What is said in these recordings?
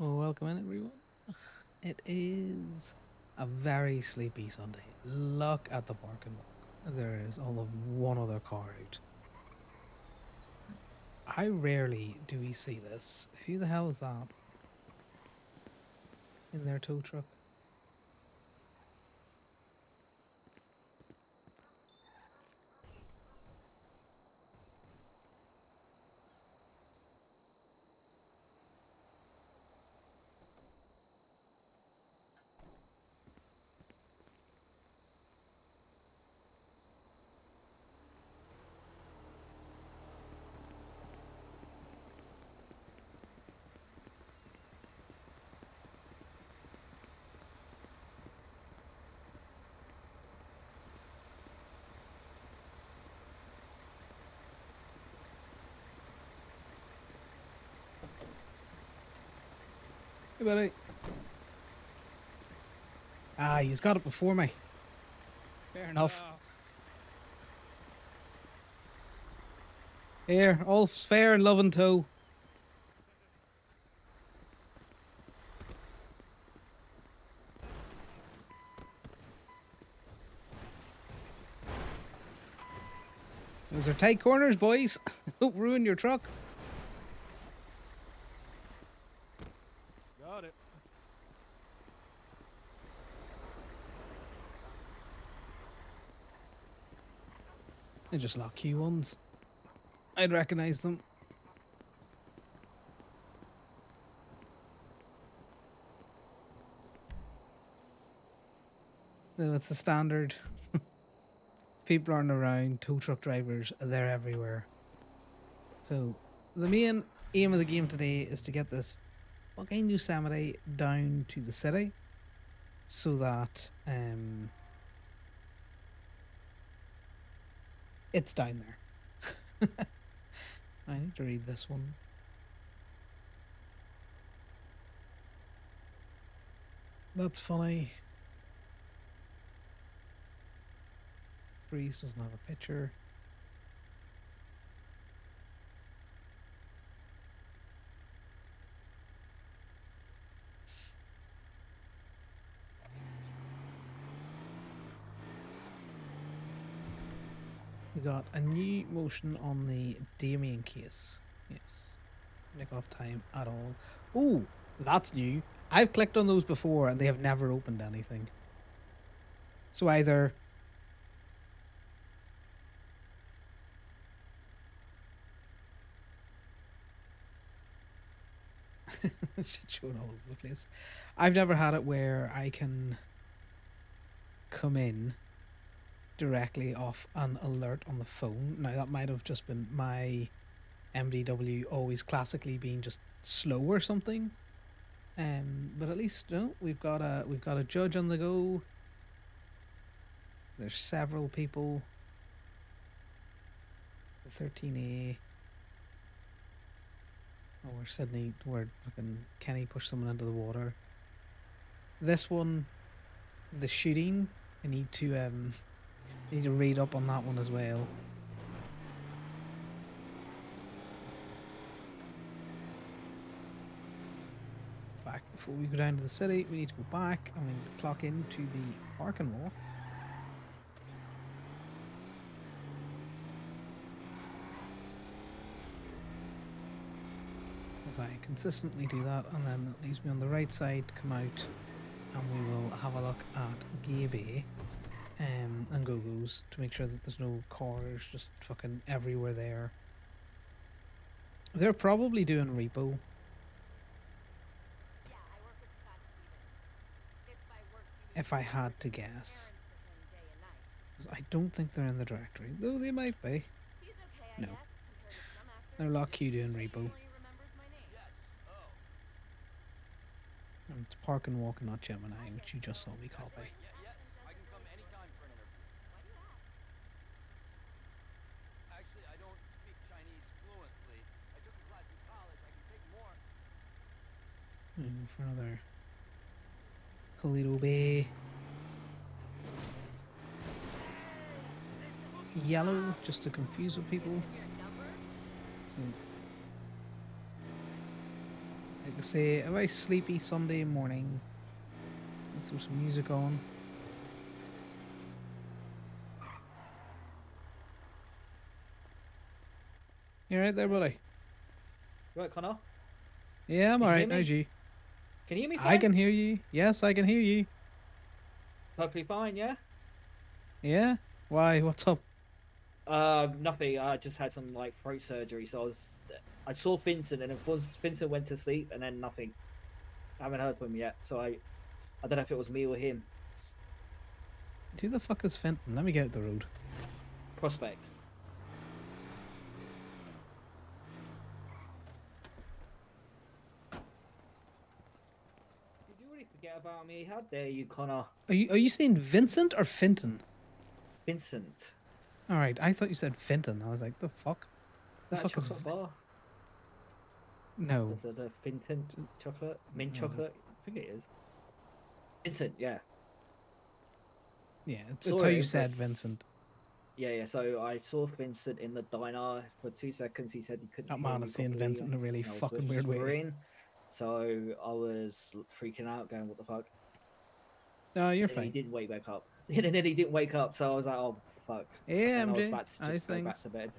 Well, welcome in, everyone. It is a very sleepy Sunday. Look at the parking lot. There is all of one other car out. How rarely do we see this? Who the hell is that in their tow truck? Hey, buddy. Ah, he's got it before me. Fair enough. Here, all's fair in love and tow. Those are tight corners, boys. Don't ruin your truck. Got it. They're just lock key ones. I'd recognize them. No, it's the standard. People aren't around, tow truck drivers, they're everywhere. So, the main aim of the game today is to get this fucking Yosemite down to the city so that it's down there. I need to read this one. That's funny. Greece doesn't have a picture. We got a new motion on the Damien case. Yes. Nick off time at all. Ooh, that's new. I've clicked on those before and they have never opened anything. So either shit showing all over the place. I've never had it where I can come in directly off an alert on the phone. Now that might have just been my MDW always classically being just slow or something. But at least no, we've got a judge on the go. There's several people. The 13A. Oh, where Sydney, where fucking Kenny pushed someone into the water. This one, the shooting. I need to read up on that one as well. Back before we go down to the city, we need to go back and we need to clock into the parking lot. As I consistently do that, and then that leaves me on the right side, come out, and we will have a look at Gaby and Go-Go's to make sure that there's no cars just fucking everywhere there. They're probably doing repo. If I had to guess. Because I don't think they're in the directory, though they might be. No. They're lock Q doing repo. And it's park and walk and not Gemini, which you just saw me copy. Yes, I can come anytime for an interview. Why do you ask? Actually, I don't speak Chinese fluently. I took a class in college. I can take more. For another Toledo Bay. Yellow, just to confuse with people. So like I say, a very sleepy Sunday morning. Let's throw some music on. You right there, buddy? Right, Connor? Yeah, I'm Can you hear alright. me? How's you? Can you hear me I fine? can hear you. Yes, I can hear you. Perfectly fine, yeah? Yeah? Why? What's up? Nothing. I just had some like throat surgery, so I saw Vincent, and then Vincent went to sleep, and then nothing. I haven't heard from him yet, so I don't know if it was me or him. Who the fuck is Fenton? Let me get out the road. Prospect. Did you really forget about me? How dare you, Connor? Are you saying Vincent or Fenton? Vincent. Alright, I thought you said Fenton. I was like, the fuck? The That fuck is... chocolate bar? No. The Vincent chocolate? Mint No. chocolate? I think it is. Vincent, yeah. Yeah, it's Saw how you him, said but Vincent. Yeah. So I saw Vincent in the diner for 2 seconds. He said he couldn't That hear man me is saying properly, Vincent in a really and I was fucking weird way. whispering. So I was freaking out, going, "What the fuck?" No, you're And he fine. didn't wake back up. And then he didn't wake up, so I was like, "Oh fuck!" Hey, And I was MJ. about to How's just go back things? to bed.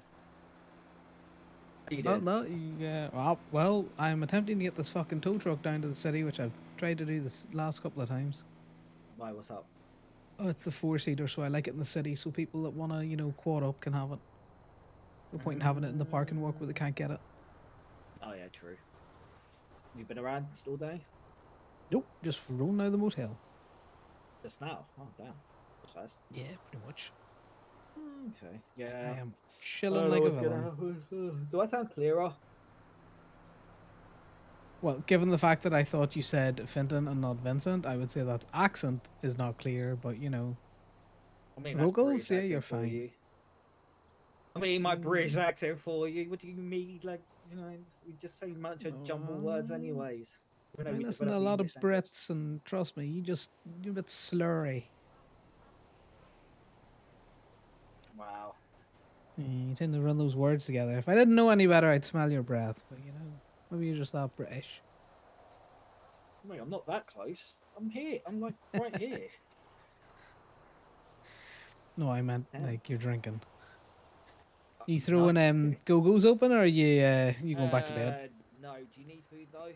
How you Oh, doing? no, yeah. Well, I'm attempting to get this fucking tow truck down to the city, which I've tried to do this last couple of times. Why? What's up? Oh, it's the four-seater, so I like it in the city, so people that want to, quad up can have it. No point in having it in the parking walk where they can't get it. Oh yeah, true. You been around all day? Nope, just rolling out of the motel. Just now? Oh damn, that's fast. Yeah, pretty much. Okay. I Yeah. am I chilling don't know like a what's gonna villain. happen. Do I sound clearer? Well, given the fact that I thought you said Fenton and not Vincent, I would say that accent is not clear, but I mean, that's vocals, British yeah, you're accent for fine. you. I mean, my British accent for you. What do you mean? Like, we just say a bunch of jumble words, Uh, anyways. Even though I we listen to develop a the lot of English language. Brits, and trust me, you're a bit slurry. Wow. You tend to run those words together. If I didn't know any better, I'd smell your breath, but maybe you're just that British. I mean, I'm not that close. I'm here. I'm like right here. No, I meant Damn. like you're drinking. You No. throwing go-go's open, or are you going back to bed? No. Do you need food though?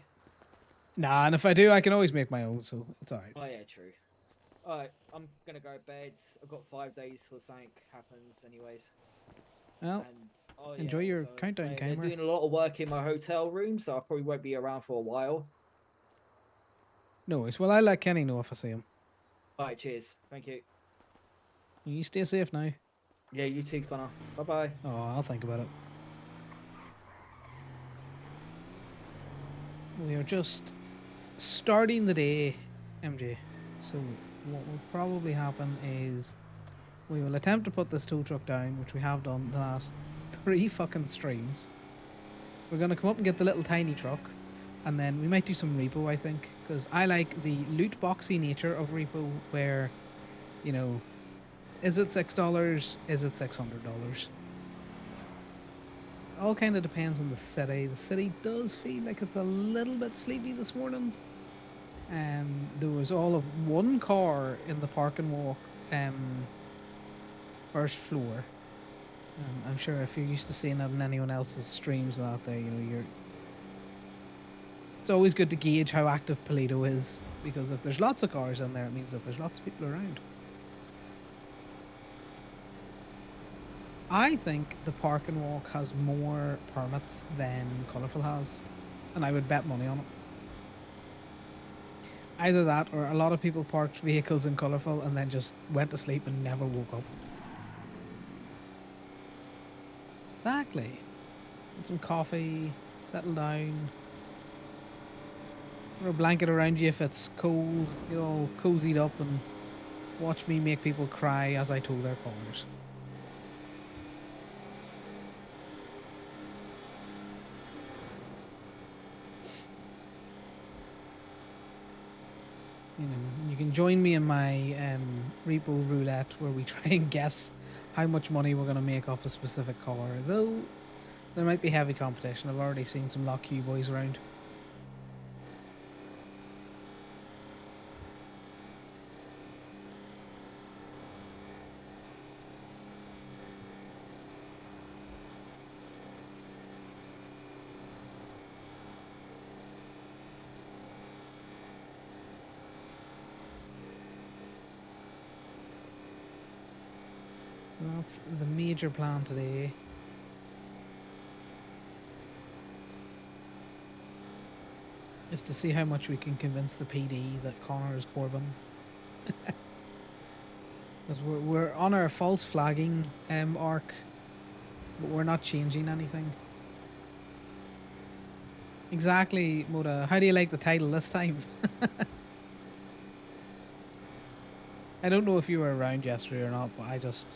Nah, and if I do, I can always make my own, so it's alright. Oh yeah, true. Alright, I'm gonna go to bed. I've got 5 days till something happens, anyways. Well, And oh yeah, enjoy your also, countdown, they're Keimer. doing a lot of work in my hotel room, so I probably won't be around for a while. No worries. Well, I'll let Kenny know if I see him. Alright, cheers. Thank you. You stay safe now. Yeah, you too, Connor. Bye bye. Oh, I'll think about it. We are just starting the day, MJ. So what will probably happen is we will attempt to put this tow truck down, which we have done the last 3 fucking streams. We're going to come up and get the little tiny truck, and then we might do some repo, I think, because I like the loot boxy nature of repo, where, is it $6? Is it $600? All kind of depends on the city. The city does feel like it's a little bit sleepy this morning. There was all of one car in the parking walk, first floor. I'm sure if you're used to seeing that in anyone else's streams out there, it's always good to gauge how active Polito is, because if there's lots of cars in there, it means that there's lots of people around. I think the parking walk has more permits than Colourful has, and I would bet money on it. Either that, or a lot of people parked vehicles in Colourful and then just went to sleep and never woke up. Exactly. Get some coffee, settle down. Throw a blanket around you if it's cold, get all cozied up, and watch me make people cry as I tow their cars. You can join me in my repo roulette, where we try and guess how much money we're going to make off a specific car, though there might be heavy competition. I've already seen some Lock Q boys around. So that's the major plan today. Is to see how much we can convince the PD that Conor is Corbyn. Because we're on our false flagging arc, but we're not changing anything. Exactly, Moda. How do you like the title this time? I don't know if you were around yesterday or not, but I just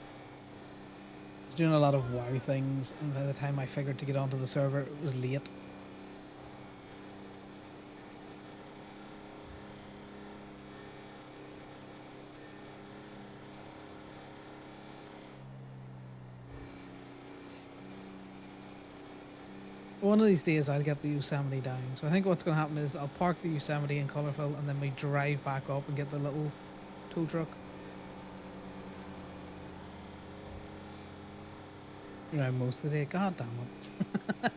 was doing a lot of WoW things, and by the time I figured to get onto the server, it was late. One of these days I'll get the Yosemite down. So I think what's going to happen is I'll park the Yosemite in Colourful and then we drive back up and get the little tow truck. Around most of the day. God damn it.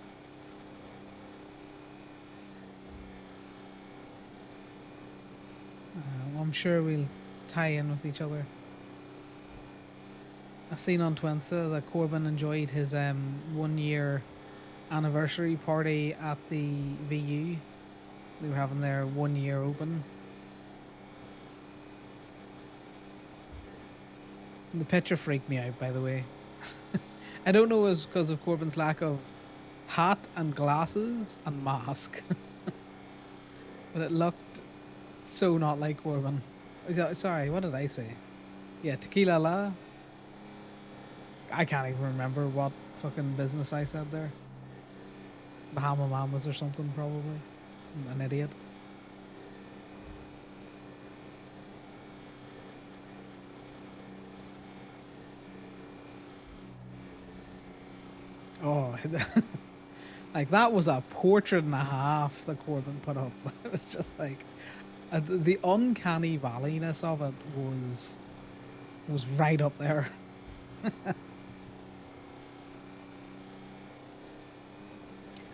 I'm sure we'll tie in with each other. I've seen on Twinsta that Corbyn enjoyed his 1 year anniversary party at the VU. They were having their 1 year open. And the picture freaked me out, by the way. I don't know if it was because of Corbyn's lack of hat and glasses and mask. But it looked so not like Corbyn. Sorry, what did I say? Yeah, tequila la. I can't even remember what fucking business I said there. Bahama Mamas or something, probably. I'm an idiot. Oh, like that was a portrait and a half that Corbyn put up. It was just like the uncanny valleyness of it was right up there.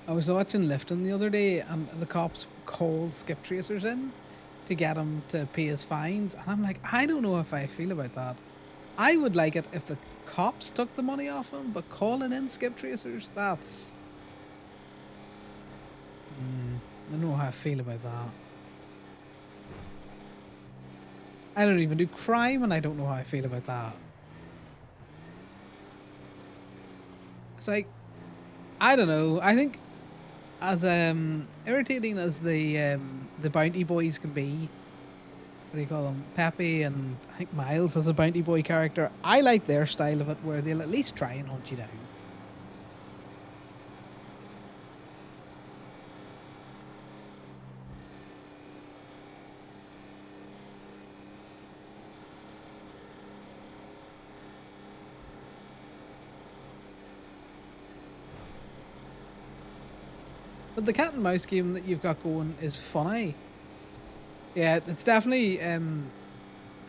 I was watching Lifton the other day, and the cops called skip tracers in to get him to pay his fines, and I'm like, I don't know if I feel about that. I would like it if the cops took the money off him, but calling in skip tracers, that's... I don't know how I feel about that. I don't even do crime, and I don't know how I feel about that. It's like, I don't know. I think as irritating as the Bounty Boys can be, what do you call them? Pepe and I think Miles as a Bounty Boy character. I like their style of it, where they'll at least try and hunt you down. But the cat and mouse game that you've got going is funny. Yeah, it's definitely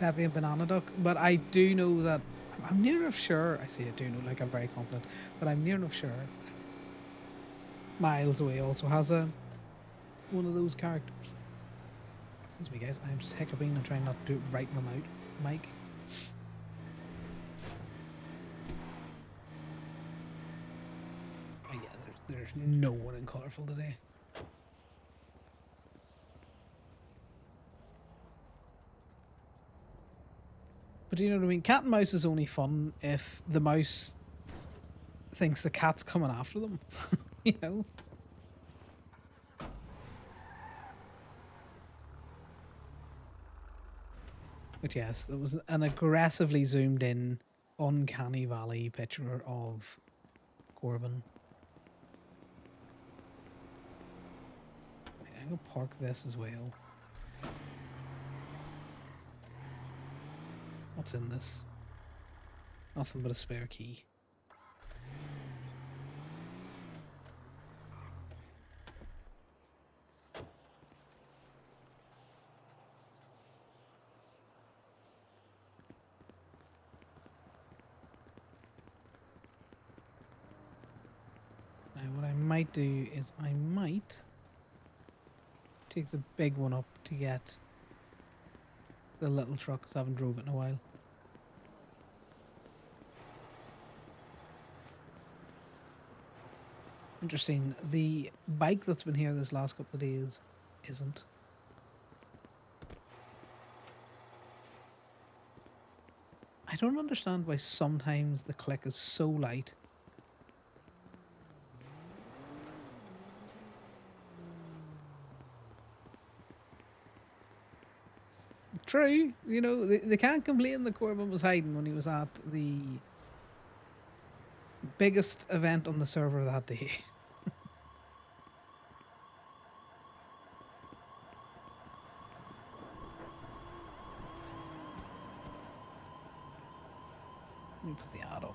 Pepe and Banana Duck, but I do know that I'm near enough sure. I say I do know, like I'm very confident, but I'm near enough sure. Miles Away also has one of those characters. Excuse me, guys. I'm just hiccuping and trying not to write them out, Mike. Oh yeah, there's no one in Colourful today. But you know what I mean? Cat and mouse is only fun if the mouse thinks the cat's coming after them. You know? But yes, there was an aggressively zoomed in, uncanny valley picture of Corbyn. I'm gonna park this as well. What's in this? Nothing but a spare key. Now what I might do is I might take the big one up to get the little truck, because I haven't drove it in a while. Interesting. The bike that's been here this last couple of days isn't. I don't understand why sometimes the click is so light. True, you know, they can't complain that Corbyn was hiding when he was at the biggest event on the server that day. Let me put the ad up.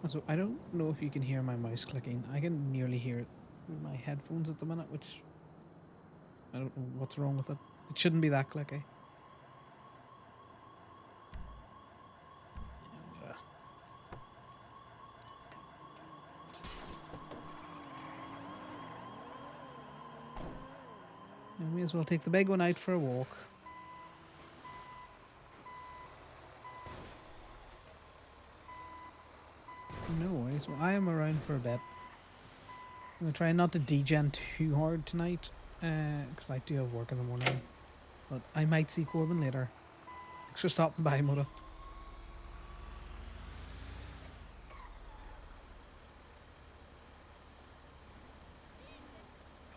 So I don't know if you can hear my mouse clicking. I can nearly hear it through my headphones at the minute, which I don't know what's wrong with it. It shouldn't be that clicky. And, I may as well take the big one out for a walk. No worries. Well, I am around for a bit. I'm going to try not to degen too hard tonight, because I do have work in the morning. But I might see Corbyn later. Thanks for stopping by, Mother.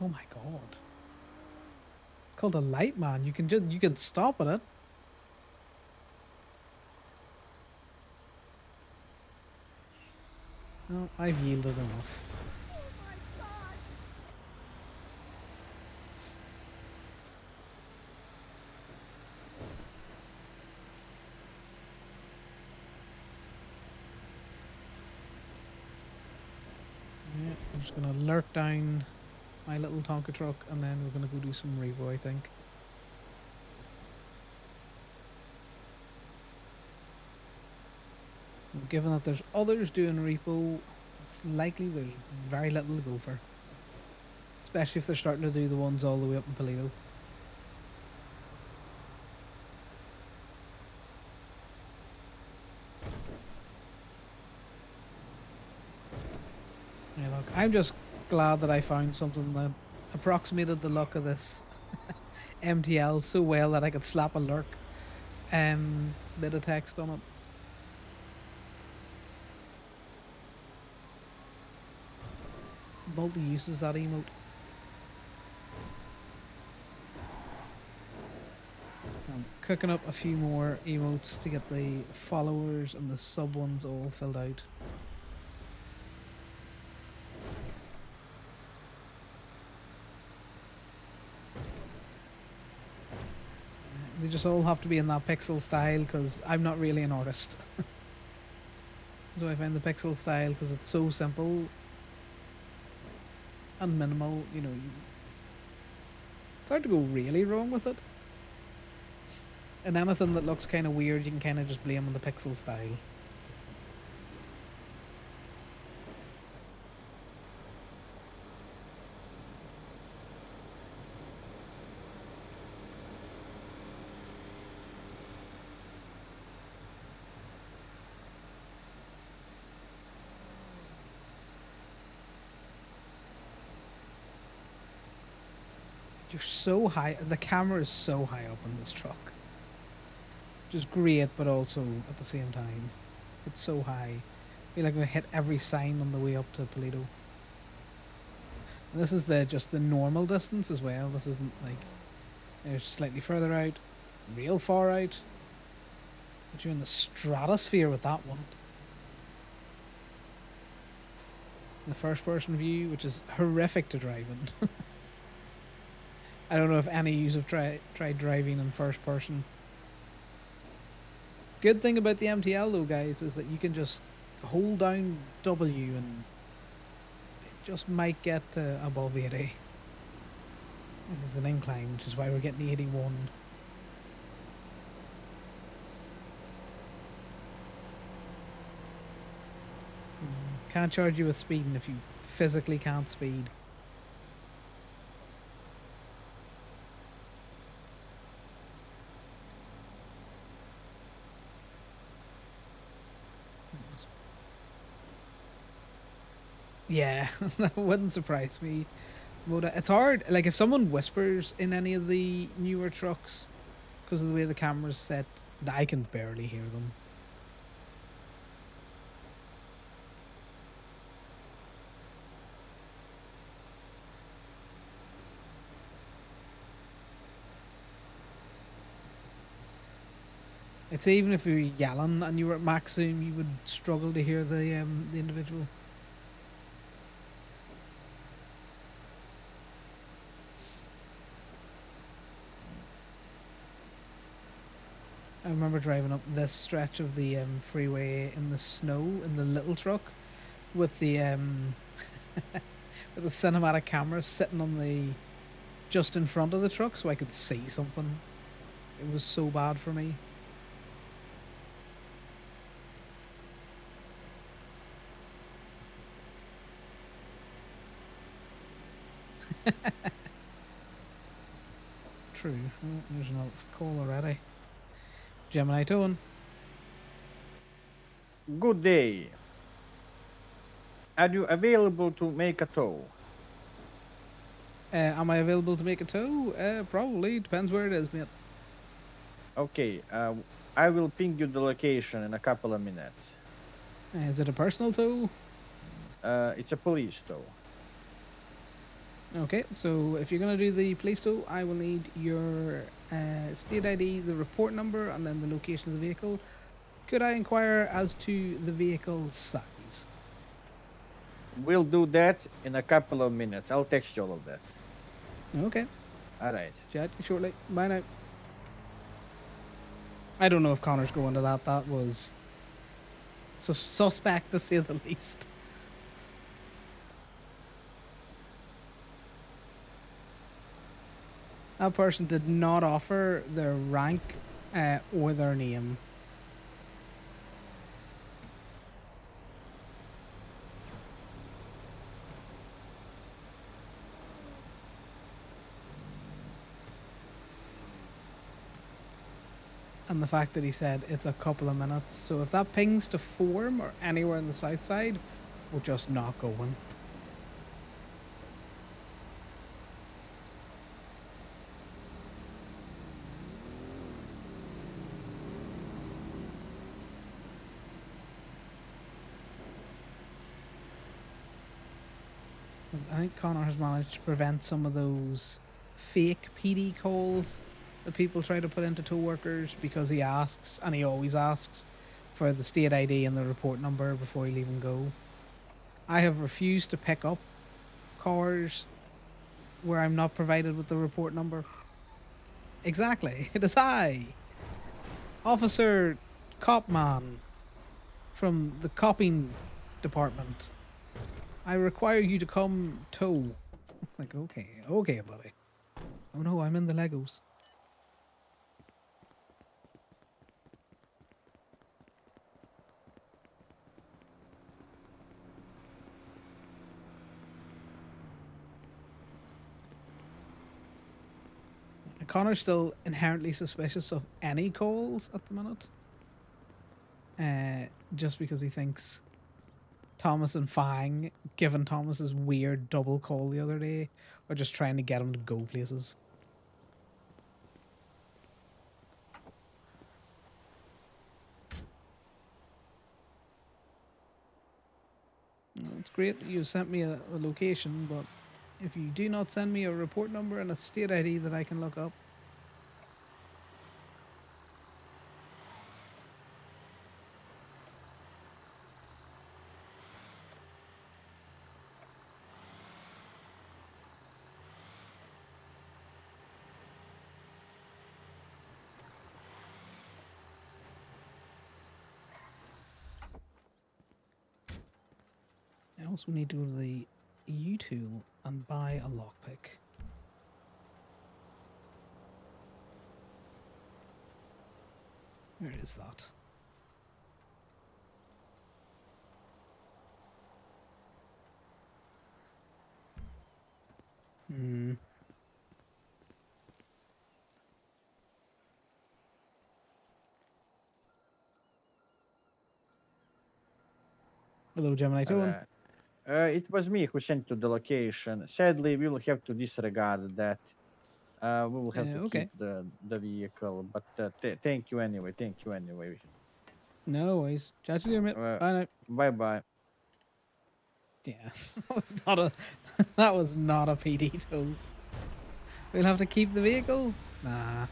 Oh my god. It's called a light, man. You can stop at it. No, I've yielded enough. Yeah, I'm just gonna lurk down my little Tonka truck and then we're gonna go do some repo, I think. And given that there's others doing repo, it's likely there's very little to go for. Especially if they're starting to do the ones all the way up in Polito. Yeah, look, I'm just glad that I found something that approximated the look of this MTL so well that I could slap a lurk bit of text on it. Multi-uses that emote. I'm cooking up a few more emotes to get the followers and the sub ones all filled out. They just all have to be in that pixel style because I'm not really an artist. So I find the pixel style because it's so simple and minimal, you know, it's hard to go really wrong with it. And anything that looks kind of weird, you can kind of just blame on the pixel style. You're so high, the camera is so high up in this truck. Which is great, but also at the same time, it's so high. I feel like I hit every sign on the way up to Polito. And this is just the normal distance as well. This isn't like, there's slightly further out, real far out. But you're in the stratosphere with that one. The first person view, which is horrific to drive in. I don't know if any of you have tried driving in first person. Good thing about the MTL though, guys, is that you can just hold down W and it just might get above 80. This is an incline, which is why we're getting the 81. Can't charge you with speeding if you physically can't speed. Yeah, that wouldn't surprise me. It's hard. Like if someone whispers in any of the newer trucks because of the way the camera's set, I can barely hear them. It's even if you're yelling and you were at max zoom, you would struggle to hear the individual. I remember driving up this stretch of the freeway in the snow in the little truck with the with the cinematic camera sitting on the just in front of the truck so I could see something. It was so bad for me. True. Oh, there's another call already. Gemini tone. Good day. Are you available to make a tow? Am I available to make a tow? Probably. Depends where it is, mate. Okay, I will ping you the location in a couple of minutes. Is it a personal tow? It's a police tow. Okay, so if you're going to do the police tow, I will need your state ID, the report number, and then the location of the vehicle. Could I inquire as to the vehicle size? We'll do that in a couple of minutes. I'll text you all of that. Okay, All right. chat you shortly. Bye now. I don't know if Connor's going to that. That was suspect to say the least. That person did not offer their rank or their name. And the fact that he said it's a couple of minutes. So if that pings to Form or anywhere on the south side, we're just not going. I think Connor has managed to prevent some of those fake PD calls that people try to put into tow workers because he asks, and he always asks, for the state ID and the report number before he'll even go. I have refused to pick up cars where I'm not provided with the report number. Exactly. It is I, Officer Copman from the copying department. I require you to come tow. It's like, okay, buddy. Oh no, I'm in the Legos. Connor's still inherently suspicious of any calls at the minute. Just because he thinks Thomas and Fang, given Thomas's weird double call the other day, are just trying to get him to go places. It's great that you sent me a location, but if you do not send me a report number and a state ID that I can look up, I also need to go to the U-Tool and buy a lockpick. Where is that? Hmm. Hello, Gemini Tone. Alright. It was me who sent you the location. Sadly, we will have to disregard that. We will have to keep Okay. the vehicle, but thank you anyway. Thank you anyway. No worries. Chat to you, mate. Bye now. Bye bye. Yeah, that was not a that was not a PD tow. We'll have to keep the vehicle. Nah.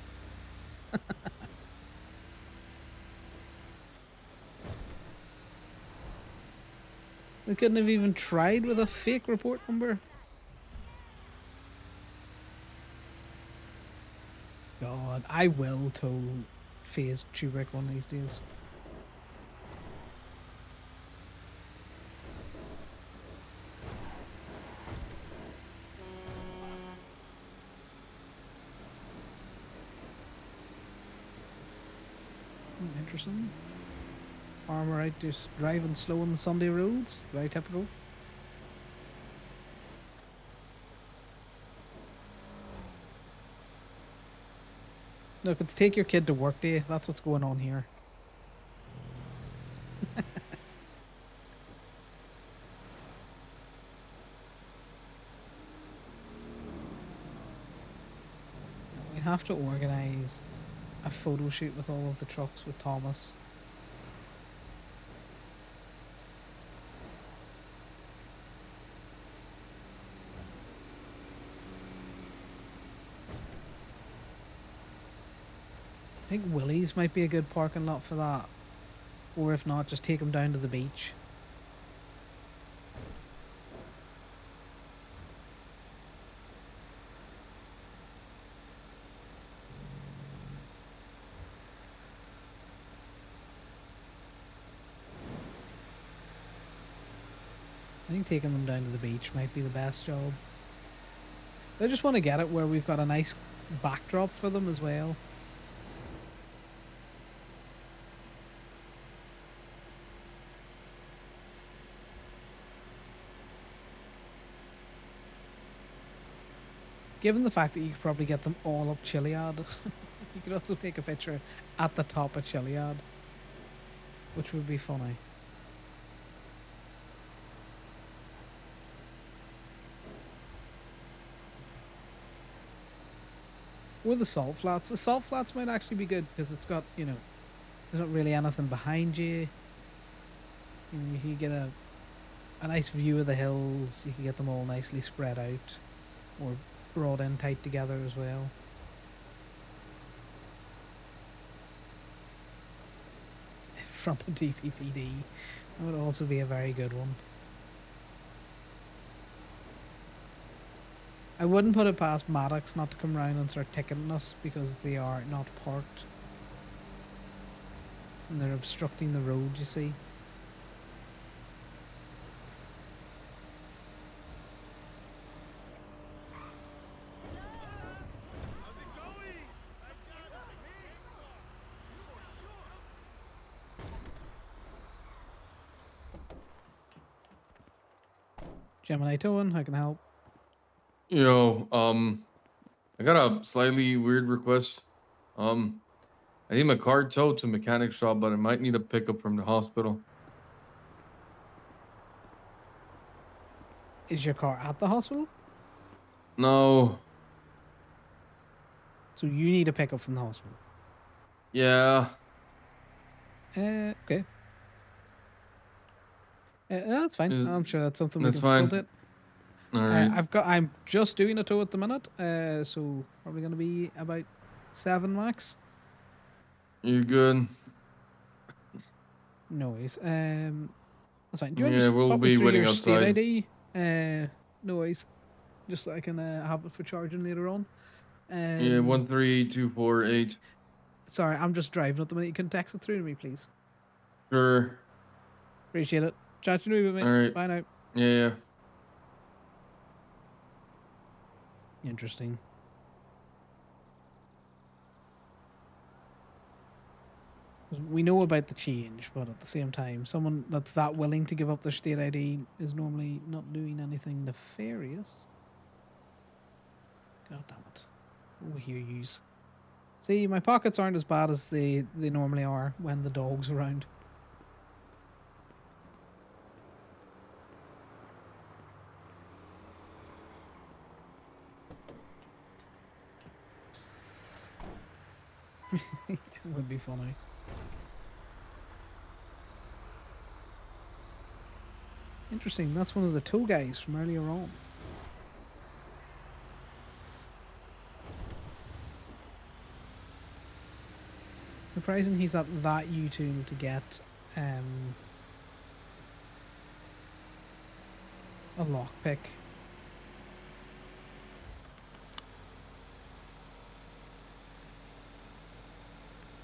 We couldn't have even tried with a fake report number. God, I will tow phase Tubrick one of these days. Interesting. Farmer out just driving slow on the Sunday roads. Very typical. Look, it's take your kid to work day. That's what's going on here. We have to organise a photo shoot with all of the trucks with Thomas. I think Willie's might be a good parking lot for that. Or if not, just take him down to the beach. I think taking them down to the beach might be the best job. I just want to get it where we've got a nice backdrop for them as well. Given the fact that you could probably get them all up Chiliad, you could also take a picture at the top of Chiliad, which would be funny. Or the salt flats. The salt flats might actually be good because it's got, you know, there's not really anything behind you. You know, you can get a nice view of the hills. You can get them all nicely spread out or brought in tight together as well. In front of DPPD. That would also be a very good one. I wouldn't put it past Maddox not to come round and start ticketing us because they are not parked. And they're obstructing the road, you see. Gemini Towing, how can I help? I got a slightly weird request. I need my car towed to mechanic shop, but I might need a pickup from the hospital. Is your car at the hospital? No. So you need a pickup from the hospital. Yeah. Okay. No, that's fine. I'm sure that's something we That's can fine. facilitate. All right. I'm just doing a tow at the minute. So probably going to be about 7 max. You're good. No worries. That's fine. Do you want to Yeah, just we'll pop me be through waiting your state outside. ID? No worries. Just so I can have it for charging later on. Yeah, 13248. Sorry, I'm just driving at the minute. You can text it through to me, please. Sure. Appreciate it. Chat to you with me. All right. Bye now. Yeah. Interesting. We know about the change, but at the same time, someone that's that willing to give up their state ID is normally not doing anything nefarious. God damn it. Over here, use. See, my pockets aren't as bad as they normally are when the dog's around. It would be funny. Interesting, that's one of the tow guys from earlier on. Surprising he's at that U-tool to get a lockpick.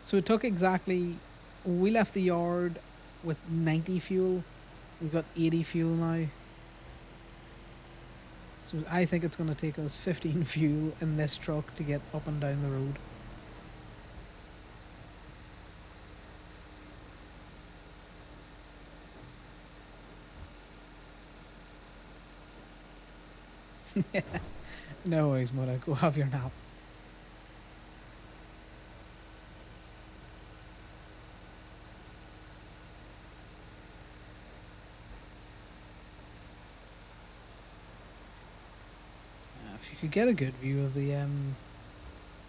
So it took exactly... We left the yard with 90 fuel. We've got 80 fuel now. So I think it's going to take us 15 fuel in this truck to get up and down the road. No worries, Mother. Go have your nap. If you could get a good view of the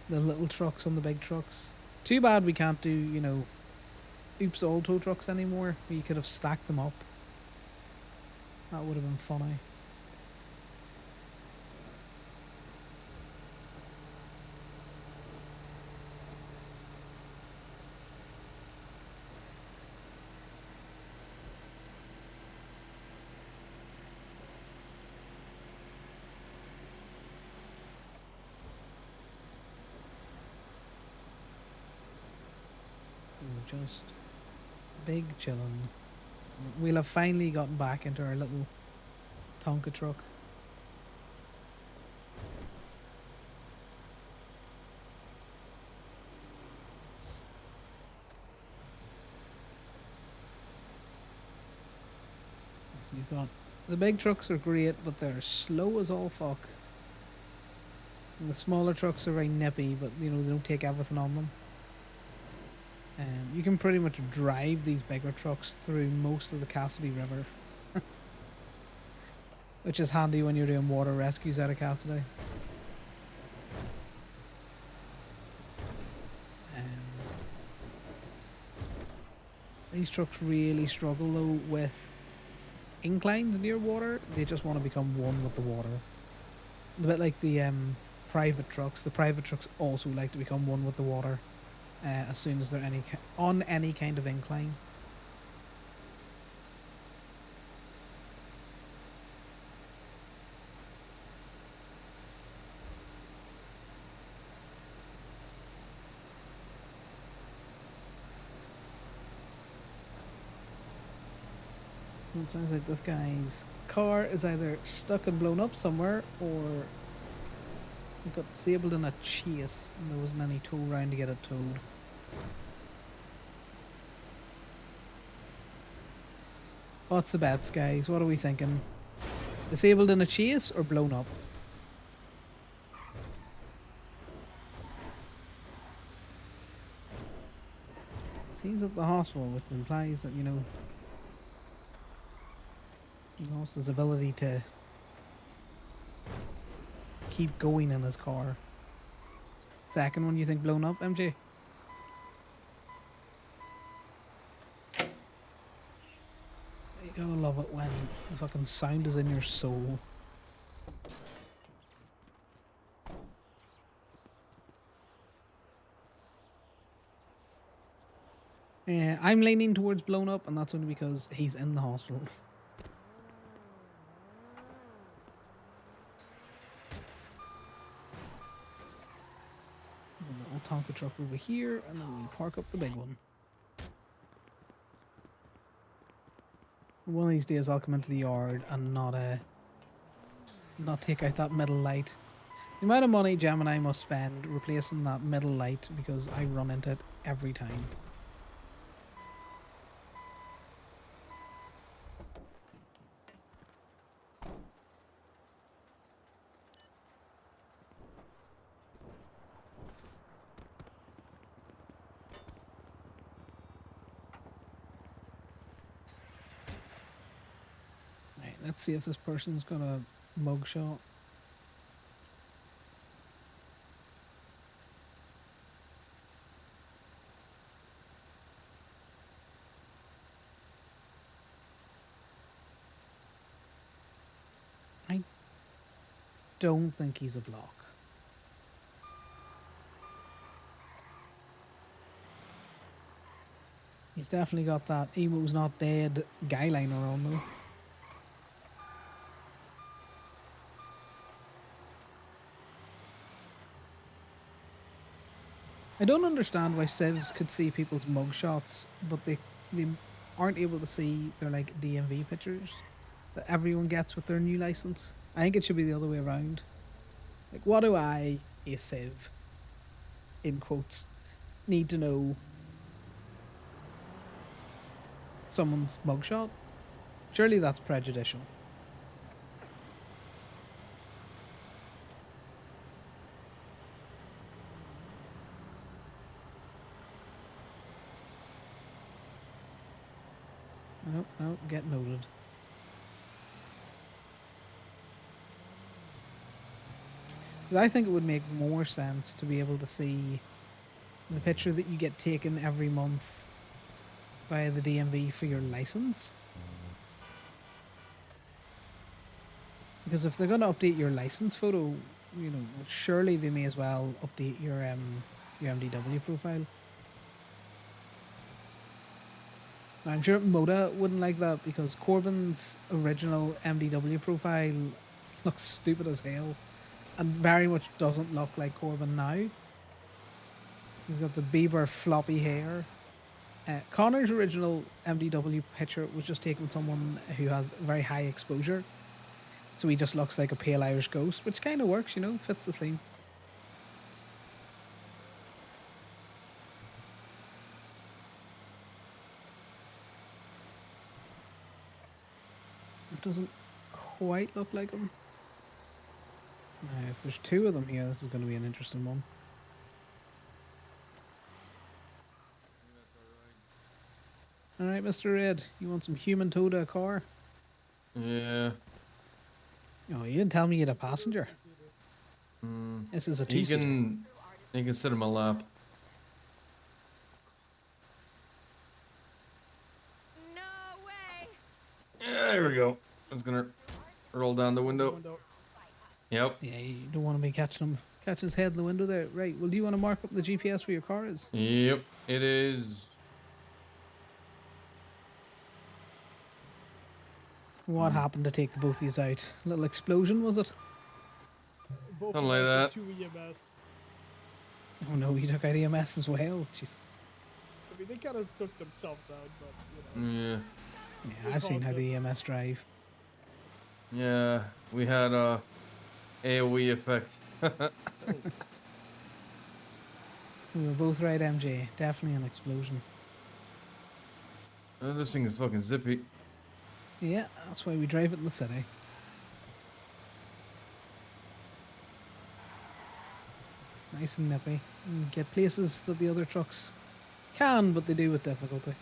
little trucks on the big trucks. Too bad we can't do, you know, oops all tow trucks anymore. We could have stacked them up. That would have been funny. Just big chillin'. We'll have finally gotten back into our little Tonka truck. So you've got the big trucks are great, but they're slow as all fuck. And the smaller trucks are very nippy, but you know they don't take everything on them. You can pretty much drive these bigger trucks through most of the Cassidy River. Which is handy when you're doing water rescues out of Cassidy. These trucks really struggle though with inclines near water. They just want to become one with the water. A bit like the private trucks. The private trucks also like to become one with the water. As soon as they're on any kind of incline. It sounds like this guy's car is either stuck and blown up somewhere, or it got disabled in a chase and there wasn't any tow around to get it towed. What's the bets, guys? What are we thinking? Disabled in a chase or blown up? He's at the hospital, which implies that, you know, he lost his ability to keep going in his car. Second one, you think blown up, MJ? You gotta love it when the fucking sound is in your soul. Yeah, I'm leaning towards blown up, and that's only because he's in the hospital. The little Tonka truck over here, and then we'll park up the big one. One of these days I'll come into the yard and not take out that middle light. The amount of money Jam and I must spend replacing that middle light, because I run into it every time. Let's see if this person's got a mugshot. I don't think he's a block. He's definitely got that emo's not dead guy liner on though. I don't understand why civs could see people's mugshots, but they aren't able to see their like DMV pictures that everyone gets with their new license. I think it should be the other way around. Like, what do I, a civ, in quotes, need to know someone's mugshot? Surely that's prejudicial. No, get noted. I think it would make more sense to be able to see the picture that you get taken every month by the DMV for your license. Because if they're going to update your license photo, you know, surely they may as well update your MDW profile. I'm sure Moda wouldn't like that because Corbyn's original MDW profile looks stupid as hell and very much doesn't look like Corbyn now. He's got the Bieber floppy hair. Conor's original MDW picture was just taken with someone who has very high exposure. So he just looks like a pale Irish ghost, which kind of works, you know, fits the theme. It doesn't quite look like him. If there's two of them here, this is going to be an interesting one. Alright, Mr. Red, you want some human tow to a car? Yeah. Oh, you didn't tell me you had a passenger. This is a two-seater. He can sit in my lap. No way! Yeah, there we go. I was gonna roll down the window. Yep. Yeah, you don't want to be catching his head in the window there. Right, well, do you want to mark up the GPS where your car is? Yep, it is. What happened to take the both of these out? A little explosion, was it? Both Something of like us that. and 2 EMS. Oh no, you took out EMS as well. Jeez. I mean, they kind of took themselves out, but, you know. Yeah. Yeah, I've seen how the EMS drive. Yeah, we had a AoE effect. We were both right, MJ. Definitely an explosion. This thing is fucking zippy. Yeah, that's why we drive it in the city. Nice and nippy. And get places that the other trucks can, but they do with difficulty.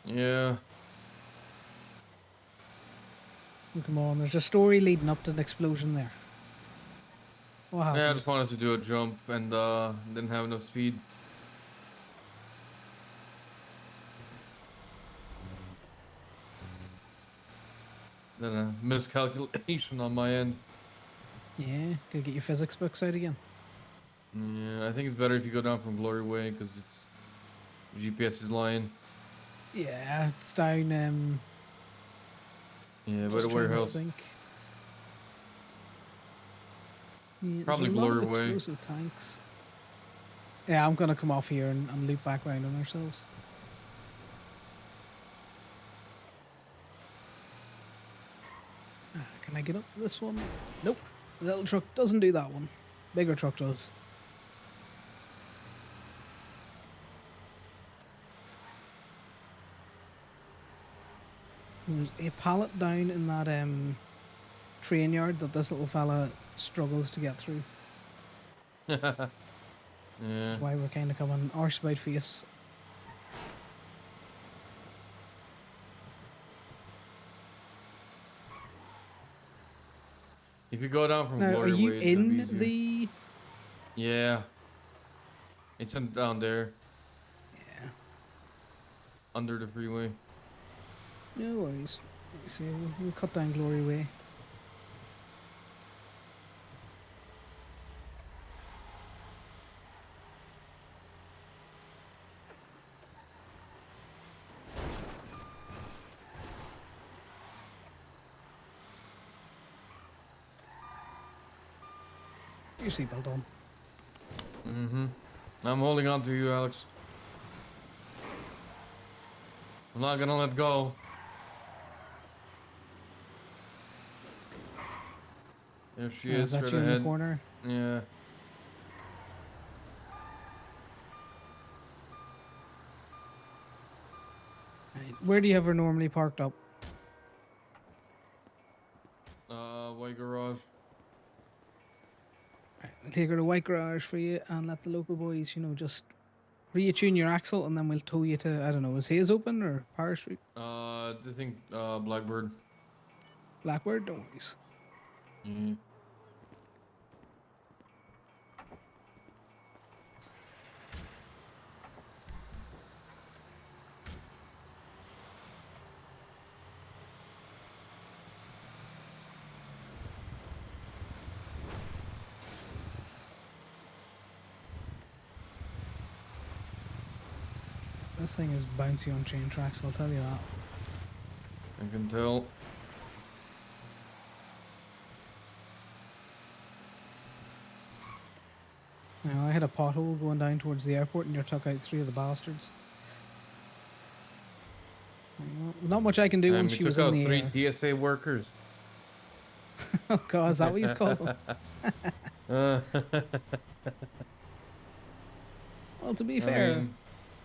Yeah. Oh, come on, there's a story leading up to an explosion there. What happened? Yeah, I just wanted to do a jump and didn't have enough speed. Then a miscalculation on my end. Yeah, gotta get your physics books out again. Yeah, I think it's better if you go down from Glory Way because it's GPS is lying. Yeah, it's down. Yeah, by Just the trying to warehouse. think. Yeah, there's Probably a lot of Glory Way. explosive tanks. Yeah, I'm gonna come off here and loop back round on ourselves. Can I get up this one? Nope. The little truck doesn't do that one. Bigger truck does. There's a pallet down in that train yard that this little fella struggles to get through. Yeah. That's why we're kind of coming arse about face. If you go down from Now, are Glory you Way, it's a bit in easier. the? Yeah. It's down there, Yeah. under the freeway. No worries. Let's see, we'll cut down Glory Way. Your seatbelt on. Mm-hmm. I'm holding on to you, Alex. I'm not gonna let go. There she Is is, that straight you in the ahead. corner? Yeah. Right. Where do you have her normally parked up? White garage. Right. I'll take her to White Garage for you and let the local boys, you know, just reattune your axle and then we'll tow you to, I don't know, is Hayes open or Power Street? I think Blackbird. Blackbird? Don't worries. Yeah. This thing is bouncy on chain tracks, I'll tell you that. I can tell. Now, I had a pothole going down towards the airport and you took out 3 of the bastards. Well, not much I can do once We she was took in out the 3 air. TSA workers. Oh god, is that what he's called them? Well, to be I fair, mean,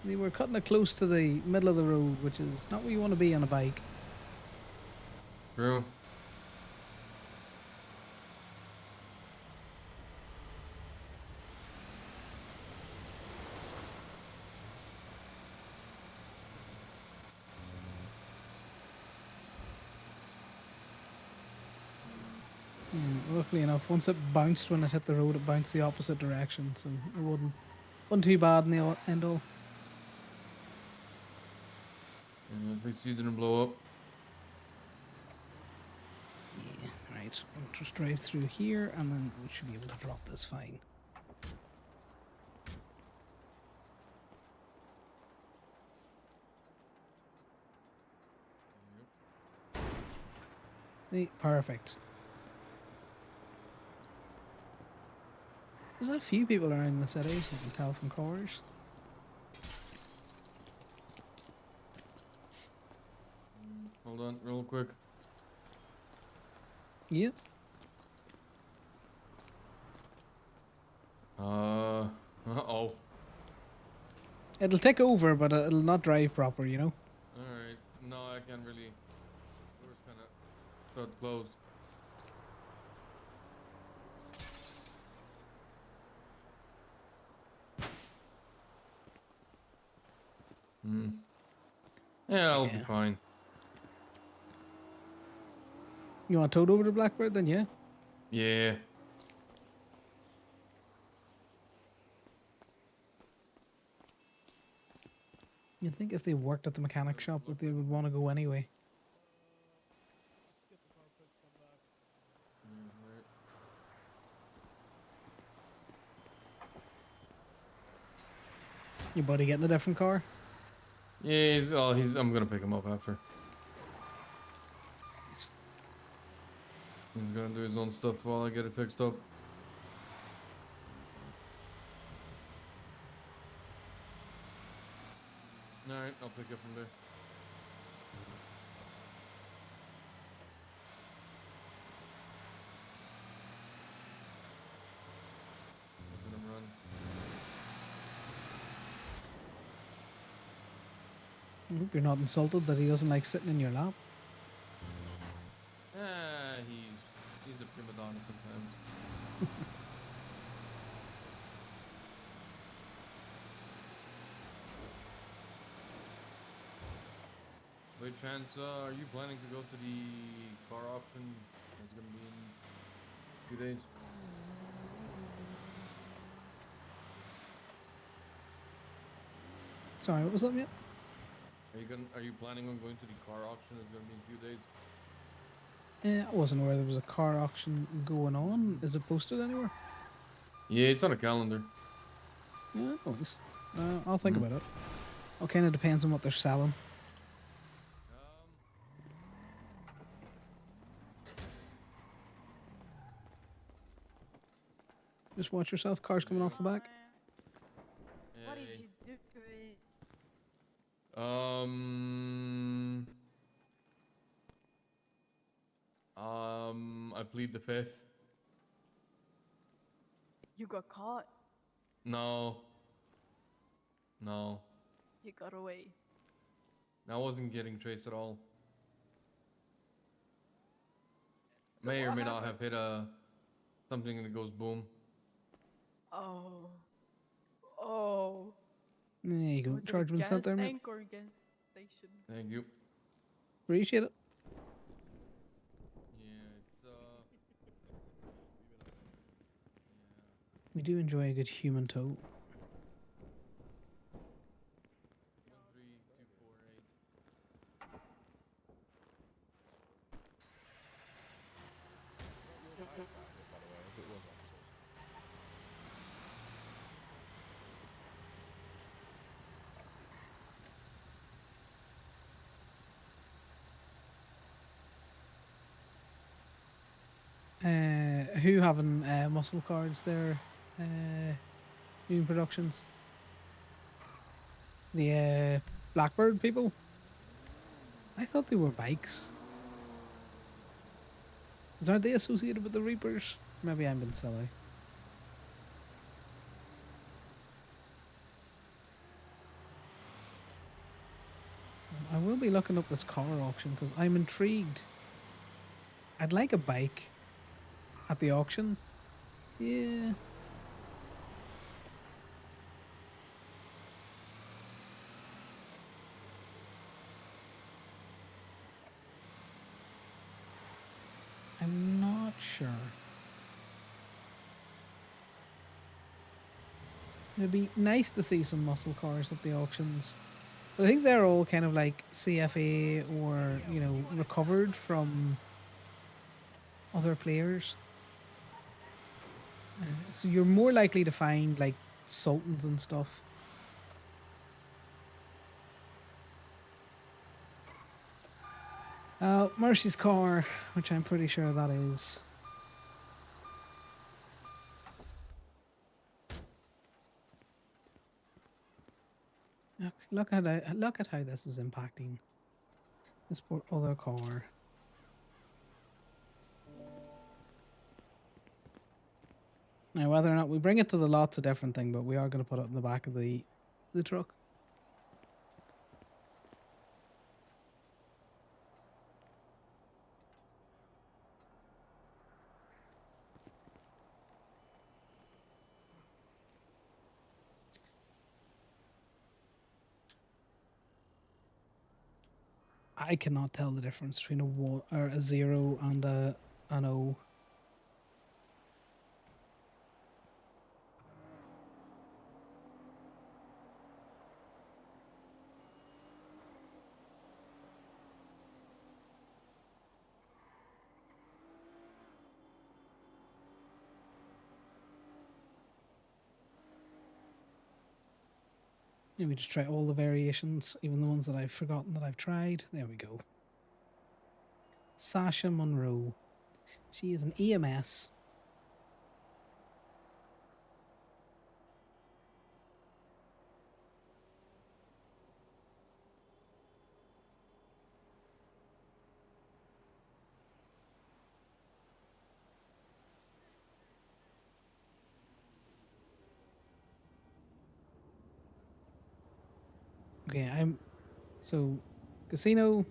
they were cutting it close to the middle of the road, which is not where you want to be on a bike. true. Luckily enough, once it bounced when it hit the road, it bounced the opposite direction, so it wasn't too bad in the end all. At least you didn't blow up. Yeah, right. We'll just drive through here, and then we should be able to drop this fine. Perfect. There's a few people around the city, you can tell from cars. Hold on, real quick. Yep. Uh-oh. It'll take over, but it'll not drive proper, you know? Alright. No, I can't really. Door's kind of shut closed. Hmm. Yeah, I'll be Yeah. fine. You want towed over to Blackbird, then yeah? Yeah. You'd think if they worked at the mechanic shop that they would want to go anyway. Just get the car fixed, come back. Right. Your buddy getting a different car? Yeah, I'm gonna pick him up after. It's- He's gonna do his own stuff while I get it fixed up. Alright, I'll pick up from there. Let him run. I hope you're not insulted that he doesn't like sitting in your lap. He's a prima donna sometimes. By chance, are you planning to go to the car auction that's gonna be in a few days? Sorry, what was that, mate? Are you planning on going to the car auction that's gonna be in a few days? I wasn't aware there was a car auction going on. Is it posted anywhere? Yeah, it's on a calendar. Yeah, nice. I'll think Mhm. about it. It kind of depends on what they're selling. Um, Just watch yourself. Cars coming off the back. What did hey, you do to it? um, I plead the fifth. You got caught. No, no, You got away. I wasn't getting traced at all. So May or what may not happened? have hit something that goes boom. Oh. Oh. There you So go. was it a Charge been sent gas there, mate. tank or a gas station? Thank you. Appreciate it. Yeah, it's yeah. We do enjoy a good human tow. 13248. Who having muscle cards there? New productions. The Blackbird people. I thought they were bikes. 'Cause aren't they associated with the Reapers? Maybe I'm being silly. I will be looking up this car auction because I'm intrigued. I'd like a bike at the auction. Yeah. I'm not sure. It'd be nice to see some muscle cars at the auctions. But I think they're all kind of like CFA or, you know, recovered from other players. So you're more likely to find like Sultans and stuff. Mercy's car, which I'm pretty sure that is. Look at how this is impacting this poor other car. Now, whether or not we bring it to the lot's a different thing, but we are going to put it in the back of the truck. I cannot tell the difference between a one or a 0 and an O. Let me just try all the variations, even the ones that I've forgotten that I've tried. There we go. Sasha Monroe. She is an EMS. Okay, so Casino,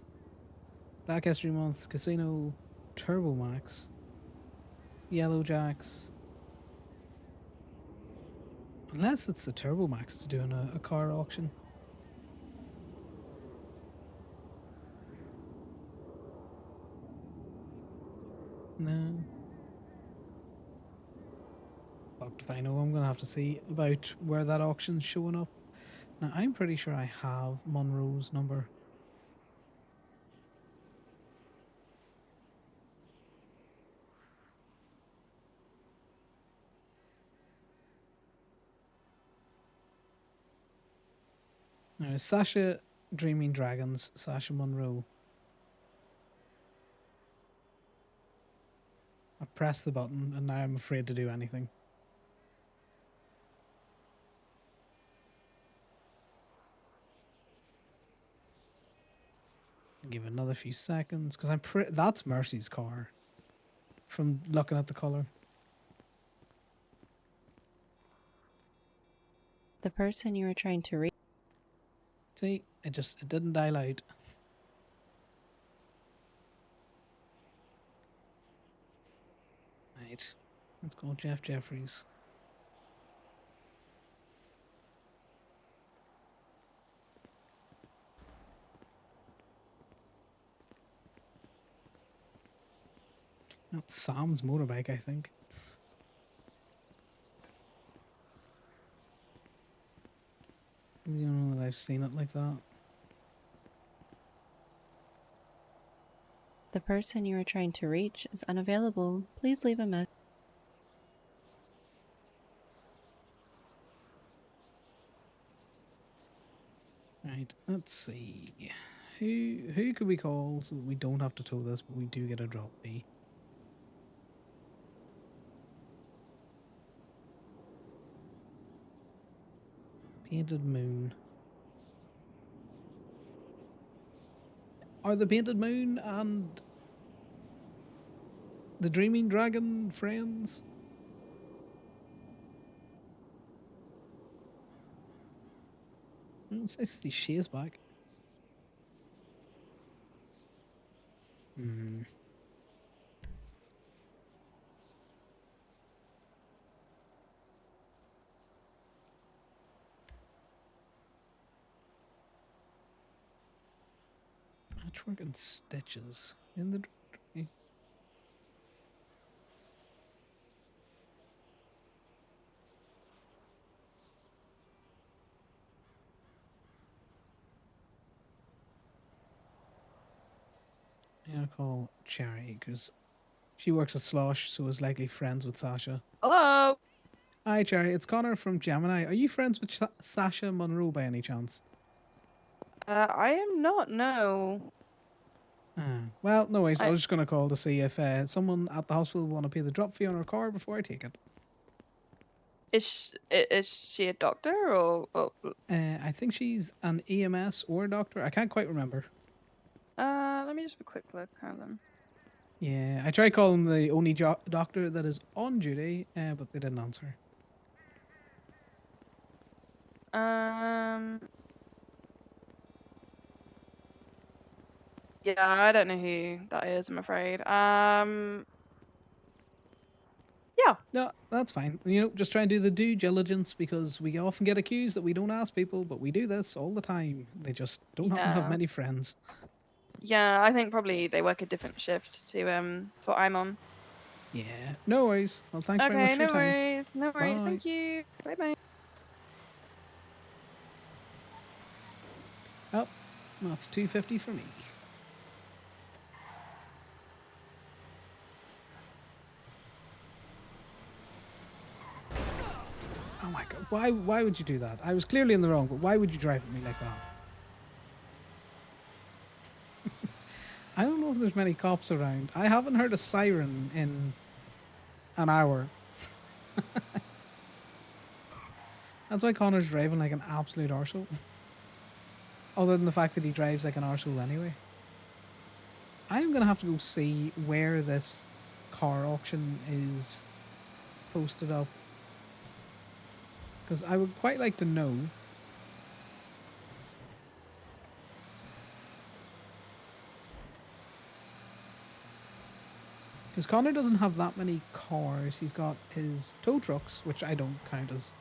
Black History Month, Casino, Turbo Max, Yellow Jacks. Unless it's the Turbo Max is doing a car auction. No. Fucked if I know. I'm gonna have to see about where that auction's showing up. Now, I'm pretty sure I have Monroe's number. Now, Sasha Dreaming Dragons, Sasha Monroe. I pressed the button and now I'm afraid to do anything. Give it another few seconds because that's Mercy's car from looking at the color. The person you were trying to reach. See, it didn't dial out. Right, let's go Jeff Jeffries. That's Sam's motorbike, I think. You know that I've seen it like that. The person you are trying to reach is unavailable. Please leave a message. Right, let's see. Who could we call so that we don't have to tow this, but we do get a drop fee? Painted Moon. Are the Painted Moon and the Dreaming Dragon friends? It's nice to see Shay's back. Hmm. Patchwork and stitches in the directory. I'm gonna call Cherry because she works at Slosh, so is likely friends with Sasha. Hello. Hi, Cherry. It's Connor from Gemini. Are you friends with Sasha Monroe by any chance? I am not. No. Well, no worries. I I- was just going to call to see if someone at the hospital want to pay the drop fee on her car before I take it. Is she a doctor or? I think she's an EMS or a doctor. I can't quite remember. Let me just have a quick look. Hold on. Yeah, I tried calling the only doctor that is on duty, but they didn't answer. Yeah, I don't know who that is. I'm afraid. Yeah. No, that's fine. You know, just try and do the due diligence because we often get accused that we don't ask people, but we do this all the time. They just don't happen to have Yeah. many friends. Yeah, I think probably they work a different shift to what I'm on. Yeah, no worries. Well, thanks very much Okay, for no your time. worries. No worries. Bye. Thank you. Bye bye. Oh, that's $2.50 for me. Oh my god, why would you do that? I was clearly in the wrong, but why would you drive at me like that? I don't know if there's many cops around. I haven't heard a siren in an hour. That's why Connor's driving like an absolute arsehole. Other than the fact that he drives like an arsehole anyway. I'm gonna have to go see where this car auction is posted up. Because I would quite like to know. Because Connor doesn't have that many cars. He's got his tow trucks, which I don't count as...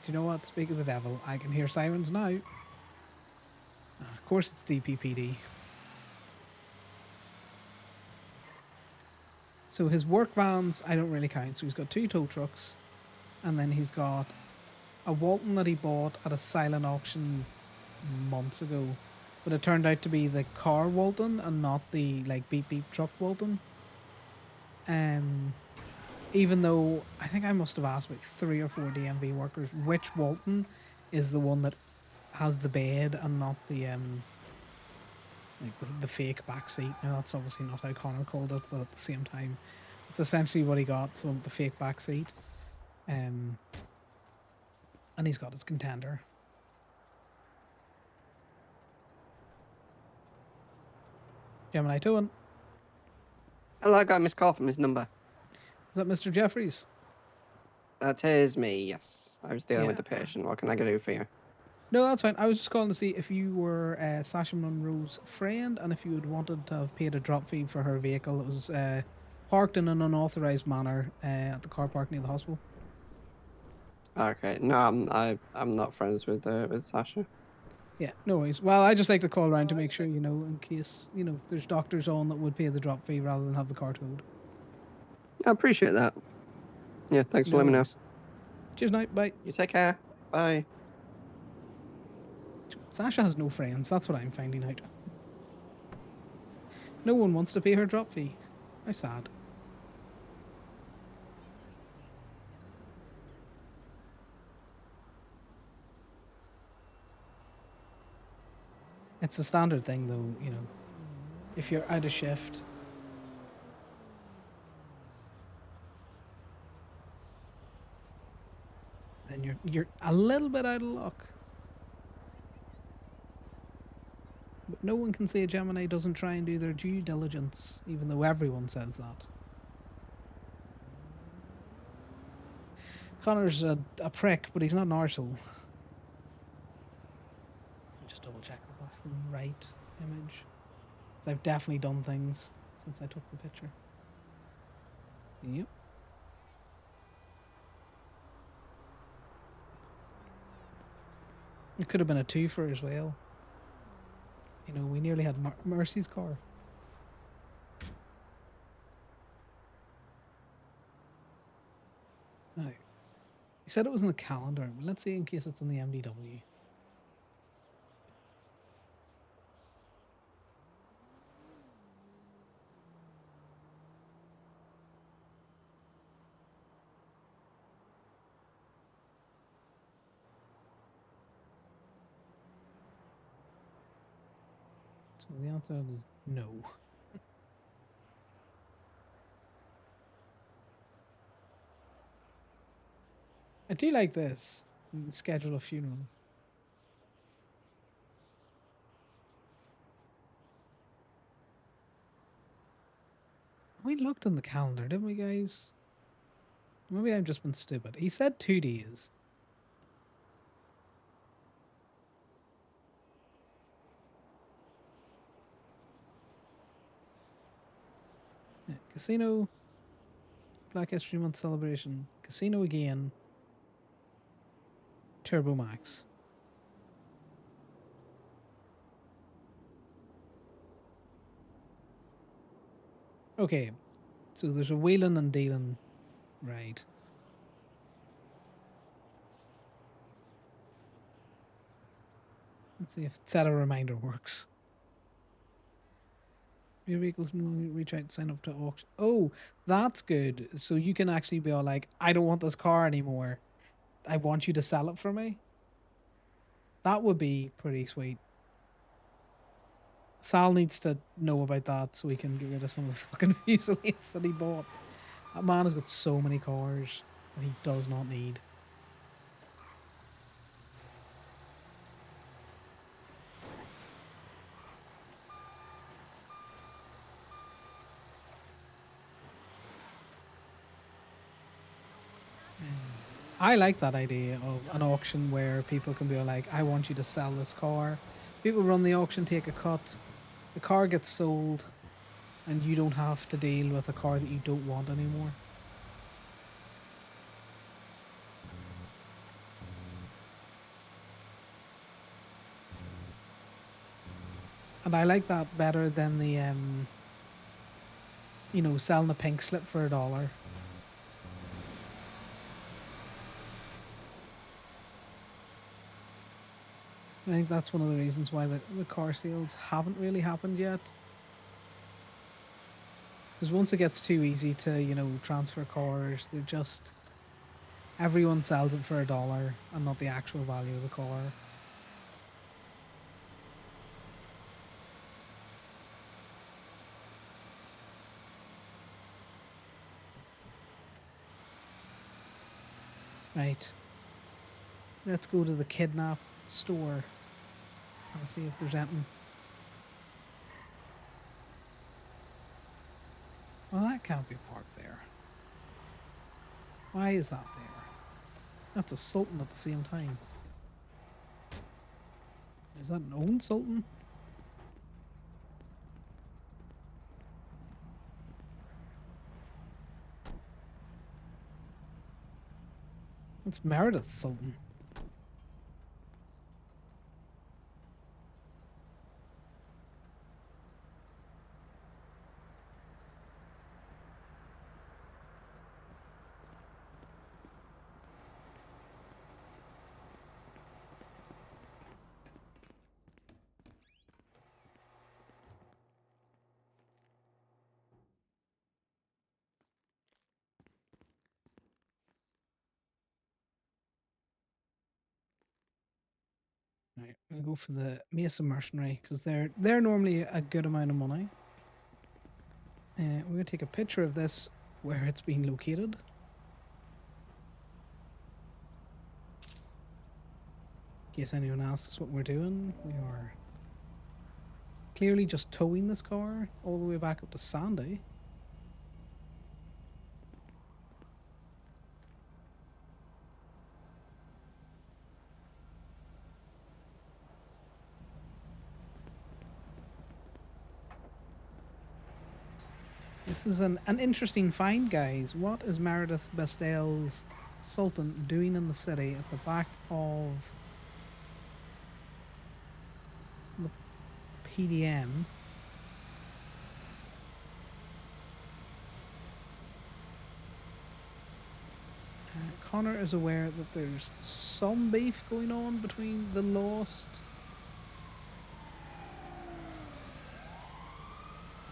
Do you know what? Speak of the devil, I can hear sirens now. Of course it's DPPD. So his work vans, I don't really count. So he's got 2 tow trucks, and then he's got a Walton that he bought at a silent auction months ago, but it turned out to be the car Walton and not the like beep beep truck Walton. Even though I think I must have asked about 3 or 4 DMV workers which Walton is the one that has the bed and not the like the fake back seat. Now that's obviously not how Connor called it, but at the same time, it's essentially what he got. So the fake back seat, and he's got his contender. Gemini 2 1. Hello, I got a missed call from this number. Is that Mr. Jeffries? That is me, yes. I was dealing with the Yeah. patient. What can I do for you? No, that's fine. I was just calling to see if you were Sasha Monroe's friend and if you had wanted to have paid a drop fee for her vehicle that was parked in an unauthorized manner at the car park near the hospital. Okay, no, I'm not friends with Sasha. Yeah, no worries. Well, I just like to call around to make sure, in case, there's doctors on that would pay the drop fee rather than have the car towed. I appreciate that. Yeah, thanks for No letting me know. worries. Cheers, night. Bye. You take care. Bye. Sasha has no friends. That's what I'm finding out. No one wants to pay her drop fee. How sad. It's the standard thing, though, if you're out of shift. Then you're a little bit out of luck. But no one can say Gemini doesn't try and do their due diligence, even though everyone says that. Connor's a prick, but he's not an arsehole. Just double check that that's the right image. So I've definitely done things since I took the picture. Yep. It could have been a twofer as well. We nearly had Mercy's car. No. He said it was in the calendar. Well, let's see in case it's in the MDW. So the answer is no. I do like this. Schedule a funeral. We looked on the calendar, didn't we, guys? Maybe I've just been stupid. He said 2 days. Yeah, casino. Black History Month celebration. Casino again. Turbo Max. Okay, so there's a wheeling and dealing, right? Let's see if set a reminder works. Your vehicles reach out and sign up to auction. Oh, that's good. So you can actually be all like, I don't want this car anymore. I want you to sell it for me. That would be pretty sweet. Sal needs to know about that so he can get rid of some of the fucking Fusiliers that he bought. That man has got so many cars that he does not need. I like that idea of an auction where people can be like, I want you to sell this car. People run the auction, take a cut. The car gets sold, and you don't have to deal with a car that you don't want anymore. And I like that better than the you know, selling a pink slip for $1. I think that's one of the reasons why the car sales haven't really happened yet. Because once it gets too easy to, you know, transfer cars, they're just... Everyone sells it for $1 and not the actual value of the car. Right. Let's go to the kidnap store and see if there's anything. Well, that can't be parked there. Why is that there? That's a Sultan at the same time. Is that an owned Sultan? It's Meredith's Sultan. Right, we'll go for the Mesa Mercenary because they're normally a good amount of money. We're gonna take a picture of this where it's being located. In case anyone asks what we're doing, we are clearly just towing this car all the way back up to Sandy. This is an interesting find, guys. What is Meredith Bestel's Sultan doing in the city at the back of the PDM? Connor is aware that there's some beef going on between the Lost,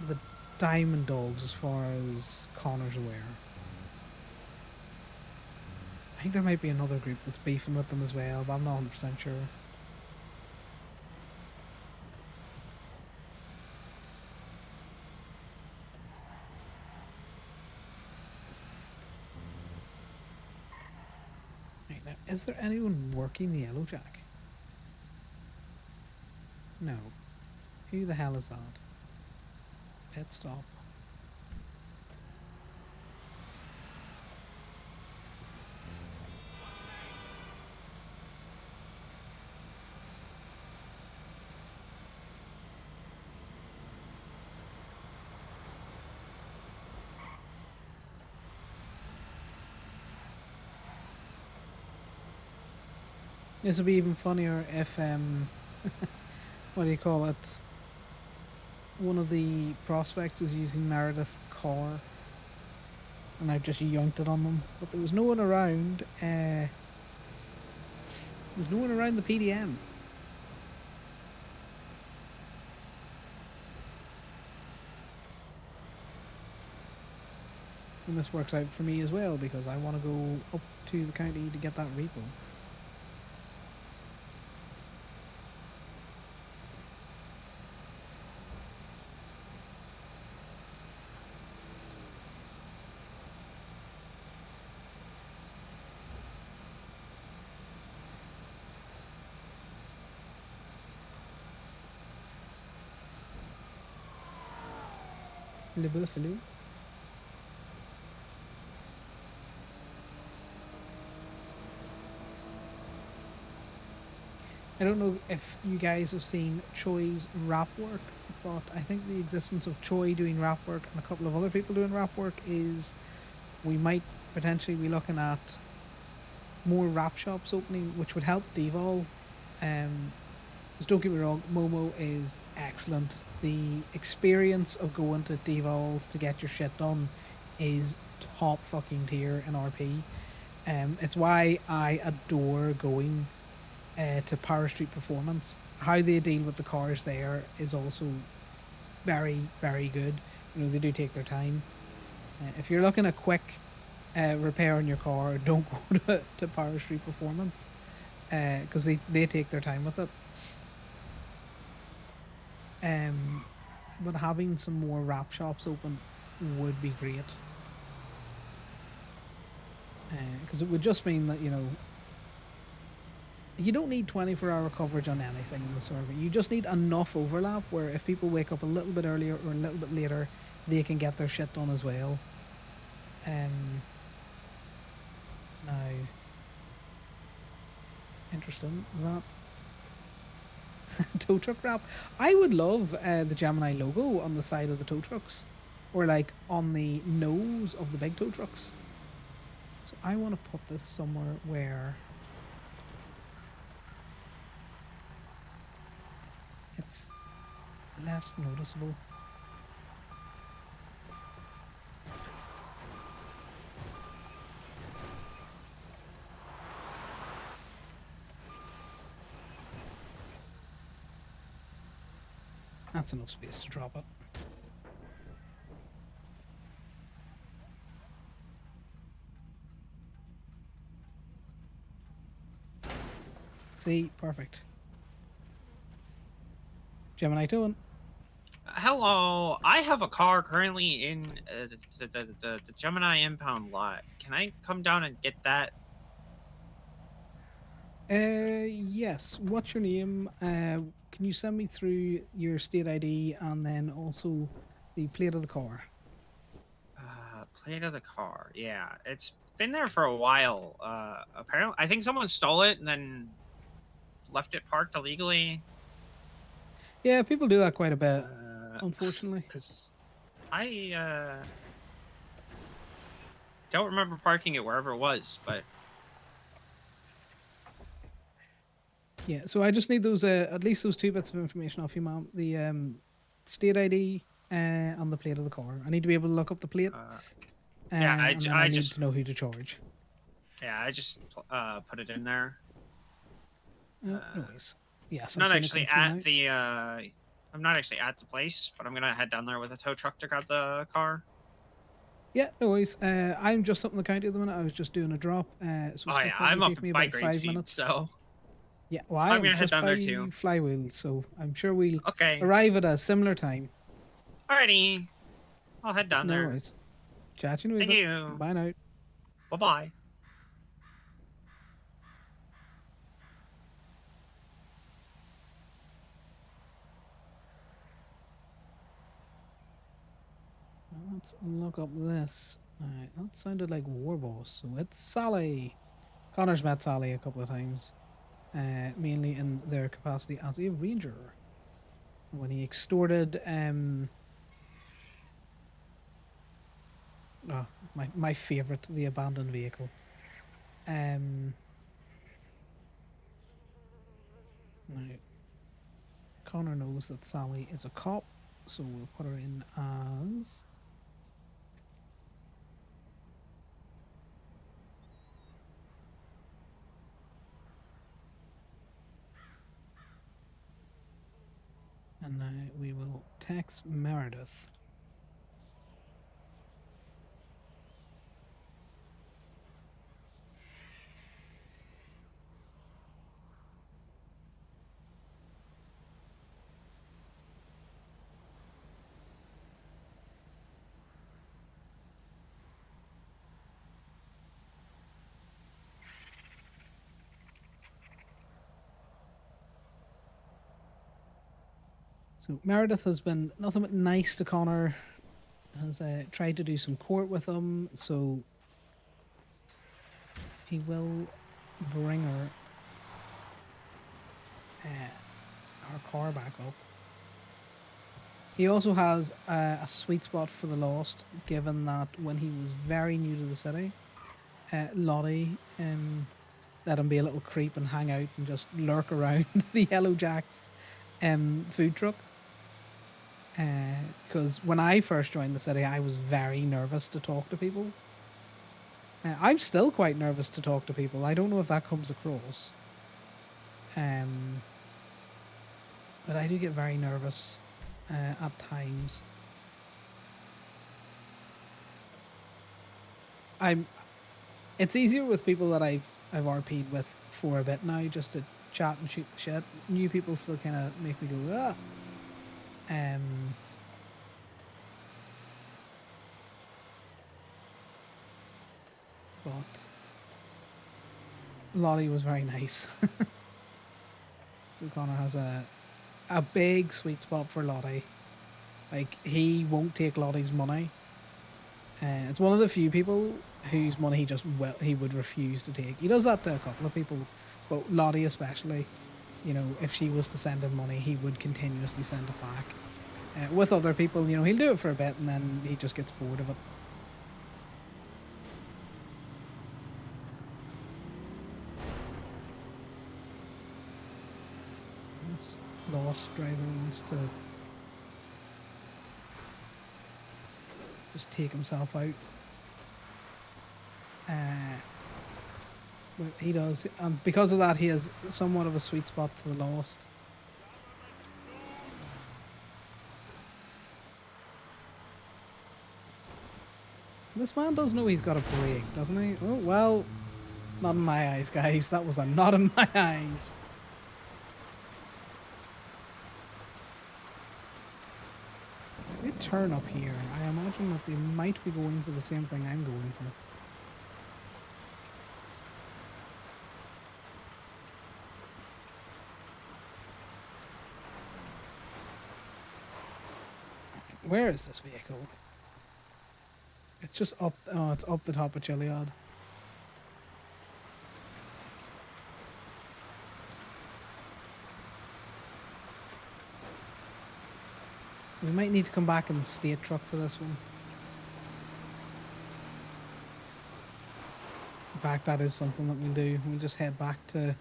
the Diamond Dogs, as far as Connor's aware. I think there might be another group that's beefing with them as well, but I'm not 100% sure. Right, now, is there anyone working the Yellow Jack? No. Who the hell is that? Pit stop. This would be even funnier if what do you call it? One of the prospects is using Meredith's car, and I've just yoinked it on them. But there was no one around. There's no one around the PDM. And this works out for me as well because I want to go up to the county to get that repo. Le Buffalo. I don't know if you guys have seen Choi's rap work, but I think the existence of Choi doing rap work and a couple of other people doing rap work is we might potentially be looking at more rap shops opening, which would help Devolve. Because don't get me wrong, Momo is excellent the experience of going to Devols to get your shit done is top fucking tier in RP. It's why I adore going to Power Street Performance. How they deal with the cars there is also very, very good. You know, they do take their time. If you're looking at quick repair on your car, don't go to Power Street Performance because they take their time with it. But having some more wrap shops open would be great. Because it would just mean that, you know, you don't need 24-hour coverage on anything in the server. You just need enough overlap where if people wake up a little bit earlier or a little bit later, they can get their shit done as well. Now, interesting, that tow truck wrap. I would love the Gemini logo on the side of the tow trucks, or like on the nose of the big tow trucks. So I want to put this somewhere where it's less noticeable. That's enough space to drop it. See, perfect. Gemini towing. Hello, I have a car currently in the Gemini impound lot. Can I come down and get that? Yes. What's your name? Can you send me through your state ID and then also the plate of the car? Plate of the car. Yeah, it's been there for a while. Apparently, I think someone stole it and then left it parked illegally. Yeah, people do that quite a bit, unfortunately. Because I don't remember parking it wherever it was, but Yeah, so I just need those at least those 2 bits of information off you, ma'am. The state ID and the plate of the car. I need to be able to look up the plate. yeah, and then I need just to know who to charge. yeah, I just put it in there. No worries. Yes, I'm not actually at the I'm not actually at the place, but I'm gonna head down there with a tow truck to grab the car. Yeah, no worries. I'm just up in the county at the minute. I was just doing a drop. So Oh yeah, I'm up take me by about 5 Grapeseed, minutes. so Yeah, well, I'm I'm gonna head just down by there too. Flywheel, so I'm sure we'll Okay. arrive at a similar time. Alrighty, I'll head down No there. worries. Chat you in a wee Thank bit. you. Bye now. Bye bye. Let's look up this. Alright, that sounded like Warboss, so it's Sally. Connor's met Sally a couple of times, mainly in their capacity as a ranger. When he extorted my favourite, the abandoned vehicle. Now, Connor knows that Sally is a cop, so we'll put her in as and now we will text Meredith. So Meredith has been nothing but nice to Connor, has tried to do some court with him, so he will bring her car back up. He also has a sweet spot for the Lost, given that when he was very new to the city, Lottie let him be a little creep and hang out and just lurk around the Yellow Jack's food truck. Because when I first joined the city, I was very nervous to talk to people. I'm still quite nervous to talk to people. I don't know if that comes across. But I do get very nervous at times. It's easier with people that I've RP'd with for a bit now, just to chat and shoot the shit. New people still kind of make me go, ah. But Lottie was very nice. Conor has a big sweet spot for Lottie. Like, he won't take Lottie's money. It's one of the few people whose money he would refuse to take. He does that to a couple of people, but Lottie especially. You know, if she was to send him money, he would continuously send it back. With other people, you know, he'll do it for a bit and then he just gets bored of it. This lost driver wants to just take himself out. But he does, and because of that, he has somewhat of a sweet spot for the lost. This man does know he's got a break, doesn't he? Oh, well, not in my eyes, guys. That was a not in my eyes. If they turn up here, I imagine that they might be going for the same thing I'm going for. Where is this vehicle? It's just up. Oh, it's up the top of Chiliad. We might need to come back in the state truck for this one. In fact, that is something that we'll do. We'll just head back to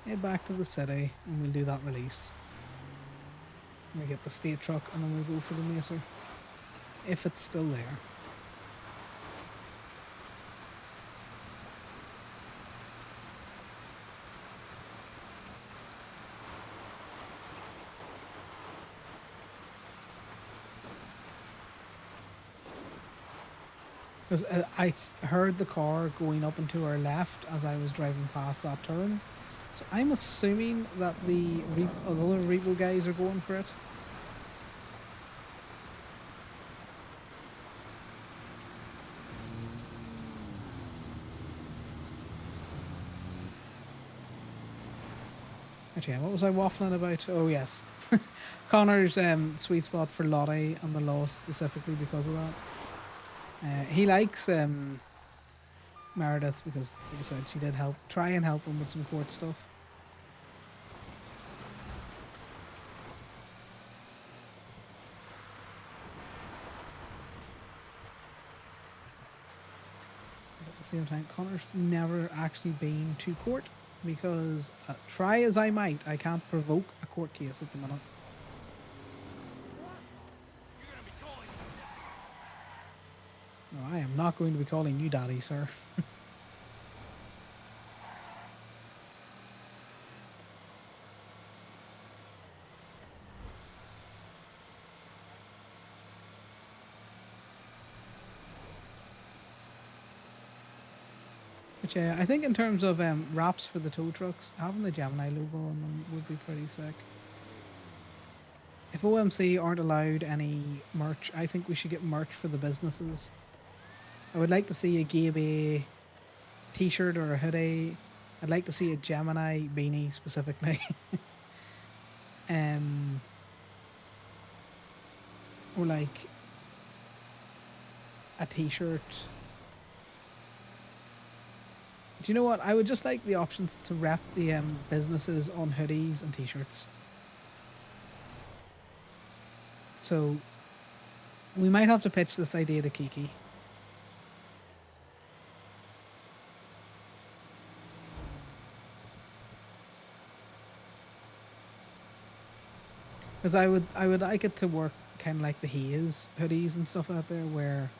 the city and we'll do that release. We'll get the state truck and then we'll go for the Macer. If it's still there. Because I heard the car going up and to our left as I was driving past that turn. So I'm assuming that the other Repo guys are going for it. Actually, what was I waffling about? Oh, yes. Connor's sweet spot for Lottie and the Lost specifically because of that. He likes Meredith because, like I said, she did try and help him with some court stuff. But at the same time, Connor's never actually been to court. Because try as I might, I can't provoke a court case at the minute. No, I am not going to be calling you daddy, sir. But yeah, I think in terms of wraps for the tow trucks, having the Gemini logo on them would be pretty sick. If OMC aren't allowed any merch, I think we should get merch for the businesses. I would like to see a Gabe t-shirt or a hoodie. I'd like to see a Gemini beanie specifically. Or like a t-shirt. Do you know what? I would just like the options to wrap the businesses on hoodies and t-shirts. So we might have to pitch this idea to Kiki. Because I would like it to work kind of like the Haze hoodies and stuff out there, where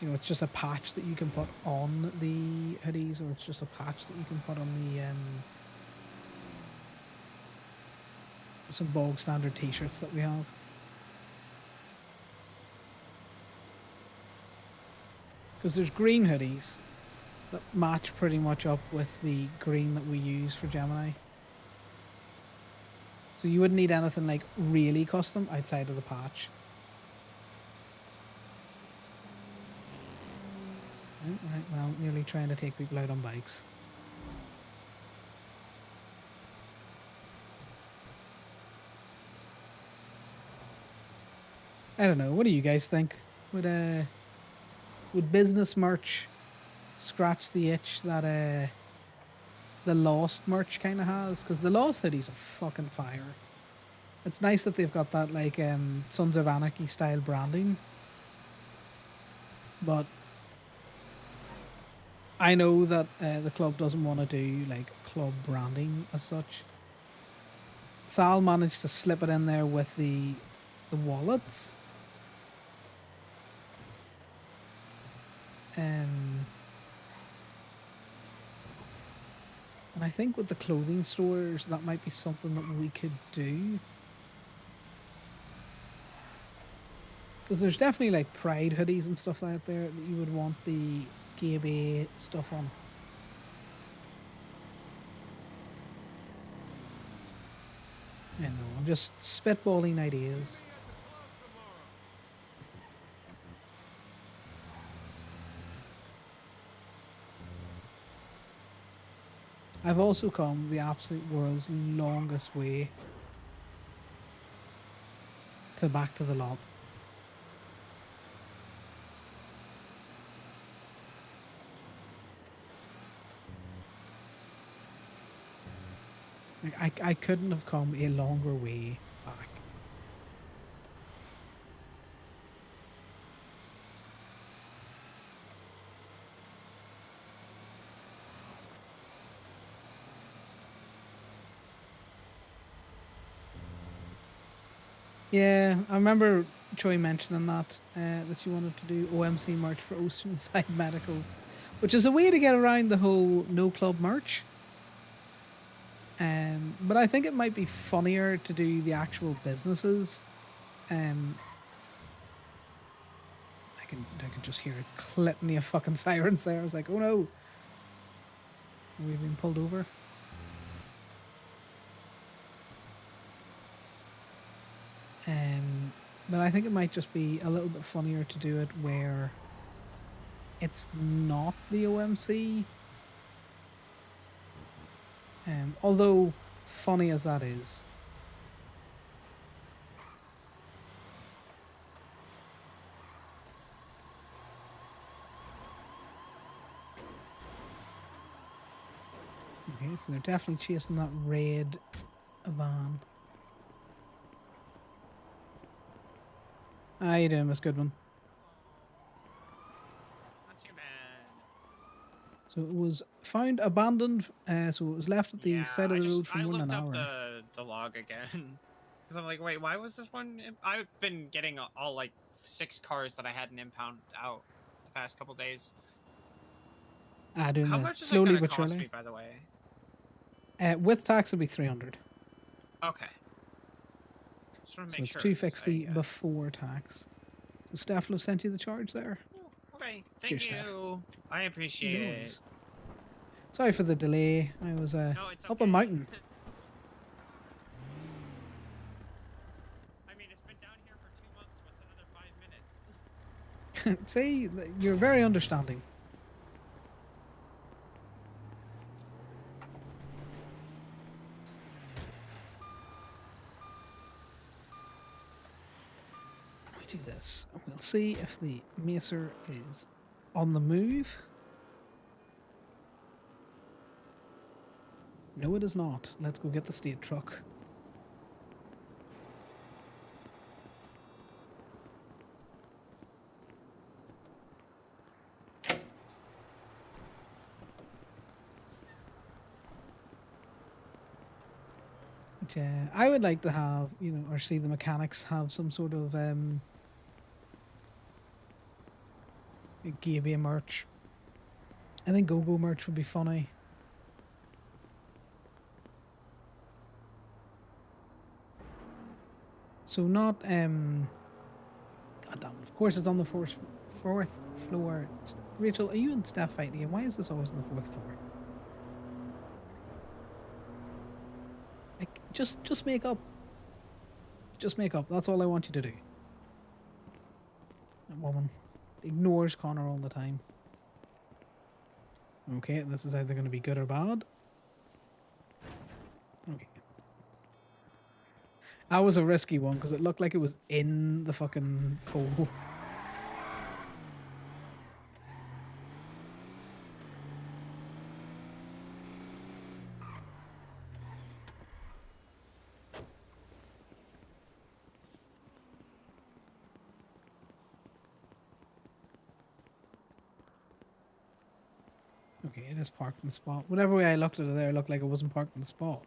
it's just a patch that you can put on the hoodies, or it's just a patch that you can put on the some bog standard T-shirts that we have. Because there's green hoodies that match pretty much up with the green that we use for Gemini. So you wouldn't need anything like really custom outside of the patch. Right, well, nearly trying to take people out on bikes. I don't know. What do you guys think? Would business merch scratch the itch that the Lost merch kind of has? Because the Lost hoodies are fucking fire. It's nice that they've got that like Sons of Anarchy style branding, but I know that the club doesn't want to do like club branding as such. Sal managed to slip it in there with the wallets. And I think with the clothing stores, that might be something that we could do. Because there's definitely like Pride hoodies and stuff out there that you would want the Gabe stuff on. I know, I'm just spitballing ideas. I've also come the absolute world's longest way back to the lob. Like I couldn't have come a longer way back. Yeah, I remember Troy mentioning that that you wanted to do OMC merch for Oceanside Medical, which is a way to get around the whole no club merch. But I think it might be funnier to do the actual businesses. I can just hear a litany of fucking sirens there. I was like, oh no, we've been pulled over. But I think it might just be a little bit funnier to do it where it's not the OMC. Although funny as that is. Okay, so they're definitely chasing that red van. How you doing, Miss Goodman? Not too bad. So it was found abandoned, so it was left at the side of the road for I more than looked an up hour. the log again because I'm like, wait, why was this one? I've been getting all like 6 cars that I had an impound out the past couple days. Doing How the much is it slowly gonna but cost surely. me, by the way? With tax, it'll be 300. Okay. Just want to So make it's sure. 260 before tax. So Steph will send you the charge there. Okay, thank Cheers, you. Steph. I appreciate No it. worries. Sorry for the delay. I was No, it's up a okay. mountain. I mean, it's been down here for 2 months. What's another 5 minutes? See, you're very understanding. We do this, and we'll see if the Macer is on the move. No, it is not. Let's go get the state truck. Yeah, I would like to have, you know, or see the mechanics have some sort of Gaby merch. I think Go-Go merch would be funny. So not God damn, of course it's on the fourth floor. Rachel, are you and Steph fighting again? Why is this always on the fourth floor? Like, just make up. Just make up. That's all I want you to do. That woman ignores Connor all the time. Okay, this is either going to be good or bad. Okay. That was a risky one because it looked like it was in the fucking hole. Okay, it is parked in the spot. Whatever way I looked at it there, it looked like it wasn't parked in the spot.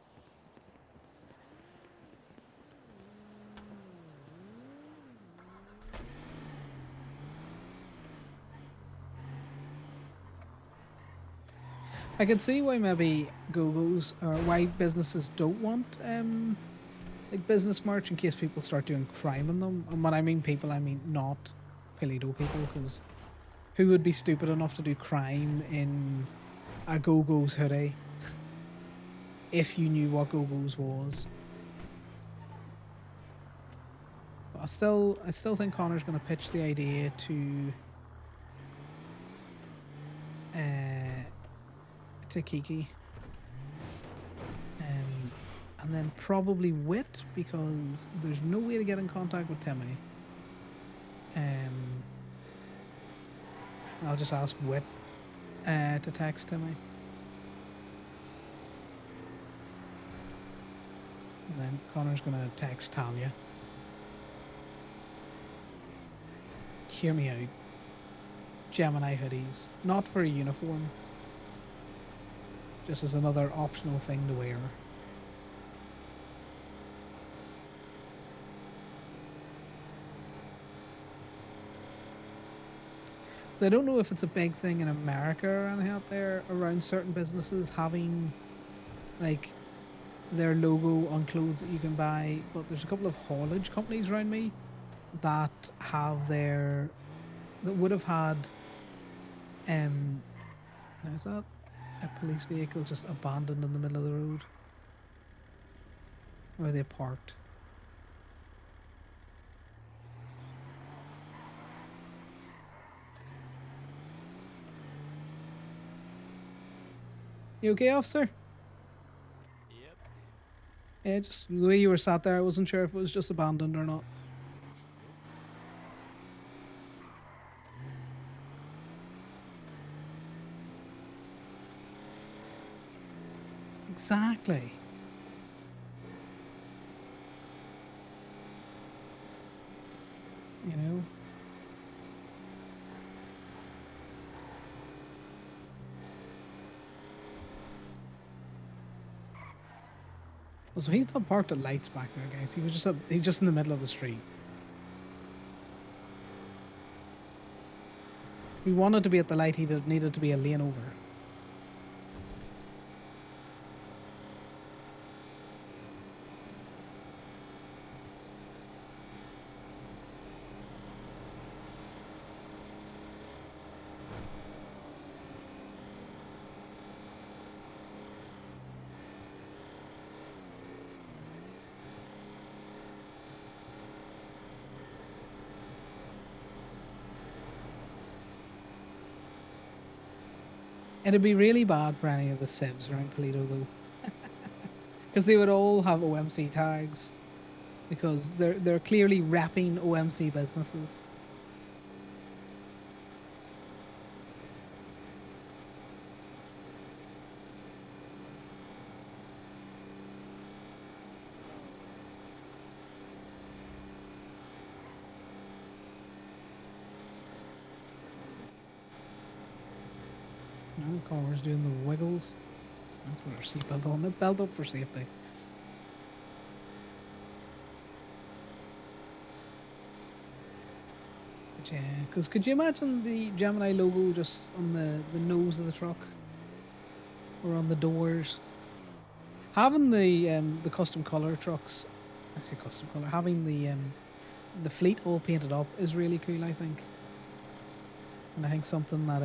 I can see why maybe Go-Go's or why businesses don't want like business merch in case people start doing crime in them. And when I mean people, I mean not Polito people, because who would be stupid enough to do crime in a Go-Go's hoodie if you knew what Go-Go's was? But I still think Connor's going to pitch the idea to Kiki, and then probably Wit, because there's no way to get in contact with Timmy. I'll just ask Wit to text Timmy. And then Connor's gonna text Talia. Hear me out. Gemini hoodies. Not for a uniform. Just as another optional thing to wear. So I don't know if it's a big thing in America or anything out there around certain businesses having like their logo on clothes that you can buy, but there's a couple of haulage companies around me that have that would have had is that a police vehicle just abandoned in the middle of the road? Or are they parked? You okay, officer? Yep. Yeah, just the way you were sat there, I wasn't sure if it was just abandoned or not. Exactly. You know? Oh, so he's not parked at lights back there, guys. He's just in the middle of the street. If he wanted to be at the light, he needed to be a lane over. It'd be really bad for any of the Sibs around Polito though, because they would all have OMC tags, because they're clearly repping OMC businesses. No, Connor's doing the wiggles. That's what our seatbelt on. Let's belt up for safety. Yeah, because could you imagine the Gemini logo just on the nose of the truck or on the doors? Having the custom color trucks, I say custom color, having the fleet all painted up is really cool, I think. And I think something that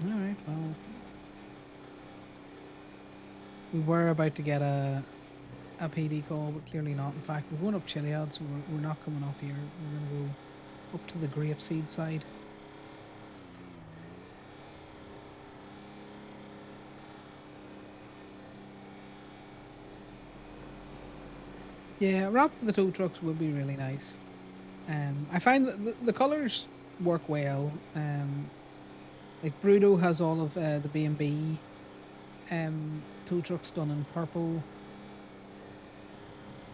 all right, well, we were about to get a PD call, but clearly not. In fact, we're going up Chiliad, so we're not coming off here. We're going to go up to the Grapeseed side. Yeah, wrap the tow trucks would be really nice. I find that the colours work well. Like Bruto has all of the B&B tow trucks done in purple.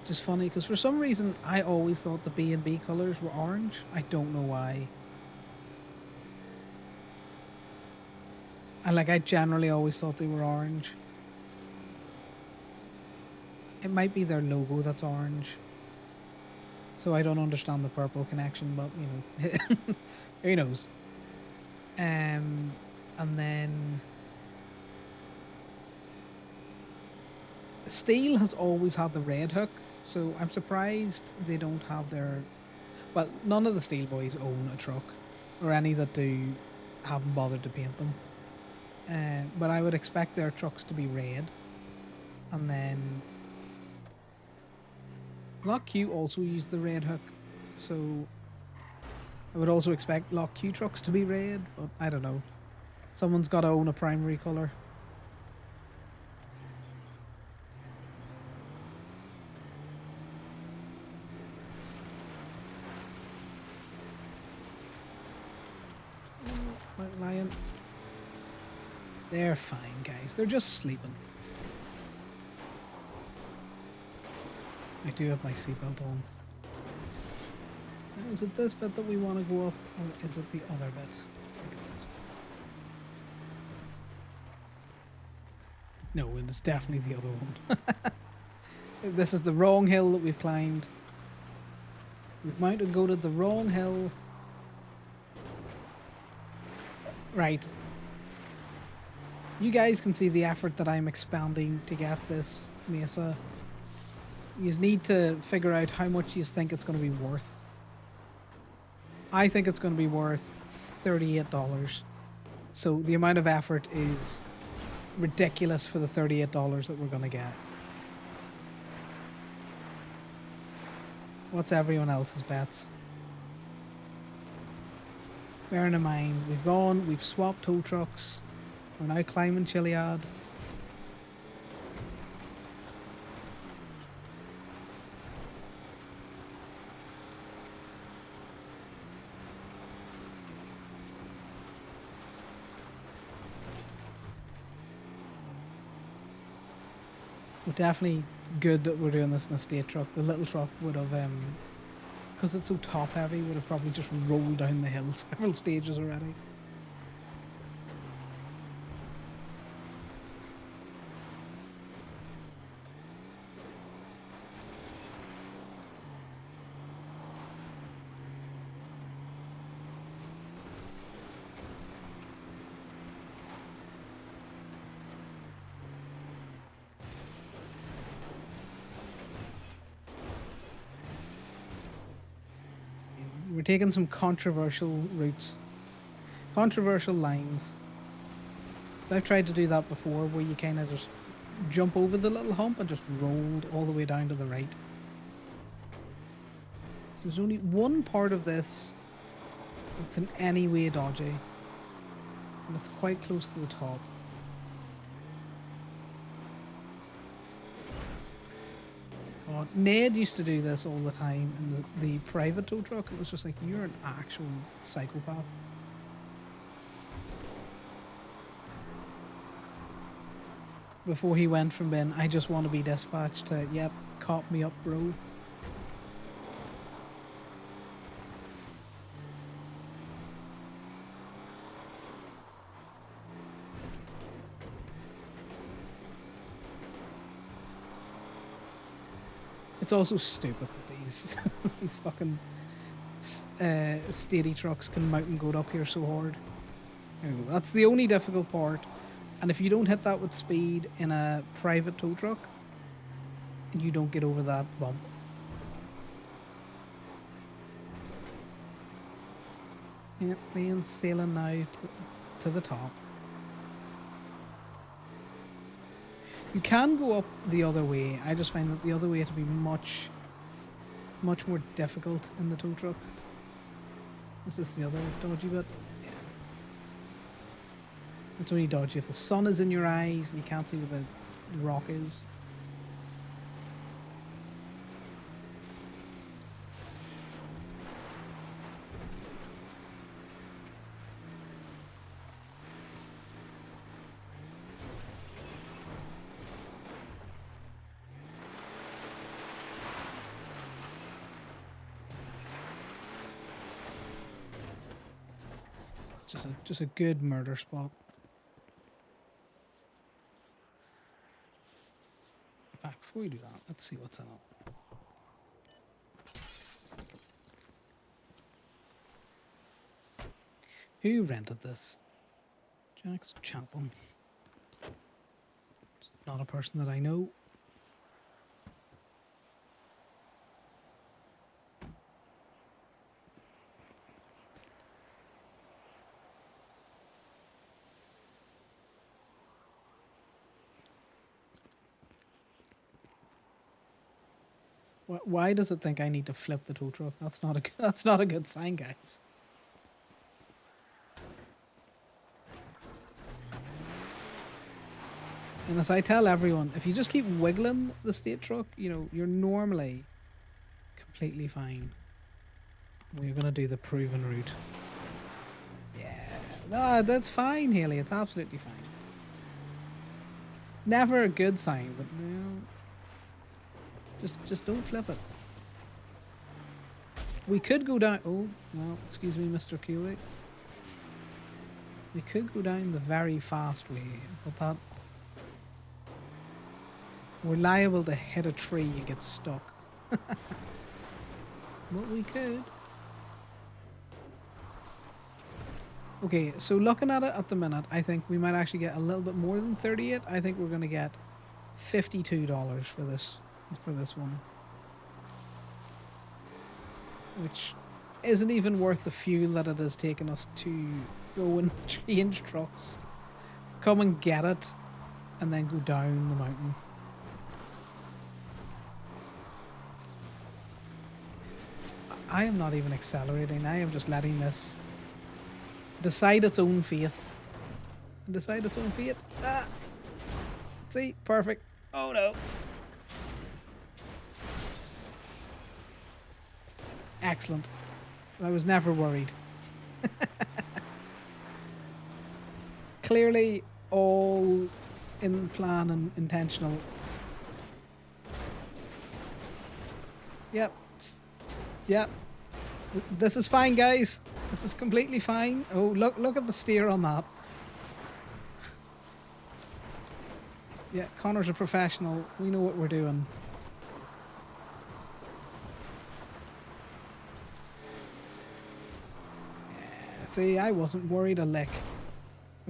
Just funny, because for some reason I always thought the B&B colours were orange. I don't know why. I generally always thought they were orange. It might be their logo that's orange. So I don't understand the purple connection, but you know, who knows. And then Steel has always had the red hook, so I'm surprised they don't have their. Well, none of the Steel boys own a truck, or any that do haven't bothered to paint them. But I would expect their trucks to be red, and then Lock Q also used the red hook, so I would also expect Lock Q trucks to be red, but I don't know. Someone's got to own a primary colour. White Lion. They're fine, guys. They're just sleeping. I do have my seatbelt on. Now, is it this bit that we want to go up, or is it the other bit? I think it's this bit. No, it's definitely the other one. This is the wrong hill that we've climbed. We've mounted and go to the wrong hill. Right. You guys can see the effort that I'm expanding to get this mesa. You need to figure out how much you think it's going to be worth. I think it's going to be worth $38. So the amount of effort is ridiculous for the $38 that we're going to get. What's everyone else's bets? Bearing in mind, we've swapped tow trucks. We're now climbing Chiliad. We're definitely good that we're doing this in a state truck. The little truck would have, because it's so top heavy, would have probably just rolled down the hill several stages already. We're taking some controversial routes, controversial lines. So I've tried to do that before, where you kind of just jump over the little hump and just rolled all the way down to the right. So there's only one part of this that's in any way dodgy, and it's quite close to the top. God, Ned used to do this all the time in the private tow truck. It was just like, you're an actual psychopath. Before he went from being, I just want to be dispatched, to, yep, cop me up, bro. It's also stupid that these these fucking steady trucks can mountain goat up here so hard. There we go. That's the only difficult part. And if you don't hit that with speed in a private tow truck, you don't get over that bump. Yep, plane's sailing now to the top. You can go up the other way. I just find that the other way to be much more difficult in the tow truck. Is this the other dodgy bit? Yeah. It's only dodgy if the sun is in your eyes and you can't see where the rock is. Just a good murder spot. In fact, before we do that, let's see what's in it. Who rented this? Jack's Chapel. Not a person that I know. Why does it think I need to flip the tow truck? That's not a good sign, guys. And as I tell everyone, if you just keep wiggling the state truck, you know, you're normally completely fine. We're gonna do the proven route. Yeah, no, that's fine, Haley. It's absolutely fine. Never a good sign, but no. Just don't flip it. We could go down. Oh, well, excuse me, Mr. Kulik. We could go down the very fast way, but that we're liable to hit a tree and get stuck. But we could. Okay, so looking at it at the minute, I think we might actually get a little bit more than 38. I think we're gonna get $52 for this one, which isn't even worth the fuel that it has taken us to go and change trucks, come and get it, and then go down the mountain. I am not even accelerating. I am just letting this decide its own fate. Decide its own fate. Ah! See? Perfect. Oh no. Excellent. I was never worried. Clearly all in plan and intentional. Yep. Yep. This is fine, guys. This is completely fine. Oh, look at the steer on that. Yeah, Connor's a professional. We know what we're doing. Yeah, see, I wasn't worried a lick.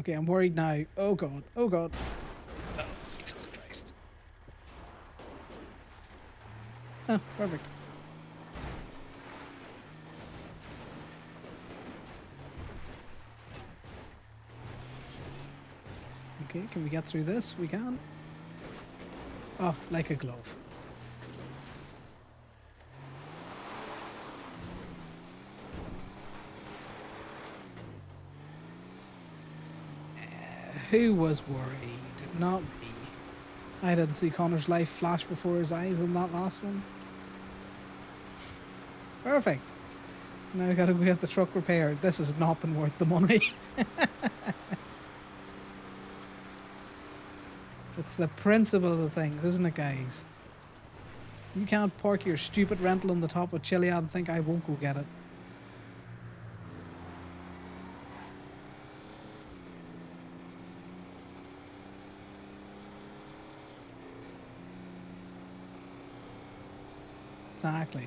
Okay, I'm worried now. Oh god. Oh god. Oh, Jesus Christ. Oh, perfect. Okay, can we get through this? We can. Oh, like a glove. Who was worried? Not me. I didn't see Connor's life flash before his eyes in that last one. Perfect. Now we gotta go get the truck repaired. This has not been worth the money. It's the principle of the things, isn't it, guys? You can't park your stupid rental on the top of Chiliad and think I won't go get it. Exactly.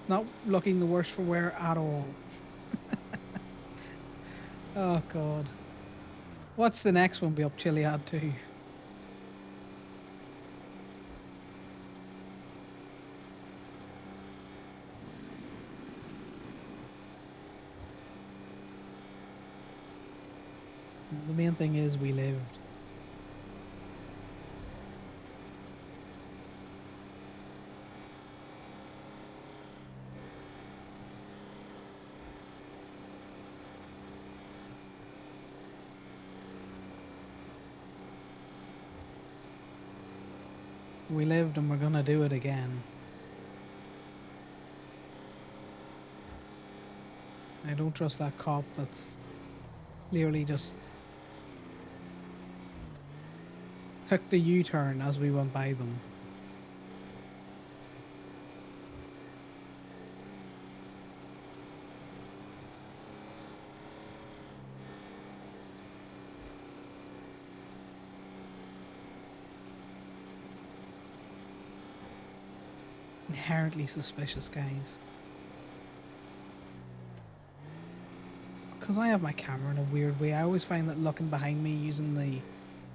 Not looking the worse for wear at all. Oh god. What's the next one be up Chiliad to? The main thing is we lived. We lived and we're gonna do it again. I don't trust that cop that's clearly just took the U-turn as we went by them. Inherently suspicious guys. Because I have my camera in a weird way, I always find that looking behind me using the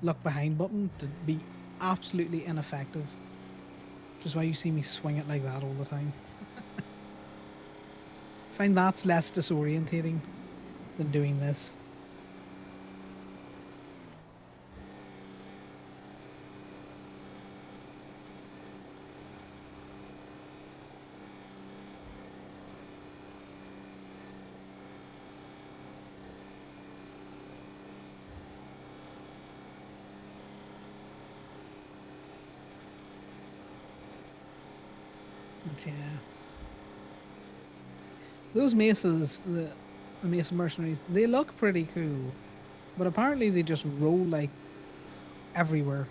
look behind button to be absolutely ineffective. Which is why you see me swing it like that all the time. I find that's less disorientating than doing this. Yeah. Those mesas, the mesa mercenaries, they look pretty cool. But apparently they just roll like everywhere.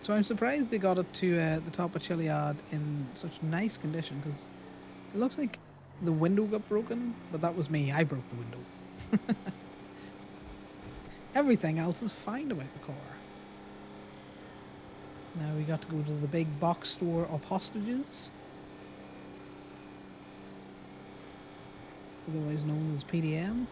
So I'm surprised they got it to the top of Chiliad in such nice condition, because it looks like the window got broken, but that was me. I broke the window. Everything else is fine about the car. Now we got to go to the big box store of hostages, otherwise known as PDM.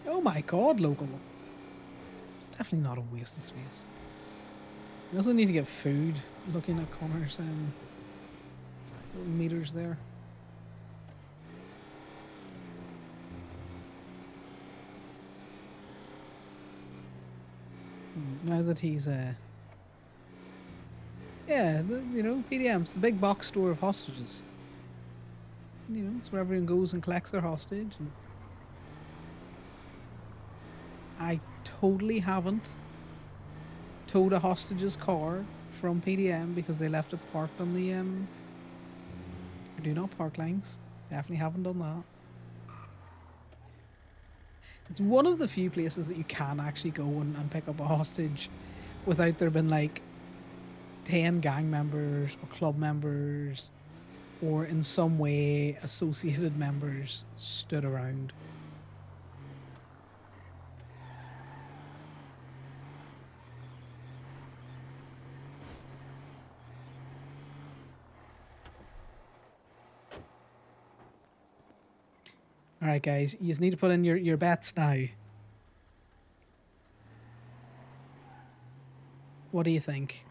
Oh my god, local. Definitely not a waste of space. We also need to get food, looking at Connor's little meters there. Now that he's yeah, you know, PDM's the big box store of hostages. You know, it's where everyone goes and collects their hostage. And I totally haven't towed a hostage's car from PDM because they left it parked on the do not park lines. Definitely haven't done that. It's one of the few places that you can actually go and pick up a hostage without there being like 10 gang members or club members or in some way associated members stood around. Alright guys, you just need to put in your bets now. What do you think?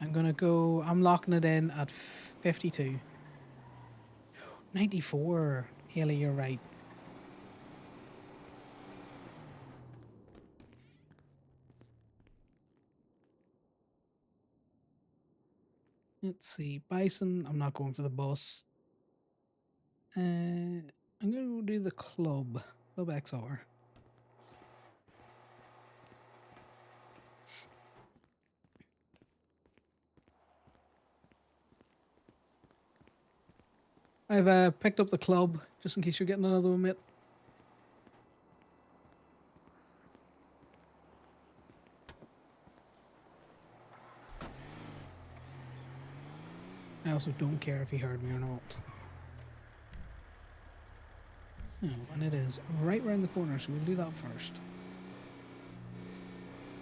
I'm locking it in at 52. 94. Haley, you're right. Let's see. Bison, I'm not going for the bus. I'm going to go do the club. Club XR. I've picked up the club just in case you're getting another one, mate. I also don't care if he heard me or not. No, and it is right round the corner, so we'll do that first.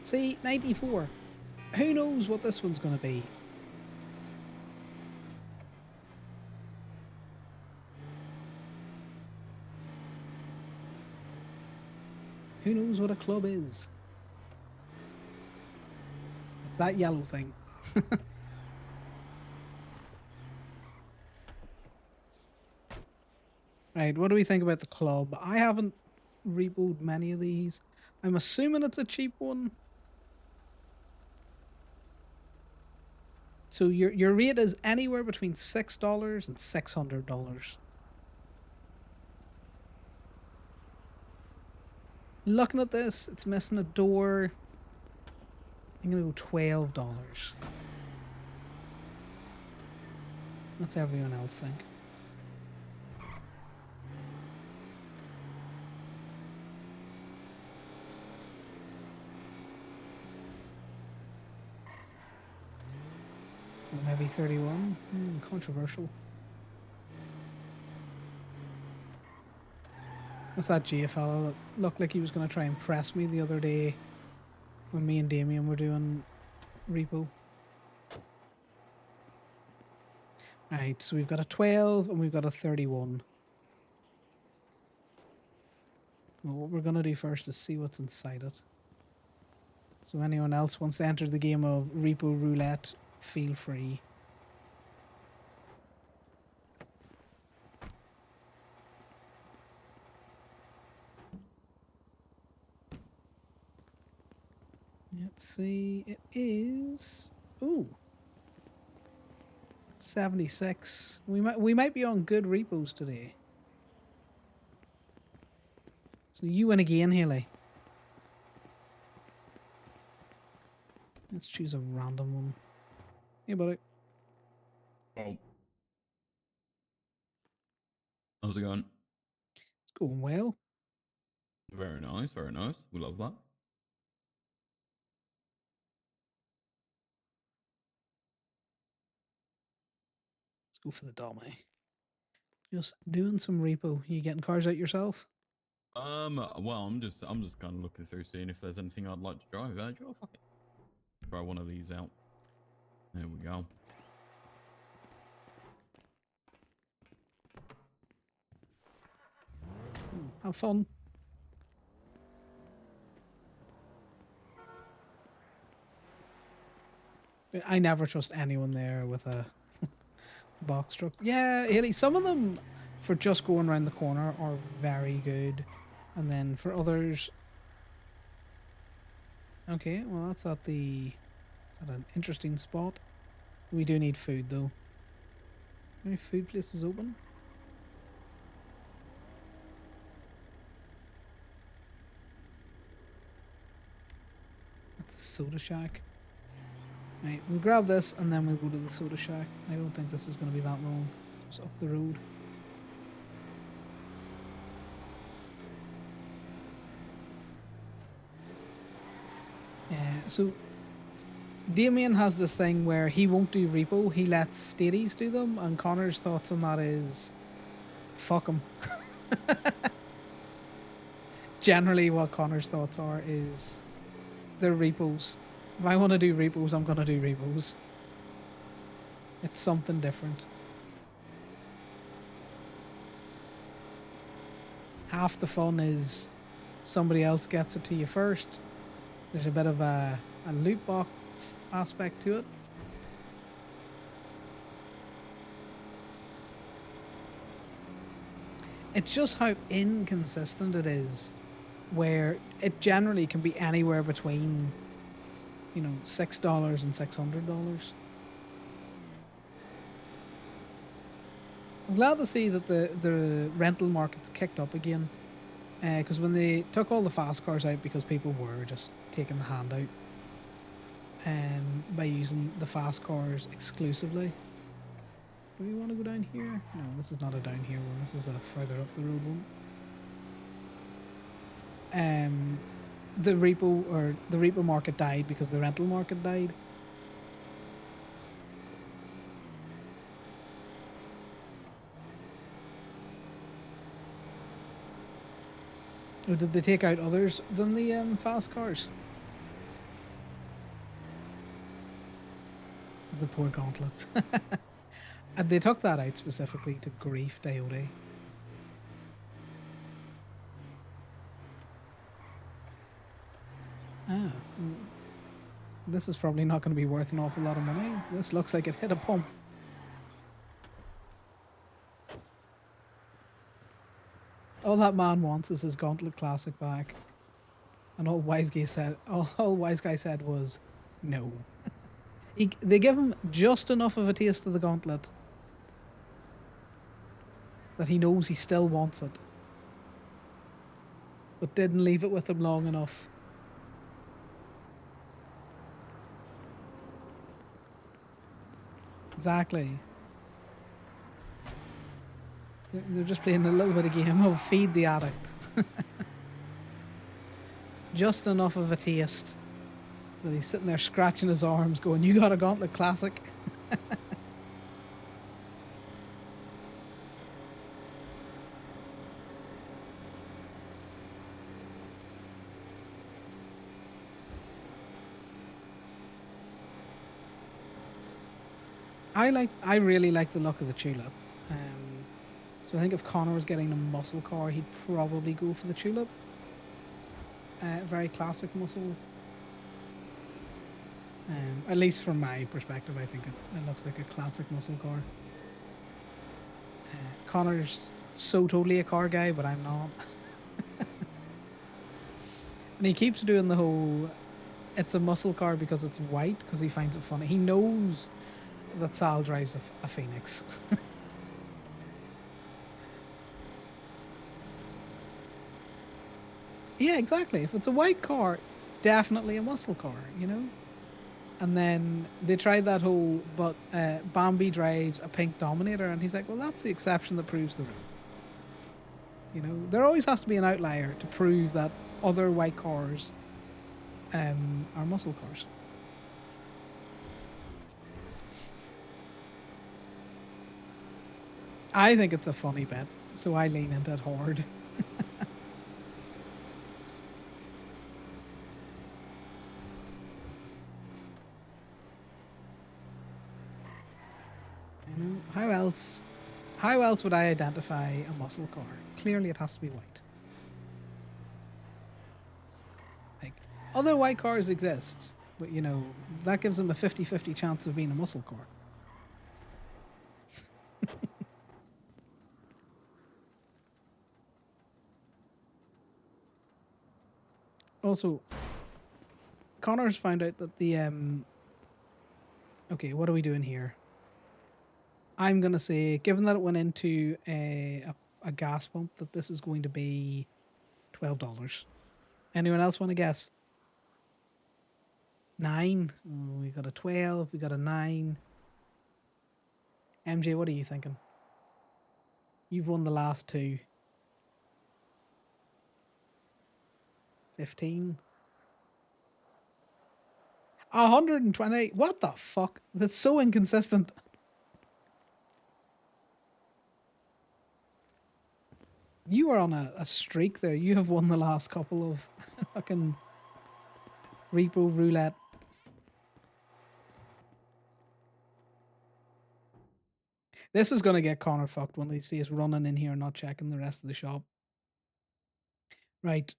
See, 94. Who knows what this one's going to be? Who knows what a club is? It's that yellow thing. Right, what do we think about the club? I haven't repoed many of these. I'm assuming it's a cheap one. So your rate is anywhere between $6 and $600. Looking at this, it's missing a door. I'm gonna go $12. What's everyone else think? Maybe 31? Controversial. What's that J fella that looked like he was going to try and press me the other day when me and Damien were doing repo? Right, so we've got a 12 and we've got a 31. Well, what we're going to do first is see what's inside it. So anyone else wants to enter the game of Repo Roulette, feel free. Let's see, it is... Ooh. 76. We might be on good repos today. So you win again, Haley. Let's choose a random one. Hey, buddy. Oh. How's it going? It's going well. Very nice, very nice. We love that. Let's go for the Dommy. Just doing some repo. You getting cars out yourself? Well, I'm just kind of looking through, seeing if there's anything I'd like to drive. Oh, fuck it. Try one of these out. There we go. Have fun. I never trust anyone there with a box truck. Yeah, Haley, some of them for just going around the corner are very good. And then for others... Okay, well that's at the... It's at an interesting spot. We do need food though. Any food places open? That's a soda shack. Right, we'll grab this and then we'll go to the soda shack. I don't think this is going to be that long. Just up the road. Yeah, so Damien has this thing where he won't do repo, he lets stadies do them, and Connor's thoughts on that is fuck him. Generally what Connor's thoughts are is they're repos. If I want to do repos, I'm going to do repos. It's something different. Half the fun is somebody else gets it to you first. There's a bit of a loot box aspect to it. It's just how inconsistent it is, where it generally can be anywhere between, you know, $6 and $600. I'm glad to see that the rental market's kicked up again, because when they took all the fast cars out because people were just taking the hand out by using the fast cars exclusively, Do we want to go down here? No, this is not a down here one. This is a further up the road one. The repo market died because the rental market died. Or did they take out others than the fast cars? The poor gauntlets. And they took that out specifically to grief Diode. Ah. This is probably not going to be worth an awful lot of money. This looks like it hit a pump. All that man wants is his Gauntlet Classic back. And all Wise Guy said was no. They give him just enough of a taste of the Gauntlet that he knows he still wants it, but didn't leave it with him long enough. Exactly. They're just playing a little bit of game of feed the addict. Just enough of a taste. But he's sitting there scratching his arms going, you got a Gauntlet Classic? I really like the look of the Tulip. So I think if Conor was getting a muscle car, he'd probably go for the Tulip. Very classic muscle. At least from my perspective, I think it looks like a classic muscle car. Conor's so totally a car guy, but I'm not. And he keeps doing the whole, it's a muscle car because it's white, because he finds it funny. He knows that Sal drives a Phoenix. Yeah, exactly. If it's a white car, definitely a muscle car, you know? And then they tried that whole, but Bambi drives a pink Dominator, and he's like, well, that's the exception that proves the rule. You know, there always has to be an outlier to prove that other white cars are muscle cars. I think it's a funny bet, so I lean into it hard. You know, how else would I identify a muscle car? Clearly it has to be white. Like, other white cars exist, but you know, that gives them a 50-50 chance of being a muscle car. Also, Connor's found out that the okay, what are we doing here? I'm gonna say, given that it went into a gas pump, that this is going to be $12. Anyone else want to guess? 9. Oh, we got a 12. We got a 9. MJ, what are you thinking? You've won the last two. 15. 120. What the fuck? That's so inconsistent. You are on a streak there. You have won the last couple of fucking repo roulette. This is going to get Conor fucked when they see us running in here and not checking the rest of the shop. Right.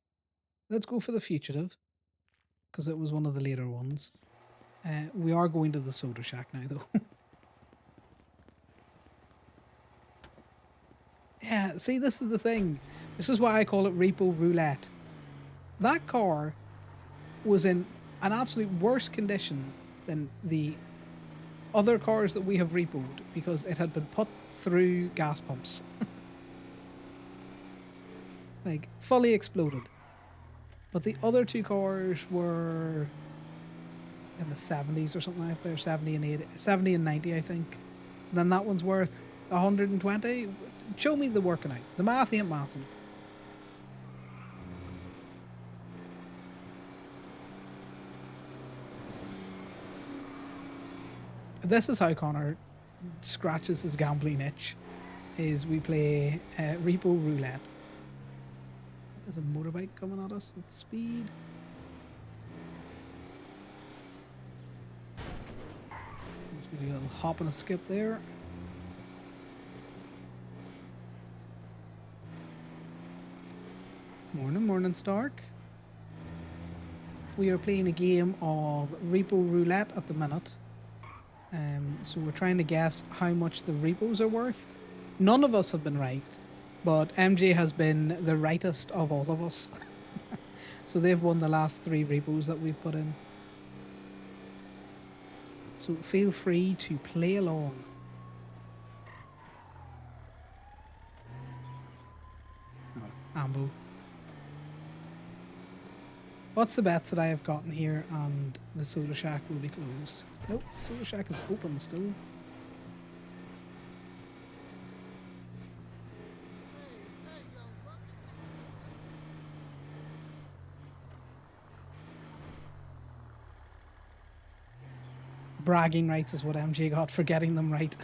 Let's go for the Fugitive, because it was one of the later ones. We are going to the Soda Shack now, though. Yeah, see, this is the thing. This is why I call it repo roulette. That car was in an absolute worse condition than the other cars that we have repoed, because it had been put through gas pumps. Like, fully exploded. But the other two cars were in the 70s or something like that. 70 and 90, I think. then that one's worth 120. Show me the working out. The math ain't mathing. This is how Connor scratches his gambling itch. Is we play repo roulette. There's a motorbike coming at us at speed. Just gonna do a little hop and a skip there. Morning, Stark. We are playing a game of repo roulette at the minute. So we're trying to guess how much the repos are worth. None of us have been right, but MJ has been the rightest of all of us. So they've won the last 3 repos that we've put in. So feel free to play along. Oh, Ambo. What's the bets that I have gotten here and the Soda Shack will be closed? Nope, Soda Shack is open still. Bragging rights is what MJ got for getting them right.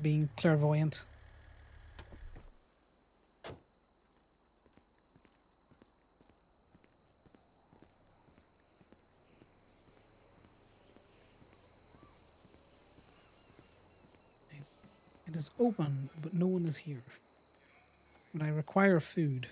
Being clairvoyant. It is open, but no one is here. But I require food.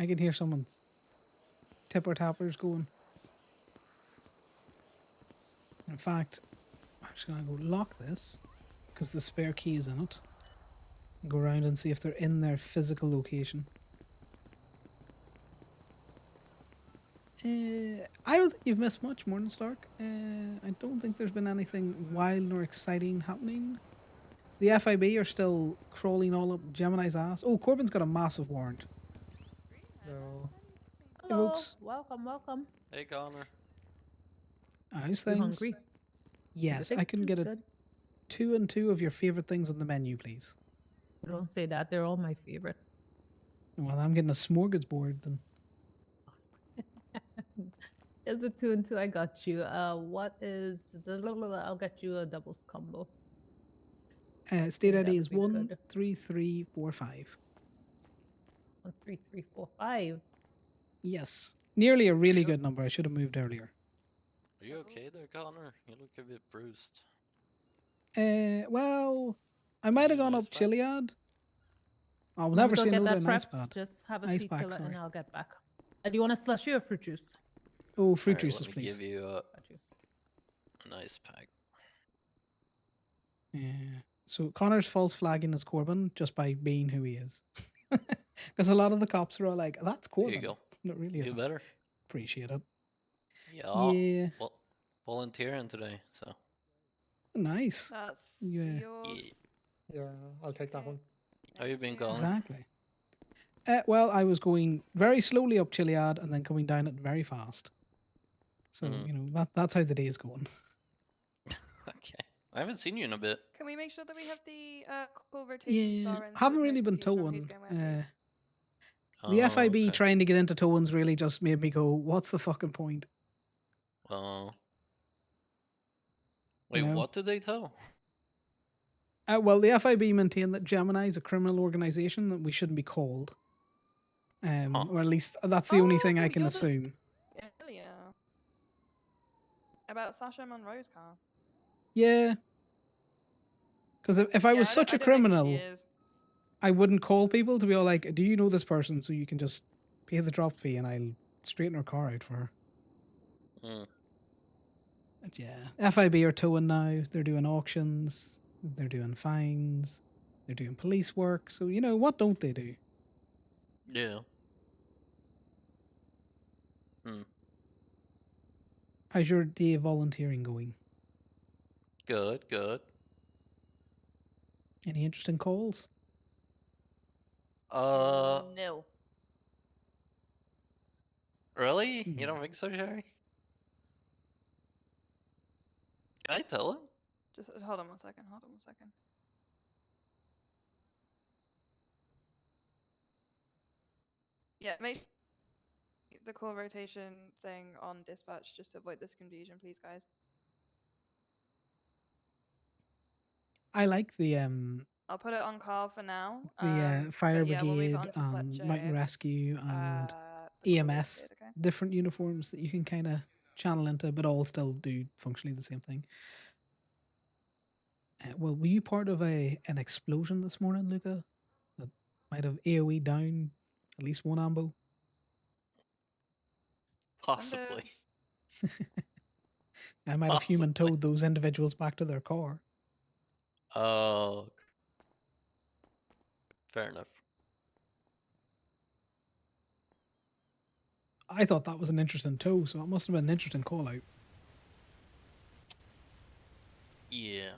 I can hear someone's tipper tappers going. In fact, I'm just going to go lock this because the spare key is in it. And go around and see if they're in their physical location. I don't think you've missed much, Morning Stark. I don't think there's been anything wild or exciting happening. The FIB are still crawling all up Gemini's ass. Oh, Corbyn's got a massive warrant. No. Hey, folks. Welcome. Hey, Connor. How's You things? hungry? Yes, The I can things get a good. 2 and 2 of your favorite things on the menu, please. Don't say that. They're all my favorite. Well, I'm getting a smorgasbord then. There's a 2 and 2. I got you. What is the? I'll get you a doubles combo. State Yeah, ID that'd is be good. 13345. 1, 3, 3, 4, 5. Yes, nearly a really good number. I should have moved earlier. Are you okay there, Connor? You look a bit bruised. Well, I might have gone up Chiliad. I'll never say no to an ice pad. Just have a Ice seat pack, till it sorry. and I'll get back. Do you want a slushy or fruit juice? Oh, fruit Alright, juices, let me please. give you a Got you. nice pack. Yeah. So Connor's false flagging as Corbyn just by being who he is. Because a lot of the cops are all like, that's Corbyn. Here you go. It really Feel is. better? Appreciate it. Yeah. Yeah. Well, volunteering today, so. Nice. That's Yeah. yours. Yeah, I'll take that one. How you been, Connor? Exactly. Well, I was going very slowly up Chiliad and then coming down it very fast. So, you know, that's how the day is going. Okay. I haven't seen you in a bit. Can we make sure that we have the cool rotation Yeah, star in? so haven't there's no really been confusion on who's towing. going where, please? The Oh, FIB okay. trying to get into towings really just made me go, what's the fucking point? Oh. Wait, You know? what did they tell? Well, the FIB maintain that Gemini is a criminal organization that we shouldn't be called. Or at least that's the only thing I can assume. Yeah. About Sasha Monroe's car. Yeah. Because if I was such a criminal, I wouldn't call people to be all like, do you know this person? So you can just pay the drop fee and I'll straighten her car out for her. But yeah, FIB are towing now. They're doing auctions. They're doing fines. They're doing police work. So, you know, what don't they do? Yeah. How's your day of volunteering going? Good, good. Any interesting calls? No. Really? You don't think so, Jerry? Can I tell him? Just hold on one second. Hold on one second. Yeah, make the call rotation thing on dispatch just to avoid this confusion, please, guys. I like the I'll put it on Carl for now. But fire yeah, we'll move it brigade on to and Fletcher mountain if, rescue and the call is EMS, cleared, okay? different uniforms that you can kind of channel into, but all still do functionally the same thing. Well, were you part of an explosion this morning, Luca? That might have AOE down at least one ambo. Possibly. I might have human Possibly. towed those individuals back to their car. Oh. Fair enough. I thought that was an interesting tow, so it must have been an interesting call out. Yeah.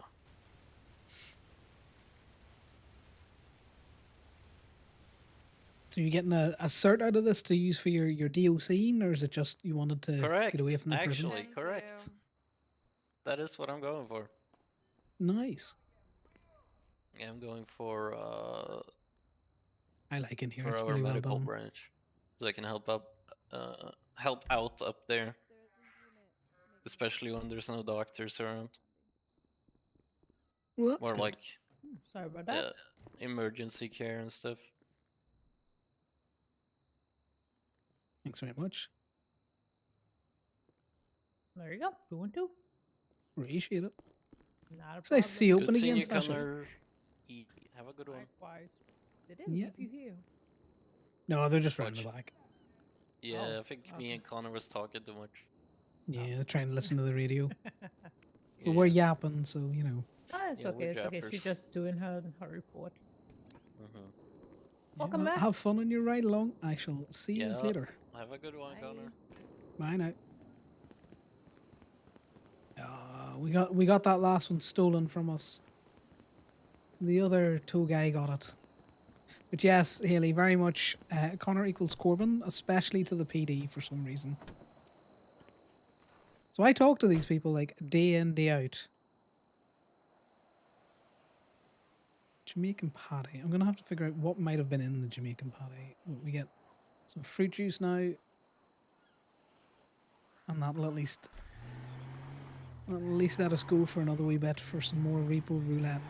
So you getting a cert out of this to use for your DOC, or is it just you wanted to Correct. get away from the prison? Actually, correct. That is what I'm going for. Nice. Yeah, I'm going for I like in here. for It's our really well medical done. branch, so I can help out up there, especially when there's no doctors around. Well, that's More good. like Sorry about that. emergency care and stuff. Thanks very much. There you go. 2 and 2. Appreciate it. Not a It's nice to see you problem. open Good seeing again, you, Sasha. Connor. Have a good one. Likewise. They didn't Yeah. leave you here. No, they're just round the Watch. back. Yeah, Oh, I think me okay. and Connor was talking too much. Yeah, they're trying to listen to the radio. Yeah. But we're yapping, so you know. Oh, it's Yeah, okay. we're It's okay. She's jappers. just doing her report. Mm-hmm. Yeah, Welcome well, back. have fun on your ride along. I shall see you Yeah. later. Have a good one, Connor. Bye now. We got that last one stolen from us. The other tow guy got it. But yes, Haley, very much Connor equals Corbyn, especially to the PD for some reason. So I talk to these people like day in, day out. Jamaican patty. I'm gonna have to figure out what might have been in the Jamaican patty. We get some fruit juice now, and that'll at least let us go for another wee bit for some more repo roulette.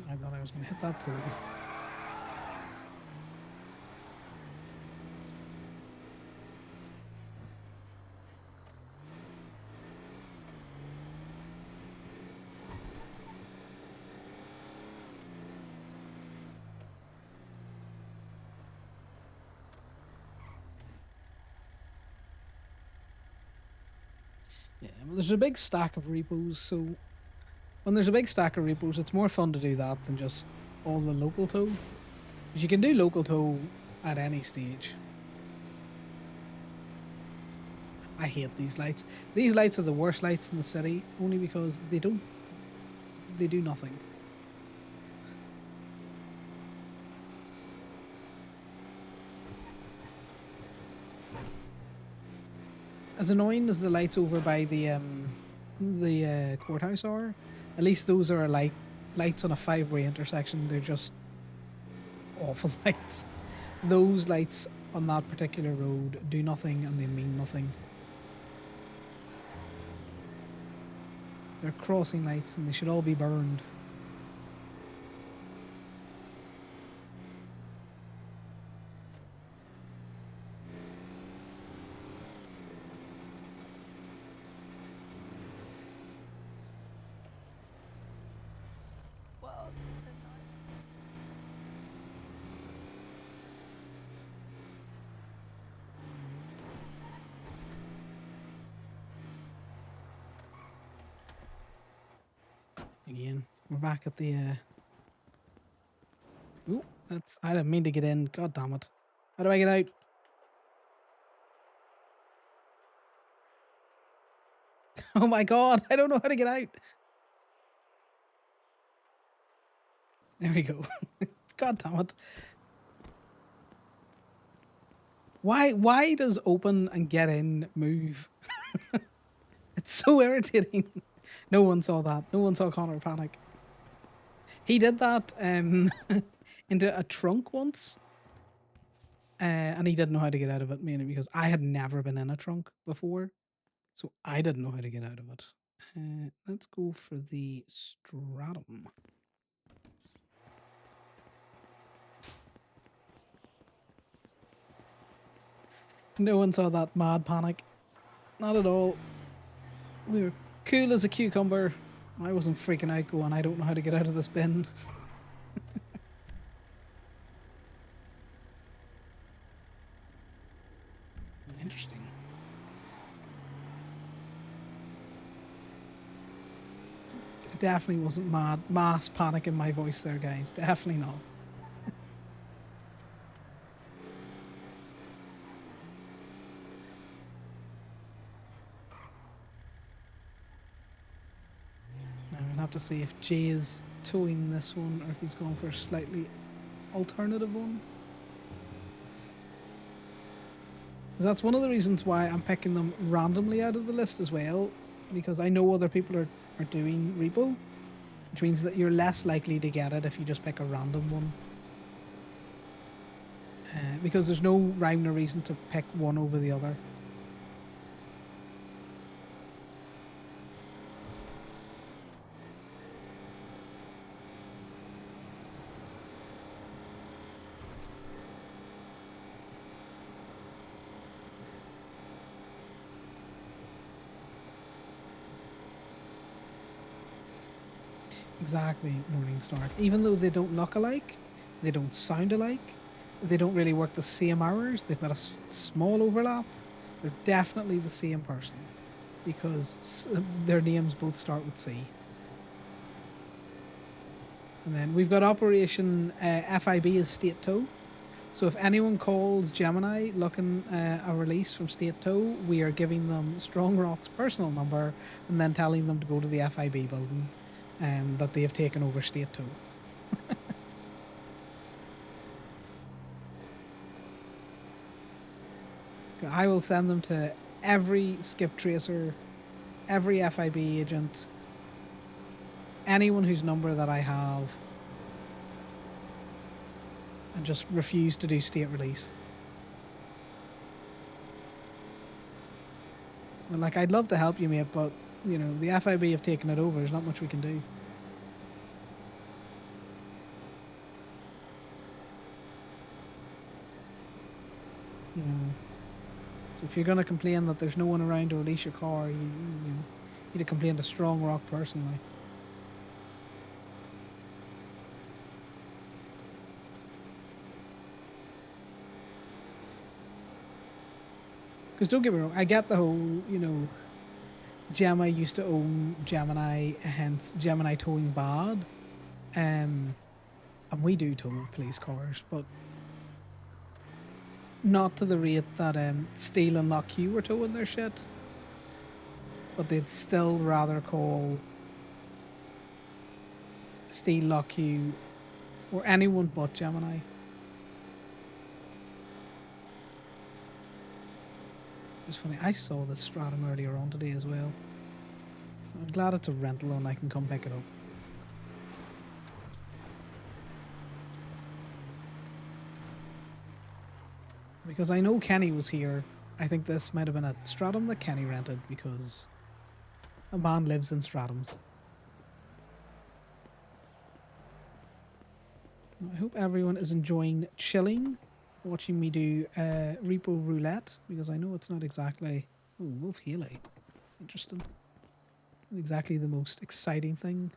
I thought I was gonna hit that pole. Yeah, well, there's a big stack of repos, so when there's a big stack of repos, it's more fun to do that than just all the local tow. Because you can do local tow at any stage. I hate these lights. These lights are the worst lights in the city, only because they do nothing. As annoying as the lights over by the courthouse are, at least those are like lights on a 5-way intersection. They're just awful lights. Those lights on that particular road do nothing and they mean nothing. They're crossing lights and they should all be burned. Again, we're back at the Ooh, I didn't mean to get in. God damn it. How do I get out? Oh my god, I don't know how to get out. There we go. God damn it. Why does open and get in move? It's so irritating. No one saw that. No one saw Conor panic. He did that into a trunk once. And he didn't know how to get out of it, mainly because I had never been in a trunk before. So I didn't know how to get out of it. Let's go for the stratum. No one saw that mad panic. Not at all. We were cool as a cucumber. I wasn't freaking out going, I don't know how to get out of this bin. Interesting. It definitely wasn't mass panic in my voice there, guys. Definitely not. Now we'll have to see if Jay is towing this one or if he's going for a slightly alternative one. Because that's one of the reasons why I'm picking them randomly out of the list as well, because I know other people are doing repo, which means that you're less likely to get it if you just pick a random one. Because there's no rhyme or reason to pick one over the other. Exactly, Morningstar. Even though they don't look alike, they don't sound alike, they don't really work the same hours, they've got a small overlap, they're definitely the same person because their names both start with C. And then we've got Operation FIB is State Toe. So if anyone calls Gemini looking a release from State Toe, we are giving them Strong Rock's personal number and then telling them to go to the FIB building. That they have taken over State Toe. I will send them to every skip tracer, every FIB agent, anyone whose number that I have, and just refuse to do state release. And like, I'd love to help you, mate, but you know, the FIB have taken it over. There's not much we can do. You know, so if you're going to complain that there's no one around to release your car, you need to complain to Strong Rock personally. Because don't get me wrong, I get the whole, you know, Gemma used to own Gemini, hence Gemini towing bad. And we do tow police cars, but not to the rate that Steel and Lock Q were towing their shit. But they'd still rather call Steel, Lock Q, or anyone but Gemini. It's funny, I saw this stratum earlier on today as well. So I'm glad it's a rental and I can come pick it up. Because I know Kenny was here. I think this might have been a stratum that Kenny rented because a man lives in stratums. I hope everyone is enjoying chilling, watching me do repo roulette, because I know it's not exactly... Oh, Wolf Haley. Interesting. Not exactly the most exciting thing.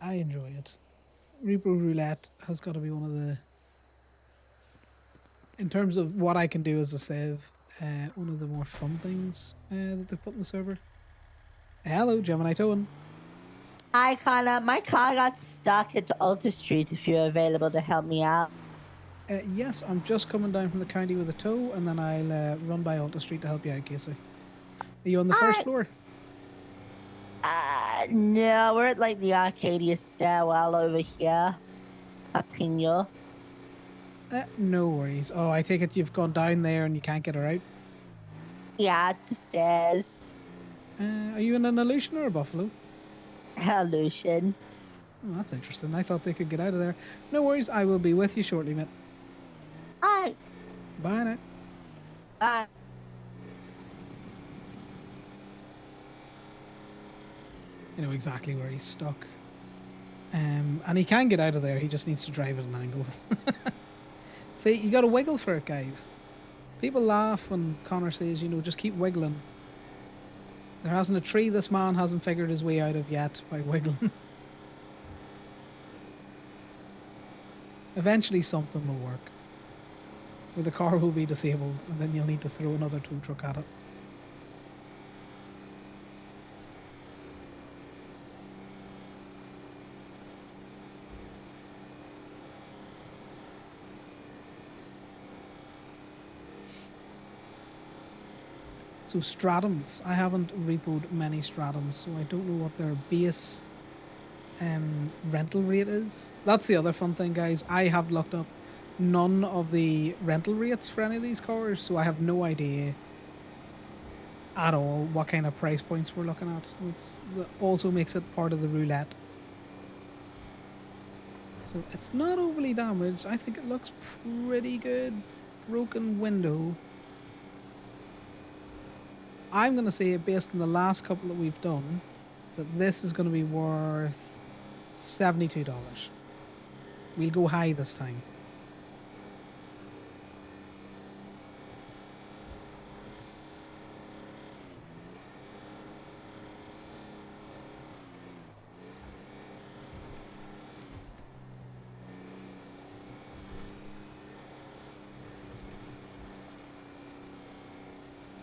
I enjoy it. Repo roulette has got to be one of the... In terms of what I can do as a save, one of the more fun things that they've put in the server. Hello, Gemini Towing. Hi, Connor. My car got stuck at Alta Street. If you're available to help me out. Yes, I'm just coming down from the county with a tow, and then I'll run by Alta Street to help you out, Casey. Are you on the first floor? No, we're at like the Arcadia stairwell over here. Up in your. No worries. Oh, I take it you've gone down there and you can't get her out? Yeah, it's the stairs. Are you in an Illusion or a Buffalo? Illusion. Oh, that's interesting. I thought they could get out of there. No worries. I will be with you shortly, mate. Alright. Bye now. Bye. You know exactly where he's stuck. And he can get out of there. He just needs to drive at an angle. See, you got to wiggle for it, guys. People laugh when Connor says, you know, just keep wiggling. There hasn't a tree this man hasn't figured his way out of yet by wiggling. Eventually something will work. Or the car will be disabled, and then you'll need to throw another tow truck at it. So Stratums, I haven't repoed many Stratums, so I don't know what their base rental rate is. That's the other fun thing, guys. I have looked up none of the rental rates for any of these cars, so I have no idea at all what kind of price points we're looking at. That also makes it part of the roulette. So it's not overly damaged. I think it looks pretty good. Broken window. I'm going to say, based on the last couple that we've done, that this is going to be worth $72. We'll go high this time.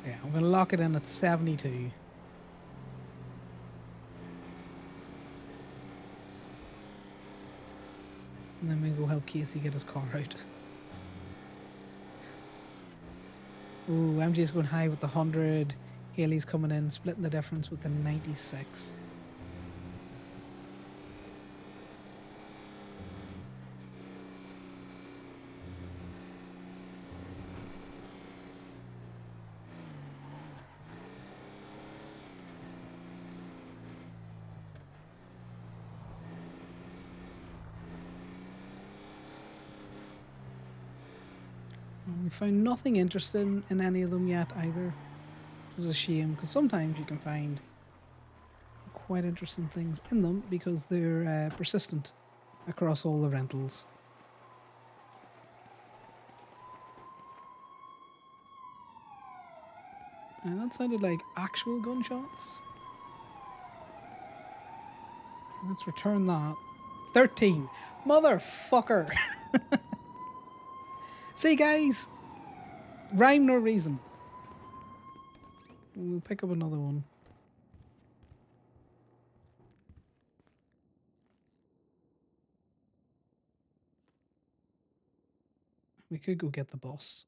Yeah, I'm going to lock it in at 72. And then we go help Casey get his car out. Ooh, MJ's going high with the 100. Haley's coming in, splitting the difference with the 96. We found nothing interesting in any of them yet either. It's a shame, because sometimes you can find quite interesting things in them because they're persistent across all the rentals. And that sounded like actual gunshots. Let's return that. 13. Motherfucker! See, guys? Rhyme nor reason. We'll pick up another one. We could go get the boss.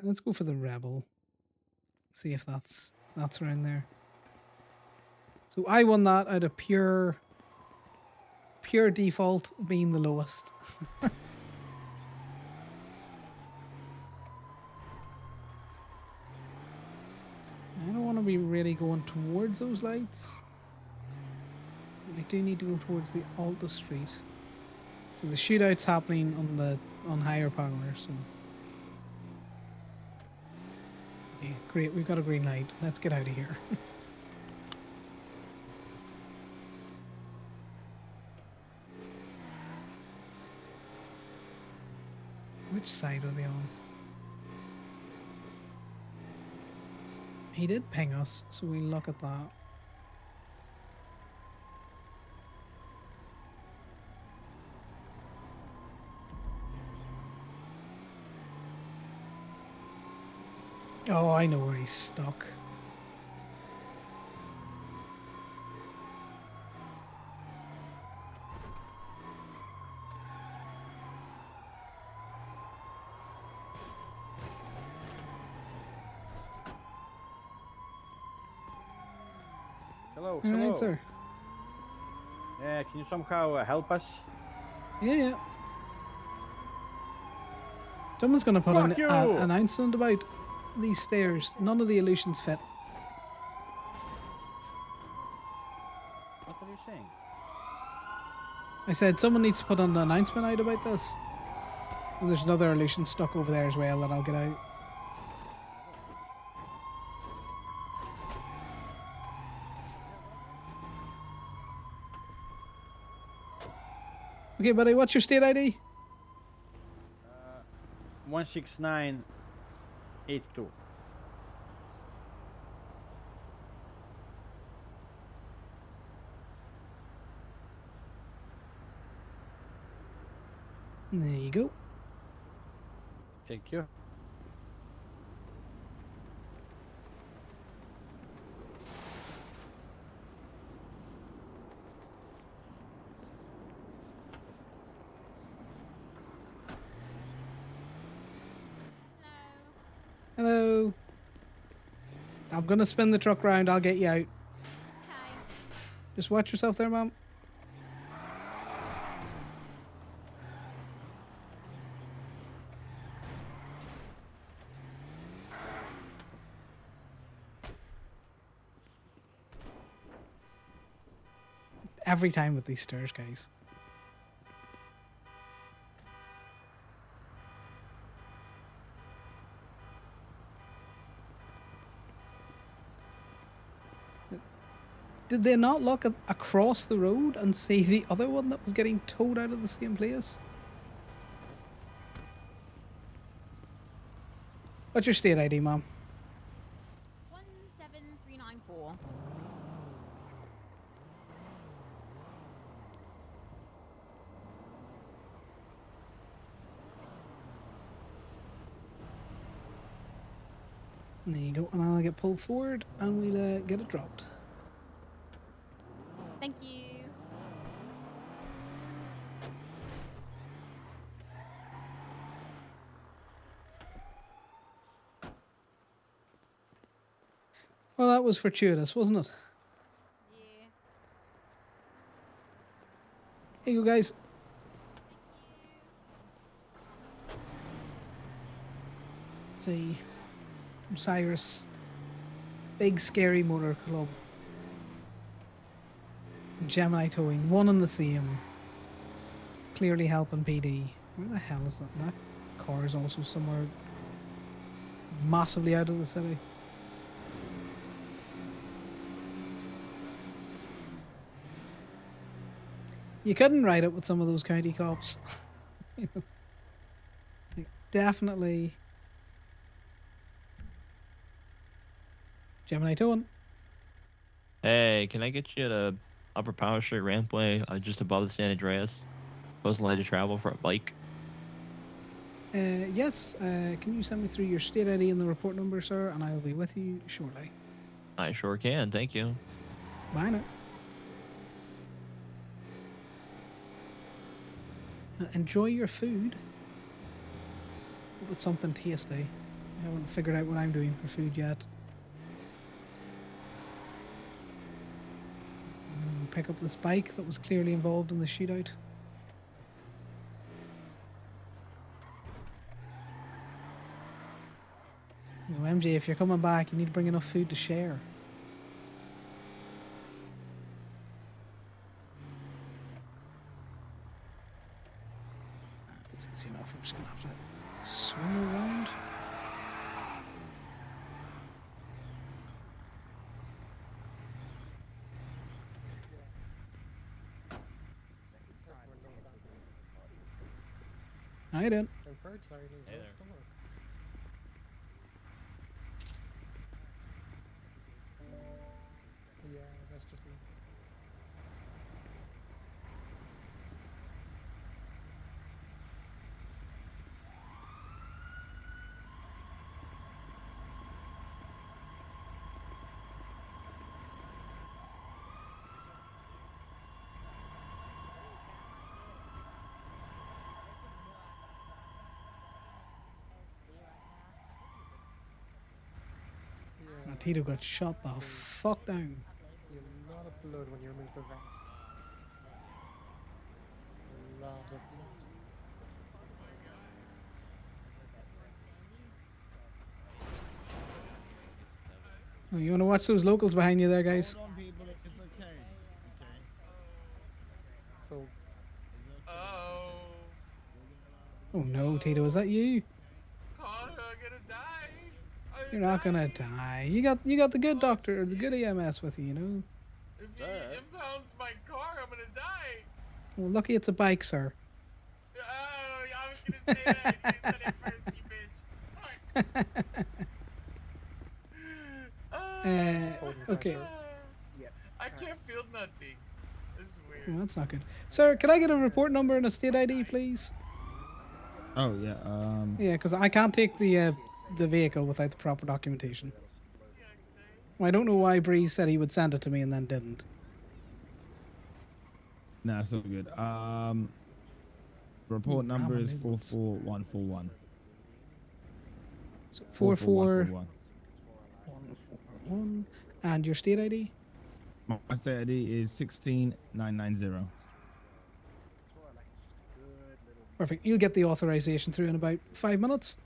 Let's go for the rebel. See if that's around there. So I won that out of pure default being the lowest. I don't want to be really going towards those lights. I do need to go towards the Alta Street. So the shootout's happening on higher power, so. Okay, great, we've got a green light. Let's get out of here. Which side are they on? He did ping us, so we'll look at that. Oh, I know where he's stuck. Hello, All hello. right, sir. Yeah, can you somehow help us? Yeah, yeah. Someone's gonna put Fuck you! an announcement about these stairs. None of the illusions fit. What are you saying? I said someone needs to put an announcement out about this. And there's another illusion stuck over there as well that I'll get out. Okay, buddy, what's your state ID? 16982. There you go. Thank you. Hello. I'm gonna spin the truck round. I'll get you out. Just watch yourself there, Mom. Every time with these stairs, guys. Did they not look across the road and see the other one that was getting towed out of the same place? What's your state ID, Mom? 17394. There you go, and I'll get pulled forward and we'll get it dropped. Thank you. Well, that was fortuitous, wasn't it? Yeah. Here you go, guys. Let's see. Cyrus. Big Scary Motor Club. Gemini Towing. One and the same. Clearly helping PD. Where the hell is that? That car is also somewhere massively out of the city. You couldn't ride it with some of those county cops. You know, like, definitely. Gemini Towing. Hey, can I get you to Upper Power Street Rampway, just above the San Andreas? Postal light to travel for a bike. Yes. Can you send me through your state ID and the report number, sir? And I will be with you shortly. I sure can, thank you. Bye now. Enjoy your food. Hope it's something tasty. I haven't figured out what I'm doing for food yet. Pick up this bike that was clearly involved in the shootout. You know, MJ, if you're coming back, you need to bring enough food to share. It's easy enough. I'm just gonna have to swing around. How you doing? I've heard sorry, Hey there. Yeah, that's just me. Tito got shot the fuck down. You're not blood when you remove the vest. A lot of blood. Oh, you want to watch those locals behind you there, guys? Hold on, people. It's okay. Okay. So, Oh no, Tito, is that you? Connor, I'm gonna die. You're not gonna die. You got the good doctor, or the good EMS with you, you know. If he impounds my car, I'm gonna die. Well, lucky it's a bike, sir. Oh, I was gonna say that. You said it first, you bitch. Okay. I can't feel nothing. This is weird. Well, that's not good. Sir, can I get a report number and a state ID, please? Oh yeah. Yeah, because I can't take the vehicle without the proper documentation. Well, I don't know why Breeze said he would send it to me and then didn't. Nah, it's all good. Report number is 44141. So 44141. And your state ID? My state ID is 16990. Perfect. You'll get the authorization through in about 5 minutes.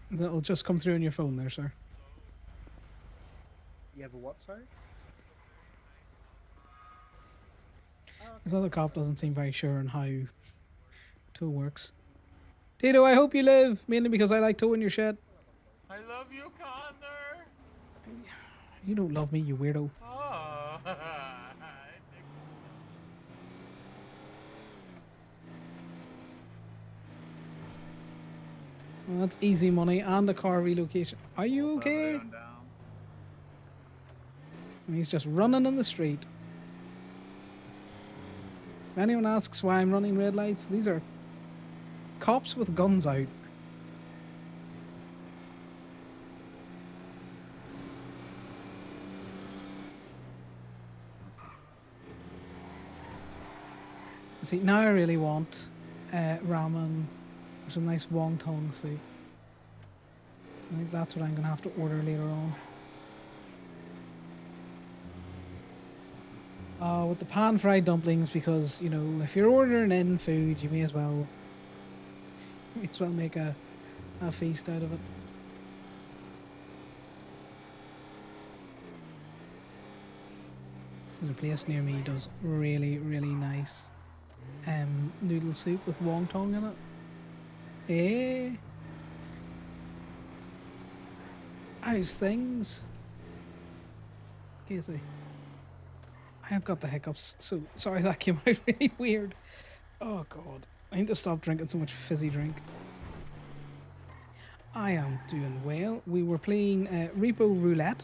exactly. It'll just come through on your phone there, sir. You have a what, sorry? This other cop doesn't seem very sure on how tow works. Tito, I hope you live, mainly because I like towing your shit. I love you, Connor. You don't love me, you weirdo. Oh. Well, that's easy money and a car relocation. Are you okay? And he's just running in the street. If anyone asks why I'm running red lights, these are cops with guns out. See, now I really want ramen or some nice wonton soup. I think that's what I'm going to have to order later on. With the pan-fried dumplings, because, you know, if you're ordering in food, you may as well make a feast out of it. There's a place near me does really, really nice noodle soup with wonton in it. Eh? How's things? Casey. I have got the hiccups, so sorry that came out really weird. Oh god. I need to stop drinking so much fizzy drink. I am doing well. We were playing Repo Roulette,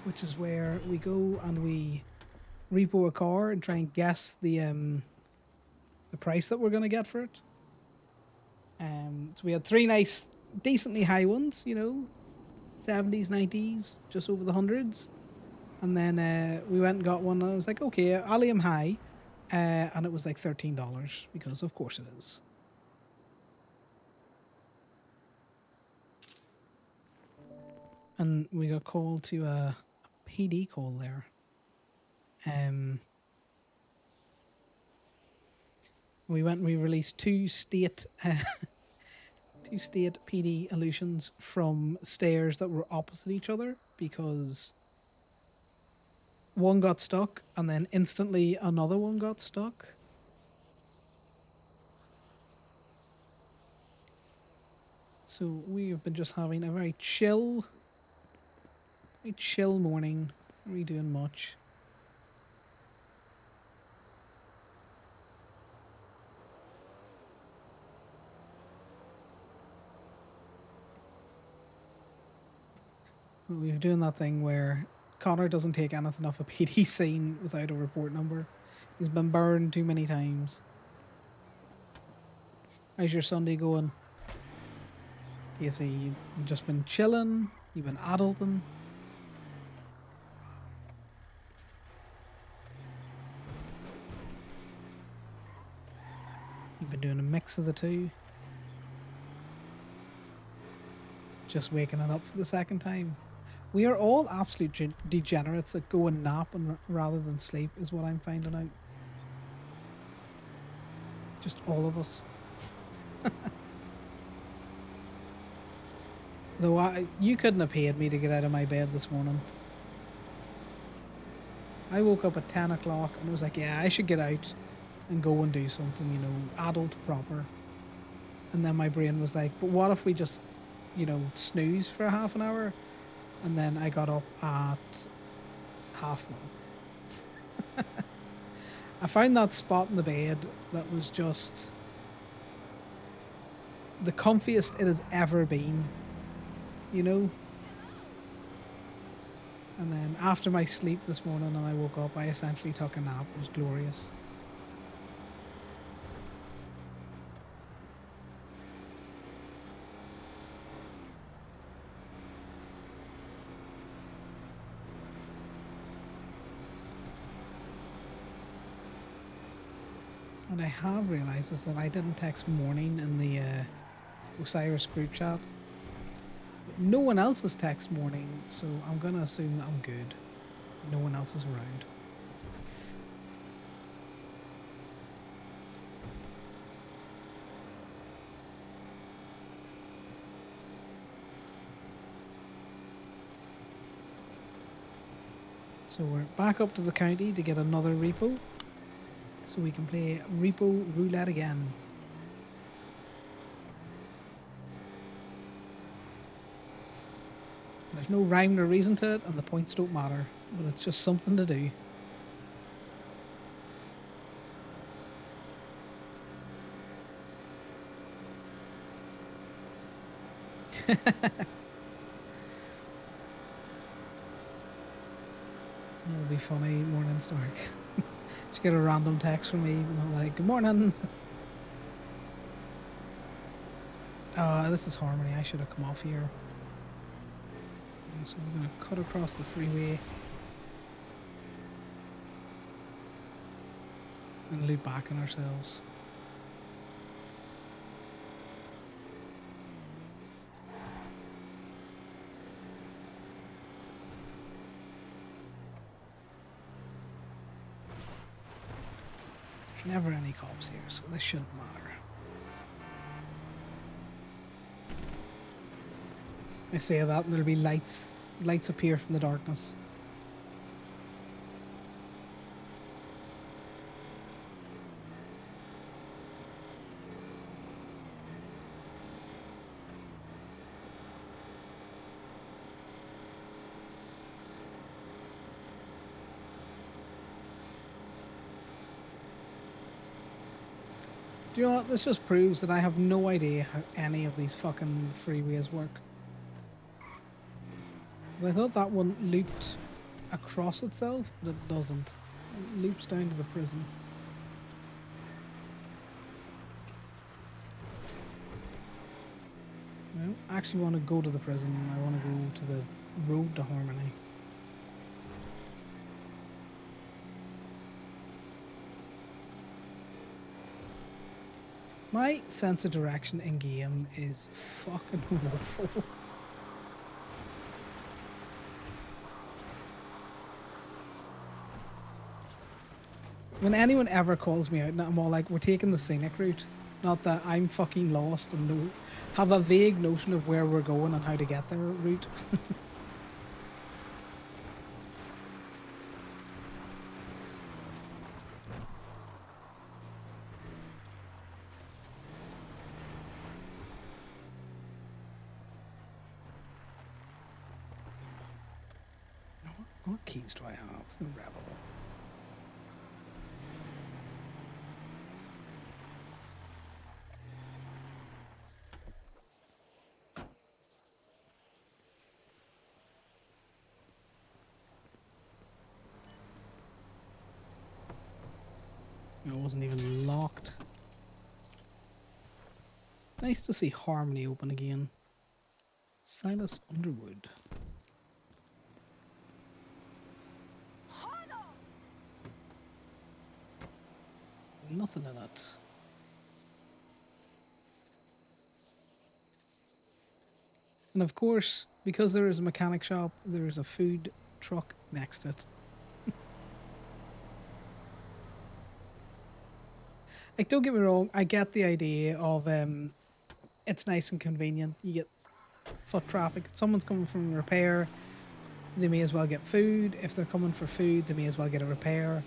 which is where we go and we repo a car and try and guess the price that we're going to get for it. So we had 3 nice, decently high ones, you know, 70s, 90s, just over the hundreds. And then we went and got one, and I was like, okay, I'll aim high. And it was like $13, because of course it is. And we got called to a PD call there. We went and we released 2 state PD illusions from stairs that were opposite each other, because one got stuck and then instantly another one got stuck. So we have been just having a very chill morning, not really doing much. We're doing that thing where Connor doesn't take anything off a PD scene without a report number. He's been burned too many times. How's your Sunday going? You see, you've just been chilling, you've been adulting. You've been doing a mix of the two. Just waking it up for the second time. We are all absolute degenerates that go and nap rather than sleep, is what I'm finding out. Just all of us. Though you couldn't have paid me to get out of my bed this morning. I woke up at 10 o'clock and was like, yeah, I should get out and go and do something, you know, adult proper. And then my brain was like, but what if we just, you know, snooze for half an hour? And then I got up at 1:30. I found that spot in the bed that was just the comfiest it has ever been, you know? And then after my sleep this morning and I woke up, I essentially took a nap. It was glorious. What I have realised is that I didn't text morning in the Osiris group chat. No one else has text morning, so I'm gonna assume that I'm good. No one else is around. So we're back up to the county to get another repo, so we can play repo roulette again. There's no rhyme or reason to it, and the points don't matter, but it's just something to do. It'll be funny, morning Stark. Just get a random text from me, you know, like, good morning. This is Harmony, I should have come off here. So we're going to cut across the freeway and loop back on ourselves. There's never any cops here, so this shouldn't matter. I say that and there'll be lights appear from the darkness. Do you know what? This just proves that I have no idea how any of these fucking freeways work. Because I thought that one looped across itself, but it doesn't. It loops down to the prison. I don't actually want to go to the prison, I want to go to the road to Harmony. My sense of direction in game is fucking woeful. When anyone ever calls me out, I'm all like, we're taking the scenic route. Not that I'm fucking lost and have a vague notion of where we're going and how to get there route. What keys do I have? The Rebel. It wasn't even locked. Nice to see Harmony open again. Silas Underwood. Nothing in it. And of course, because there is a mechanic shop, there is a food truck next to it. Like, don't get me wrong, I get the idea of it's nice and convenient. You get foot traffic. If someone's coming from repair, they may as well get food. If they're coming for food, they may as well get a repair.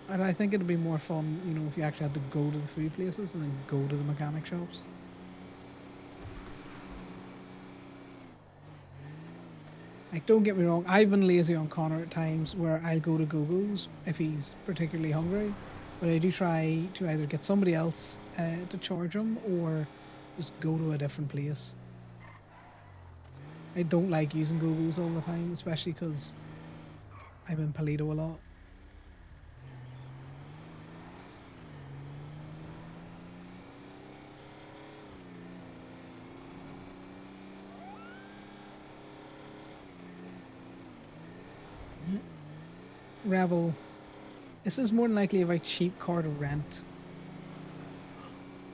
And I think it'd be more fun, you know, if you actually had to go to the food places and then go to the mechanic shops. Like, don't get me wrong, I've been lazy on Connor at times where I'll go to Go-Go's if he's particularly hungry, but I do try to either get somebody else to charge him or just go to a different place. I don't like using Go-Go's all the time, especially because I'm in Paleto a lot. Rebel. This is more than likely a very cheap car to rent.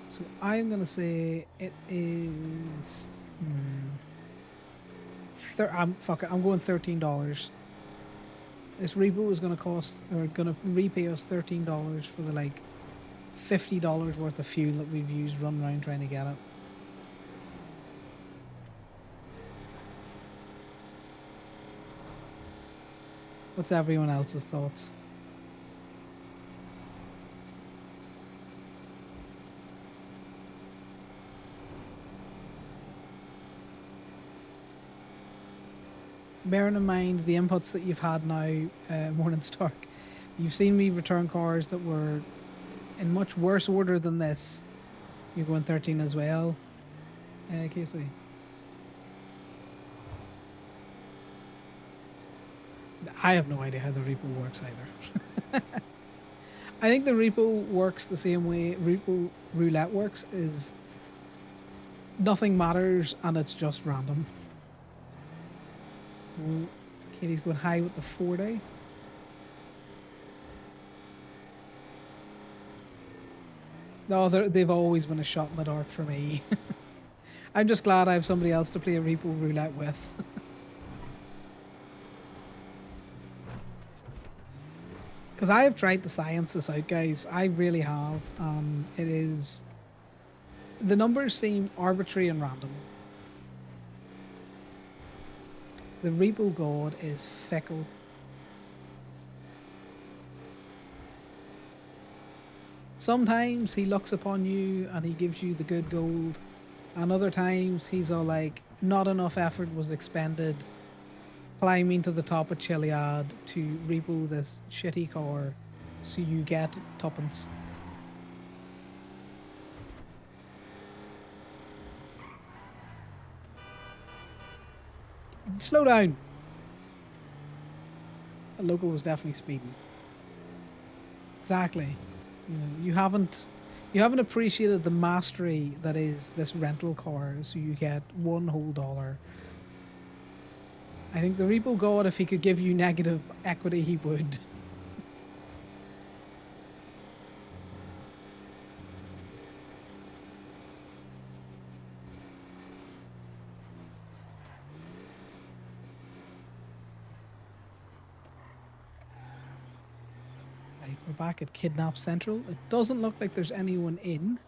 So I'm gonna say it is. Fuck it. I'm going $13. This repo is gonna cost, or gonna repay us $13 for the like $50 worth of fuel that we've used run around trying to get it. What's everyone else's thoughts? Bearing in mind the inputs that you've had now, Morning Stark, you've seen me return cars that were in much worse order than this. You're going 13 as well, Casey. I have no idea how the repo works either. I think the repo works the same way repo roulette works, is nothing matters and it's just random. Katie's going high with the 40. No, they've always been a shot in the dark for me. I'm just glad I have somebody else to play a repo roulette with. Because I have tried to science this out, guys. I really have. It is... The numbers seem arbitrary and random. The repo god is fickle. Sometimes he looks upon you and he gives you the good gold. And other times he's all like, not enough effort was expended climbing to the top of Chiliad to repo this shitty car so you get tuppence. Slow down. A local was definitely speeding. Exactly. You know, you haven't appreciated the mastery that is this rental car, so you get $1 whole. I think the repo god, if he could give you negative equity, he would. Right, we're back at Kidnap Central. It doesn't look like there's anyone in,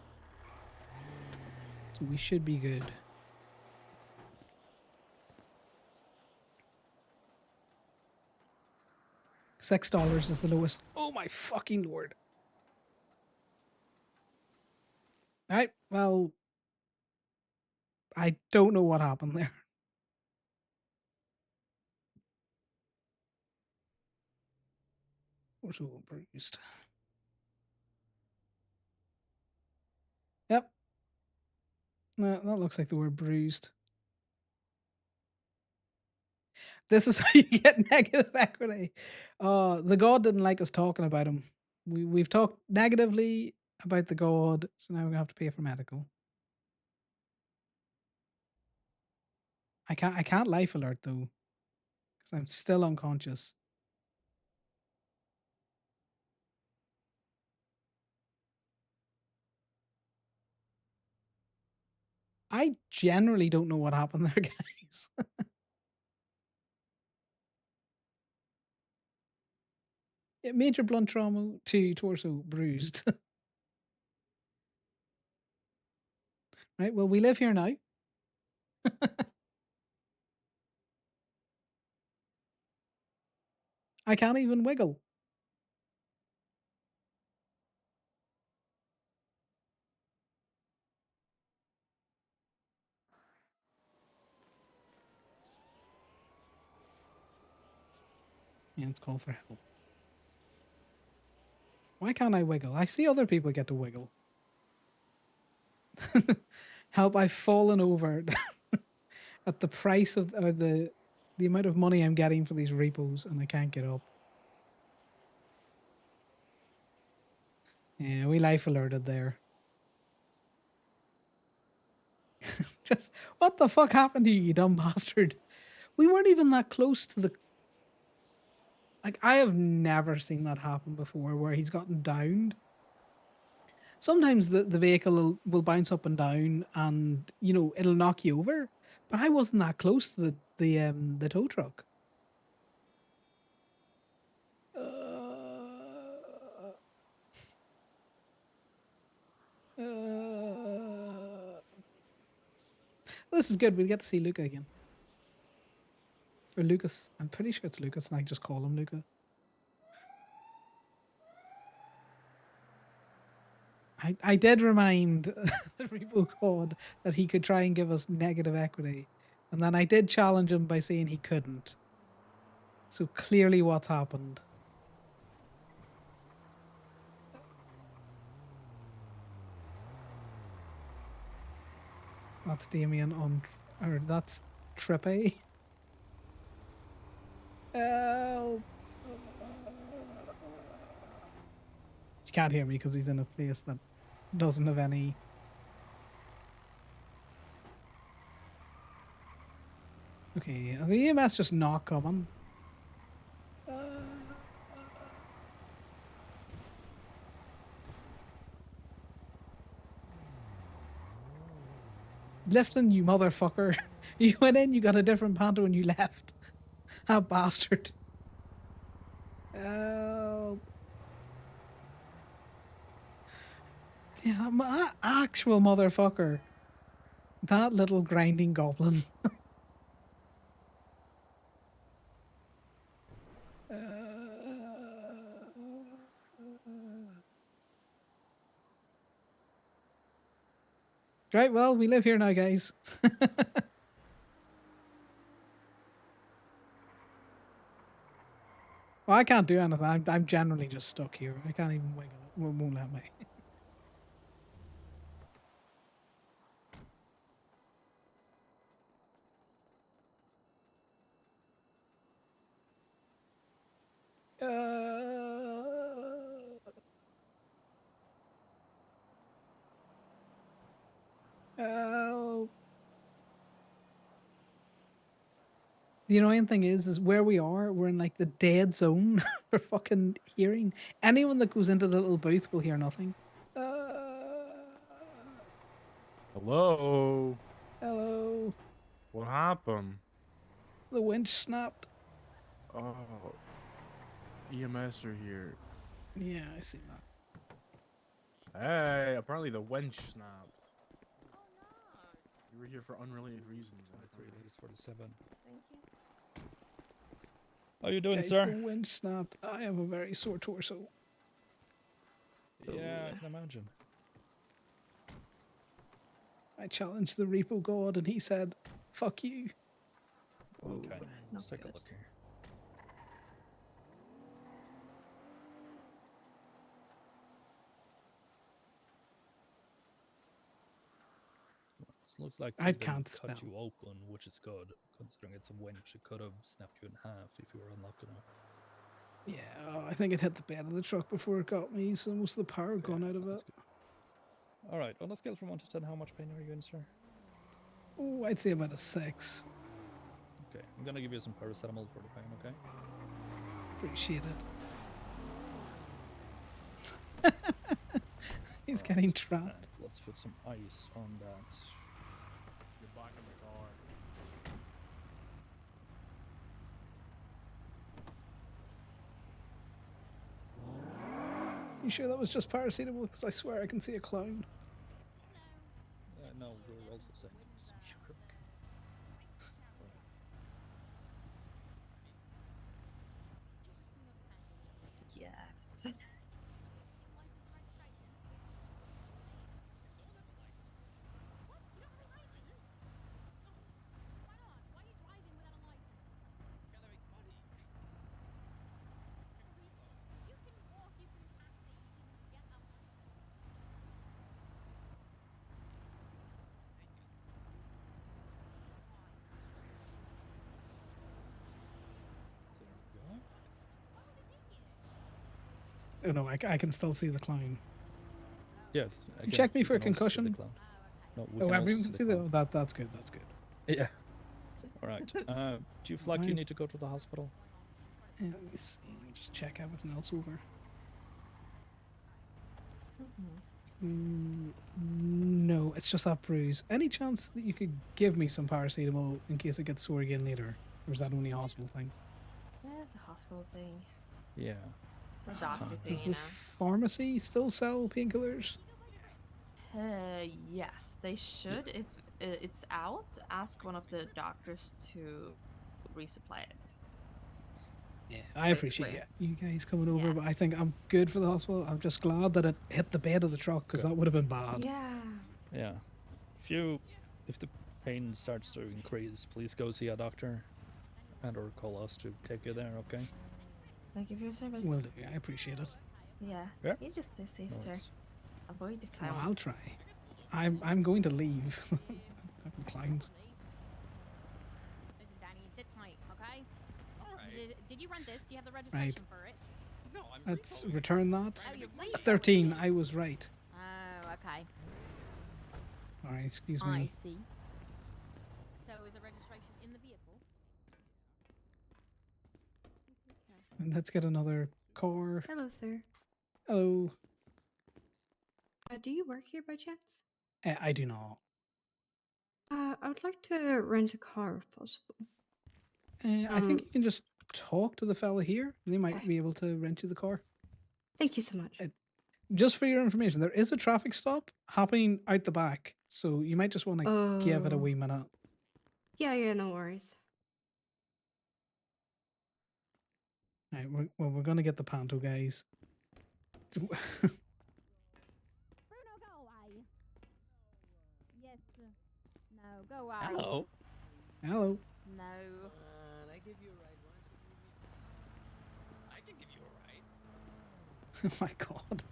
so we should be good. $6 is the lowest. Oh my fucking lord. Alright, well, I don't know what happened there. We're so bruised. Yep. No, that looks like the word bruised. This is how you get negative equity. The god didn't like us talking about him. We've talked negatively about the god, so now we're gonna have to pay for medical. I can't life alert though, because I'm still unconscious. I generally don't know what happened there, guys. Yeah, major blunt trauma, 2 torso bruised. Right, well, we live here now. I can't even wiggle. Yeah, it's called for help. Why can't I wiggle? I see other people get to wiggle. Help, I've fallen over at the price of the amount of money I'm getting for these repos, and I can't get up. Yeah, we life alerted there. Just, what the fuck happened to you, you dumb bastard? We weren't even that close to the... Like, I have never seen that happen before, where he's gotten downed. Sometimes the vehicle will bounce up and down, and, you know, it'll knock you over. But I wasn't that close to the tow truck. This is good. We'll get to see Luca again. Or Lucas. I'm pretty sure it's Lucas, and I just call him Luca. I did remind the repo god that he could try and give us negative equity. And then I did challenge him by saying he couldn't. So clearly what's happened. That's Damien on... Or that's Trippe. Help! You can't hear me because he's in a place that doesn't have any... Okay, are the EMS just not coming? Lifton, you motherfucker. You went in, you got a different panto and you left. That bastard. Yeah, that actual motherfucker. That little grinding goblin. Right, well, we live here now, guys. Well, I can't do anything. I'm generally just stuck here. I can't even wiggle. It won't let me. Help. The annoying thing is where we are, we're in like the dead zone for fucking hearing. Anyone that goes into the little booth will hear nothing. Hello. Hello. What happened? The winch snapped. Oh. EMS are here. Yeah, I see that. Hey, apparently the winch snapped. You were here for unrelated reasons. 47. Thank you. How you doing, Guys, sir? the winch snapped. I have a very sore torso. Yeah, I can imagine. I challenged the repo god and he said, fuck you. Okay, let's take a look here. It looks like I they can't cut spell. you open, which is good, considering it's a winch. It could have snapped you in half if you were unlucky enough. Yeah, I think it hit the bed of the truck before it got me, so most of the power gone out of it. Alright, on a scale from 1 to 10, how much pain are you in, sir? Oh, I'd say about a 6. Okay, I'm gonna give you some paracetamol for the pain, okay? Appreciate it. He's getting trapped. Let's put some ice on that. You sure that was just paracetamol? Because I swear I can see a clown. No, we're also saying you're Yeah. Oh no, I can still see the clown. Yeah. You check me you for a can also see the concussion. clown. No, we Oh, can also everyone see can the see clown. that's good. That's good. Yeah. All right. Do you feel like you Fine. need to go to the hospital? Yeah, let me see. Let me just check everything else over. No, it's just that bruise. Any chance that you could give me some paracetamol in case it gets sore again later? Or is that only a hospital thing? Yeah, it's a hospital thing. Yeah. It's a doctor thing, Does you the know. pharmacy still sell painkillers? Yes, they should. If it's out, ask one of the doctors to resupply it. Yeah, I appreciate Basically. you guys coming over, but I think I'm good for the hospital. I'm just glad that it hit the bed of the truck because that would have been bad. Yeah. Yeah. If the pain starts to increase, please go see a doctor and or call us to take you there, okay? Thank you for your service. Will do. I appreciate it. Yeah. Yeah. You just stay safe, No sir. worries. Avoid the Well, clown. I'll try. I'm going to leave. Fucking clowns. Listen, Danny, sit tight, okay? Alright. Did you rent this? Do you have the registration for it? No, I'm Let's return that. Oh, you're 13. I was right. Oh, okay. All right, excuse I me. see. So is the registration in the vehicle? And let's get another car. Hello, sir. Hello. Do you work here by chance? I do not. I would like to rent a car if possible. I think you can just talk to the fella here. They might be able to rent you the car. Thank you so much. Just for your information, there is a traffic stop happening out the back, so you might just want to give it a Oh. wee minute. Yeah, no worries. All right, we're gonna get the panto, guys. Bruno, go away. Yes. No, go away. Hello. Hello. No. I give you a ride. Why don't you give me? I can give you a ride. Oh my god.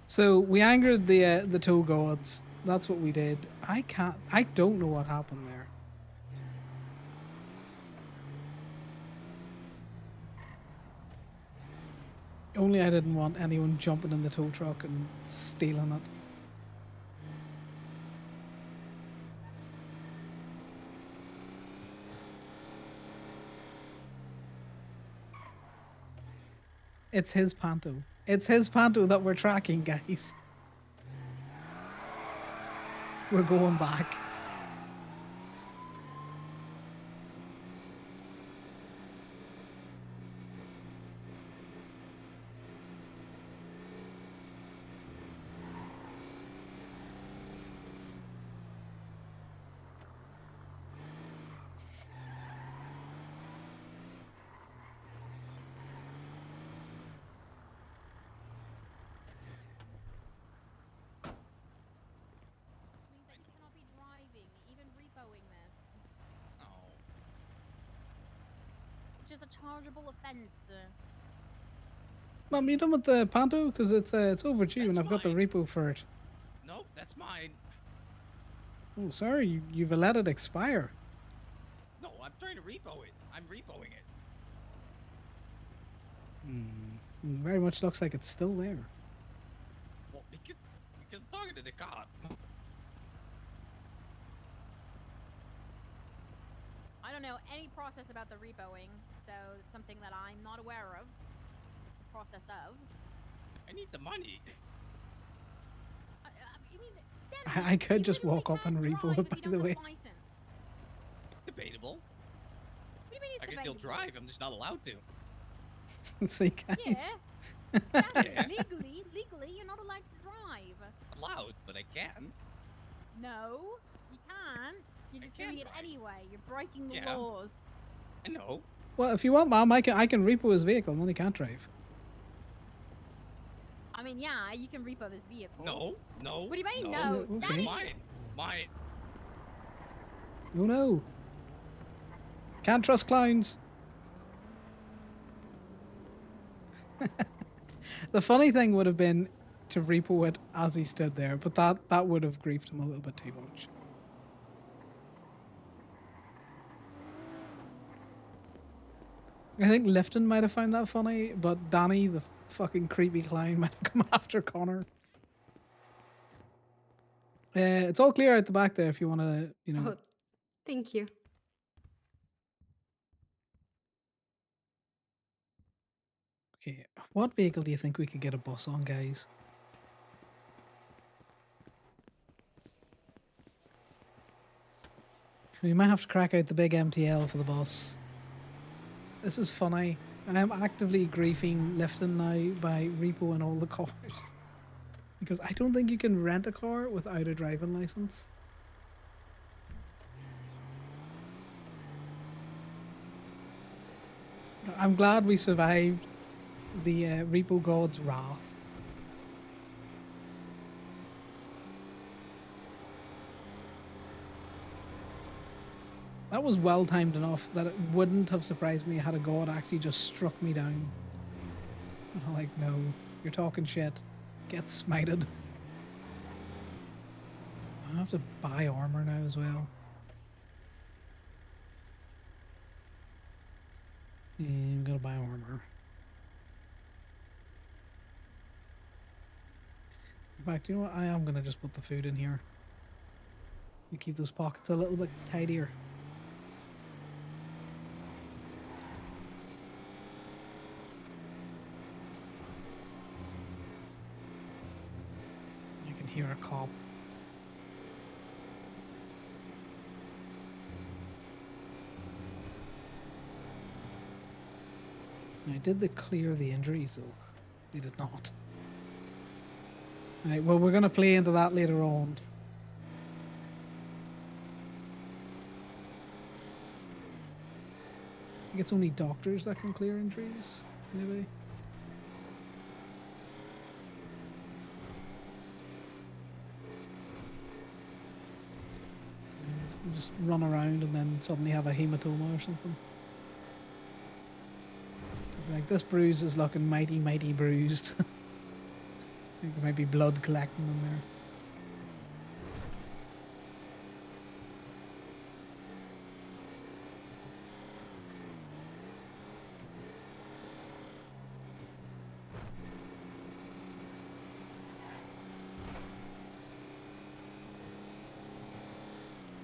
So we angered the tow gods. That's what we did. I don't know what happened there. Only I didn't want anyone jumping in the tow truck and stealing it. It's his panto. It's his panto that we're tracking, guys. We're going back. Means that you cannot be driving, even repoing this. Oh. Which is a chargeable offense. Mom, you done with the panto? Because it's overdue and I've got the repo for it. Nope, that's mine. Oh, sorry, you've let it expire. No, I'm trying to repo it. I'm repoing it. Very much looks like it's still there. Well, because I'm talking to the cop. I don't know any process about the repoing, so it's something that I'm not aware of. The process of. I need the money. You mean, I could just walk up and repo it, by the way. Debatable. What do you mean it's I can still debatable? drive. I'm just not allowed to. See, guys. Yeah. Legally, you're not allowed to drive. Allowed, but I can. No, you can't. You're just doing it anyway. You're breaking the Yeah. laws. I know. Well, if you want, Mom, I can repo his vehicle, and then he can't drive. I mean, yeah, you can repo this vehicle. No. What do you mean, no? no? Okay. Daddy! Mine. Oh no. Can't trust clowns. The funny thing would have been to repo it as he stood there, but that would have griefed him a little bit too much. I think Lifton might have found that funny, but Danny, the fucking creepy clown, might have come after Connor. It's all clear out the back there if you want to, you know. Oh, thank you. Okay, what vehicle do you think we could get a bus on, guys? We might have to crack out the big MTL for the bus. This is funny. I am actively griefing Lifton now by repoing all the cars. Because I don't think you can rent a car without a driving license. I'm glad we survived the repo god's wrath. That was well timed enough that it wouldn't have surprised me had a god actually just struck me down. And I'm like, no, you're talking shit. Get smited. I have to buy armor now as well. Yeah, I'm gonna buy armor. In fact, you know what? I am gonna just put the food in here. You keep those pockets a little bit tidier. I can hear a cop. Now, did they clear the injuries though? They did not. Right, well, we're going to play into that later on. I think it's only doctors that can clear injuries, maybe. You just run around and then suddenly have a hematoma or something. Like, this bruise is looking mighty, mighty bruised. I think there might be blood collecting in there.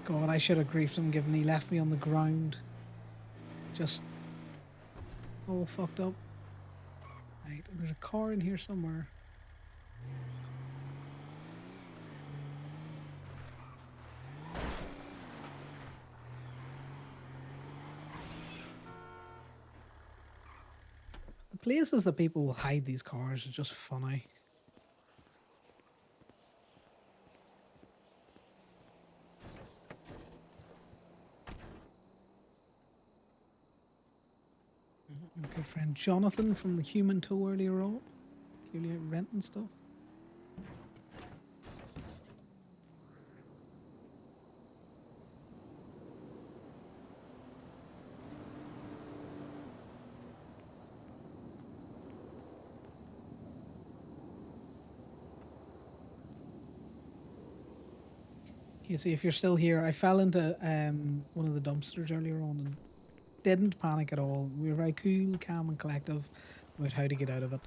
God, I should have griefed him given he left me on the ground. Just all fucked up. Right, there's a car in here somewhere. The places that people will hide these cars are just funny. My good friend Jonathan from the Human Tow earlier on. Clearly out renting stuff. Okay, see if you're still here. I fell into one of the dumpsters earlier on and didn't panic at all. We were very cool, calm and collective about how to get out of it.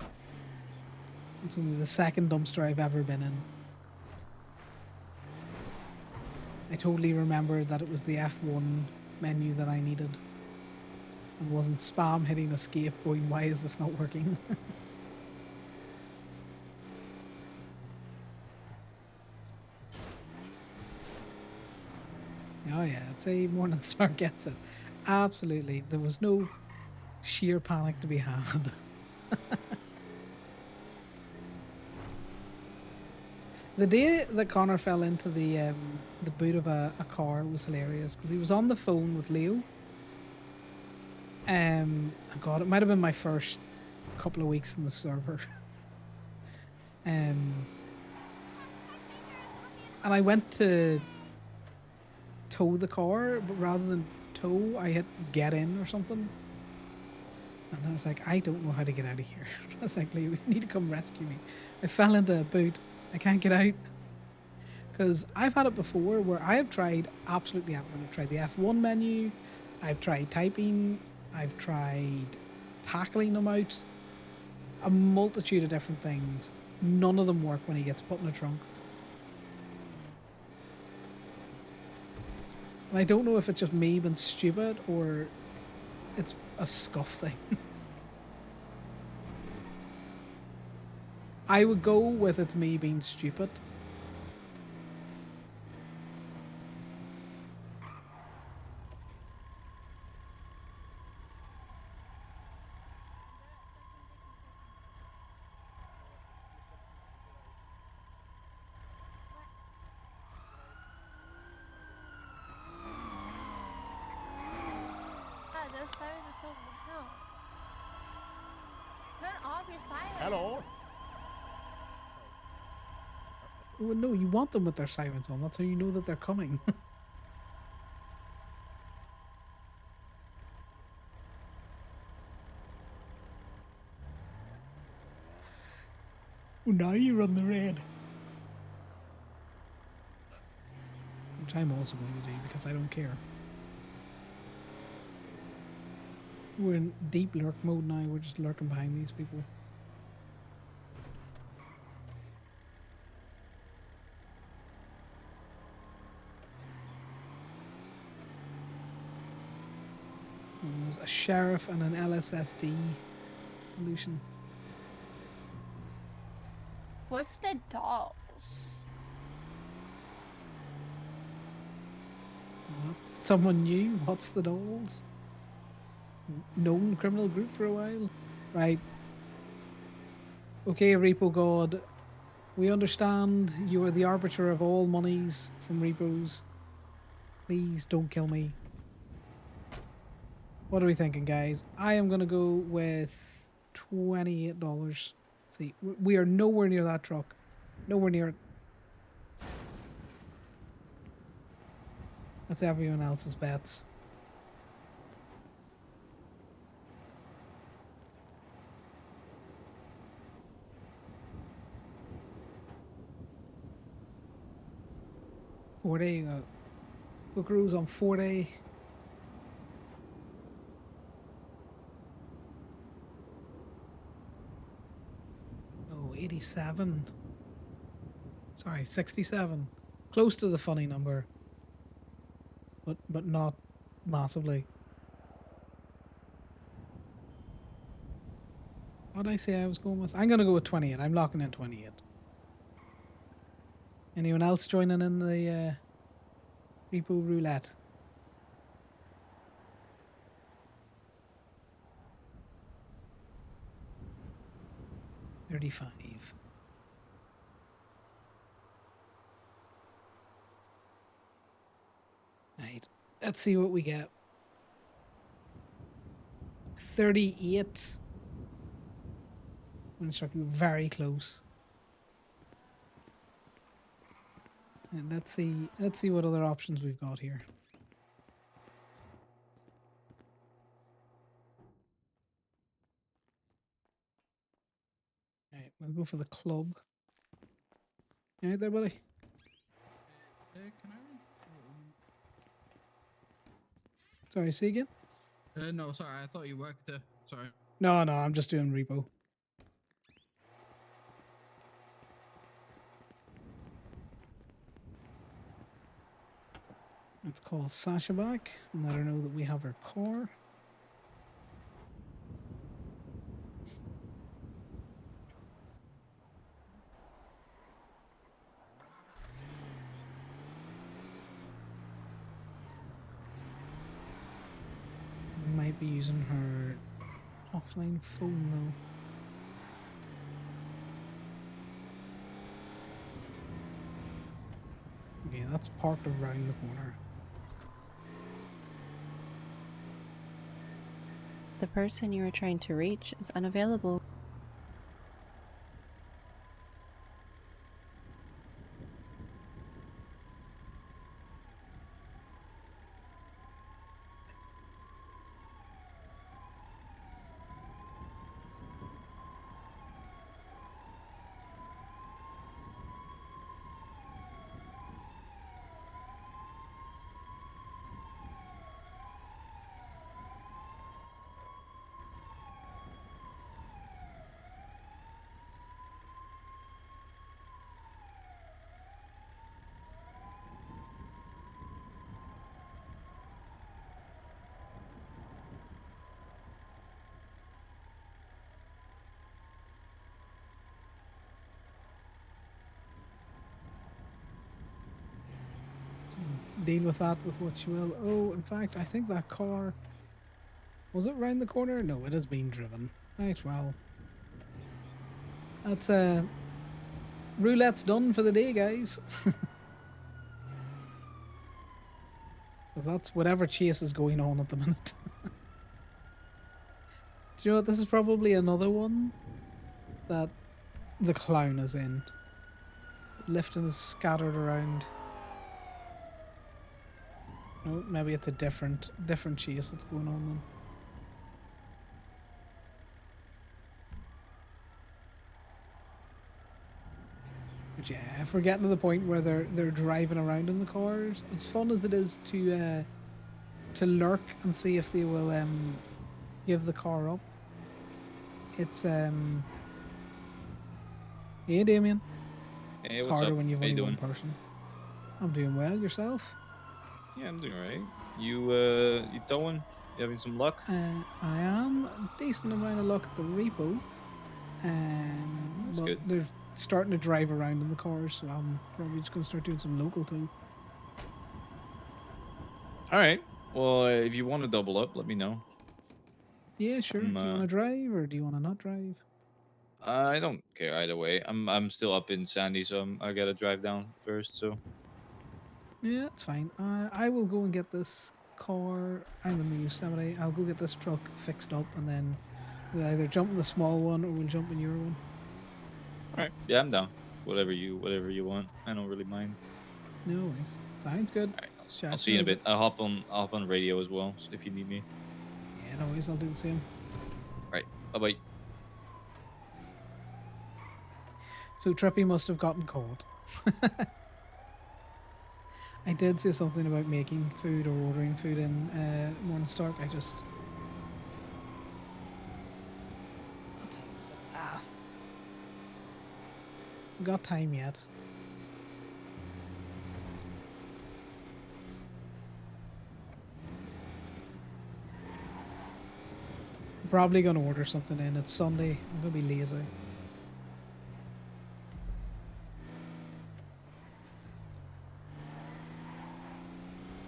It's only the second dumpster I've ever been in. I totally remembered that it was the F1 menu that I needed. And wasn't spam hitting escape going, why is this not working? Oh yeah, I'd say Morningstar gets it. Absolutely. There was no sheer panic to be had. The day that Connor fell into the boot of a car was hilarious because he was on the phone with Leo. God, it might have been my first couple of weeks in the server. And I went to tow the car, but rather than tow, I hit get in or something. And I was like, I don't know how to get out of here. I was like, Leo, you need to come rescue me. I fell into a boot. I can't get out. Because I've had it before where I have tried absolutely everything. I've tried the F1 menu. I've tried typing. I've tried tackling them out. A multitude of different things. None of them work when he gets put in a trunk. And I don't know if it's just me being stupid or it's a scuff thing. I would go with it's me being stupid. God, those sirens are so loud. Turn off your sirens. Hello. Well, no, you want them with their sirens on. That's how you know that they're coming. Well, now you run the red. Which I'm also going to do because I don't care. We're in deep lurk mode now. We're just lurking behind these people. There's a sheriff and an LSSD solution. What's the dolls? What? Someone new? What's the dolls? Known criminal group for a while? Right. Okay, Repo God. We understand you are the arbiter of all monies from repos. Please don't kill me. What are we thinking, guys? I am going to go with $28. See, we are nowhere near that truck. Nowhere near it. That's everyone else's bets. Buckaroo's on 4-day. Oh, 87. Sorry, 67. Close to the funny number. But not massively. What did I say I was going with? I'm going to go with 28. I'm locking in 28. Anyone else joining in the repo roulette? $35. Right. Let's see what we get. 38. I'm starting very close. And let's see what other options we've got here. Alright, we'll go for the club. You right there, buddy? Can I? Sorry, say again? No, sorry. I thought you worked there. Sorry. No, I'm just doing repo. Let's call Sasha back and let her know that we have her car. We might be using her offline phone though. that's parked around the corner. The person you are trying to reach is unavailable. Deal with that with what you will. Oh, in fact, I think that car... Was it round the corner? No, it has been driven. Right, well... That's, roulette's done for the day, guys. Because that's whatever chase is going on at the minute. Do you know what? This is probably another one that the clown is in. Lifting is scattered around. No, maybe it's a different chase that's going on then. But yeah, if we're getting to the point where they're driving around in the cars, as fun as it is to lurk and see if they will give the car up, it's hey Damien. Hey, It's what's harder up? when you've How you only one doing? person. I'm doing well. Yourself? Yeah, I'm doing alright. You towing? You having some luck? I am a decent amount of luck at the repo. That's But good. they're starting to drive around in the cars, so I'm probably just going to start doing some local too. All right. Well, if you want to double up, let me know. Yeah, sure. Do you want to drive or do you want to not drive? I don't care either way. I'm still up in Sandy, so I gotta drive down first. So Yeah, that's fine. I will go and get this car. I'm in the Yosemite. I'll go get this truck fixed up, and then we'll either jump in the small one or we'll jump in your one. all right. Yeah, I'm down. Whatever you want. I don't really mind. No worries. Sounds good. All right. Chat I'll to see you in a in bit. I'll hop on radio as well so if you need me. Yeah, no worries. I'll do the same. All right. Bye bye. So Trippy must have gotten caught. I did say something about making food or ordering food in Morningstark. I just... What time is it? Got time yet. I'm probably going to order something in. It's Sunday. I'm going to be lazy.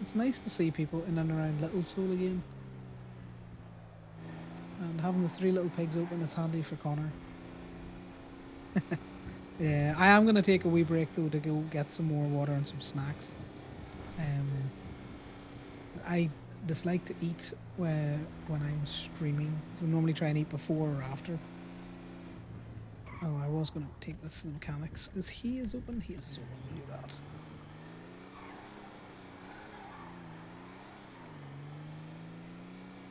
It's nice to see people in and around Little Soul again. And having the 3 little pigs open is handy for Connor. Yeah, I am going to take a wee break though to go get some more water and some snacks. I dislike to eat when I'm streaming. I normally try and eat before or after. Oh, I was going to take this to the mechanics. Is he open? He is open. We'll do that.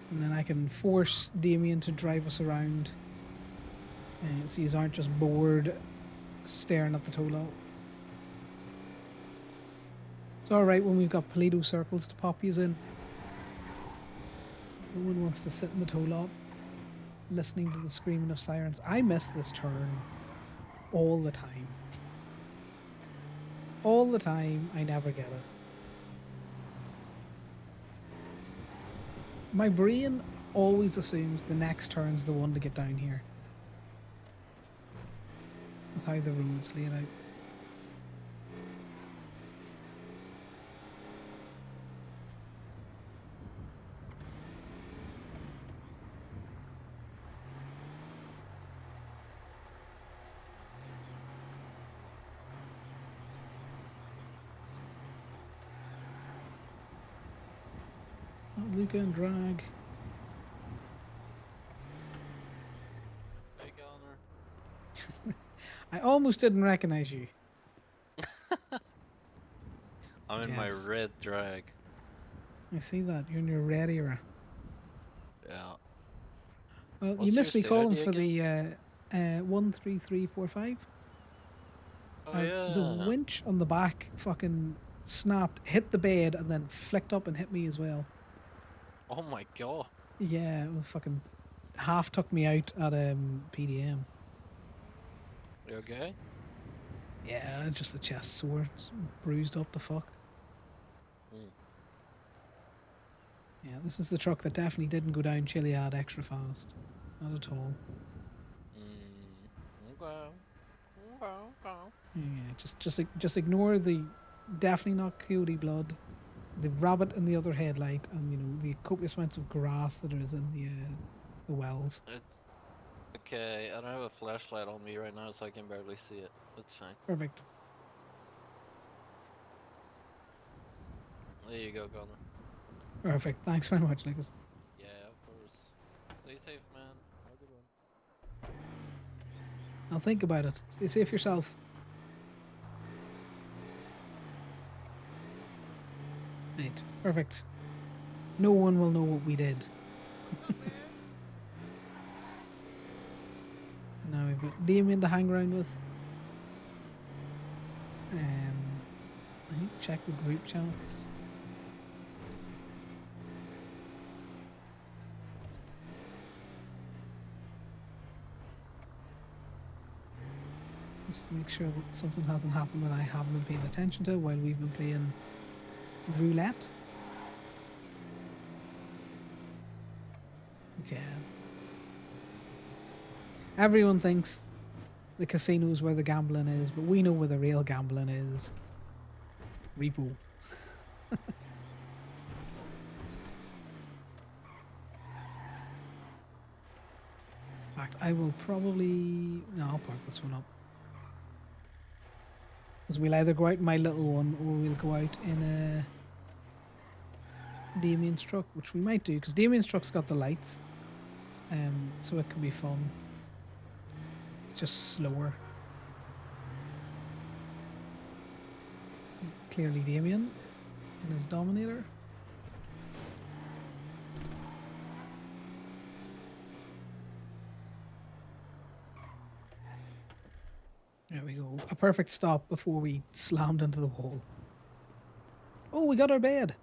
And then I can force Damien to drive us around. So you aren't just bored staring at the tow lot. It's alright when we've got Polito circles to pop yous in. No one wants to sit in the tow lot listening to the screaming of sirens. I miss this turn all the time. All the time, I never get it. My brain always assumes the next turn's the one to get down here. With how the road's laid out. Luca and Drag. Hey, Connor. I almost didn't recognize you. I'm in my Yes. red drag. I see that. You're in your red era. Yeah. Well, What's you your missed me calling CRD for again? the 13345. Oh yeah. The winch on the back fucking snapped, hit the bed, and then flicked up and hit me as well. Oh my god. Yeah, it was fucking half took me out at PDM. You okay? Yeah, just the chest sore. It's bruised up the fuck. Mm. Yeah, this is the truck that definitely didn't go down Chiliad extra fast. Not at all. Okay. Yeah, just ignore the definitely not coyote blood, the rabbit in the other headlight, and you know the copious amounts of grass that is in the wells. It's okay. I don't have a flashlight on me right now, so I can barely see it. It's fine. Perfect. There you go, Connor. Perfect. Thanks very much, Lucas. Yeah, of course. Stay safe, man. Have a good one. I'll think about it. Stay safe yourself. Right. Perfect. No one will know what we did. Now we've got Damien to hang around with. I think check the group chats. Just to make sure that something hasn't happened that I haven't been paying attention to while we've been playing roulette. Yeah. Everyone thinks the casino is where the gambling is, but we know where the real gambling is. Repo. In fact, I will probably... No, I'll park this one up. Because we'll either go out in my little one or we'll go out in Damien's truck, which we might do, because Damien's truck's got the lights. So it can be fun. It's just slower. Clearly Damien in his Dominator. There we go. A perfect stop before we slammed into the wall. Oh, we got our bed.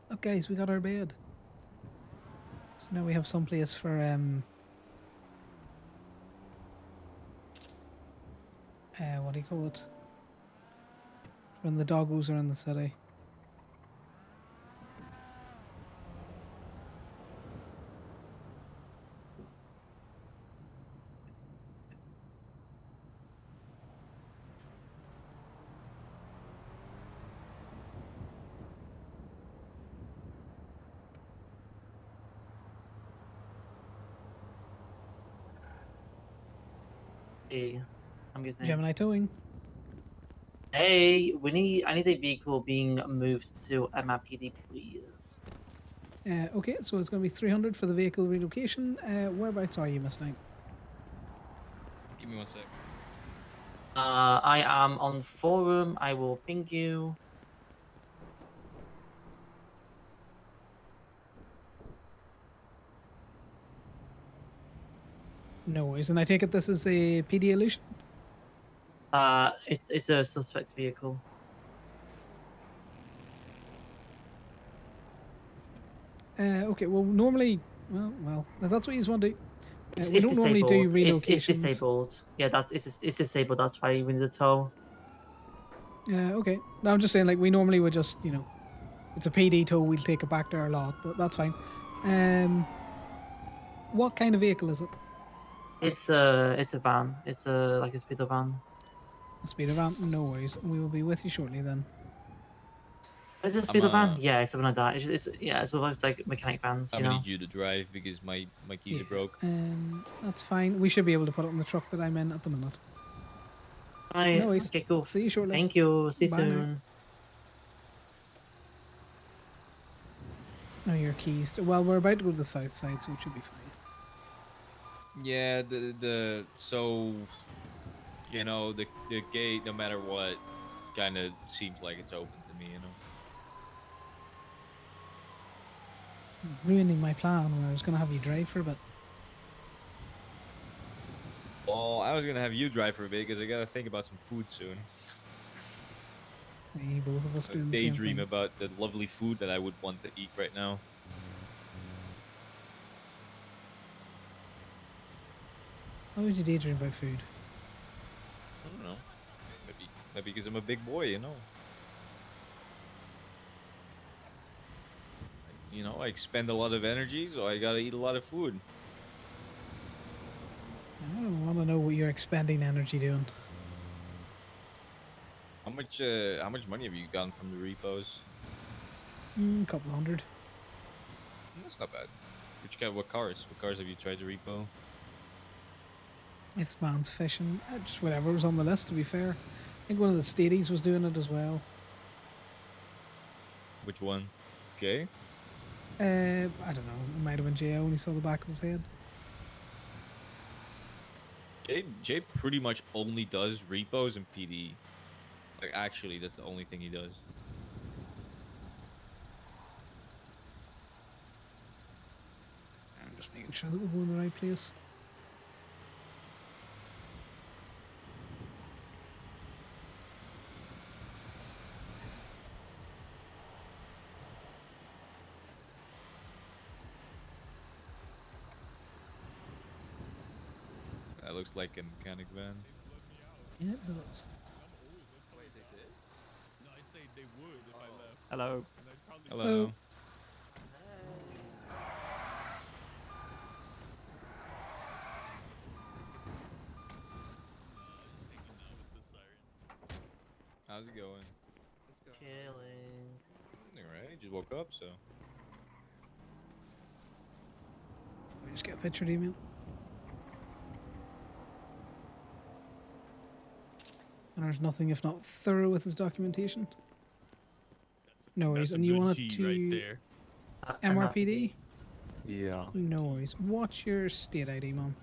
Look, guys, we got our bed. So now we have some place for what do you call it? When the doggos are in the city. Hey, I'm guessing. Gemini towing. Hey, I need a vehicle being moved to MRPD, please. Okay, so it's going to be 300 for the vehicle relocation. Whereabouts are you, Miss Knight? Give me 1 sec. I am on forum. I will ping you. No worries, and I take it this is a PD illusion? It's a suspect vehicle. Okay, well, normally, well, if that's what you want to do. It's we don't normally do disabled. relocations. It's disabled. Yeah, it's disabled. That's why we need a tow. Okay. No, I'm just saying, like, we normally would just, you know, it's a PD tow, we'll take it back to our lot, but that's fine. What kind of vehicle is it? It's a van. It's like a speeder van. A speeder van? No worries. We will be with you shortly then. Is it a speeder van? Yeah, it's something like that. It's one of those like mechanic vans, I'm you gonna know. need you to drive because my keys are broke. That's fine. We should be able to put it on the truck that I'm in at the minute. No worries. Okay, cool. See you shortly. Thank you. See you Bye now. soon. No, your keys. Well, we're about to go to the south side, so it should be fine. Yeah, so you know the gate, no matter what, kind of seems like it's open to me. You know. Ruining my plan where I was going to have you drive for a bit. Well, I was gonna have you drive for a bit because I gotta think about some food soon. See, both of us I doing the same daydream thing. about the lovely food that I would want to eat right now. Why would you daydream about food? I don't know. Maybe because I'm a big boy, you know. You know, I expend a lot of energy, so I gotta eat a lot of food. I don't want to know what you're expending energy doing. How much money have you gotten from the repos? A couple hundred. That's not bad. What cars? What cars have you tried to repo? This man's fishing. Just whatever was on the list, to be fair. I think one of the stadies was doing it as well. Which one? Jay? I don't know. It might have been Jay. I only saw the back of his head. Jay pretty much only does repos and PD. Like, actually, that's the only thing he does. I'm just making sure that we're going to the right place. That looks like a mechanic van. Yeah, it does. Wait, they did? No, I'd say they would if I left. Hello. And I'd probably Hello. How's it going? Chilling. Alright, just woke up, so. Let me just get a picture of the email. And there's nothing if not thorough with his documentation. No worries. That's And some you good want it tea to right there. MRPD? Yeah. No worries. What's your state ID, Mom?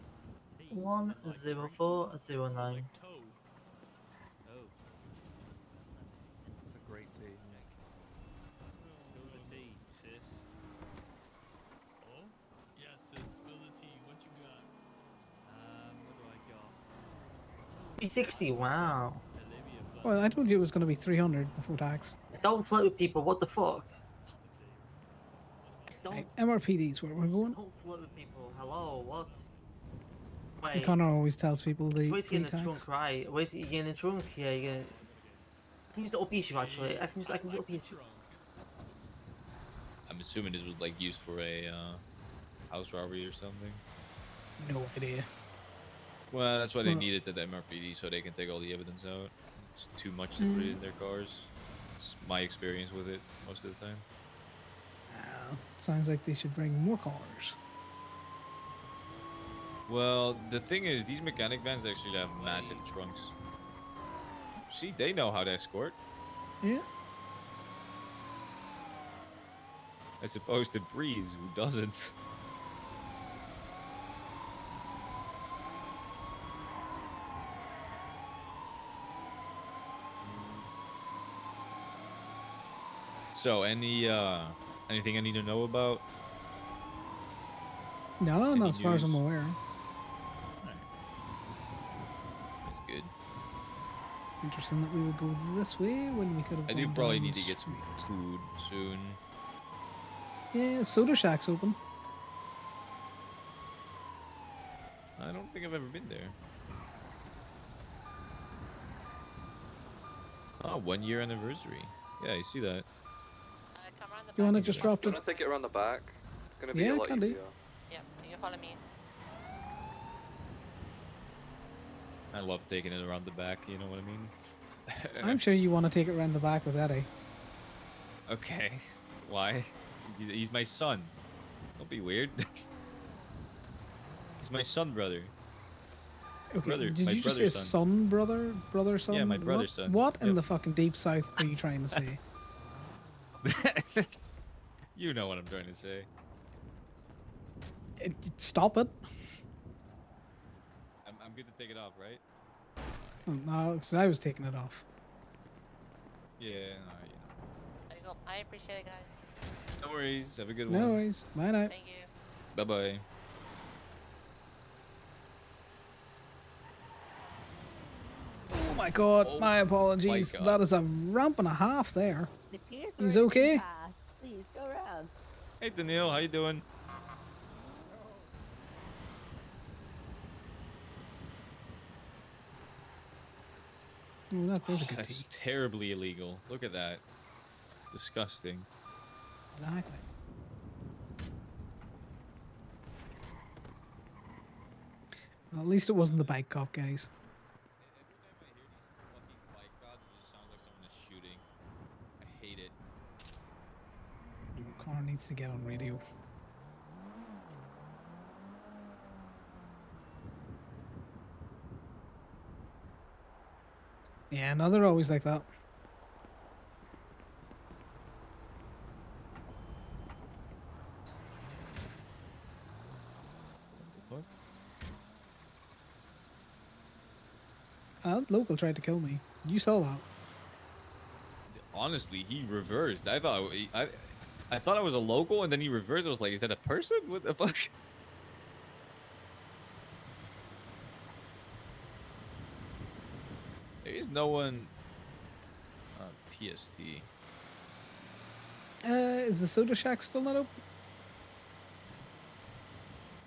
10409. Oh. That's a great tea, Nick. Spill the tea, sis. Oh? Yes, sis, spill the tea. What you got? What do I got? 360, wow. Well, I told you it was going to be 300 before tax. Don't flirt with people, what the fuck? Don't, Right, MRPD's where we're going. don't flirt with people, hello, what? And Wait, Connor always tells people just the wait to free get in the tax. trunk, right? Wait till you get in the trunk, yeah, you're gonna... I can just upbeat you, actually. I can just upbeat you. I'm assuming this was like used for a house robbery or something. No idea. Well, that's why they Well- need it at the MRPD so they can take all the evidence out. It's too much to put it in their cars. It's my experience with it most of the time. Sounds like they should bring more cars. Well, the thing is, these mechanic vans actually have massive trunks. See, they know how to escort. Yeah. As opposed to Breeze, who doesn't. So, anything I need to know about? No, Any not as far as I'm news? aware. That's good. Interesting that we would go this way when we could have I do gone probably down need to get some straight. food soon. Yeah, Soda Shack's open. I don't think I've ever been there. Oh, 1 year anniversary. Yeah, you see that. You want to just drop Do the... you want to take it around the back? It's going to be Yeah, a lot can do. easier. Yep, you follow me. I love taking it around the back, you know what I mean? I'm sure you want to take it around the back with Eddie. Okay. Why? He's my son. Don't be weird. He's my son, brother. Okay, Brother, did my you just say brother's son. son, brother, son? Yeah, my brother's what, son. What in Yep. the fucking deep south are you trying to say? You know what I'm trying to say. Stop it. I'm good to take it off, right? No, because I was taking it off. Yeah, no, There you go. I appreciate it, guys. no worries. Have a good one. No worries. Bye now. Thank you. Bye bye. Oh my god, my apologies. God. That is a ramp and a half there. The PS He's already okay? passed. Please go around. Hey Daniil, how you doing? Oh, there's a good That's tea. terribly illegal. Look at that. Disgusting. Exactly. Well, at least it wasn't the bike cop, guys. Every time I hear these fucking bike cops, it just sounds like someone is shooting. I hate it. Connor needs to get on radio. Yeah, no, they're always like that. What the fuck? Local tried to kill me. You saw that. Honestly, he reversed. I thought I thought I was a local, and then he reversed. I was like, is that a person? What the fuck? There is no one. PST. Is the soda shack still not open?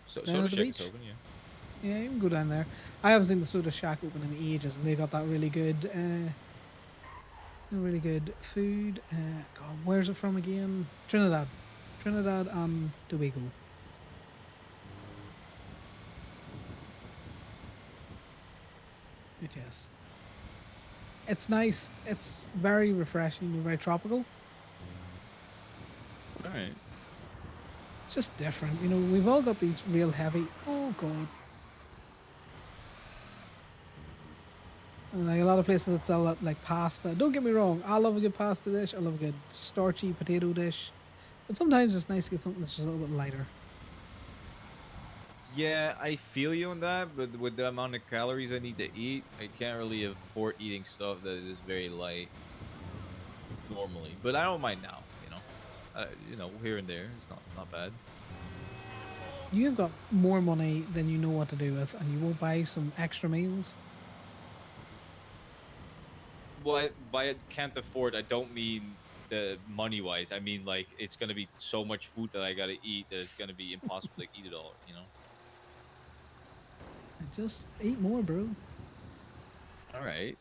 So Down Soda at the Shack beach? is open, yeah. Yeah, you can go down there. I haven't seen the soda shack open in ages, and they got that really good, food. God, where's it from again? Trinidad and Tobago. Yes. It's nice. It's very refreshing and very tropical. All right. It's just different. You know, we've all got these real heavy. Oh god. And like a lot of places that sell that like pasta. Don't get me wrong, I love a good pasta dish. I love a good starchy potato dish. But sometimes it's nice to get something that's just a little bit lighter. Yeah, I feel you on that, but with the amount of calories I need to eat, I can't really afford eating stuff that is very light normally. But I don't mind now, you know, here and there, it's not bad. You've got more money than you know what to do with, and you won't buy some extra meals. Well, by I can't afford, I don't mean the money-wise. I mean like it's gonna be so much food that I gotta eat that it's gonna be impossible to eat it all, you know. Just eat more, bro. All right.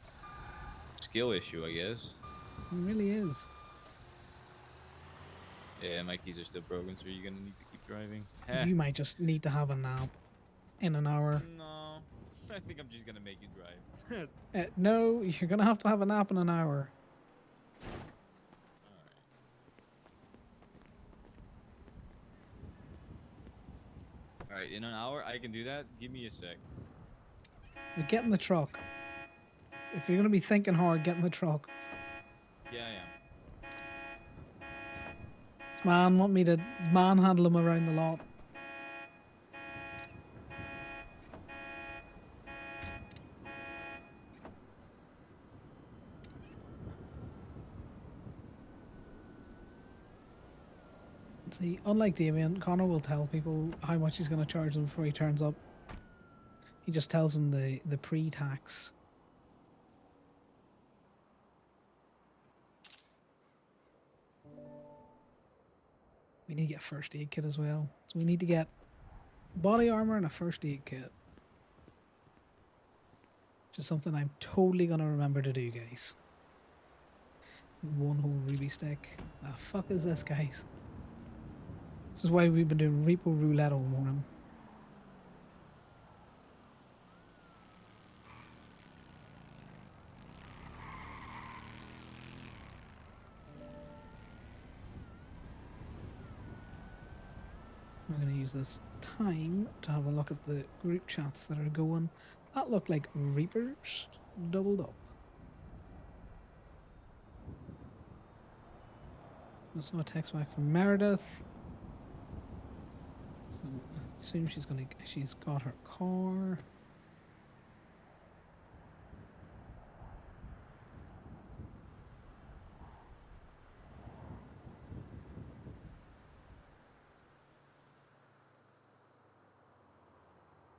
Skill issue, I guess. It really is. Yeah, my keys are still broken, so you're gonna need to keep driving. You might just need to have a nap in an hour. No, I think I'm just gonna make you drive. No, you're gonna have to have a nap in an hour. All right, in an hour I can do that. Give me a sec. But get in the truck. If you're gonna be thinking hard, get in the truck. Yeah, I am. This man want me to manhandle him around the lot. See, unlike Damien, Connor will tell people how much he's going to charge them before he turns up. He just tells them the pre-tax. We need to get a first aid kit as well. So we need to get body armor and a first aid kit. Just something I'm totally going to remember to do, guys. One whole ruby stick. The fuck is this, guys? This is why we've been doing repo roulette all morning. I'm going to use this time to have a look at the group chats that are going. That look like Reapers doubled up. Also a text back from Meredith. So I assume she's got her car.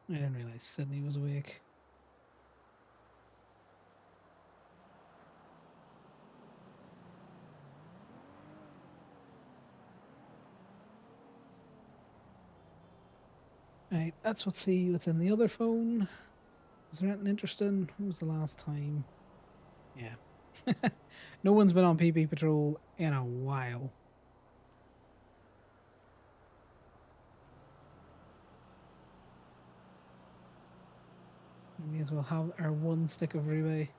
I didn't realize Sydney was awake. Right, let's see what's in the other phone. Is there anything interesting? When was the last time? Yeah. No one's been on PP Patrol in a while. We may as well have our one stick of Roubaix.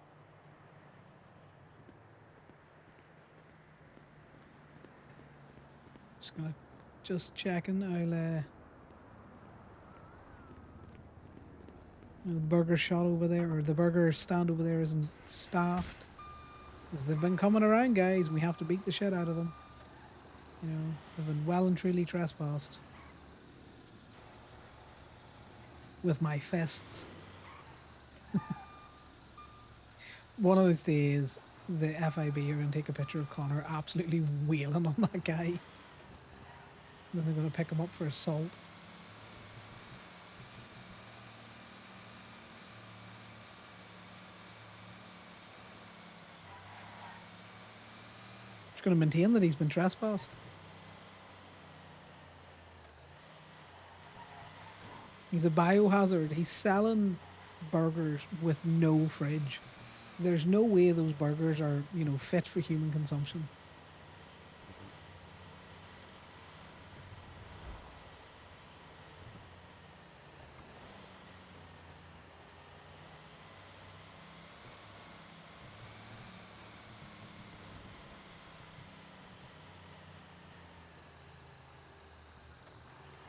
Just checking. The burger shop over there, or the burger stand over there, isn't staffed. Because they've been coming around, guys. We have to beat the shit out of them. You know, they've been well and truly trespassed. With my fists. One of these days, the FIB are going to take a picture of Conor absolutely wailing on that guy. Then they're going to pick him up for assault. Just going to maintain that he's been trespassed. He's a biohazard. He's selling burgers with no fridge. There's no way those burgers are, you know, fit for human consumption.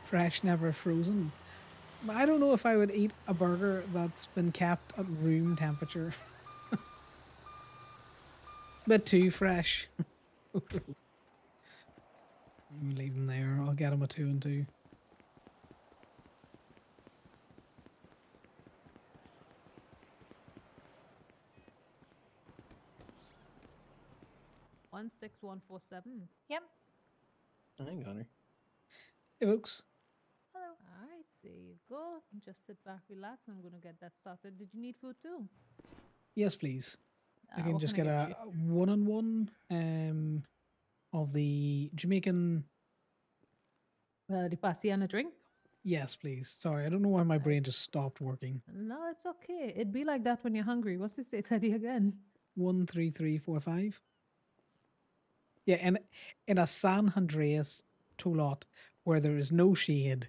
Fresh, never frozen. I don't know if I would eat a burger that's been kept at room temperature. Bit too fresh. Leave him there. I'll get him a 2 and 2. One 16147. Yep. Hang on her. Hey, folks. Hello. All right, there you go. Just sit back, relax. I'm gonna get that started. Did you need food too? Yes, please. I can what just can get I a get one-on-one of the Jamaican. The party and a drink? Yes, please. Sorry, I don't know why my brain just stopped working. No, it's okay. It'd be like that when you're hungry. What's the state ID again? 13345. Yeah, and in a San Andreas lot where there is no shade,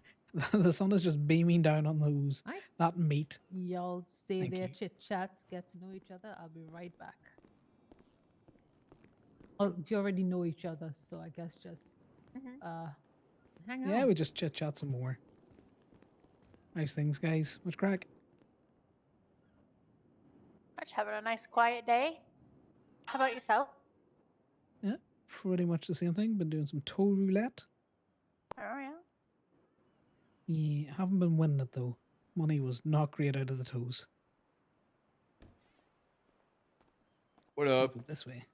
the sun is just beaming down on those that meat. Y'all stay Thank there, you. chit chat, get to know each other. I'll be right back. Oh, you already know each other, so I guess just hang out. Yeah, we just chit chat some more. Nice things, guys. What's crack? Much having a nice quiet day. How about yourself? Yeah, pretty much the same thing. Been doing some toe roulette. Oh yeah. Yeah, haven't been winning it though. Money was not great out of the toes. What up? Go this way.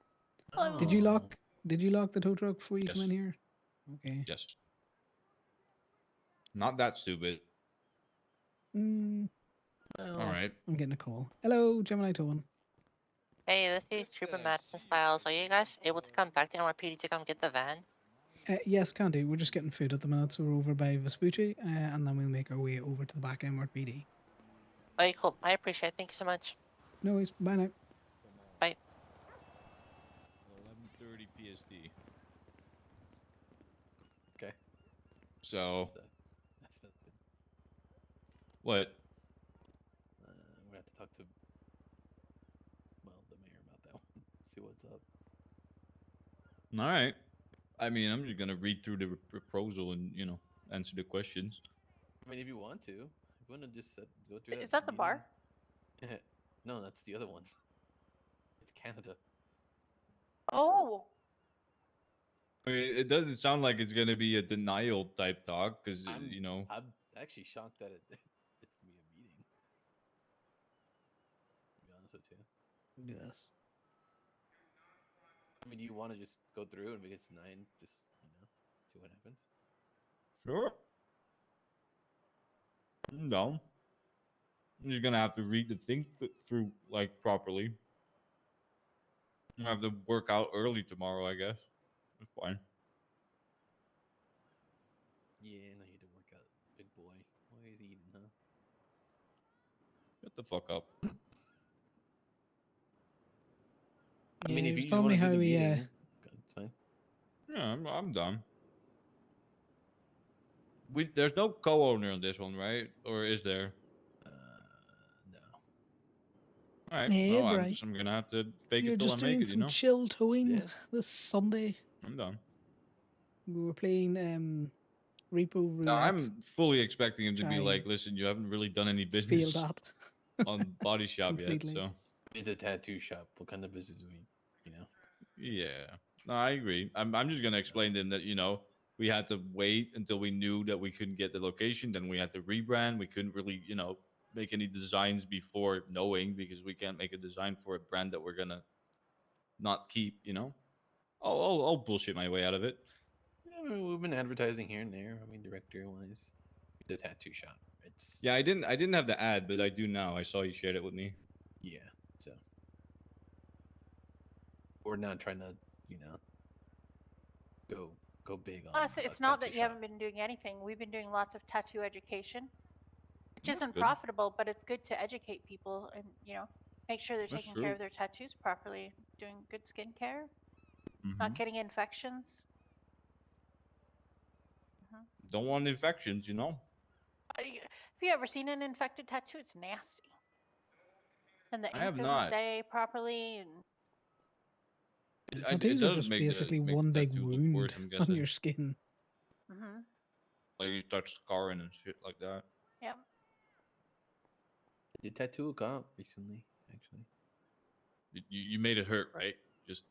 Hello. Did you lock the tow truck before you come in here? Okay. Yes. Not that stupid. All right. I'm getting a call. Hello, Gemini Towing. Hey, this is Trooper Madison Styles. Are you guys able to come back to NYPD to come get the van? Yes, can do. We're just getting food at the minute, so we're over by Vespucci, and then we'll make our way over to the back MRPD. Okay, cool. I appreciate it. Thank you so much. No worries. Bye now. Bye. 11:30 PST. Okay. So That's good. what? I'm gonna have to talk to the mayor about that one. See what's up. All right. I mean, I'm just gonna read through the proposal and answer the questions. I mean, if you want to, if you want to just go through. Is that the bar? No, that's the other one. It's Canada. Oh. I mean, it doesn't sound like it's gonna be a denial type talk, because you know. I'm actually shocked that it's gonna be a meeting. To be honest with you. Yes. I mean, do you want to just go through and if it gets 9, just see what happens? Sure. No. I'm just gonna have to read the things through like properly. I have to work out early tomorrow, I guess. That's fine. Yeah, no, you had to work out, big boy. Why is he eating, huh? Shut the fuck up. I mean, he if was you just telling me want to do how the he meeting, that's fine. Yeah, I'm done. There's no co-owner on this one, right? Or is there? No. All right. Yeah, Well, Bri. I'm gonna have to fake You're it till I just make doing it. You some know. chill towing Yeah. this Sunday. I'm done. We were playing Repo Roulette. No, I'm fully expecting him to be Which I like, "Listen, you haven't really done any failed business at on Body Shop yet, completely. so." It's a tattoo shop. What kind of business do we, Yeah. No, I agree. I'm just gonna explain to him that we had to wait until we knew that we couldn't get the location. Then we had to rebrand. We couldn't really make any designs before knowing, because we can't make a design for a brand that we're gonna not keep. I'll bullshit my way out of it. I mean, we've been advertising here and there. I mean, director-wise, the tattoo shop. It's Yeah, I didn't have the ad, but I do now. I saw you shared it with me. yeah. So we're not trying to, go big on. Honestly, a it's not that tattoo you shop. haven't been doing anything. We've been doing lots of tattoo education, which That's isn't good. profitable, but it's good to educate people and make sure they're That's taking true. care of their tattoos properly, doing good skincare, not Mhm. getting infections. Don't want infections, Have you ever seen an infected tattoo? It's nasty. And the I ink have doesn't not. stay properly, and It Tattoos are does just make basically the one big tattoo look wound worse, I'm on guessing. your skin. Like you touch scarring and shit like that. Yep. I did tattoo a cop recently, actually. You made it hurt, right? Just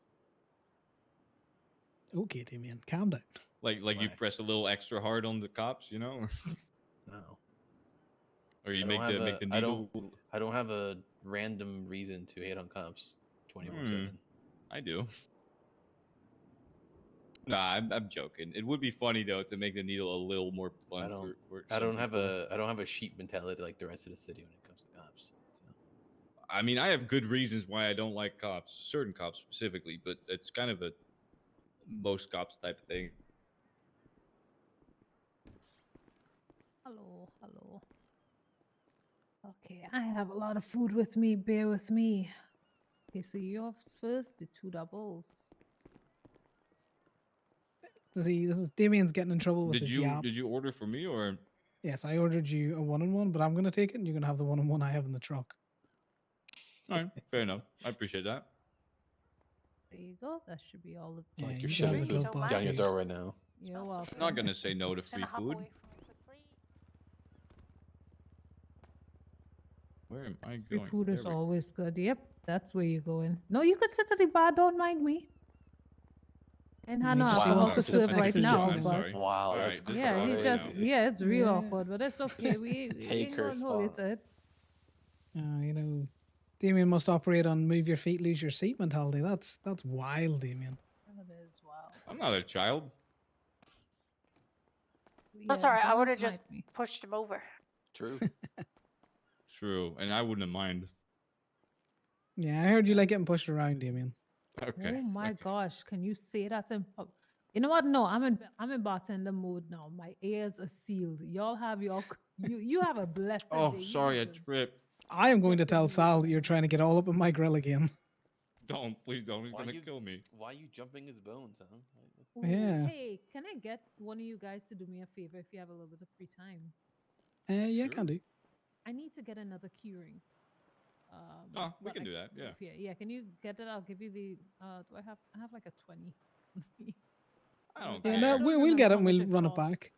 Okay, Damien, calm down. like you press a little extra hard on the cops, No. Or you I make don't have the I needle. I don't have a random reason to hate on cops 24/7. I do. Nah, I'm joking. It would be funny though to make the needle a little more blunt for I some don't have people. a sheep mentality like the rest of the city when it comes to cops. So. I mean, I have good reasons why I don't like cops, certain cops specifically, but it's kind of a most cops type of thing. Hello, hello. Okay, I have a lot of food with me. Bear with me. Okay, so yours first, the 2 doubles. See, this is Damien's getting in trouble with Did his you yap. order for me or? Yes, I ordered you a 1-on-1, but I'm gonna take it, and you're gonna have the 1-on-1 I have in the truck. All right, fair enough. I appreciate that. There you go. That should be all of Yeah, Like you you're can have shoving the food glove box. down your throat right now. You're I'm welcome. not gonna say no to Just gonna free hop food. away from it quickly. Where am I Free going? food is There we go. always good. Yep, that's where you're going. No, you could sit at the bar. Don't mind me. And I know just I he know how wants to to sit serve next right to now, Jason. I'm but sorry. Wow, All that's right, just yeah, he crazy just now. yeah, it's real Yeah. awkward, but it's okay. We Take ain't her gonna hold you spot. to it. Damien must operate on move your feet, lose your seat mentality. That's wild, Damien. That is wild. I'm not a child. That's Yeah, alright. I would don't have just mind me. pushed him over. True. True, and I wouldn't mind. Yeah, I heard you like getting pushed around, Damien. Okay. Oh my gosh, can you say that in pub? You know what? No, I'm in bartender mode now. My ears are sealed. Y'all have your you have a blessed Oh, day. You sorry, I be good. tripped. I am going to Just tell leave Sal it that you're trying to get all up in my grill again. Please don't. He's Why gonna you kill me. Why you jumping his bones, huh? Ooh, Yeah. Hey, can I get one of you guys to do me a favor if you have a little bit of free time? Yeah, can do. I need to get another keyring. Oh, we but can I do that. can't Yeah. leave here. Yeah, can you get it? I'll give you the. Do I have like a 20. I don't Yeah, care. no, don't we'll remember get it how and much we'll it run it costs. back.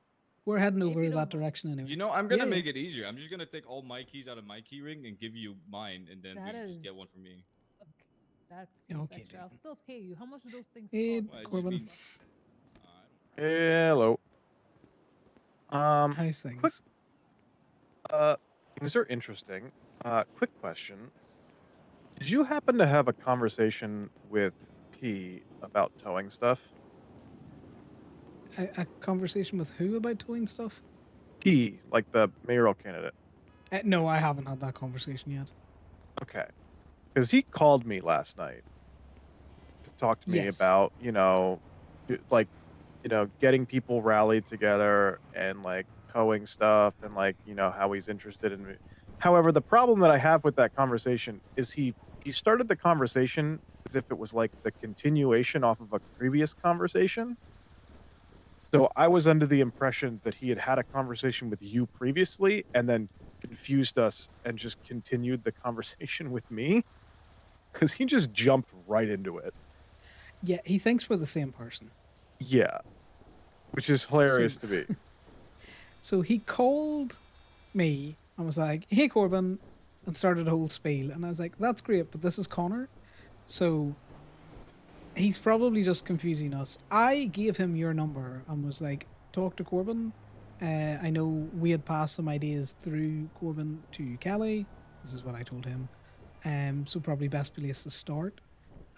We're heading If over you that don't mind. direction anyway. I'm gonna Yeah, make it easier. I'm just gonna take all my keys out of my key ring and give you mine, and then That we can just get one is- for me. Okay, that seems Okay, extra. I'll still pay you. How much do those things Hey, cost? Well, I just Corbin. mean, Hello. How's things? Quick. Things are interesting. Quick question. Did you happen to have a conversation with P about towing stuff? A conversation with who about towing stuff? P, like the mayoral candidate. No, I haven't had that conversation yet. Okay. Because he called me last night to talk to me Yes. about, getting people rallied together and like towing stuff and like, how he's interested in me. However, the problem that I have with that conversation is he started the conversation as if it was like the continuation off of a previous conversation. So I was under the impression that he had had a conversation with you previously and then confused us and just continued the conversation with me because he just jumped right into it. Yeah, he thinks we're the same person. Yeah, which is hilarious to me. So he called me and was like, "Hey, Corbyn," and started a whole spiel. And I was like, "That's great, but this is Conor." So he's probably just confusing us. I gave him your number and was like, "Talk to Corbyn." I know we had passed some ideas through Corbyn to Kelly. This is what I told him. So probably best place to start.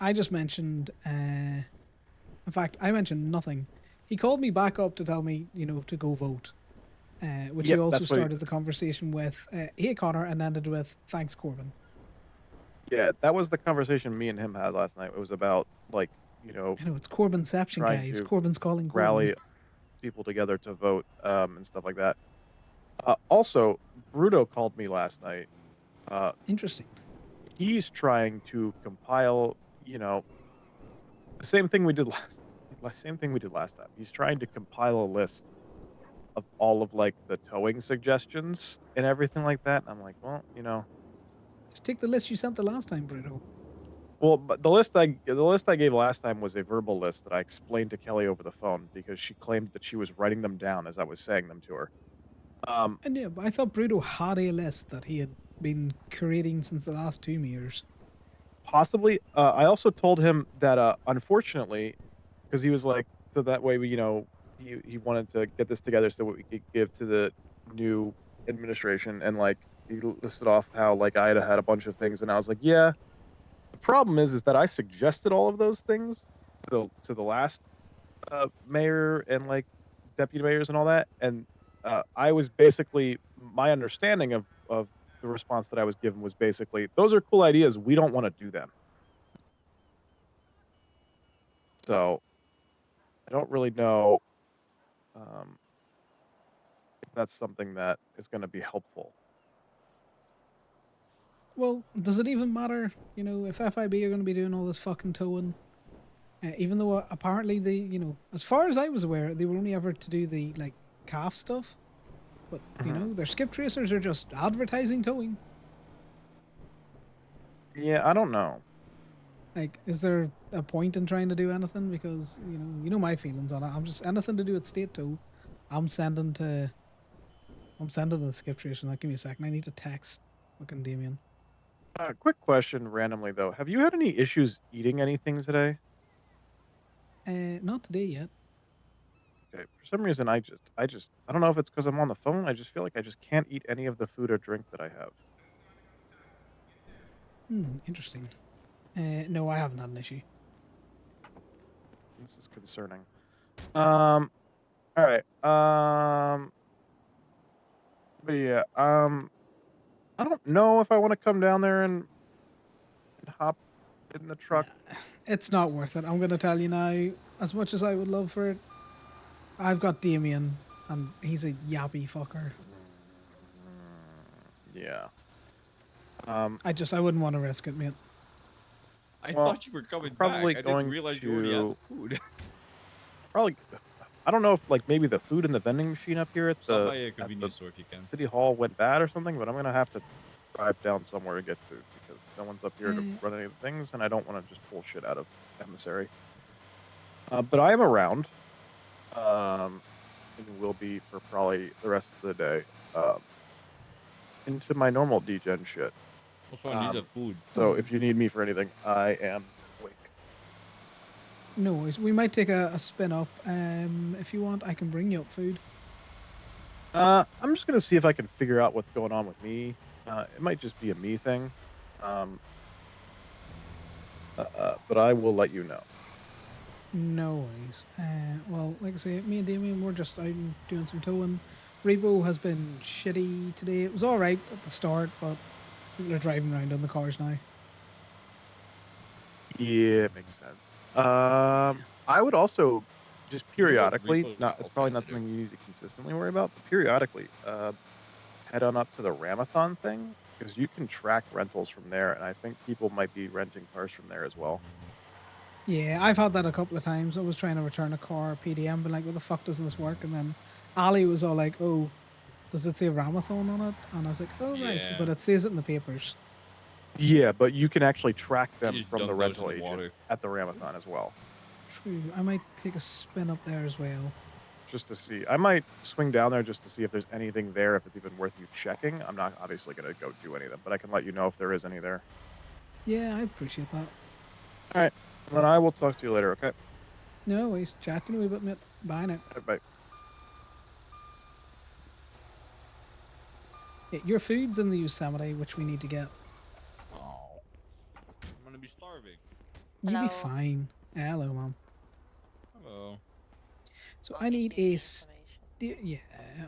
I just mentioned, in fact, I mentioned nothing. He called me back up to tell me, to go vote. Which he Yep, also that's what he- started the conversation with, "Hey, Conor," and ended with, "Thanks, Corbyn." Yeah, that was the conversation me and him had last night. It was about I know, it's Corbynception, trying guys. to Corbyn's calling Corbyn. rally people together to vote and stuff like that. Also, Bruto called me last night. Interesting. He's trying to compile, the same thing we did last time. He's trying to compile a list of all of like the towing suggestions and everything like that. And I'm like, well, Just take the list you sent the last time, Bruno. well, but the list I gave last time was a verbal list that I explained to Kelly over the phone because she claimed that she was writing them down as I was saying them to her. And yeah, but I thought Bruno had a list that he had been creating since the last 2 years. Possibly. I also told him that unfortunately, because he was like, so that way we, he wanted to get this together so we could give to the new administration, and like he listed off how like I had a bunch of things, and I was like, yeah. The problem is that I suggested all of those things to the last mayor and like deputy mayors and all that, and I was basically, my understanding of the response that I was given was basically, those are cool ideas, we don't want to do them. So I don't really know if that's something that is going to be helpful. Well, does it even matter, if FIB are going to be doing all this fucking towing? Even though apparently they, as far as I was aware, they were only ever to do the, like, calf stuff. But, their skip tracers are just advertising towing. Yeah, I don't know. Like, is there a point in trying to do anything? Because, you know my feelings on it. I'm just, anything to do with state tow, I'm sending to the skip tracer. Now, give me a second. I need to text fucking Damien. Quick question randomly though. Have you had any issues eating anything today? Not today yet. Okay. For some reason, I don't know if it's because I'm on the phone. I just feel like I just can't eat any of the food or drink that I have. Interesting. No, I haven't had an issue. This is concerning. All right. But yeah. I don't know if I want to come down there and hop in the truck. It's not worth it. I'm going to tell you now, as much as I would love for it, I've got Damien, and he's a yappy fucker. Yeah. I wouldn't want to risk it, mate. I thought you were coming probably back. I going didn't realize you already had to- the food. Probably. I don't know if like maybe the food in the vending machine up here at Stop the by a convenience store if you can. city hall went bad or something, but I'm gonna have to drive down somewhere to get food because no one's up here to run any of the things, and I don't want to just pull shit out of emissary. But I am around, and will be for probably the rest of the day. Into my normal degen shit. Also, I need the food. So if you need me for anything, I am awake. No worries. We might take a spin up. If you want, I can bring you up food. I'm just gonna see if I can figure out what's going on with me. It might just be a me thing. But I will let you know. No worries. Well, like I say, me and Damien were just out doing some towing. Rebo has been shitty today. It was all right at the start, but people are driving around on the cars now. Yeah, it makes sense. I would also just You know what periodically, Repo's not got it's probably open not today? something you need to consistently worry about, but periodically, head on up to the Ramathon thing because you can track rentals from there, and I think people might be renting cars from there as well. Yeah, I've had that a couple of times. I was trying to return a car PDM, but like, what the fuck doesn't this work? And then Ali was all like, "Oh, does it say Ramathon on it?" And I was like, "Oh, right," Yeah. but it says it in the papers. Yeah, but you can actually track You them just from the dunk those in rental the agent water. at the Ramathon as well, True. I might take a spin up there as well. just to see. I might swing down there just to see if there's anything there, if it's even worth you checking. I'm not obviously gonna go do any of them, but I can let you know if there is any there. Yeah, I appreciate that. All right, then I will talk to you later. Okay. No worries. Chatting a wee bit, mate. Bye now. All right, bye. Yeah, your food's in the Yosemite, which we need to get. Oh, I'm gonna be starving. You'll be Hello. fine. Hello, mom. Hello. So I'll I get need you the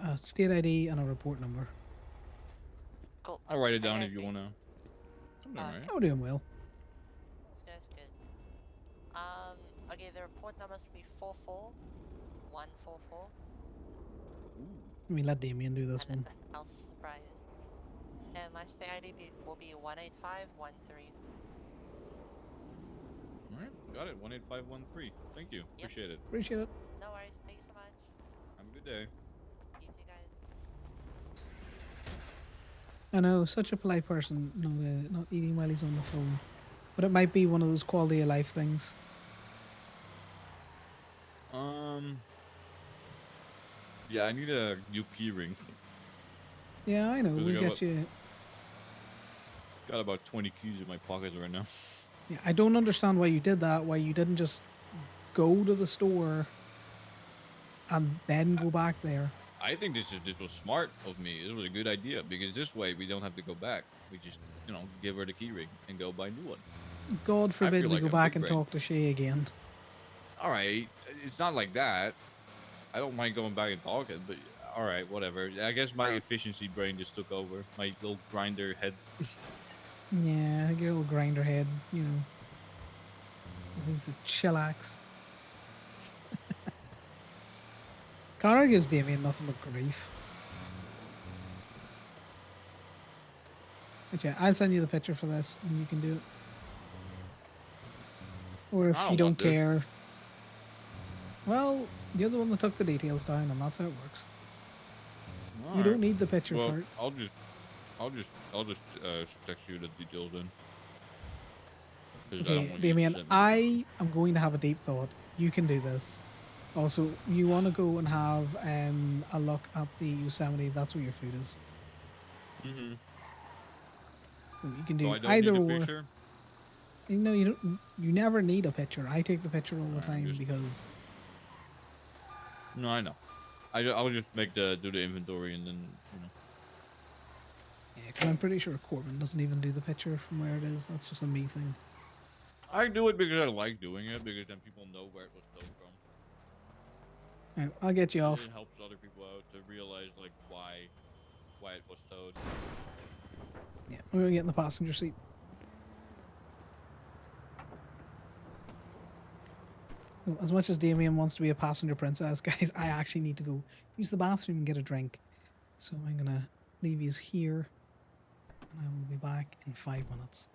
a state ID and a report number. Cool. I'll write it How you down guys if you doing? wanna. I'm doing right. Oh, doing well. That's good. Okay, the report numbers will be 44144. Let me let Damien do this one. I'll surprise. And my state ID will be 18513. All right, got it. 18513. Thank you. Yep. Appreciate it. Appreciate it. No worries. Thank you so much. Have a good day. You too, guys. I know, such a polite person, not eating while he's on the phone. But it might be one of those quality of life things. Yeah, I need a new key ring. Yeah, I know. 'Cause I We'll got get about- you. Got about 20 keys in my pockets right now. Yeah, I don't understand why you did that. Why you didn't just go to the store and then go back there. I think this was smart of me. It was a good idea because this way we don't have to go back. We just give her the key ring and go buy a new one. God forbid feel we like go I'm back big and brain. talk to Shay again. All right, it's not like that. I don't mind going back and talking, but all right, whatever. I guess my efficiency brain just took over. My little grinder head. Yeah, I think your little grinder head, just needs a chillax. Connor gives Damien nothing but grief. But yeah, I'll send you the picture for this and you can do it. Or if I you don't don't want this. care, well, you're the one that took the details down and that's how it works. All You right. don't need the picture Well, for it. I'll just text you the details then. 'Cause I don't Okay, want you to Damien, send me I am going to have a deep thought. You can do this. Also, you want to go and have a look at the Yosemite. That's where your food is. Mm-hmm. You can So do I don't either need a or. picture. No, you don't. You never need a picture. I take the picture all the Alright, time just- because No, I know. I'll just do the inventory and then yeah, 'cause I'm pretty sure Corbyn doesn't even do the picture from where it is. That's just a me thing. I do it because I like doing it because then people know where it was towed from. Alright, I'll get you off. It helps other people out to realize like why it was towed. Yeah, we're gonna get in the passenger seat. As much as Damien wants to be a passenger princess, guys, I actually need to go use the bathroom and get a drink. So I'm gonna leave you here, and I will be back in 5 minutes.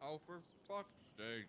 Oh, for fuck's sake.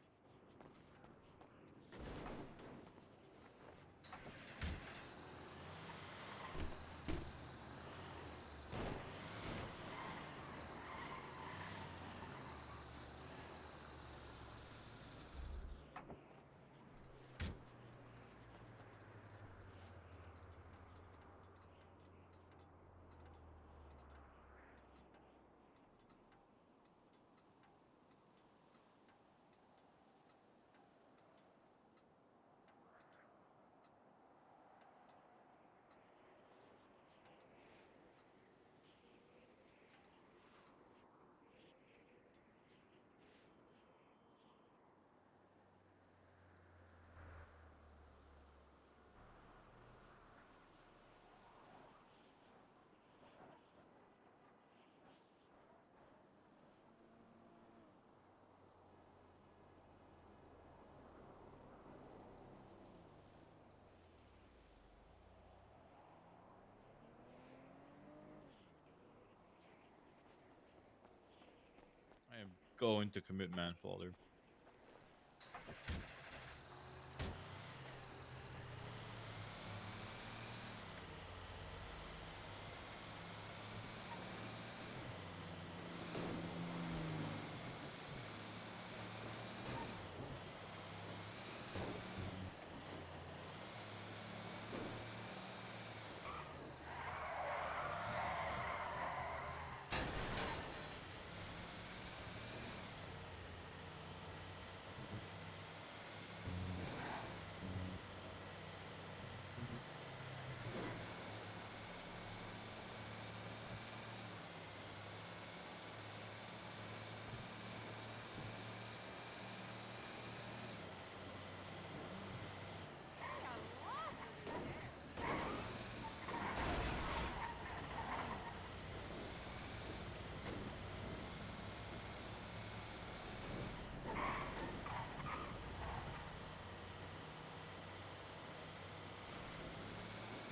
I am going to commit manslaughter.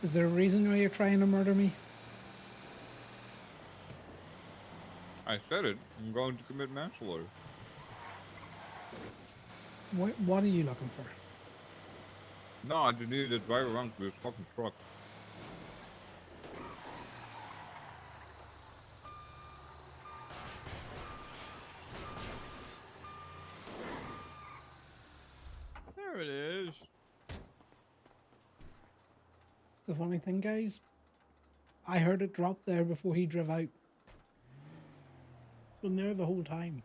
Is there a reason why you're trying to murder me? I said it. I'm going to commit manslaughter. What are you looking for? No, I just needed to drive around to this fucking truck. There it is. The funny thing, guys, I heard it drop there before he drove out. Been there the whole time.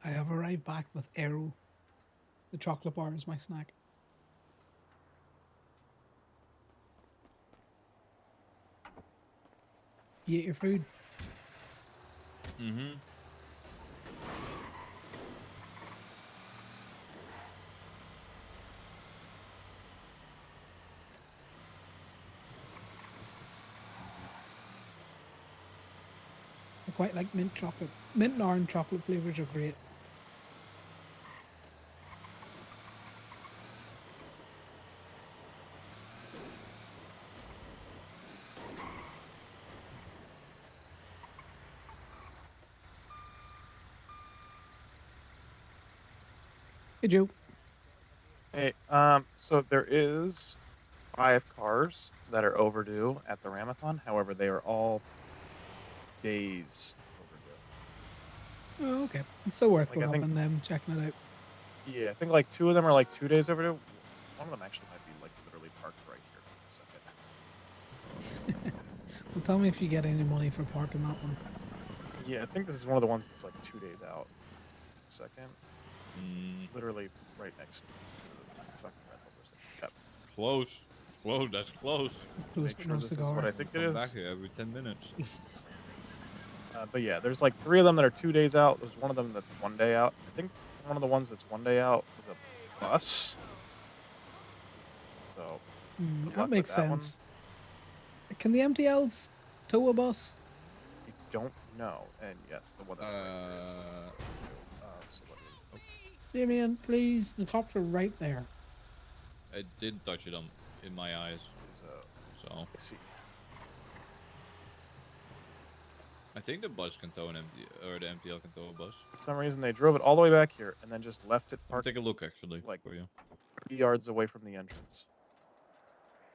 I have arrived back with Aero. The chocolate bar is my snack. You ate your food? Mm-hmm. I quite like mint chocolate. Mint and orange chocolate flavors are great. Hey, Joe. Hey, so there is 5 cars that are overdue at the Ramathon. However, they are all days overdue. Oh, okay. It's still worth Like, going I up think- and checking it out. Yeah, I think like 2 of them are like 2 days overdue. One of them actually might be like literally parked right here for a second. Well, tell me if you get any money for parking that one. Yeah, I think this is one of the ones that's like 2 days out. Second. Literally right next to the fucking rental person. Yep. Close. Close. That's close. Close Make but sure no this is cigar. what I think it Come is. back here every 10 minutes. But yeah, there's like 3 of them that are 2 days out. There's one of them that's 1 day out. I think one of the ones that's 1 day out is a bus. So good luck That with makes that one. sense. Can the MTLs tow a bus? I don't know. And yes, the one that's right here is the one that's overdue. So let me Damien, please. The cops are right there. I did touch it in my eyes. So. Let's see. I think the bus can tow an empty, or the MTL can tow a bus. For some reason, they drove it all the way back here and then just left it I'll parked. take a look actually like for you. 30 yards away from the entrance.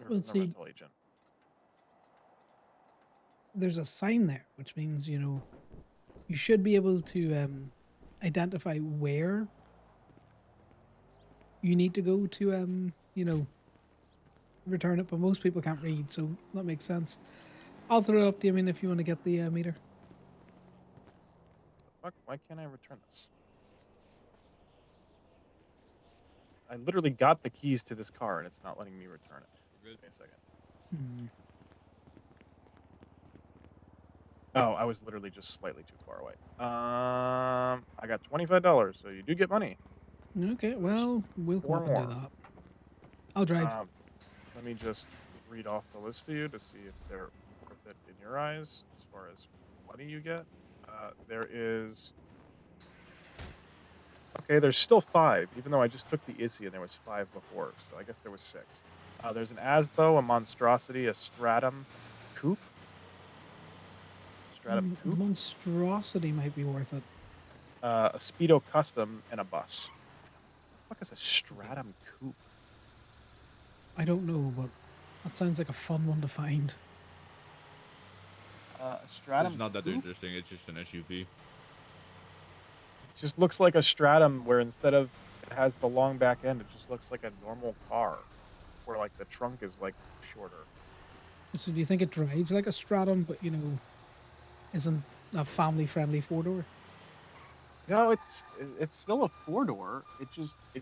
Or Let's from the see. rental agent. There's a sign there, which means, you should be able to identify where you need to go to, return it. But most people can't read, so that makes sense. I'll throw it up to you, if you want to get the meter. Fuck, why can't I return this? I literally got the keys to this car and it's not letting me return it. Give me a second. Oh, I was literally just slightly too far away. I got $25, so you do get money. Okay, well, we'll come Four up and more. do that. I'll drive. Let me just read off the list to you to see if they're worth it in your eyes as far as money you get. There is... Okay, there's still 5, even though I just took the Issy and there was 5 before, so I guess there was 6. There's an Asbo, a Monstrosity, a Stratum, Coupe. Stratum The Coupe, monstrosity might be worth it. a Speedo Custom, and a bus. What the fuck is a Stratum Coupe? I don't know, but that sounds like a fun one to find. A Stratum It's not that Coupe? interesting. It's just an SUV. Just looks like a Stratum where instead of it has the long back end, it just looks like a normal car where like the trunk is like shorter. So do you think it drives like a Stratum, but isn't a family-friendly 4-door? No, it's still a 4-door. It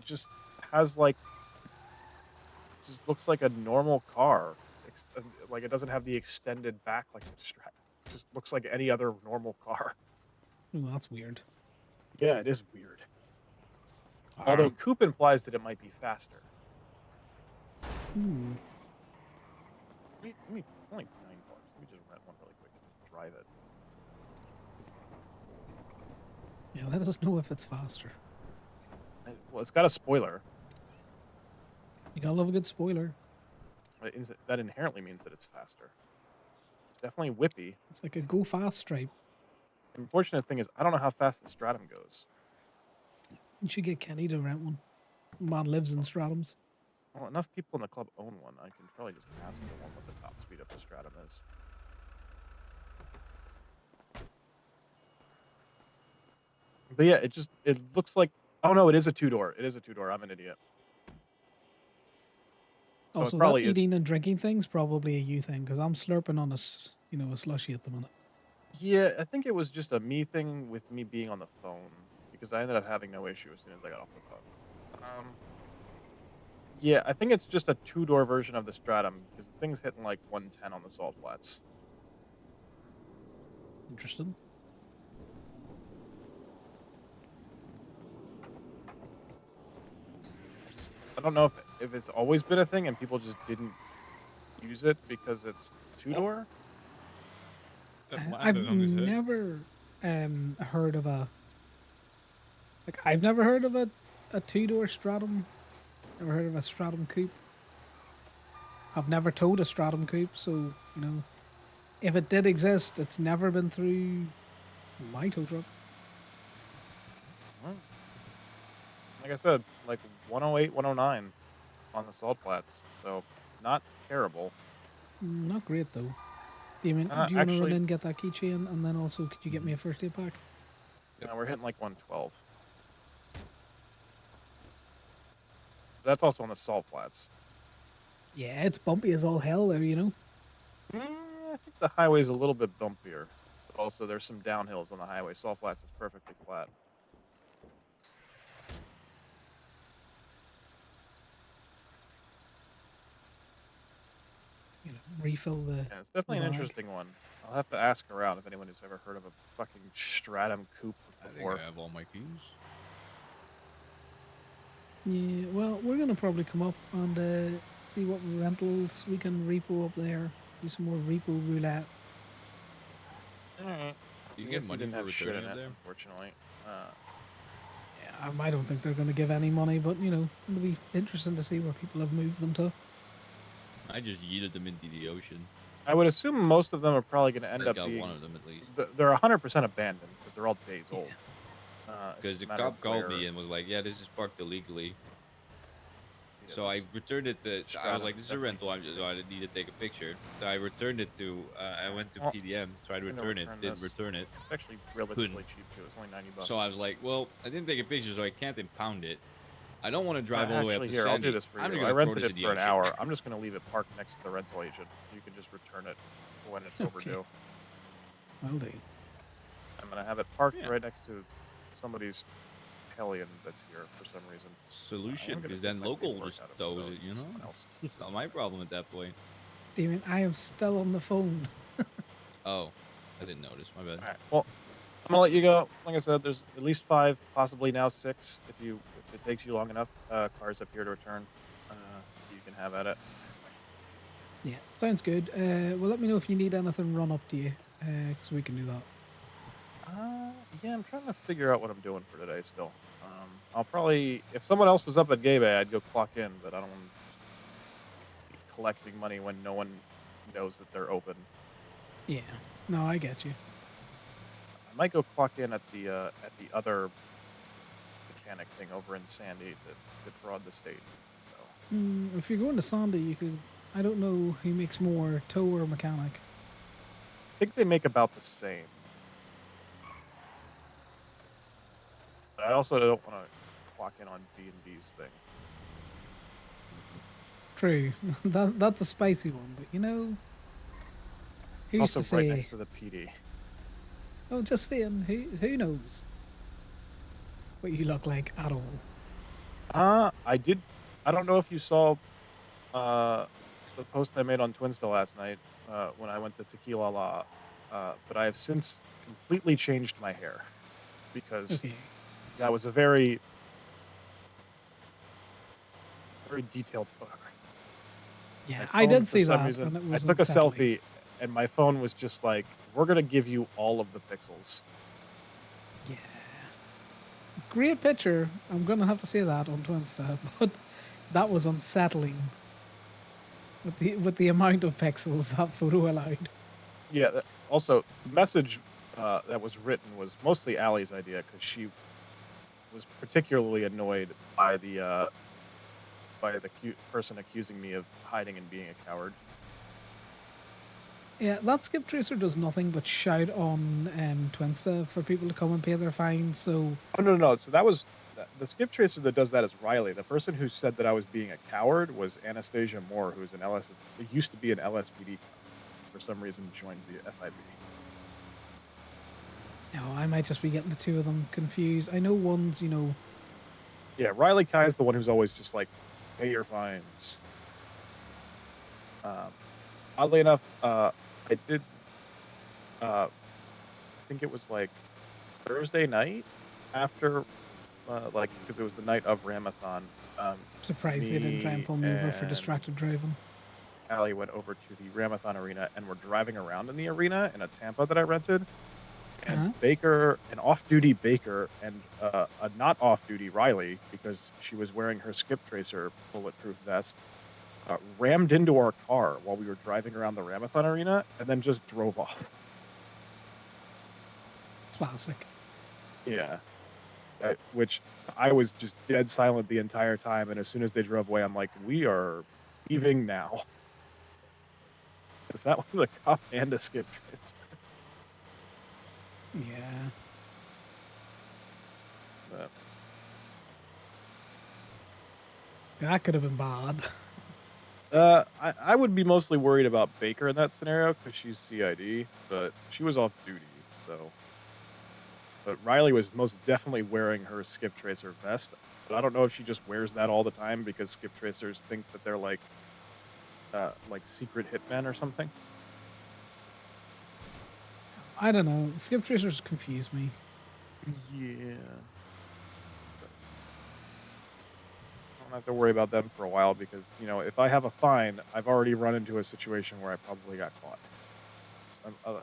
just has like just looks like a normal car. Like it doesn't have the extended back like the Stratum. It just looks like any other normal car. Oh, that's weird. Yeah, it is weird. Although coupe implies that it might be faster. Hmm. It's only $9. Let me just rent one really quick and drive it. Yeah, let us know if it's faster. Well, it's got a spoiler. You gotta love a good spoiler. That inherently means that it's faster. It's definitely whippy. It's like a go fast stripe. The unfortunate thing is I don't know how fast the Stratum goes. You should get Kenny to rent one. Man lives in Stratums. Well, enough people in the club own one. I can probably just ask for one what the top speed of the Stratum is. But yeah, it looks like... Oh no, it is a 2-door. It is a 2-door. I'm an idiot. So Also, it probably that is. eating and drinking thing's probably a you thing, because I'm slurping on a slushy at the minute. Yeah, I think it was just a me thing with me being on the phone, because I ended up having no issue as soon as I got off the phone. Yeah, I think it's just a 2-door version of the Stratum, because the thing's hitting like 110 on the salt flats. Interesting. I don't know if it's always been a thing and people just didn't use it because it's 2-door. I've never heard of I've never heard of a 2-door Stratum. Never heard of a Stratum coupe. I've never towed a Stratum coupe, so if it did exist, it's never been through my tow truck. Like I said, like 108, 109 on the salt flats, so not terrible. Not great though. Damien, do you want to run in and get that keychain, and then also could you get me a first aid pack? Yeah, we're hitting like 112. That's also on the salt flats. Yeah, it's bumpy as all hell there, I think the highway's a little bit bumpier. But also, there's some downhills on the highway. Salt flats is perfectly flat. Refill the... Yeah, it's definitely an interesting one. I'll have to ask around if anyone has ever heard of a fucking Stratum coupe before. I think I have all my keys. Yeah, well, we're going to probably come up and see what rentals we can repo up there. Do some more repo roulette. Alright. You get money didn't for have shit in returning it, it there? unfortunately. Yeah, I don't think they're going to give any money, but you know, it'll be interesting to see where people have moved them to. I just yeeted them into the ocean. I would assume most of them are probably going to end I up got being. one of them at least. They're 100% abandoned because they're all days old. It's Because just the a matter of cop called me where and was like, "Yeah, this is parked illegally." Yeah, So I those returned it to. I was stratum like, is "This is a rental. definitely I need to take a picture." So I returned it to. I went to Well, PDM, tried to I'm gonna return it, return didn't this. return it. It's actually Couldn't. relatively cheap too. It's only $90. So I was like, "Well, I didn't take a picture, so I can't impound it. I don't want to drive all the way up Actually, to here, I'll do Sandy. this for I'm you. just I gonna throw rented this it in the for an ocean." hour. I'm just gonna leave it parked next to the rental agent. You can just return it when it's overdue. Will do. I'm gonna have it parked Yeah. right next to somebody's Hellion that's here for some reason. Solution, gonna because take then my local paperwork just out of it, stows though. it. You know, Someone else. it's not my problem at that point. Damien, I am still on the phone. Oh, I didn't notice. My bad. All right. Well, I'm gonna let you go. Like I said, there's at least 5, possibly now 6, if it takes you long enough. Cars up here to return. You can have at it. Yeah, sounds good. Well, let me know if you need anything run up to you, because we can do that. Yeah, I'm trying to figure out what I'm doing for today still. I'll probably, if someone else was up at Gay Bay, I'd go clock in, but I don't want to be collecting money when no one knows that they're open. Yeah, no, I get you. I might go clock in at the other mechanic thing over in Sandy to defraud the state. So. If you're going to Sandy, you could. I don't know who makes more, tow or mechanic. I think they make about the same. But I also don't want to clock in on B&B's thing. True, that's a spicy one, but you know, who's Also to right say? next to the PD. Oh, just saying, who knows what you look like at all? I did. I don't know if you saw the post I made on Twinsta last night when I went to Tequila La, but I have since completely changed my hair because that was a very, very detailed photo. Yeah, My I phone, did for see some that, reason, and it I was took a unsettling. selfie, and my phone was just like, "We're gonna give you all of the pixels." Yeah, great picture. I'm gonna have to say that on Twinsta, but that was unsettling. With the amount of pixels that photo allowed. Yeah. Also, the message that was written was mostly Allie's idea because she was particularly annoyed by the person accusing me of hiding and being a coward. Yeah, that skip tracer does nothing but shout on Twinsta for people to come and pay their fines. So Oh no! So that was the skip tracer that does that is Riley. The person who said that I was being a coward was Anastasia Moore, who's an used to be an LSPD. For some reason, joined the FIB. no, I might just be getting the two of them confused. I know one's, you know. Yeah, Riley Kai is the one who's always just like, pay your fines. Oddly enough, I did. I think it was like Thursday night after, because it was the night of Ramathon. Surprised they didn't try and pull me over for distracted driving. Allie went over to the Ramathon arena and we're driving around in the arena in a Tampa that I rented. And Baker, an off-duty Baker, and a not off-duty Riley, because she was wearing her skip tracer bulletproof vest, rammed into our car while we were driving around the Ramathon arena, and then just drove off. Classic. Yeah. Which I was just dead silent the entire time, and as soon as they drove away, I'm like, we are leaving now. Because that was a cop and a skip tracer. Yeah. But That could have been bad. I would be mostly worried about Baker in that scenario because she's CID, but she was off duty, so. But Riley was most definitely wearing her skip tracer vest. But I don't know if she just wears that all the time because skip tracers think that they're like secret hitmen or something. I don't know. Skip tracers confuse me. Yeah. I don't have to worry about them for a while because, you know, if I have a fine, I've already run into a situation where I probably got caught.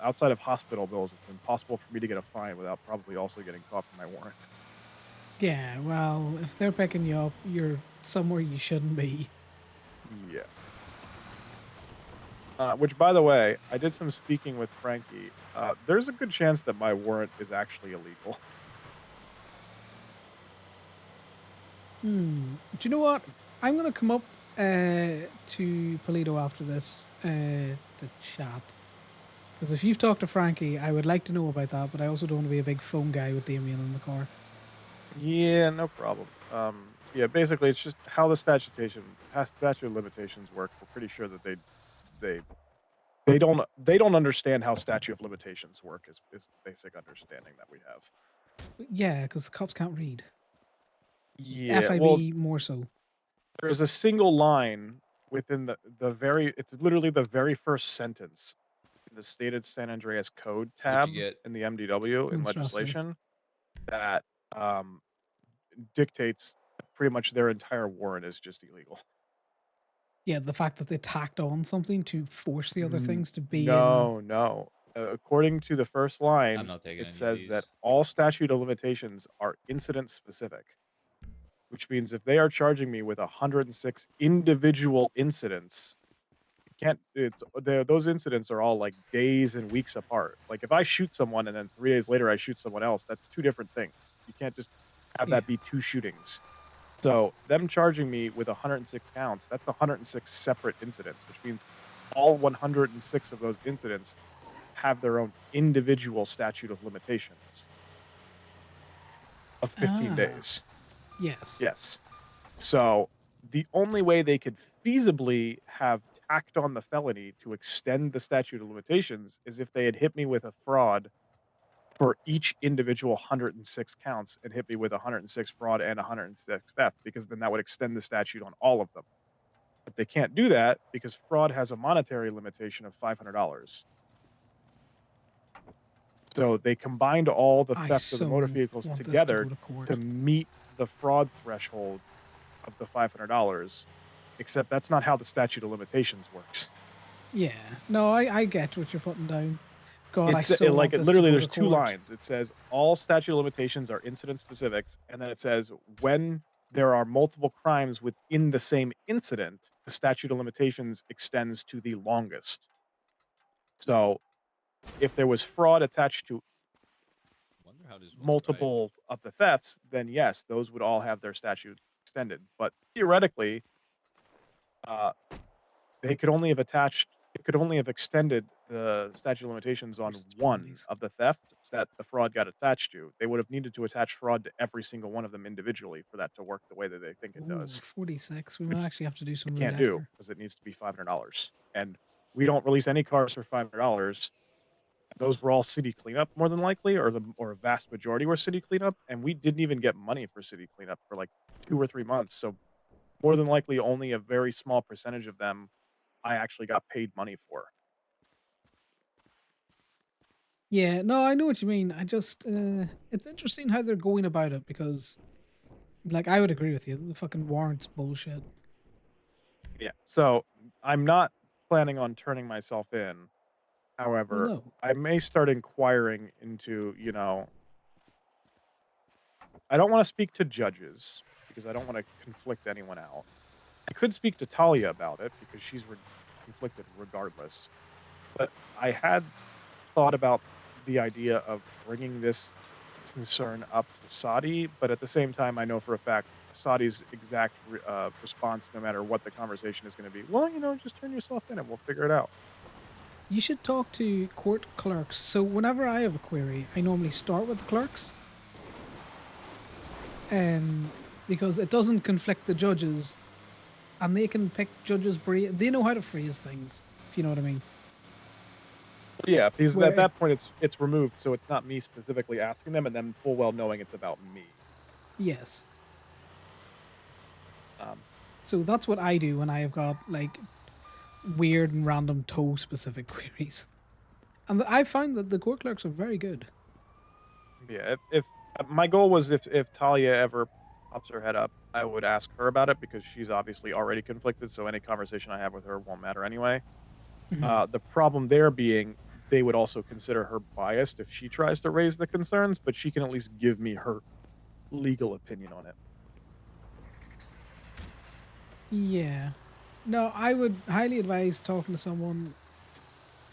Outside of hospital bills, it's impossible for me to get a fine without probably also getting caught for my warrant. Yeah, well, if they're picking you up, you're somewhere you shouldn't be. Yeah. Which, by the way, I did some speaking with Frankie. There's a good chance that my warrant is actually illegal. Do you know what? I'm gonna come up to Polito after this to chat. Because if you've talked to Frankie, I would like to know about that, but I also don't want to be a big phone guy with Damien in the car. Yeah, no problem. Yeah, basically, it's just how the statute of limitations work. We're pretty sure that they they don't understand how statute of limitations work. Is the basic understanding that we have. Yeah, because the cops can't read. Yeah, FIB well, more so. there's a single line within the very. It's literally the very first sentence in the stated San Andreas Code tab get? in the MDW in Monstrosity. legislation that dictates pretty much their entire warrant is just illegal. Yeah, the fact that they tacked on something to force the other things to be in. No. According to the first line, not taking any it of says that these. all statute of limitations are incident specific, which means if they are charging me with 106 individual incidents, those incidents are all like days and weeks apart. Like if I shoot someone and then 3 days later I shoot someone else, that's two different things. You can't just have that be two shootings. So them charging me with 106 counts, that's 106 separate incidents, which means all 106 of those incidents have their own individual statute of limitations of 15 days. Yes. Yes. So the only way they could feasibly have tacked on the felony to extend the statute of limitations is if they had hit me with a fraud for each individual 106 counts and hit me with 106 fraud and 106 theft, because then that would extend the statute on all of them. But they can't do that because fraud has a monetary limitation of $500. So they combined all the I theft of the motor so vehicles want this to together go to court. to meet the fraud threshold of the $500, except that's not how the statute of limitations works. Yeah. No, I get what you're putting down. God, I It's so want this literally to go there's to two court. lines. It says all statute of limitations are incident specifics, and then it says when there are multiple crimes within the same incident, the statute of limitations extends to the longest. So if there was fraud attached to Wonder how this multiple of the thefts, then yes, those would all have their statute extended. But theoretically, they could only have extended the statute of limitations on one of the theft that the fraud got attached to. They would have needed to attach fraud to every single one of them individually for that to work the way that they think it Ooh, does. 46. We might actually have to do some Can't roulette do here. because it needs to be $500, and we don't release any cars for $500. Those were all city cleanup, more than likely, or a vast majority were city cleanup, and we didn't even get money for city cleanup for like 2 or 3 months. So more than likely, only a very small percentage of them I actually got paid money for. Yeah, no, I know what you mean. I just, it's interesting how they're going about it because, like, I would agree with you. The fucking warrant's bullshit. Yeah. So I'm not planning on turning myself in. However, no. I may start inquiring into, I don't want to speak to judges because I don't want to conflict anyone out. I could speak to Talia about it because she's conflicted regardless. But I had thought about the idea of bringing this concern up to Saudi, but at the same time, I know for a fact Saudi's exact response, no matter what the conversation is going to be, well, just turn yourself in and we'll figure it out. You should talk to court clerks. So whenever I have a query, I normally start with the clerks. Because it doesn't conflict the judges, and they can pick judges' brain. They know how to phrase things, if you know what I mean. Yeah, because at that point it's removed, so it's not me specifically asking them, and then full well knowing it's about me. Yes. So that's what I do when I have got like weird and random toe specific queries, and I find that the court clerks are very good. Yeah, if my goal was if Talia ever pops her head up, I would ask her about it because she's obviously already conflicted, so any conversation I have with her won't matter anyway. The problem there being they would also consider her biased if she tries to raise the concerns, but she can at least give me her legal opinion on it. Yeah. No, I would highly advise talking to someone.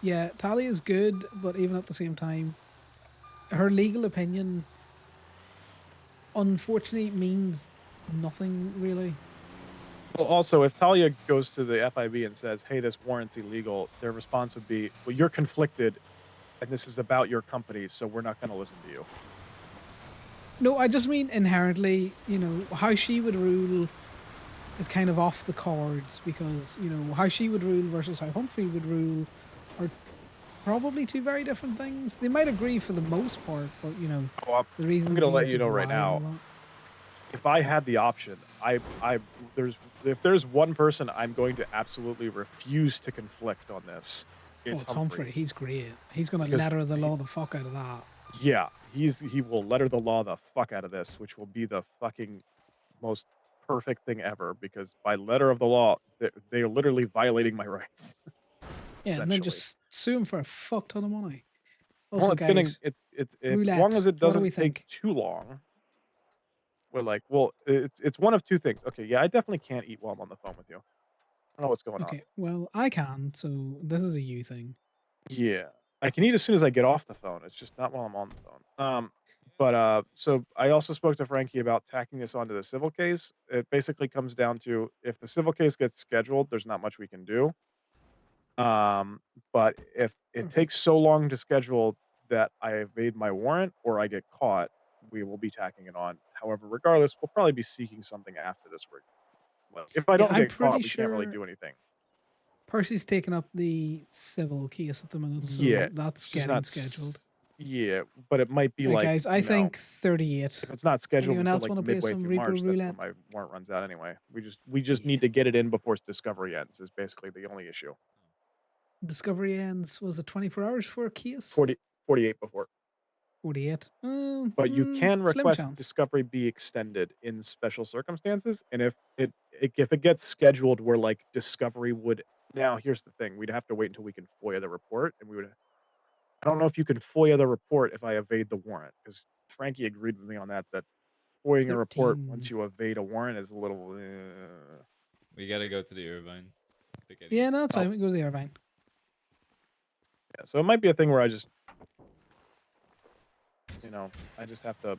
Yeah, Talia is good, but even at the same time, her legal opinion unfortunately means nothing really. Well, also, if Talia goes to the FIB and says, "Hey, this warrant's illegal," their response would be, "Well, you're conflicted, and this is about your company, so we're not going to listen to you." No, I just mean inherently, how she would rule is kind of off the cards because, how she would rule versus how Humphrey would rule are probably two very different things. They might agree for the most part, but, Oh, the I'm reason going to let deeds you of know right why and all now. that. If I had the option, if there's one person I'm going to absolutely refuse to conflict on this, it's It's Humphrey. Humphreys. He's great. He's going to Because letter the law the fuck out of that. Yeah, he will letter the law the fuck out of this, which will be the fucking most perfect thing ever. Because by letter of the law, they are literally violating my rights. Yeah, and then just sue him for a fuck ton of money. Well, Also, it's gonna guys, it's as long roulette. as it What do we doesn't take think? too long. We're like, well, it's one of two things. Okay, yeah, I definitely can't eat while I'm on the phone with you. I don't know what's going on. Okay, well, I can, so this is a you thing. Yeah, I can eat as soon as I get off the phone. It's just not while I'm on the phone. So I also spoke to Frankie about tacking this onto the civil case. It basically comes down to if the civil case gets scheduled, there's not much we can do. But if it takes so long to schedule that I evade my warrant or I get caught, we will be tacking it on. However, regardless, we'll probably be seeking something after this. Well, if I Yeah, don't I'm get pretty caught, we can't really sure do anything. Percy's taking up the civil case at the minute, so Yeah, that's it's just getting not. scheduled. Yeah, but it might be Right, like guys, I think 38. if it's not scheduled Anyone until else like want to play midway some through Reaper March, that's when Roulette? my warrant runs out anyway. We just need to get it in before discovery ends. Is basically the only issue. Discovery ends, was it 24 hours for a case? 48 before. 48. But you can Slim request chance. discovery be extended in special circumstances, and if it gets scheduled where like discovery would. Now here's the thing: we'd have to wait until we can FOIA the report, and we would. I don't know if you can FOIA the report if I evade the warrant, because Frankie agreed with me on that. That FOIAing a report 13. once you evade a warrant is a little. We gotta go to the Irvine. to get Yeah, in. no, that's fine. We can go to the Irvine. Yeah, so it might be a thing where I just, I just have to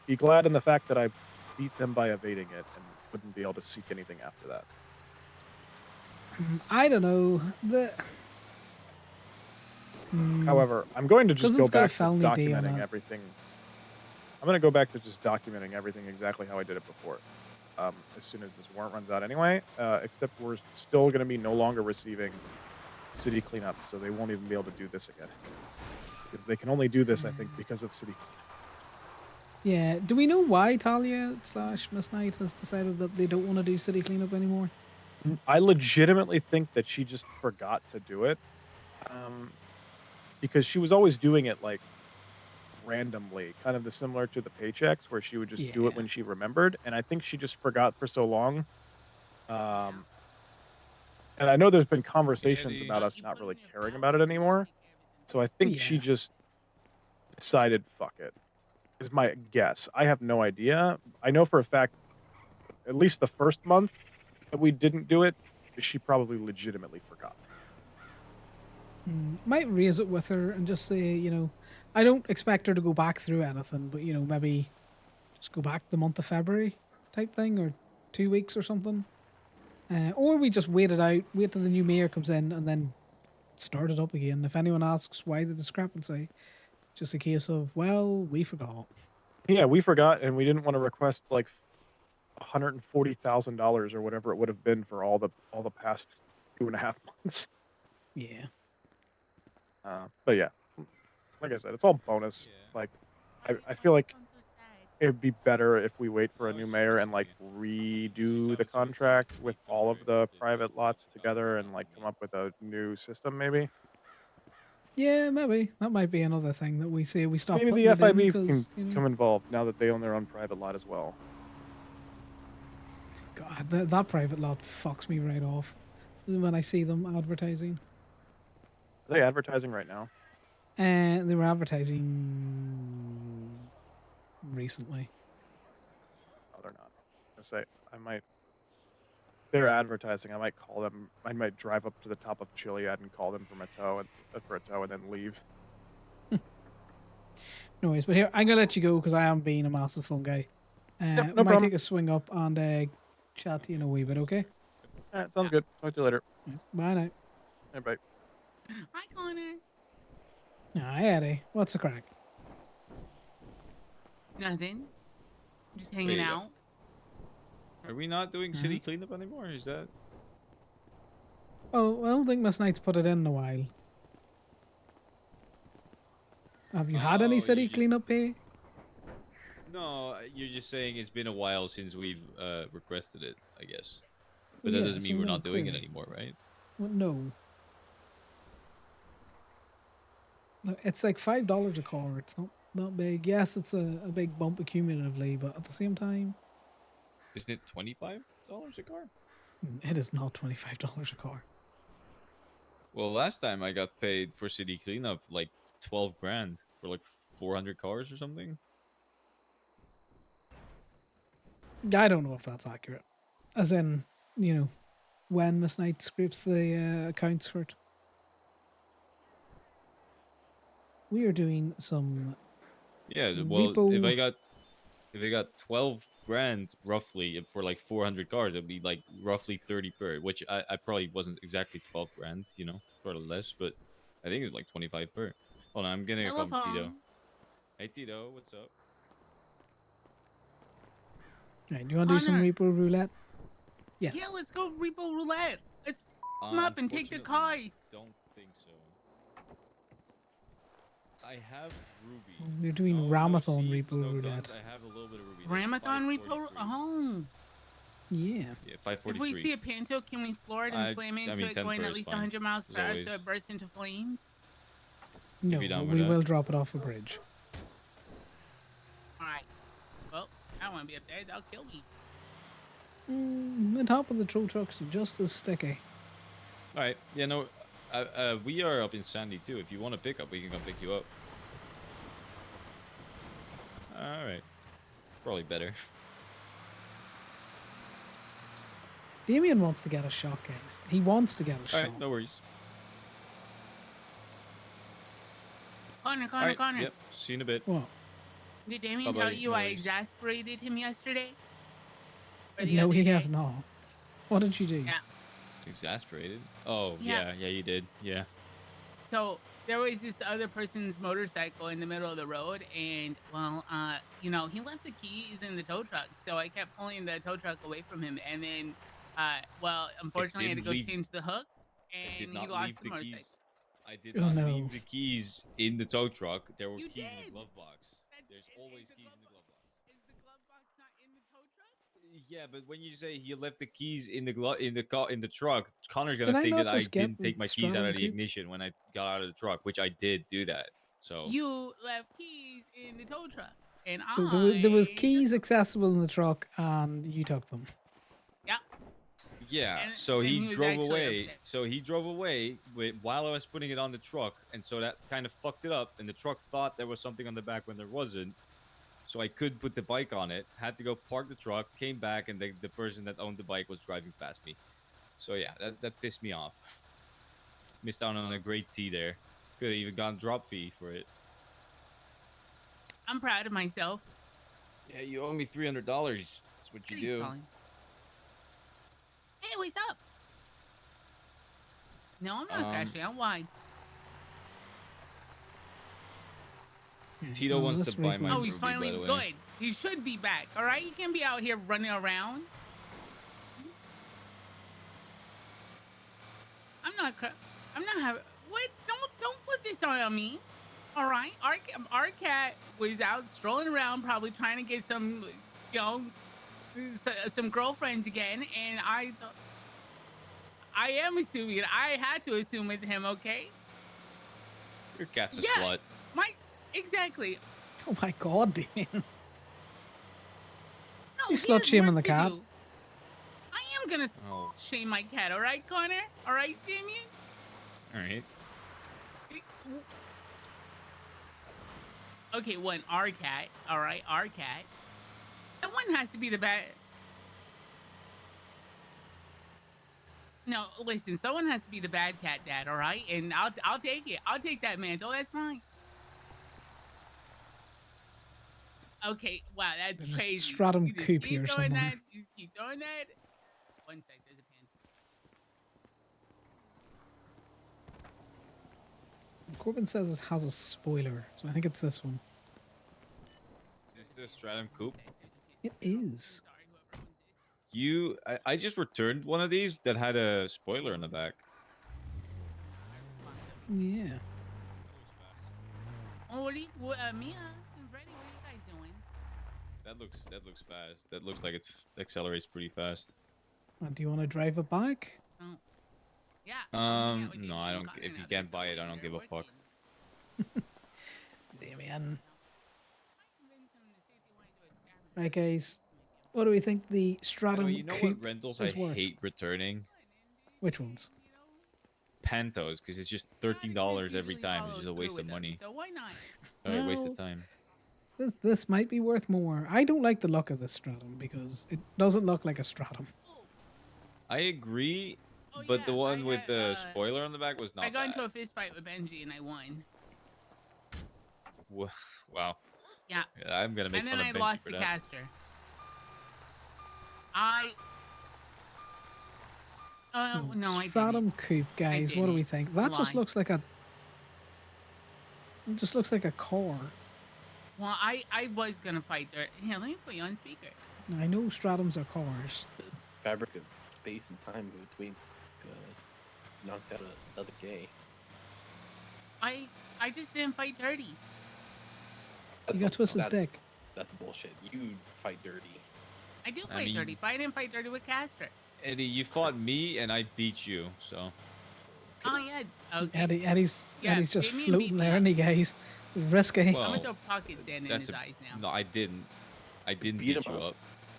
be glad in the fact that I beat them by evading it and wouldn't be able to seek anything after that. I don't know. However, I'm going to just go it's got a back to felony day on documenting it. everything. I'm going to go back to just documenting everything exactly how I did it before. As soon as this warrant runs out anyway, except we're still going to be no longer receiving city cleanup, so they won't even be able to do this again. Because they can only do this, I think, because of city cleanup. Yeah. Do we know why Talia / Miss Knight has decided that they don't want to do city cleanup anymore? I legitimately think that she just forgot to do it. Because she was always doing it like randomly, kind of similar to the paychecks where she would just do it when she remembered. And I think she just forgot for so long. And I know there's been conversations about us not really caring about it anymore. So I think she just decided, fuck it, is my guess. I have no idea. I know for a fact, at least the first month that we didn't do it, she probably legitimately forgot. Might raise it with her and just say, I don't expect her to go back through anything, but, maybe just go back the month of February type thing, or 2 weeks or something. Or we just wait it out, wait till the new mayor comes in and then start it up again. If anyone asks why the discrepancy, just a case of, well, we forgot. Yeah, we forgot, and we didn't want to request like $140,000 or whatever it would have been for all the past 2.5 months. Yeah. But yeah, like I said, it's all bonus. Like, I feel like it'd be better if we wait for a new mayor and like redo the contract with all of the private lots together and like come up with a new system, maybe. Yeah, maybe that might be another thing that we say we stop. Maybe putting the it in FIB 'cause, can come involved now that they own their own private lot as well. God, that private lot fucks me right off when I see them advertising. Are they advertising right now? And they were advertising recently. No, they're not. I say I might. They're advertising. I might call them. I might drive up to the top of Chiliad and call them for a tow, and then leave. No worries, but here, I'm going to let you go because I am being a massive fun guy. no might problem. take a swing up and chat to you in a wee bit, okay? All right, sounds good. Talk to you later. Bye now. Hey, bye. Hi, Connor. Hi, Eddie. What's the crack? Nothing. Just hanging Wait, out. Are we not doing city cleanup anymore? Is that? Oh, I don't think Miss Knight's put it in a while. Have you had any city cleanup here? No, you're just saying it's been a while since we've requested it, I guess. But Yeah, that doesn't mean so we're no not doing it query. anymore, right? Well, no. Look, it's like $5 a car. It's not big. Yes, it's a big bump accumulatively, but at the same time, Isn't it $25 a car? it is not $25 a car. Well, last time I got paid for city cleanup like 12 grand for like 400 cars or something. I don't know if that's accurate. As in, when Miss Knight scrapes the accounts for it. We are doing some Yeah, well, repo. if I got 12 grand roughly for like 400 cars, it'd be like roughly 30 per, which I probably wasn't exactly 12 grand, sort of less, but I think it's like 25 per. Hold on, I'm getting a call from Tito. Telephone. Hey Tito, what's up? Right, do you want to do some Connor. repo roulette? Yes. Yeah, let's go repo roulette. Let's f them up and take the cars. Don't think so. I have Ruby. We're doing Ramathon repo No roulette. guns, I have a little bit of Ruby. Ramathon repo. Oh. Yeah. Yeah, If 543. we see a Panto, can we floor it and slam into it 10 going per at is least fine, 100 miles as per hour always. so it bursts into flames? No, you're down but with we that. will drop it off a bridge. Alright. Well, I don't want to be up there. They'll kill me. The top of the tow truck's just as sticky. All right. Yeah, no, we are up in Sandy too. If you want to pick up, we can come pick you up. All right. Probably better. Damien wants to get a shot, guys. He wants to get a All shot. right, no worries. Connor, All right, Connor. Yep. See you in a bit. What? Did Damien Bye-bye, tell you no I worries. exasperated him yesterday? Or the No, other he day? has not. What did you do? Yeah. Exasperated. Oh Yeah. yeah, you did. Yeah. So there was this other person's motorcycle in the middle of the road, and well, he left the keys in the tow truck, so I kept pulling the tow truck away from him, and then, unfortunately, I had to didn't go leave- change the hooks, I and did he not lost leave the the motorcycle. keys. I did Oh, not no. leave the keys in the tow truck. There were You keys in did. the glove box. There's always keys in the glove box. Is the glove box not in the tow truck? Yeah, but when you say he left the keys in the truck, Connor's Did gonna I think not that I just get didn't take my keys out straddled of the coop? ignition when I got out of the truck, which I did do that. So You left keys in the tow truck, and So there was keys accessible in the truck, and you took them. Yeah. yeah, And so then he he was drove actually away. upset. So he drove away while I was putting it on the truck, and so that kind of fucked it up. And the truck thought there was something on the back when there wasn't. So I could put the bike on it. Had to go park the truck. Came back, and the person that owned the bike was driving past me. So yeah, that pissed me off. Missed out on a great tea there. Could have even gotten drop fee for it. I'm proud of myself. Yeah, you owe me $300. That's what you Please do. call him. Hey, what's up? No, I'm not crashing out. Why? Tito wants to buy my Oh, he's Ruby, finally by the way. good. He should be back. All right, he can't be out here running around. I'm not having. What? Don't put this on me. All right, our cat was out strolling around, probably trying to get some, some girlfriends again, and I am assuming. I had to assume with him. Okay. Your cat's a Yeah. slut. Exactly. Oh my god, Damien. No, You he slut has shaming work the to cat. do. I am gonna Oh. shame my cat. All right, Connor. All right, Damien. All right. Okay, one our cat. All right, our cat. Someone has to be the bad. No, listen. Someone has to be the bad cat dad. All right, and I'll take it. I'll take that mantle. That's fine. Okay. Wow, that's There's crazy. Stratum You just Coupe keep here throwing somewhere. that. You keep throwing that. One sec. There's a pan. Corbyn says it has a spoiler, so I think it's this one. Is this the Stratum Coupe? It is. I just returned one of these that had a spoiler in the back. Yeah. Oh, Mia and Freddy, what are you guys doing? That looks fast. That looks like it accelerates pretty fast. Do you want to drive it back? Oh. Yeah. No, I don't. If you can't buy it, I don't give a fuck. Damien. Right, guys. What do we think the Stratum You know Coupe what rentals is I worth? hate returning? Which ones? Pantos, because it's just $13 every time. It's just a waste of money. So why not? Alright, waste Well, of time. This might be worth more. I don't like the look of this Stratum because it doesn't look like a Stratum. I agree, but the one with the spoiler on the back was not I got bad. into a fist fight with Benji and I won. Wow. Yeah. I'm gonna make And fun then of I Benji lost for to that. Caster. So, No, I Stratum Coupe, guys. What do we didn't. think? That just Lie. looks like a. It just looks like a car. Well, I was gonna fight there. Here, let me put you on speaker. I know Stratums are cars. Fabric of space and time between knocked out another gay. I just didn't fight dirty. You got Twist's dick. That's bullshit. You fight dirty. I do I fight mean- dirty, but I didn't fight dirty with Caster. Eddie, you fought me and I beat you, so. Oh yeah. Okay. Eddie's Yeah, just Damien beat floating me there, up. isn't he, guys? Risky. I'm Well, gonna throw pocket sand in his eyes now. No, I didn't. I didn't beat beat him you up. up.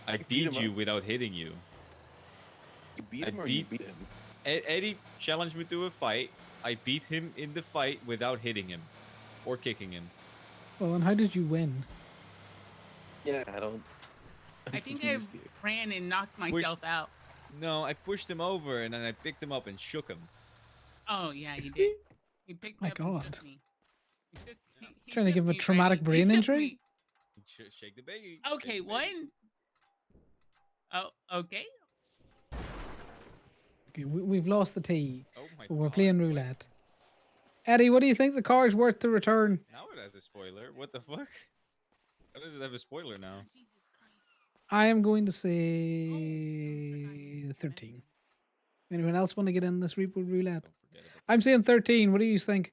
I beat beat him you up. without hitting you. You beat I him or beat- you beat him? Eddie challenged me to a fight. I beat him in the fight without hitting him or kicking him. Well, and how did you win? Yeah, I don't. I think I ran and knocked myself out. No, I pushed him over and then I picked him up and shook him. Oh yeah, he did. He picked me My up and God. shook me. He Trying to shook give him a me, traumatic Freddy. He brain shook injury? me. Shake the baby. Okay, one. Oh, okay. Okay, we've lost the tea. Oh my But we're God, playing roulette. Eddie, what do you think the car is worth to return? Now it has a spoiler. What the fuck? How does it have a spoiler now? I am going to say 13. Anyone else want to get in this repo roulette? I'm saying 13. What do you think?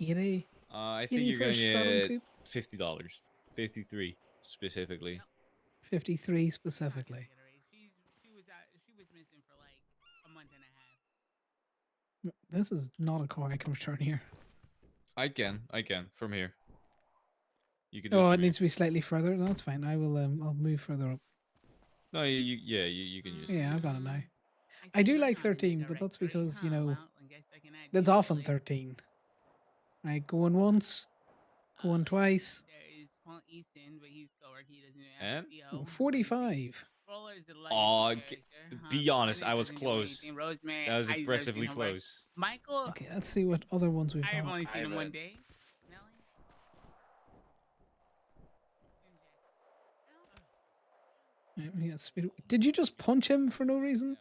Eddie? I think Eddie you're for a gonna Stratum get Coupe? $50. 53 specifically. 53 specifically. She was missing for like a month and a half. This is not a car I can return here. I can from here. You can. Oh, it needs to be slightly further. That's fine. I will. I'll move further up. No, you can use. Yeah, I've got it now. I do like 13, but that's because that's often 13. Right, going once, going twice. There is Paul Easton, but he's covered. He doesn't And? have 45. Roller is a Oh, legacy character. be honest, Billy I was doesn't do close. anything. Rosemary, That was I've never aggressively seen her work. close. Michael, Okay, let's see what other ones we've I've got. only seen him one day. Right, we got Speedo. Did you just punch him for no reason?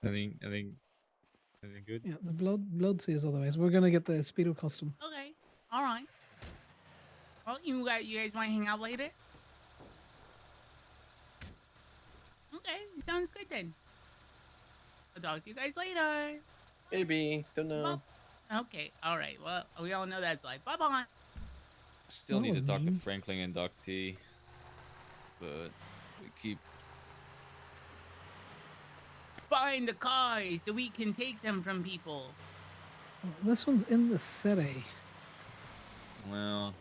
Anything good? Yeah, the blood says otherwise. We're gonna get the Speedo custom. Okay, all right. Well, you guys want to hang out later? Okay, sounds good then. I'll talk to you guys later. Maybe. Don't know. Okay, all right. Well, we all know that's life. Bye bye. Still That need to was talk to mean. Franklin and Doc T, but we keep. Find the cars so we can take them from people. This one's in the city. Well,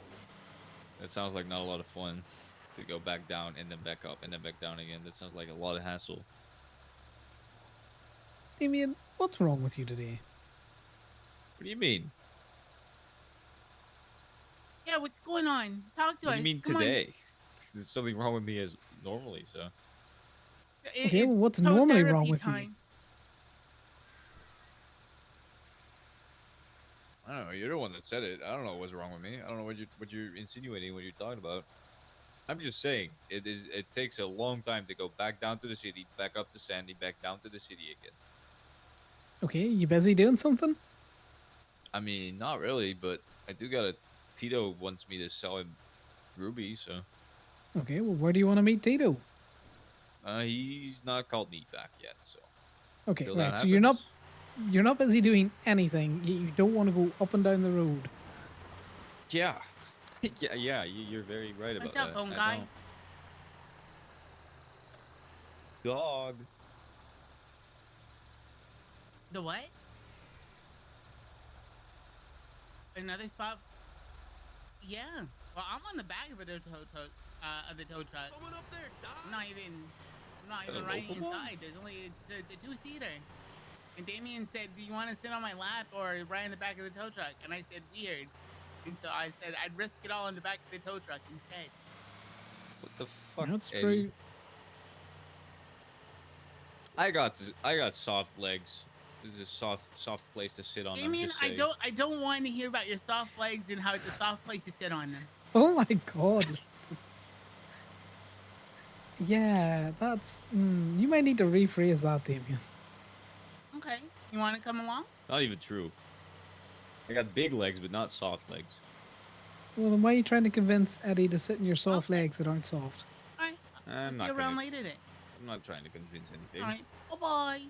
that sounds like not a lot of fun to go back down and then back up and then back down again. That sounds like a lot of hassle. Damien, what's wrong with you today? What do you mean? Yeah, what's going on? Talk to What do us. you mean Come on. today? There's something wrong with me as normally, so. Okay, well, It's what's toe normally wrong therapy with you? time. I don't know. You're the one that said it. I don't know what's wrong with me. I don't know what you're insinuating, what you're talking about. I'm just saying it takes a long time to go back down to the city, back up to Sandy, back down to the city again. Okay, you busy doing something? I mean, not really, but I do got a Tito wants me to sell him Ruby, so Okay, well, where do you want to meet Tito? he's not called me back yet, so Okay, till right. that So you're not happens, busy doing anything. You don't want to go up and down the road. yeah. yeah, you're very right What's about up, that. phone I guy? don't. Dog. The what? Another spot? Yeah. Well, I'm on the back of the tow truck. Someone up there died. I'm not even A riding local one? inside. There's only the two-seater. And Damien said, "Do you want to sit on my lap or ride in the back of the tow truck?" And I said, "Weird." And so I said, "I'd risk it all in the back of the tow truck instead." What the fuck? That's Eddie? true. I got soft legs. This is a soft place to sit on. I'm Damien, just I saying. don't want to hear about your soft legs and how it's a soft place to sit on them. Oh my god. Yeah, that's. You might need to rephrase that, Damien. Okay. You want to come along? It's not even true. I got big legs, but not soft legs. Well, then why are you trying to convince Eddie to sit in your soft legs that aren't soft? All right. We'll I'm see not you around gonna- later then. I'm not trying to convince anything. All right. Bye-bye.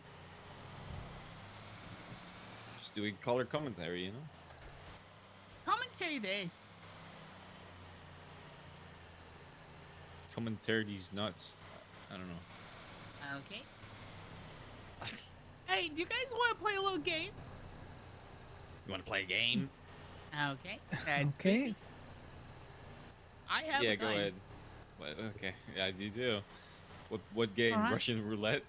Just doing color commentary, you know. Commentary this. Commentary these nuts. I don't know. Okay. Hey, do you guys want to play a little game? You want to play a game? Okay. That's Okay. pretty. I have Yeah, a go gun. ahead. Okay, yeah, you do. What game? Alright. Russian roulette?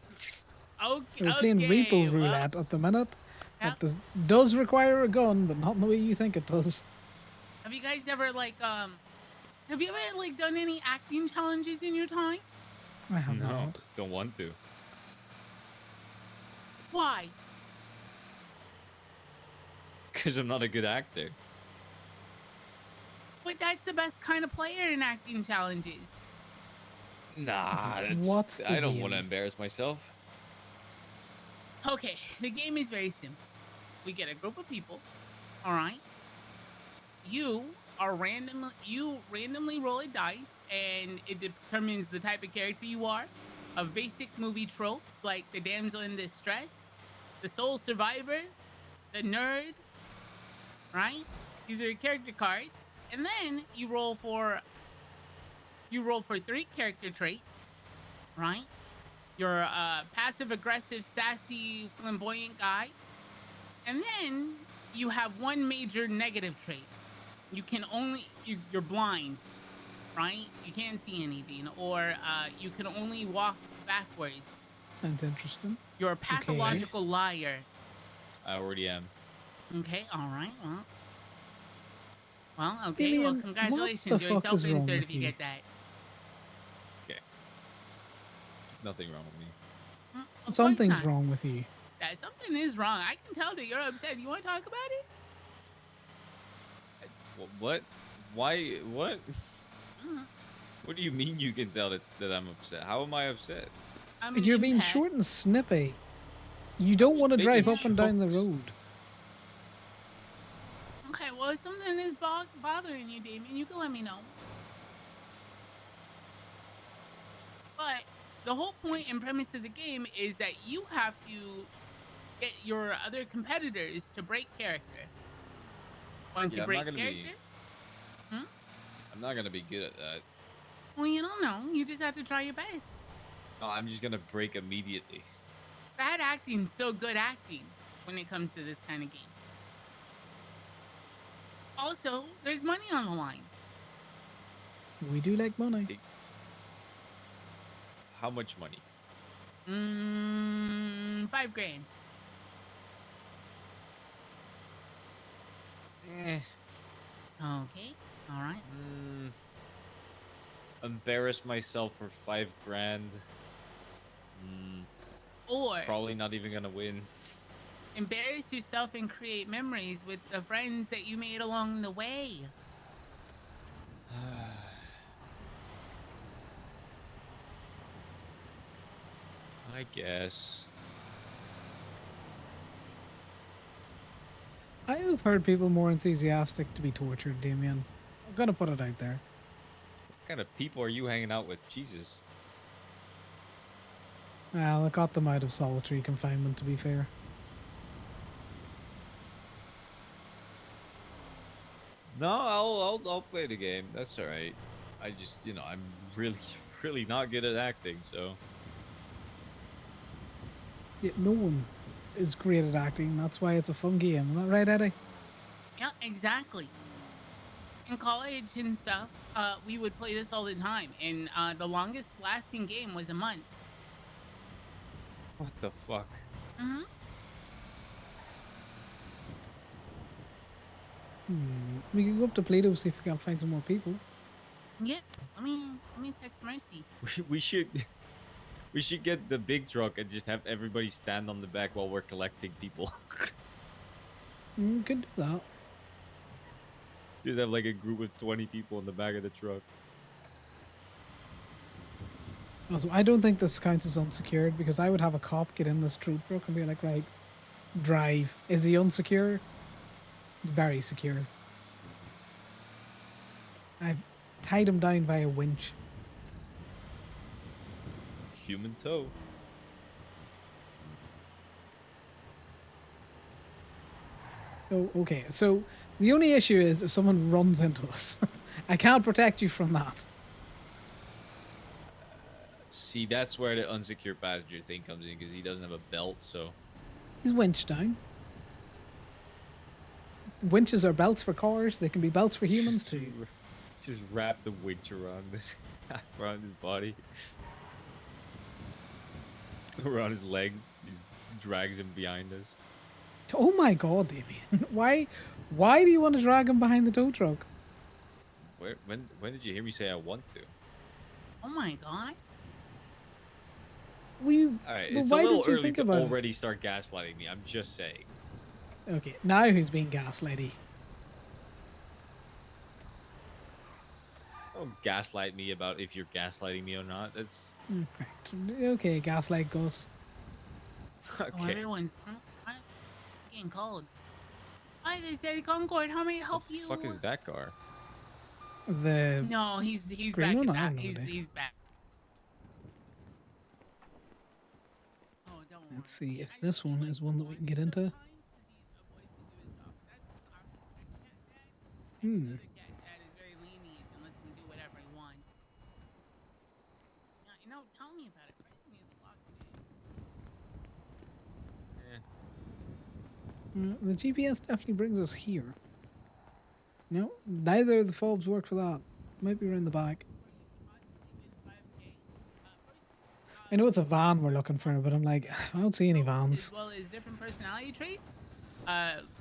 Okay. We're playing Repo well, Roulette at the minute. Yep. That does require a gun, but not in the way you think it does. Have you guys ever have you ever done any acting challenges in your time? I have No, not. don't want to. Why? Because I'm not a good actor. But that's the best kind of player in acting challenges. Nah, What's the I don't want to game? embarrass myself. Okay, the game is very simple. We get a group of people, all right? You randomly roll a dice, and it determines the type of character you are. Of basic movie tropes like the damsel in distress, the sole survivor, the nerd, right? These are your character cards, and then you roll for 3 character traits, right? You're a passive-aggressive, sassy, flamboyant guy. And then you have 1 major negative trait. You can you're blind, right? You can't see anything. Or you can only walk backwards. Sounds interesting. You're a pathological liar. I already am. Okay, all right, well, okay, well, Damien, congratulations. what the You're a fuck is wrong self-insert with if you you? get that. Okay. Nothing wrong with me. Of course Something's not. wrong with you. Yeah, something is wrong. I can tell that you're upset. You want to talk about it? What? Why? What? Mhm. What do you mean you can tell that I'm upset? How am I upset? I'm an You're being empath. short and snippy. You don't want to making drive up and down the jokes. road. Okay, well, if something is bothering you, Damien, you can let me know. But the whole point and premise of the game is that you have to get your other competitors to break character. Once Yeah, you I'm break not gonna character, be. I'm not gonna be good at that. well, you don't know. You just have to try your best. No, I'm just gonna break immediately. Bad acting's so good acting when it comes to this kind of game. Also, there's money on the line. We do like money. How much money? 5 grand. Eh. Okay. All right. Embarrass myself for 5 grand. Or Probably not even gonna win. embarrass yourself and create memories with the friends that you made along the way. I guess. I have heard people more enthusiastic to be tortured, Damien. I'm gonna put it out there. What kind of people are you hanging out with? Jesus. Well, I got them out of solitary confinement, to be fair. No, I'll play the game. That's all right. I just, I'm really, really not good at acting, so. Yeah, no one is great at acting. That's why it's a fun game. Isn't that right, Eddie? Yeah, exactly. In college and stuff, we would play this all the time, and the longest lasting game was a month. What the fuck? Mm-hmm. We can go up to Plato, see if we can find some more people. Yeah. Let me text Mercy. We should get the big truck and just have everybody stand on the back while we're collecting people. Could do that. Just have like a group of 20 people in the back of the truck. Also, I don't think this counts as unsecured because I would have a cop get in this troop truck and be like, right, drive. Is he unsecure? Very secure. I've tied him down by a winch. Human toe. Oh, okay. So the only issue is if someone runs into us. I can't protect you from that. See, that's where the unsecure passenger thing comes in because he doesn't have a belt, so. He's winched down. Winches are belts for cars. They can be belts for humans too. Just wrap the winch around his body. Around his legs. Just drags him behind us. Oh my god, Damien. Why do you want to drag him behind the tow truck? When did you hear me say I want to? Oh my god. Alright, it's a little early to already start gaslighting me. I'm just saying. Okay, now who's being gaslighty? Don't gaslight me about if you're gaslighting me or not. That's Okay, gaslight Gus. okay. Oh, everyone's getting called. Hi, this is Eddie Concord. How may I help you? Fuck is that car? No, he's green back one? in I that. have no idea. He's back. Oh, don't worry. Let's see if this one is one that we can get into. The cat is very lenient and lets him do whatever he wants. Tell me about it. Person is locked in. The GPS definitely brings us here. No, neither of the fobs work for that. Might be around the back. I know it's a van we're looking for, but I'm like, I don't see any vans. As well as different personality traits.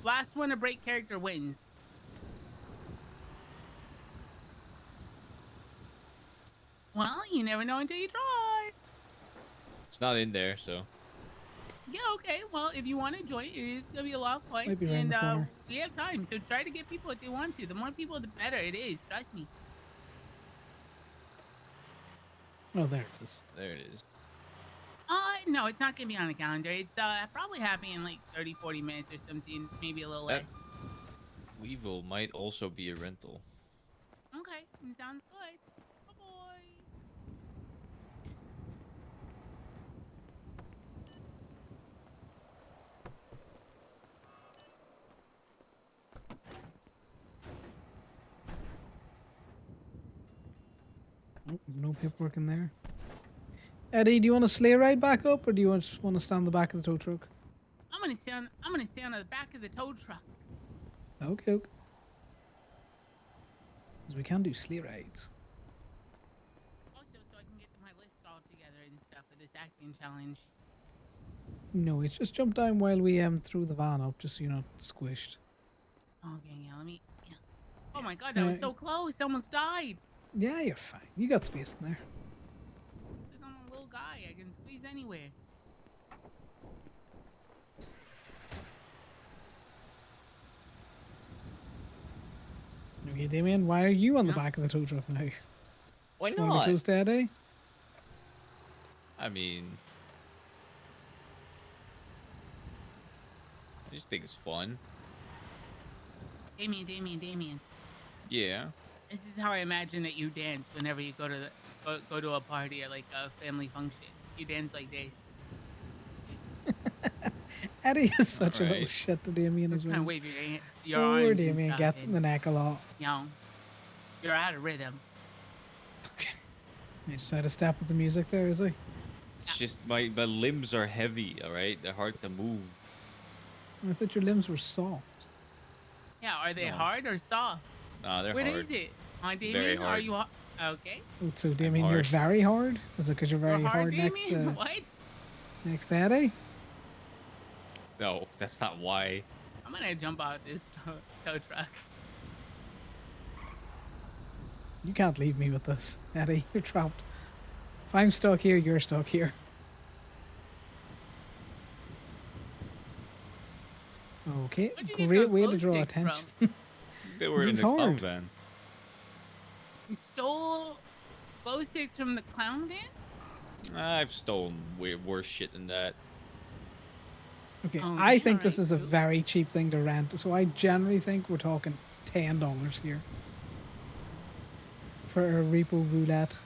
Last one to break character wins. Well, you never know until you try. It's not in there, so. Yeah, okay. Well, if you want to join, it is gonna be a lot of fun, Might be around and the corner. we have time. So try to get people if they want to. The more people, the better it is. Trust me. Oh, there it is. There it is. No, it's not gonna be on the calendar. It's probably happening in like 30-40 minutes or something, maybe a little less. Weevil might also be a rental. Okay, sounds good. Bye-bye. Oh, no paperwork in there. Eddie, do you want to sleigh ride back up, or do you want to stand on the back of the tow truck? I'm gonna stay on the back of the tow truck. Okay, okay. Because we can do sleigh rides. Also, so I can get my list all together and stuff for this acting challenge. No, it's just jump down while we throw the van up, just so you're not squished. Okay, yeah, let me. Yeah. Oh my god, that was so close. I almost died. Yeah, you're fine. You got space in there. It's because I'm a little guy. I can squeeze anywhere. Okay, Damien, why are you on the back of the tow truck now? Why Just wanna be not? close to Eddie? I mean, I just think it's fun. Damien. Yeah. This is how I imagine that you dance whenever you go to go to a party or like a family function. You dance like this. Eddie is such a little Alright. shit to Damien as Just kind well. of wave your Poor arms and Damien stuff, gets in the and, neck a lot. you know, you're out of rhythm. He just had to step with the music there, is he? It's just my limbs are heavy, alright? They're hard to move. I thought your limbs were soft. Yeah, are they No. hard or soft? Nah, they're What hard. is it? Damien? Very Are hard. you okay? Oh, so Damien, you're hard. very hard? Is it because you're very You're hard, next Damien? to What? next to Eddie? No, that's not why. I'm gonna jump out this tow truck. You can't leave me with this, Eddie. You're trapped. If I'm stuck here, you're stuck here. Okay, Where'd you get great those way to glow draw sticks attention. They were in This the is clown hard. van. You stole glow sticks from the clown van? I've stolen way worse shit than that. Okay, Oh, I yeah, think this right, is a cool. very cheap thing to rent, so I generally think we're talking $10 here for a repo roulette.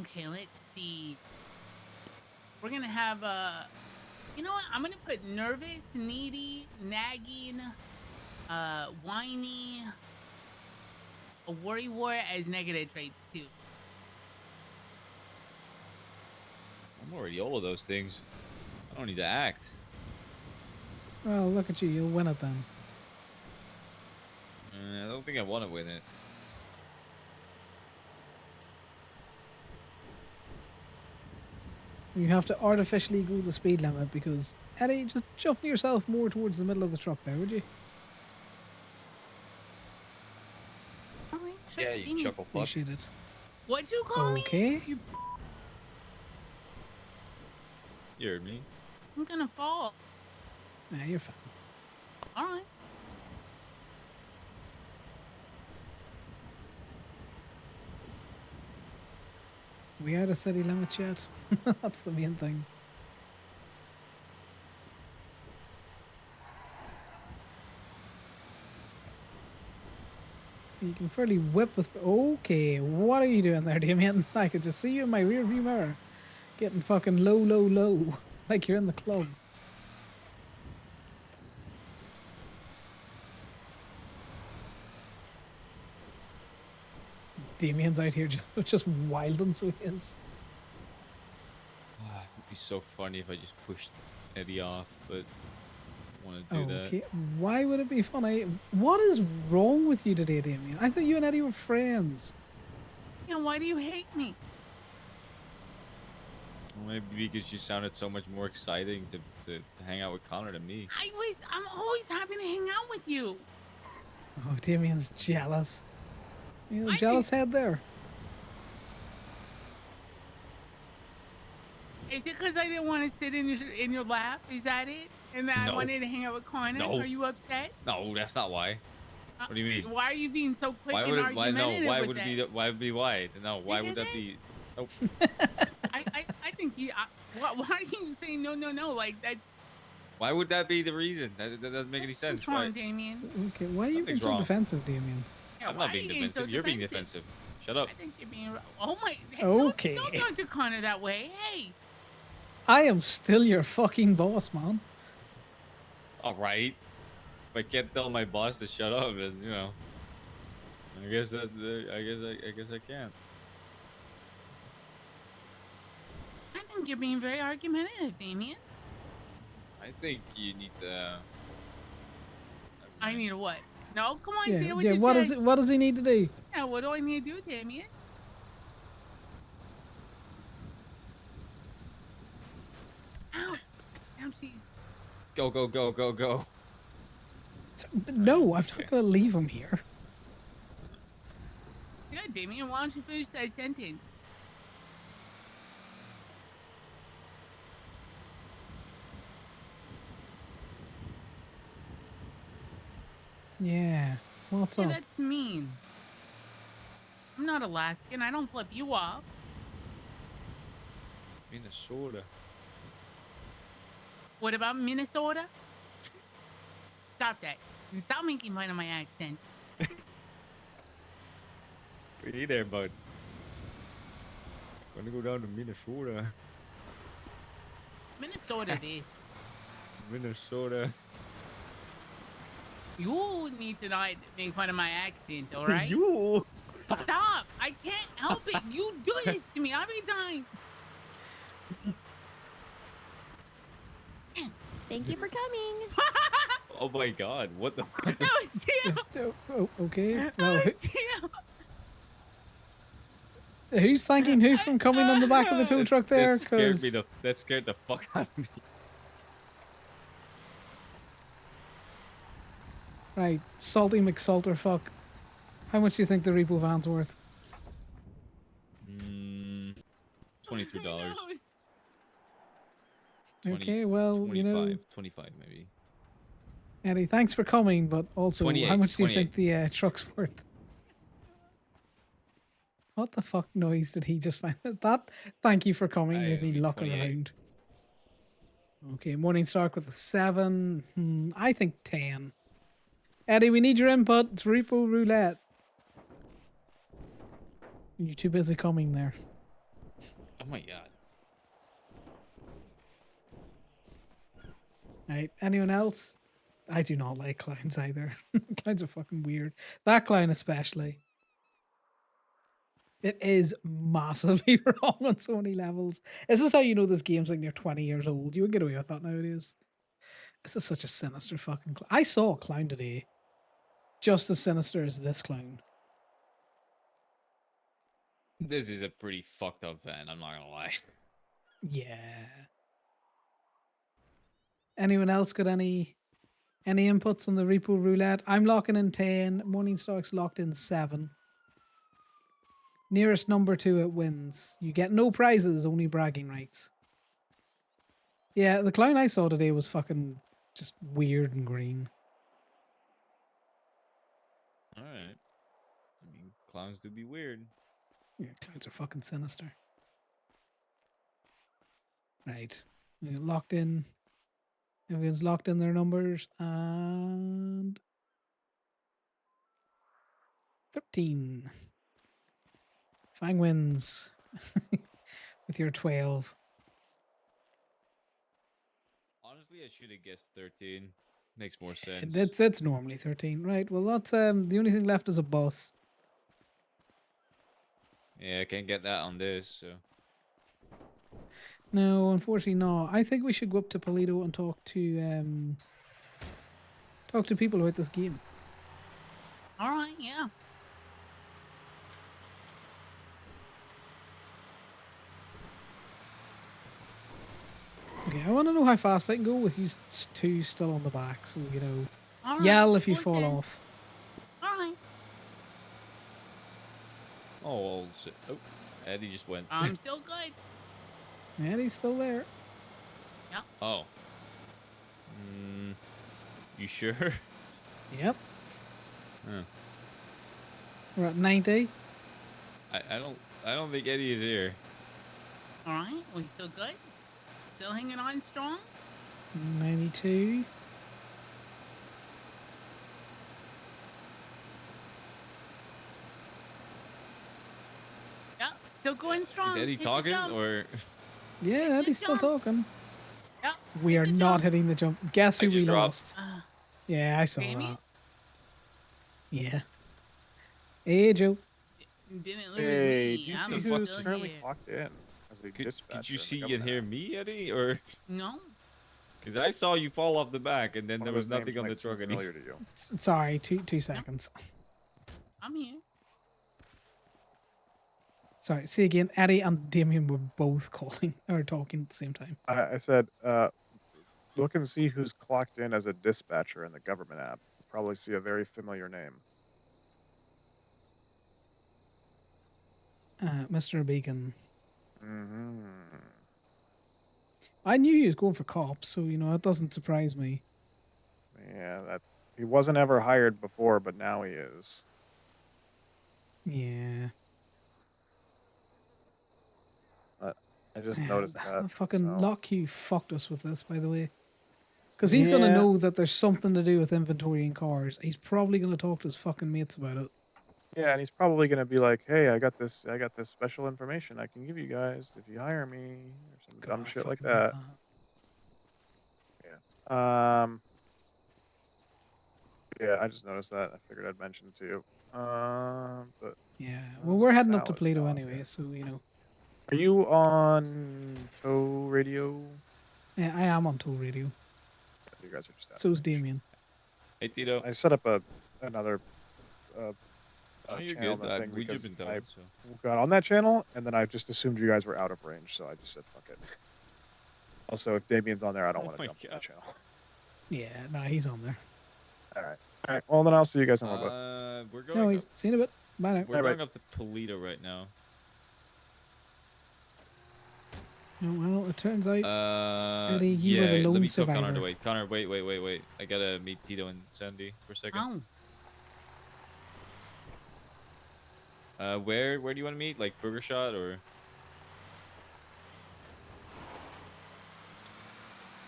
Okay, let's see. We're gonna have you know what? I'm gonna put nervous, needy, nagging, whiny, a worrywart as negative traits too. I'm already all of those things. I don't need to act. Well, look at you, you'll win it then. I don't think I want to win it. You have to artificially go the speed limit because, Eddie, just shuffle yourself more towards the middle of the truck there, would you? Alright, sure Yeah, you thing. chuckle fuck. Appreciate it. What'd you call me? Okay. You heard me. I'm gonna fall. Nah, you're fine. Alright. We are the city limits yet. That's the main thing. You can fairly whip with. Okay, what are you doing there, Damien? I could just see you in my rear view mirror, getting fucking low, like you're in the club. Damien's out here just wilding, so he is. Ah, it'd be so funny if I just pushed Eddie off, but I want to do Okay, why would it be funny? What is wrong with you today, Damien? I thought you and Eddie were friends. Yeah, why do you hate me? that. Well, maybe because you sounded so much more exciting to hang out with Connor than me. I'm always happy to hang out with you. Oh, Damien's jealous. You know, jealous head there. Is it because I didn't want to sit in your lap? Is that it? And that I No. wanted to hang out with Connor? No. Are you upset? No, that's not why. What do you mean? Why are you being so quick Why and would it? Why no? argumentative Why with would it that? be? Why would it be why? No, why would that be? Nope. I think you. Why are you saying no? Like that's. Why would that be the reason? That doesn't make any sense. What's wrong, Why? Damien? Okay, why are you being Nothing's so wrong. defensive, Damien? Yeah, I'm why not are being you being defensive. so You're being defensive? defensive. Shut up. I think you're being. Oh my. Hey, Okay. Don't talk to Connor that way. Hey. I am still your fucking boss, man. All right. If I can't tell my boss to shut up, then you know. I guess that. I guess I can't. I think you're being very argumentative, Damien. I think you need to. I need a what? No, come on, say Yeah, it with yeah. your What chest. What does he need to do? Yeah, what do I need to do, Damien? Ow. Ouchies. Go. No, I'm not going to leave him here. Yeah, Damien, why don't you finish that sentence? Yeah. What's Yeah, up? that's mean. I'm not Alaskan. I don't flip you off. Minnesota. What about Minnesota? Stop that. Stop making fun of my accent. Hey there, bud. Gonna go down to Minnesota. Minnesota this. Minnesota. You need to not make fun of my accent, alright? You. Stop! I can't help it. You do this to me every time. Thank you for coming. Oh my God! What the? Oh, okay. Well, who's thanking who from coming on the back of the tow truck there? That scared me. Because That scared the fuck out of me. right, salty McSalterfuck. How much do you think the repo van's worth? $23. Okay, well, 25, you know, 25 maybe. Eddie, thanks for coming, but also, how 28, much do you 28. think the truck's worth? What the fuck noise did he just find? That, thank you for coming, made me look 28. around. Okay, Morning Stark with a 7. I think 10. Eddie, we need your input. It's repo roulette. You're too busy coming there. Oh my God. Right, anyone else? I do not like clowns either. Clowns are fucking weird. That clown especially. It is massively wrong on so many levels. This is how you know this game's like near 20 years old. You would get away with that nowadays. This is such a sinister fucking clown. I saw a clown today. Just as sinister as this clown. This is a pretty fucked up van. I'm not gonna lie. Yeah. Anyone else got any inputs on the repo roulette? I'm locking in 10. Morningstar's locked in 7. Nearest number to it wins. You get no prizes, only bragging rights. Yeah, the clown I saw today was fucking just weird and green. Alright. I mean, clowns do be weird. Yeah, clowns are fucking sinister. Right. We got locked in. Everyone's locked in their numbers. And 13. Fang wins with your 12. Honestly, I should have guessed 13. Makes more sense. That's normally 13. Right. Well, that's the only thing left is a bus. Yeah, I can't get that on this, so. No, unfortunately not. I think we should go up to Polito and talk to people about this game. Alright, yeah. Okay, I want to know how fast I can go with you two still on the back, so you know, Alright, yell if you we'll fall see. off. Alright. Oh, well, shit. Oh, Eddie just went. I'm still good. And he's still there. Yep. Oh. You sure? Yep. Huh. We're at 90. I don't think Eddie is here. Alright, we still good? Still hanging on strong? 92. Yep, still going strong. Is Eddie Hit the talking jump. or? Yeah, Eddie's still talking. Yep. We are not hitting the jump. Guess who we dropped. lost? Yeah, I saw Damien? that. Yeah. Hey, Joe. Didn't lose Hey, me. do you I'm see still who's currently here. clocked in as a dispatcher? Could you in the see and government hear app? me, Eddie, or? No. Because I saw you fall off the back, and then One there of was those names nothing on the might seem truck familiar anymore. to you. Sorry, two seconds. I'm here. Sorry, see again. Eddie and Damien were both calling or talking at the same time. I said, look and see who's clocked in as a dispatcher in the government app. probably see a very familiar name. Mr. Bacon. Mm-hmm. I knew he was going for cops, so that doesn't surprise me. Yeah, that he wasn't ever hired before, but now he is. Yeah. I just noticed that. The fucking so. Lockheed fucked us with this, by the way. Because he's going to know that there's something to do with inventory in cars. He's probably going to talk to his fucking mates about it. Yeah, and he's probably gonna be like, "Hey, I got this special information I can give you guys if you hire me," or some dumb shit like that. Yeah. Yeah, I just noticed that. I figured I'd mention it to you. But Yeah. Well, we're heading up to Salad Plato stock, anyway, so Are you on tow radio? Yeah, I am on toll radio. You guys are just. So's Damien. Hey, Tito. I set up another you're channel good. thing We've because been I talking, so. got on that channel and then I just assumed you guys were out of range, so I just said fuck it. Also, if Damien's on there, I don't want to jump on that channel. Yeah, no, he's on there. All right. Well, then I'll see you guys on We're going. No, he's seen a bit. Bye now. We're going up to Polito right now. Oh, well, it turns out, Eddie, you yeah, were the let lone me tell Connor to survivor. wait. Connor, wait. I gotta meet Tito and Sandy for a second. Where do you want to meet? Like Burger Shot or?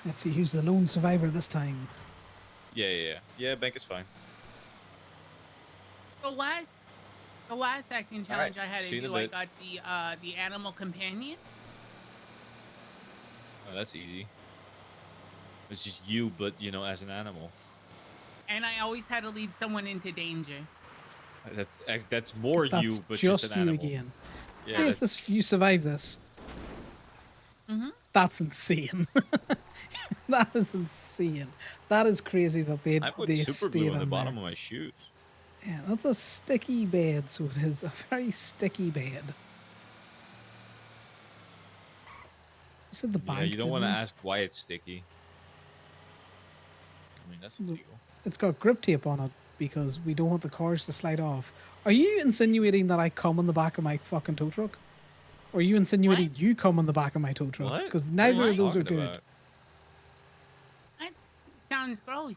Let's see who's the lone survivor this time. Yeah, bank is fine. The last acting challenge I had to see you in a do, I bit. got the animal companion. Oh, that's easy. It's just you, but as an animal. And I always had to lead someone into danger. That's more That's you, but just an you animal. again. Yeah, See if you survive this. That's insane. That is insane. That is crazy that they I put they super stayed glue on the on bottom there. of my shoes. Yeah, that's a sticky bed, so it is a very sticky bed. You said the bank. Yeah, you don't want to didn't you? ask why it's sticky. I mean, that's illegal. It's got grip tape on it because we don't want the cars to slide off. Are you insinuating that I come on the back of my fucking tow truck? Or are you insinuating you come on the back of my tow truck? What? Because What neither are you of those are talking good. about? That sounds gross.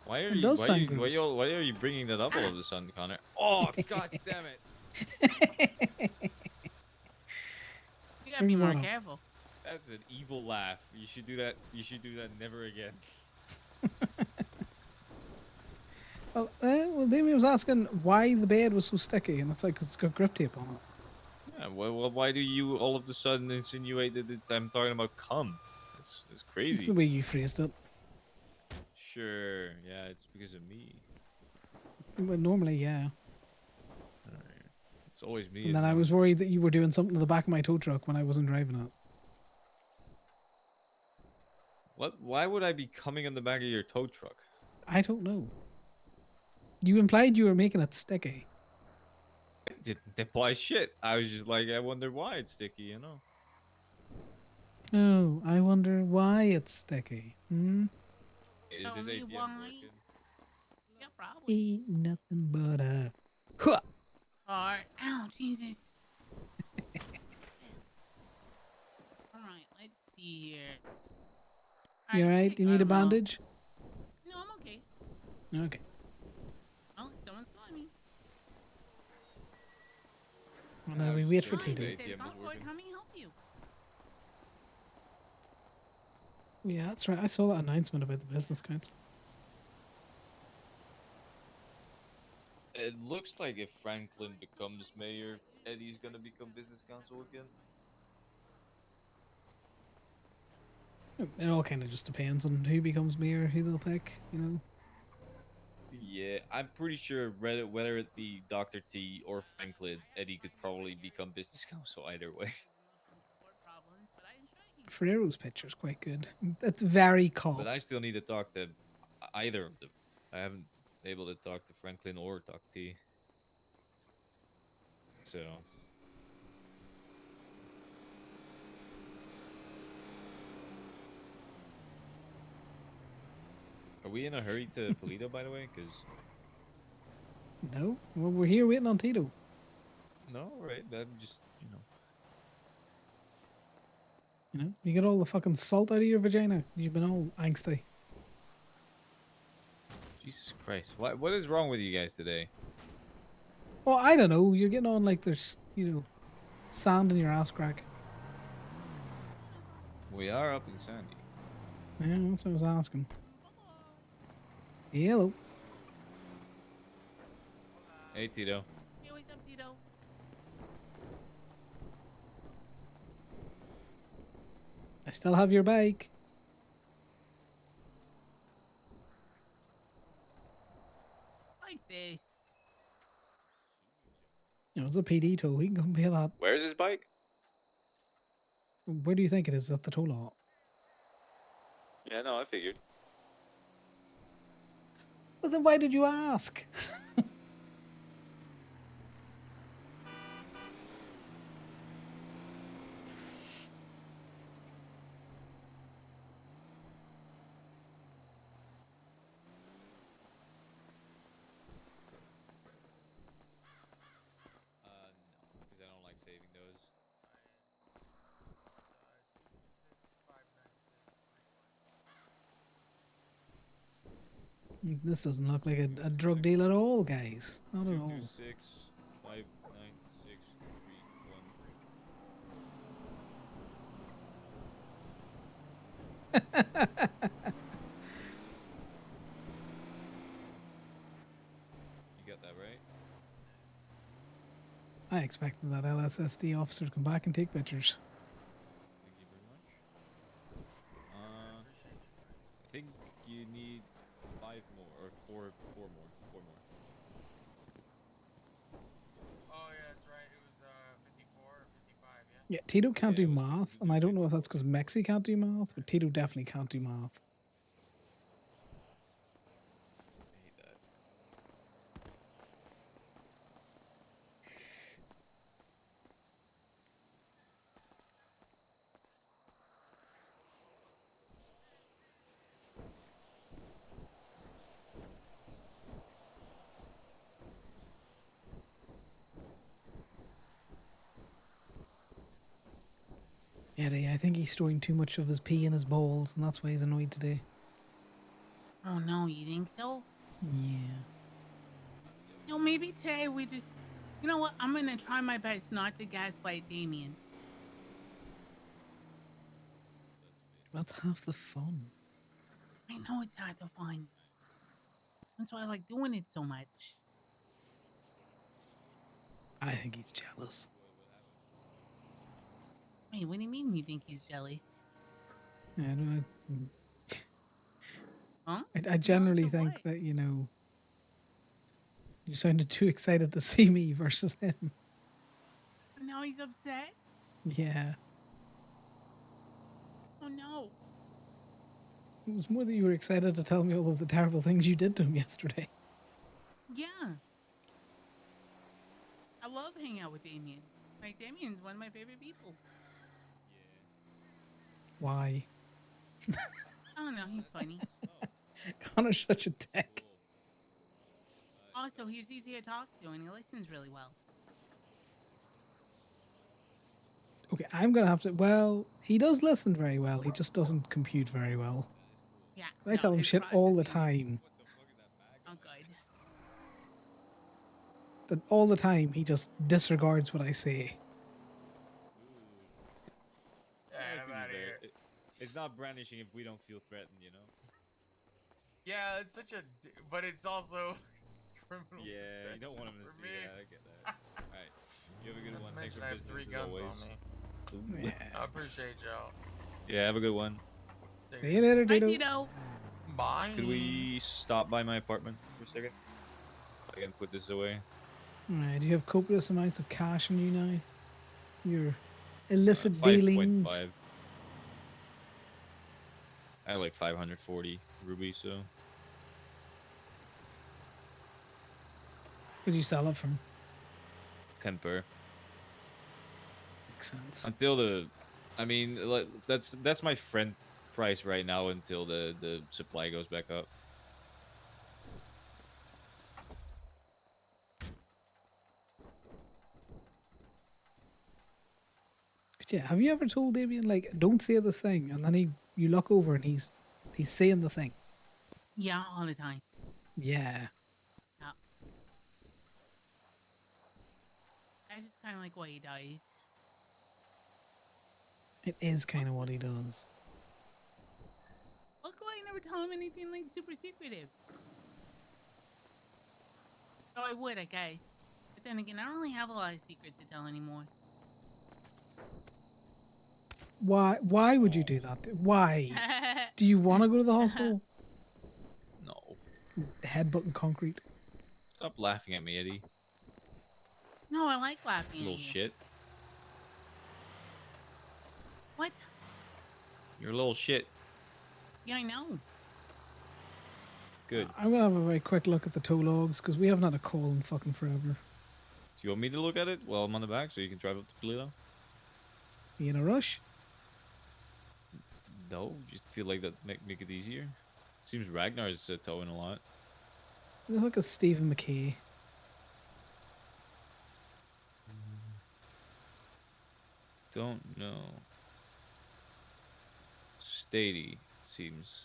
Why are It you? does Why, sound you why, gross. you why are you bringing that up all of a sudden, Connor? Oh, god damn it! You gotta be more Bring what up? careful. That's an evil laugh. You should do that. You should do that never again. Well, Damien was asking why the bed was so sticky, and it's like, 'cause it's got grip tape on it. Yeah. Well, why do you all of a sudden insinuate that I'm talking about cum? It's It's crazy. the way you phrased it. Sure. Yeah, it's because of me. But normally, yeah. It's always me. And then I was worried that you were doing something to the back of my tow truck when I wasn't driving it. What? Why would I be coming on the back of your tow truck? I don't know. You implied you were making it sticky. I didn't imply shit. I was just like, I wonder why it's sticky, Oh, I wonder why it's sticky. Is this ATM working? Yeah, probably. Ain't nothing but a... Or, ow, Jesus. Alright, let's see here. You alright? Do you need a bandage? No, I'm okay. Okay. Oh, someone's calling me. Well, now we wait for checking Tito. if the ATM is Concord, working. how may I help you? Yeah, that's right. I saw that announcement about the business council. It looks like if Franklin becomes mayor, Eddie's gonna become business council again. It all kind of just depends on who becomes mayor, who they'll pick, Yeah, I'm pretty sure whether it be Dr. T or Franklin, Eddie could probably become business council either way. Ferrero's picture's quite good. That's very cop. But I still need to talk to either of them. I haven't been able to talk to Franklin or Dr. T. So. Are we in a hurry to Polito, by the way? Because No, well, we're here waiting on Tito. no, right? I'm just You know, you get all the fucking salt out of your vagina. You've been all angsty. Jesus Christ. What is wrong with you guys today? Well, I don't know. You're getting on like there's, sand in your ass crack. We are up in Sandy. Yeah, that's what I was asking. Hello. Hey, Tito. Hey, what's up, Tito? I still have your bike. Like this. It was a PD tow. He can come pay that. Where's his bike? Where do you think it is? At the tow lot. Yeah, no, I figured. Well, then why did you ask? No, because I don't like saving those. This doesn't look like a drug deal at all, guys. Not at all. 226 59631. You got that right? I expected that LSSD officer to come back and take pictures. Thank you very much. I think you need 5 more or 4 more. 4 more. Oh yeah, that's right. It was 54 or 55, yeah. Yeah, Tito can't do math, and I don't know if that's because Mexi can't do math, but Tito definitely can't do math. I hate that. Yeah, I think he's storing too much of his pee in his balls, and that's why he's annoyed today. Oh no, you think so? Yeah. No, maybe today we just. You know what? I'm gonna try my best not to gaslight Damien. That's half the fun. I know it's hard to find. That's why I like doing it so much. I think he's jealous. Wait, what do you mean you think he's jealous? Yeah, Huh? I generally think that, you sounded too excited to see me versus him. Now he's upset? Yeah. Oh no. It was more that you were excited to tell me all of the terrible things you did to him yesterday. Yeah. I love hanging out with Damien. Like, Damien's one of my favorite people. Why? I don't know, he's funny. Connor's such a dick. Also, he's easy to talk to and he listens really well. Okay, I'm going to have to... Well, he does listen very well. He just doesn't compute very well. Yeah. I tell him his shit all the processing- time. Oh, good. That all the time he just disregards what I say. Alright, I'm out of here. It's not brandishing if we don't feel threatened, you know? Yeah, it's such a, but it's also criminal. Yeah, you don't want him to for see me. that. I get that. Alright, you have a good Not one. to Thanks mention for I have 3 business as guns always. on me. I appreciate y'all. Yeah, have a good one. See you later, Bye, Tito. Tito. Bye. Could we stop by my apartment for a second? I can put this away. Alright, do you have copious amounts of cash on you now? Your illicit dealings? 5.5. I have like 540 rubies, so. What did you sell it for? 10 per. Makes sense. Until the, I mean, like, that's my friend price right now until the supply goes back up. But yeah, have you ever told Damien like, don't say this thing, and then you look over and he's saying the thing? Yeah, all the time. Yeah. Yeah. I just kind of like what he does. It is kind of what he does. Luckily, I never tell him anything like super secretive. So I would, I guess. But then again, I don't really have a lot of secrets to tell anymore. Why would you do that? Why? Do you want to go to the hospital? No. Headbutting concrete. Stop laughing at me, Eddie. No, I like laughing Little at you. shit. What? You're a little shit. Yeah, I know. Good. I'm gonna have a very quick look at the tow logs because we haven't had a call in fucking forever. Do you want me to look at it while I'm on the back so you can drive up to Toledo? You in a rush? No, just feel like that make it easier. Seems Ragnar's towing a lot. Look at Stephen McKay. Don't know. Stady seems.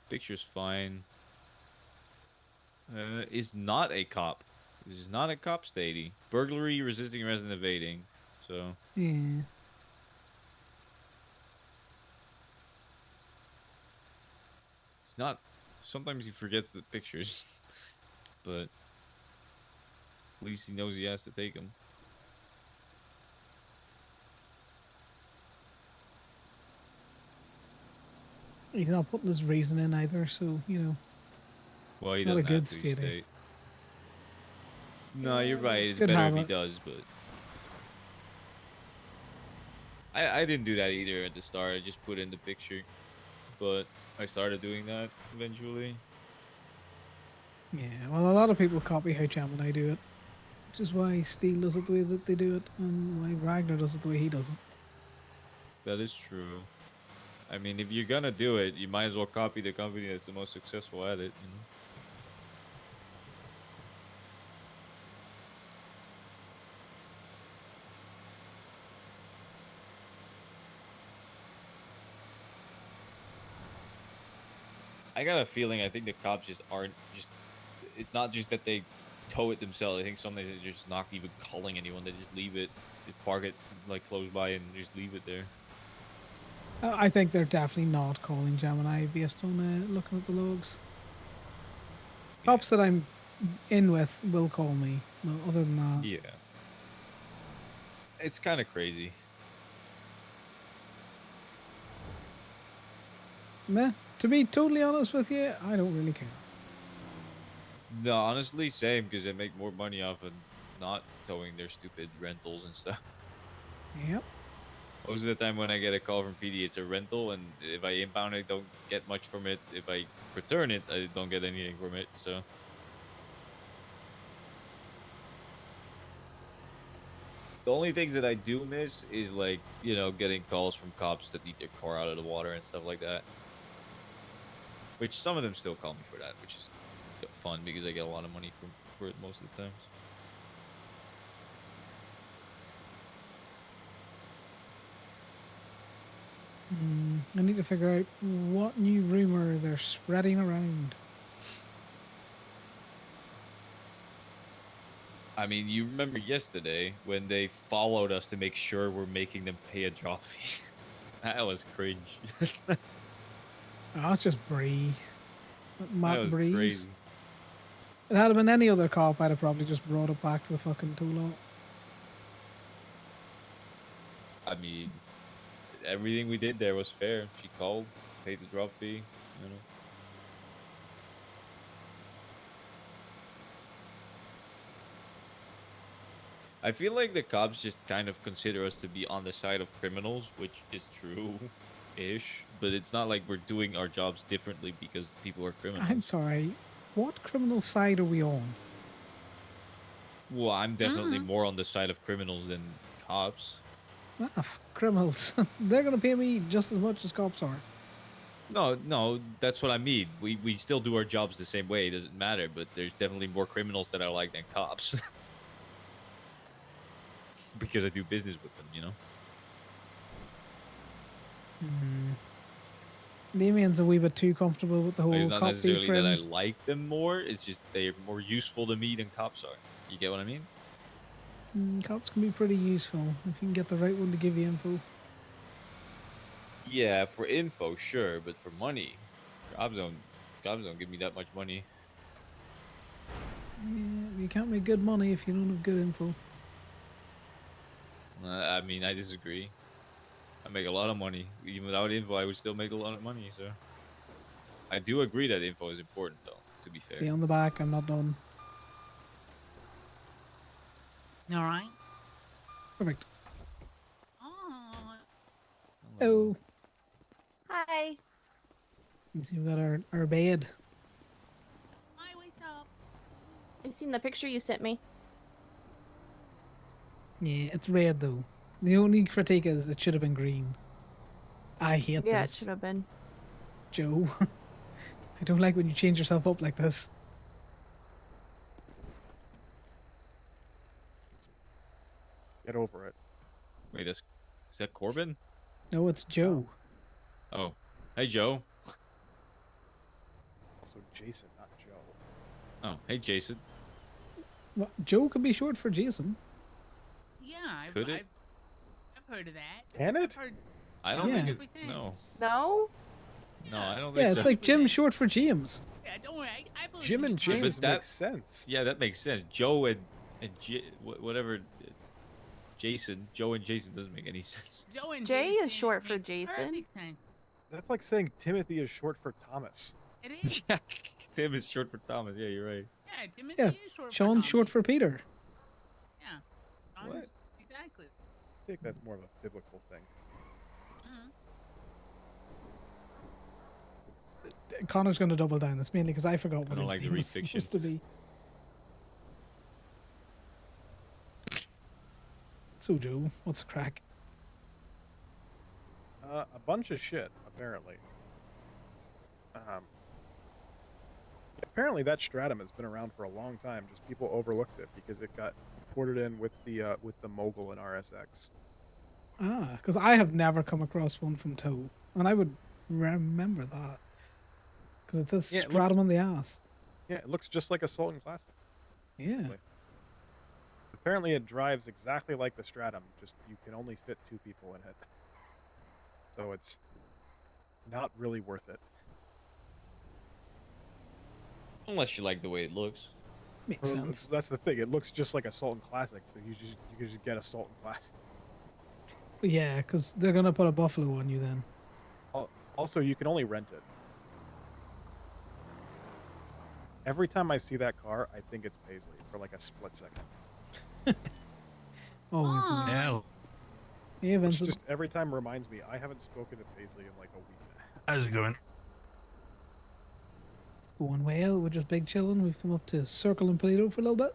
Picture's fine. Is not a cop. This is not a cop, Stady. Burglary, resisting arrest, and evading. So. Yeah. Not. Sometimes he forgets the pictures, but at least he knows he has to take them. He's not putting his reason in either, so you know. Well, he not a doesn't good have to, he Stady. state. No, you're right. It's good better if he habit. does, but I didn't do that either at the start. I just put in the picture, but I started doing that eventually. Yeah, well, a lot of people copy how Gemini do it, which is why Steel does it the way that they do it, and why Ragnar does it the way he does it. That is true. I mean, if you're gonna do it, you might as well copy the company that's the most successful at it, you know? I got a feeling I think the cops just aren't just it's not just that they tow it themselves. I think sometimes they're just not even calling anyone. They just leave it, just park it like close by and just leave it there. I think they're definitely not calling Gemini based on looking at the logs. Cops that I'm in with will call me. No, other than that. Yeah. It's kind of crazy. Meh. To be totally honest with you, I don't really care. No, honestly, same, because they make more money off of not towing their stupid rentals and stuff. Yep. Most of the time when I get a call from PD, it's a rental, and if I impound it, I don't get much from it. If I return it, I don't get anything from it, so... The only things that I do miss is, like, you know, getting calls from cops that need their car out of the water and stuff like that. Which some of them still call me for that, which is fun because I get a lot of money for it most of the times. I need to figure out what new rumor they're spreading around. I mean, you remember yesterday when they followed us to make sure we're making them pay a drop fee. That was cringe. Oh, that's just Bree. Matt That was Breeze. crazy. It had been any other cop, I'd have probably just brought it back to the fucking tow lot. I mean, everything we did there was fair. She called, paid the drop fee, you know. I feel like the cops just kind of consider us to be on the side of criminals, which is true-ish, but it's not like we're doing our jobs differently because people are criminals. I'm sorry. What criminal side are we on? Well, I'm definitely more on the side of criminals than cops. Ah, criminals. They're going to pay me just as much as cops are. No, that's what I mean. We still do our jobs the same way. It doesn't matter, but there's definitely more criminals that I like than cops. Because I do business with them, you know? Damien's a wee bit too comfortable with the Like, it's whole not cop be necessarily that I crim. like them more, it's just they're more useful to me than cops are. You get what I mean? Cops can be pretty useful if you can get the right one to give you info. Yeah, for info, sure, but for money, cops don't give me that much money. Yeah, you can't make good money if you don't have good info. I mean, I disagree. I make a lot of money. Even without info, I would still make a lot of money, so. I do agree that info is important, though, to be fair. Stay on the back, I'm not done. All right. Perfect. Oh. Oh, Hi. you see we got our bed. Hi, what's up? I've seen the picture you sent me. Yeah, it's red though. The only critique is it should have been green. I hate Yeah, it this. should have been. Joe. I don't like when you change yourself up like this. Get over it. Wait, is that Corbyn? No, it's Joe. Oh. Hey, Joe. Also Jason, not Joe. Oh, hey, Jason. What, Joe could be short for Jason. Yeah, Could it? I've heard of that. Can it? I've heard I don't think it. 100%. No. No? No, I don't think Yeah, so. it's like Jim short for James. Yeah, don't worry. I believe Jim in and you, Connor. James But that- makes sense. Yeah, that makes sense. Joe and whatever. Jason. Joe and Jason doesn't make any sense. Joe and Jay is Jason short for makes Jason. Perfect sense. That's like saying Timothy is short for Thomas. It is. Yeah, Tim is short for Thomas. Yeah, you're right. Yeah, Timothy Yeah, is short Sean for short Tommy. for Peter. Yeah. Sean's- What? Exactly. I think that's more of a biblical thing. Connor's going to double down this mainly because I forgot what don't his like to name read was fiction. supposed to be. So Joe, what's the crack? A bunch of shit, apparently. Apparently that stratum has been around for a long time. Just people overlooked it because it got ported in with the mogul in RSX. Ah, because I have never come across one from Toe, and I would remember that because it says Yeah, it stratum on the ass. Yeah, it looks just like a Sultan Classic. Yeah. basically. Apparently it drives exactly like the stratum, just you can only fit 2 people in it. So it's not really worth it. Unless you like the way it looks. Makes Well, sense. That's the thing. It looks just like a Sultan Classic, so you can just get a Sultan Classic. Yeah, because they're gonna put a buffalo on you then. Also, you can only rent it. Every time I see that car, I think it's Paisley for like a split second. Always. Aw. Yeah. Yeah, Which Vincent. just every time reminds me I haven't spoken to Paisley in like a week. How's it going? Going well. We're just big chilling. We've come up to Circle and Polito for a little bit.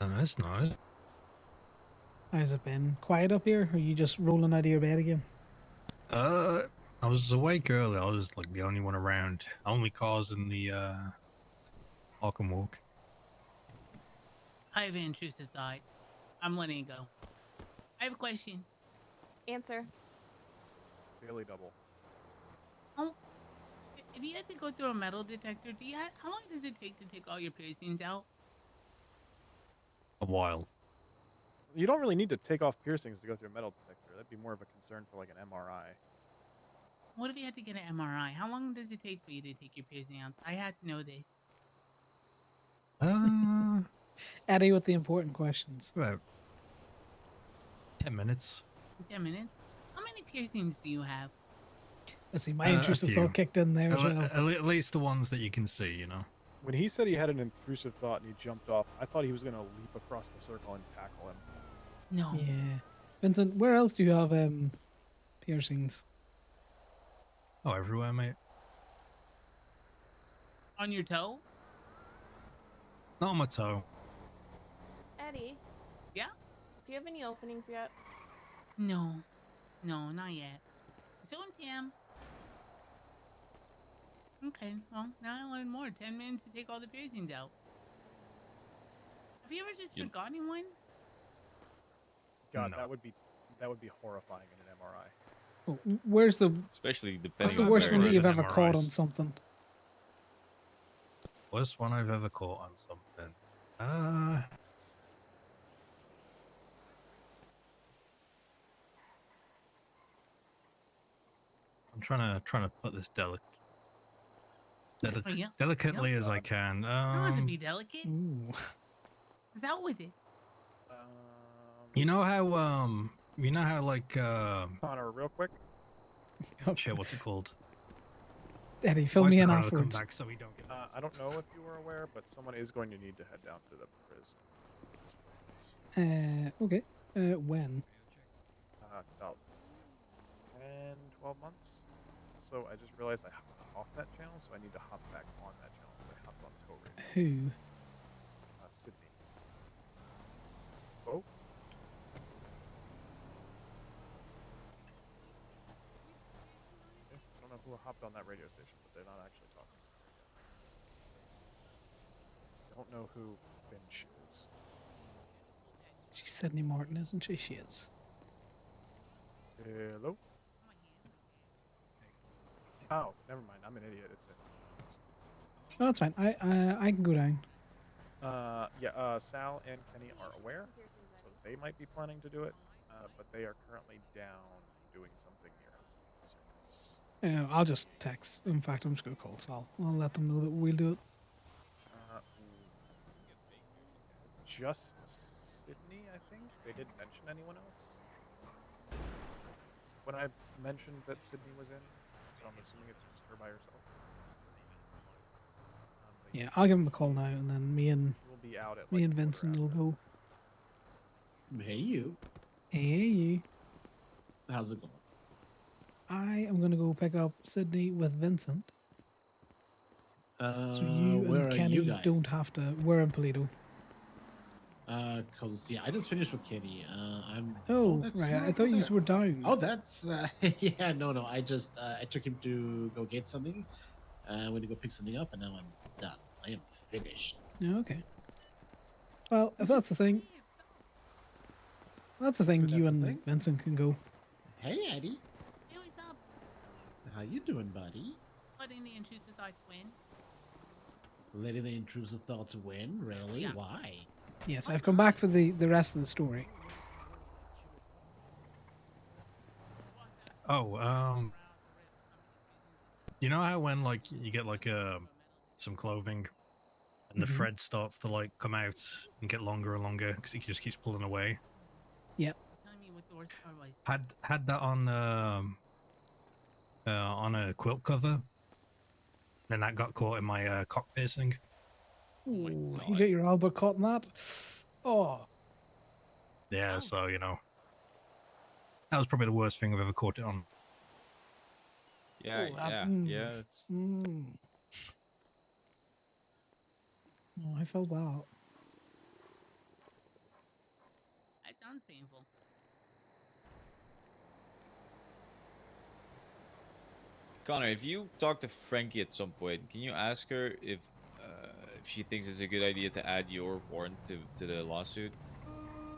Oh, that's nice. How's it been? Quiet up here? Or are you just rolling out of your bed again? I was awake early. I was like the only one around. Only cars in the Arkham Walk. I have an intrusive thought. I'm letting it go. I have a question. Answer. Daily double. If you had to go through a metal detector, how long does it take to take all your piercings out? A while. You don't really need to take off piercings to go through a metal detector. That'd be more of a concern for like an MRI. What if you had to get an MRI? How long does it take for you to take your piercing out? I had to know this. Eddie with the important questions. About 10 minutes. 10 minutes? How many piercings do you have? Let's see, my A intrusive few. thought kicked in there as At well. at least the ones that you can see, you know. When he said he had an intrusive thought and he jumped off, I thought he was gonna leap across the circle and tackle him. No. Yeah. Vincent, where else do you have piercings? Oh, everywhere, mate. On your toe? Not on my toe. Eddie. Yeah? Do you have any openings yet? No. No, not yet. Soon, Tim. Okay, well, now I learned more. 10 minutes to take all the piercings out. Have you ever just forgotten one? God, No. that would be horrifying in an MRI. Oh, where's the Especially what's depending the on worst where one it that you've is. ever caught on MRIs. something? Worst one I've ever caught on something. I'm trying to put this Oh, yeah. delicately as I can. You don't have to be delicate. Ooh. What's out with it? You know how like Connor, real quick. shit, what's it called? Eddie, fill Wait me for in Connor to come afterwards. back so we don't get. I don't know if you were aware, but someone is going to need to head down to the prison. Okay. When? About 10, 12 months. So I just realized I hopped off that channel, so I need to hop back on that channel. So I hopped on Tow Radio. Who? Sydney. Oh. Okay. I don't know who hopped on that radio station, but they're not actually talking. Don't know who Finch is. She's Sydney Martin, isn't she? She is. Hello? Oh, never mind. I'm an idiot. It's No, that's fine. I can go down. Sal and Kenny are aware, so they might be planning to do it, but they are currently down doing something here. I'll just text. In fact, I'm just gonna call Sal. I'll let them know that we'll do it. Just Sydney, I think. They didn't mention anyone else. When I mentioned that Sydney was in, so I'm assuming it's just her by herself. Yeah, I'll give him a call now, and then me and We'll be out at me and Vincent will go. Hey, you. Hey, you. How's it going? I am gonna go pick up Sydney with Vincent. So you where and are Kenny you guys? don't have to. We're in Polito. Cause yeah, I just finished with Kenny. I'm. Oh, that's right. I not thought you there. were down. Oh, that's yeah. No. I just I took him to go get something. I went to go pick something up, and now I'm done. I am finished. Yeah, okay. Well, if that's the thing, you and Vincent can go. Hey, Eddie. Hey, what's up? How you doing, buddy? Letting the intrusive thoughts win. Letting the intrusive thoughts win? Really? Yeah. Why? Yes, I've come back for the rest of the story. Oh, you know how when like you get like some clothing, and the Mhm. thread starts to like come out and get longer and longer because it just keeps pulling away. Yep. Tell me what the worst part was. Had that on a quilt cover. Then that got caught in my cock piercing. Ooh, you get your elbow caught in that? Oh. Yeah, so you know, that was probably the worst thing I've ever caught it on. Yeah, Oh, that- yeah. It's Mm. Oh, I felt that. That sounds painful. Connor, if you talk to Frankie at some point, can you ask her if she thinks it's a good idea to add your warrant to the lawsuit?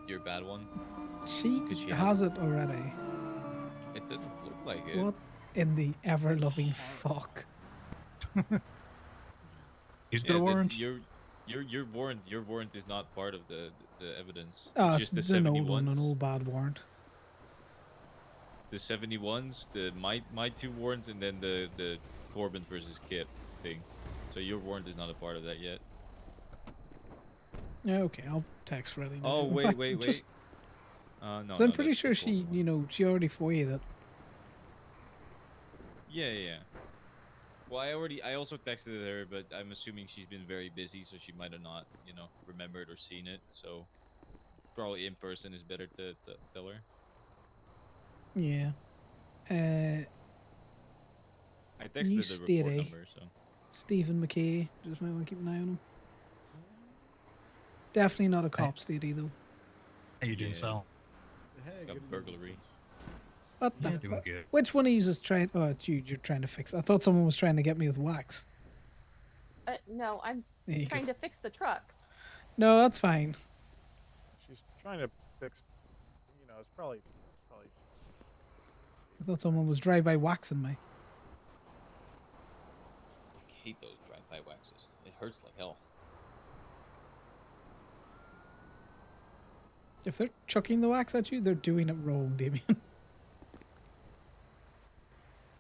Your bad one? She 'Cause she has it already. It doesn't look like it. What in the ever-loving fuck? He's Yeah, got a warrant. Your warrant is not part of the evidence. Oh, It's it's just the an old one, 71s. an old bad warrant. The 71s, my two warrants, and then the Corbyn versus Kit thing. So your warrant is not a part of that yet. Yeah, okay, I'll text Freddie. now. Oh In wait, fact, wait. just- No, 'cause I'm no, pretty that's sure the she, Corbyn one. she already FOIA'd it. Yeah. Well, I also texted her, but I'm assuming she's been very busy, so she might have not, remembered or seen it. So probably in person is better to tell her. Yeah. I New texted the report steady. number, so. Stephen McKay. Just might want to keep an eye on him. Definitely not a cop steady though. How you doing, Yeah. Sal? Hey, Got good burglary. What Yeah, the? doing good. Which one of you is trying? Oh, it's you. You're trying to fix. I thought someone was trying to get me with wax. No, I'm There you trying go. to fix the truck. No, that's fine. She's trying to fix. It's probably. I thought someone was drive-by waxing me. I hate those drive-by waxes. It hurts like hell. If they're chucking the wax at you, they're doing it wrong, Damien.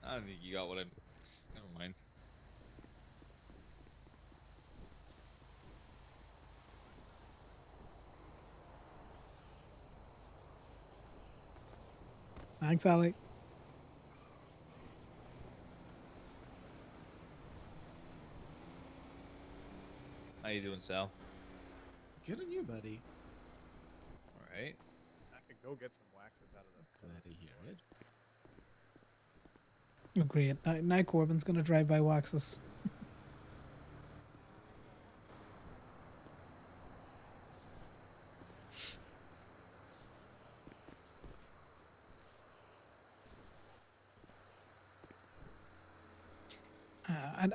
I don't think you got what I. Never mind. Thanks, Ali. How you doing, Sal? Good on you, buddy. All right. I could go get some waxes out of the. Glad to hear it. Oh, great. Now Corbyn's gonna drive-by wax us.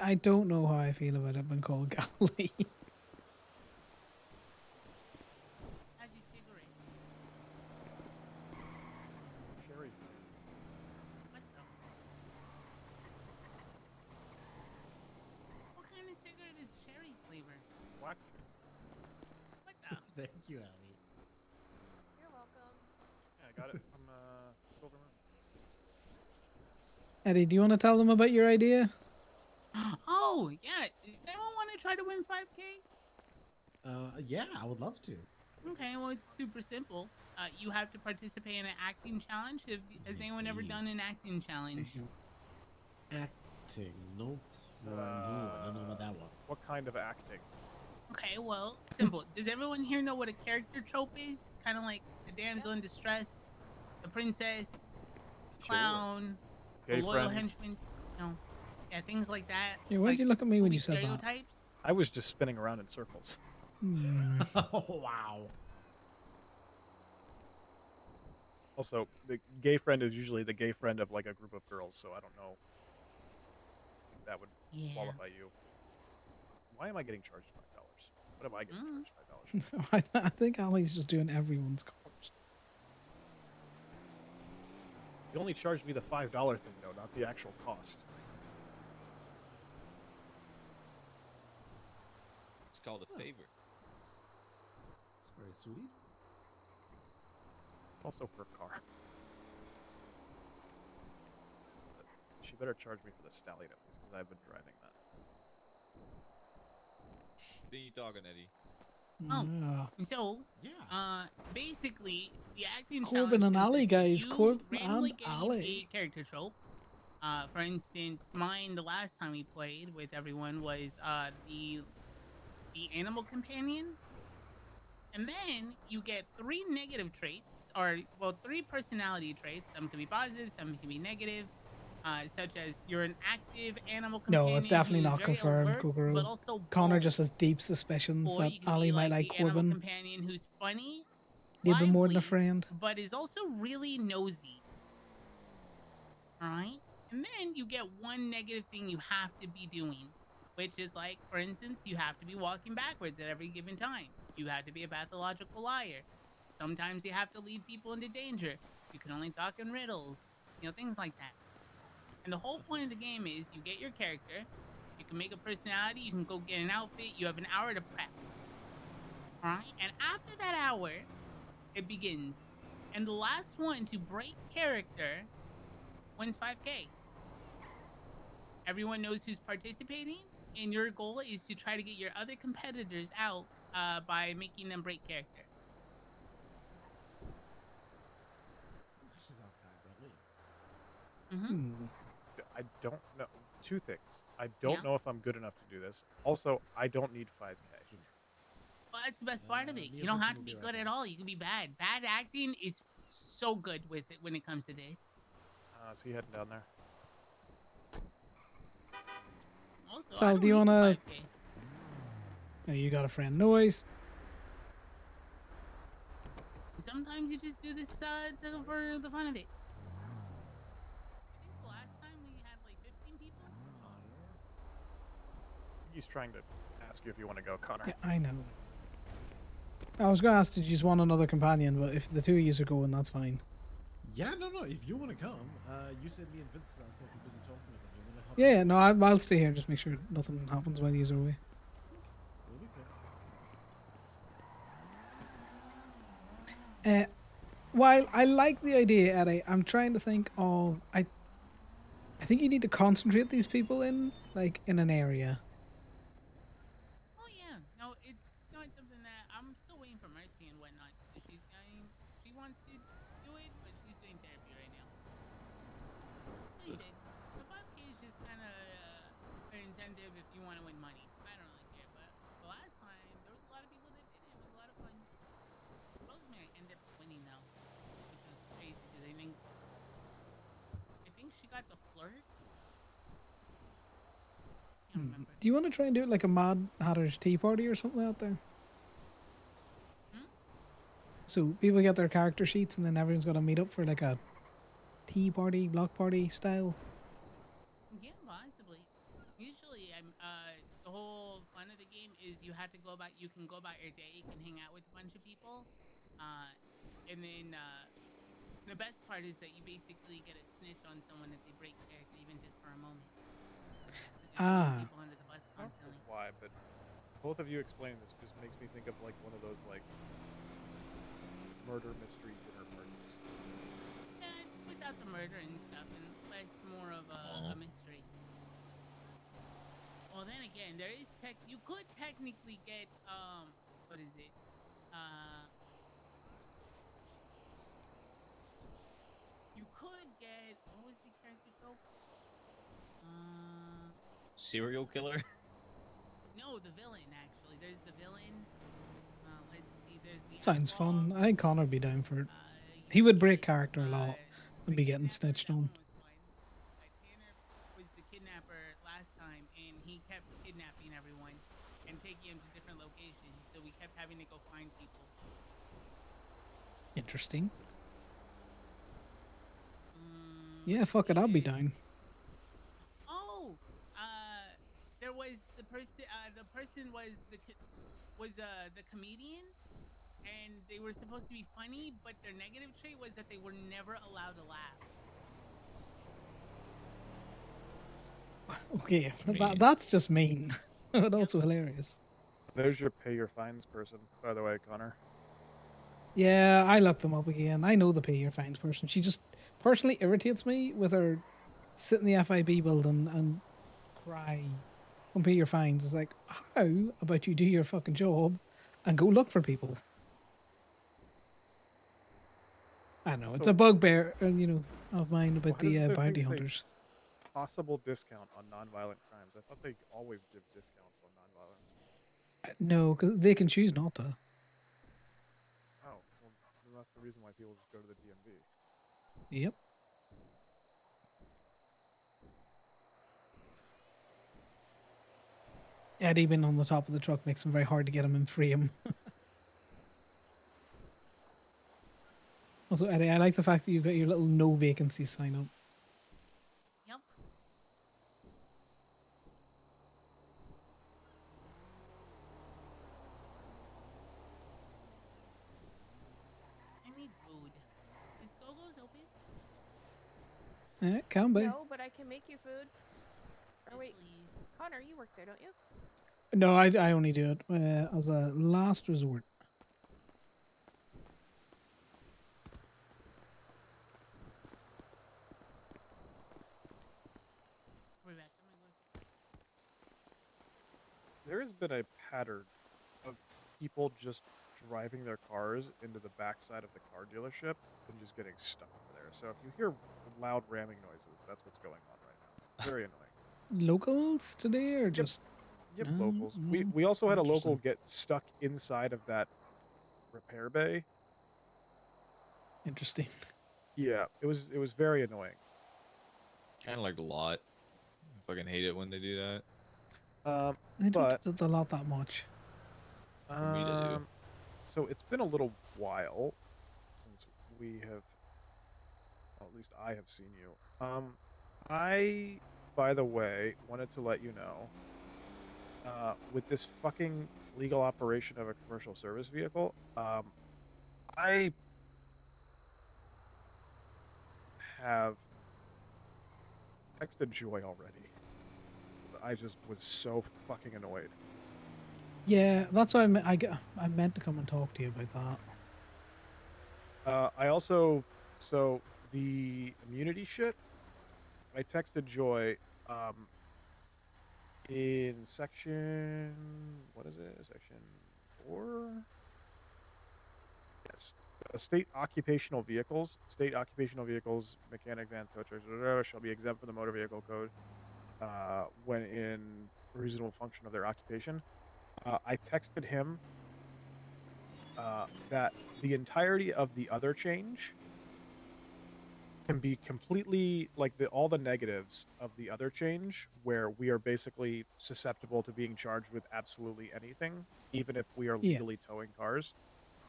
I don't know how I feel about it being called Galilee. How's your cigarette? Sherry. What the? What kind of cigarette is cherry flavor? Wax. What the? Thank you, Allie. You're welcome. Yeah, I got it from Silverman. Eddie, do you want to tell them about your idea? Oh, yeah. Does anyone want to try to win 5K? Yeah, I would love to. Okay, well, it's super simple. You have to participate in an acting challenge. Has anyone ever done an acting challenge? Acting, nope. I don't know about that one. What kind of acting? Okay, well, simple. Does everyone here know what a character trope is? Kind of like the damsel in distress, the princess, clown, Gay the loyal friend. henchman. No. Yeah, things like that. Yeah, why'd like you look at me when movie you said that? stereotypes. I was just spinning around in circles. Oh, wow. Also, the gay friend is usually the gay friend of like a group of girls, so I don't know if that would Yeah. qualify you. Why am I getting charged $5? What am I getting charged $5? I think Ali's just doing everyone's cars. You only charged me the $5 thing though, not the actual cost. It's called a favor. It's very sweet. Also her car. But she better charge me for the stallion at least, because I've been driving that. Then you talking, Eddie? Oh, Yeah. so yeah. Basically, the acting Corbyn challenge and Ali, consists guys. of you Corbyn randomly and getting Ali. a character trope. For instance, mine the last time we played with everyone was the animal companion, and then you get 3 negative traits, or well, 3 personality traits. Some can be positive, some can be negative. Such as you're an active animal companion. No, it's definitely who's not very confirmed, alert, Kukuru. but also Connor bold. just has deep suspicions Or that you can Ali be might like like the animal Corbyn. companion who's funny, A little bit more than a lively, friend. but is also really nosy. Alright? And then you get one negative thing you have to be doing, which is like, for instance, you have to be walking backwards at every given time. You have to be a pathological liar. Sometimes you have to lead people into danger. You can only talk in riddles. You know, things like that. And the whole point of the game is you get your character, you can make a personality, you can go get an outfit, you have an hour to prep. Alright? And after that hour, it begins. And the last one to break character wins 5K. Everyone knows who's participating, and your goal is to try to get your other competitors out by making them break character. She sounds kind of friendly. I don't know. 2 things. I don't know if I'm good enough to do this. Also, I don't need 5K. Well, that's the best part of it. You don't have to be good at all. You can be bad. Bad acting is so good with it when it comes to this. Is he heading down there? Also, I Sal, don't do you need wanna? 5K. Oh, you got a friend. Noise. Sometimes you just do this for the fun of it. he's trying to ask you if you want to go, Connor. Yeah, I know. I was gonna ask, did you just want another companion? But if the two of you are going, that's fine. Yeah, no. If you want to come, you said me and Vince are so busy talking with them. You want to hop Yeah, in? no, I'll stay here. Just make sure nothing happens while these are away. We'll be cool. While I like the idea, Eddie, I'm trying to think of I think you need to concentrate these people in in an area. Oh yeah, no, it's not something that I'm still waiting for Mercy and whatnot. So she wants to do it, but she's doing therapy right now. Like I said, the 5K is just kind of an incentive if you want to win money. I don't really care, but the last time there was a lot of people that did it. It was a lot of fun. Rosemary ended up winning though, which was crazy because I think she got the flirt. Can't remember. Do you want to try and do it like a Mad Hatter's Tea Party or something out there? So people get their character sheets and then everyone's got to meet up for like a tea party, block party style. Yeah, possibly. Usually, the whole fun of the game is you can go about your day, you can hang out with a bunch of people, and then the best part is that you basically get a snitch on someone if they break character, even just for a moment. 'Cause you're throwing people under the bus I don't know constantly. why, but both of you explaining this just makes me think of like one of those like murder mystery dinner parties. Yeah, it's without the murder and stuff, and less more of a mystery. Well, then again, there is you could technically get what is it? You could get what was the character trope? Serial killer. No, the villain actually. There's the villain. Let's see. There's the Sounds fun. I think Connor would be down for it. He would break character a lot and be getting snitched on. Tanner was the kidnapper last time, and he kept kidnapping everyone and taking them to different locations. So we kept having to go find people. Interesting. Yeah, fuck it, I'll be down. Oh, there was the person. The person was the comedian, and they were supposed to be funny, but their negative trait was that they were never allowed to laugh. Okay, that's just mean, but also hilarious. There's your pay your fines person, by the way, Connor. Yeah, I looked them up again. I know the pay your fines person. She just personally irritates me with her sit in the FIB building and cry on pay your fines. It's like, how about you do your fucking job and go look for people? I don't know. It's a bugbear, of mine about the bounty hunters. Possible discount on nonviolent crimes. I thought they always give discounts on nonviolence. No, because they can choose not to. Oh, well, that's the reason why people just go to the DMV. Yep. Eddie being on the top of the truck makes it very hard to get him in frame. Also, Eddie, I like the fact that you've got your little no vacancy sign up. Yep. I need food. Is Go-Go's open? Yeah, can be. No, but I can make you food. Or wait, Connor, you work there, don't you? No, I only do it as a last resort. There has been a pattern of people just driving their cars into the backside of the car dealership and just getting stuck over there. So if you hear loud ramming noises, that's what's going on right now. Very annoying. Locals today or just? Yep, No, locals. no. We also had a local Interesting. get stuck inside of that repair bay. Interesting. Yeah, it was very annoying. Kind of like a lot. I fucking hate it when they do that. They don't do the lot that much. For me to do. So it's been a little while since we have, well, at least I have seen you. I, by the way, wanted to let you know, with this fucking legal operation of a commercial service vehicle, I have texted Joy already. I just was so fucking annoyed. Yeah, that's why I meant to come and talk to you about that. I also, so the immunity shit, I texted Joy in section, what is it? Section 4? Yes. State occupational vehicles, mechanic van, tow trucks, shall be exempt from the motor vehicle code when in reasonable function of their occupation. I texted him that the entirety of the other change can be completely like all the negatives of the other change, where we are basically susceptible to being charged with absolutely anything, even if we are Yeah. legally towing cars.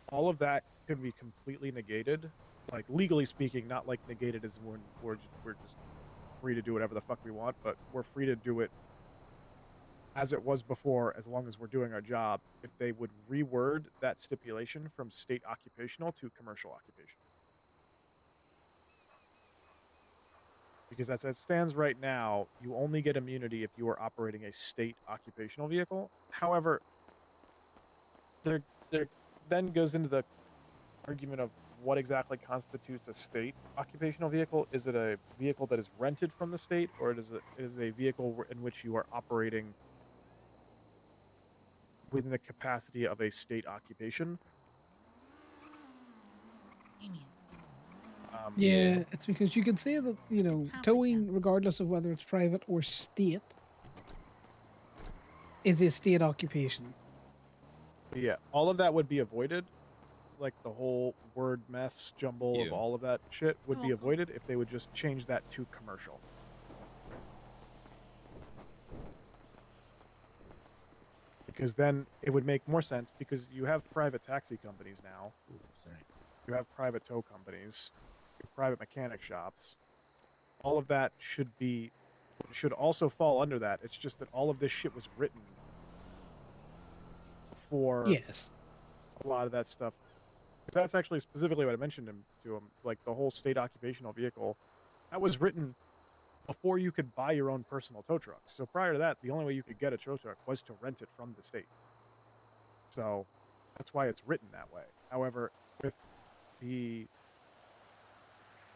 All of that can be completely negated, like legally speaking, not like negated as when we're just free to do whatever the fuck we want, but we're free to do it as it was before, as long as we're doing our job. If they would reword that stipulation from state occupational to commercial occupation. Because as it stands right now, you only get immunity if you are operating a state occupational vehicle. However, there then goes into the argument of what exactly constitutes a state occupational vehicle. Is it a vehicle that is rented from the state, or is a vehicle in which you are operating within the capacity of a state occupation? Yeah, it's because you could say that, you know, towing, regardless of whether it's private or state, is a state occupation. Yeah, all of that would be avoided. Like the whole word mess jumble of Yeah. all of that shit would be avoided if they would just change that to commercial. Because then it would make more sense, because you have private taxi companies now. Ooh, sorry. You have private tow companies, you have private mechanic shops. All of that should also fall under that. It's just that all of this shit was written before Yes. a lot of that stuff. That's actually specifically what I mentioned to him. Like the whole state occupational vehicle, that was written before you could buy your own personal tow truck. So prior to that, the only way you could get a tow truck was to rent it from the state. So that's why it's written that way. However, with the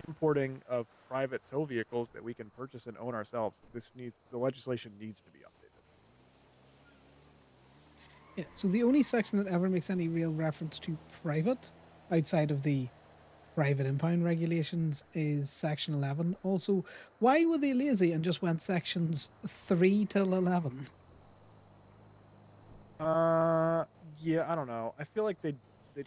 importing of private tow vehicles that we can purchase and own ourselves, the legislation needs to be updated. Yeah, so the only section that ever makes any real reference to private, outside of the private impound regulations, is section 11. Also, why were they lazy and just went sections 3 till 11? Yeah, I don't know. I feel like it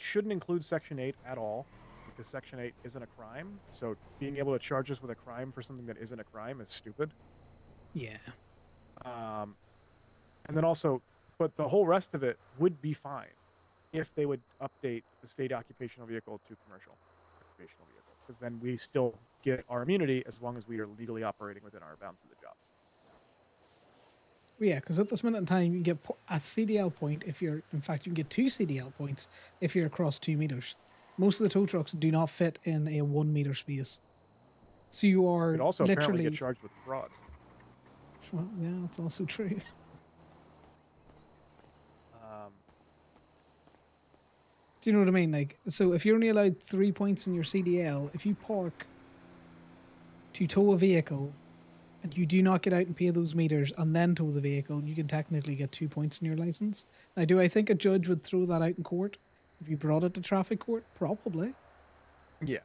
shouldn't include section 8 at all, because section 8 isn't a crime. So being able to charge us with a crime for something that isn't a crime is stupid. Yeah. And then also, but the whole rest of it would be fine if they would update the state occupational vehicle to commercial occupational vehicle, because then we still get our immunity as long as we are legally operating within our bounds of the job. Yeah, because at this minute in time, you can get a CDL point if you're, in fact, you can get 2 CDL points if you're across 2 meters. Most of the tow trucks do not fit in a 1 meter space. So you are You could also literally apparently get charged with fraud. Well, yeah, that's also true. Do you know what I mean? Like, so if you're only allowed 3 points in your CDL, if you park to tow a vehicle and you do not get out and pay those meters and then tow the vehicle, you can technically get 2 points in your license. Now, do I think a judge would throw that out in court if you brought it to traffic court? Probably. Yeah.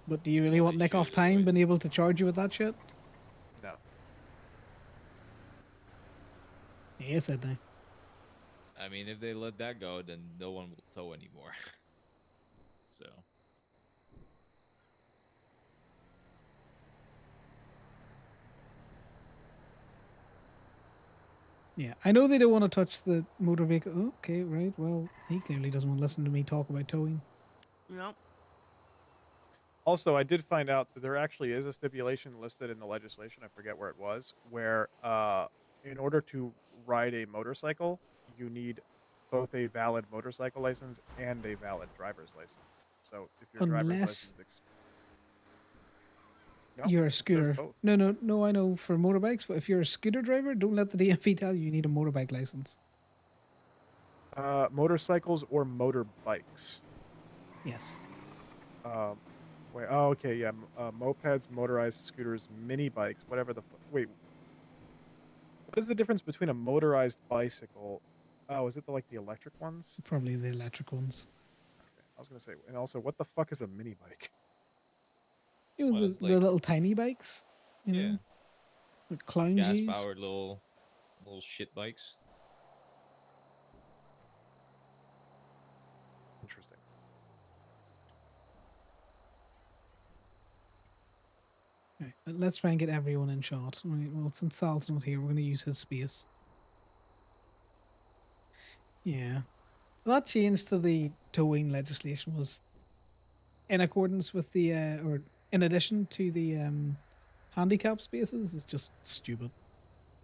But do you really want Nick off time being able to charge you with that shit? No. Yes, I do. I mean, if they let that go, then no one will tow anymore. So. Yeah, I know they don't want to touch the motor vehicle. Oh, okay, right. Well, he clearly doesn't want to listen to me talk about towing. Yep. Also, I did find out that there actually is a stipulation listed in the legislation, I forget where it was, where in order to ride a motorcycle, you need both a valid motorcycle license and a valid driver's license. So if your driver's Unless license No, you're a it says scooter. both. No, I know for motorbikes, but if you're a scooter driver, don't let the DMV tell you need a motorbike license. Motorcycles or motorbikes. Yes. Wait. Oh, okay. Yeah. Mopeds, motorized scooters, mini bikes, whatever the. Wait. What is the difference between a motorized bicycle? Oh, is it like the electric ones? Probably the electric ones. Okay. I was gonna say, and also, what the fuck is a mini bike? You know, Well, the, it's the like- little tiny bikes. You know, Yeah. like clowns Gas use. powered little shit bikes. Interesting. Right, let's try and get everyone in shot. Right, well, since Sal's not here, we're going to use his space. Yeah. That change to the towing legislation was in accordance with the, or in addition to the handicap spaces, is just stupid.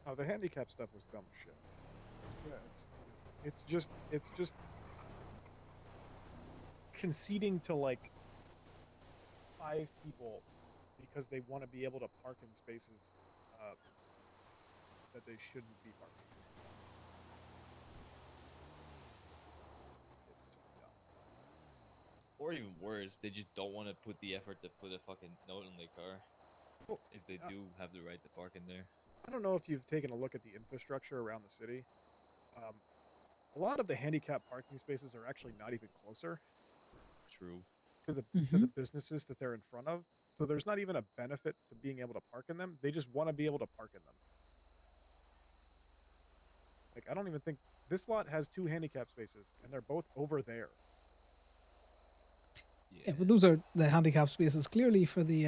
Oh, the handicap stuff was dumb shit. Yeah, it's just conceding to like 5 people because they want to be able to park in spaces that they shouldn't be parking. It's just dumb. Or even worse, they just don't want to put the effort to put a fucking note on their car. Well, if they do have the right to park in there. I don't know if you've taken a look at the infrastructure around the city. A lot of the handicap parking spaces are actually not even closer True. to the businesses that they're in front of. So there's not even a benefit to being able to park in them. They just want to be able to park in them. Like, I don't even think this lot has 2 handicap spaces, and they're both over there. Yeah, but those are the handicap spaces clearly for the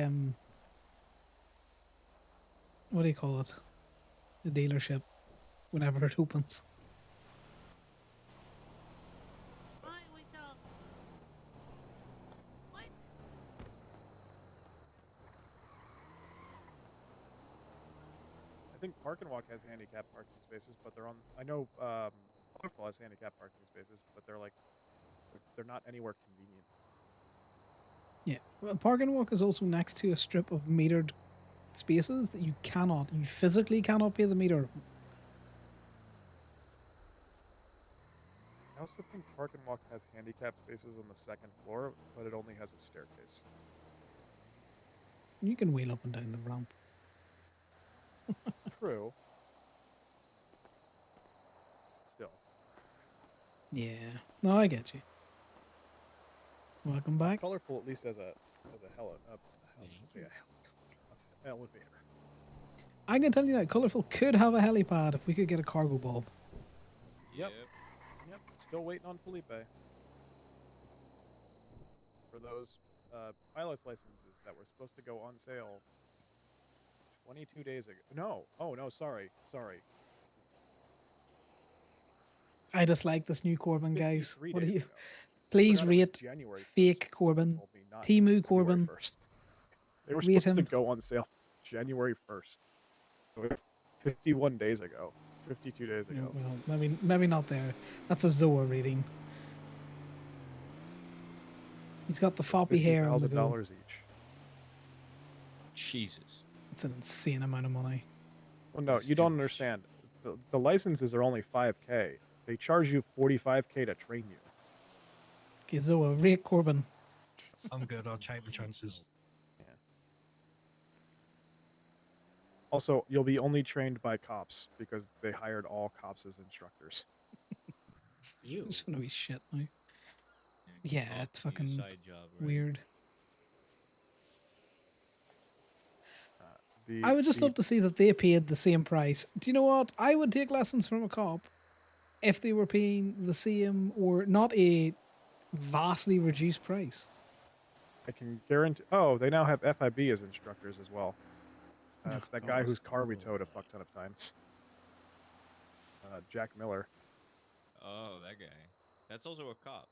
what do you call it? The dealership, whenever it opens. I think Park and Walk has handicap parking spaces, but they're on. I know Colorful has handicap parking spaces, but they're not anywhere convenient. Yeah, well, Park and Walk is also next to a strip of metered spaces that you physically cannot pay the meter. I also think Park and Walk has handicap spaces on the 2nd floor, but it only has a staircase. You can wheel up and down the ramp. True. Still. Yeah, no, I get you. Welcome back. Colorful at least has a elevator. I can tell you that Colorful could have a helipad if we could get a cargo bulb. Yep. Still waiting on Felipe for those pilot's licenses that were supposed to go on sale 22 days ago. No. Oh no. Sorry. I dislike this new Corbyn, guys. 53 What are days you? ago. Please Forgot it was rate January 1st, fake Corbyn, told me, not Timu February Corbyn. 1st. They were Rate supposed to him. go on sale January 1st. So it's 51 days ago. 52 days ago. Well, maybe not there. That's a Zoa rating. He's got the floppy hair on the go. $50,000 each. Jesus. It's an insane amount of money. Well, no, you don't understand. The licenses are only 5K. They charge you 45K to train you. Okay, Zoa, rate Corbyn. I'm good. I'll take my chances. Also, you'll be only trained by cops because they hired all cops as instructors. It's gonna be shit now. Yeah, it's Cops need a fucking side job, right? weird. I would just love to see that they paid the same price. Do you know what? I would take lessons from a cop if they were paying the same or not a vastly reduced price. I can guarantee. Oh, they now have FIB as instructors as well. It's that guy God. whose car we towed a fuck ton of times. Jack Miller. Oh, that guy. That's also a cop.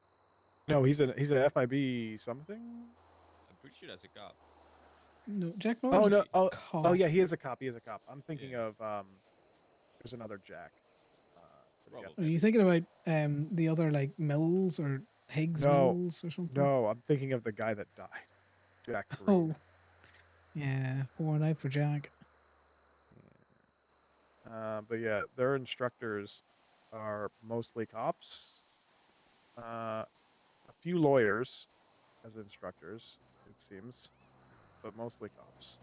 No, he's a FIB something. I'm pretty sure that's a cop. No, Jack Oh Miller's no! a Oh cop. yeah, he is a cop. He is a cop. I'm thinking of There's another Jack. For the Are you FIB. thinking about the other like Mills or Higgs No, Mills or something? no, I'm thinking of the guy that died, Jack Reed. Oh, yeah, pouring out for Jack. But yeah, their instructors are mostly cops. A few lawyers as instructors, it seems, but mostly cops.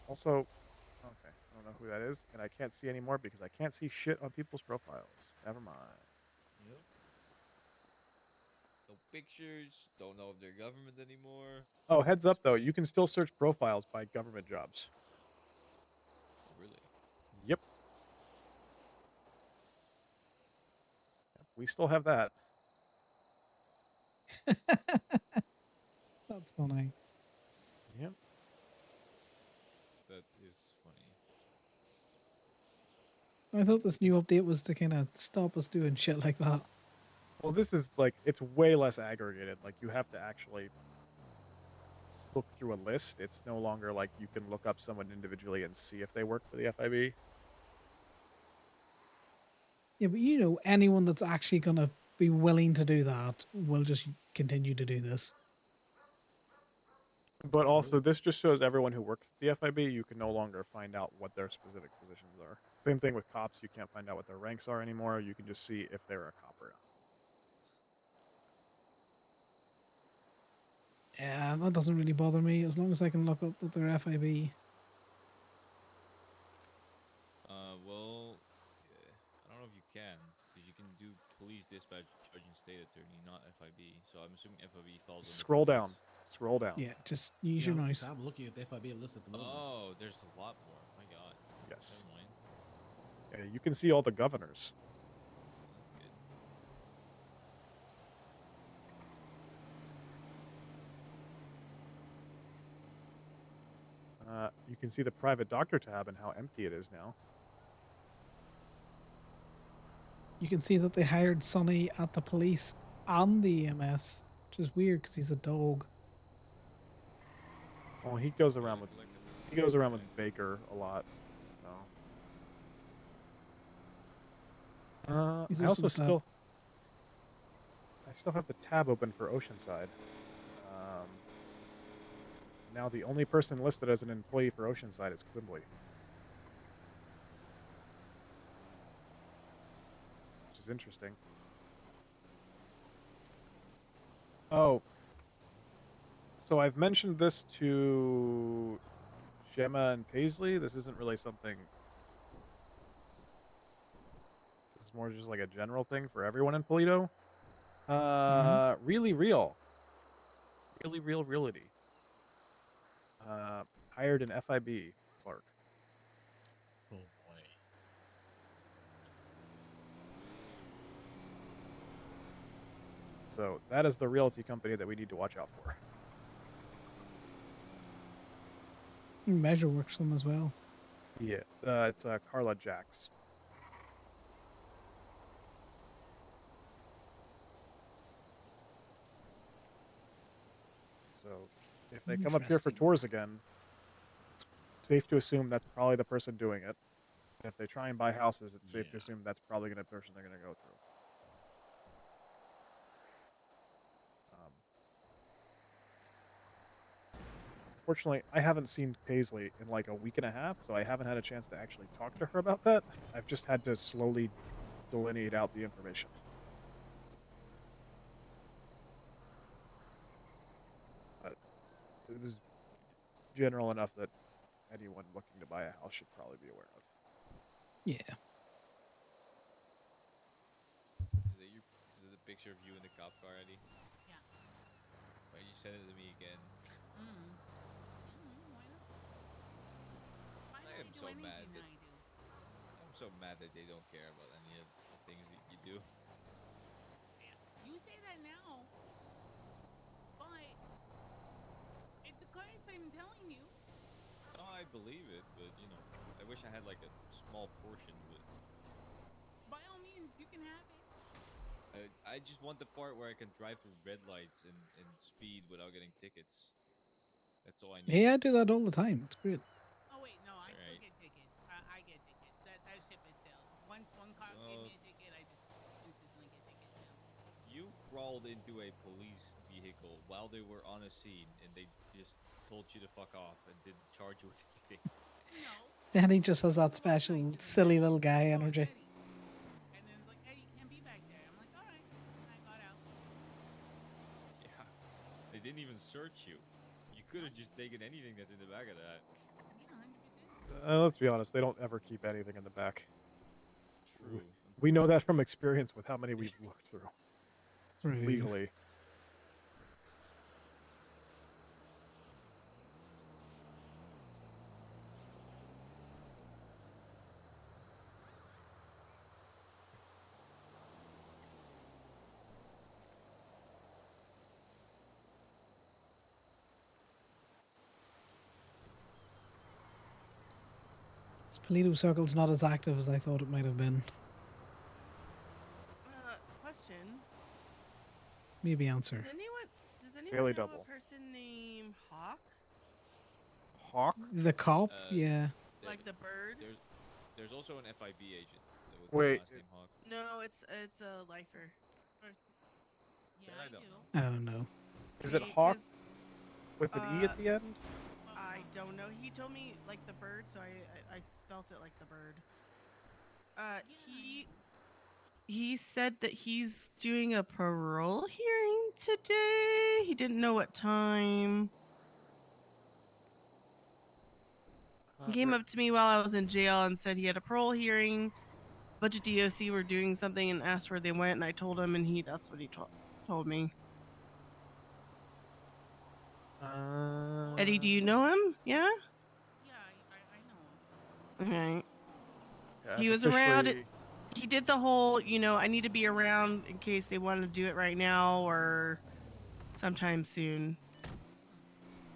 Also, okay, I don't know who that is, and I can't see anymore because I can't see shit on people's profiles. Never mind. Yep. No pictures. Don't know if they're government anymore. Oh, heads up though, you can still search profiles by government jobs. Oh, really? Yep. We still have that. That's funny. Yep. That is funny. I thought this new update was to kind of stop us doing shit like that. Well, this is like, it's way less aggregated. Like, you have to actually look through a list. It's no longer like you can look up someone individually and see if they work for the FIB. Yeah, but you know, anyone that's actually going to be willing to do that will just continue to do this. But also, this just shows everyone who works at the FIB, you can no longer find out what their specific positions are. Same thing with cops. You can't find out what their ranks are anymore. You can just see if they're a cop or not. Yeah, that doesn't really bother me as long as I can look up that they're FIB. Well, yeah, I don't know if you can, because you can do police dispatch, judge, and state attorney, not FIB. So I'm assuming FIB falls under Scroll police. down. Scroll down. Yeah, just use Yeah, your mouse. I'm looking at the FIB list at the moment. Oh, there's a lot more. My God. Yes. Never mind. Yeah, you can see all the governors. That's good. You can see the private doctor tab and how empty it is now. You can see that they hired Sonny at the police and the EMS, which is weird because he's a dog. Well, he goes around with Baker a lot. So. He's I also with that. I still have the tab open for Oceanside. Now the only person listed as an employee for Oceanside is Quimbley. Which is interesting. Oh. So I've mentioned this to Gemma and Paisley. This isn't really something... This is more just like a general thing for everyone in Polito. Really real. Really real realty. Hired an FIB clerk. Oh boy. So that is the realty company that we need to watch out for. Measure works them as well. Yeah, it's Carla Jax. So if they come up here for tours again, safe to assume that's probably the person doing it. And if they try and buy houses, it's safe to assume that's probably going to be the person they're going to go through. Fortunately, I haven't seen Paisley in like a week and a half, so I haven't had a chance to actually talk to her about that. I've just had to slowly delineate out the information. But this is general enough that anyone looking to buy a house should probably be aware of. Yeah. Is it a picture of you in the cop car, Eddie? Yeah. Why you send it to me again? I am so mad that I'm so mad that they don't care about any of the things that you do. You say that now, but it's the case I'm telling you. No, I believe it, but you know, I wish I had like a small portion of it. By all means, you can have it. I just want the part where I can drive through red lights and speed without getting tickets. That's all I need. Yeah, I do that all the time. It's great. Oh wait, no, I still Alright. get tickets. I get tickets. That ship is sailed. Once one cop gave me a ticket, I just consistently get tickets now. You crawled into a police vehicle while they were on a scene, and they just told you to fuck off and didn't charge you with anything. And he just has that special, silly little guy energy. And then it's like, Eddie, you can't be back there. I'm like, all right. And I got out. Yeah. They didn't even search you. You could have just taken anything that's in the back of that. Yeah, 100%. Let's be honest, they don't ever keep anything in the back. True. We know that from experience with how many we've looked through. Rude. Legally. This Polito Circle's not as active as I thought it might have been. Question. Maybe answer. Does anyone Daily know double. a person named Hawk? Hawk? The cop? Yeah. Like the bird? There's also an FIB agent with Wait, the last name Hawk. No, it's a lifer. Yeah, I don't know. Oh no. Is it Okay, Hawk 'cause, with an E at the end? I don't know. He told me like the bird, so I spelt it like the bird. He said that he's doing a parole hearing today. He didn't know what time. He came up to me while I was in jail and said he had a parole hearing. A bunch of DOC were doing something and asked where they went, and I told him, and that's what he told me. Eddie, do you know him? Yeah? Yeah, I know him. Okay. Yeah, He was around. He did the whole, I need to be around in case they want to do it right now or sometime soon.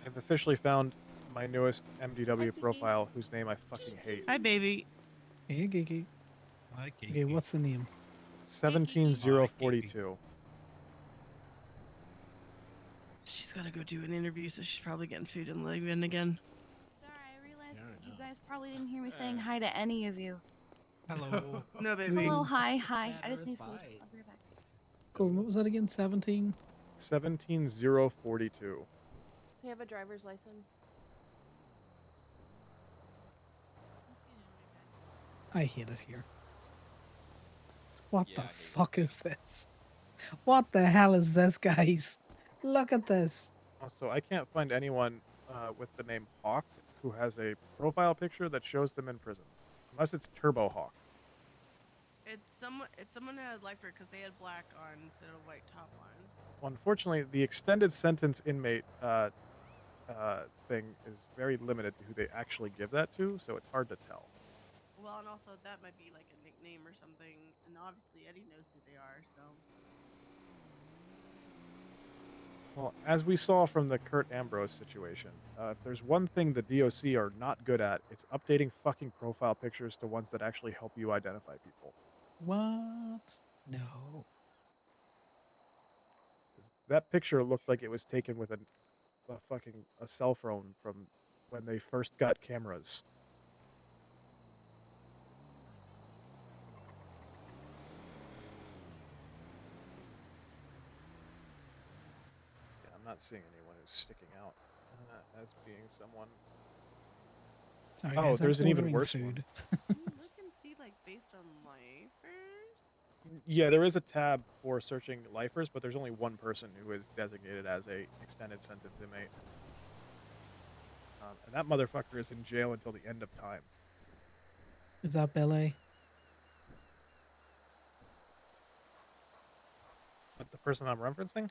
I've officially found my newest MDW profile, whose name I fucking hate. Hi, baby. Hey, Gigi. Hi, Kiki. Okay, what's the name? 17042. She's got to go do an interview, so she's probably getting food and leaving again. Sorry, I realized you guys probably didn't hear me saying hi to any of you. Hello. No, baby. Hello, hi. I just need food. fine. I'll be right back. Go, what was that again? 17? 17042. Do you have a driver's license? I hate it here. What Yeah, the fuck is this? What the hell is this, guys? Look at this. Also, I can't find anyone with the name Hawk who has a profile picture that shows them in prison. Unless it's Turbo Hawk. It's someone that had lifer because they had black on instead of white top on. Well, unfortunately, the extended sentence inmate thing is very limited to who they actually give that to, so it's hard to tell. Well, and also that might be like a nickname or something, and obviously Eddie knows who they are, so. Well, as we saw from the Kurt Ambrose situation, if there's one thing the DOC are not good at, it's updating fucking profile pictures to ones that actually help you identify people. What? No. That picture looked like it was taken with a cell phone from when they first got cameras. Yeah, I'm not seeing anyone who's sticking out as being someone. Sorry, Oh, guys, there's I'm an even ordering worse food. Can you look and see like based on lifers? one. Yeah, there is a tab for searching lifers, but there's only one person who is designated as a extended sentence inmate. And that motherfucker is in jail until the end of time. Is that Billy? But the person I'm referencing?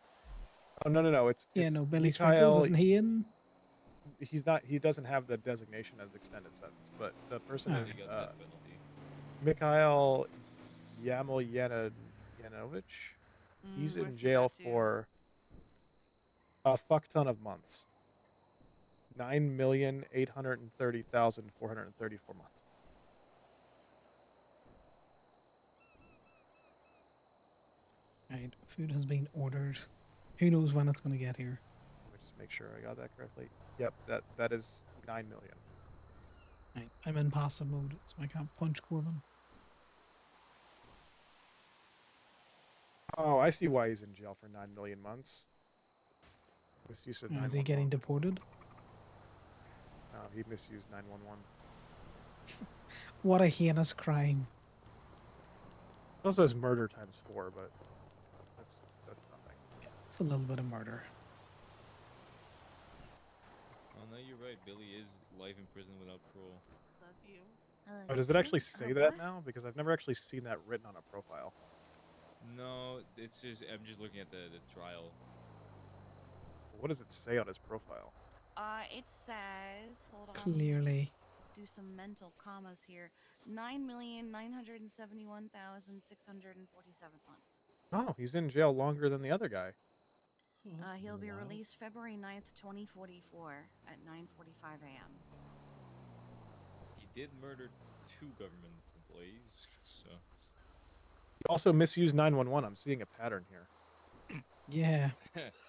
Oh no! It's Yeah, it's no, Billy Mikhail- Sprinkles, isn't he in? He's not. He doesn't have the designation as extended sentence, but the person Oh. is He got that penalty. Mikhail Yamovich. He's I in see jail that too. for a fuck ton of months. 9,830,434 months. Right, food has been ordered. Who knows when it's going to get here? Which is just make sure I got that correctly. Yep, that is 9 million. Right, I'm in passive mode, so I can't punch Corbyn. Oh, I see why he's in jail for 9 million months. Misuse of Is he getting 911. deported? No, he misused 911. What a heinous crime. It also has murder times 4, but that's nothing. It's a little bit of murder. Oh no, you're right. Billy is life in prison without parole. Love you. Oh, does it actually say that now? Because I've never actually seen that written on a profile. No, it's just I'm just looking at the trial. What does it say on his profile? It says, hold on. Clearly. Do some mental commas here. 9,971,647 months. Oh, he's in jail longer than the other guy. He'll be released February 9th, 2044 at 9:45 a.m. He did murder 2 government employees, so. He also misused 911. I'm seeing a pattern here. Yeah.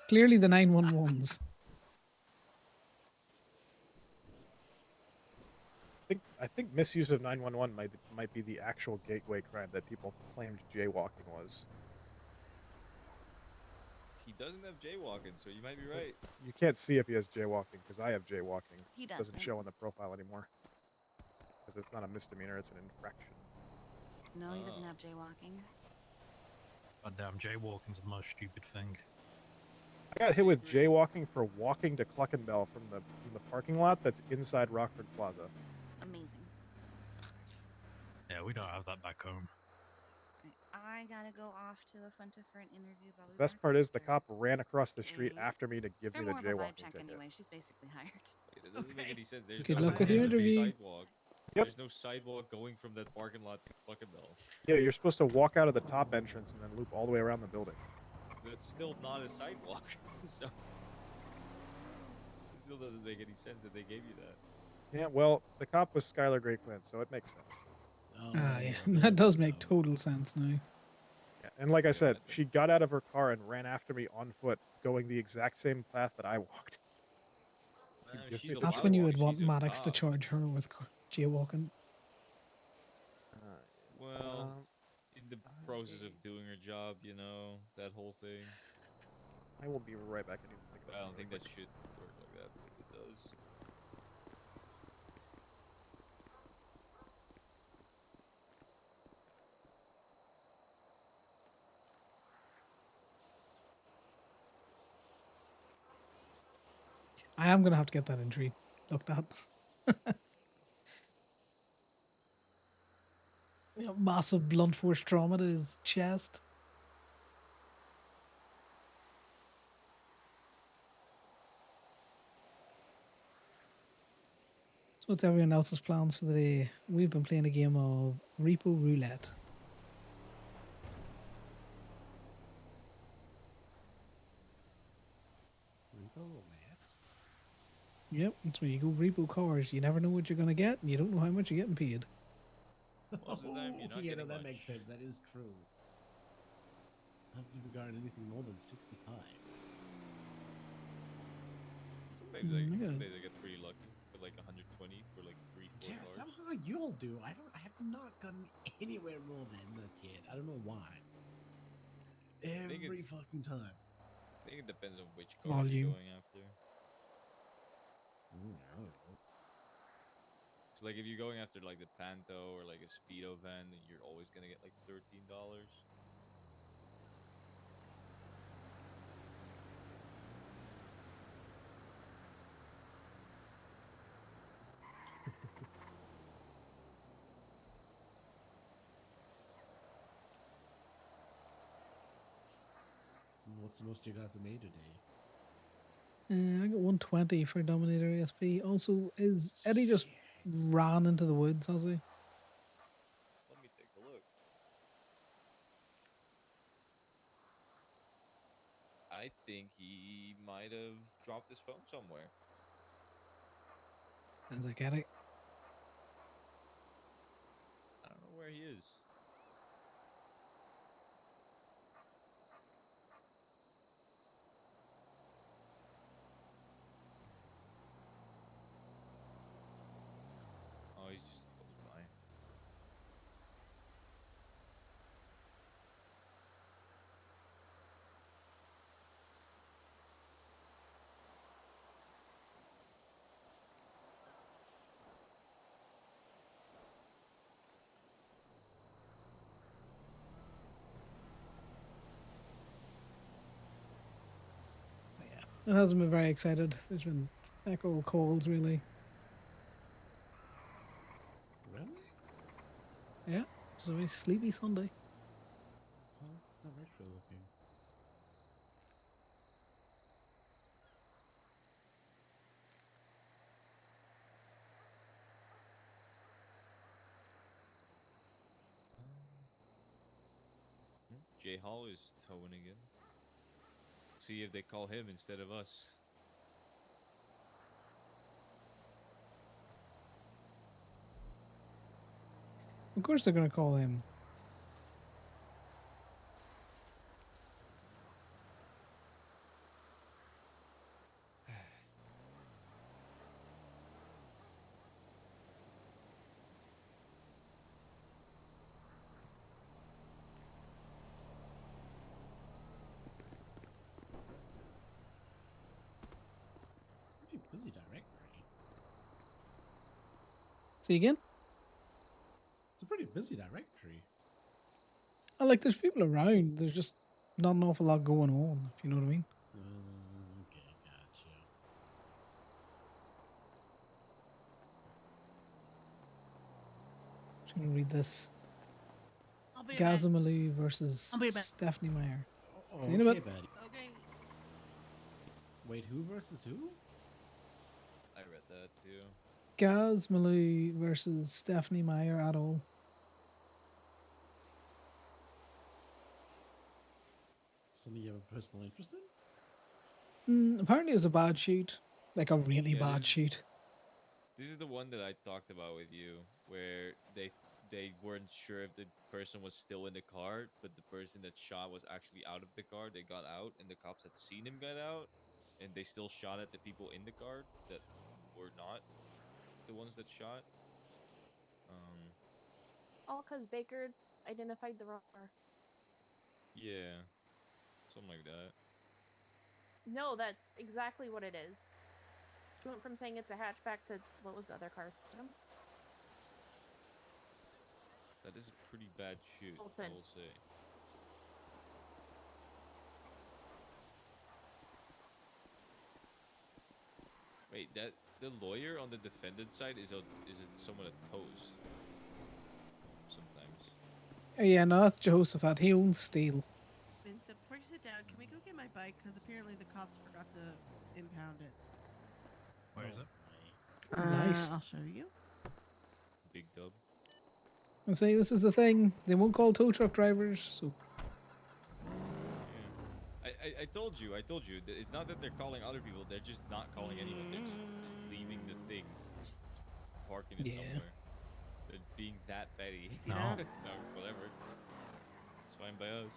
Clearly the 911s. I think misuse of 911 might be the actual gateway crime that people claimed jaywalking was. He doesn't have jaywalking, so you might be right. You can't see if he has jaywalking because I have jaywalking. He It doesn't doesn't. show on the profile anymore. Because it's not a misdemeanor, it's an infraction. No, he doesn't have jaywalking. Goddamn, jaywalking's the most stupid thing. I got hit with jaywalking for walking to Cluckenbell from the parking lot that's inside Rockford Plaza. Amazing. Yeah, we don't have that back home. I gotta go off to the front for an interview. But The best part is the cop ran across the street after me to give They're me the more of a vibe jaywalking check ticket. anyway. She's basically hired. It doesn't make any sense. There's Good no, luck with your there's no interview. Sidewalk. Yep. There's no sidewalk going from that parking lot to Cluckenbell. Yeah, you're supposed to walk out of the top entrance and then loop all the way around the building. That's still not a sidewalk. So it still doesn't make any sense that they gave you that. Yeah, well, the cop was Skylar Greatclint, so it makes sense. Yeah, that does make total sense now. Yeah, and like I said, she got out of her car and ran after me on foot, going the exact same path that I walked. That's when you would want Maddox to charge her with jaywalking. Well, in the process of doing her job, you know, that whole thing. I will be right back. I need to think about I don't something think really that should work like that, but if it does. I am going to have to get that injury looked at. Massive blunt force trauma to his chest. So what's everyone else's plans for the day? We've been playing a game of Repo Roulette. Yep, that's where you go repo cars. You never know what you're going to get, and you don't know how much you're getting paid. Most of the time, you're not Yeah, no, getting that much. makes sense. That is true. I haven't even gotten anything more than 65. Sometimes I get pretty lucky with like 120 for like 3-4 Yeah, cars. somehow you all do. I have not gotten anywhere more than the kid. I don't know why. think Every it's- fucking time. I think it depends on which car Volume. you're going after. I don't know. So like if you're going after like the Panto or like a Speedo van, then you're always gonna get like $13. What's the most you guys have made today? I got 120 for Dominator ASP. Also, is Eddie just ran into the woods, has he? Let me take a look. I think he might have dropped his phone somewhere. Sounds like Eddie. I don't know where he is. It hasn't been very excited. There's been echo calls, really. Really? Yeah, it's a very sleepy Sunday. How's the retro looking? Jay Hall is towing again. See if they call him instead of us. Of course they're going to call him. Pretty busy directory. See again? It's a pretty busy directory. Like, there's people around. There's just not an awful lot going on, if you know what I mean. Okay, gotcha. Just going to read this. I'll be back. Gazamalu versus I'll be back. Stephanie Meyer. Oh, See you in a okay, bit. buddy. Okay. Wait, who versus who? I read that too. Gazamalu versus Stephanie Meyer at all. Something you have a personal interest in? Apparently it was a bad shoot. Like a really Yeah, bad shoot. This is the one that I talked about with you, where they weren't sure if the person was still in the car, but the person that shot was actually out of the car. They got out, and the cops had seen him get out, and they still shot at the people in the car that were not the ones that shot. All because Baker identified the wrong car. Yeah, something like that. No, that's exactly what it is. She went from saying it's a hatchback to what was the other car? That is a pretty bad shoot, I Sultan. will say. Wait, that the lawyer on the defendant side is someone that tows. Sometimes. Yeah, no, that's Jehoshaphat. He owns Steel. Vincent, before you sit down, can we go get my bike? Because apparently the cops forgot to impound it. Where is it? Nice. I'll show you. Big dub. And say this is the thing. They won't call tow truck drivers, so I told you. That it's not that they're calling other people. They're just not calling anyone. They're just leaving the things, parking it somewhere. They're being that petty. No. No, whatever. It's fine by us.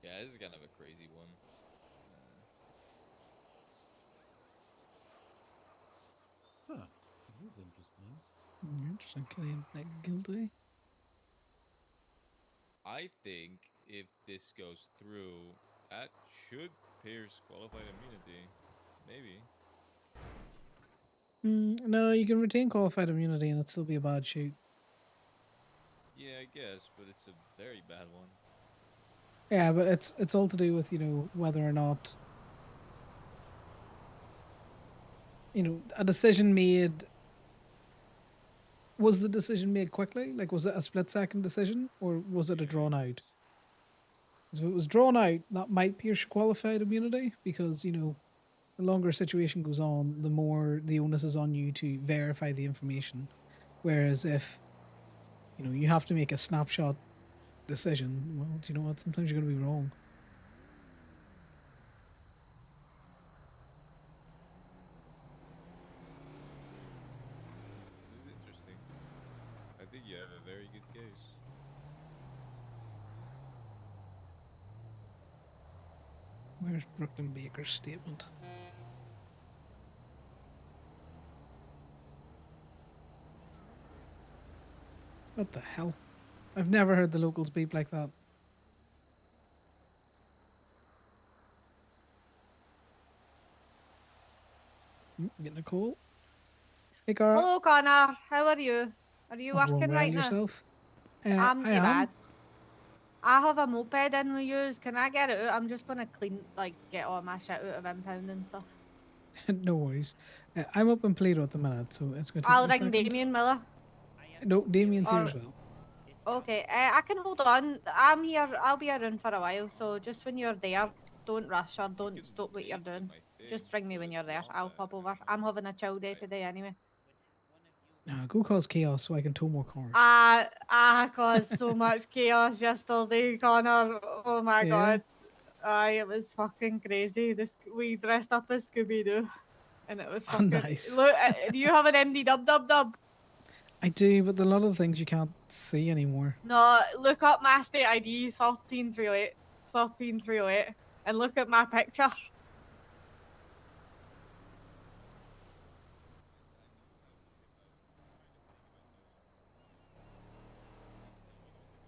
Yeah, this is kind of a crazy one. Huh. This is interesting. Interesting. Killian guilty. I think if this goes through, that should pierce qualified immunity. Maybe. No, you can retain qualified immunity and it'd still be a bad shoot. Yeah, I guess, but it's a very bad one. Yeah, but it's all to do with, you know, whether or not, you know, a decision made. Was the decision made quickly? Like, was it a split-second decision, or was it a drawn out? Because if it was drawn out, that might pierce qualified immunity, because, you know, the longer a situation goes on, the more the onus is on you to verify the information. Whereas if, you know, you have to make a snapshot decision, well, do you know what? Sometimes you're going to be wrong. This is interesting. I think you have a very good case. Where's Brooklyn Baker's statement? What the hell? I've never heard the locals beep like that. Getting a call. Hey, Cara. Hello, Connor. How are you? Are you I'm going working well right now? yourself? I'm I too am. bad. I have a moped in with yous. Can I get it out? I'm just gonna clean, like, get all my shit out of impound and stuff. No worries. I'm up in Plato at the minute, so it's going to take I'll me a ring second. Damien Miller. No, Damien's here Or- as well. Okay, I can hold on. I'm here. I'll be around for a while, so just when you're there, don't rush or don't stop what you're doing. Just ring me when you're there. I'll pop over. I'm having a chill day today anyway. Go cause chaos so I can tow more cars. I caused so much chaos yesterday, Connor. Oh my Yeah? god. It was fucking crazy. We dressed up as Scooby Doo, and it was Oh, fucking. nice. Look, do you have an MD dub? I do, but a lot of the things you can't see anymore. No, look up my state ID 13308, 13308, and look at my picture.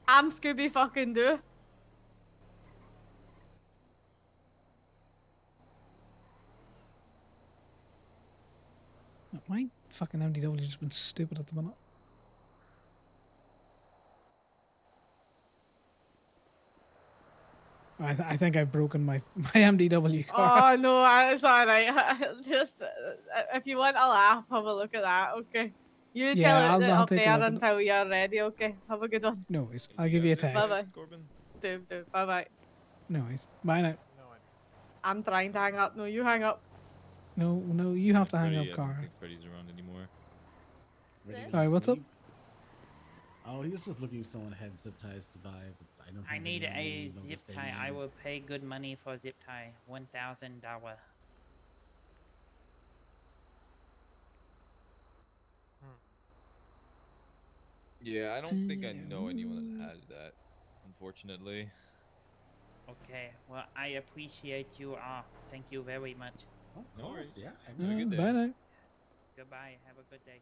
I'm Scooby fucking Doo. My fucking MDW just been stupid at the minute. I think I've broken my MDW car. Oh no, it's alright. Just if you want a laugh, have a look at that. Okay. You Yeah, chill I'll up take a there look at it. until you're ready. Okay. Have a good one. No worries. I'll give you a Bye text. bye. Do. Bye bye. No worries. Bye now. I'm trying to hang up. No, you hang up. No, you have to hang Freddy, up, I don't car. think Freddy's around anymore. Ready to Sorry, what's up? sleep? Oh, he was just looking if someone had zip ties to buy, but I don't. I have need any a money, no zip staying tie. I in. will pay good money for a zip tie. $1,000. Yeah, I don't think I know anyone that has that, unfortunately. Okay, well, I appreciate you all. Thank you very much. Of No course, worries. yeah. Have a good day. Bye now. Goodbye. Have a good day.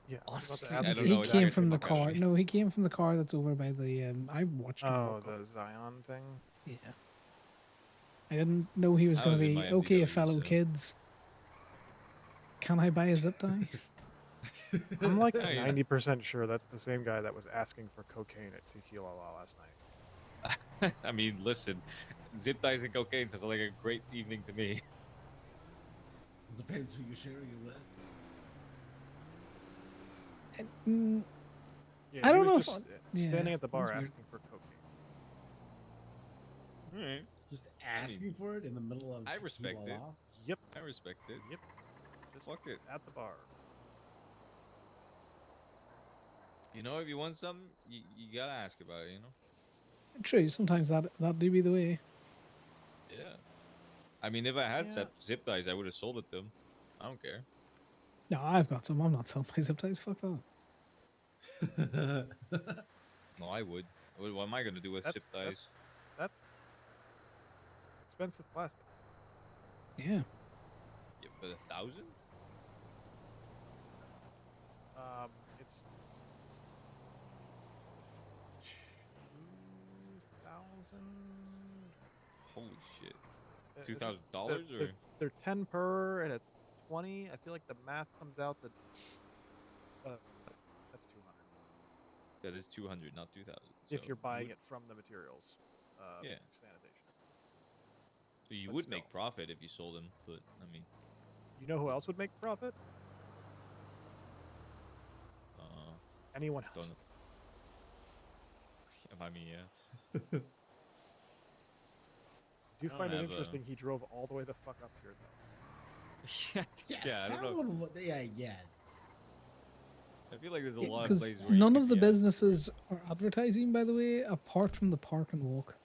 Yeah, I was about to Honestly, ask I don't you know. He It came scared from the the fuck out of car. me. No, he came from the car that's over by the. I watched him. Oh, walk up. the Zion thing. Yeah. I didn't know he was I going to was in be my okay. MDW, Fellow so- kids, can I buy a zip tie? I'm like Yeah, he's- 90% sure that's the same guy that was asking for cocaine at Tequila La last night. I mean, listen, zip ties and cocaine sounds like a great evening to me. Depends who you're sharing it with. Yeah, I he don't was know if just yeah, standing at the bar that's weird. asking for cocaine. Alright. Just asking for it in the middle of. I respect it. Tequila. Yep. I respect it. Yep. Just fuck it. At the bar. You know, if you want something, you gotta ask about it, you know? True. Sometimes that do be the way. Yeah. I mean, if I had Yeah. zip ties, I would have sold it to him. I don't care. No, I've got some. I'm not selling my zip ties. Fuck that. No, I would. What am I gonna do with zip ties? That's expensive plastic. Yeah. Yeah, but 1,000? It's 2,000. Holy shit. Is $2,000 it- or? they're 10 per, and it's 20. I feel like the math comes out to. That's 200. That is 200, not 2,000. If so you're buying you it from the materials. Yeah. Sanitation. So you But would still. make profit if you sold them, but I mean, You know who else would make profit? Anyone else. don't know. I mean, yeah. Do you I don't find it have, interesting he drove all the way the fuck up here, though? Yeah, I don't that know. one, yeah. I feel like there's a Yeah, lot of 'cause places where you none could of the be businesses are advertising, by the way, apart from the park and walk.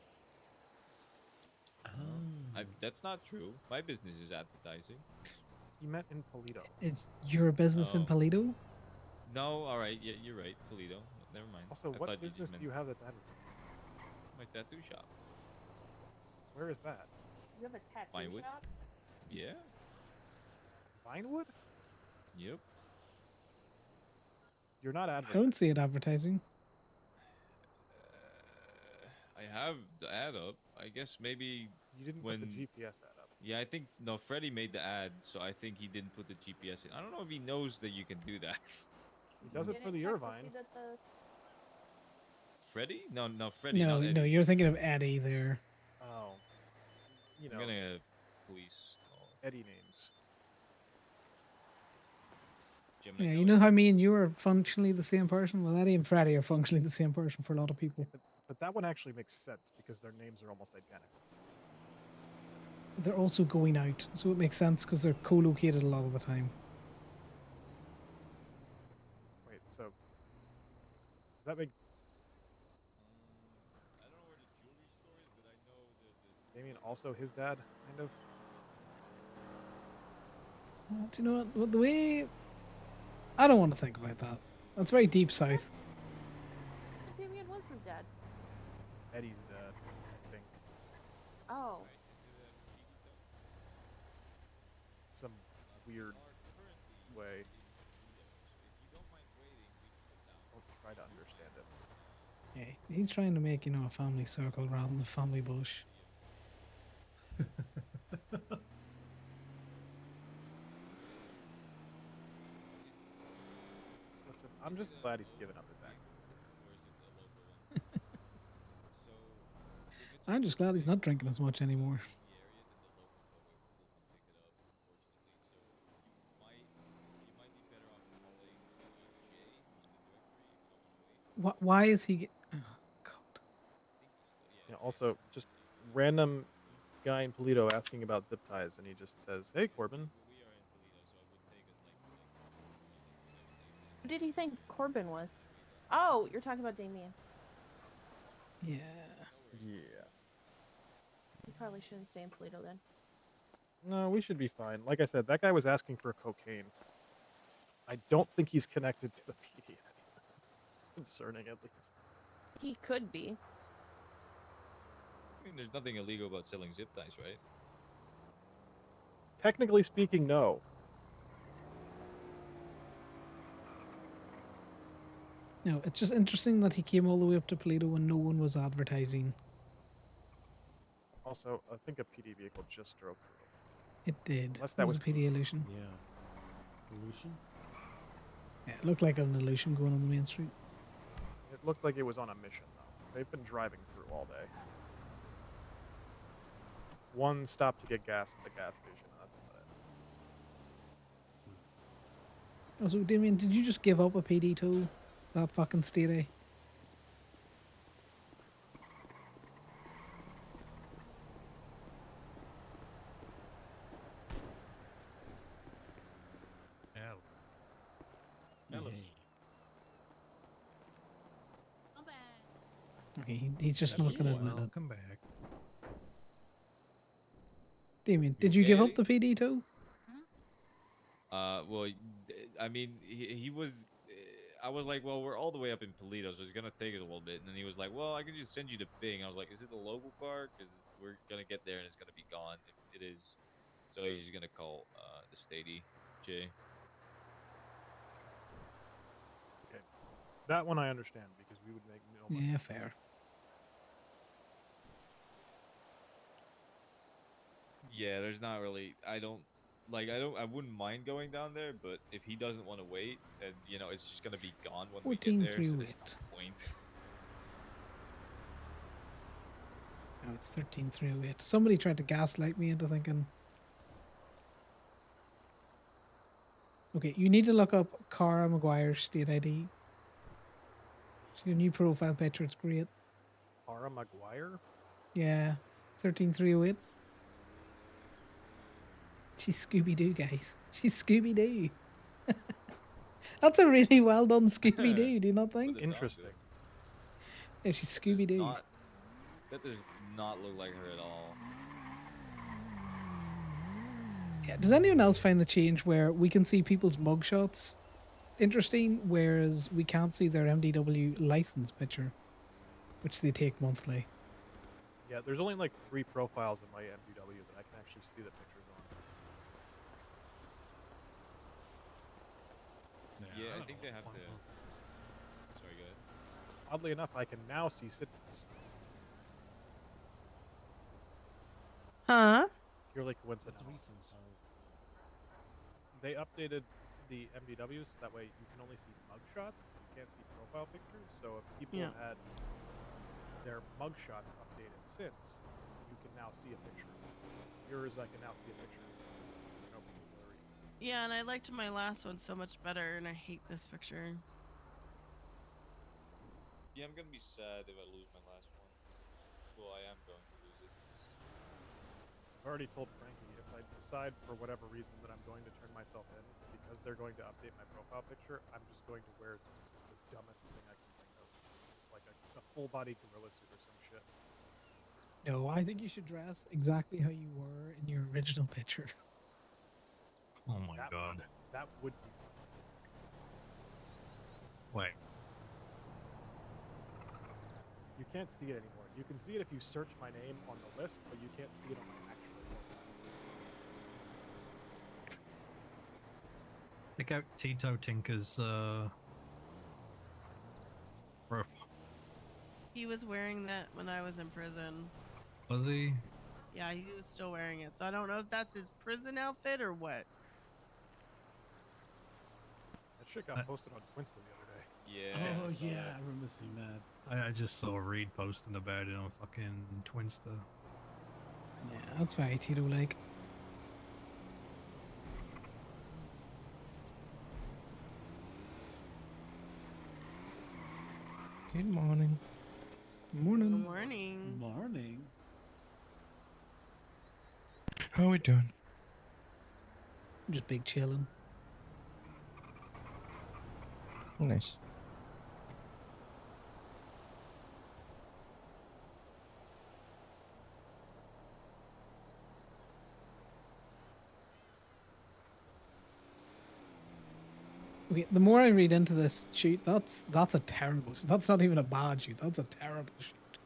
that's not true. My business is advertising. He meant in Polito. It's your business in Oh. Polito. No, all right, yeah, you're right, Toledo. Never mind. Also, I what thought business just do you meant have that's advertising? my tattoo shop? Where is that? You have a tattoo Vinewood? shop? Yeah. Vinewood? Yep. You're not I advertising. don't see it advertising. I have the ad up. I guess maybe You didn't when put the GPS ad up. Yeah, I think no. Freddie made the ad, so I think he didn't put the GPS in. I don't know if he knows that you can do that. He does it for the check to Irvine. see that the Freddie? No, Freddie, No, not no, Eddie. you're thinking of Eddie there. Oh. You I'm know, gonna police call. Eddie names. Gemini Yeah, you Kelly? know how me and you are functionally the same person? Well, Eddie and Freddie are functionally the same person for a lot of people. But that one actually makes sense because their names are almost identical. They're also going out, so it makes sense because they're co-located a lot of the time. Wait, so does that make I don't know where the jewelry store is, but I know the Damien also his dad, kind of? Do you know what? The way I don't want to think about that. That's very deep south. Damien was his dad. It's Eddie's dad, I think. Oh. Some weird way. Don't try to understand it. Yeah, he's trying to make, a family circle rather than a family bush. Listen, I'm just glad he's given up his act. I'm just glad he's not drinking as much anymore. Why is he? Oh, God. Yeah, also, just random guy in Polito asking about zip ties, and he just says, "Hey, Corbin." Who did he think Corbyn was? Oh, you're talking about Damien. Yeah. Yeah. You probably shouldn't stay in Polito then. No, we should be fine. Like I said, that guy was asking for cocaine. I don't think he's connected to the PD. Concerning, at least. He could be. I mean, there's nothing illegal about selling zip ties, right? Technically speaking, no. No, it's just interesting that he came all the way up to Toledo when no one was advertising. Also, I think a PD vehicle just drove through. It did. Unless It that was was a PD illusion. Yeah. Illusion? Yeah, it looked like an illusion going on the main street. It looked like it was on a mission, though. They've been driving through all day. One stop to get gas at the gas station. That's about it. Also, Damien, did you just give up a PD tow? That fucking state, Hello. Okay, he's just not going to admit it. Welcome back. Damien, did you give okay? up the PD tow? Well, I mean, he was. I was like, well, we're all the way up in Polito, so it's gonna take us a little bit. And then he was like, well, I can just send you the thing. I was like, is it the local car? Because we're gonna get there and it's gonna be gone if it is. So he's just gonna call the statey, Jay. Okay. That one I understand because we would make no money. Yeah, fair. Yeah, there's not really. I wouldn't mind going down there, but if he doesn't want to wait, then it's just gonna be gone when we get there. So there's no point. No, it's 13308. Somebody tried to gaslight me into thinking. Okay, you need to look up Cara Maguire's state ID. It's your new profile picture. It's great. Cara Maguire? Yeah, 13308. She's Scooby-Doo, guys. She's Scooby-Doo. That's a really well done Scooby-Doo, do you not think? Interesting. Yeah, she's Scooby-Doo. That does not look like her at all. Yeah, does anyone else find the change where we can see people's mugshots interesting, whereas we can't see their MDW license picture, which they take monthly? Yeah, there's only like 3 profiles in my MPW that I can actually see the pictures on. Yeah, I think they have to. Sorry, go ahead. Oddly enough, I can now see citizens. Huh? Purely It's coincidental. recent, so They updated the MDWs so that way you can only see mugshots. You can't see profile pictures. So if people Yeah. have had their mugshots updated since, you can now see a picture. Yours, I can now see a picture. No blurry. Yeah, and I liked my last one so much better, and I hate this picture. Yeah, I'm gonna be sad if I lose my last one. Well, I am going to lose it. 'Cause I've already told Frankie if I decide for whatever reason that I'm going to turn myself in because they're going to update my profile picture, I'm just going to wear the dumbest thing I can think of, just like a full body gorilla suit or some shit. No, I think you should dress exactly how you were in your original picture. Oh my That- god. That would be fun. Wait. You can't see it anymore. You can see it if you search my name on the list, but you can't see it on my actual profile. Check out Tito Tinker's profile. He was wearing that when I was in prison. Was he? Yeah, he was still wearing it. So I don't know if that's his prison outfit or what. That shit got posted on Twinsta the other day. yeah. Oh I saw yeah, that. I remember seeing that. I just saw Reed posting about it on fucking Twinsta. Yeah, that's very Tito-like. Good morning. Morning. Good morning. Morning. How we doing? Just big chilling. Nice. Okay, the more I read into this shoot, that's a terrible shoot. That's not even a bad shoot. That's a terrible shoot.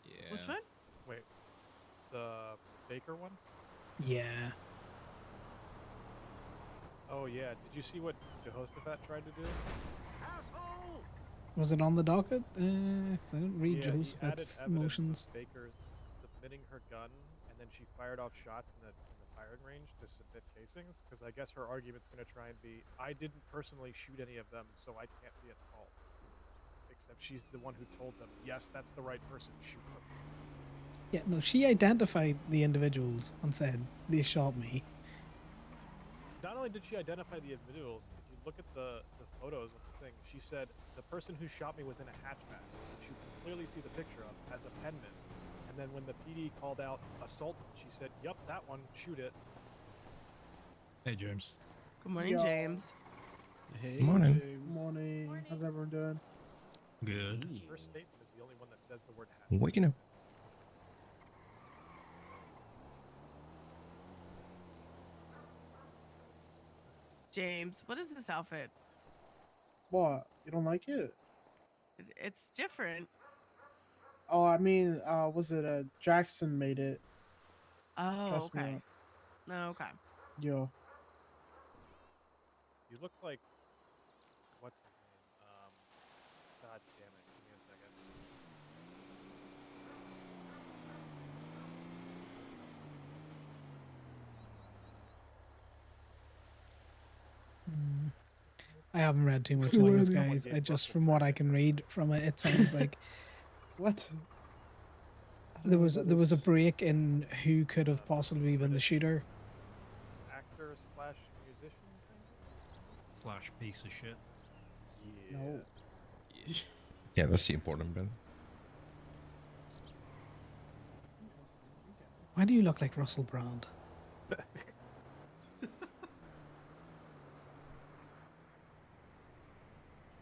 Yeah. Which one? Wait, the Baker one? Yeah. Oh yeah. Did you see what Jehoshaphat tried to do? Was it on the docket? 'Cause I didn't read Yeah, he added Jehoshaphat's evidence emotions. of Baker submitting her gun, and then she fired off shots in the firing range to submit casings. Because I guess her argument's going to try and be, I didn't personally shoot any of them, so I can't be at fault. Except she's the one who told them, yes, that's the right person, shoot them. Yeah, no, she identified the individuals and said, they shot me. Not only did she identify the individuals, if you look at the photos of the thing, she said the person who shot me was in a hatchback, which you can clearly see the picture of as a penman. And then when the PD called out assault, she said, "Yep, that one, shoot it." Hey, James. Good morning, Yo. James. Hey, Morning. James. Morning. How's everyone doing? Good. Her statement is the only one that says the word hatchback. Waking up. James, what is this outfit? What? You don't like it? It's different. Oh, I mean, was it Jackson made it? Oh, Trust me. okay. No, okay. Yo. You look like, what's his name? God damn it! Give me a second. I haven't read too much So of this, random. guys. I just, from what I can read from it, it sounds like What? there was a break in who could have possibly been the shooter. Actor slash musician thing? / piece of shit. Yeah. No. Yeah, that's the important bit. Why do you look like Russell Brand?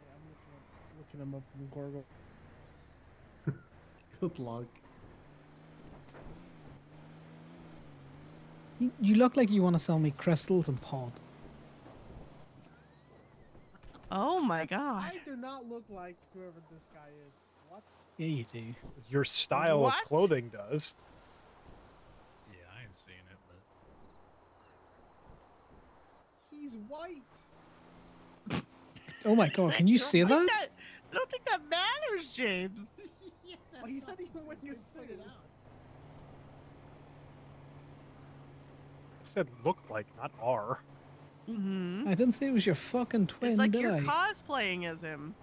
Yeah, I'm looking him up in Google. Good luck. You look like you want to sell me crystals and pod. Oh my god. I do not look like whoever this guy is. What? Yeah, you do. Your style What? of clothing does. Yeah, I ain't seen it, but He's white. Oh my god, can you see that? I don't think that matters, James. Oh, he's not even wearing a suit. said look like, not are. Mm-hmm. I didn't say it was your fucking twin, It's like did you're I? cosplaying as him.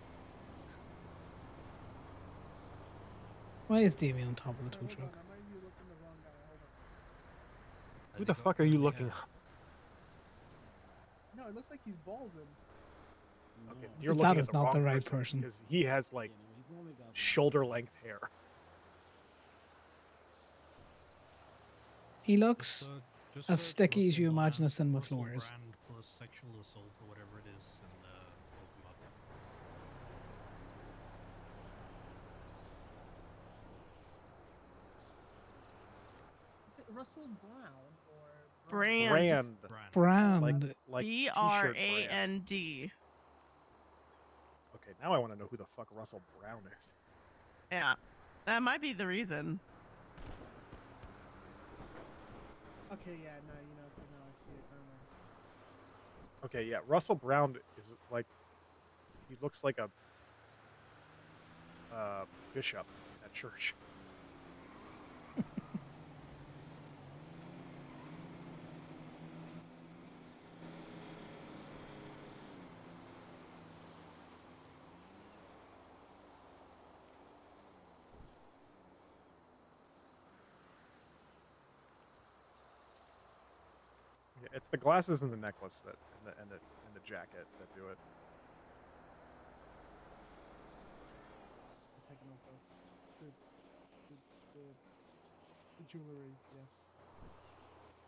Why is Damien on top of the tow Hold truck? on, I might be looking the wrong guy. Hold on. Who the fuck are you looking? No, it looks like he's balding. Okay, you're That looking is at the not wrong the right person. because he has like shoulder length hair. He looks Just as search sticky as Russell you imagine a Brand- cinema Russell floor is. Brand plus sexual assault or whatever it is, and it'll come up. Is it Russell Brown or Brand. Brand. Like B-R-A-N-D. Okay, now I want to know who the fuck Russell Brown is. Yeah, that might be the reason. Okay, yeah, no, you know, no, I see it. Never mind. Okay, yeah, Russell Brown is like, he looks like a bishop at church. Yeah, it's the glasses and the necklace that and the jacket that do it. I'm taking off the jewelry, yes.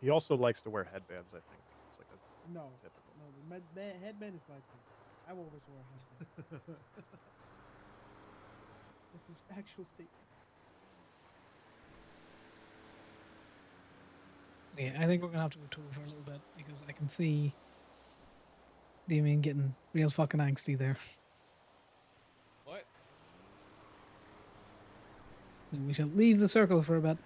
He also likes to wear headbands. I think it's like a No, typical. no, the headband is my thing. I will always wear a headband. This is factual statements. Yeah, I think we're gonna have to go tour for a little bit because I can see Damien getting real fucking angsty there. What? So we shall leave the circle for a bit.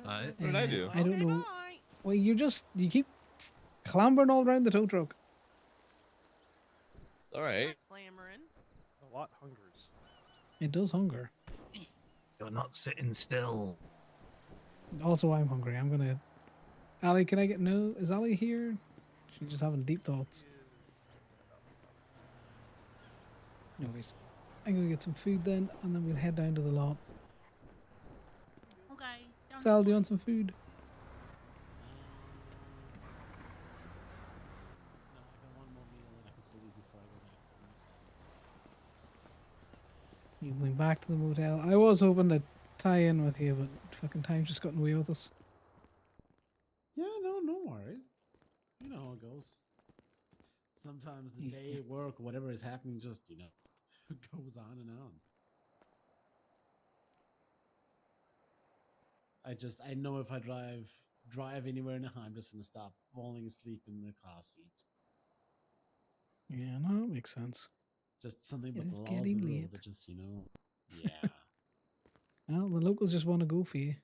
What did I do? I don't know. Well, you keep clambering all around the tow truck. All right. Clamoring. A lot hungers. It does hunger. You're not sitting still. Also, I'm hungry. I'm gonna. Ali, can I get no? Is Ali here? She's just having deep thoughts. No worries. I'm gonna get some food then, and then we'll head down to the lot. Okay. Sounds Sal, do you want some food? No, I got one more meal and I can still leave before I go back to the motel. You went back to the motel. I was hoping to tie in with you, but fucking time's just gotten away with us. Yeah, no worries. You know how it goes. Sometimes the day at work, whatever is happening, just goes on and on. I know if I drive anywhere now, I'm just gonna stop falling asleep in the car seat. Yeah, no, it makes sense. Just something It about is the law of getting the road late. that just yeah. Well, the locals just want to go for you.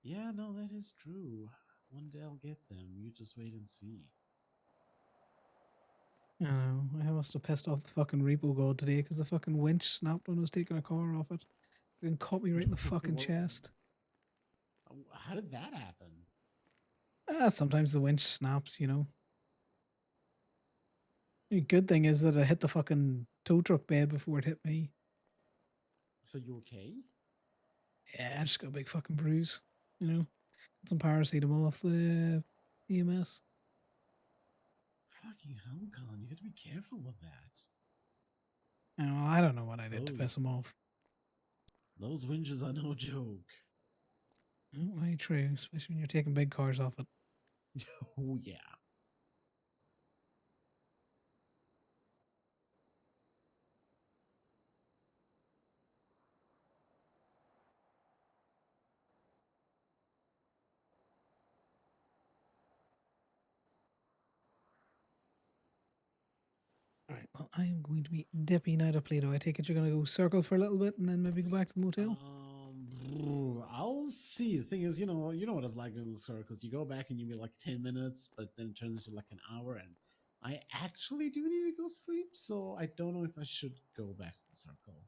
Yeah, no, that is true. One day I'll get them. You just wait and see. I know. I must have pissed off the fucking repo god today because the fucking winch snapped when I was taking a car off it. It caught me right in the fucking Well, chest. How did that happen? Sometimes the winch snaps, you know. The good thing is that I hit the fucking tow truck bed before it hit me. So you okay? Yeah, I just got a big fucking bruise, you know. Got some paracetamol off the EMS. Fucking hell, Colin, you got to be careful with that. Oh, I don't know what I did to piss him off. Those winches are no joke. Oh, very true, especially when you're taking big cars off it. Oh, yeah. Alright, well, I am going to be dipping out of Play-Doh. I take it you're going to go circle for a little bit and then maybe go back to the motel? I'll see. The thing is, you know what it's like in the circles. You go back and you be like 10 minutes, but then it turns into like an hour, and I actually do need to go sleep, so I don't know if I should go back to the circle.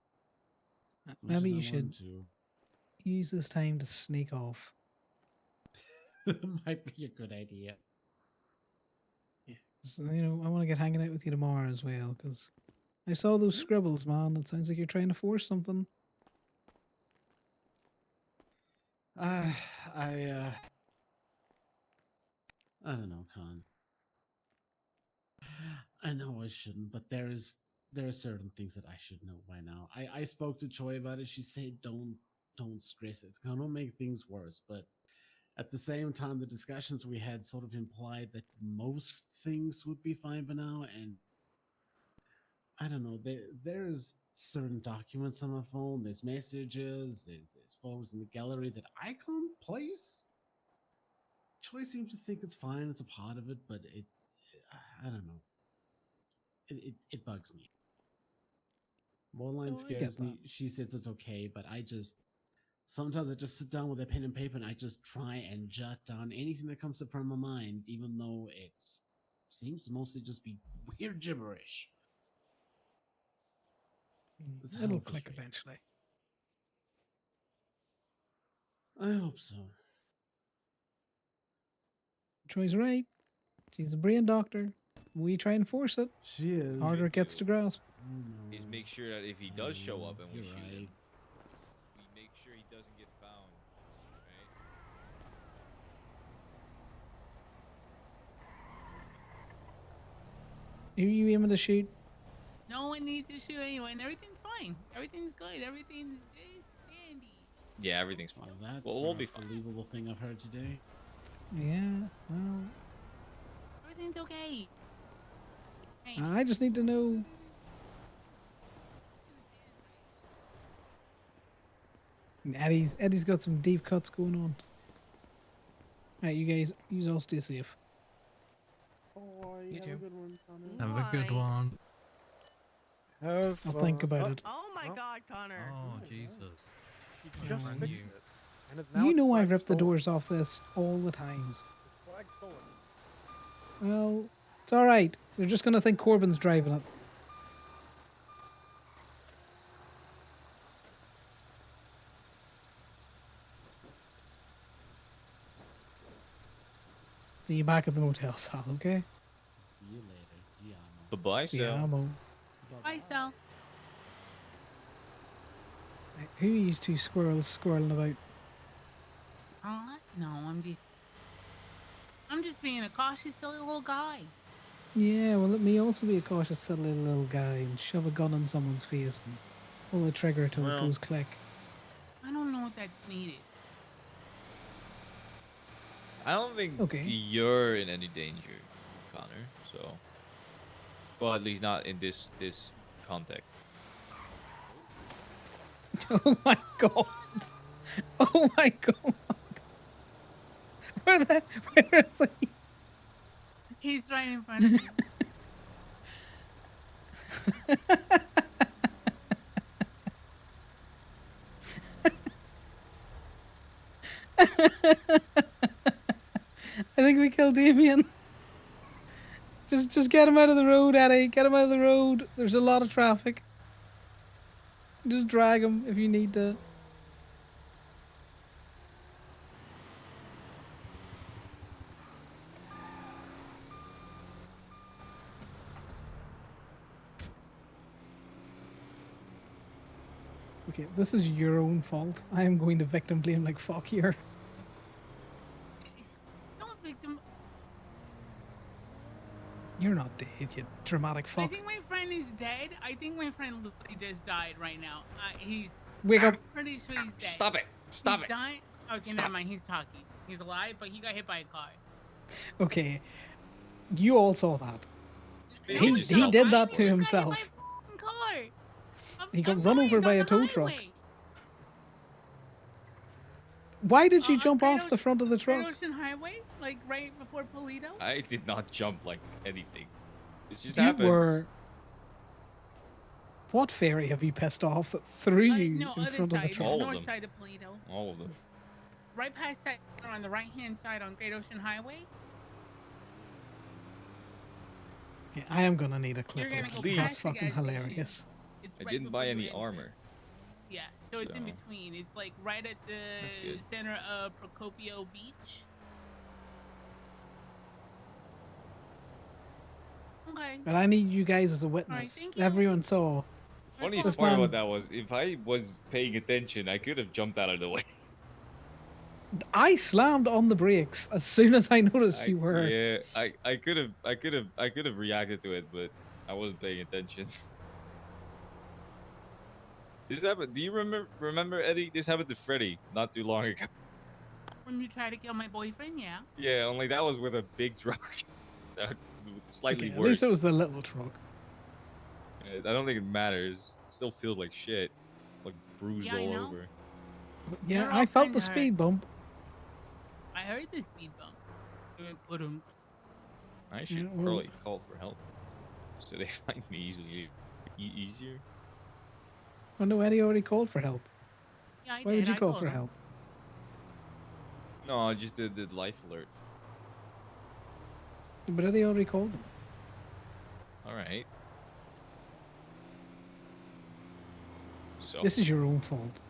As much Maybe as I you should want to. use this time to sneak off. Might be a good idea. So, you know, I want to get hanging out with you tomorrow as well, because I saw those scribbles, man. It sounds like you're trying to force something. I don't know, Con. I know I shouldn't, but there are certain things that I should know by now. I spoke to Choi about it. She said don't stress it. It's gonna make things worse. But at the same time, the discussions we had sort of implied that most things would be fine by now, and I don't know. There's certain documents on my phone. There's messages. There's photos in the gallery that I can't place. Choi seems to think it's fine. It's a part of it, but I don't know. It bugs me. Moreline Oh, I get scares me. that. She says it's okay, but sometimes I just sit down with a pen and paper and I just try and jot down anything that comes up from my mind, even though it seems to mostly just be weird gibberish. It's hella It'll click frustrating. eventually. I hope so. Troy's right. She's a brain doctor. We try and force it. She is. Harder it gets to grasp. Is make sure that if he does show up and we You're shoot him, right. we make sure he doesn't get found. Right? Who are you aiming to shoot? No one needs to shoot anyone. Everything's fine. Everything's good. Everything's just dandy. Yeah, everything's fine. Well, that's We'll be the most fine. believable thing I've heard today. Yeah, well, Everything's okay. Hey, I just need to know. Eddie's got some deep cuts going on. Alright, you guys, you all stay safe. Oh, You have too. a good one, Connor. Have a good one. Have I'll think about it. Oh my God, Connor. Oh, Jesus. You just Brand fixed new. it. And now You it's know I flag ripped the stolen. doors off this all the times. It's flag stolen. Well, it's alright. They're just gonna think Corbyn's driving it. See you back at the motel, Sal, okay? See you later, Giamo. Bye-bye, Sal. Yeah, I'm bye, Sal. Who are you two squirrels squirreling about? No, I'm just being a cautious, silly little guy. Yeah, well, let me also be a cautious, silly little guy and shove a gun in someone's face and pull the trigger till it Well. goes click. I don't know what that's needed. I don't think Okay. you're in any danger, Connor. So, well, at least not in this context. Oh my god! Oh my god! Where is he? He's right in front of me. I think we killed Damien. Just get him out of the road, Eddie. Get him out of the road. There's a lot of traffic. Just drag him if you need to. Okay, this is your own fault. I am going to victim blame like fuck here. Don't victim. You're not dead, you dramatic I fuck. think my friend is dead. I think my friend literally just died right now. He's. Wake up. I'm pretty sure he's dead. Stop it! Stop He's it! dying. Okay, Stop. never mind. He's talking. He's alive, but he got hit by a car. Okay, you all saw that. They He just he don't- did that He to just himself. got hit by a f***ing car. He got I'm run sorry, over it's by on a the tow truck. highway. Why did you On jump Great off the Ocean- front of the Great truck? Ocean Highway, like right before Polito. I did not jump like anything. It just You happens. were. What fairy have you pissed off that threw you No, in other front of the side, truck? All of north them. side of Polito. All of them. Right past that, on the right-hand side on Great Ocean Highway. Yeah, I am gonna need a You're clip gonna of go this. past That's the fucking gas station. hilarious. It's I right didn't before buy you any enter. armor. Yeah, so it's in So- between. It's like right at That's the good. center of Procopio Beach. Okay. But I need you guys as a witness. thank you. Everyone saw. Funniest This part man- about that was if I was paying attention, I could have jumped out of the way. I slammed on the brakes as soon as I noticed you were. Yeah, I could have reacted to it, but I wasn't paying attention. This happened. Do you remember Eddie? This happened to Freddy not too long ago. When you try to kill my boyfriend, yeah. Yeah, only that was with a big truck. So, slightly Okay, at worse. least it was the little truck. I don't think it matters. It still feels like shit, like bruised Yeah, I all know. over. But yeah, They're I all felt kinda the speed bump. I heard the speed bump. I should Yeah, well- probably call for help, so they find me easily, easier. Oh no, Eddie already called for help. Yeah, I Why did. would you I call told for him. help? No, I just did the life alert. But Eddie already called them. All right. So This is your own fault.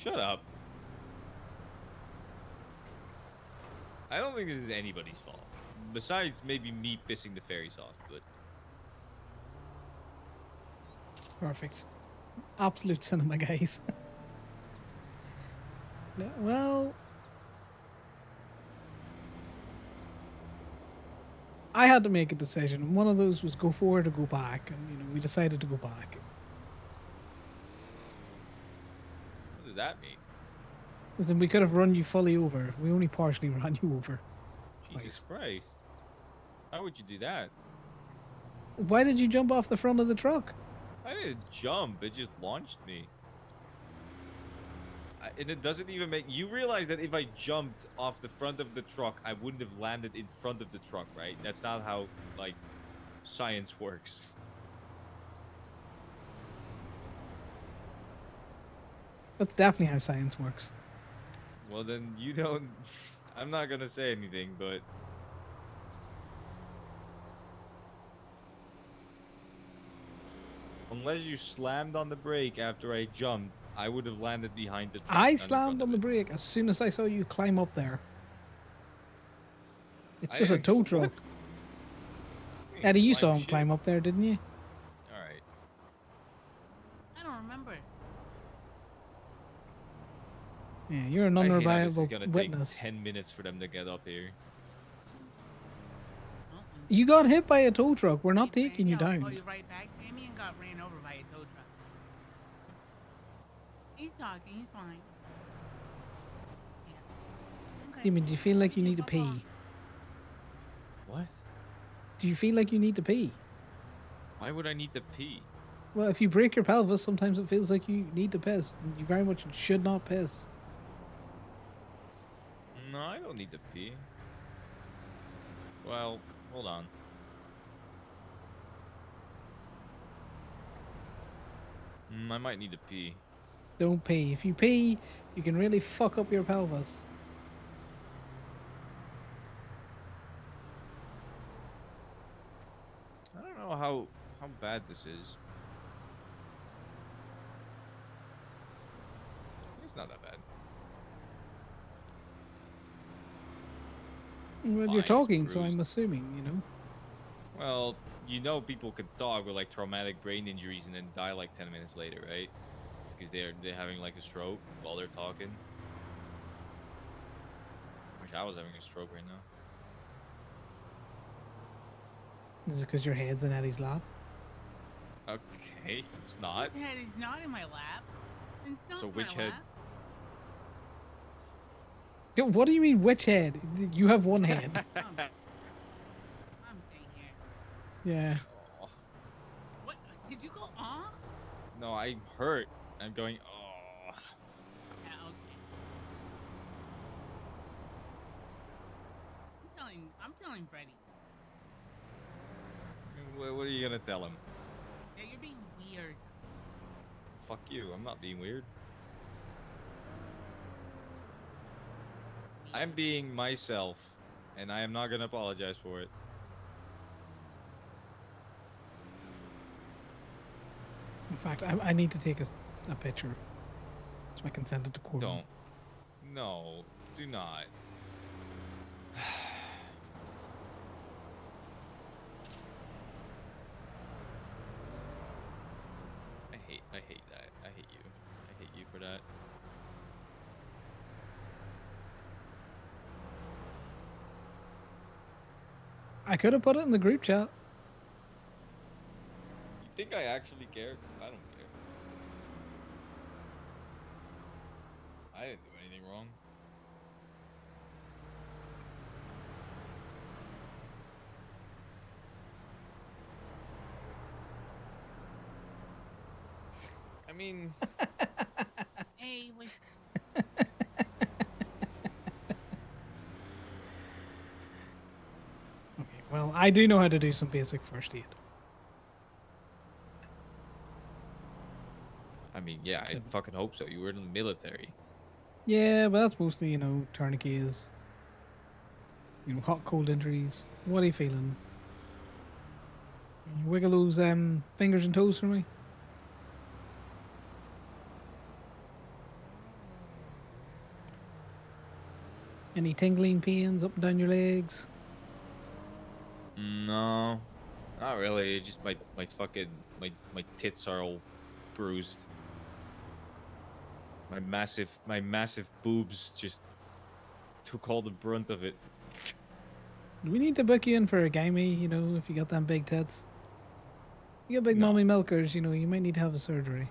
shut up. I don't think this is anybody's fault. Besides maybe me pissing the fairies off, but Perfect. Absolute cinema, guys. No, well, I had to make a decision. One of those was go forward or go back, and we decided to go back. what does that mean? Listen, we could have run you fully over. We only partially ran you over. Jesus Christ. How would you do that? Why did you jump off the front of the truck? I didn't jump. It just launched me. And it doesn't even make... You realize that if I jumped off the front of the truck, I wouldn't have landed in front of the truck, right? That's not how, like, science works. That's definitely how science works. Well, then you don't... I'm not gonna say anything, but... Unless you slammed on the brake after I jumped, I would have landed behind the truck. I not in front slammed of on the it. brake as soon as I saw you climb up there. It's I just a didn't- tow what? truck. mean Eddie, you climb saw him shit? climb up there, didn't you? Alright. I don't remember. Yeah, you're an I hate how this unreliable is gonna witness. take 10 minutes for them to get up here. You got hit by a tow truck. We're not taking you I'll call down. you right back. Damien got ran over by a tow truck. He's talking. He's fine. Yeah. Okay. Demon, do you feel like you need to pee? What? Do you feel like you need to pee? Why would I need to pee? Well, if you break your pelvis, sometimes it feels like you need to piss. You very much should not piss. No, I don't need to pee. Well, hold on. I might need to pee. Don't pee. If you pee, you can really fuck up your pelvis. I don't know how bad this is. It's not that bad. Well, Fine, you're it's talking, so bruised. I'm assuming. Well, people can talk with like traumatic brain injuries and then die like 10 minutes later, right? Because they're having like a stroke while they're talking. I wish I was having a stroke right now. Is it because your head's in Eddie's lap? Okay, it's not. His head is not in my lap. It's not So in my which head? lap. Yo, what do you mean, which head? You have one head. I'm staying here. Yeah. What? Did you go on? No, I'm hurt. I'm going. Oh. Yeah, okay. I'm telling Freddy. What are you gonna tell him? Yeah, you're being weird. Fuck you. I'm not being weird. I'm being myself, and I am not gonna apologize for it. In fact, I need to take a picture so I can send it to Corbyn. Don't. No, do not. I could have put it in the group chat. You think I actually care? I don't care. I didn't do anything wrong. I mean, Hey, wait. Okay, well, I do know how to do some basic first aid. I mean, yeah, I fucking hope so. You were in the military. Yeah, but that's mostly, you know, tourniquets, you know, hot, cold injuries. What are you feeling? Can you wiggle those fingers and toes for me? Any tingling pains up and down your legs? No, not really. It's just my fucking my tits are all bruised. My massive boobs just took all the brunt of it. Do we need to book you in for a gamey, you know, if you got them big tits? You got big No. mommy milkers, you know, you might need to have a surgery.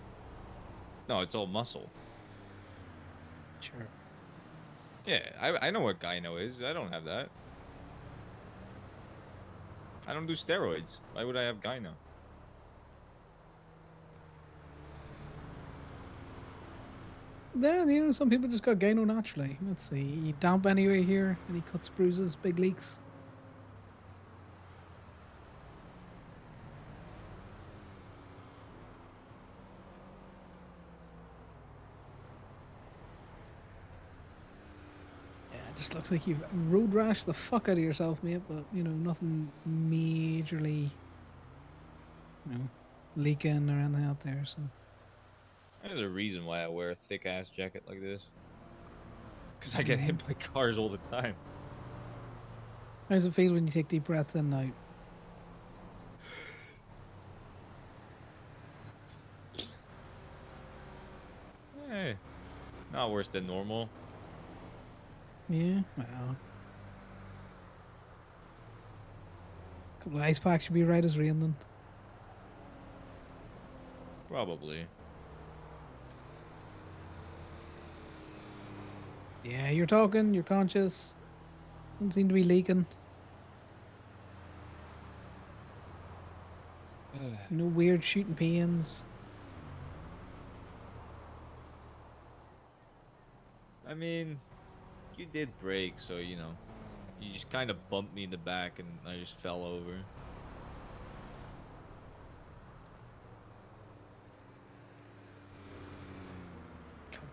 No, it's all muscle. Sure. Yeah, I know what gyno is. I don't have that. I don't do steroids. Why would I have gyno? Then, you know, some people just got gyno naturally. Let's see. You damp anywhere here? Any cuts, bruises, big leaks? Yeah, it just looks like you've road rashed the fuck out of yourself, mate, but, you know, nothing majorly, you know, leaking or anything out there, so. There's a reason why I wear a thick ass jacket like this. Because I get hit by cars all the time. How does it feel when you take deep breaths in now? Hey, not worse than normal. Yeah, well. Couple of ice packs should be right as rain then. Probably. Yeah, you're talking, you're conscious. Don't seem to be leaking. No weird shooting pains. I mean, you did break, so you know. You just kind of bumped me in the back and I just fell over.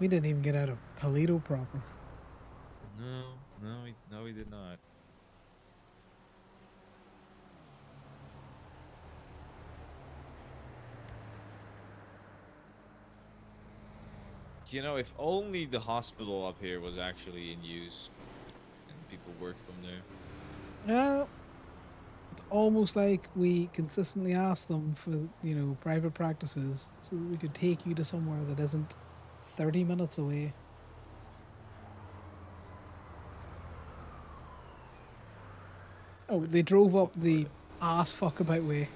We didn't even get out of Palito proper. No, we did not. You know, if only the hospital up here was actually in use and people worked from there. Yeah. It's almost like we consistently ask them for, you know, private practices so that we could take you to somewhere that isn't 30 minutes away. Oh, they drove up the ass fuck about way.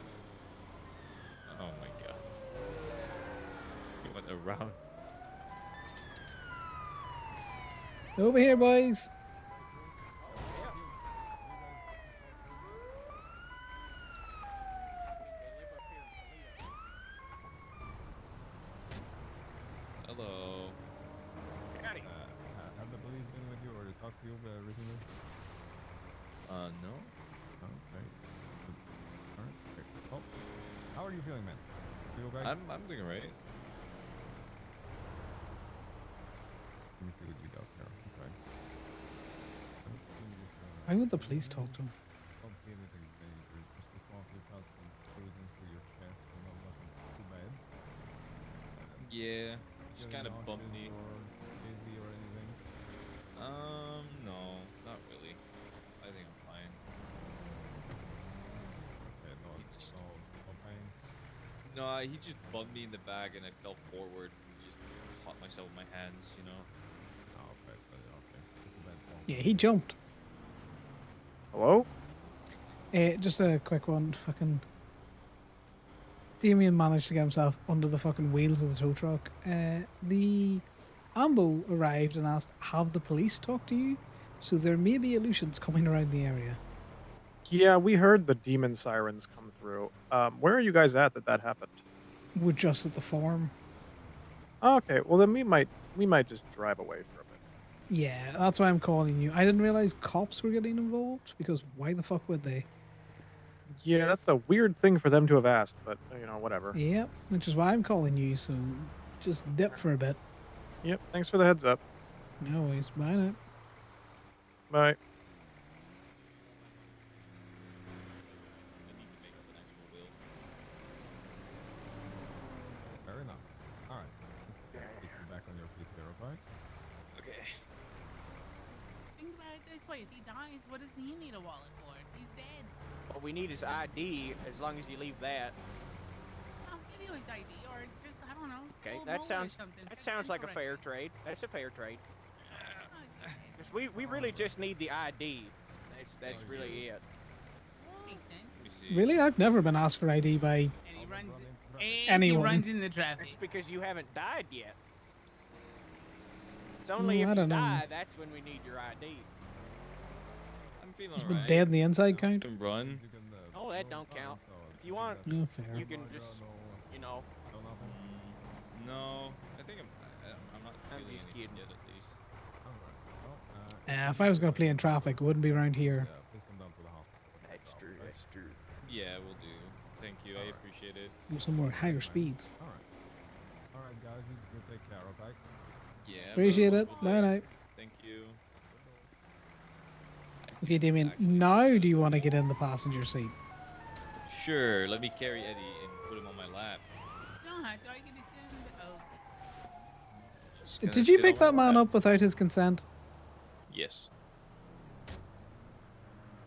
Oh my god. You went around. Over here, boys. Hello. Have the police been with you or to talk to you recently? No. Okay. Alright. Okay. Oh, how are you feeling, man? You okay? I'm doing alright. Let me see what you got there. Okay. Why would the police talk to him? Don't see anything major. Just a small few cuts and bruises to your chest, so nothing too bad. Yeah, just Feeling kind of bumped me. nauseous or dizzy or anything? No, not really. I think I'm fine. Okay, no pain. No, he just bumped me in the back and I fell forward and just caught myself with my hands, you know. Oh, okay, so, okay. Just a bad fall. Yeah, he jumped. Hello? Just a quick one. Fucking Damien managed to get himself under the fucking wheels of the tow truck. The Ambo arrived and asked, "Have the police talked to you?" So there may be illusions coming around the area. Yeah, we heard the demon sirens come through. Where are you guys at that happened? We're just at the farm. Oh, okay, well then we might just drive away for a bit. Yeah, that's why I'm calling you. I didn't realize cops were getting involved because why the fuck would they? Yeah, that's a weird thing for them to have asked, but whatever. Yep, which is why I'm calling you. So just dip for a bit. Yep, thanks for the heads up. No worries. Bye now. Bye. Fair enough. Alright. Let's get you back on your feet here, okay? Okay. Think about it this way: if he dies, what does he need a wallet for? He's dead. What we need is ID, as long as you leave that. I'll give you his ID, or just I don't know. Okay, pull a that roll or sounds something. that Fix sounds like a incorrect. fair trade. That's a fair trade. 'Cause we really just need the ID. That's really it. Makes sense. Let me see. Really, I've never been asked for ID by And he runs. And anyone. he runs in the traffic. That's because you haven't died yet. It's only if I you don't know. die that's when we need your ID. I'm feeling He's been alright. dead in the inside count. Can run. Oh, that don't count. If you want, No fair. you can just, No, I think I'm not I'm feeling just anything kidding. yet at least. If I was going to play in traffic, it wouldn't be around here. Please come down to the hospital. That's true. That's true. Yeah, we'll do. Thank you. I appreciate it. Somewhere higher speeds. Alright, guys, you take care, okay? Yeah. Appreciate bro, it. we'll Bye do. now. Thank you. Okay, Damien. Now, do you want to get in the passenger seat? Sure. Let me carry Eddie and put him on my lap. No, I thought you could send. Oh. Just gonna Did you sit pick on that my man lap. up without his consent? Yes.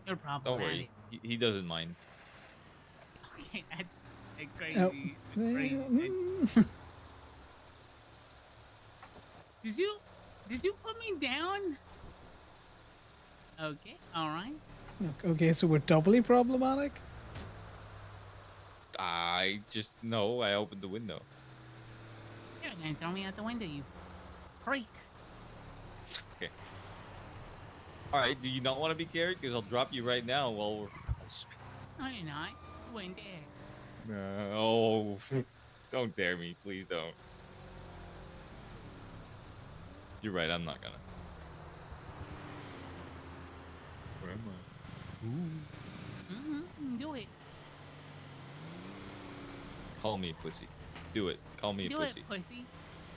You're Don't worry. problematic. He doesn't mind. Okay, that's crazy. Oh. That's crazy. Did you put me down? Okay, all right. Okay, so we're doubly problematic? I just no. I opened the window. You're gonna throw me out the window, you freak. Okay. All right. Do you not want to be carried? Because I'll drop you right now while we're. No, you're not. You wouldn't dare. No. Don't dare me. Please don't. You're right. I'm not gonna. Where am I? Do it. Call me pussy. Do it. Call me a Do pussy. it, pussy.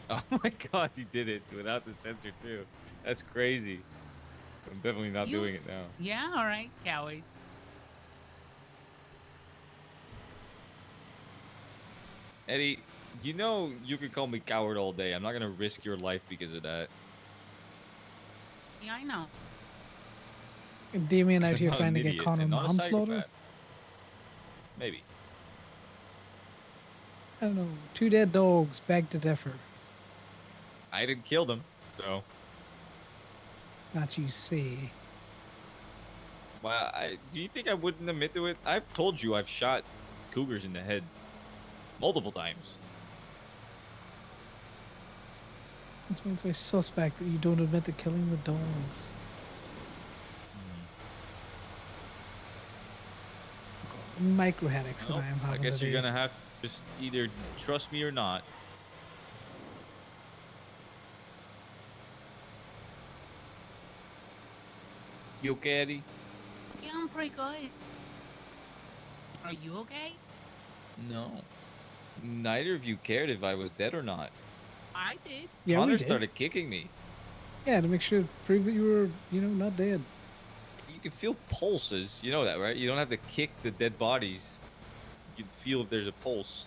Oh my god, he did it without the sensor too. That's crazy. I'm definitely not doing it now. Yeah, all right, coward. Eddie, you know you could call me coward all day. I'm not gonna risk your life because of that. Yeah, I know. And Damien out I'm here not trying an to get idiot Conor and not a manslaughter? psychopath. Maybe. I don't know. Two dead dogs beg to differ. I didn't kill them, so. That you say. Well, do you think I wouldn't admit to it? I've told you I've shot cougars in the head multiple times. Which means we're suspect that you don't admit to killing the dogs. Micro headaches that Well, I am I having guess today. you're gonna have to just either trust me or not. You okay, Eddie? Yeah, I'm pretty good. Are you okay? No. Neither of you cared if I was dead or not. I did. Yeah, we Connor did. started kicking me. Yeah, to make sure, prove that you were, not dead. You can feel pulses. You know that, right? You don't have to kick the dead bodies. You can feel if there's a pulse.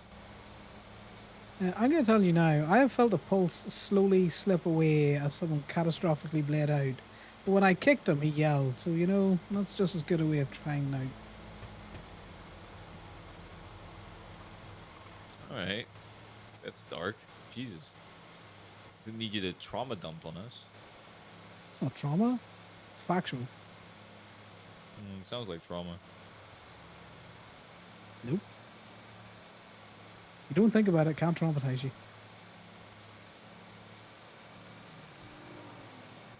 I'm going to tell you now, I have felt a pulse slowly slip away as someone catastrophically bled out. But when I kicked him, he yelled. So, that's just as good a way of trying now. Alright. That's dark. Jesus. Didn't need you to trauma dump on us. It's not trauma. It's factual. It sounds like trauma. Nope. You don't think about it, can't traumatize you.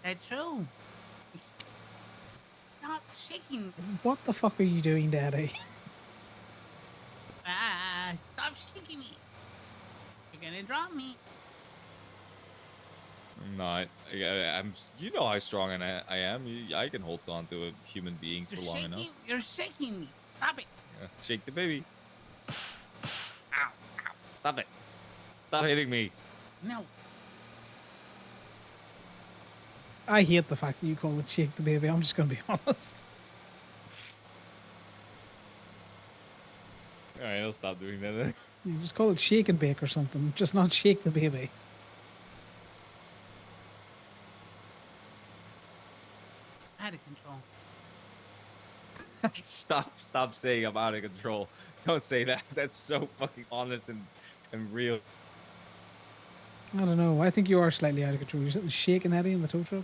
That's true. Stop shaking. What the fuck are you doing, Daddy? Stop shaking me. You're gonna drop me. I'm not. I'm. You know how strong I am. I can hold on to a human being for long enough. You're shaking me. Stop it. Yeah, shake the baby. Ow! Ow! Stop it! Stop hitting me. No. I hate the fact that you call it shake the baby. I'm just going to be honest. All right, I'll stop doing that then. You just call it shake and bake or something. Just not shake the baby. Out of control. Stop saying I'm out of control. Don't say that. That's so fucking honest and real. I don't know. I think you are slightly out of control. You're sitting shaking Eddie in the tow truck.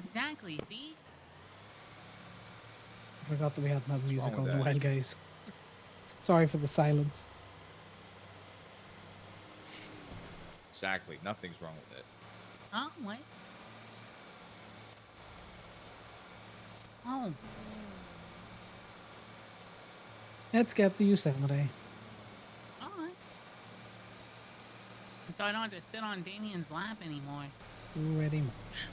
Exactly, see? I forgot that we hadn't had music wrong on with in a that? while, guys. Sorry for the silence. Exactly. Nothing's wrong with it. Oh, what? Oh. Let's get the Yosemite. Alright. So I don't have to sit on Damien's lap anymore. Pretty much.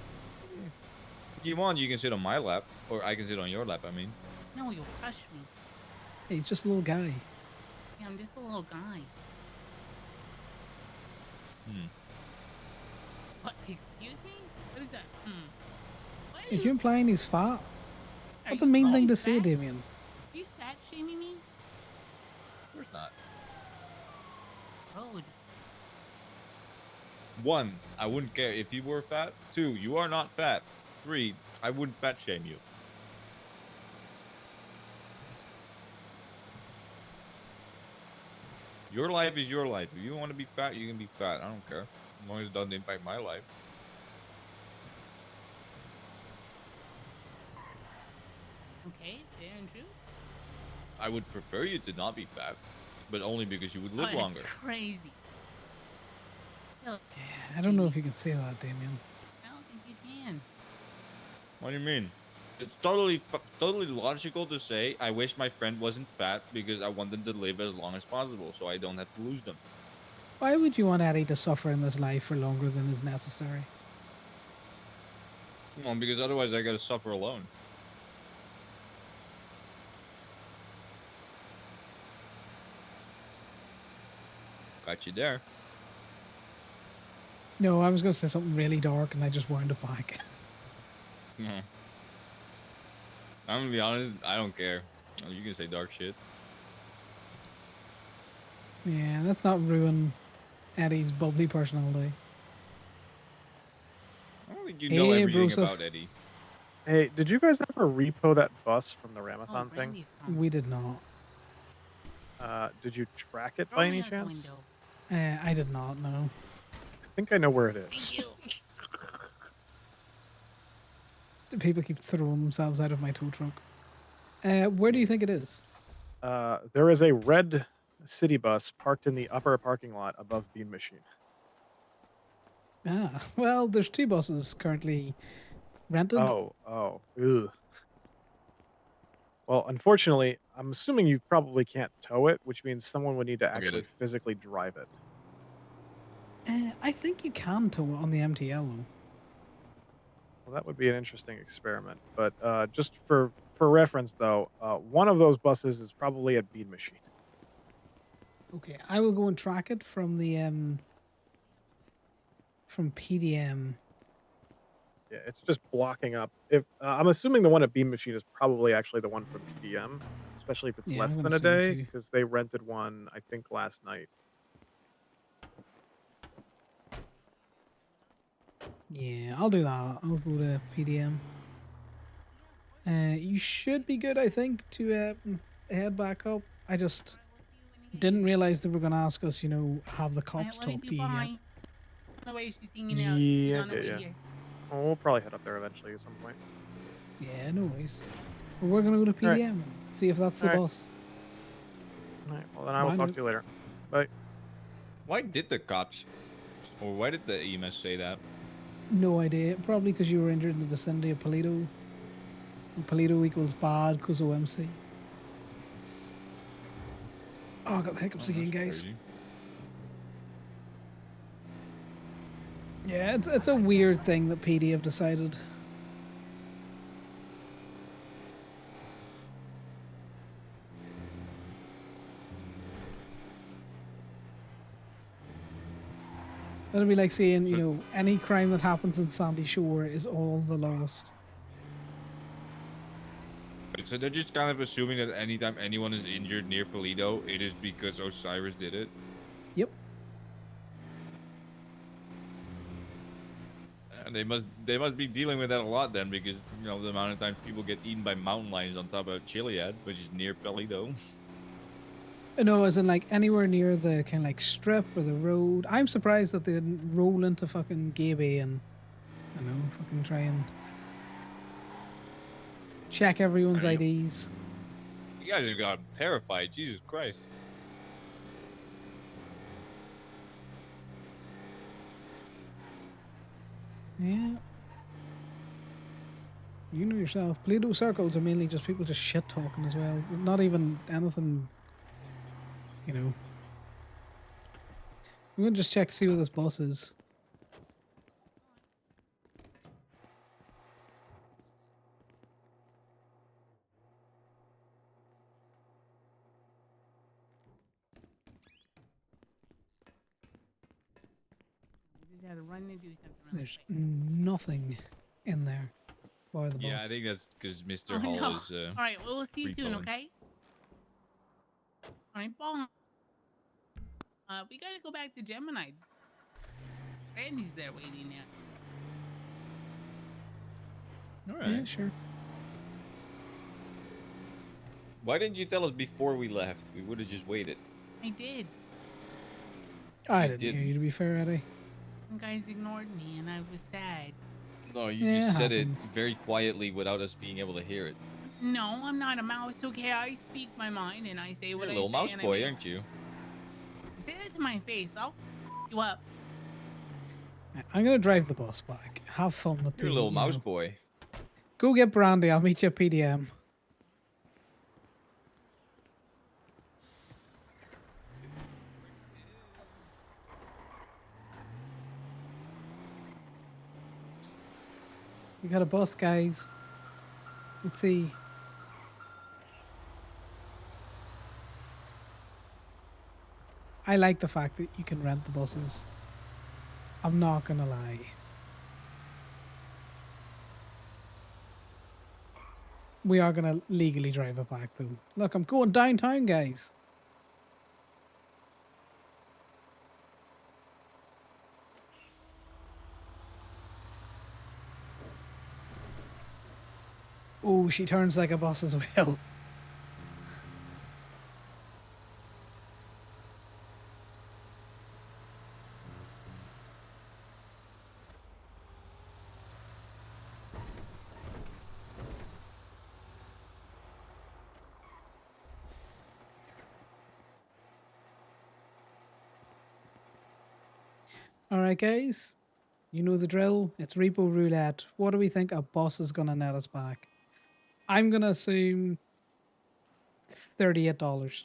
If you want, you can sit on my lap, or I can sit on your lap. I mean. No, you'll crush me. Hey, he's just a little guy. Yeah, I'm just a little guy. What? Excuse me? What is that? What Are is you implying he's fat? Are That's a you mean calling thing to me say, fat? Damien. Are you fat shaming me? Of course not. Rude. 1, I wouldn't care if you were fat. 2, you are not fat. 3, I wouldn't fat shame you. Your life is your life. If you want to be fat, you can be fat. I don't care. As long as it doesn't impact my life. Okay, fair and true. I would prefer you to not be fat, but only because you would live that's longer. crazy. Still, I don't know if you can say that, Damien. I don't think you can. What do you mean? It's totally logical to say, I wish my friend wasn't fat because I want them to live as long as possible so I don't have to lose them. Why would you want Eddie to suffer in this life for longer than is necessary? Well, because otherwise I gotta suffer alone. Got you there. No, I was going to say something really dark and I just wound it back. No. I'm gonna be honest, I don't care. You can say dark shit. Yeah, let's not ruin Eddie's bubbly personality. I don't think you know Hey, everything Broseph. about Eddie. Hey, did you guys ever repo that bus from the Ramathon thing? Brandy's coming. We did not. Did you track it Throw by me any out the chance? window. I did not, no. I think I know where it is. Thank you. The people keep throwing themselves out of my tow truck. Where do you think it is? There is a red city bus parked in the upper parking lot above Bean Machine. Ah, well, there's 2 buses currently rented. Oh, ugh. Well, unfortunately, I'm assuming you probably can't tow it, which means someone would need to I'll get actually it. physically drive it. I think you can tow it on the MTL, though. Well, that would be an interesting experiment. But just for reference, though, one of those buses is probably at Bean Machine. Okay, I will go and track it from the from PDM. Yeah, it's just blocking up. If I'm assuming the one at Bean Machine is probably actually the one from PDM, especially if it's Yeah, less I'm than gonna a assume day, too. because they rented one, I think, last night. Yeah, I'll do that. I'll go to PDM. You should be good, I think, to head back up. I just didn't realize they were going to ask us, have the cops Let me talk be to you yet. behind. On the way, she's singing out. She's on the way here. Well, we'll probably head up there eventually at some point. Yeah, no worries. But we're gonna go to PDM Alright. and see if that's the Alright. bus. All right. Well, then I will Mine talk would- to you later. Bye. Why did the cops, or why did the EMS say that? No idea. Probably because you were injured in the vicinity of Polito. And Polito equals bad because OMC. Oh, I got the hiccups again, guys. Crazy. Yeah, it's a weird thing that PD have decided. That'd be like saying, you know, any crime that happens in Sandy Shore is all the lost. So they're just kind of assuming that anytime anyone is injured near Polito, it is because Osiris did it. Yep. And they must be dealing with that a lot then, because you know the amount of times people get eaten by mountain lions on top of Chiliad, which is near Polito. No, as in like anywhere near the kind of like strip or the road. I'm surprised that they didn't roll into fucking Gaby and, I don't know, fucking try and check everyone's IDs. You guys just got terrified. Jesus Christ. Yeah. You know yourself. Play-Doh circles are mainly just people just shit talking as well. Not even anything, you know. I'm gonna just check to see what this bus is. We just had to run and do something really There's quick. nothing in there for the Yeah, bus. I think that's because Mr. Oh, Hall no. is. All right, well, we'll see you soon, repoing. okay? All right, bye. We gotta go back to Gemini. Randy's there waiting now. All right. Yeah, sure. Why didn't you tell us before we left? We would have just waited. I did. I You didn't hear you, to be fair, Eddie. You guys ignored me, and I was sad. No, you Yeah, just it said happens. it very quietly without us being able to hear it. No, I'm not a mouse, okay? I speak my mind, and I say You're what a I little say. mouse and boy, I mean, aren't you? say that to my face. I'll you up. I'm gonna drive the bus back. Have fun with You're the a little you mouse know. boy. Go get Brandy. I'll meet you at PDM. We got a bus, guys. Let's see. I like the fact that you can rent the buses. I'm not gonna lie. We are gonna legally drive it back though. Look, I'm going downtown, guys. Oh, she turns like a bus as well. Alright, guys. You know the drill. It's repo roulette. What do we think a bus is gonna net us back? I'm gonna assume $38.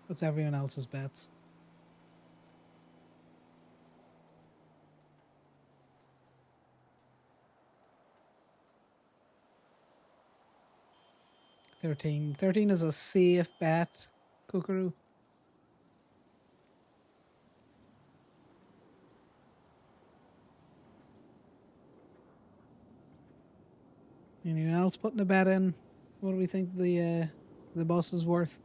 What's everyone else's bets? $13 is a safe bet, Kookaroo. Anyone else putting a bet in? What do we think the bus is worth?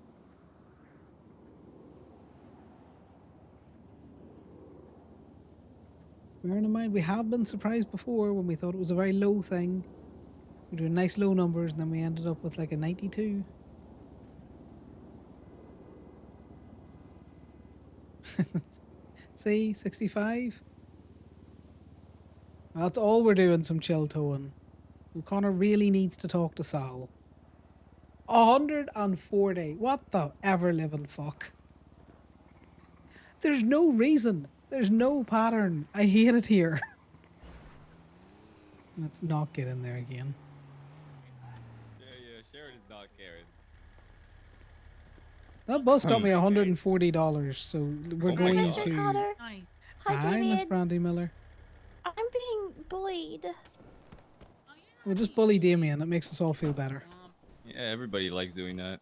Bearing in mind, we have been surprised before when we thought it was a very low thing. We were doing nice low numbers, and then we ended up with like a 92. See, 65. That's all we're doing, some chill towing. Connor really needs to talk to Sal. 140. What the ever living fuck? There's no reason. There's no pattern. I hate it here. Let's not get in there again. Yeah, Sharon is not caring. That bus got me $140, so we're Oh my going God. Mr. to. Cotter. Nice. Hi, Hi, Miss Damien. Brandy Miller. I'm being bullied. We'll just bully Damien. That makes us all feel better. Yeah, everybody likes doing that.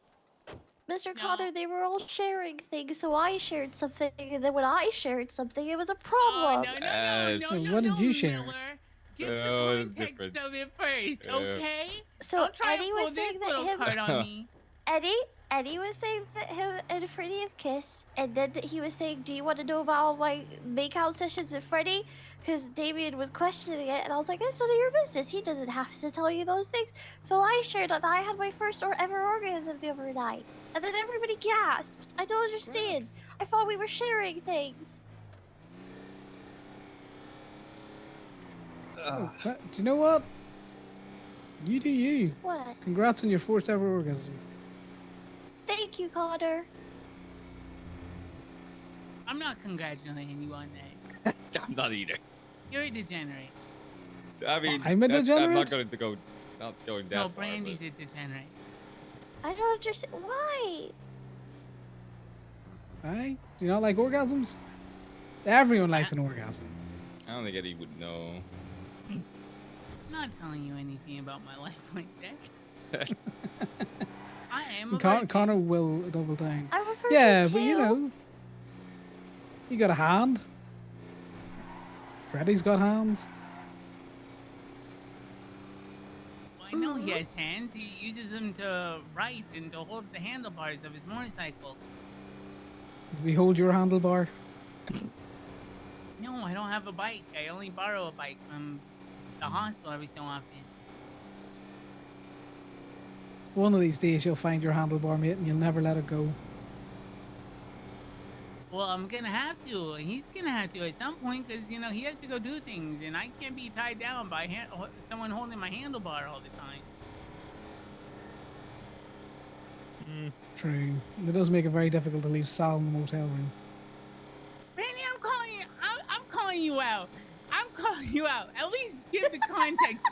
Mr. Cotter, they were all sharing things, so I shared something, and then when I shared something, it was a problem. What did you share? Give the it's context different. of it first, Yeah. okay? So Don't try Eddie to was pull saying this that little him, card on me. Eddie was saying that him and Freddie have kissed, and then that he was saying, "Do you want to know about all my makeout sessions with Freddie?" Because Damien was questioning it, and I was like, "It's none of your business. He doesn't have to tell you those things." So I shared that I had my first or ever orgasm the other night, and then everybody gasped. I don't understand. I thought we were sharing things. Oh, do you know what? You do you. What? Congrats on your first ever orgasm. Thank you, Connor. I'm not congratulating you on that. I'm not either. You're a degenerate. I mean, I'm a I'm not degenerate? going to go. Not going that No, far. Brandy's but- a degenerate. I don't understand. Why? Aye? Do you not like orgasms? Everyone likes an orgasm. I don't think Eddie would know. I'm not telling you anything about my life like that. I am a virgin. Connor will double down. I refer Yeah, but you know, you got a hand. Freddy's got hands. Well, I know he has hands. He uses them to write and to hold the handlebars of his motorcycle. Does he hold your handlebar? No, I don't have a bike. I only borrow a bike from the hospital every so often. One of these days you'll find your handlebar, mate, and you'll never let it go. Well, I'm gonna have to. He's gonna have to at some point because you know he has to go do things, and I can't be tied down by someone holding my handlebar all the time. True. It does make it very difficult to leave Sal in the motel room. Randy, I'm calling you. I'm calling you out. I'm calling you out. At least give the context.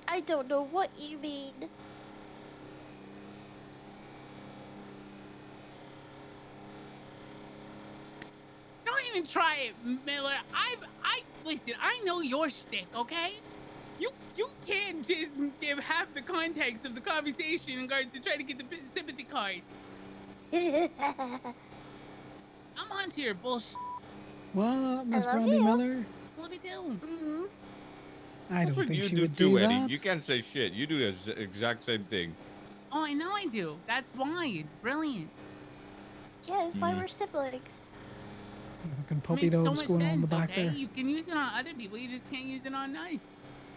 I don't know what you mean. Don't even try it, Miller. Listen. I know your shtick, okay? You can't just give half the context of the conversation in regards to try to get the sympathy card. I'm onto your bullshit. What, Miss love Brandy you. Miller? Love you too. I That's don't what think you she do would too, do Eddie. that. You can't say shit. You do the exact same thing. Oh, I know I do. That's why. It's brilliant. Yeah, that's why we're siblings. Fucking puppy Makes so dogs much going on in the sense, back okay? there. You can use it on other people. You just can't use it on us.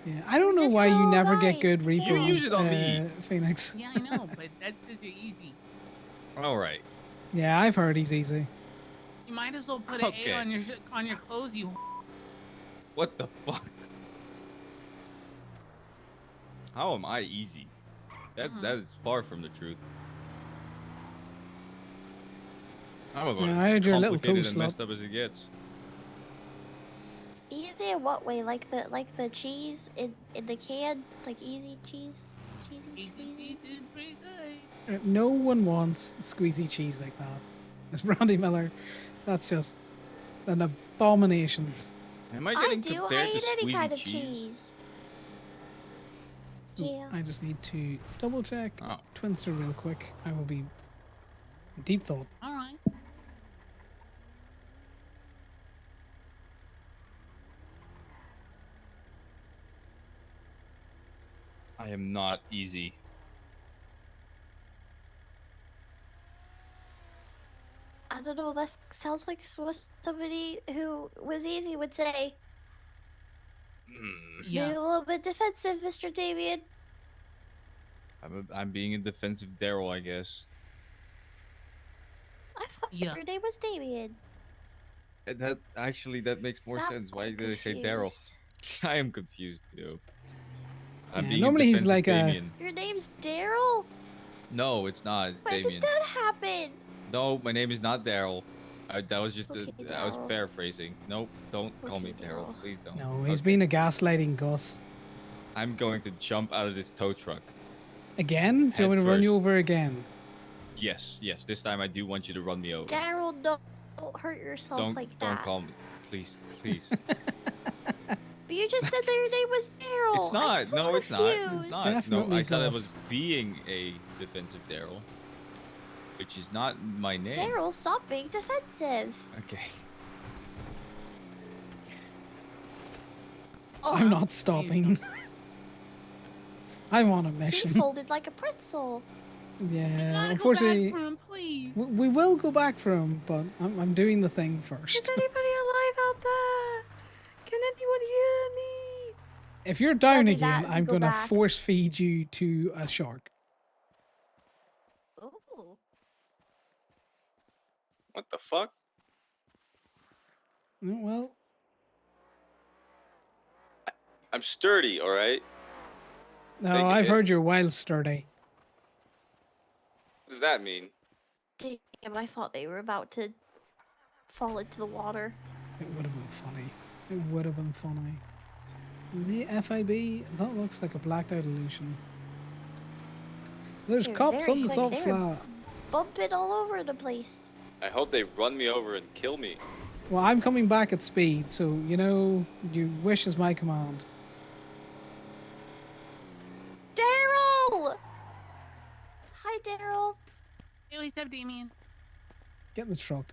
Yeah, I don't know Just why you so never get nice. good You repos, use it on me. Phoenix. Yeah, I know, but that's because you're easy. All right. Yeah, I've heard he's easy. You might as well put an Okay. A on your clothes, you. What the fuck? How am I easy? That is far from the truth. I'm about Yeah, as I heard you're a little complicated toe and messed slut. up as it gets. Easy in what way? Like the cheese in the can? Like easy cheese? Cheesy Easy squeezy? cheese is pretty good. No one wants squeezy cheese like that. Miss Brandy Miller, that's just an abomination. Am I I getting do. compared I to eat any squeezy kind of cheese? cheese. Ooh, Yeah. I just need to double check Oh. Twinster real quick. I will be deep thought. All right. I am not easy. I don't know. That sounds like what somebody who was easy would say. Hmm. Being a little bit defensive, Mr. Damien. I'm being a defensive Daryl, I guess. Yeah. Your name was Damien. That actually that makes more Now sense. Why I'm did they say Daryl? confused. I am confused too. I'm Yeah, being a normally he's defensive like a. Damien. Your name's Daryl? No, it's not. It's When did Damien. that happen? No, my name is not Daryl. That was just Okay, I was Daryl. paraphrasing. Nope, don't call me Okay, Daryl. Daryl. Please don't. No, he's Okay. been a gaslighting Gus. I'm going to jump out of this tow truck. Again? Do you want me to Head run you first. over again? Yes. This time I do want you to run me over. Daryl, don't hurt yourself like Don't that. call me, please. But you just said that your name was Daryl. It's not. I'm so No, it's not. It's confused. not. Definitely No, I said I was Gus. being a defensive Daryl, which is not my name. Daryl, stop being defensive. Okay. Oh, I'm not stopping. I'm on a he mission. folded like a pretzel. Yeah, unfortunately, please. we will go back for him, but I'm doing the thing first. Is anybody alive out there? Can anyone hear me? If you're down do again, that as we I'm go gonna back. force feed you to a shark. Ooh. What the fuck? Well, I'm sturdy, all right. no, Take a I've hit. heard you're wild sturdy. What does that mean? Damn, I thought they were about to fall into the water. It would have been funny. It would have been funny. The FIB, that looks like a blacked out illusion. There's They're cops very on the quick. salt They were flat. bumping all over the place. I hope they run me over and kill me. Well, I'm coming back at speed, so, you know, your wish is my command. Daryl! Hi, Daryl. Hey, what's up, Damien? Get in the truck.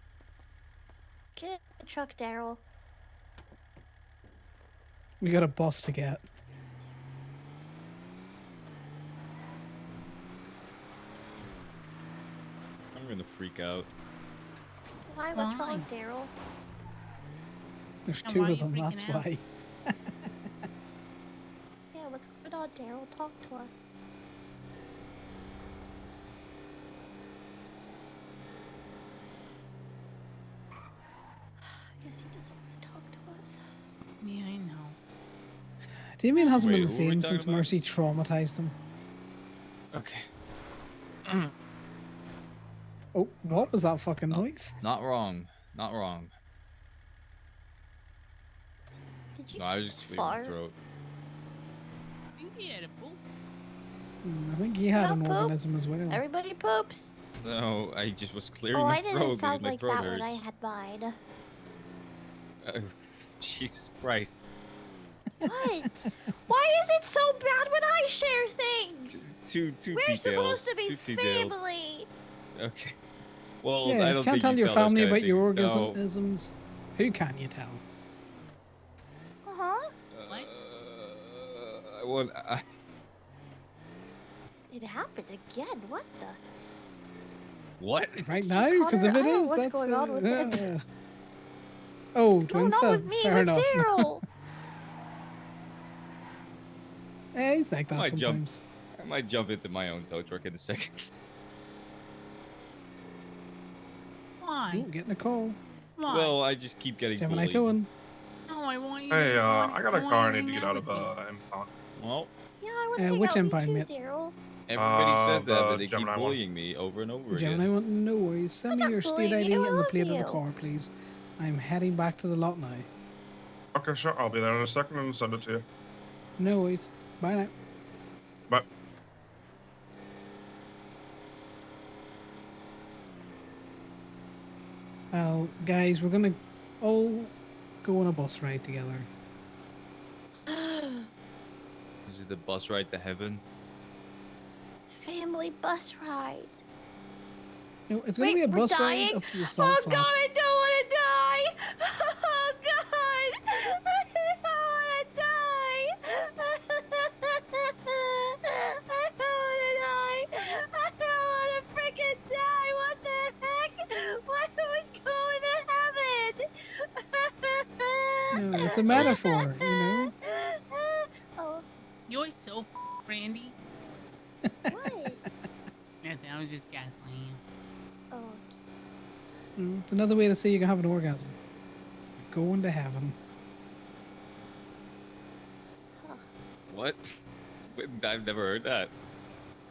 Get in the truck, Daryl. We got a bus to get. I'm gonna freak out. Why? What's wrong, Daryl? There's And two why are of you them, that's freaking out? why. Yeah, what's going on, Daryl? Talk to us. I guess he doesn't want to talk to us. Yeah, I know. Damien hasn't Wait, been the who are we same talking since about? Mercy traumatized him. Okay. Oh, what was that fucking noise? Not wrong. Not wrong. Did you No, I was just clearing my fart? throat. I think he had a poop. I think he had Not an poop. organism as well. Everybody poops. No, I just was clearing Oh, my I throat didn't because sound my like throat that hurts. when I had mine. Jesus Christ. What? Why is it so bad when I share things? Two We're details. supposed to be Too detailed. family. Okay. Well, Yeah, I if don't you can't think tell you your tell those family kind of about your things. No. organisms. Who can you tell? Uh-huh. I want. It happened again. What the? What? Right now? Because if Connor, I it don't know is, what's that's going on with him. Oh, No, twin not stuff. with me. Fair with enough. Daryl. Yeah, he's like I that might sometimes. I might jump into my own tow truck in a second. Why? Ooh, getting a call. Why? Well, I just keep getting Gemini bullied. towing. No, I want you. Hey, to, I got a want car I you need to get hang out of with me. impound. Well, Yeah, I want to hang Which out with empire, you mate? too, Daryl. everybody says that, the but they keep Gemini one. bullying me over and over Gemini again. want no worries. Send me your state bullying ID you, I and the love plate of the you. car, please. I'm heading back to the lot now. Okay, sure. I'll be there in a second and send it to you. No worries. Bye now. Bye. Well, guys, we're gonna all go on a bus ride together. Is it the bus ride to heaven? Family bus ride. No, it's gonna Wait, be a we're bus dying? ride up to the salt Oh flats. God, I don't want to die. Oh God, I don't want to die. I don't want to die. I don't want to freaking die. What the heck? Why are we going to heaven? No, it's a metaphor, you know. Oh, You're so Randy. what? Nothing. I was just gaslighting you. Oh, It's another way to say you can have an orgasm. Going to heaven. What? I've never heard that.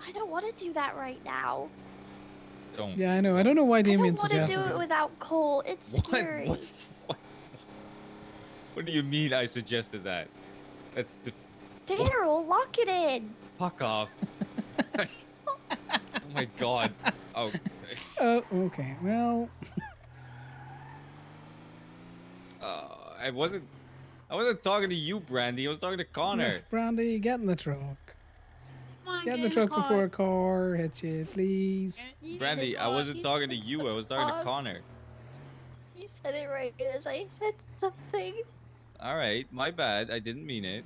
I don't want to do that right now. Don't. Yeah, I know. I don't know why I Damien don't want to do suggested it it. without Cole. It's What? scary. What do you mean I suggested that? That's the Daryl, lock it in. fuck off. Oh my god. Oh. Oh, okay. Well, I wasn't talking to you, Brandy. I was talking to Connor. Brandy, get in the truck. Come on, Get in the truck before a car hits you, please. Brandy, I wasn't talking to you. I was talking to Connor. You said it right as I said something. All right, my bad. I didn't mean it.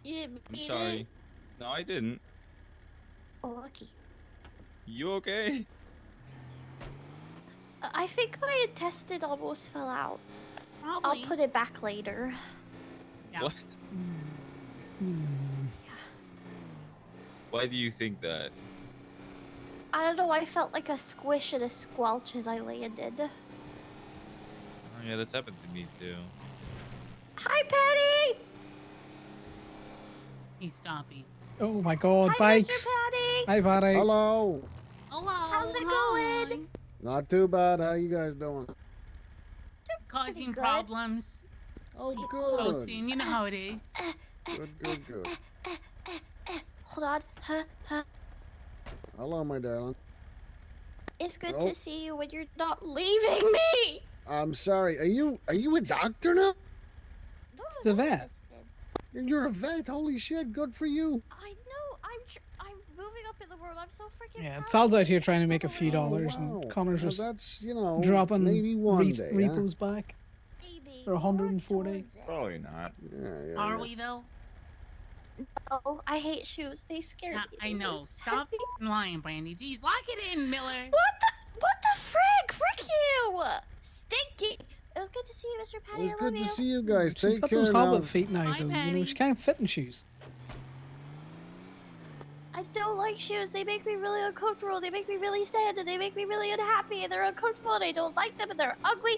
You didn't I'm mean sorry. it. No, I didn't. Oh, okay. You okay? I think my intestine almost fell out. Probably. I'll put it back later. Yeah. What? Why do you think that? I don't know, I felt like a squish and a squelch as I landed. Oh, yeah, that's happened to me too. Hi, Patty! He's stopping. Oh my god, Hi, bikes. Mr. Patty! Hi, Patty. Hello. Hello. How's it hi. going? Not too bad. How you guys doing? Causing good. problems. Oh, good. Posting. You know how it is. Good. Hold on. Hello, my darling. It's good Oh. to see you when you're not leaving me! I'm sorry. Are you a doctor now? The vet. You're a vet. Holy shit. Good for you. I know. I'm moving up in the world. I'm so freaking Yeah, proud it sounds of out here you. trying to So make a few dollars, wow. and Connor's Well, just that's, you know, dropping maybe one day, huh? repos back. Maybe. For 140. Probably not. Yeah. Are we though? Oh, I hate shoes. They scare Yeah, me. I They know. lose Stop heavy. lying, Brandy. Jeez, lock it in, Miller. What the frick? Frick you! Stinky! It was good to see you, Mr. Patty. It was I good love to you. see you guys. She's Take got care those now. hobbit feet now, Bye, though. You know, Patty. she can't fit in shoes. I don't like shoes. They make me really uncomfortable. They make me really sad, and they make me really unhappy, and they're uncomfortable, and I don't like them, and they're ugly,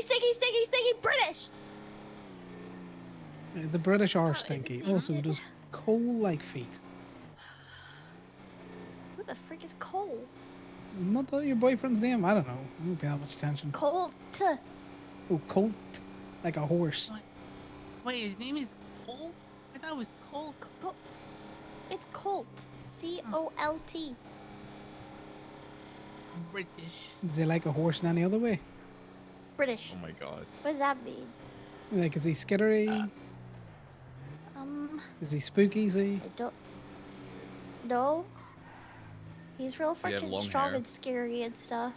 stinky, British. The British are it's stinky. so Also, sick. does Cole like feet? Who the frick is Cole? Not that your boyfriend's name? I don't know. I don't pay that much attention. Colt. Oh, Colt. Like a horse. Wait, his name is Cole? I thought it was Cole. It's Colt. C-O-L-T. British. Is he like a horse in any other way? British. Oh my god. What does that mean? Like, is he skittery? Is he spooky? Is he? I don't. No. He's real he have freaking long strong hair? and scary and stuff.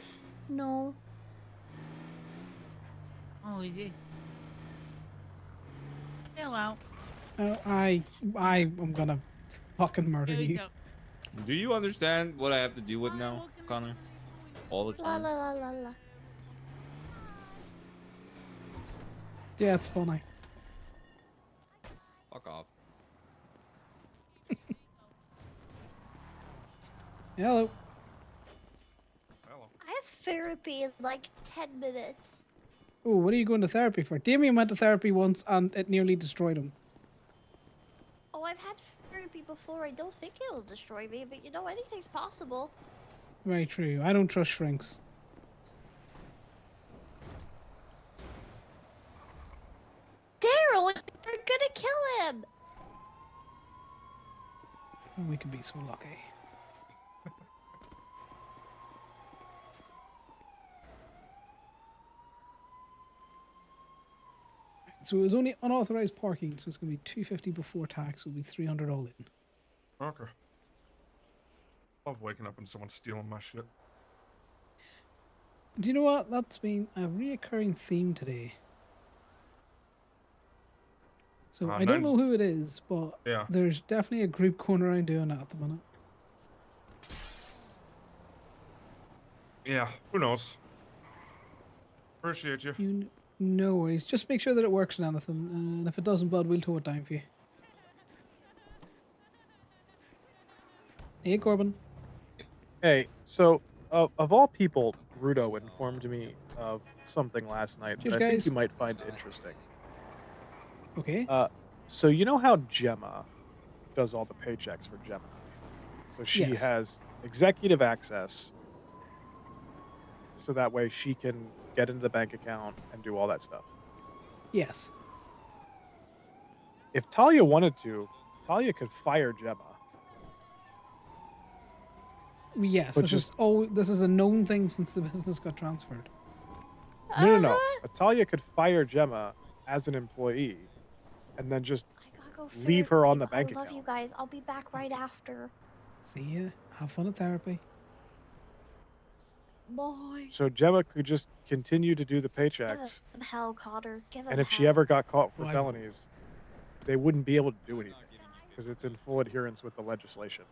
No. Oh, is it? Chill out. Oh, I'm gonna fucking murder Here we you. go. Do you understand what I have to deal with now, Connor? All the La time. la la la la. Yeah, it's funny. Fuck off. Hello. I have therapy in like 10 minutes. Oh, what are you going to therapy for? Damien went to therapy once and it nearly destroyed him. Oh, I've had therapy before. I don't think it'll destroy me, but you know, anything's possible. Very true. I don't trust shrinks. Daryl, you're gonna kill him! Oh, we could be so lucky. So it was only unauthorized parking, so it's going to be $250 before tax. It'll be $300 all in. Okay. Love waking up and someone's stealing my shit. Do you know what? That's been a reoccurring theme today. So I don't know who it is, but Yeah. there's definitely a group going around doing that at the minute. Yeah, who knows? Appreciate you. No worries. Just make sure that it works and anything. And if it doesn't, bud, we'll tow it down for you. Hey, Corbyn. Hey, so of all people, Rudo informed me of something last night Cheers, that I think guys. you might find interesting. Okay. So you know how Gemma does all the paychecks for Gemini? So she Yes. has executive access, so that way she can get into the bank account and do all that stuff. Yes. If Talia wanted to, Talia could fire Gemma. Yes. But This is a known thing since the business got transferred. No. Talia could fire Gemma as an employee, and then just Go leave her on the bank I love account. you guys. I'll be back right after. See ya. Have fun at therapy. Boy. So Gemma could just continue to do the Give paychecks, him hell, Cotter. Give him and if she hell. ever got caught for Why- felonies, they wouldn't be able to do anything because it's in full adherence with the legislation.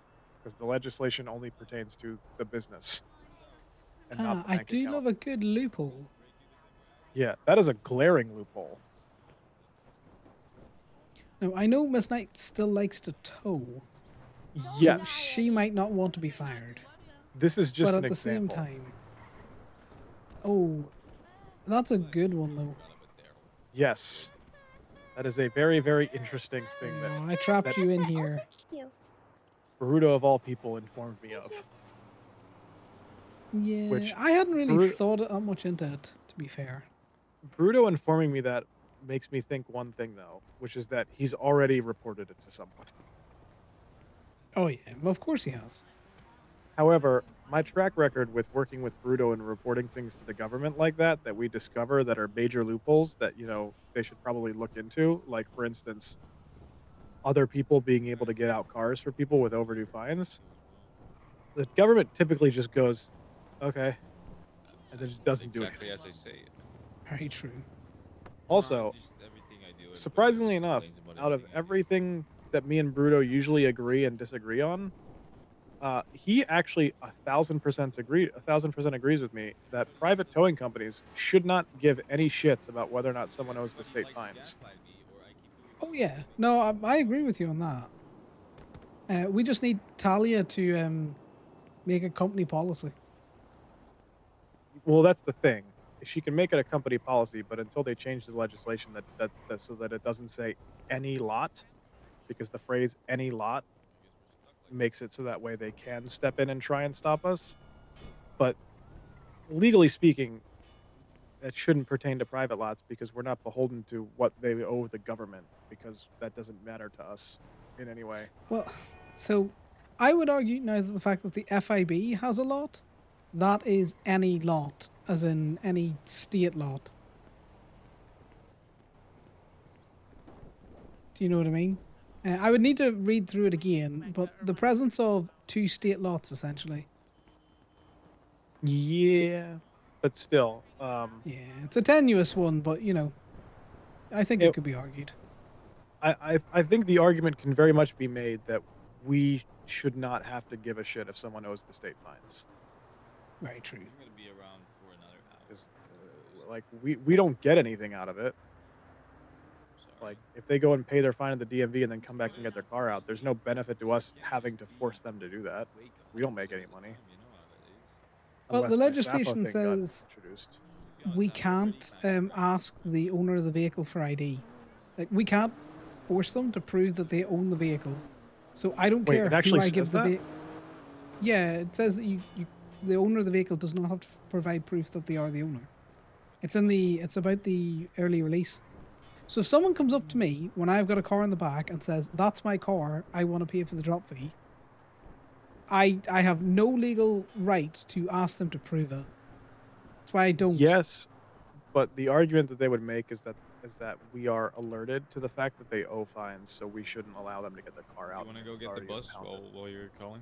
Because the legislation only pertains to the business and not the I bank do account. love a good loophole. Yeah, that is a glaring loophole. Now, I know Miss Knight still likes to tow. Yes. So she might not want to be fired. This is just but an at the example. same time. Oh, that's a good one, though. Yes. That is a very, very interesting thing that I trapped that you in here. You. Baruto of all people informed me of. Yeah, Which I hadn't really Baruto- thought that much into it, to be fair. Bruto informing me that makes me think one thing though, which is that he's already reported it to someone. Oh yeah, well, of course he has. However, my track record with working with Bruto and reporting things to the government like that we discover that are major loopholes that, they should probably look into, like for instance, other people being able to get out cars for people with overdue fines. The government typically just goes, okay, and then just doesn't do it. Exactly as I say it. Very true. Also, Just everything I do, surprisingly enough, complains about out of everything that me and Bruto usually agree and disagree on, he actually 1,000% agrees with me that private towing companies should not give any shits about whether or not someone owes the state fines. Oh yeah, no, I agree with you on that. We just need Talia to make a company policy. Well, that's the thing. She can make it a company policy, but until they change the legislation that so that it doesn't say any lot, because the phrase any lot makes it so that way they can step in and try and stop us. But legally speaking, that shouldn't pertain to private lots because we're not beholden to what they owe the government, because that doesn't matter to us in any way. Well, so I would argue now that the fact that the FIB has a lot, that is any lot, as in any state lot. Do you know what I mean? I would need to read through it again, but the presence of two state lots, essentially. Yeah, but still. Yeah, it's a tenuous one, but, I think it could be argued. I think the argument can very much be made that we should not have to give a shit if someone owes the state fines. Very true. I'm gonna be around for another hour. 'Cause, like, we don't get anything out of it. Like, if they go and pay their fine at the DMV and then come back and get their car out, there's no benefit to us having to force them to do that. We don't make any money. Well, the Unless my legislation Sapo thing got says introduced. we can't ask the owner of the vehicle for ID. Like, we can't force them to prove that they own the vehicle. So I don't Wait, care it who actually I give says the that? vehicle. Yeah, it says that the owner of the vehicle does not have to provide proof that they are the owner. It's about the early release. So if someone comes up to me when I've got a car in the back and says, that's my car, I want to pay for the drop fee, I have no legal right to ask them to prove it. That's why I don't. Yes, but the argument that they would make is that we are alerted to the fact that they owe fines, so we shouldn't allow them to get the car out. You want to go get the bus while you're calling?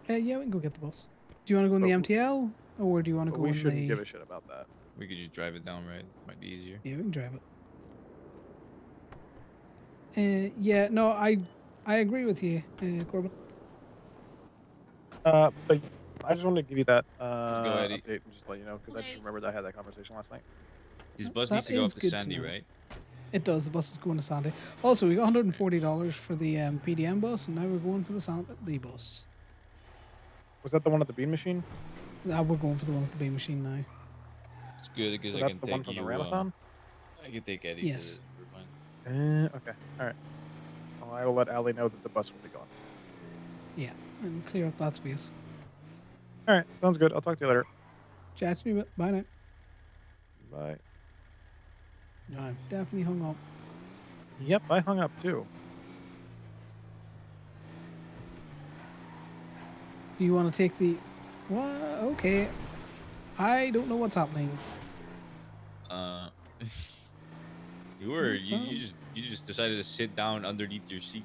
Yeah, we can go get the bus. Do you want to go in the MTL, or do you want to But go we in shouldn't the... give a shit about that. We could just drive it down, right? Might be easier. Yeah, we can drive it. Yeah, no, I agree with you, Corbin. But I just wanted to give you that ahead, update and just let you know, because I just remembered I had that conversation last night. This bus That needs to go is up to good to Sandy, know. right? It does. The bus is going to Sandy. Also, we got $140 for the PDM bus, and now we're going for the bus. Was that the one at the bean machine? We're going for the one at the bay machine now. It's good because So I that's can the one take from the you. Ramathon? I can take Eddie Yes. to the Irvine. Okay. All right. Well, I will let Allie know that the bus will be gone. Yeah, I'll clear up that space. All right. Sounds good. I'll talk to you later. Chat to you, but bye now. Bye. No, I'm definitely hung up. Yep, I hung up too. Do you want to take the... What? Okay. I don't know what's happening. You were well. you just decided to sit down underneath your seat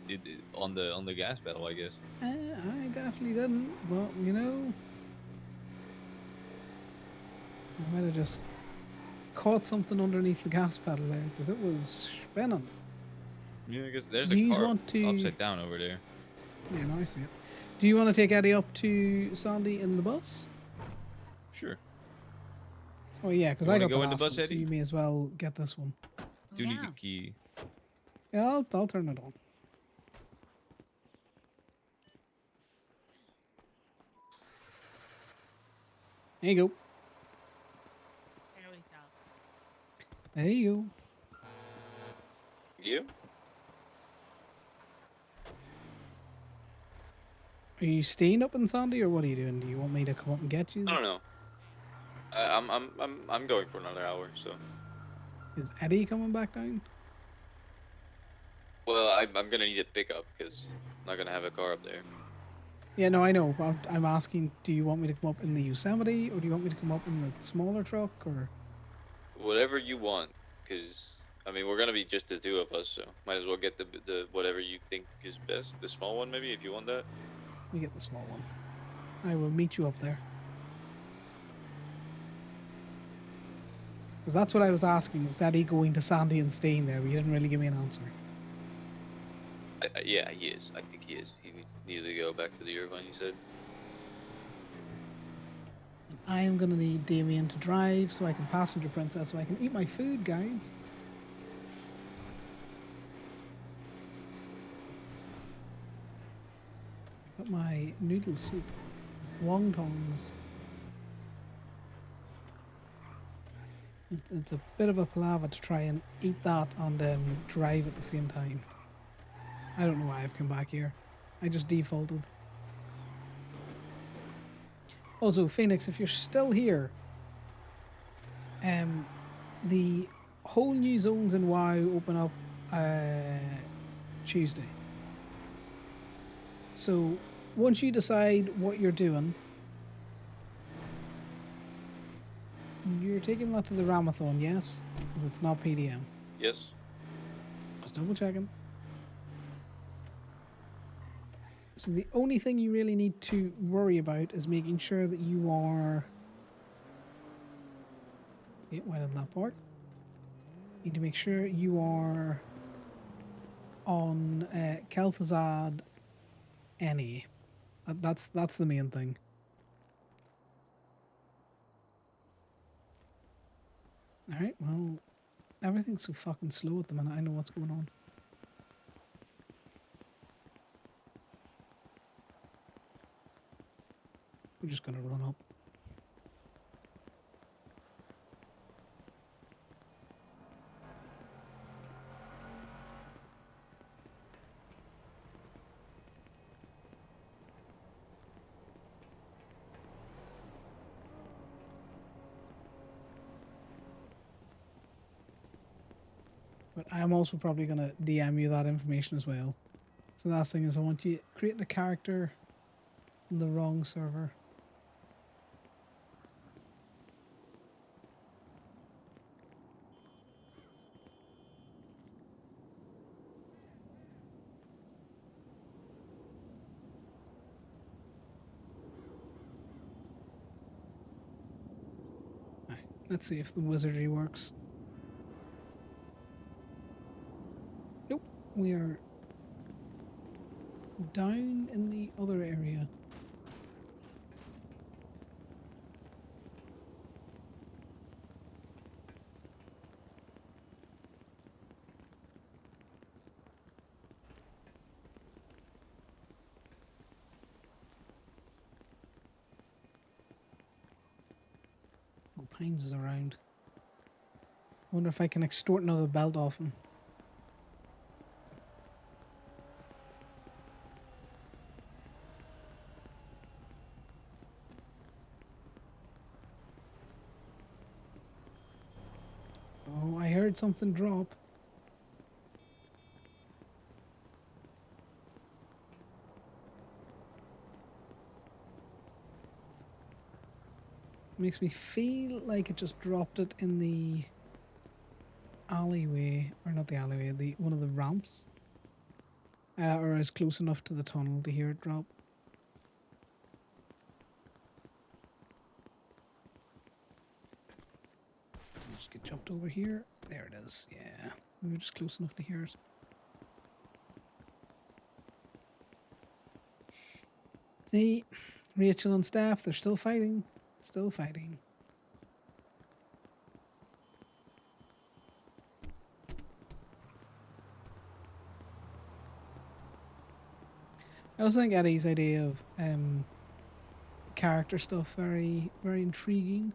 on the gas pedal, I guess. I definitely didn't, but you know... I might have just caught something underneath the gas pedal there, because it was spinning. Yeah, I guess there's Do a you car want to... upside down over there. Yeah, no, I see it. Do you want to take Eddie up to Sandy in the bus? Sure. Oh yeah, because You I wanna got the go in the last bus, one, so Eddie? you may as well get this one. Do need the key. Yeah, I'll turn it on. There you go. There we go. There you go. You? Are you staying up in Sandy, or what are you doing? Do you want me to come up and get you? I don't know. I'm going for another hour, so. Is Eddie coming back down? Well, I'm gonna need a pickup because I'm not gonna have a car up there. Yeah, no, I know. But I'm asking, do you want me to come up in the Yosemite, or do you want me to come up in the smaller truck, or? Whatever you want, because I mean we're gonna be just the two of us, so might as well get the whatever you think is best. The small one, maybe, if you want that. Let me get the small one. I will meet you up there. Because that's what I was asking. Was Eddie going to Sandy and staying there? But you didn't really give me an answer. Yeah, he is. I think he is. He needs to go back to the Irvine. He said. I am going to need Damien to drive so I can passenger princess so I can eat my food, guys. Got my noodle soup. Wontons. It's a bit of a palaver to try and eat that and drive at the same time. I don't know why I've come back here. I just defaulted. Also, Phoenix, if you're still here, the whole new zones in WoW open up Tuesday. So once you decide what you're doing, you're taking that to the Ramathon, yes? Because it's not PDM. Yes. Just double checking. So the only thing you really need to worry about is making sure that you are... Yeah, went in that part. You need to make sure you are on Kel'Thuzad NA. That's the main thing. Alright, well, everything's so fucking slow at the minute. I know what's going on. We're just gonna run up. But I'm also probably gonna DM you that information as well. So the last thing is I want you creating a character in the wrong server. Right, let's see if the wizardry works. Nope, we are down in the other area. Pines is around. Wonder if I can extort another belt off him. Oh, I heard something drop. Makes me feel like it just dropped it in the alleyway, or not the alleyway, the one of the ramps. Or I was close enough to the tunnel to hear it drop. Just get jumped over here. There it is. Yeah, we were just close enough to hear it. See, Rachel and staff, they're still fighting. Still fighting. I also think Eddie's idea of character stuff very intriguing.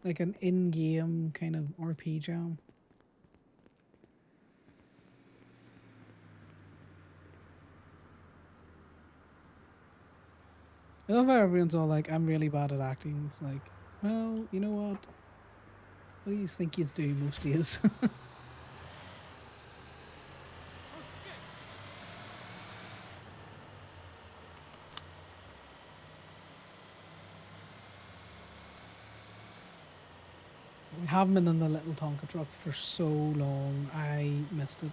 Like an in-game kind of RP jam. I love how everyone's all like, I'm really bad at acting. It's like, well, you know what? What do you think you do most days? We haven't been in the little Tonka truck for so long, I missed it.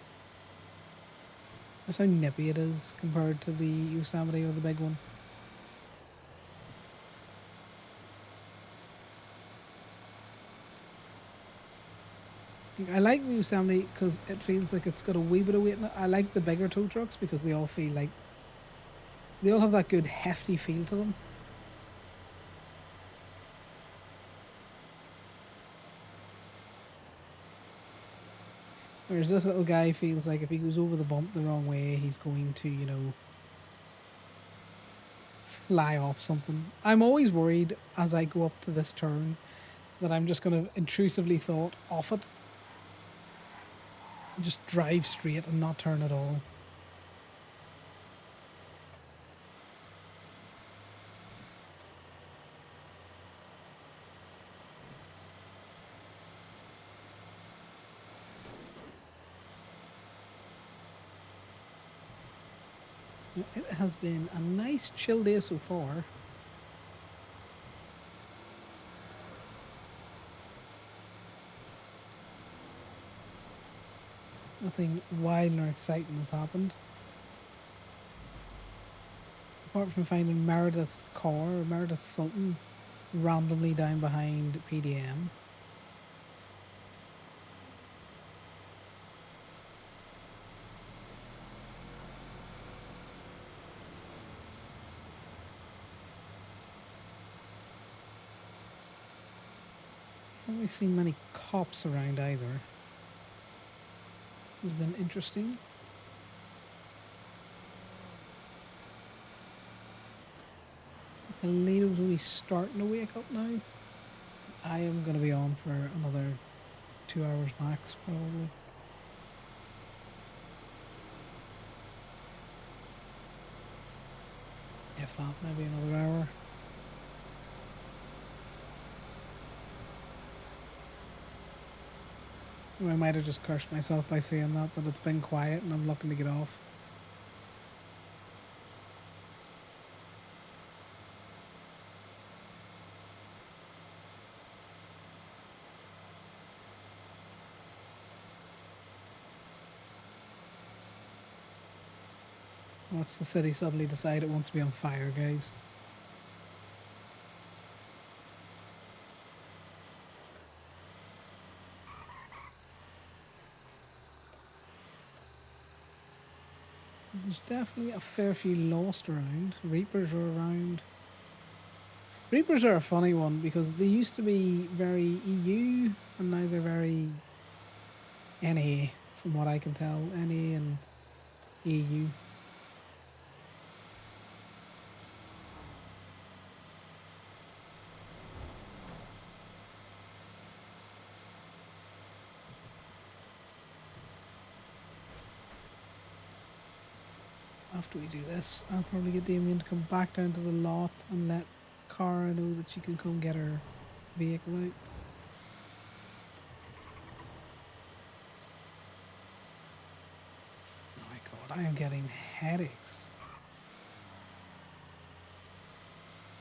That's how nippy it is compared to the Yosemite or the big one. I like the Yosemite because it feels like it's got a wee bit of weight in it. I like the bigger tow trucks because they all feel like, they all have that good hefty feel to them. Whereas this little guy feels like if he goes over the bump the wrong way, he's going to, you know, fly off something. I'm always worried as I go up to this turn that I'm just going to intrusively thought off it. Just drive straight and not turn at all. It has been a nice chill day so far. Nothing wild or exciting has happened. Apart from finding Meredith's car, or Meredith Sultan, randomly down behind PDM. Haven't really seen many cops around either. It's been interesting. Toledo's only starting to wake up now. I am going to be on for another 2 hours max, probably. If that, maybe another hour. I might have just cursed myself by saying that it's been quiet and I'm looking to get off. Watch the city suddenly decide it wants to be on fire, guys. There's definitely a fair few lost around. Reapers are around. Reapers are a funny one because they used to be very EU and now they're very NA, from what I can tell. NA and EU. after we do this, I'll probably get Damien to come back down to the lot and let Cara know that she can come get her vehicle out. Oh my god, I am getting headaches.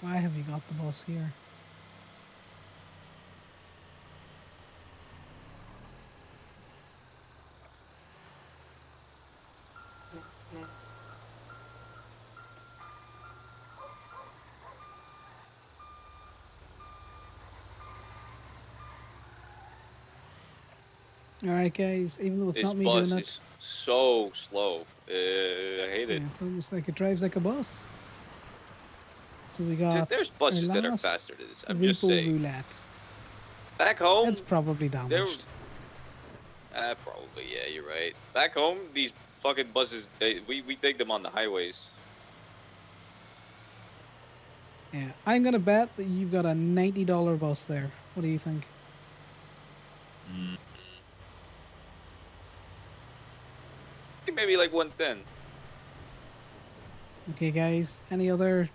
Why have you got the bus here? Alright guys, even though it's This not me bus doing it, is so slow. I hate it. yeah, it's almost like it drives like a bus. So we got There's our buses that are last faster than this. I'm just repo saying. roulette. Back home, It's probably they're damaged. probably, yeah, you're right. Back home, these fucking buses, we take them on the highways. Yeah, I'm gonna bet that you've got a $90 bus there. What do you think? I think maybe like 110. Okay, guys. Any other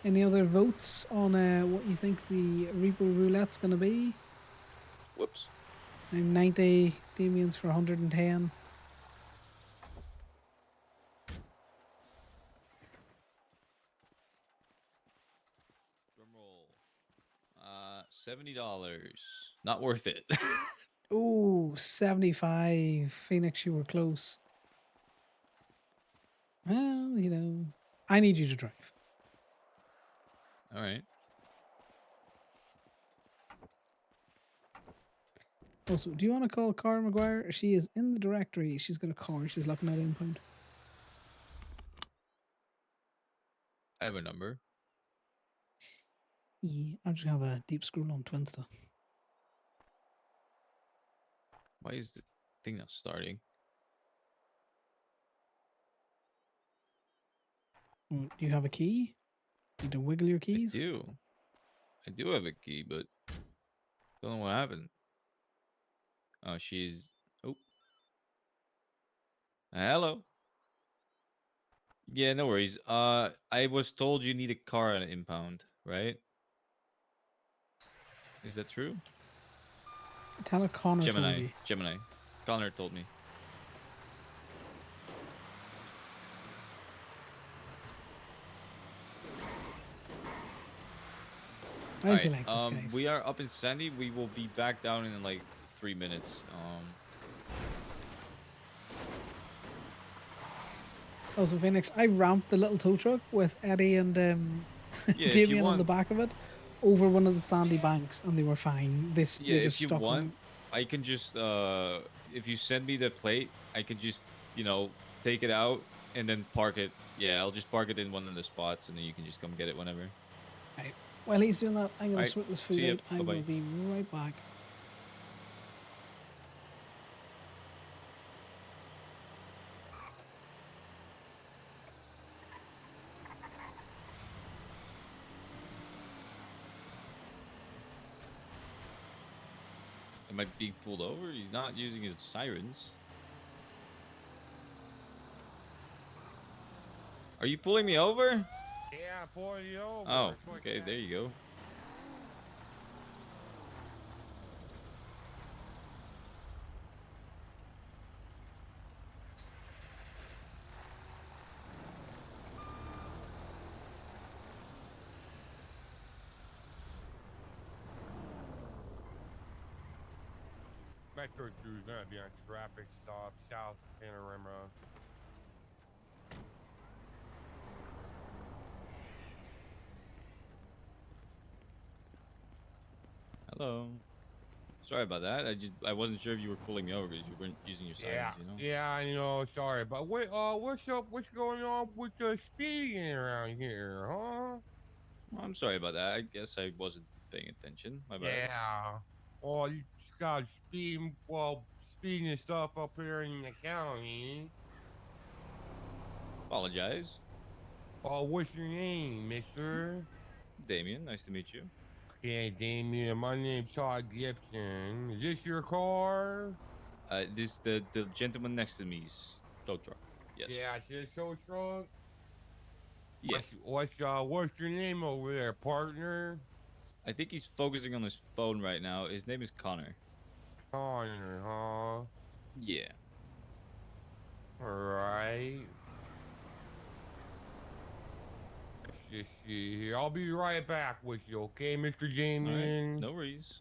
votes on what you think the repo roulette's gonna be? Whoops. I'm 90. Damien's for 110. Drum roll. $70. Not worth it. Ooh, 75. Phoenix, you were close. Well, you know, I need you to drive. All right. Also, do you want to call Cara McGuire? She is in the directory. She's got a car. She's looking at impound. I have a number. Yeah, I'm just gonna have a deep scroll on Twinsta. Why is the thing not starting? Do you have a key? Need to wiggle your keys? I do have a key, but don't know what happened. Oh, she's. Oh. Hello. Yeah, no worries. I was told you need a car at an impound, right? Is that true? Tell her Connor told you. Gemini. Connor told me. Why is he like this, guys? We are up in Sandy. We will be back down in like 3 minutes. Also, Phoenix, I ramped the little tow truck with Eddie and Yeah, Damien on the back of it over one of the sandy banks, and they were fine. They just if you stuck want, I can just if you send me the plate, I can just take it out and then park it. Yeah, I'll just park it in one of the spots, and then you can just come get it whenever. Right. While he's doing that, I'm going to Alright, sort this see food ya. out. I Bye-bye. will be right back. Am I being pulled over? He's not using his sirens. Are you pulling me over? Yeah, pull you over. Oh, It's like okay, that. there you go. Metro 2 is gonna be on traffic stop south Panorama. Hello. Sorry about that. I wasn't sure if you were pulling me over because you weren't using your sirens, you know? Yeah, I know. Sorry, but wait. What's up? What's going on with the speeding around here, huh? Well, I'm sorry about that. I guess I wasn't paying attention. My bad. Yeah. Oh, you just got speeding. Well, speeding and stuff up here in the county. Apologize. Oh, what's your name, Mister? Damien, nice to meet you. Okay, Damien. My name's Todd Gibson. Is this your car? The gentleman next to me's tow truck. Yes. Yeah, it's so strong. Yeah. What's your name over there, partner? I think he's focusing on his phone right now. His name is Connor. Connor, huh? Yeah. Alright. Let's just see here. I'll be right back with you, okay, Mr. All right. Damien? No worries.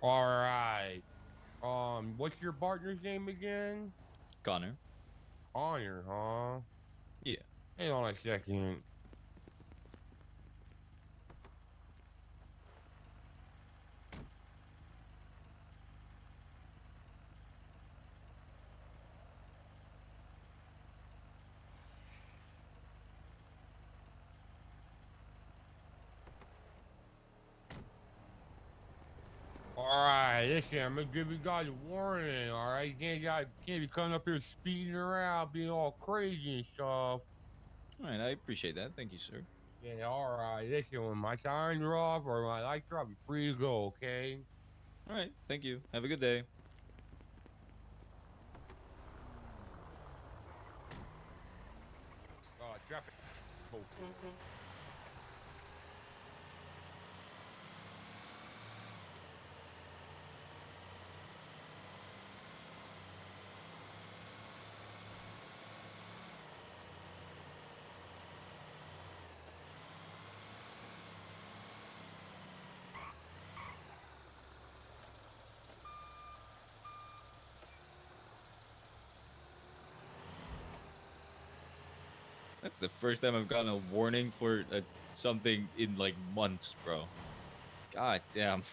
Alright. What's your partner's name again? Connor. Connor, huh? Yeah. Hang on a second. Alright, listen, I'm gonna give you guys a warning, alright? You can't be coming up here speeding around, being all crazy and stuff. All right. I appreciate that. Thank you, sir. Yeah, alright. Listen, when my sirens are off or my lights are off, you're free to go, okay? All right. Thank you. Have a good day. Traffic. Oh. That's the first time I've gotten a warning for something in like months, bro. God damn.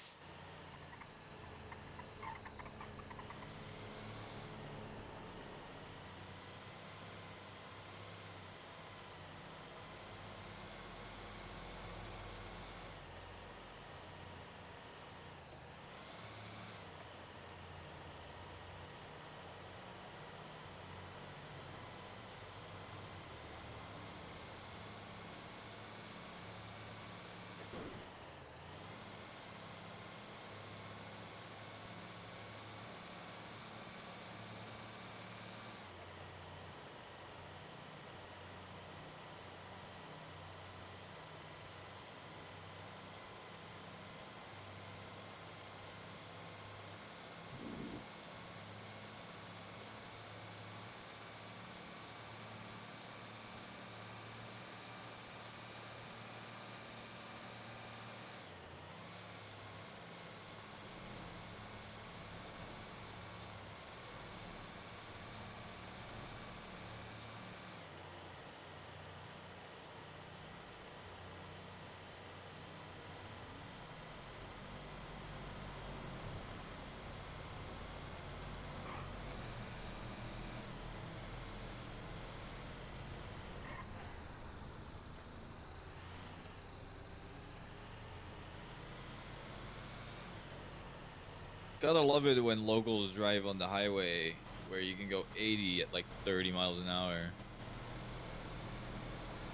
Gotta love it when locals drive on the highway where you can go 80 at like 30 miles an hour.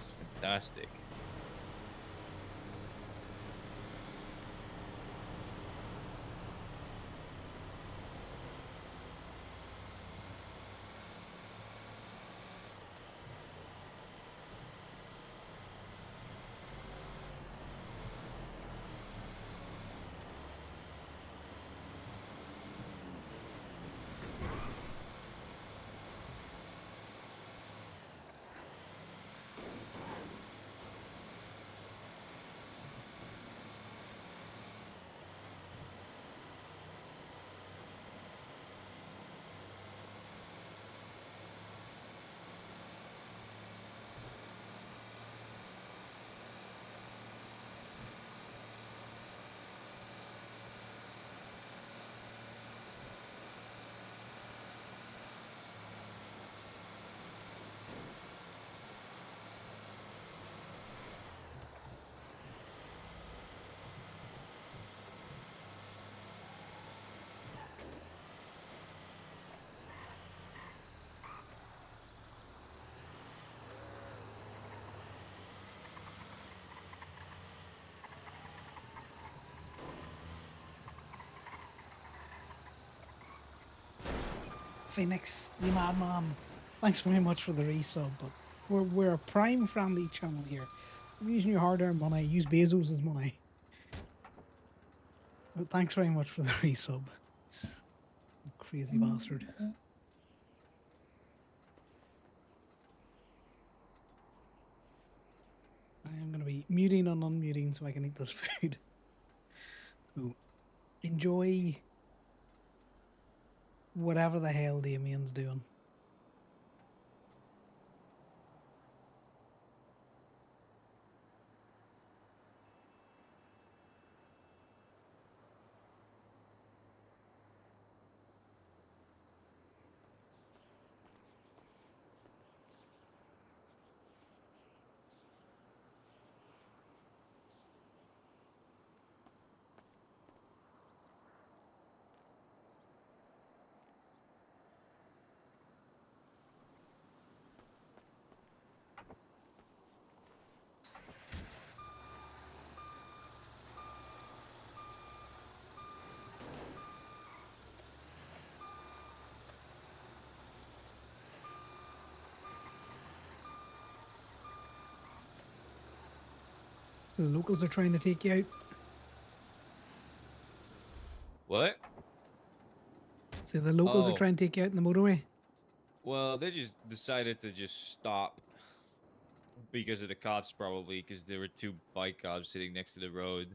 It's fantastic. Phoenix, you madman. Thanks very much for the resub, but we're a Prime friendly channel here. I'm using your hard-earned money. Use Bezos' money. But thanks very much for the resub. Crazy bastard. I am going to be muting and unmuting so I can eat this food. So enjoy whatever the hell Damien's doing. So the locals are trying to take you out. What? So the locals are Oh. trying to take you out in the motorway. Well, they just decided to just stop because of the cops, probably, because there were 2 bike cops sitting next to the road.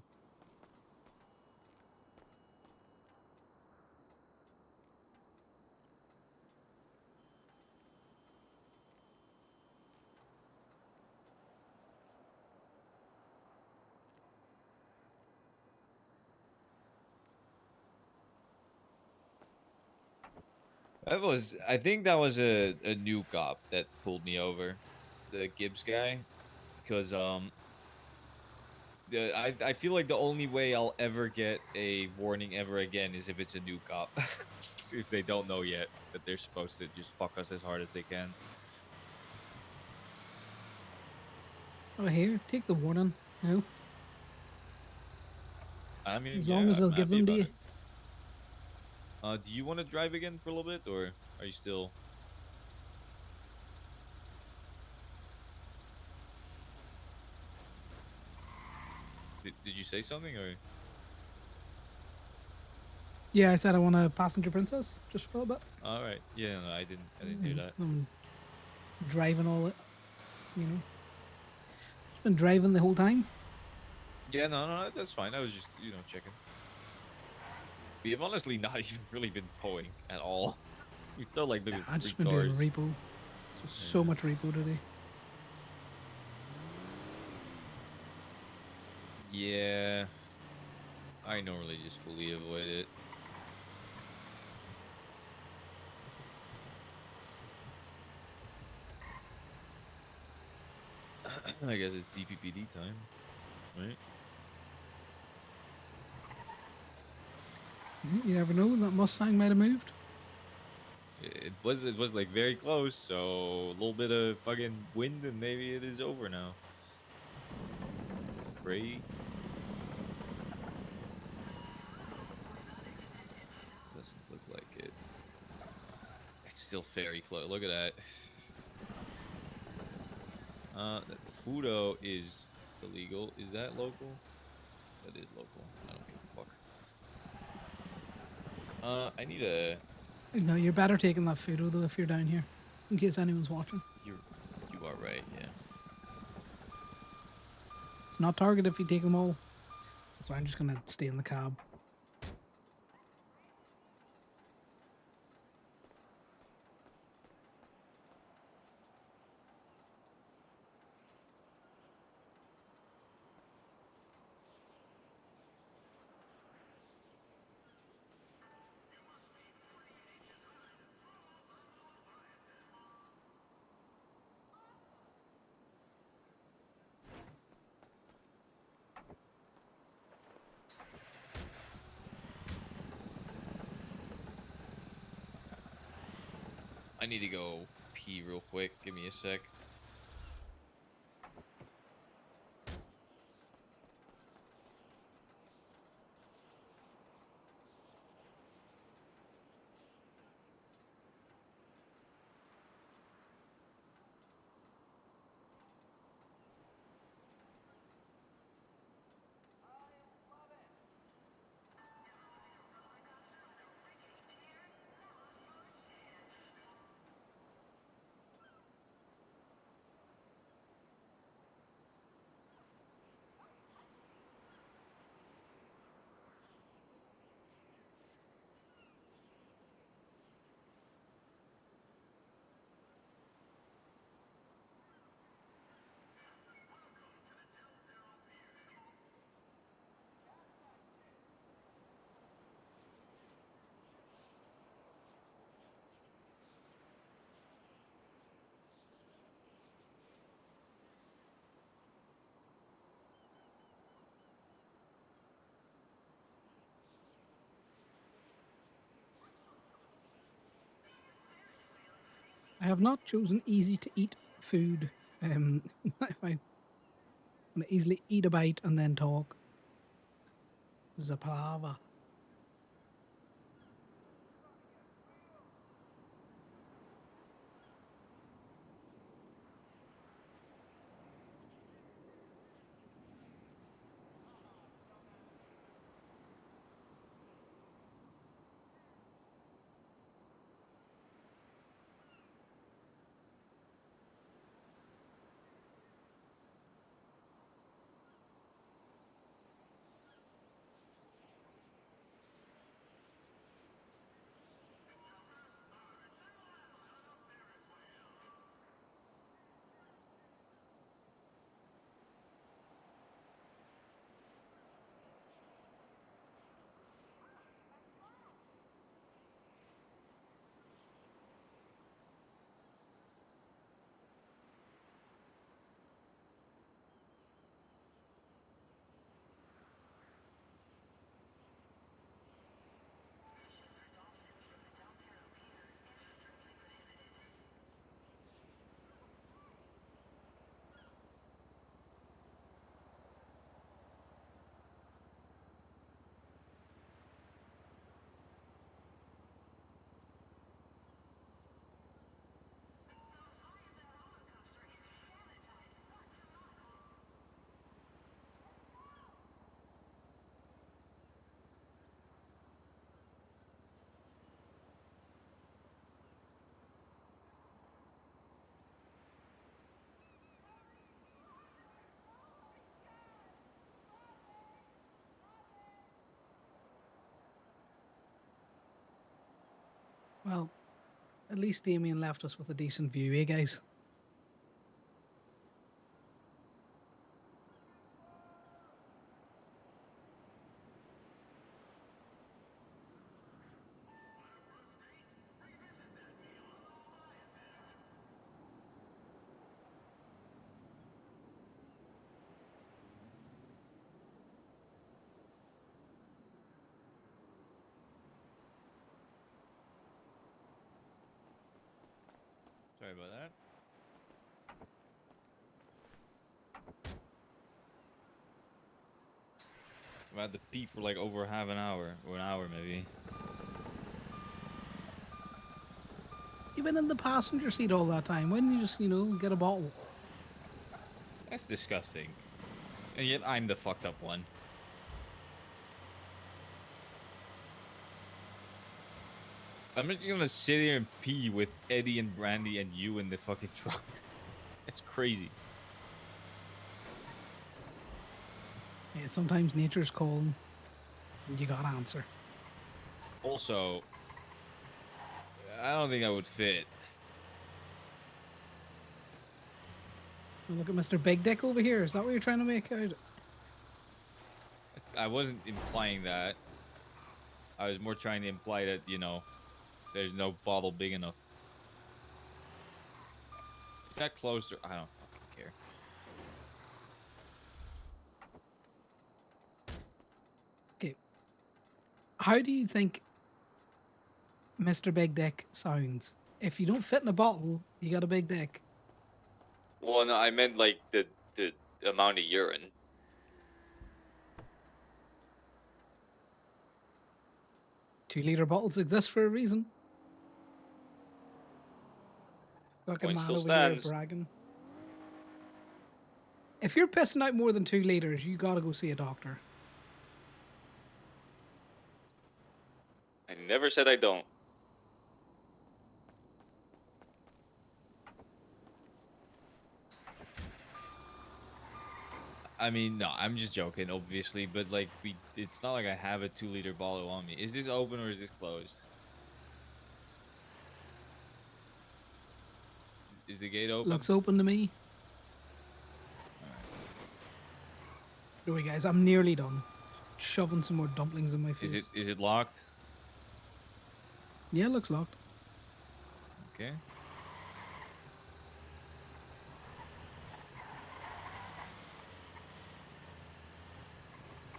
I think that was a new cop that pulled me over, the Gibbs guy, because I feel like the only way I'll ever get a warning ever again is if it's a new cop, if they don't know yet that they're supposed to just fuck us as hard as they can. Oh, here, take the warning. No, I mean, as yeah, long as they'll I'm give happy them to about you. it. Do you want to drive again for a little bit, or are you still? Did you say something, or? Yeah, I said I want a passenger princess just for a little bit. All right. Yeah, no, I didn't hear that. I'm driving all it, you know. Been driving the whole time. Yeah, no, that's fine. I was just, checking. We have honestly not even really been towing at all. We tow like maybe I've 3 just been cars. doing repo. So much repo today. Yeah. I normally just fully avoid it. I guess it's DPPD time, right? You never know. That Mustang might have moved. It was like very close, so a little bit of fucking wind and maybe it is over now. Pray. Doesn't look like it. It's still very close. Look at that. That Fudo is illegal. Is that local? That is local. I don't give a fuck. I need a. No, you're better taking that photo though if you're down here, in case anyone's watching. You are right. Yeah. It's not target if you take them all. So I'm just gonna stay in the cab. I need to go pee real quick. Give me a sec. I have not chosen easy to eat food. If I want to easily eat a bite and then talk. Zapalava. Well, at least Damien left us with a decent view, eh, guys? Sorry about that. I've had to pee for like over half an hour, or an hour maybe. You've been in the passenger seat all that time. Why didn't you just, get a bottle? That's disgusting. And yet I'm the fucked up one. I'm just gonna sit here and pee with Eddie and Brandy and you in the fucking truck. It's crazy. Yeah, sometimes nature's calling. And you gotta answer. Also, I don't think I would fit. Look at Mr. Big Dick over here. Is that what you're trying to make out? I wasn't implying that. I was more trying to imply that, there's no bottle big enough. Is that closer? I don't fucking care. Okay. How do you think Mr. Big Dick sounds? If you don't fit in a bottle, you got a big dick. Well, no, I meant like the amount of urine. Two-liter bottles exist for a reason. Fucking Point man still over here stands. bragging. If you're pissing out more than 2 liters, you gotta go see a doctor. I never said I don't. I mean, no, I'm just joking, obviously, but like, it's not like I have a 2-liter bottle on me. Is this open or is this closed? Is the gate open? Looks open to me. Don't worry, guys, I'm nearly done. Shoving some more dumplings in my face. Is it locked? Yeah, it looks locked. Okay.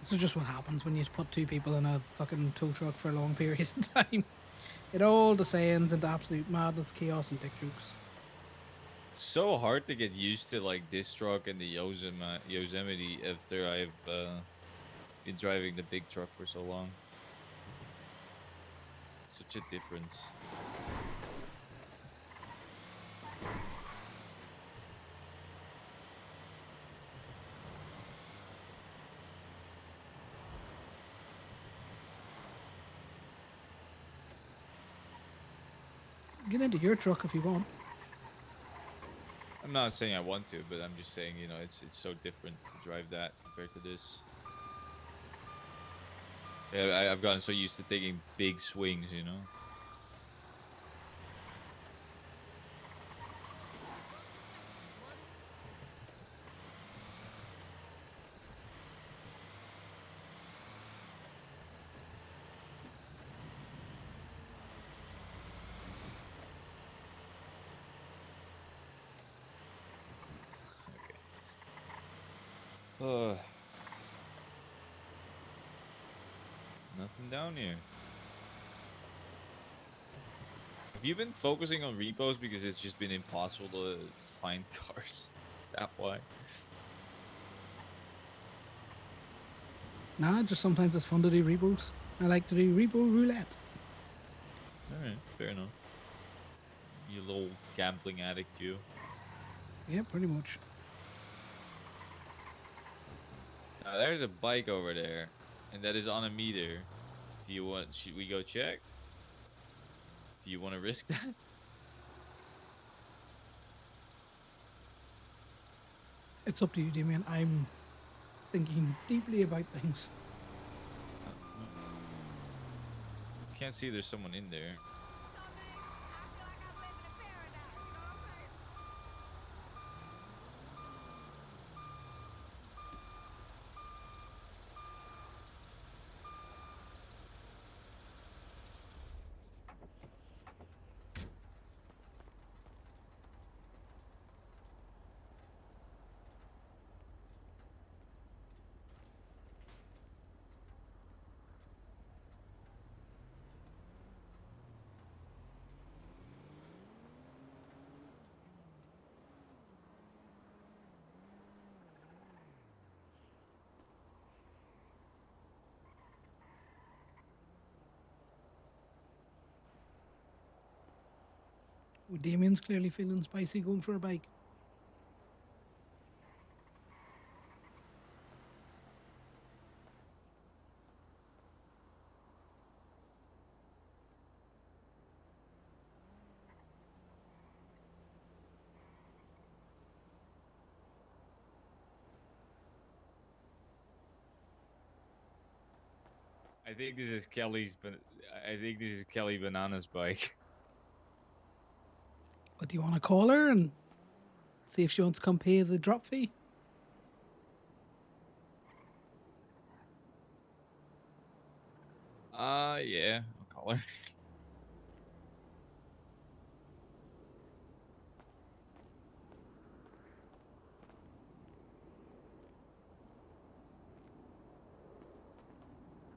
This is just what happens when you put two people in a fucking tow truck for a long period of time. It all descends into absolute madness, chaos, and dick jokes. It's so hard to get used to like this truck and the Yosemite after I've been driving the big truck for so long. Such a difference. Get into your truck if you want. I'm not saying I want to, but I'm just saying, you know, it's so different to drive that compared to this. Yeah, I've gotten so used to taking big swings, you know. Okay. Nothing down here. Have you been focusing on repos because it's just been impossible to find cars? Is that why? Nah, just sometimes it's fun to do repos. I like to do repo roulette. Alright, fair enough. You little gambling addict, you. Yeah, pretty much. Now, there's a bike over there, and that is on a meter. Do you want? Should we go check? Do you want to risk that? It's up to you, Damien. I'm thinking deeply about things. Can't see there's someone in there. Well, Damien's clearly feeling spicy going for a bike. I think this is Kelly's, but I think this is Kelly Banana's bike. But do you want to call her and see if she wants to come pay the drop fee? Yeah, I'll call her.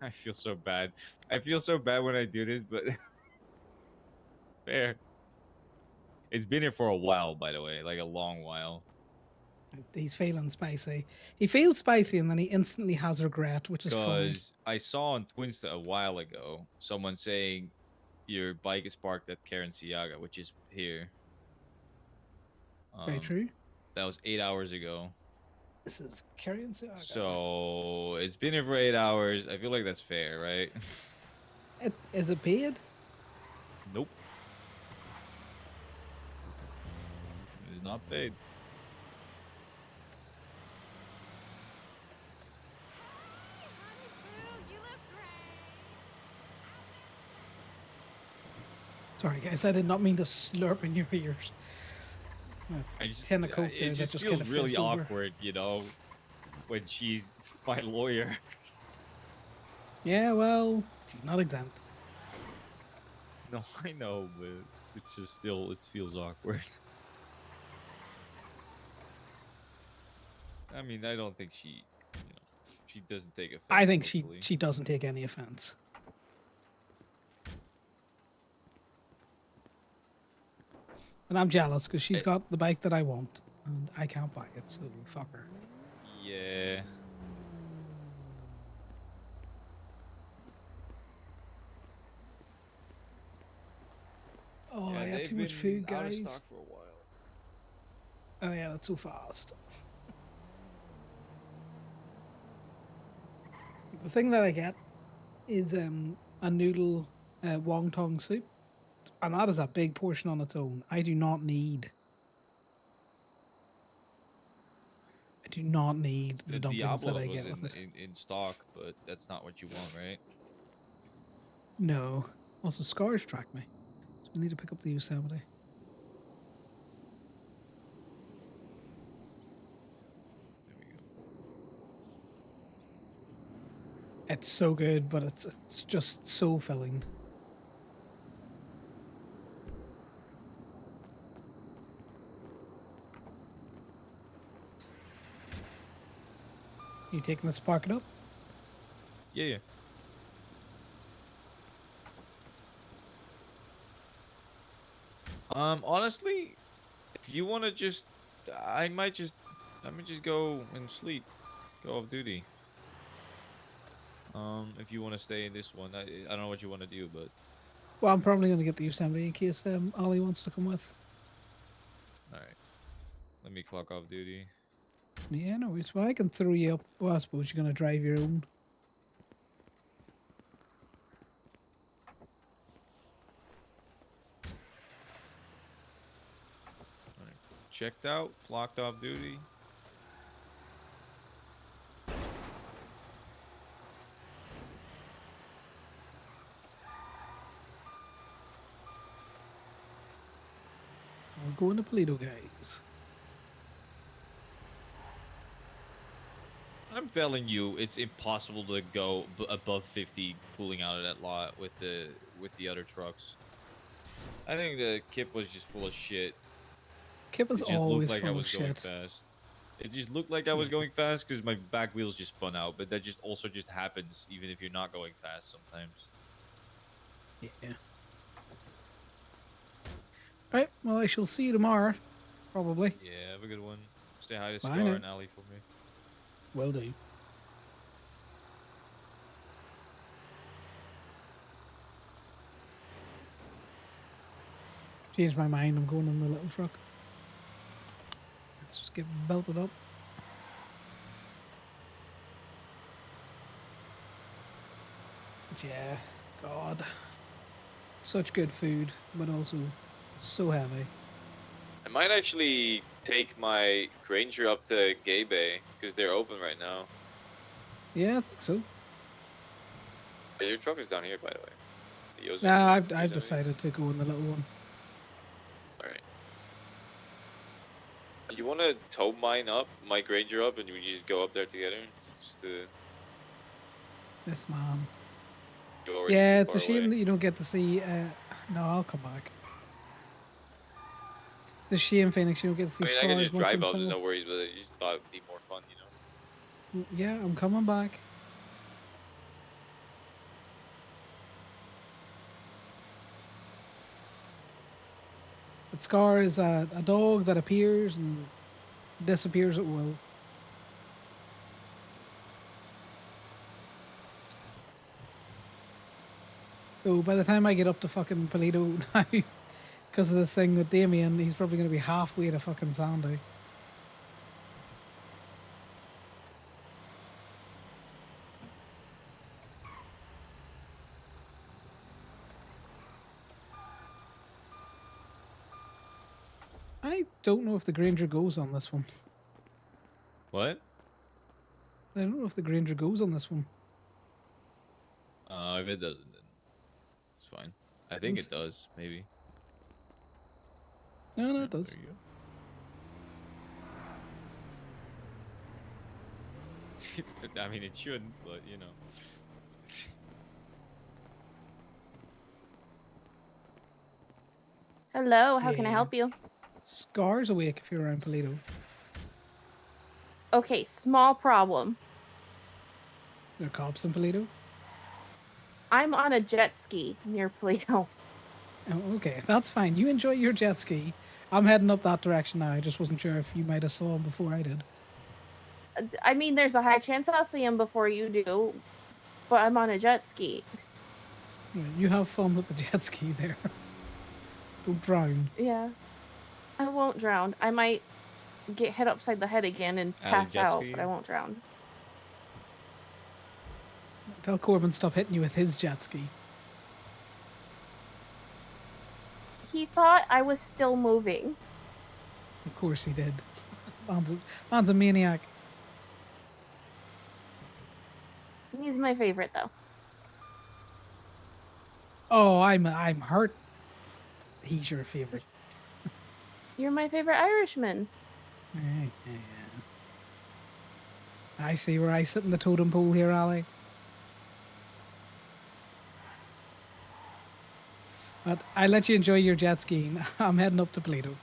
I feel so bad. I feel so bad when I do this, but fair. It's been here for a while, by the way, like a long while. He's feeling spicy. He feels spicy and then he instantly has regret, which is funny. Because I saw on Twinsta a while ago someone saying your bike is parked at Karen Siaga, which is here. Very true. That was 8 hours ago. This is Karen Siaga. So it's been here for 8 hours. I feel like that's fair, right? Is it paid? Nope. It is not paid. Sorry, guys, I did not mean to slurp in your ears. I just, Tin of Coke there it that just just feels kinda really fizzed over. awkward, you know, when she's my lawyer. Yeah, well, she's not exempt. No, I know, but it's just still, it feels awkward. I mean, I don't think she, you know, She doesn't take offense. I think hopefully. she doesn't take any offense. And I'm jealous because she's got the bike that I want, and I can't buy it, so fuck her. Yeah. Oh, Yeah, I had they've too much been food, out of guys. stock for a while. Oh yeah, that's too fast. The thing that I get is a noodle wonton soup, and that is a big portion on its own. I do not need the dumplings that Diablos I was get with it. in stock, but that's not what you want, right? No. Also, scars track me, so we need to pick up the Yosemite. It's so good, but it's just so filling. You taking this to park it up? Yeah. Honestly, if you want to just, I might just go and sleep, go off duty. If you want to stay in this one, I don't know what you want to do, but Well, I'm probably going to get the Yosemite in case Ollie wants to come with. all right. Let me clock off duty. Yeah, no worries. Well, I can throw you up. Well, I suppose you're going to drive your own. All right. Checked out, clocked off duty. We're going to Polito, guys. I'm telling you, it's impossible to go above 50 pulling out of that lot with the other trucks. I think the Kip was just full of shit. Kip is It just always looked like I full of was going shit. fast. It just looked like I was going fast because my back wheels just spun out, but that just also just happens even if you're not going fast sometimes. Yeah. Right. Well, I shall see you tomorrow, probably. Yeah, have a good one. Say hi to Bye Scar now. and Ali for me. Will do. Changed my mind. I'm going in the little truck. Let's just get belted up. But yeah, God. Such good food, but also so heavy. I might actually take my Granger up to Gay Bay because they're open right now. Yeah, I think so. Hey, your truck is down here, by the way. The Yosemite. Nah, I've decided to go in the little one. All right. You want to tow mine up, my Granger up, and we just go up there together? Just to... Yes, mom. You're already Yeah, too it's a far shame away. that you don't get to see. No, I'll come back. It's a shame, Phoenix, you don't get to see I mean, I Scars can just much drive up, there's himself. no worries, but I just thought it'd be more fun, you know? Yeah, I'm coming back. But Scar is a dog that appears and disappears at will. So by the time I get up to fucking Polito now, because of this thing with Damien, he's probably going to be halfway to fucking Sandy. I don't know if the Granger goes on this one. What? I don't know if the Granger goes on this one. If it doesn't, then it's fine. I think We'll it does, maybe. No, Yeah, it does. There you go. I mean, it shouldn't, but you know. Hello, how can I Yeah. help you? Scar's awake if you're around Polito. Okay, small problem. There are cops in Toledo? I'm on a jet ski near Plato. Oh, okay, that's fine. You enjoy your jet ski. I'm heading up that direction now. I just wasn't sure if you might have saw him before I did. I mean, there's a high chance I'll see him before you do, but I'm on a jet ski. Right, you have fun with the jet ski there. Don't drown. Yeah. I won't drown. I might get hit upside the head again and pass jet out, ski? but I won't drown. Tell Corbyn stop hitting you with his jet ski. He thought I was still moving. Of course he did. Man's a maniac. He's my favorite, though. Oh, I'm hurt. He's your favorite. You're my favorite Irishman. Yeah. I see where I sit in the totem pole here, Ali. But I let you enjoy your jet skiing. I'm heading up to Plato.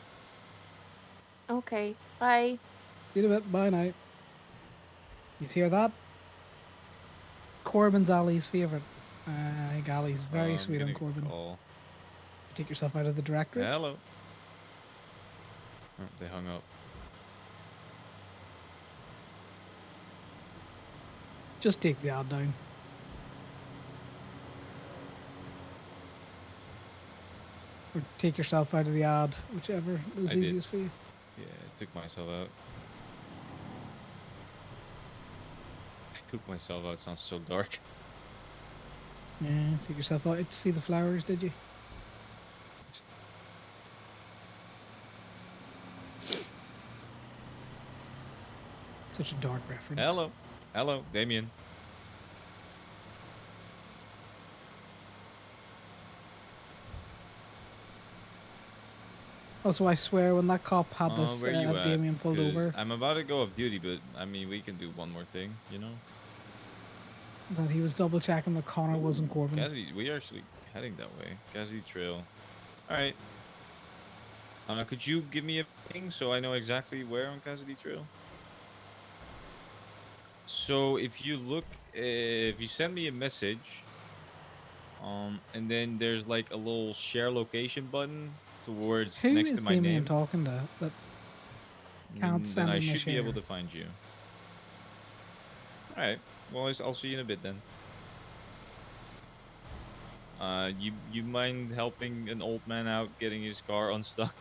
Okay, bye. See you in a bit. Bye now. You hear that? Corbyn's Ali's favourite. I think Ali's very sweet on Corbyn. Take yourself out of the directory. Hello. Oh, they hung up. Just take the ad down. Or take yourself out of the ad, whichever is I did. easiest for you. Yeah, I took myself out. I took myself out. Sounds so dark. Yeah, take yourself out to see the flowers, did you? Such a dark reference. Hello, Damien. Also, I swear when that cop had this Where you at? Damien pulled 'Cause over, I'm about to go off duty, but I mean, we can do one more thing, you know? that he was double checking that Connor wasn't Corbyn. Cassidy, we are actually heading that way. Cassidy Trail. Alright. Could you give me a ping so I know exactly where on Cassidy Trail? So if you look, if you send me a message, and then there's like a little share location button towards Who next is to my Damien name, talking to that can't then send I him a should be able share? to find you. Alright, well, I'll see you in a bit then. You mind helping an old man out getting his car unstuck?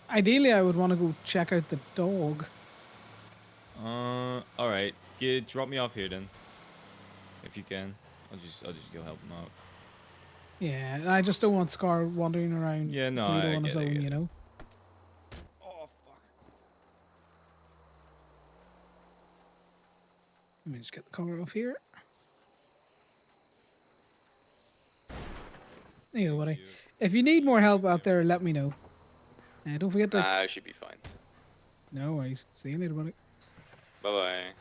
Ideally, I would want to go check out the dog. Alright. Drop me off here then. If you can. I'll just go help him out. Yeah, I just don't want Scar wandering around Yeah, no, Toledo I on his get it, I own, get you it. know? Oh, fuck. Let me just get the car off here. There you go, buddy. If you need more help out there, let me know. Don't forget to... I should be fine. No worries. See you later, buddy. Bye-bye.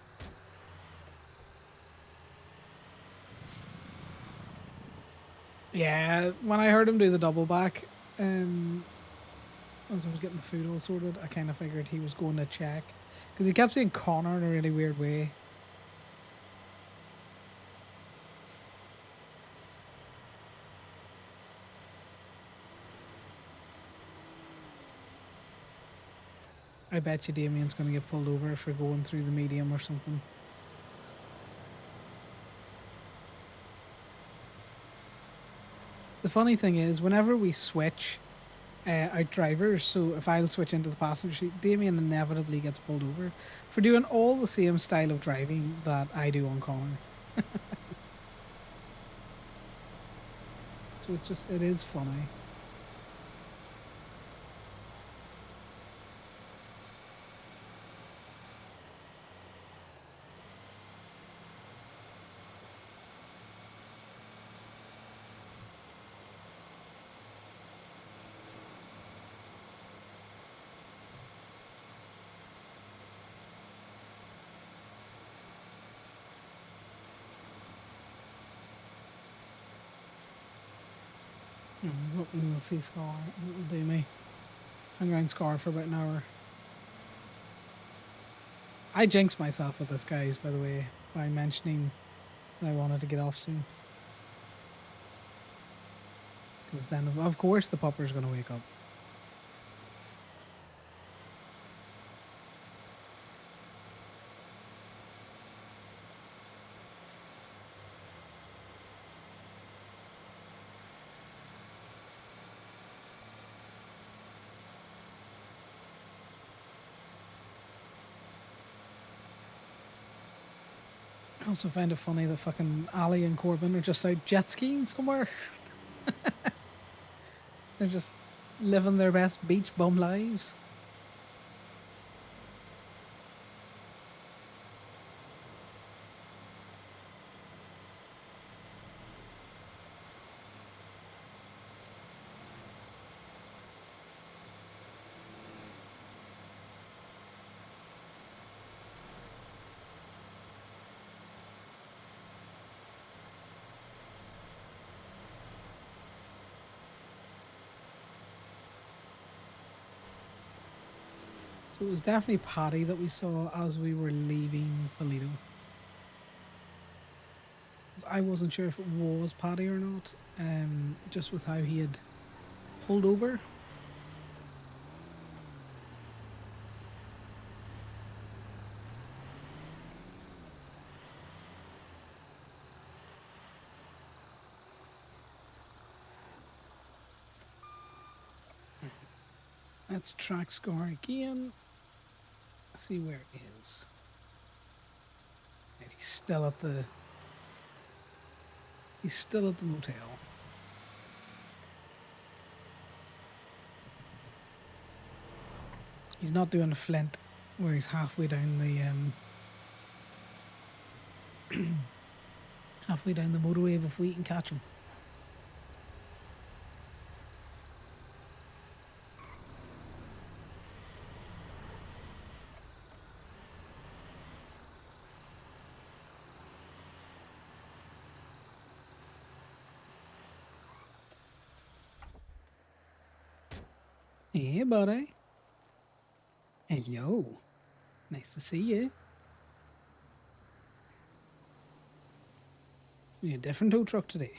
Yeah, when I heard him do the double back, as I was getting the food all sorted, I kind of figured he was going to check. Because he kept saying Connor in a really weird way. I bet you Damien's going to get pulled over for going through the medium or something. The funny thing is, whenever we switch out drivers, so if I'll switch into the passenger seat, Damien inevitably gets pulled over for doing all the same style of driving that I do on Connor. So it's just, it is funny. We'll see Scar. It'll do me. Hang around Scar for about an hour. I jinxed myself with this, guys, by the way, by mentioning that I wanted to get off soon. Because then, of course, the pupper's going to wake up. I also find it funny that fucking Ali and Corbyn are just out jet skiing somewhere. They're just living their best beach bum lives. So it was definitely Paddy that we saw as we were leaving Polito. I wasn't sure if it was Paddy or not, just with how he had pulled over. Let's track score again. See where it is. And he's still at the motel. He's not doing a Flint where he's halfway down the halfway down the motorway before you can catch him. Hey, buddy. Hello. Nice to see you. You're a different tow truck today.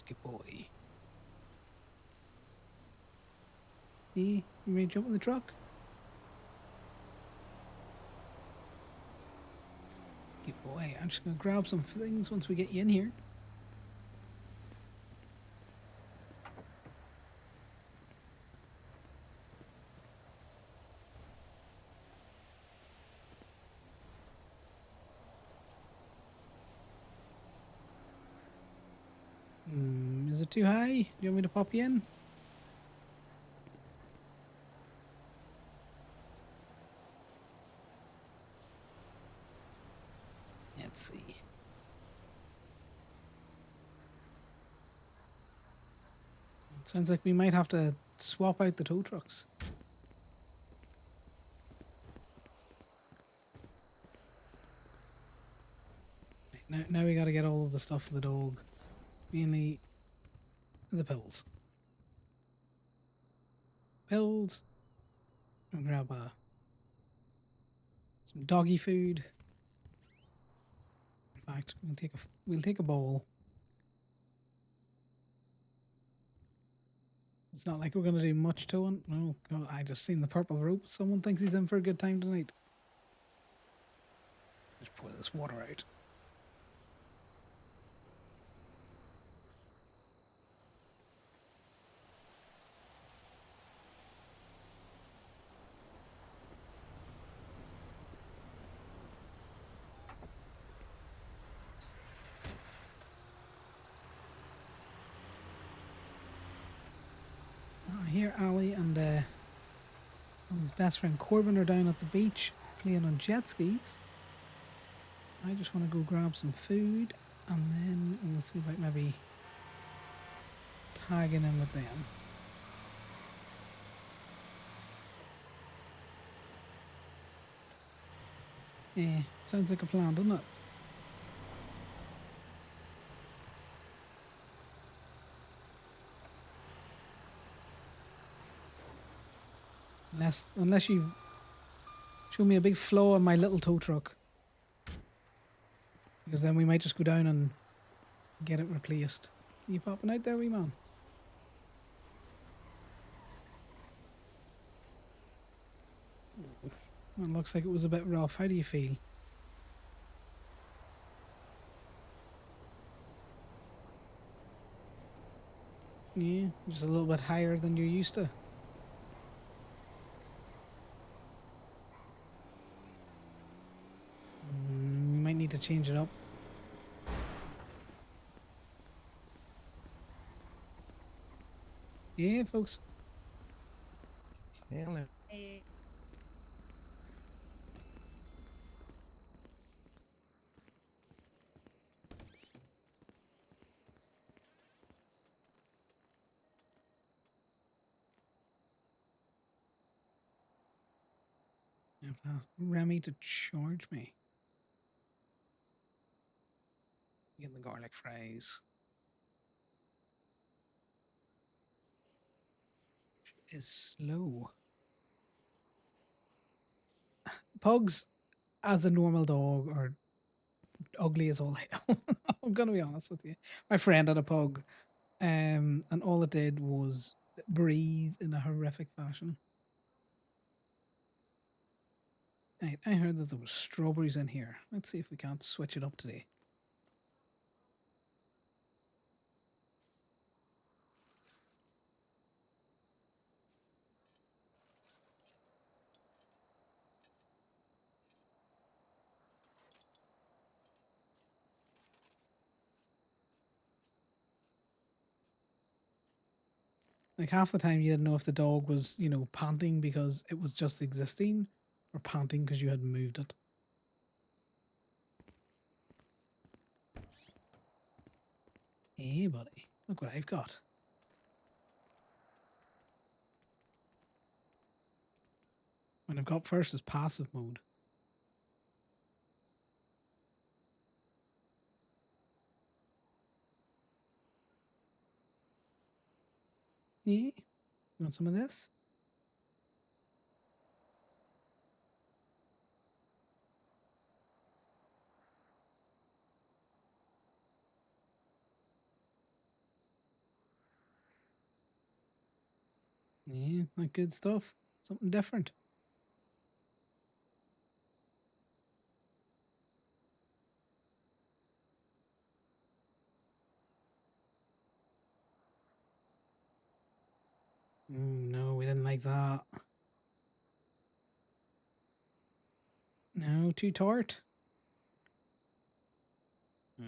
Good boy. Hey, you ready to jump in the truck? Good boy. I'm just going to grab some things once we get you in here. Is it too high? Do you want me to pop you in? Let's see. It sounds like we might have to swap out the tow trucks. Now we got to get all of the stuff for the dog. Mainly the pills. Pills. I'll grab some doggy food. In fact, we'll take a bowl. It's not like we're gonna do much towing. Oh God, I just seen the purple rope. Someone thinks he's in for a good time tonight. Let's pour this water out. Here, Ali and his best friend Corbyn are down at the beach playing on jet skis. I just want to go grab some food and then we'll see about maybe tagging in with them. Yeah, sounds like a plan, doesn't it? Unless you show me a big flaw on my little tow truck. Because then we might just go down and get it replaced. Are you popping out there, wee man? Well, it looks like it was a bit rough. How do you feel? Yeah, just a little bit higher than you're used to. We might need to change it up. Yeah, folks. Hello. I have to ask Remy to charge me. Get the garlic fries. She is slow. Pugs, as a normal dog, are ugly as all hell. I'm gonna be honest with you. My friend had a pug, and all it did was breathe in a horrific fashion. Right, I heard that there was strawberries in here. Let's see if we can't switch it up today. Like half the time you didn't know if the dog was, panting because it was just existing or panting because you had moved it. Hey, buddy. Look what I've got. What I've got first is passive mode. Yeah. You want some of this? Yeah, that good stuff. Something different. No, we didn't like that. No, too tart.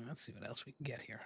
Let's see what else we can get here.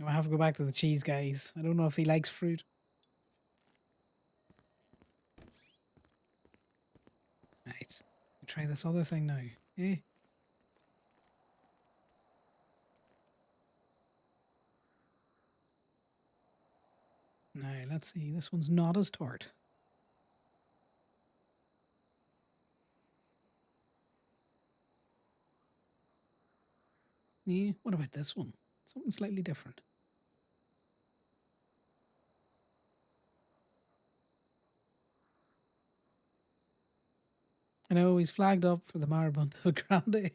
I have to go back to the cheese guys. I don't know if he likes fruit. Right. Try this other thing now. Eh? Now, let's see. This one's not as tart. Yeah, what about this one? Something slightly different. I know he's flagged up for the Marabunta Grande.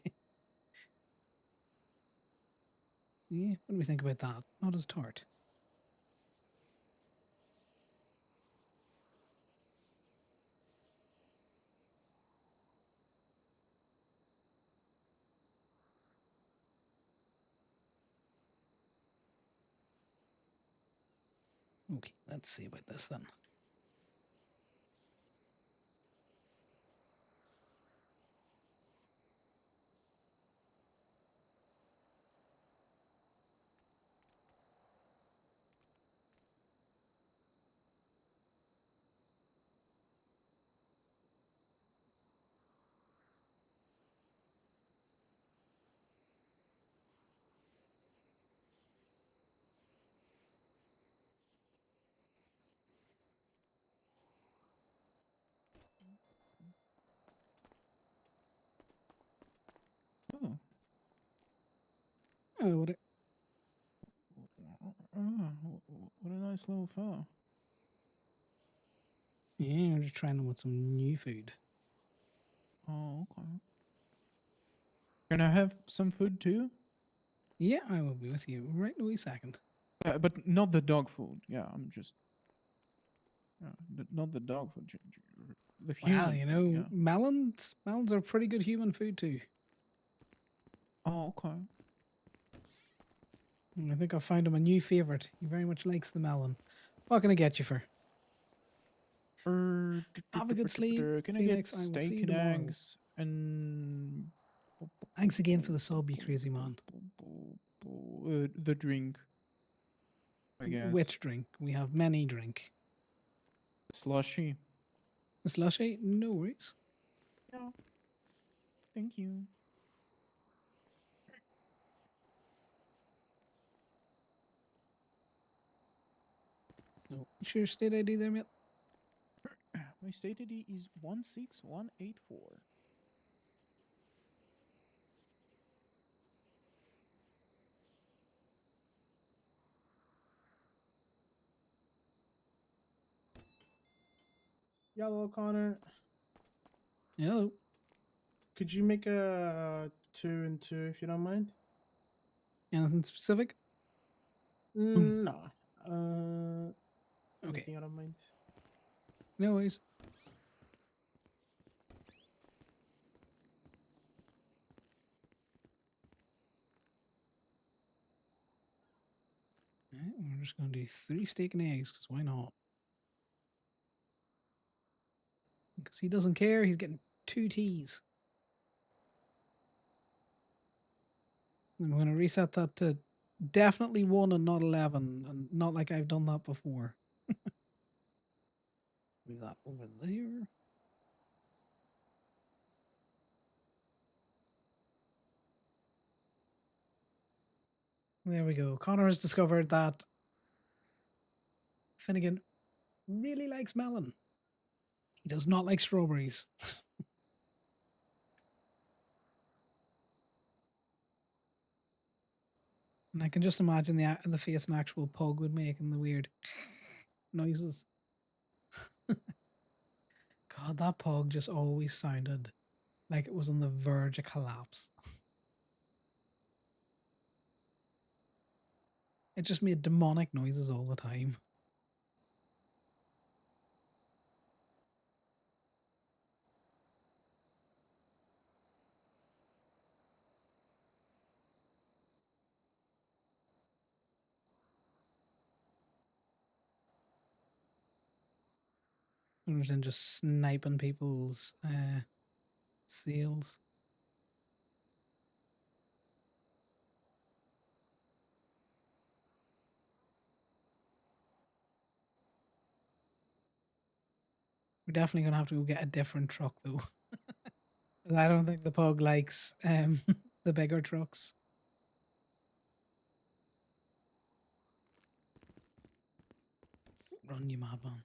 Yeah, what do we think about that? Not as tart. Okay, let's see about this then. Oh, what What a nice little fur. Yeah, I'm just trying them with some new food. Oh, okay. Can I have some food too? Yeah, I will be with you right in a wee second. But not the dog food. Yeah, I'm just. Not the dog food. The human. Well, you food, know, yeah. melons are pretty good human food too. Oh, okay. And I think I've found him a new favorite. He very much likes the melon. What can I get you for? Have a good sleep, Can Felix. I I get will see steak you and tomorrow. eggs and Thanks again for the sub, you crazy man. the drink? I guess. Which drink? We have many drink. Slushy. A slushy? No worries. Yeah. Thank you. No, what's your state ID there, mate? My state ID is 16184. Yellow Connor. Hello. Could you make a 2 and 2 if you don't mind? Anything specific? No. Okay. Anything I don't mind. No worries. Alright, we're just going to do 3 steak and eggs, because why not? Because he doesn't care, he's getting 2 teas. And we're going to reset that to definitely 1 and not 11, and not like I've done that before. Move that over there. There we go. Connor has discovered that Finnegan really likes melon. He does not like strawberries. And I can just imagine the face an actual pug would make and the weird noises. God, that pug just always sounded like it was on the verge of collapse. It just made demonic noises all the time. And then just sniping people's seals. We're definitely gonna have to go get a different truck though. I don't think the pug likes the bigger trucks. Run, you madman.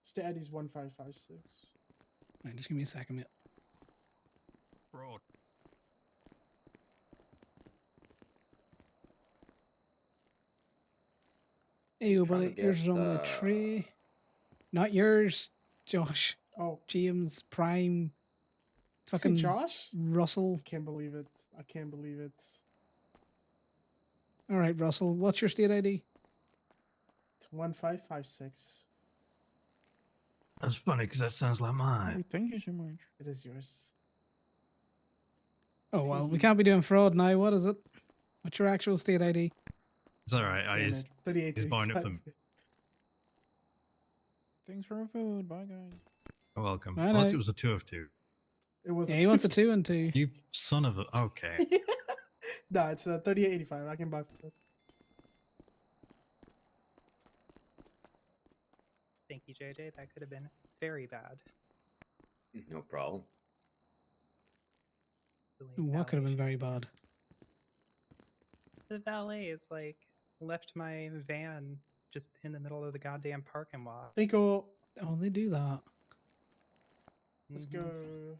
State ID's 1556. Right, just give me a second, mate. Road. Hey, you Trying to buddy. Yours is get, on the tray. Not yours, Josh. Oh. James Prime. Say Fucking Josh? Russell. I can't believe it. I can't believe it. All right, Russell. What's your state ID? It's 1556. That's funny because that sounds like mine. Thank you so much. It is yours. Oh, well, we can't be doing fraud now. What is it? What's your actual state ID? It's all right. Damn it. 38. He's buying it for me. Thanks for our food. Bye, guys. You're welcome. I Unless know. it was a 2 of 2. It was Yeah, he wants a 2 and 2. You son of a. Okay. No, it's 3885. I can buy for it. Thank you, JJ. That could have been very bad. No problem. What could have been very bad? The valet is like left my van just in the middle of the goddamn parking lot. Rico, Oh, they do that. let's Mm-hmm. go.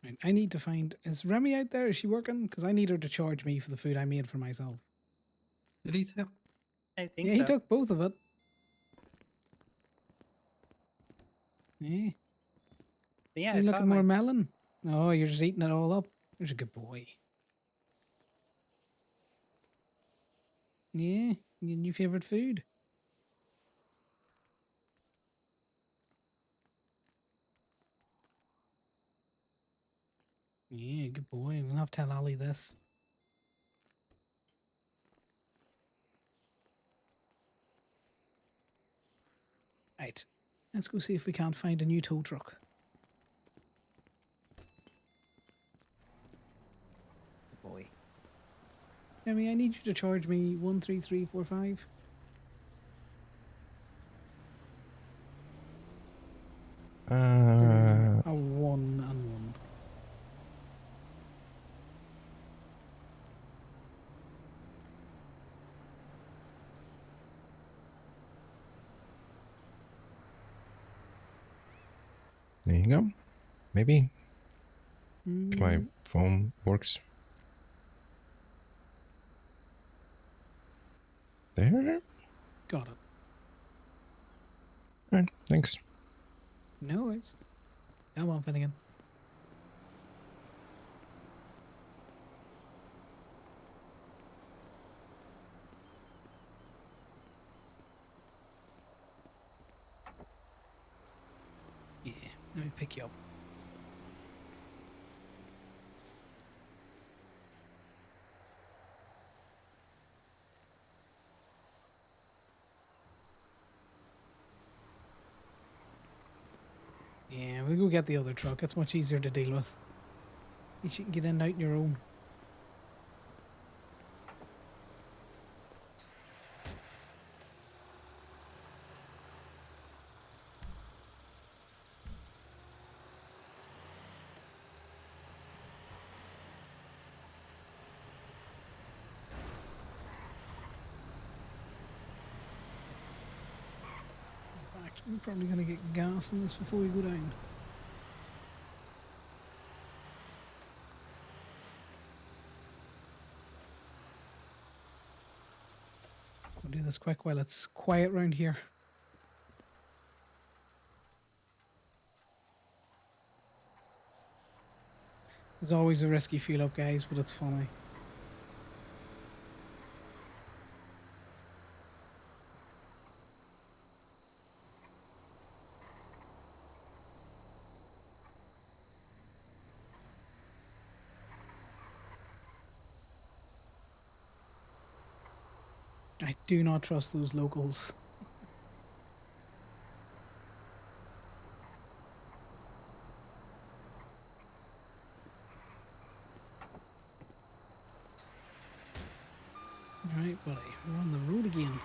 Right, I need to find. Is Remy out there? Is she working? Because I need her to charge me for the food I made for myself. Did he tip? I think Yeah, so. he took both of it. Yeah. Yeah, You I looking caught more my melon? Oh, you're just eating it all up. You're a good boy. Yeah, your new favorite food. Yeah, good boy. We'll have to tell Ali this. Right. Let's go see if we can't find a new tow truck. Good boy. Remy, I need you to charge me 13345. A 1 and 1. There you go. Maybe. If my Mm, phone works. There? got it. Alright, thanks. No worries. Come on, Finnegan. Yeah, let me pick you up. Yeah, we'll go get the other truck. It's much easier to deal with. At least you can get in and out on your own. In fact, we're probably going to get gas in this before we go down. We'll do this quick while it's quiet around here. There's always a risky fuel up, guys, but it's funny. I do not trust those locals. Alright, buddy, we're on the road again.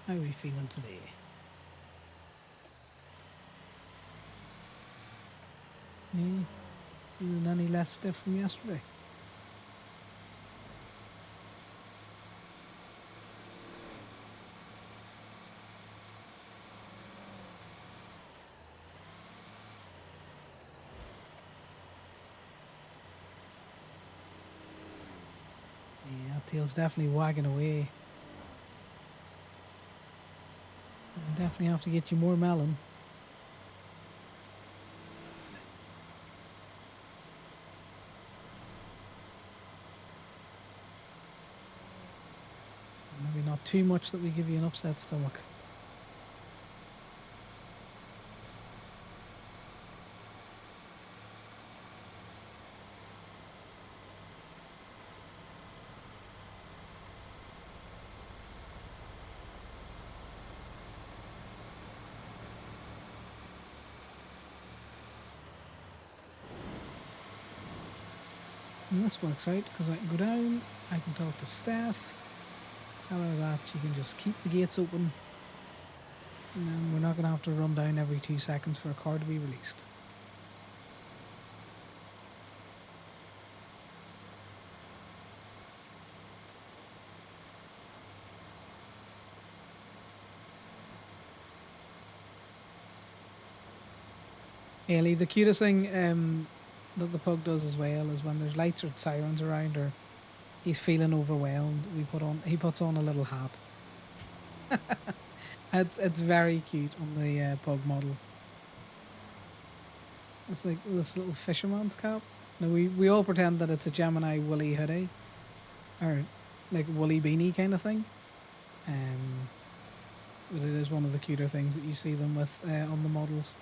How are we feeling today? Yeah, feeling any less stiff from yesterday? Yeah, that tail's definitely wagging away. We'll definitely have to get you more melon. Maybe not too much that we give you an upset stomach. And this works out because I can go down, I can talk to staff, tell her that she can just keep the gates open And then we're not going to have to run down every 2 seconds for a car to be released. Ailey, the cutest thing that the pug does as well is when there's lights or sirens around, or he's feeling overwhelmed, he puts on a little hat. It's very cute on the pug model. It's like this little fisherman's cap. Now we all pretend that it's a Gemini woolly hoodie, or like woolly beanie kind of thing. But it is one of the cuter things that you see them with on the models.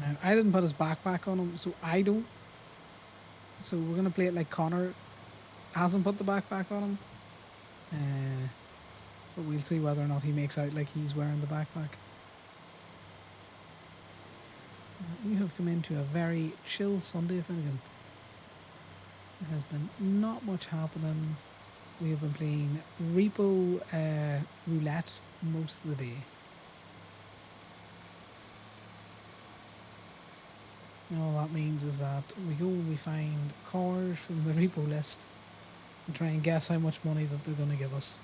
Now, I didn't put his backpack on him, so I don't. So we're gonna play it like Connor hasn't put the backpack on him. But we'll see whether or not he makes out like he's wearing the backpack. You have come into a very chill Sunday, Finnegan. There has been not much happening. We have been playing Repo Roulette most of the day. And all that means is that we go and we find cars from the repo list and try and guess how much money that they're going to give us.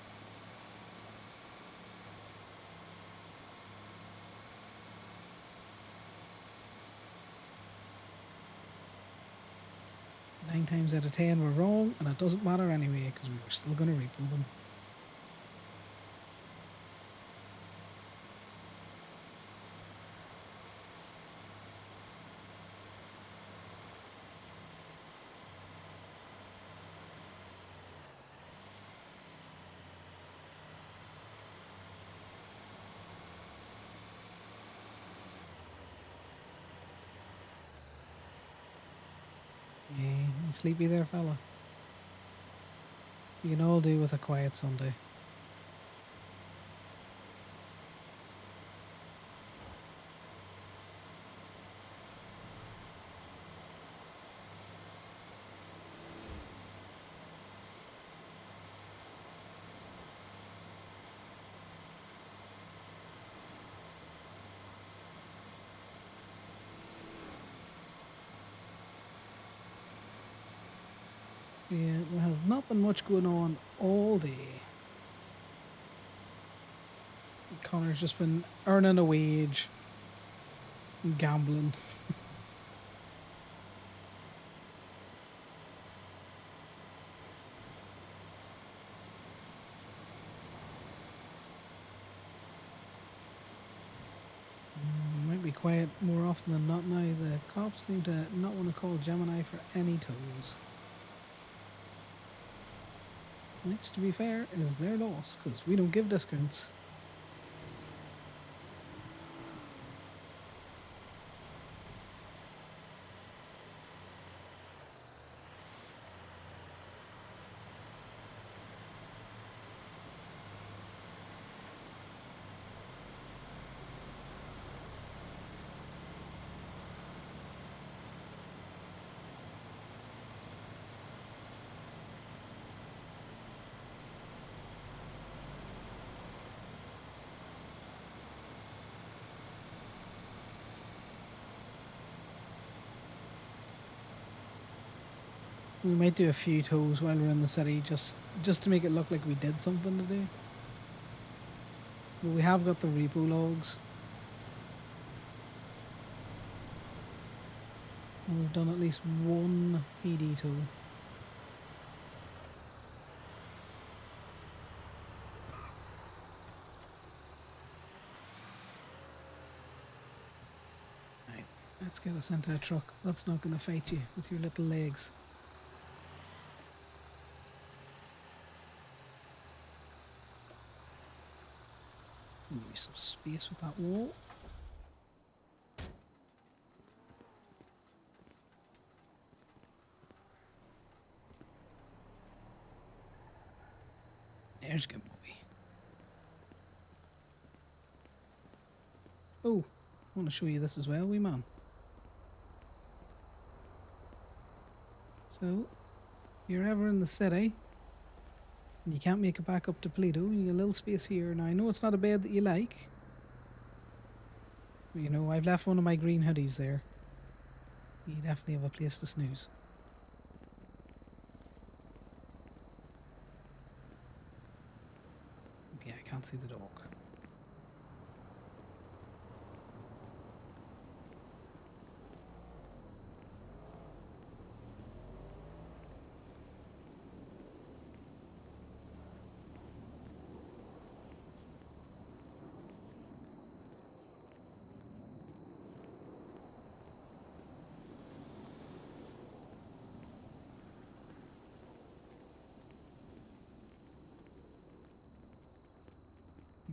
Nine times out of 10 we're wrong, and it doesn't matter anyway because we were still going to repo them. Yeah, you sleepy there, fella? You can all do with a quiet Sunday. Yeah, there has not been much going on all day. Connor's just been earning a wage and gambling. Might be quiet more often than not now. The cops seem to not want to call Gemini for any tolls. Which, to be fair, is their loss, because we don't give discounts. We might do a few tows while we're in the city, just to make it look like we did something today. But we have got the repo logs. And we've done at least one PD tow. Right, let's get us into a truck. That's not going to fight you with your little legs. Give me some space with that wall. There's a good boy. Oh, I want to show you this as well, wee man. So, if you're ever in the city and you can't make it back up to Toledo, you get a little space here. Now, I know it's not a bed that you like. But, you know, I've left one of my green hoodies there. You definitely have a place to snooze. Okay, I can't see the dog.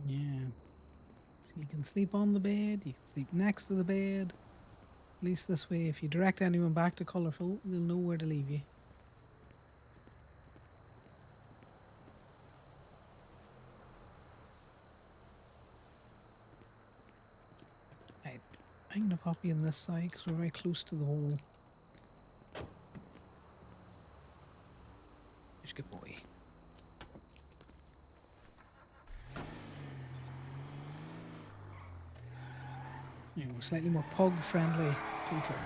Yeah. So you can sleep on the bed, you can sleep next to the bed. At least this way, if you direct anyone back to Colourful, they'll know where to leave you. Right, I'm going to pop you in this side because we're very close to the hole. Good boy. You know, slightly more pug friendly tow truck.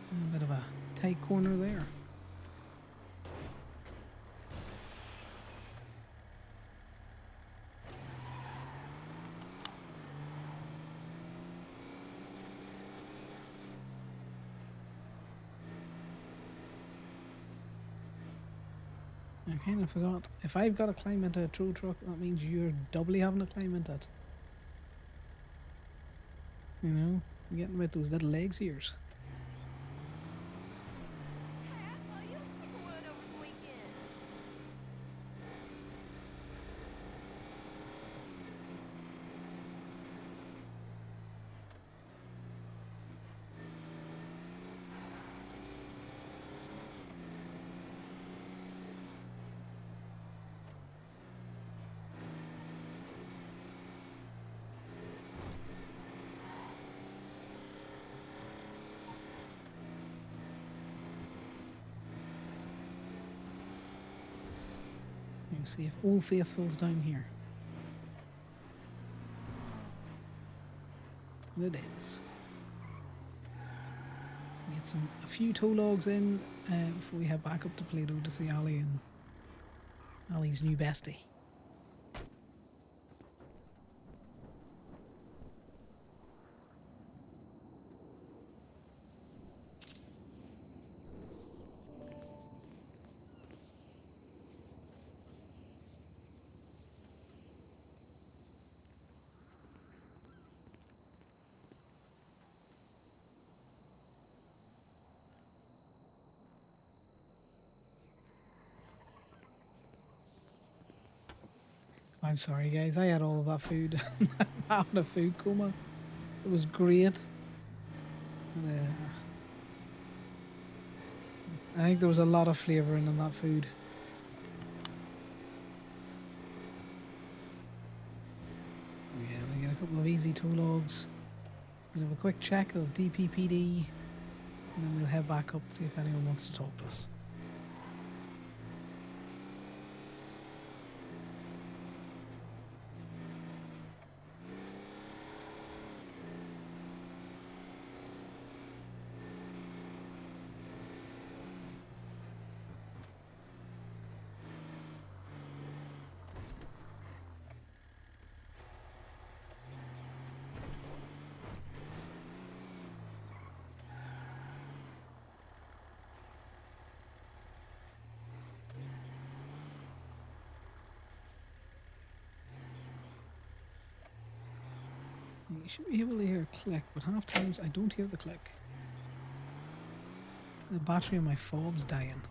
A bit of a tight corner there. I kind of forgot. If I've got to climb into a tow truck, that means you're doubly having to climb into it. You know, you're getting with those little legs of yours. You see if Old Faithful's down here. And it is. Get a few tow logs in before we head back up to Toledo to see Ali and Ali's new bestie. I'm sorry, guys. I had all of that food. I'm having a food coma. It was great. And, I think there was a lot of flavouring in that food. Yeah, we get a couple of easy tow logs. We'll have a quick check of DPPD, and then we'll head back up to see if anyone wants to talk to us. You should be able to hear a click, but half times I don't hear the click. The battery on my fob's dying.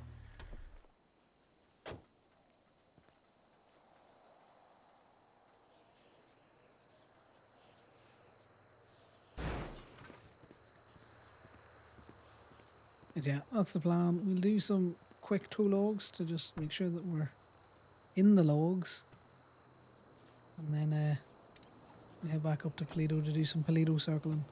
But yeah, that's the plan. We'll do some quick tow logs to just make sure that we're in the logs. And then we head back up to Toledo to do some Toledo circling.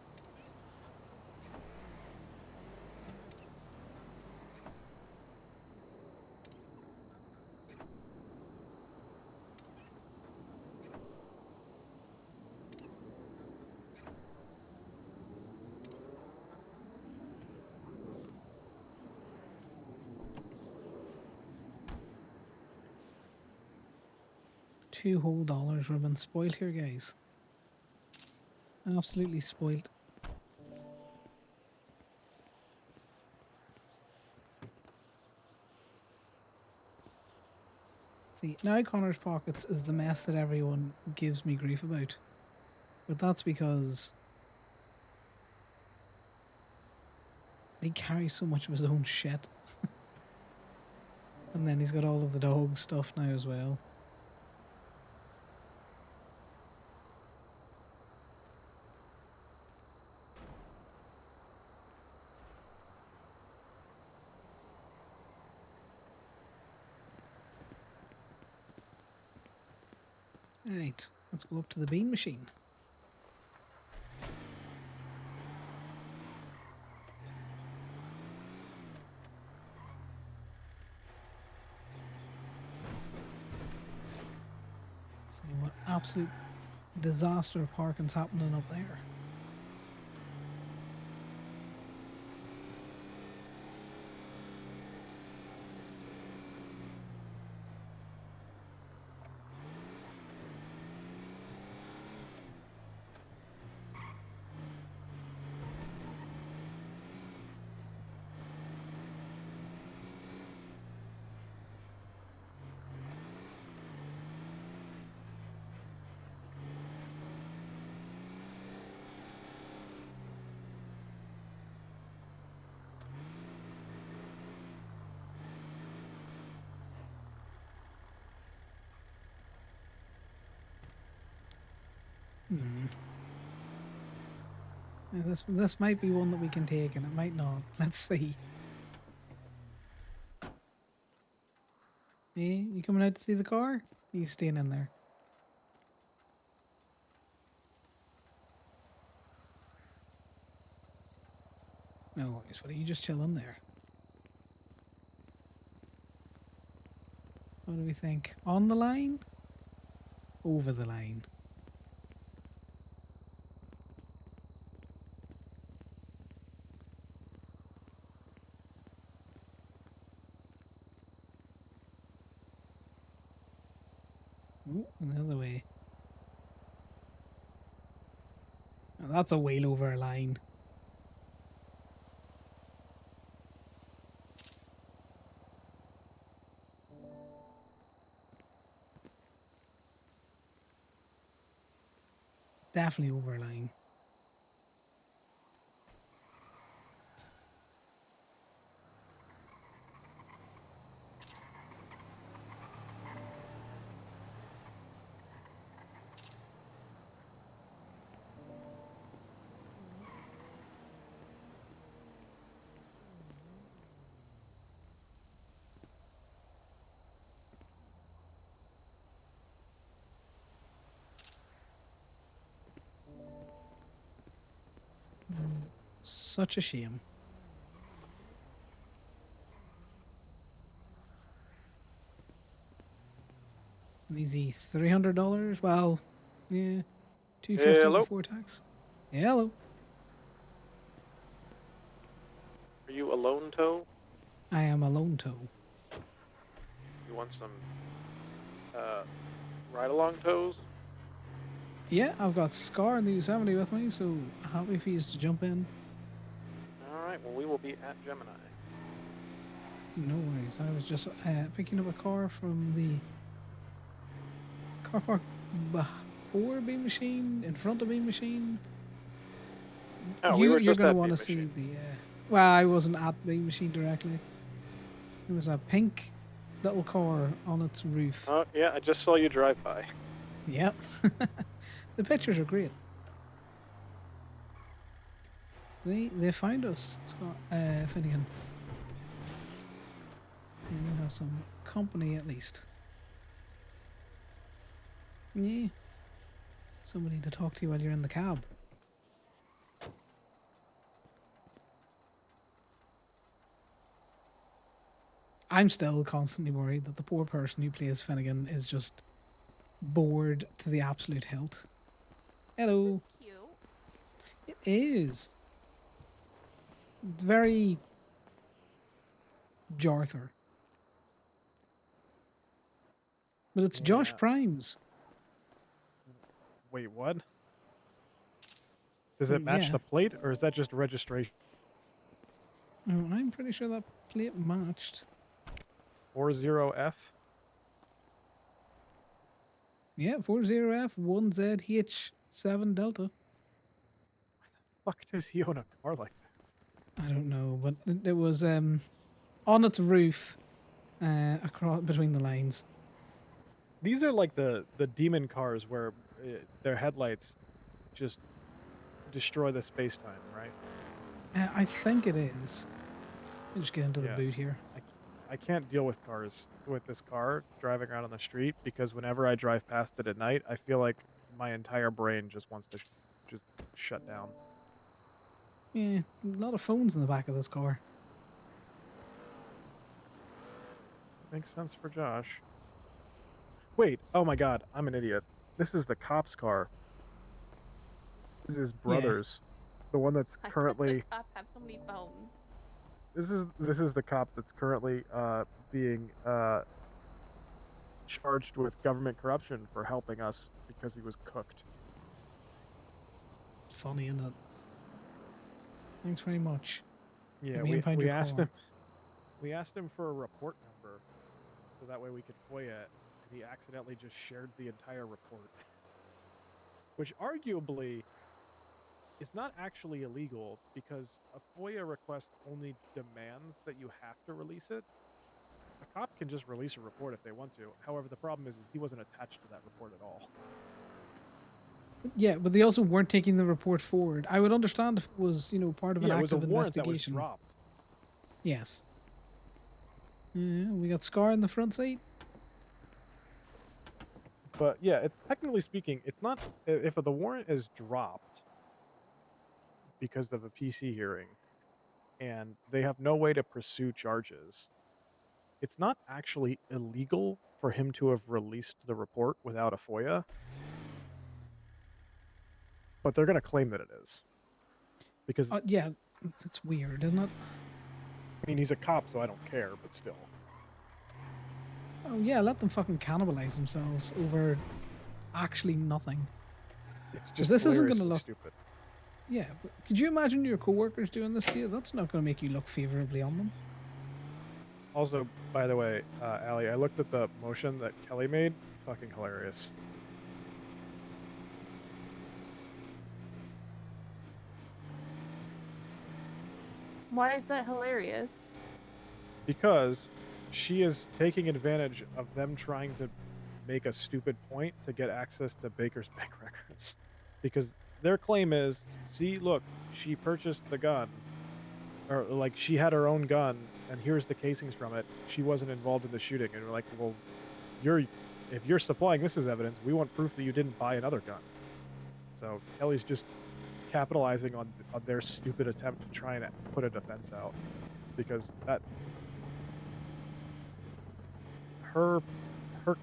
$2 whole. We've been spoiled here, guys. Absolutely spoiled. See, now Connor's pockets is the mess that everyone gives me grief about. But that's because he carries so much of his own shit. And then he's got all of the dog stuff now as well. Alright, let's go up to the bean machine. See what absolute disaster of parking's happening up there. Yeah, this might be one that we can take, and it might not. Let's see. Hey, you coming out to see the car? Are you staying in there? No worries, buddy. You just chill in there. What do we think? On the line? Over the line? Ooh, the other way. Oh, that's a whale over a line. Definitely over a line. Such a shame. It's an easy $300. Well, yeah, $250 Hello? before tax. Hello. Are you a lone tow? I am a lone tow. You want some ride-along tows? Yeah, I've got Scar and the U70 with me, so happy for you to jump in. All right. Well, we will be at Gemini. No worries. I was just picking up a car from the car park before Beam Machine, in front of Beam Machine. Oh, we were You're just going at to want Beam to see Machine. the... well, I wasn't at Beam Machine directly. There was a pink little car on its roof. Oh, yeah. I just saw you drive by. Yep. The pictures are great. They found us, Scott Finnegan. So we have some company at least. Yeah. Somebody to talk to while you're in the cab. I'm still constantly worried that the poor person who plays Finnegan is just bored to the absolute hilt. Hello. Cute. It is. Very Jarther. But it's Josh Yeah. Primes. Wait, what? Does Oh, it match yeah. the plate, or is that just registration? Oh, I'm pretty sure that plate matched. 40F? Yeah, 40F 1ZH7 Delta. Fuck does he own a car like this? I don't know, but it was on its roof, across between the lines. These are like the demon cars where their headlights just destroy the space-time, right? I think it is. Let me just get into the Yeah. boot here. I can't deal with cars, with this car driving around on the street, because whenever I drive past it at night, I feel like my entire brain just wants to just shut down. Yeah, a lot of phones in the back of this car. Makes sense for Josh. Wait, oh my god, I'm an idiot. This is the cop's car. This is his brother's. The one that's Why does currently the cop have so many phones? this is the cop that's currently being charged with government corruption for helping us because he was cooked. Funny, isn't it? Thanks very much. Yeah, Let me impound we your asked car. him for a report number so that way we could FOIA it, and he accidentally just shared the entire report. Which arguably is not actually illegal, because a FOIA request only demands that you have to release it. A cop can just release a report if they want to. However, the problem is he wasn't attached to that report at all. Yeah, but they also weren't taking the report forward. I would understand if it was, part of an Yeah, it was a active warrant that was investigation. dropped. Yes. We got Scar in the front seat. But yeah, technically speaking, it's not, if the warrant is dropped because of a PC hearing and they have no way to pursue charges, it's not actually illegal for him to have released the report without a FOIA, but they're going to claim that it is. Because, Yeah, it's weird, isn't it? I mean, he's a cop, so I don't care, but still. Oh yeah, let them fucking cannibalize themselves over actually nothing. It's 'Cause just this isn't gonna hilariously look stupid. Yeah, but could you imagine your coworkers doing this to you? That's not going to make you look favorably on them. Also, by the way, Allie, I looked at the motion that Kelly made. Fucking hilarious. Why is that hilarious? Because she is taking advantage of them trying to make a stupid point to get access to Baker's bank records. Because their claim is, see, look, she purchased the gun. Or, like, she had her own gun, and here's the casings from it. She wasn't involved in the shooting. And we're like, well, if you're supplying this as evidence, we want proof that you didn't buy another gun. So Kelly's just capitalizing on their stupid attempt to try and put a defense out. Because that... Her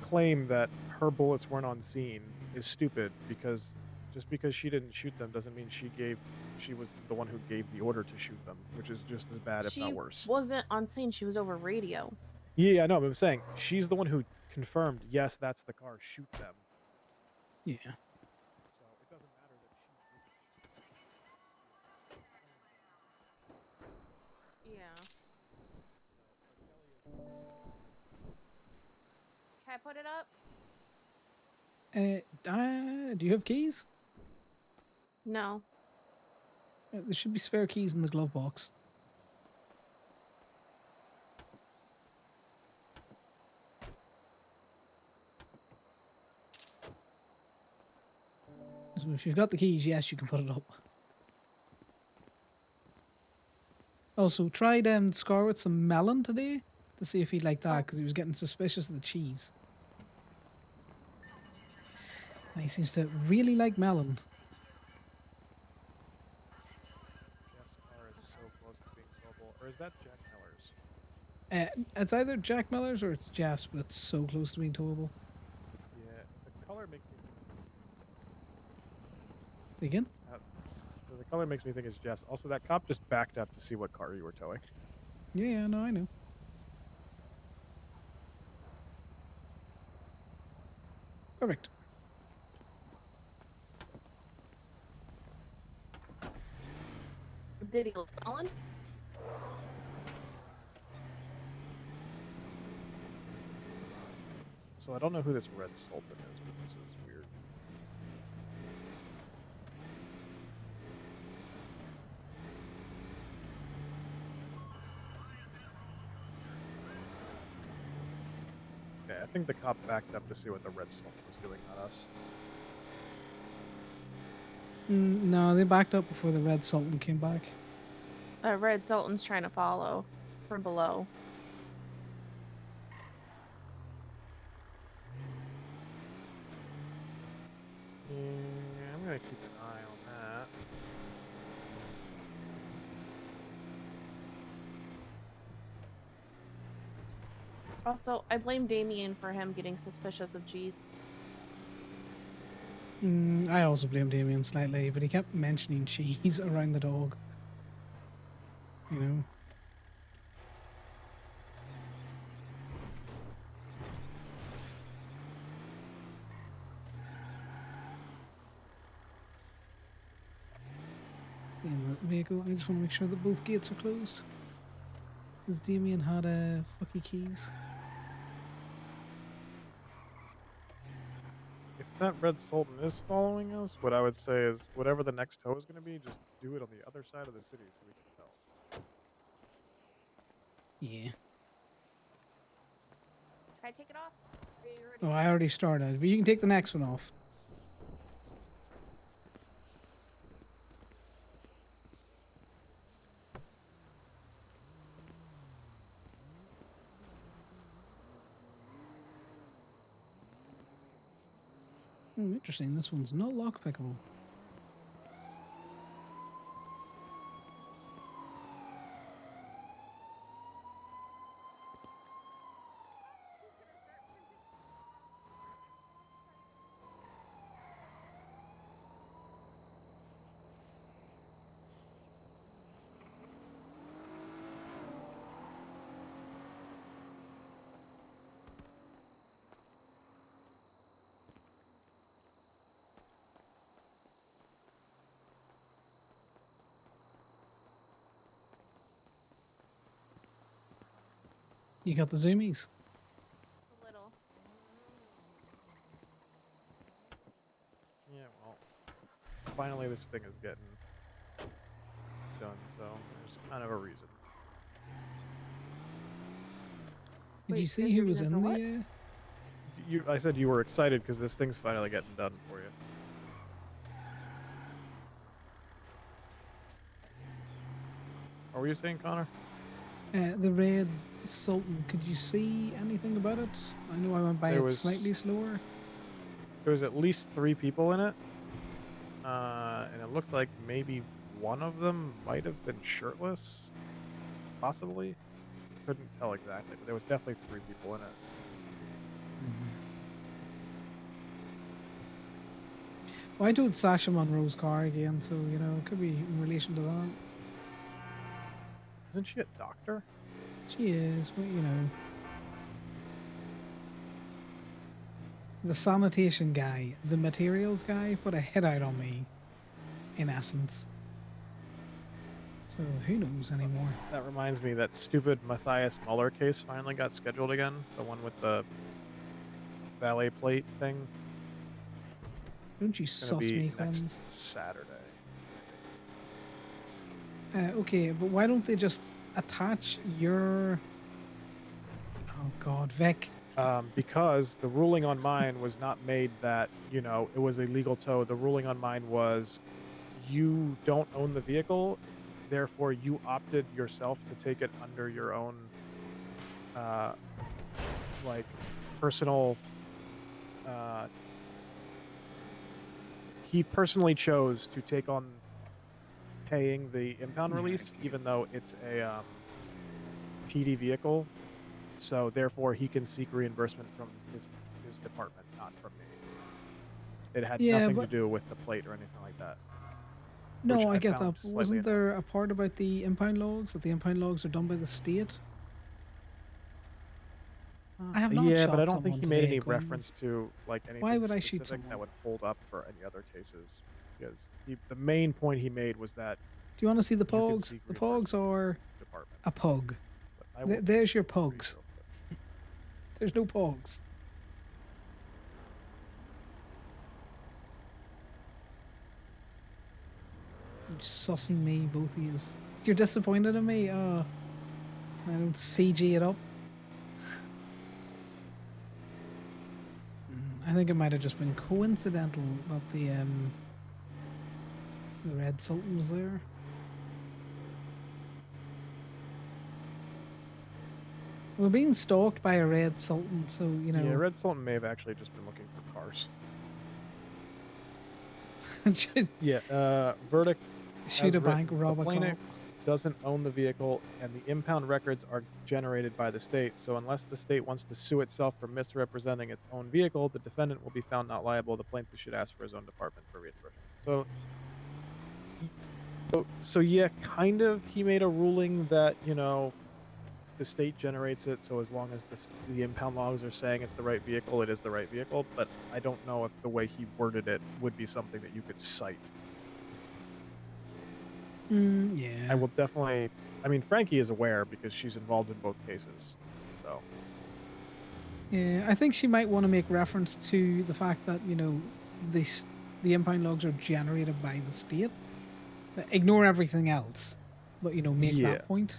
claim that her bullets weren't on scene is stupid, because just because she didn't shoot them doesn't mean she was the one who gave the order to shoot them, which is just as bad, if not worse. She wasn't on scene. She was over radio. Yeah, no, but I'm saying she's the one who confirmed, yes, that's the car, shoot them. Yeah. So it doesn't matter that she Yeah. Can I put it up? Do you have keys? No. There should be spare keys in the glove box. So if you've got the keys, yes, you can put it up. Also, tried Scar with some melon today to see if he'd like that, because he was getting suspicious of the cheese. And he seems to really like melon. Jeff's car is so close to being towable. Or is that Jack Miller's? It's either Jack Miller's or it's Jeff's, but it's so close to being towable. Yeah, the color makes me Again? So the color makes me think it's Jeff's. Also, that cop just backed up to see what car you were towing. Yeah, no, I know. Perfect. Did he look Colin? So I don't know who this Red Sultan is, but this is weird. Okay, I think the cop backed up to see what the Red Sultan was doing, not us. No, they backed up before the Red Sultan came back. Red Sultan's trying to follow from below. Yeah, I'm gonna keep an eye on that. Also, I blame Damien for him getting suspicious of cheese. I also blame Damien slightly, but he kept mentioning cheese around the dog. You know. Stay in the vehicle. I just want to make sure that both gates are closed. Because Damien had fucky keys. If that Red Sultan is following us, what I would say is whatever the next tow is going to be, just do it on the other side of the city so we can tell. Yeah. Can I take it off? Are you ready? Oh, I already started, but you can take the next one off. Interesting. This one's not lockpickable. You got the zoomies. A little. Yeah, well, finally this thing is getting done, so there's kind of a reason. Did you see who was in the? I said you were excited because this thing's finally getting done for you. What were you saying, Connor? The Red Sultan. Could you see anything about it? I know I went by it slightly slower. There was at least 3 people in it, and it looked like maybe one of them might have been shirtless, possibly. Couldn't tell exactly, but there was definitely 3 people in it. Well, I told Sasha Monroe's car again, so you know it could be in relation to that. Isn't she a doctor? She is, but you know. The sanitation guy, the materials guy, put a hit out on me, in essence. So who knows anymore? That reminds me, that stupid Matthias Muller case finally got scheduled again. The one with the valet plate thing. Don't you It's gonna sus be make next ones? Saturday. Okay, but why don't they just attach your... Oh god, Vic. Because the ruling on mine was not made that, you know, it was a legal tow. The ruling on mine was you don't own the vehicle, therefore you opted yourself to take it under your own, like, personal, he personally chose to take on paying the impound release, even though it's a PD vehicle. So therefore, he can seek reimbursement from his department, not from me. It had nothing to do with the plate or anything like that. No, which I get found that. But slightly wasn't there a part about the impound logs, that the impound logs are done by the state? I have not Yeah, shot but I don't think someone he made today, any Quinn. reference to like anything Why would I shoot specific that someone? would hold up for any other cases. Because the main point he made was that you want to see the you can pogs? see The Greenberg's pogs are department. a pug. But I will There's your pogs. There's no pogs. You're sussing me, both of yous. You're disappointed in me? Oh, I don't CG it up. I think it might have just been coincidental that the Red Sultan was there. We're being stalked by a Red Sultan, so, you know... Yeah, Red Sultan may have actually just been looking for cars. Yeah, verdict. Shoot as a bank, written, rob the a plaintiff cop. doesn't own the vehicle, and the impound records are generated by the state. So unless the state wants to sue itself for misrepresenting its own vehicle, the defendant will be found not liable. The plaintiff should ask for his own department for reimbursement. So yeah, kind of. He made a ruling that, you know, the state generates it, so as long as the impound logs are saying it's the right vehicle, it is the right vehicle. But I don't know if the way he worded it would be something that you could cite. Yeah. I will definitely. I mean, Frankie is aware because she's involved in both cases. So. Yeah, I think she might want to make reference to the fact that, you know, the impound logs are generated by the state. Ignore everything else, but, you know, make that point.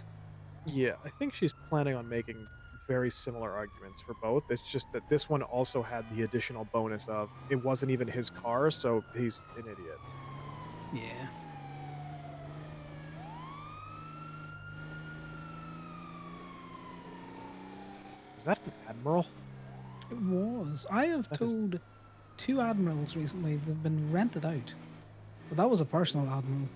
Yeah, I think she's planning on making very similar arguments for both. It's just that this one also had the additional bonus of it wasn't even his car, so he's an idiot. Yeah. Is that an admiral? It was. I have told 2 admirals recently they've been rented out. But that was a personal admiral.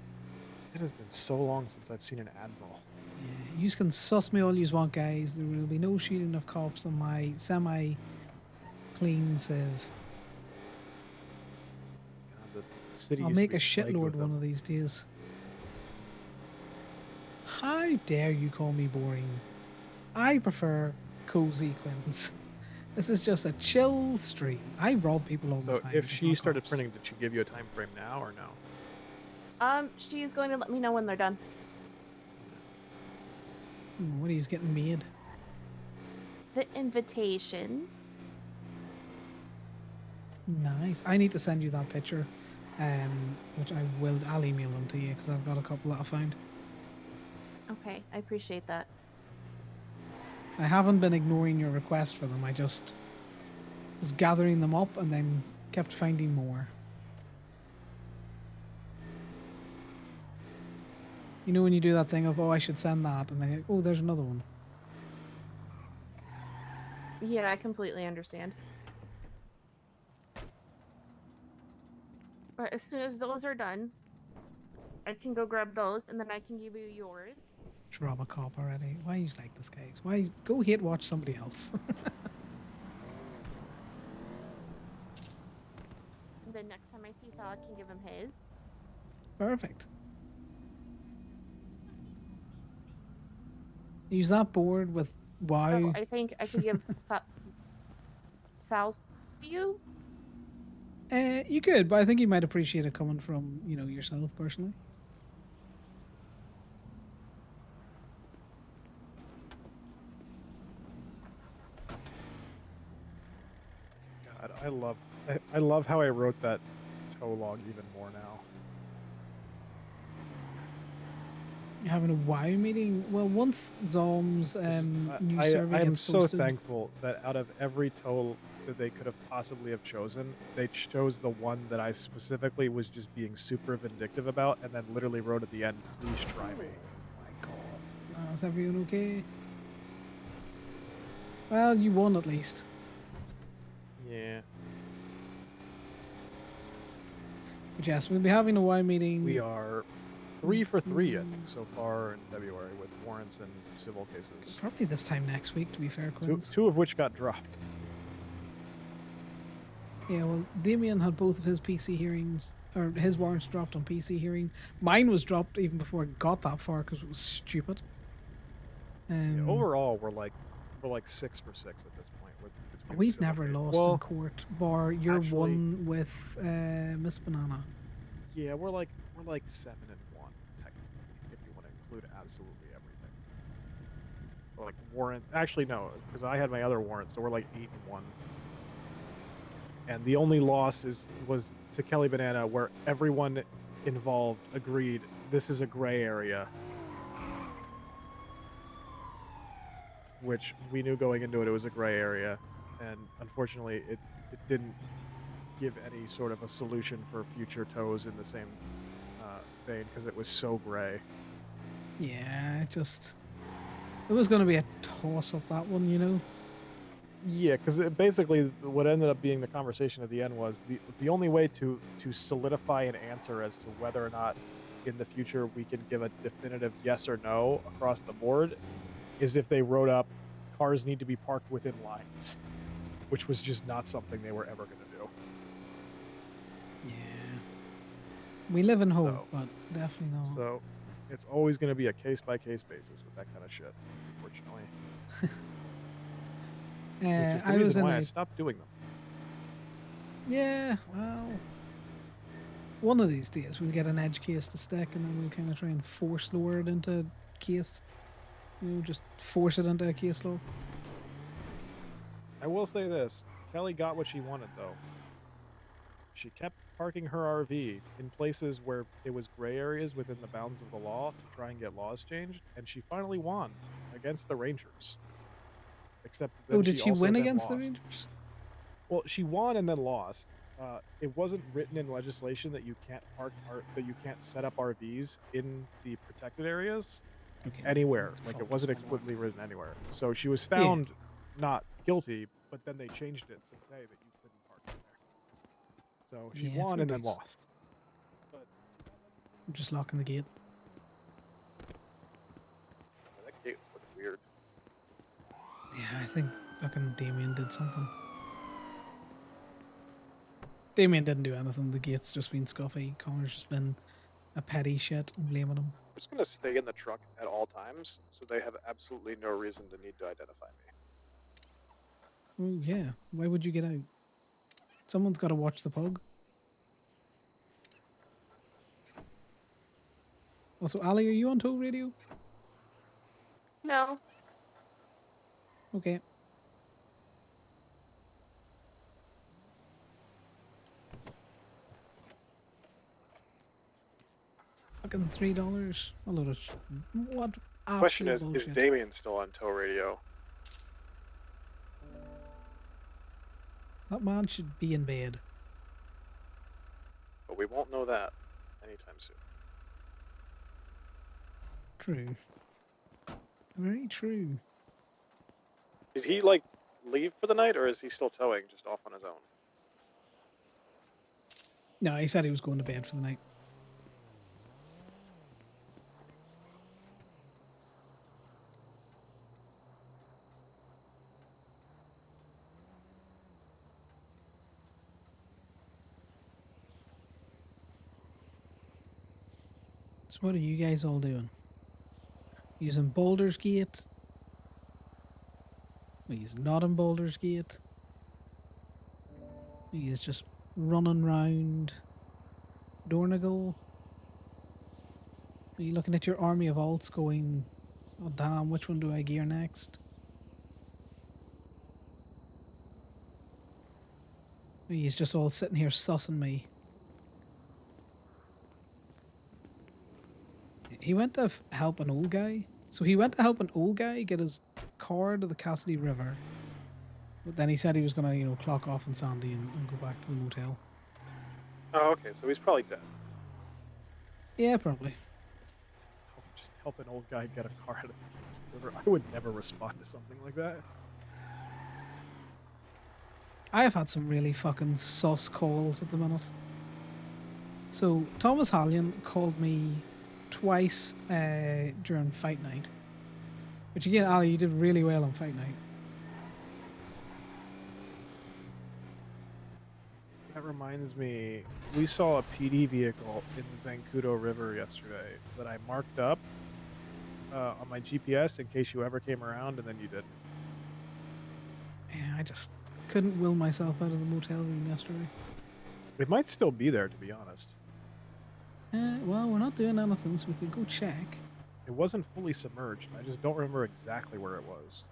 It has been so long since I've seen an admiral. Yeah, you can suss me all you want, guys. There will be no shooting of cops on my semi-clean Civ. God, the city I'll used to make be a plagued shitlord with them. one of these days. How dare you call me boring? I prefer cozy Quins. This is just a chill stream. I rob people all the So time. if but she not started cops. printing, did she give you a time frame now or no? She's going to let me know when they're done. What are you getting made? The invitations. Nice. I need to send you that picture, which I'll email them to you because I've got a couple that I found. Okay, I appreciate that. I haven't been ignoring your request for them. I just was gathering them up and then kept finding more. You know when you do that thing of, oh, I should send that, and then you're like, oh, there's another one. Yeah, I completely understand. But as soon as those are done, I can go grab those, and then I can give you yours. Just rob a cop already. Why you like this, guys? Why go hate watch somebody else? And then next time I see Sal, I can give him his. Perfect. Use that board with wow. Oh, I think I could give Sal's to you. You could, but I think you might appreciate it coming from, you know, yourself personally. God, I love how I wrote that tow log even more now. You're having a WoW meeting? Well, once Zom's new server I am gets so posted... thankful that out of every tow that they could have possibly have chosen, they chose the one that I specifically was just being super vindictive about, and then literally wrote at the end, "Please try me." My God. Is everyone okay? Well, you won at least. Yeah. But yes, we'll be having a WoW meeting. We are 3 for 3, I think, so far in February with warrants and civil cases. Probably this time next week, to be fair, Quinns. Two of which got dropped. Yeah, well, Damien had both of his PC hearings, or his warrants dropped on PC hearing. Mine was dropped even before it got that far because it was stupid. Yeah, overall, we're like 6 for 6 at this point. Between We've civil never cases. lost in court, bar your actually, one with Miss Banana. Yeah, we're like 7-1 technically. include absolutely everything. Like warrants. Actually, no, because I had my other warrants, so we're like 8-1. And the only loss was to Kelly Banana, where everyone involved agreed this is a gray area, which we knew going into it was a gray area, and unfortunately it didn't give any sort of a solution for future tows in the same vein because it was so gray. Yeah, it was going to be a toss-up, that one, you know? Yeah, because basically what ended up being the conversation at the end was the only way to solidify an answer as to whether or not in the future we can give a definitive yes or no across the board is if they wrote up cars need to be parked within lines, which was just not something they were ever going to do. Yeah. We live in hope, but definitely not. So it's always going to be a case-by-case basis with that kind of shit, unfortunately. Which is the I was reason in why I a... stopped doing them. Yeah, well... One of these days we'll get an edge case to stick, and then we'll kind of try and force lower it into case. You know, just force it into a case load. I will say this. Kelly got what she wanted, though. She kept parking her RV in places where it was gray areas within the bounds of the law to try and get laws changed, and she finally won against the Rangers. Except then Oh, did she also win then against the lost. Rangers? Well, she won and then lost. It wasn't written in legislation that you can't that you can't set up RVs in the protected areas anywhere. Like it wasn't explicitly written anywhere. So she was found not guilty, but then they changed it since hey that you couldn't park in there. So she Yeah, won fair and then dues. lost. But I'm just locking the gate. that gate was looking weird. Yeah, I think fucking Damien did something. Damien didn't do anything. The gate's just been scuffy. Connor's just been a petty shit and blaming him. I'm just gonna stay in the truck at all times, so they have absolutely no reason to need to identify me. Oh, yeah. Why would you get out? Someone's got to watch the pug. Also, Ali, are you on tow radio? No. Okay. Fucking $3. A lot of what? Question Absolute is bullshit. Damien still on tow radio? That man should be in bed. But we won't know that anytime soon. True. Very true. Did he like leave for the night, or is he still towing, just off on his own? No, he said he was going to bed for the night. So what are you guys all doing? Using Baldur's Gate? He's not in Baldur's Gate. He is just running round Dornagle. Are you looking at your army of alts going, oh damn, which one do I gear next? He's just all sitting here sussing me. He went to help an old guy. So he went to help an old guy get his car to the Cassidy River. But then he said he was going to, you know, clock off in Sandy and go back to the motel. Oh, okay, so he's probably dead. Yeah, probably. Just help an old guy get a car out of the river. I would never respond to something like that. I have had some really fucking sus calls at the minute. So Thomas Hallion called me twice during fight night. Which again, Ali, you did really well on fight night. That reminds me, we saw a PD vehicle in the Zancudo River yesterday that I marked up on my GPS in case you ever came around, and then you didn't. Yeah, I just couldn't will myself out of the motel room yesterday. It might still be there, to be honest. Well, we're not doing anything, so we could go check. It wasn't fully submerged. I just don't remember exactly where it was.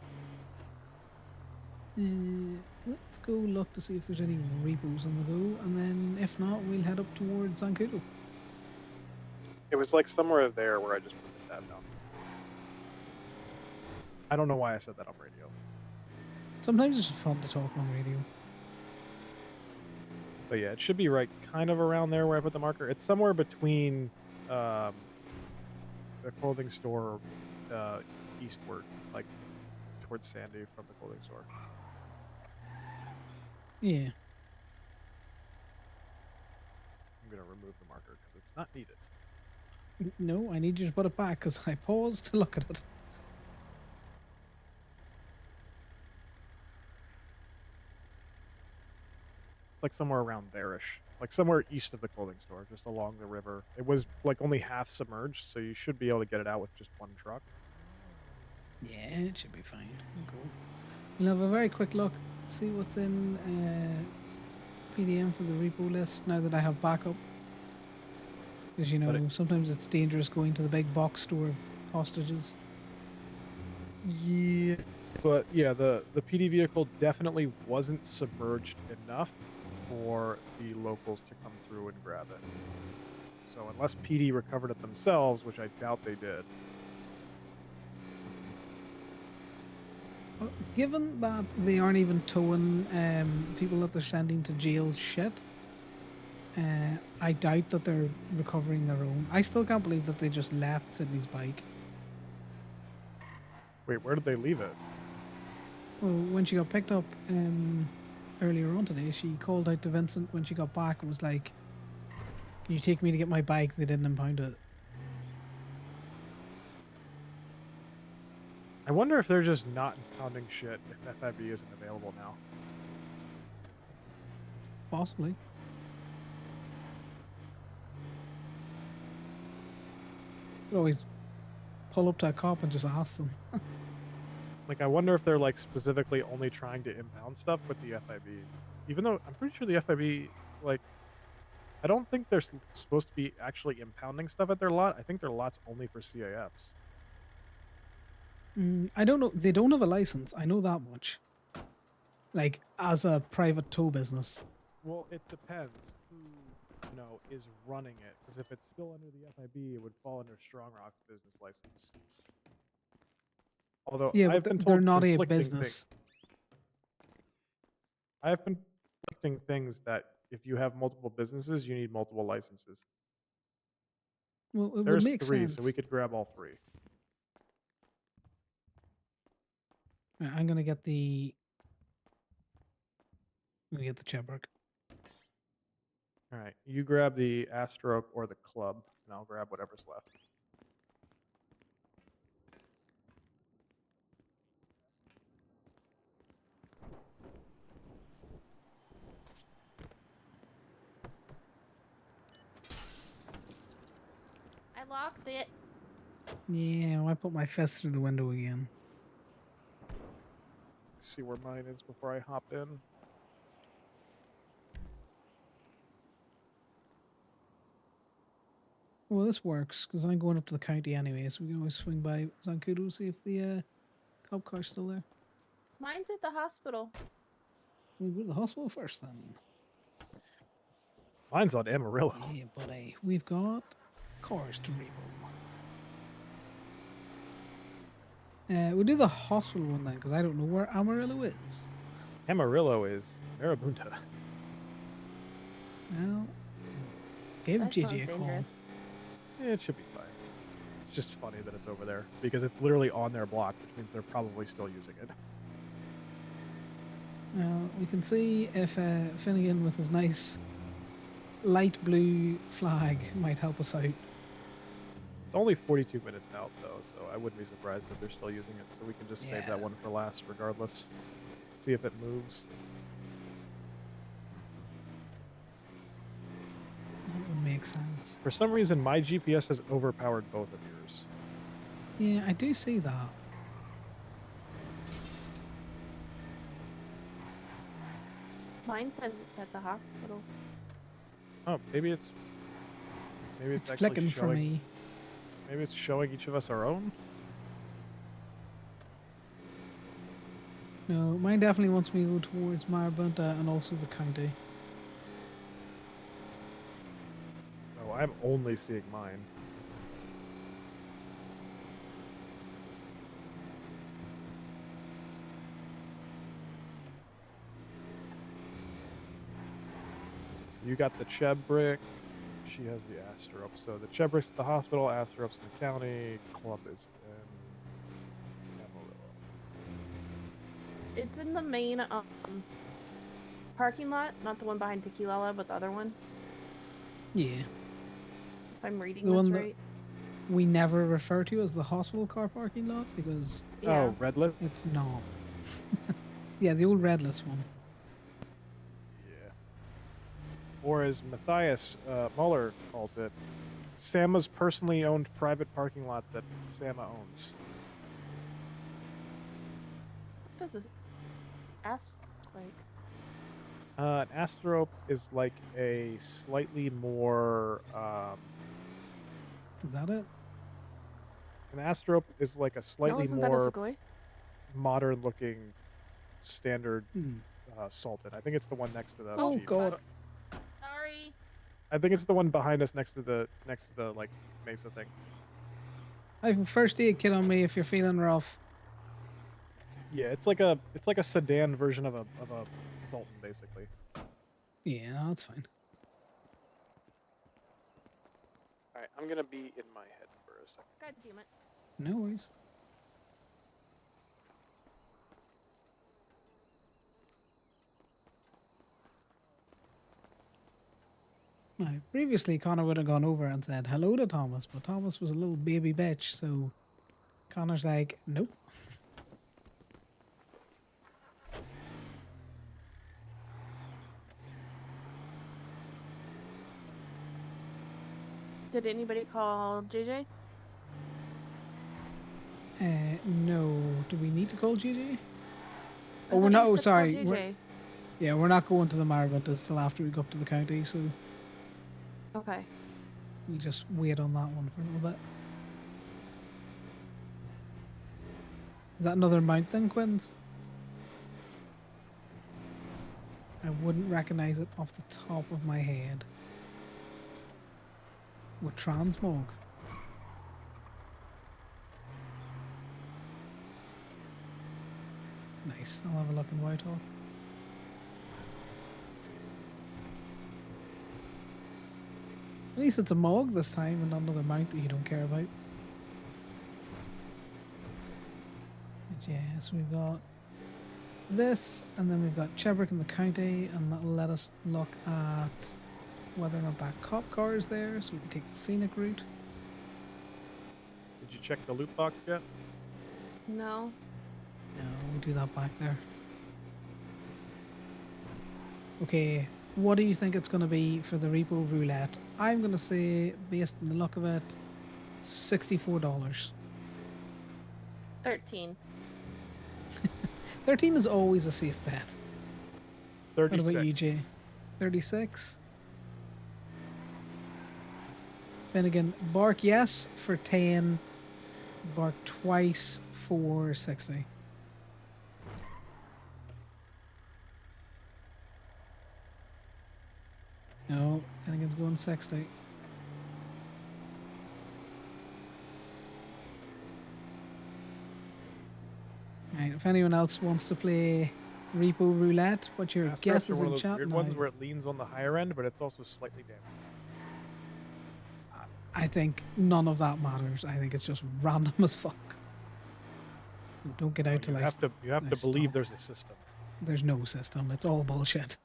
Let's go look to see if there's any repos on the go, and then if not, we'll head up towards Zancudo. It was like somewhere there where I just put the tab down. I don't know why I said that on radio. Sometimes it's just fun to talk on radio. But yeah, it should be right kind of around there where I put the marker. It's somewhere between the clothing store eastward, like towards Sandy from the clothing store. Yeah. I'm going to remove the marker because it's not needed. No, I need you to put it back because I paused to look at it. It's like somewhere around there-ish. Like somewhere east of the clothing store, just along the river. It was like only half submerged, so you should be able to get it out with just one truck. Yeah, it should be fine. Cool. We'll have a very quick look, see what's in PDM for the repo list now that I have backup. Because, you know, sometimes it's dangerous going to the big box store hostages. Yeah, but yeah, the PD vehicle definitely wasn't submerged enough for the locals to come through and grab it. So unless PD recovered it themselves, which I doubt they did. Given that they aren't even towing people that they're sending to jail shit, I doubt that they're recovering their own. I still can't believe that they just left Sydney's bike. Wait, where did they leave it? Well, when she got picked up earlier on today, she called out to Vincent when she got back and was like, "Can you take me to get my bike?" They didn't impound it. I wonder if they're just not impounding shit if FIB isn't available now. Possibly. You could always pull up to a cop and just ask them. Like, I wonder if they're, like, specifically only trying to impound stuff with the FIB. Even though I'm pretty sure the FIB, like, I don't think they're supposed to be actually impounding stuff at their lot. I think their lot's only for CAFs. I don't know. They don't have a license. I know that much. Like, as a private tow business. Well, it depends who, you know, is running it. Because if it's still under the FIB, it would fall under Strong Rock's business license. Although Yeah, I've but been told they're not a conflicting business. I have been conflicting things that if you have multiple businesses, you need multiple licenses. Well, it There's would make 3, sense. so we could grab all 3. Right, I'm gonna get the. Let me get the Chebrook. All right, you grab the Astroke or the Club, and I'll grab whatever's left. I locked it. Yeah, I put my fist through the window again. See where mine is before I hop in. Well, this works because I'm going up to the county anyway, so we can always swing by Zancudo, see if the cop car's still there. Mine's at the hospital. We'll go to the hospital first then. Mine's on Amarillo. Yeah, buddy. We've got cars to repo. We'll do the hospital one then, because I don't know where Amarillo is. Amarillo is Marabunta. Well, give That JJ sounds a call. dangerous. Yeah, it should be fine. It's just funny that it's over there because it's literally on their block, which means they're probably still using it. We can see if Finnegan with his nice light blue flag might help us out. It's only 42 minutes out, though, so I wouldn't be surprised if they're still using it, so we can just save that one for last regardless. See if it moves. That would make sense. For some reason, my GPS has overpowered both of yours. Yeah, I do see that. Mine says it's at the hospital. Oh, maybe it's It's actually flicking for showing. me. Maybe it's showing each of us our own. No, mine definitely wants me to go towards Marabunta and also the county. Oh, I'm only seeing mine. So you got the Chebrick. She has the Asterope. So the Chebrick's at the hospital, Asterope's in the county, Club is in Amarillo. It's in the main parking lot, not the one behind Tequila, but the other one. Yeah. If I'm reading The this one right. that we never refer to as the hospital car parking lot because Yeah. Oh, Redless? it's not. Yeah, the old Redless one. Yeah. Or as Matthias Muller calls it, Sama's personally owned private parking lot that Sama owns. What does this ask like? An Asterope is like a slightly more. Is that it? An Asterope is like a slightly isn't that a more Sequoia? modern-looking standard Hmm. Sultan. I think it's the one next to the. Oh Jeep. God. Sorry. I think it's the one behind us next to the like Mesa thing. I have a first aid kit on me if you're feeling rough. Yeah, it's like a sedan version of a Sultan basically. Yeah, that's fine. All right, I'm gonna be in my head for a second. God damn it. No worries. Now, previously, Connor would have gone over and said hello to Thomas, but Thomas was a little baby bitch, so Connor's like, nope. Did anybody call JJ? No. Do we need to call JJ? I Oh, we're thought not. you Oh, said call sorry. JJ. Yeah, we're not going to the Marabuntas till after we go up to the county, so Okay. we'll just wait on that one for a little bit. Is that another mount then, Quins? I wouldn't recognize it off the top of my head. With transmog. Nice. I'll have a look in Whitehall. At least it's a Mog this time and not another mount that you don't care about. But yeah, so we've got this, and then we've got Chebrick in the county, and that'll let us look at whether or not that cop car is there, so we can take the scenic route. Did you check the loot box yet? No. No, we'll do that back there. Okay, what do you think it's going to be for the repo roulette? I'm going to say, based on the look of it, $64. 13. 13 is always a safe bet. 36. What about you, Jay? 36? Finnegan, bark yes for 10, bark twice for 60. No, Finnegan's going 60. Right, if anyone else wants to play Repo Roulette, what's your Asterops guesses are one in of those chat weird now? ones where it leans on the higher end, but it's also slightly damaged. I think none of that matters. I think it's just random as fuck. Don't get out to like. You have to believe there's a system. There's no system. It's all bullshit.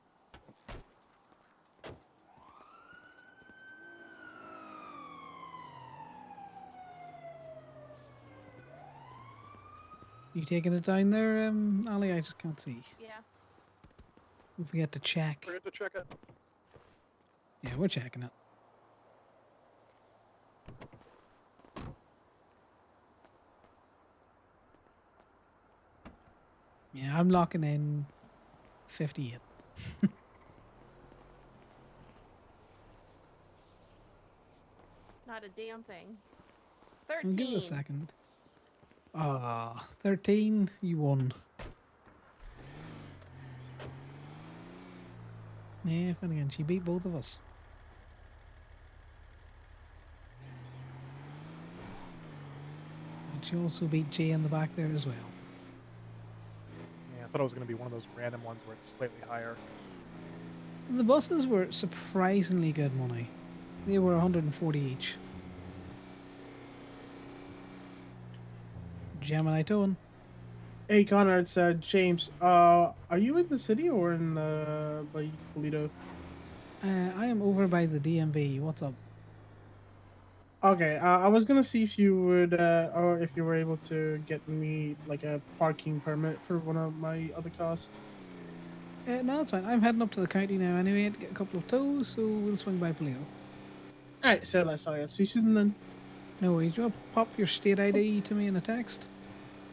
You taking it down there, Ali? I just can't see. Yeah. We forget to check. Forget to check it. Yeah, we're checking it. Yeah, I'm locking in 58. Not a damn thing. 13. Give it a second. Ah, 13. You won. Yeah, Finnegan, she beat both of us. And she also beat Jay in the back there as well. Yeah, I thought it was going to be one of those random ones where it's slightly higher. The buses were surprisingly good money. They were 140 each. Gemini towing. Hey Connor, it's James. Are you in the city or in by Toledo? I am over by the DMV. What's up? Okay, I was gonna see if you would, or if you were able to get me like a parking permit for one of my other cars. No, it's fine. I'm heading up to the county now anyway to get a couple of tows, so we'll swing by Toledo. Alright, so let's see you soon then. No worries. Do you want to pop your state ID to me in a text?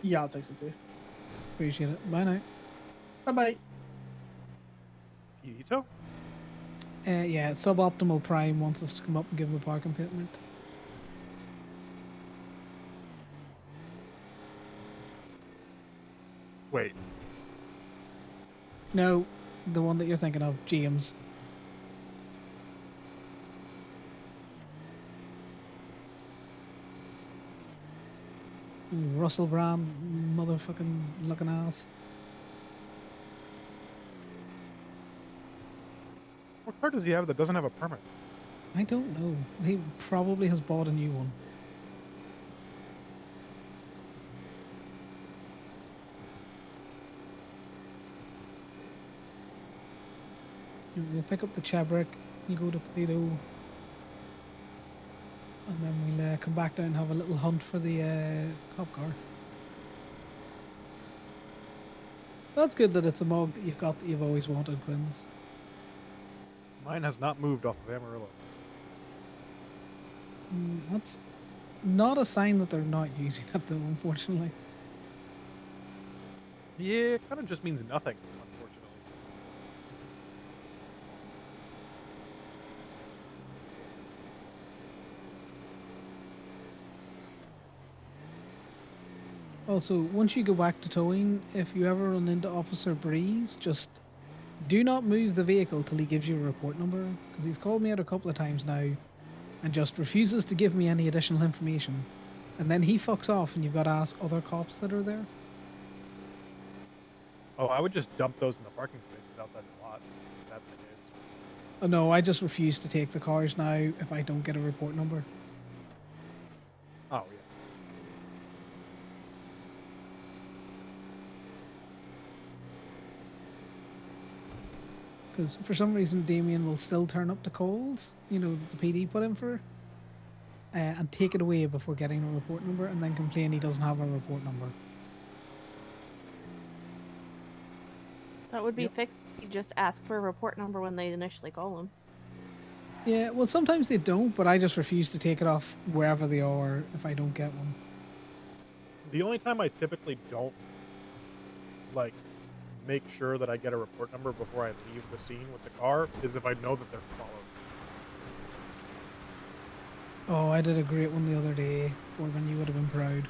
Yeah, I'll text it to you. Appreciate it. Bye now. Bye bye. Pedito? Yeah, Suboptimal Prime wants us to come up and give him a parking permit. Wait. No, the one that you're thinking of, James. Russell Brand, motherfucking looking ass. What car does he have that doesn't have a permit? I don't know. He probably has bought a new one. We'll pick up the Chabrick, you go to Toledo, and then we'll come back down and have a little hunt for the cop car. That's good that it's a mug that you've got that you've always wanted, Quinns. Mine has not moved off of Amarillo. That's not a sign that they're not using it though, unfortunately. Yeah, it kind of just means nothing, unfortunately. Also, once you go back to towing, if you ever run into Officer Breeze, just do not move the vehicle till he gives you a report number, because he's called me out a couple of times now and just refuses to give me any additional information. And then he fucks off and you've got to ask other cops that are there. Oh, I would just dump those in the parking spaces outside the lot, if that's the case. Oh no, I just refuse to take the cars now if I don't get a report number. Oh, yeah. Because for some reason Damien will still turn up to calls, you know, that the PD put in for, and take it away before getting a report number and then complain he doesn't have a report number. That would be fixed. You just ask for a report number when they initially call him. Yeah, well, sometimes they don't, but I just refuse to take it off wherever they are if I don't get one. The only time I typically don't, like, make sure that I get a report number before I leave the scene with the car is if I know that they're followed. Oh, I did a great one the other day, Corbyn, you would have been proud.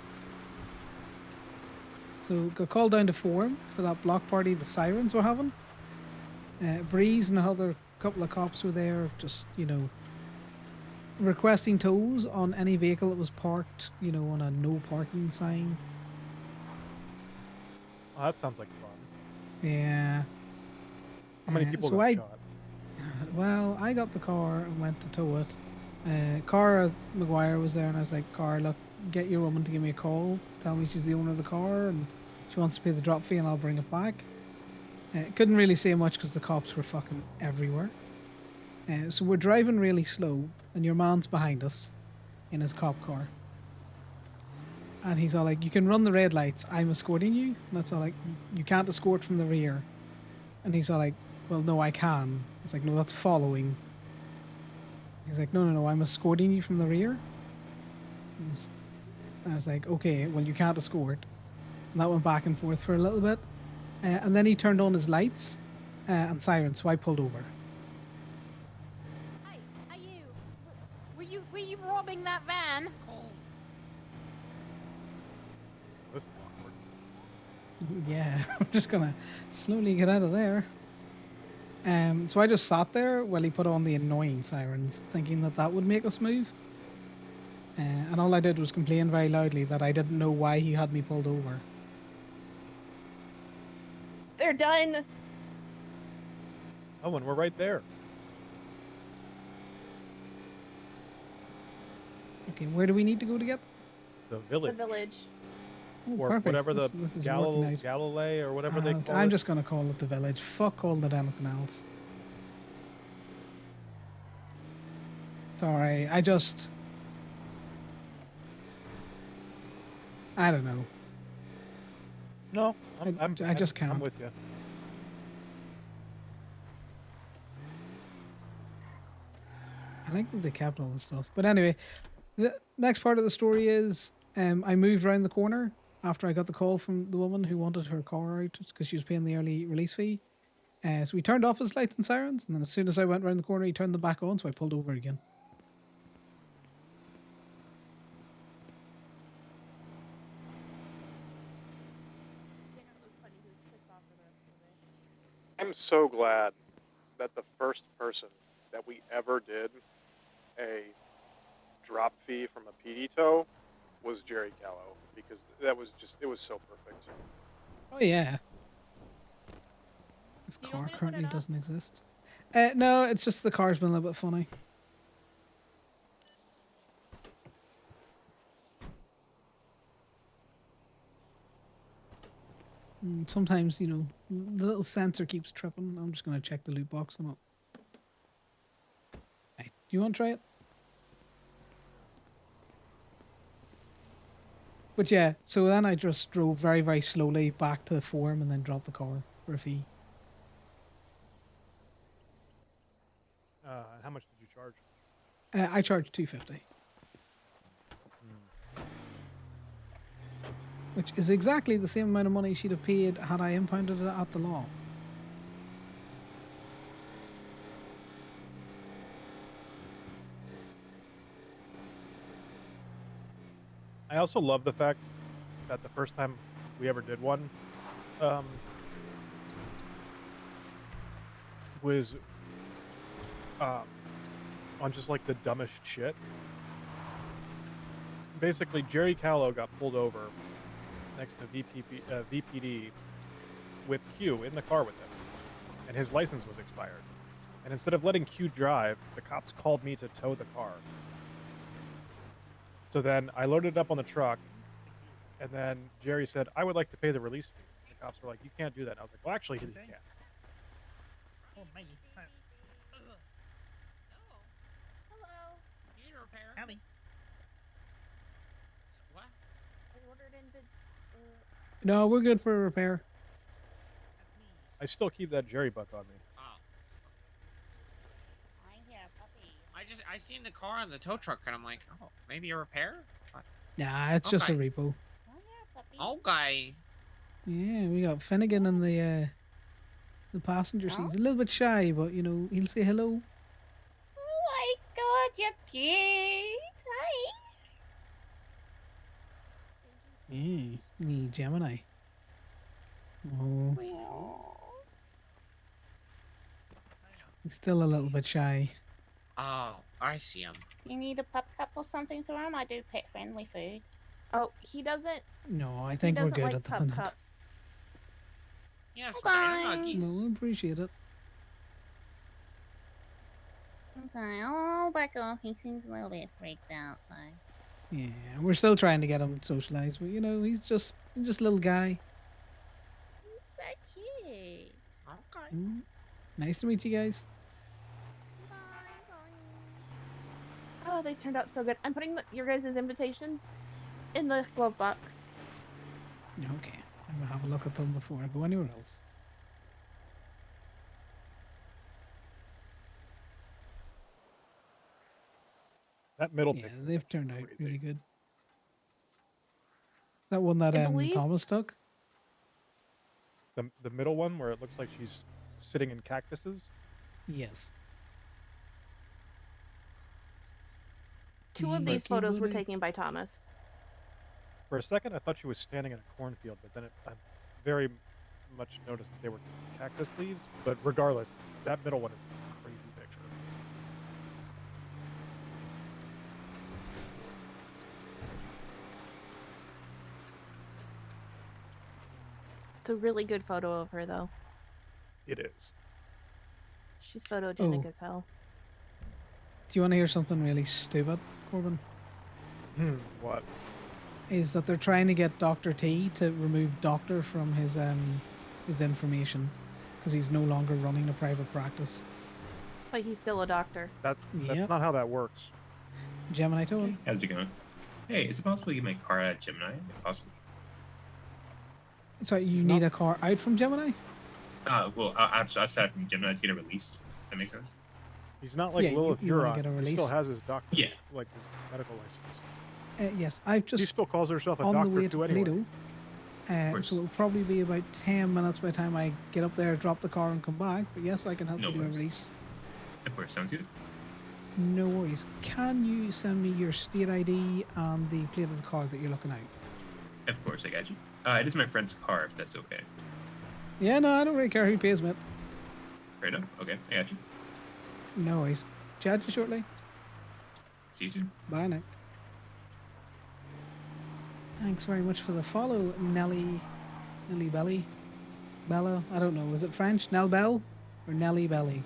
So, got called down to Forum for that block party the Sirens were having. Breeze and another couple of cops were there, just, you know, requesting tows on any vehicle that was parked, you know, on a no parking sign. Oh, that sounds like fun. Yeah. How many people so got I, shot? Well, I got the car and went to tow it. Cara McGuire was there, and I was like, Cara, look, get your woman to give me a call. Tell me she's the owner of the car, and she wants to pay the drop fee, and I'll bring it back. Couldn't really say much because the cops were fucking everywhere. So we're driving really slow, and your man's behind us in his cop car. And he's all like, you can run the red lights, I'm escorting you. And that's all like, you can't escort from the rear. And he's all like, well, no, I can. It's like, no, that's following. He's like, no, I'm escorting you from the rear. And I was like, okay, well, you can't escort. And that went back and forth for a little bit. And then he turned on his lights and sirens, so I pulled over. Hey, are you? Were you robbing that van? Yeah, I'm just gonna slowly get out of there. So I just sat there while he put on the annoying sirens, thinking that that would make us move. And all I did was complain very loudly that I didn't know why he had me pulled over. They're done. Oh, and we're right there. Okay, where do we need to go to get them? The The village. village. Oh, Or perfect. whatever This the is working out. Galilee or whatever they call I'm it. just gonna call it the village. Fuck, call it anything else. Sorry, I don't know. No, I just can't. I'm with you. I think that they kept all the stuff. But anyway, the next part of the story is I moved around the corner after I got the call from the woman who wanted her car out because she was paying the early release fee. So we turned off his lights and sirens, and then as soon as I went around the corner, he turned them back on, so I pulled over again. I'm so glad that the first person that we ever did a drop fee from a PD tow was Jerry Gallo, because it was so perfect. Oh yeah. This car currently doesn't exist. No, it's just the car's been a little bit funny. Sometimes, you know, the little sensor keeps tripping. I'm just going to check the loot box on it. Hey, do you want to try it? But yeah, so then I just drove very, very slowly back to the forum and then dropped the car for a fee. How much did you charge? I charged $250. Which is exactly the same amount of money she'd have paid had I impounded it at the law. I also love the fact that the first time we ever did one was on just like the dumbest shit. Basically, Jerry Callow got pulled over next to VPD with Q in the car with him, and his license was expired. And instead of letting Q drive, the cops called me to tow the car. So then I loaded it up on the truck, and then Jerry said, "I would like to pay the release fee." And the cops were like, "You can't do that." And I was like, "Well, actually, he can." Oh, my. Hello. Need a repair. Howdy. What? I ordered in the. No, we're good for a repair. I still keep that Jerry buck on me. Oh. I hear a puppy. I seen the car on the tow truck and I'm like, oh, maybe a repair? What? Nah, it's just a Okay. repo. Okay. Yeah, we got Finnegan in the passenger seat. He's a little bit shy, but you know, he'll say hello. Oh my god, you're cute. Hi. Yeah, the Gemini. Oh, he's still a little bit shy. Oh, I see him. You need a pup cup or something for him? I do pet friendly food. Oh, he doesn't. No, I He think we're doesn't good like at the pup minute. cups. Yes, Okay. No, I appreciate it. Okay, I'll back off. He seems a little bit freaked out, so. Yeah, we're still trying to get him socialized, but you know, he's just a little guy. He's so cute. Okay. Nice to meet you guys. Oh, they turned out so good. I'm putting your guys' invitations in the glove box. Okay, I'm gonna have a look at them before I go anywhere else. That middle Yeah, picture. they've turned out really good. Is that one that I believe- Thomas took? The middle one where it looks like she's sitting in cactuses. Yes. Two of these Bucky photos were Buddy. taken by Thomas. For a second, I thought she was standing in a cornfield, but then very much noticed that they were cactus leaves, but regardless, that middle one is a crazy picture. It's a really good photo of her, though. It is. She's photogenic Oh. as hell. Do you want to hear something really stupid, Corbin? What? Is that they're trying to get Dr. T to remove Doctor from his information because he's no longer running a private practice. But he's still a doctor. That's Yep. not how that works. Gemini tone. How's it going? Hey, is it possible to get my car at Gemini, if possible? So you need a car out from Gemini? Well, outside from Gemini to get it released. That makes sense? He's not like Yeah, Lilith you wanna Huron. get a He still release? has his doctor, Yeah. like his medical license. Yes, I've just She still calls herself a on the doctor way to too anyway. Toledo. So it'll probably be about 10 minutes by the time I get up there, drop the car, and come back. But yes, I can help No you do a worries. release. Of course, sounds good. No worries. Can you send me your state ID and the plate of the car that you're looking at? Of course, I got you. It is my friend's car, if that's okay. Yeah, no, I don't really care who pays me. Right up? Okay, I got you. No worries. Chat you shortly. See you soon. Bye now. Thanks very much for the follow, Nelly Belly. Bella, I don't know. Is it French? Nell Bell or Nelly Belly?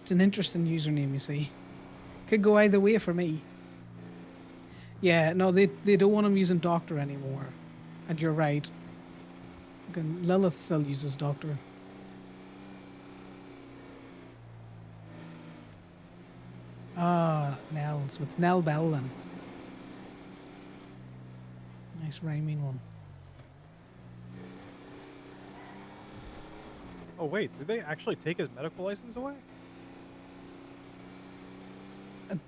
It's an interesting username, you see. Could go either way for me. Yeah, no, they don't want him using Doctor anymore. And you're right. Lilith still uses Doctor. Ah, Nell. So it's Nell Bell then. Nice rhyming one. Oh wait, did they actually take his medical license away?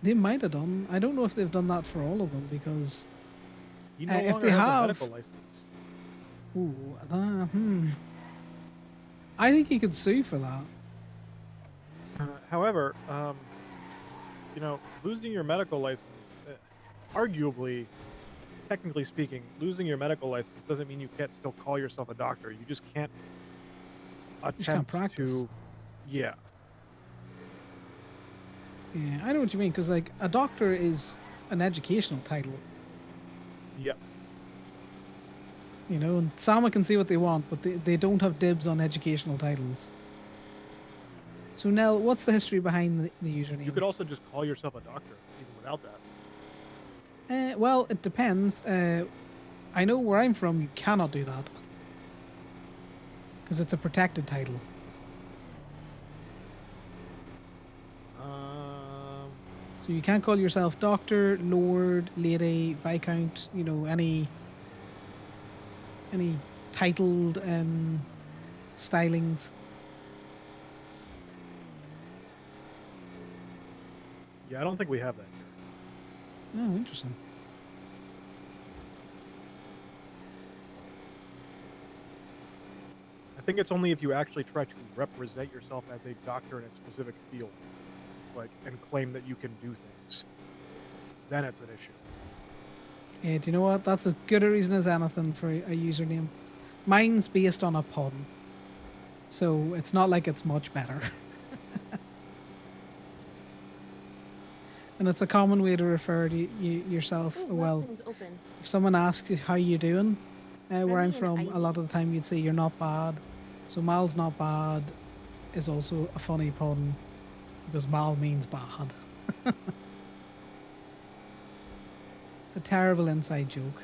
They might have done. I don't know if they've done that for all of them because He no if longer they has a have, medical license. I think he could sue for that. However, losing your medical license, arguably, technically speaking, losing your medical license doesn't mean you can't still call yourself a doctor. You just can't attempt practice. to. Yeah. Yeah, I know what you mean because like a doctor is an educational title. Yep. You know, and Sama can say what they want, but they don't have dibs on educational titles. So Nell, what's the history behind the username? You could also just call yourself a doctor even without that. Well, it depends. I know where I'm from, you cannot do that. Because it's a protected title. So you can't call yourself Doctor, Lord, Lady, Viscount, any titled stylings. Yeah, I don't think we have that here. Oh, interesting. I think it's only if you actually try to represent yourself as a doctor in a specific field, and claim that you can do things. Then it's an issue. Yeah, do you know what? That's as good a reason as anything for a username. Mine's based on a pun. So it's not like it's much better. And it's a common way to refer to yourself. Ooh, Well, listing's open. if someone asks you how you doing, where I'm Maybe an from, ID. a lot of the time you'd say you're not bad. So Mal's not bad is also a funny pun because Mal means bad. It's a terrible inside joke.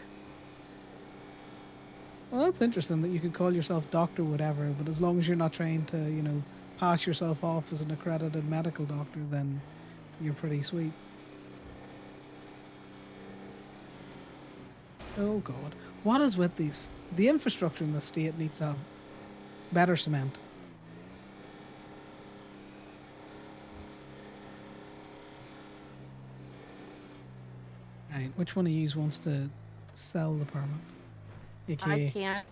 Well, that's interesting that you could call yourself doctor whatever, but as long as you're not trying to, pass yourself off as an accredited medical doctor, then you're pretty sweet. Oh God, what is with these? The infrastructure in the state needs to have better cement. Right, which one of you wants to sell the permit? I AKA, can't.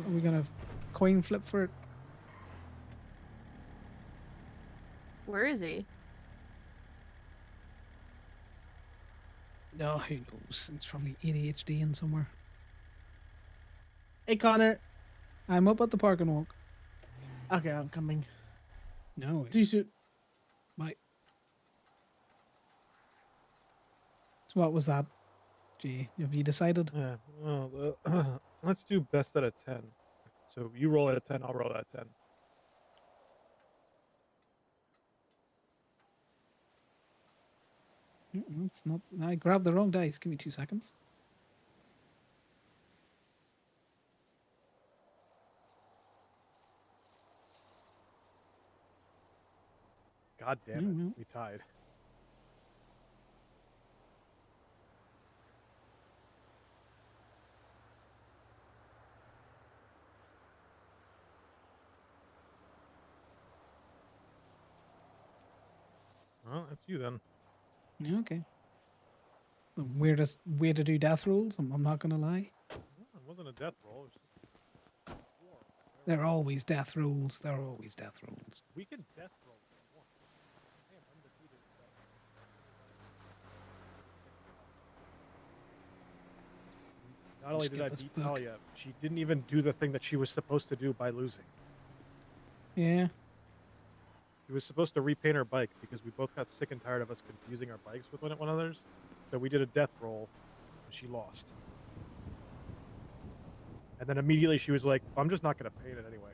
are we gonna coin flip for it? Where is he? No, who knows? It's probably ADHD in somewhere. Hey, Connor. I'm up at the park and walk. Okay, I'm coming. No, See you soon. Bye. So what was that? Gee, have you decided? Yeah. Well, let's do best out of 10. So you roll out of 10, I'll roll out of 10. It's not. I grabbed the wrong dice. Give me 2 seconds. God damn it, we tied. Well, that's you then. Yeah, okay. The weirdest way to do death rolls. I'm not gonna lie. Well, it wasn't a death roll. It was just war. They're always death rolls. They're always death rolls. We can death roll if we want. I am undefeated. Not only Just did get I this beat book. Talia, she didn't even do the thing that she was supposed to do by losing. Yeah. She was supposed to repaint her bike because we both got sick and tired of us confusing our bikes with one another's. So we did a death roll, and she lost. And then immediately she was like, "I'm just not going to paint it anyway."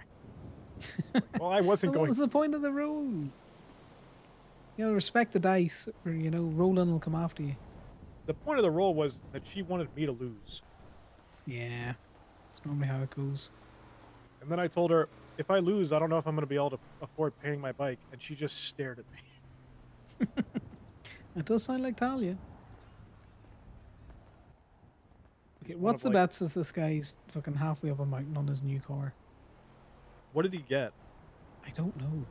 Like, well, I wasn't What going. was the point of the roll? You know, respect the dice, or rolling will come after you. The point of the roll was that she wanted me to lose. Yeah, it's normally how it goes. And then I told her, if I lose, I don't know if I'm going to be able to afford painting my bike. And she just stared at me. It does sound like Talia. Okay, one what's of, the like- bet since this guy's fucking halfway up a mountain on his new car? What did he get? I don't know.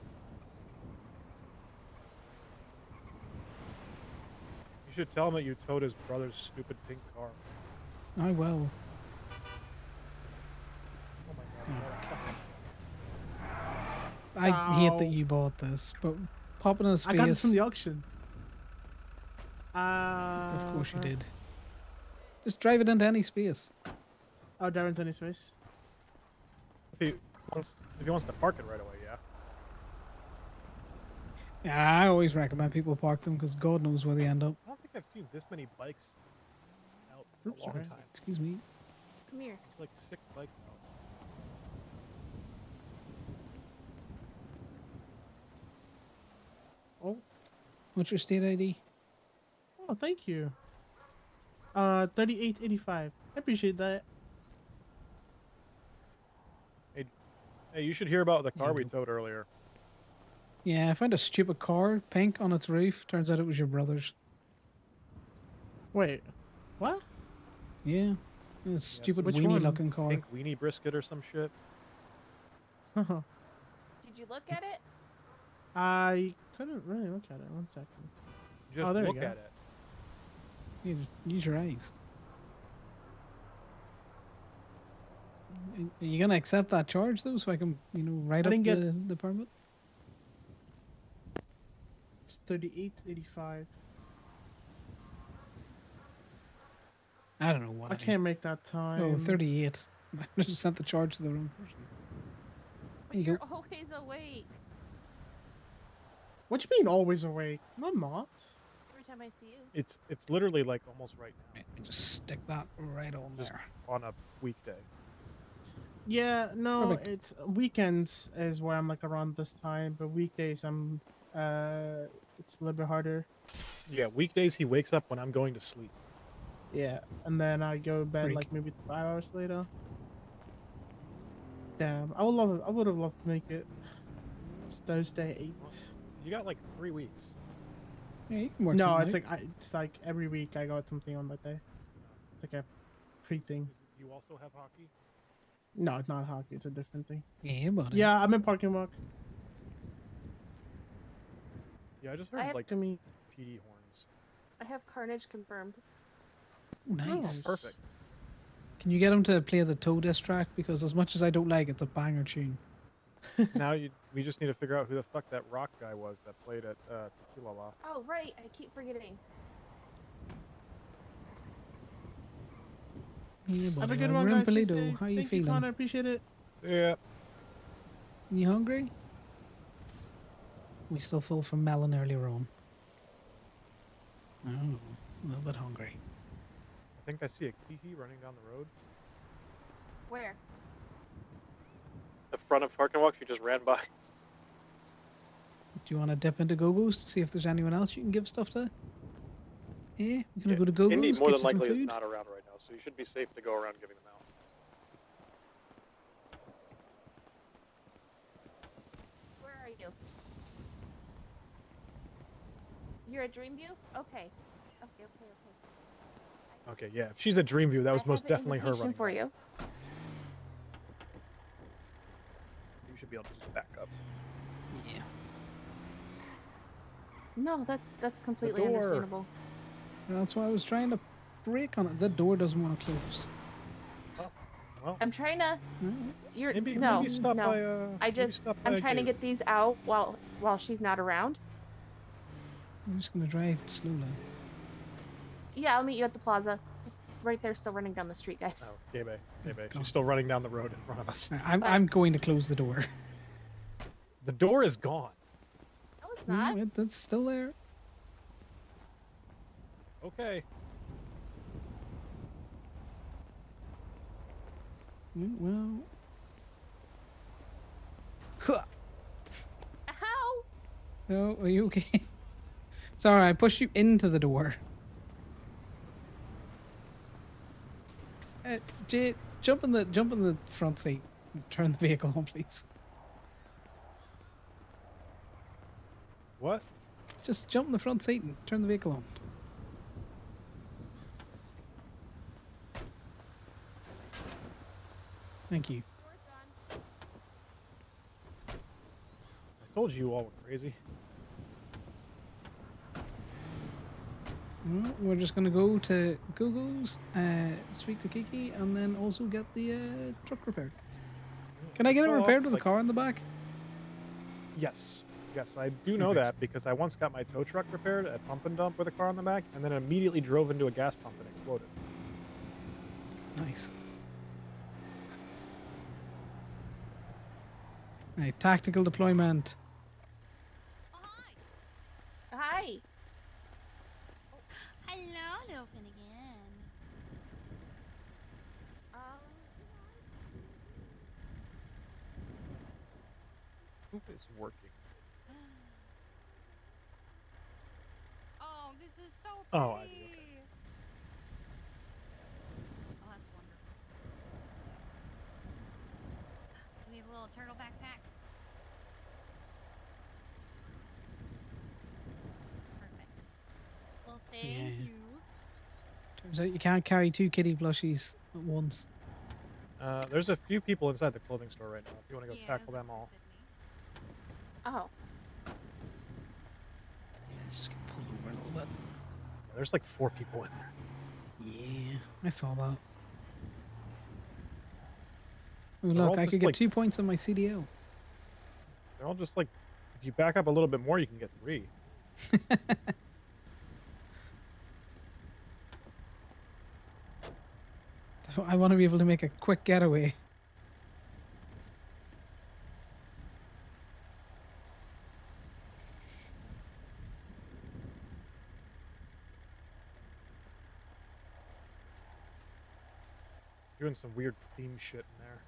You should tell him that you towed his brother's stupid pink car. I will. Oh my god. I hate that Ow. you bought this, but pop it in a space. I got this from the auction. Of course you did. Just drive it into any space. Oh, Darren's in his face. If he wants to park it right away, yeah. Yeah, I always recommend people park them because God knows where they end up. I don't think I've seen this many bikes out Oops, in a long sorry. time. Excuse me. Come here. There's like 6 bikes out. Oh, What's your state ID? oh, thank you. 3885. I appreciate that. Hey, you should hear about the car we towed earlier. Yeah, I found a stupid car, pink on its roof. Turns out it was your brother's. Wait, what? Yeah, a stupid which weenie one? looking car. Pink weenie brisket or some shit. Did you look at it? I couldn't really look at it. 1 second. Just Oh, there look you go. at it. Use your eyes. Are you gonna accept that charge though, so I can, write I up didn't get- the permit? It's 3885. I don't know what. I can't make that time. Oh, 38. I just sent the charge to the wrong person. There you You're go. always awake. What do you mean always awake? No, I'm not. Every time I see you. It's literally like almost right now. Just stick that right on Just there. on a weekday. Yeah, no, Perfect. it's weekends is where I'm like around this time, but weekdays I'm it's a little bit harder. Yeah, weekdays he wakes up when I'm going to sleep. Yeah, and then I go to bed Freak. like maybe 5 hours later. Damn, I would have loved to make it. It's Thursday 8. You got like 3 weeks. Yeah, you can work No, something it's out. it's like every week I got something on that day. It's like a pre thing. You also have hockey? No, it's not hockey. It's a different thing. Yeah, buddy. Yeah, I'm in parking walk. Yeah, I just I heard have- like I mean, PD horns. I have Carnage confirmed. Ooh, nice. Perfect. Can you get him to play the Toe Disc track? Because as much as I don't like it, it's a banger tune. Now we just need to figure out who the fuck that rock guy was that played at Tequila La. Oh, right. I keep forgetting. Yeah, Have a buddy. good Well, one, guys. Stay Rimpelido, safe. how you Thank feeling? you, Connor. Appreciate it. Yeah. You hungry? We still full from melon earlier on. Oh, a little bit hungry. I think I see a Kiki running down the road. Where? The front of Parking Walk, she just ran by. Do you want to dip into Go-Go's to see if there's anyone else you can give stuff to? Yeah, we're gonna go to Go-Go's, Indy more get than you some likely is food. not around right now, so you should be safe to go around giving them out. Where are you? You're at Dreamview? Okay. Okay. Okay, yeah. If she's at Dreamview, that was I most have an definitely her invitation running for back. you. You should be able to just back up. Yeah. No, that's completely door. understandable. That's why I was trying to break on it. The door doesn't want to close. Well, I'm trying to. You're maybe no, stop no. by, I maybe just stop by I'm a trying to gate. get these out while she's not around. I'm just gonna drive slowly. Yeah, I'll meet you at the plaza. Just right there, still running down the street, guys. Oh, Gabe. She's still running down the road in front of us. I'm going to close the door. The door is gone. No, it's not. No, it's still there. Okay. Well. Ow! No, are you okay? Sorry, I pushed you into the door. Jay, jump in the front seat. Turn the vehicle on, please. What? Just jump in the front seat and turn the vehicle on. Thank you. I told you all were crazy. Well, we're just gonna go to Google's, speak to Kiki, and then also get the truck repaired. Can I get it Well, repaired with like- a car in the back? Yes. Yes, I do know Perfect. that because I once got my tow truck repaired at Pump and Dump with a car on the back, and then immediately drove into a gas pump and exploded. Nice. Right, tactical deployment. Hi. Hello, little Finnegan. Who is working? Oh, this is so pretty. Oh, I do. Okay. Oh, that's wonderful. Do we have a little turtle backpack? Perfect. Well, thank Yeah. you. Turns out you can't carry two kitty plushies at once. There's a few people inside the clothing store right now. If you want to go tackle them all. Oh. Let's just get pulled over a little bit. Yeah, there's like 4 people in there. Yeah, I saw that. Oh, They're look, all I just could get like- 2 points on my CDL. They're all just like, if you back up a little bit more, you can get 3. I want to be able to make a quick getaway. Doing some weird theme shit in there.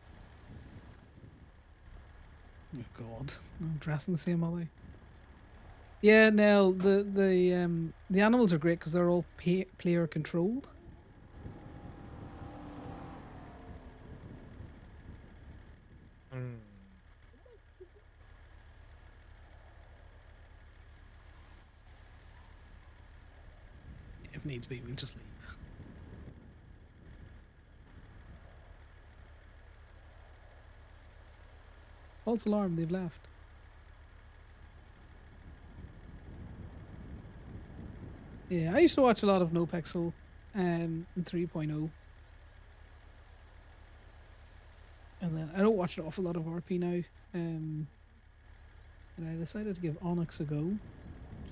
Oh God, I'm dressing the same way. Yeah, Nell, the animals are great because they're all player controlled. Mm. If needs be, we'll just leave. False alarm, they've left. Yeah, I used to watch a lot of No Pixel in 3.0. And then I don't watch an awful lot of RP now. And I decided to give ONX a go.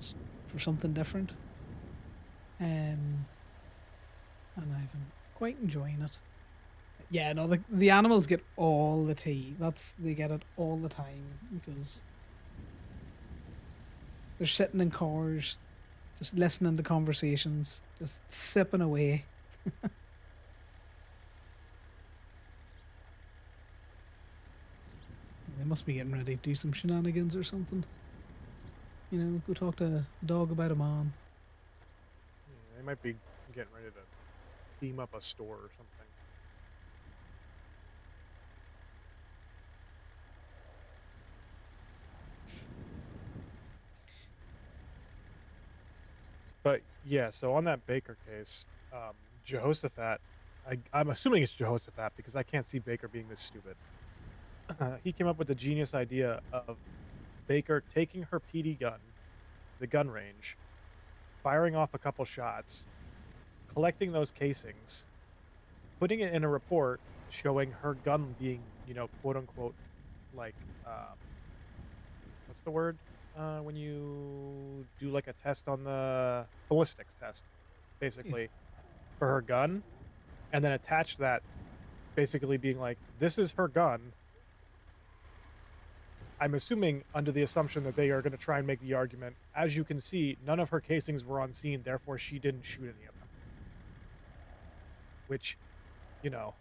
Just for something different. And I've been quite enjoying it. Yeah, no, the animals get all the tea. They get it all the time because they're sitting in cars, just listening to conversations, just sipping away. They must be getting ready to do some shenanigans or something. You know, go talk to a dog about a man. Yeah, they might be getting ready to theme up a store or something. But yeah, so on that Baker case, Jehoshaphat, I'm assuming it's Jehoshaphat because I can't see Baker being this stupid. He came up with the genius idea of Baker taking her PD gun, the gun range, firing off a couple shots, collecting those casings, putting it in a report showing her gun being, you know, quote unquote, like, what's the word? When you do like a test on the ballistics test, basically, for her gun, and then attach that, basically being like, this is her gun. I'm assuming under the assumption that they are going to try and make the argument, as you can see, none of her casings were on scene, therefore she didn't shoot any of them. Which, you know,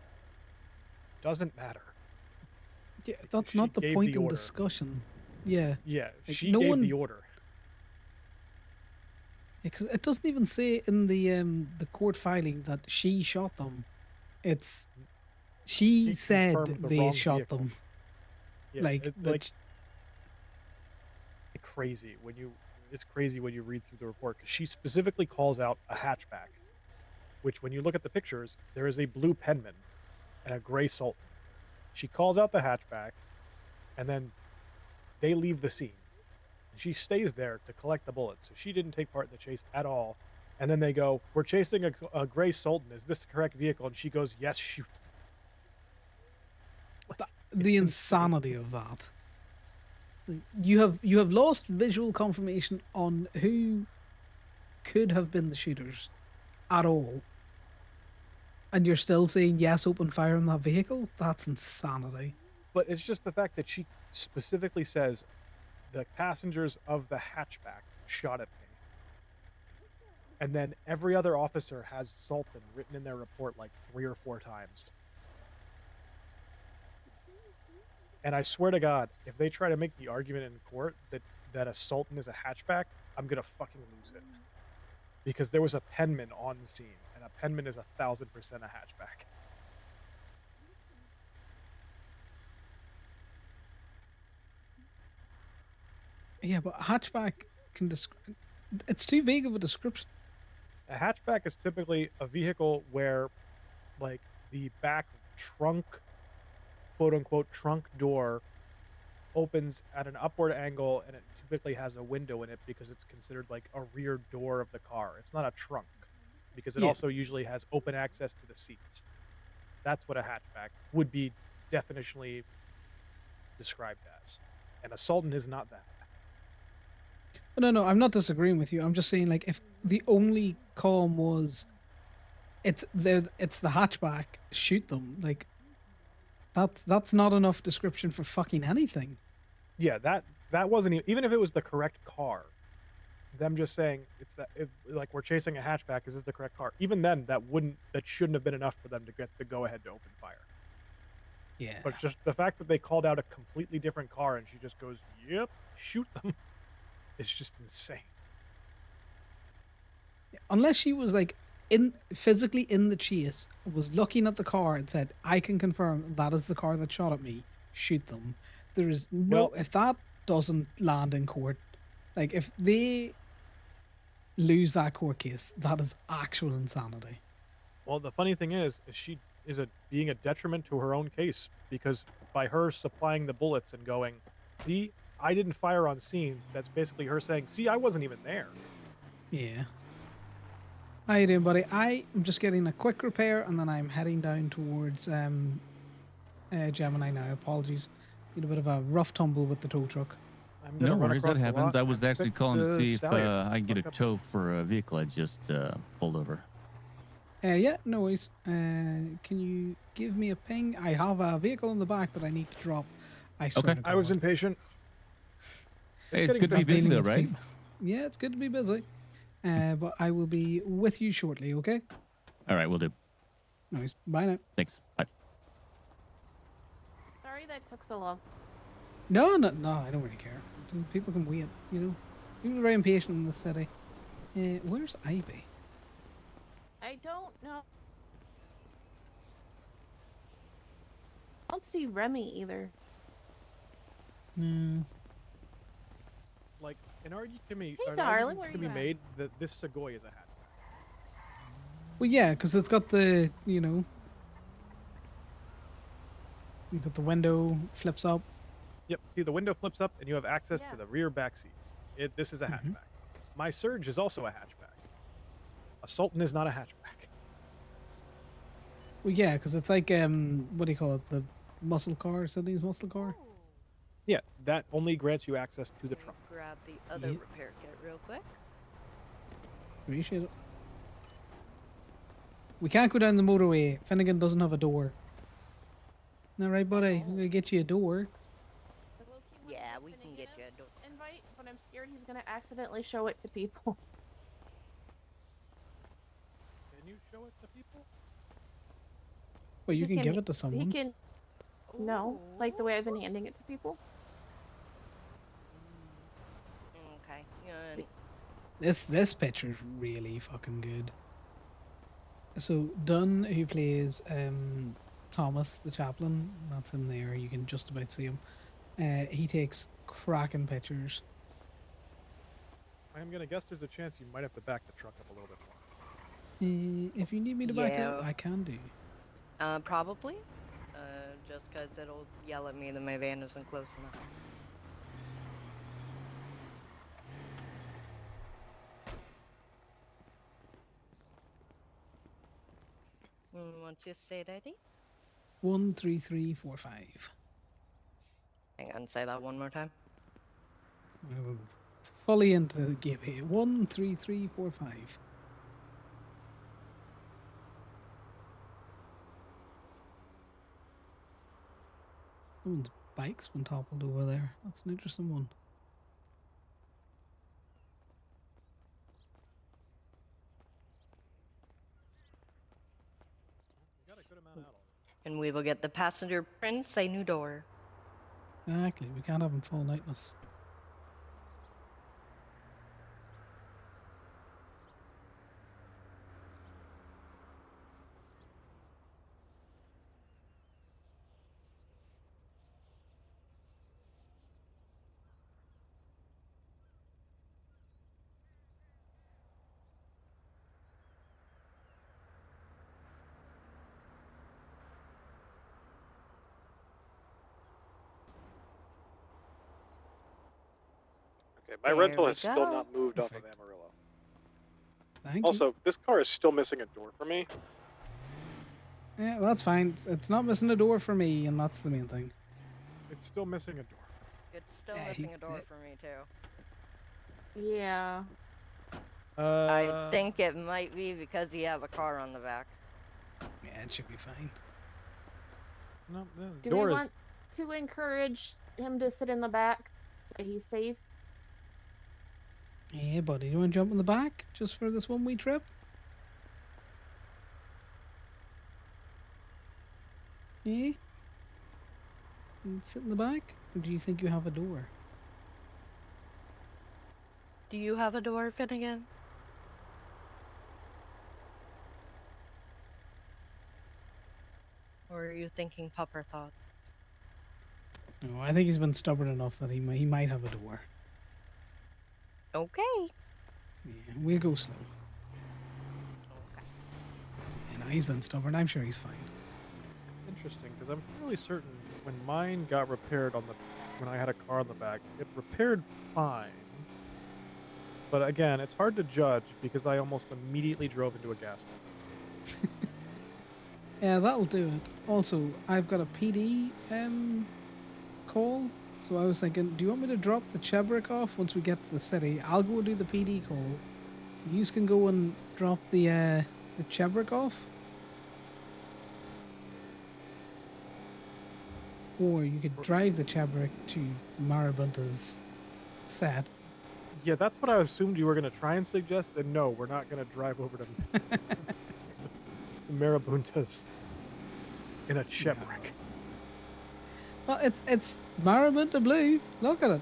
doesn't matter. Yeah, that's She not the gave point the in order. discussion. Yeah. Yeah, Like, she no gave one, the order. because it doesn't even say in the court filing that she shot them. It's she She said confirmed the they wrong shot vehicle. them. Yeah, Like it's that. like crazy when you it's crazy when you read through the report because she specifically calls out a hatchback, which when you look at the pictures, there is a blue Penman and a gray Sultan. She calls out the hatchback, and then they leave the scene. And she stays there to collect the bullets, so she didn't take part in the chase at all. And then they go, "We're chasing a gray Sultan. Is this the correct vehicle?" And she goes, "Yes, shoot." The insanity of that. You have lost visual confirmation on who could have been the shooters at all, and you're still saying yes, open fire on that vehicle. That's insanity. But it's just the fact that she specifically says the passengers of the hatchback shot at me. And then every other officer has Sultan written in their report like 3 or 4 times. And I swear to God, if they try to make the argument in court that a Sultan is a hatchback, I'm gonna fucking lose it. Because there was a Penman on the scene, and a Penman is 1,000% a hatchback. Yeah, but hatchback can describe. It's too vague of a description. A hatchback is typically a vehicle where, like, the back trunk, quote unquote, trunk door opens at an upward angle, and it typically has a window in it because it's considered like a rear door of the car. It's not a trunk because it Yeah. also usually has open access to the seats. That's what a hatchback would be definitionally described as. And a Sultan is not that. No, I'm not disagreeing with you. I'm just saying, like, if the only column was, it's the hatchback, shoot them. Like, that's not enough description for fucking anything. Yeah, that wasn't even if it was the correct car. Them just saying it's that like we're chasing a hatchback. Is this the correct car? Even then, that shouldn't have been enough for them to get the go ahead to open fire. Yeah. But just the fact that they called out a completely different car and she just goes, "Yep, shoot them," it's just insane. Unless she was like physically in the chase, was looking at the car and said, "I can confirm that is the car that shot at me. Shoot them." There is no. If that doesn't land in court, like if they lose that court case, that is actual insanity. Well, the funny thing is she is being a detriment to her own case because by her supplying the bullets and going, "See, I didn't fire on scene." That's basically her saying, "See, I wasn't even there." Yeah. How you doing, buddy? I am just getting a quick repair and then I'm heading down towards Gemini now. Apologies. Need a bit of a rough tumble with the tow truck. No worries, that happens. I was actually calling to see if I can get a tow for a vehicle I just pulled over. Yeah, no worries. Can you give me a ping? I have a vehicle in the back that I need to drop. I swear to God. I was impatient. Hey, it's getting good to be I'm busy dealing though, with right? people. Yeah, it's good to be busy. But I will be with you shortly, okay? All right, we'll do. No worries. Bye now. Thanks. Bye. Sorry that took so long. No, I don't really care. People can wait, you know. People are very impatient in the city. Where's Ivy? I don't know. I don't see Remy either. No. Like, an argument can be, Hey, an darling, argument where can you be at? made that this Segoy is a hatch. Well, yeah, because it's got the, you know, you got the window flips up. Yep. See, the window flips up, and you have access to the rear back seat. This is a Mhm. hatchback. My Surge is also a hatchback. A Sultan is not a hatchback. Well, yeah, because it's like what do you call it? The muscle car, Sydney's muscle car. Yeah, that only grants you access to the trunk. Grab the other Yeah. repair kit real quick. Appreciate it. We can't go down the motorway. Finnegan doesn't have a door. All right, buddy. We're gonna get you a door. Yeah, we can get you a door. Invite, but I'm scared he's gonna accidentally show it to people. Can you show it to people? Well, you He can give it to He someone. can. No, like the way I've been handing it to people. Okay. Yeah. This picture's really fucking good. So Dunn, who plays Thomas the chaplain, that's him there. You can just about see him. He takes cracking pictures. I'm gonna guess there's a chance you might have to back the truck up a little bit more. If you need me to back it up, Yeah. I can do. Probably. Just because it'll yell at me that my van isn't close enough. Once you say ready, 13345. hang on, say that one more time. I'm fully into the game here. 13345. Someone's bike's been toppled over there. That's an interesting one. And we will get the passenger prints a new door. Exactly. We can't have them falling out on us. Okay, my There rental we has still go. not moved off of Amarillo. Thank you. Also, this car is still missing a door for me. Yeah, well, that's fine. It's not missing a door for me, and that's the main thing. It's still missing a door. It's still Yeah, missing a door for me too. Yeah. I think it might be because you have a car on the back. Yeah, it should be fine. No, the Do door we is. want to encourage him to sit in the back? That he's safe. Yeah, buddy, you want to jump in the back just for this one wee trip? Yeah? And sit in the back? Or do you think you have a door? Do you have a door, Finnegan? Or are you thinking pupper thoughts? No, I think he's been stubborn enough that he might have a door. Okay. Yeah, we'll go slow. And he's been stubborn. I'm sure he's fine. It's interesting because I'm fairly certain when mine got repaired when I had a car on the back, it repaired fine. But again, it's hard to judge because I almost immediately drove into a gas pump. Yeah, that'll do it. Also, I've got a PD call. So I was thinking, do you want me to drop the Chebrick off once we get to the city? I'll go do the PD call. You can go and drop the the Chebrick off. Or you could drive the Chebrick to Marabunta's set. Yeah, that's what I assumed you were going to try and suggest, and no, we're not going to drive over to Marabunta's in a Chebrick. Well, it's Marabunta Blue. Look at it.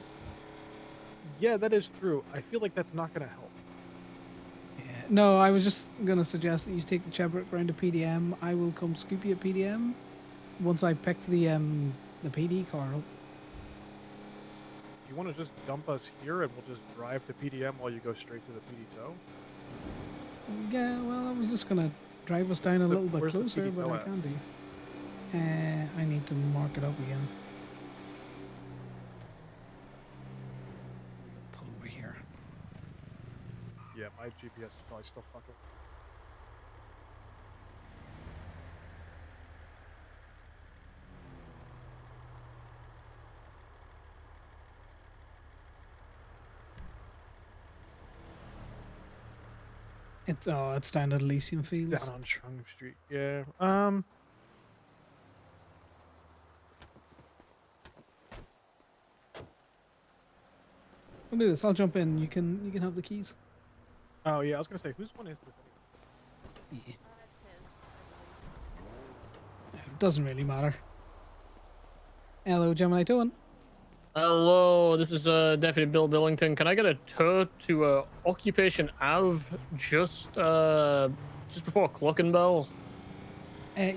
Yeah, that is true. I feel like that's not going to help. No, I was just gonna suggest that you take the Chebrick round to PDM. I will come scoop you at PDM once I pick the PD car up. You want to just dump us here and we'll just drive to PDM while you go straight to the PD tow? Yeah, well, I was just gonna drive us down a little bit where's the closer, PD but tow I at? can do. I need to mark it up again. Pull over here. Yeah, my GPS is probably still fucking. It's down at Elysium Fields. It's down on Shrung Street. Yeah. I'll do this. I'll jump in. You can have the keys. Oh yeah, I was gonna say, whose one is this? Yeah. It doesn't really matter. Hello, Gemini Towan. Hello, this is Deputy Bill Billington. Can I get a tow to Occupation Ave just before Clockenbell?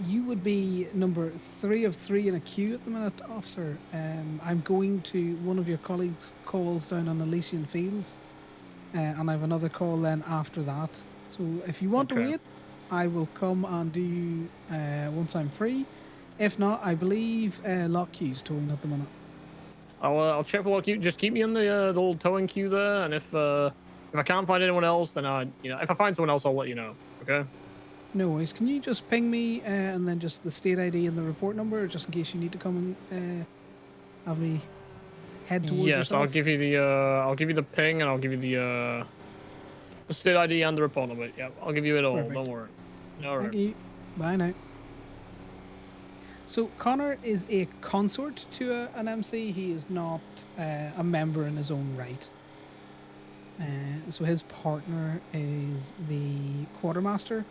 You would be number 3 of 3 in a queue at the minute, officer. I'm going to one of your colleagues' calls down on Elysian Fields, and I have another call then after that. So if you want to wait, I will come and do once I'm free. If not, I believe lock queue's towing at the minute. I'll check for lock queue. Just keep me in the little towing queue there, and if I can't find anyone else, then if I find someone else, I'll let you know. Okay. No worries. Can you just ping me and then just the state ID and the report number, just in case you need to come and have me head towards Yes, yourself? I'll give you the ping, and I'll give you the state ID and the report number. Yeah, I'll give you it all. Perfect. Don't worry. All right. Thank you. Bye now. So Conor is a consort to an MC. He is not a member in his own right. So his partner is the quartermaster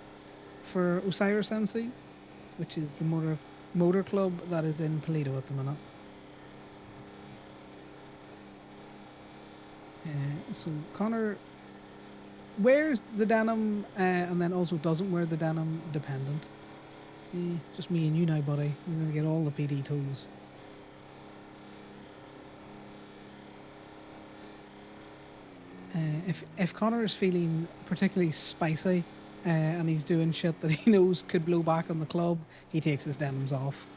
for Osiris MC, which is the motor club that is in Paleto at the minute. So Conor wears the denim and then also doesn't wear the denim dependent. Just me and you now, buddy. We're going to get all the PD toes. If Conor is feeling particularly spicy and he's doing shit that he knows could blow back on the club, he takes his denims off.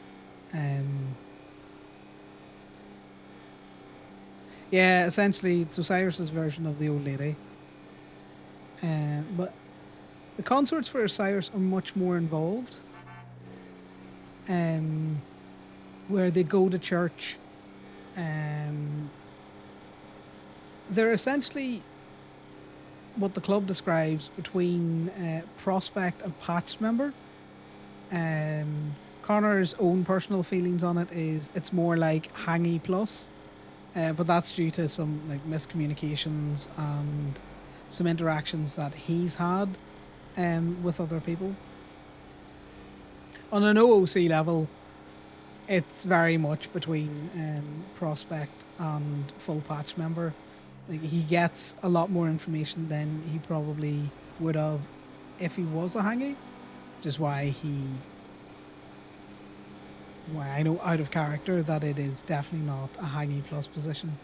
Yeah, essentially it's Osiris's version of the old lady. But the consorts for Osiris are much more involved. Where they go to church. They're essentially what the club describes between prospect and patched member. Conor's own personal feelings on it is it's more like hangy plus, but that's due to some like miscommunications and some interactions that he's had with other people. On an OOC level, it's very much between prospect and full patch member. Like he gets a lot more information than he probably would have if he was a hangy, which is why I know out of character that it is definitely not a hangy plus position.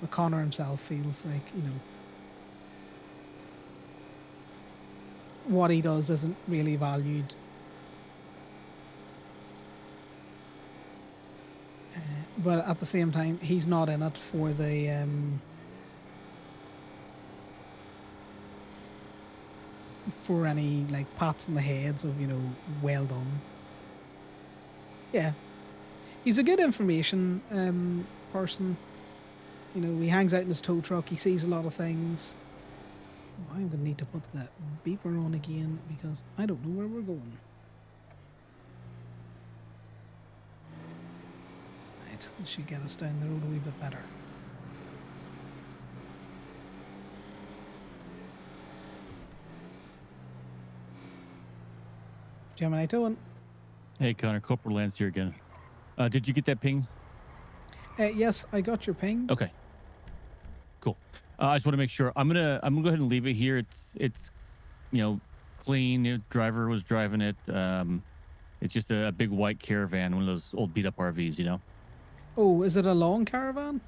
But Conor himself feels like, what he does isn't really valued. But at the same time, he's not in it for the for any like pats on the heads of well done. Yeah, he's a good information person. He hangs out in his tow truck. He sees a lot of things. I'm going to need to put the beeper on again because I don't know where we're going. Right, this should get us down the road a wee bit better. Gemini Towan. Hey, Connor, Corporal Lance here again. Did you get that ping? Yes, I got your ping. Okay. Cool. I just want to make sure. I'm gonna go ahead and leave it here. It's clean. The driver was driving it. It's just a big white caravan, one of those old beat up RVs, you know. Oh, is it a long caravan?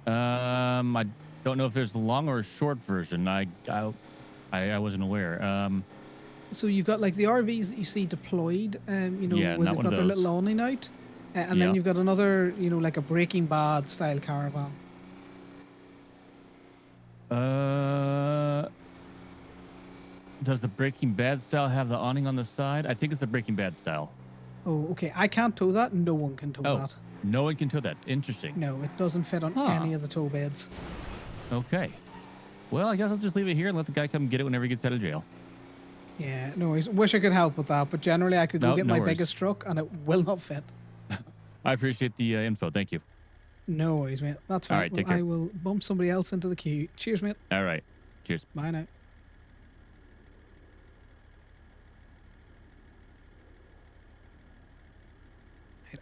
I don't know if there's a long or a short version. I wasn't aware. So you've got like the RVs that you see deployed, Yeah, where not they've one got of their little those. awning out, and then Yeah. you've got another, like a Breaking Bad style caravan. Does the Breaking Bad style have the awning on the side? I think it's the Breaking Bad style. Oh, okay. I can't tow that. No one can tow Oh, that. no one can tow that. Interesting. No, it doesn't fit on any of the tow beds. Okay. Well, I guess I'll just leave it here and let the guy come get it whenever he gets out of jail. Yeah, no worries. Wish I could help with that, but generally I could go No- get no my worries. biggest truck and it will not fit. I appreciate the info. Thank you. No worries, mate. That's fine. All right, take Well, care. I will bump somebody else into the queue. Cheers, mate. All right. Cheers. Bye now.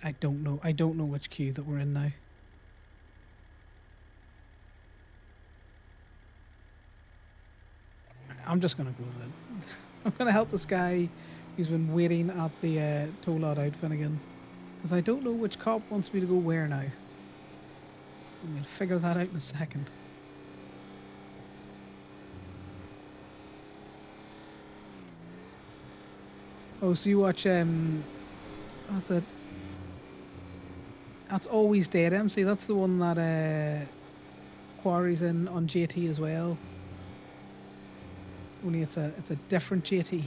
I don't know. I don't know which queue that we're in now. I'm just gonna go with it. I'm gonna help this guy who's been waiting at the tow lot out Finnegan, because I don't know which cop wants me to go where now. We'll figure that out in a second. Oh, so you watch what's it? That's Always Dead, MC. That's the one that Quarry's in on JT as well. Only it's a different JT.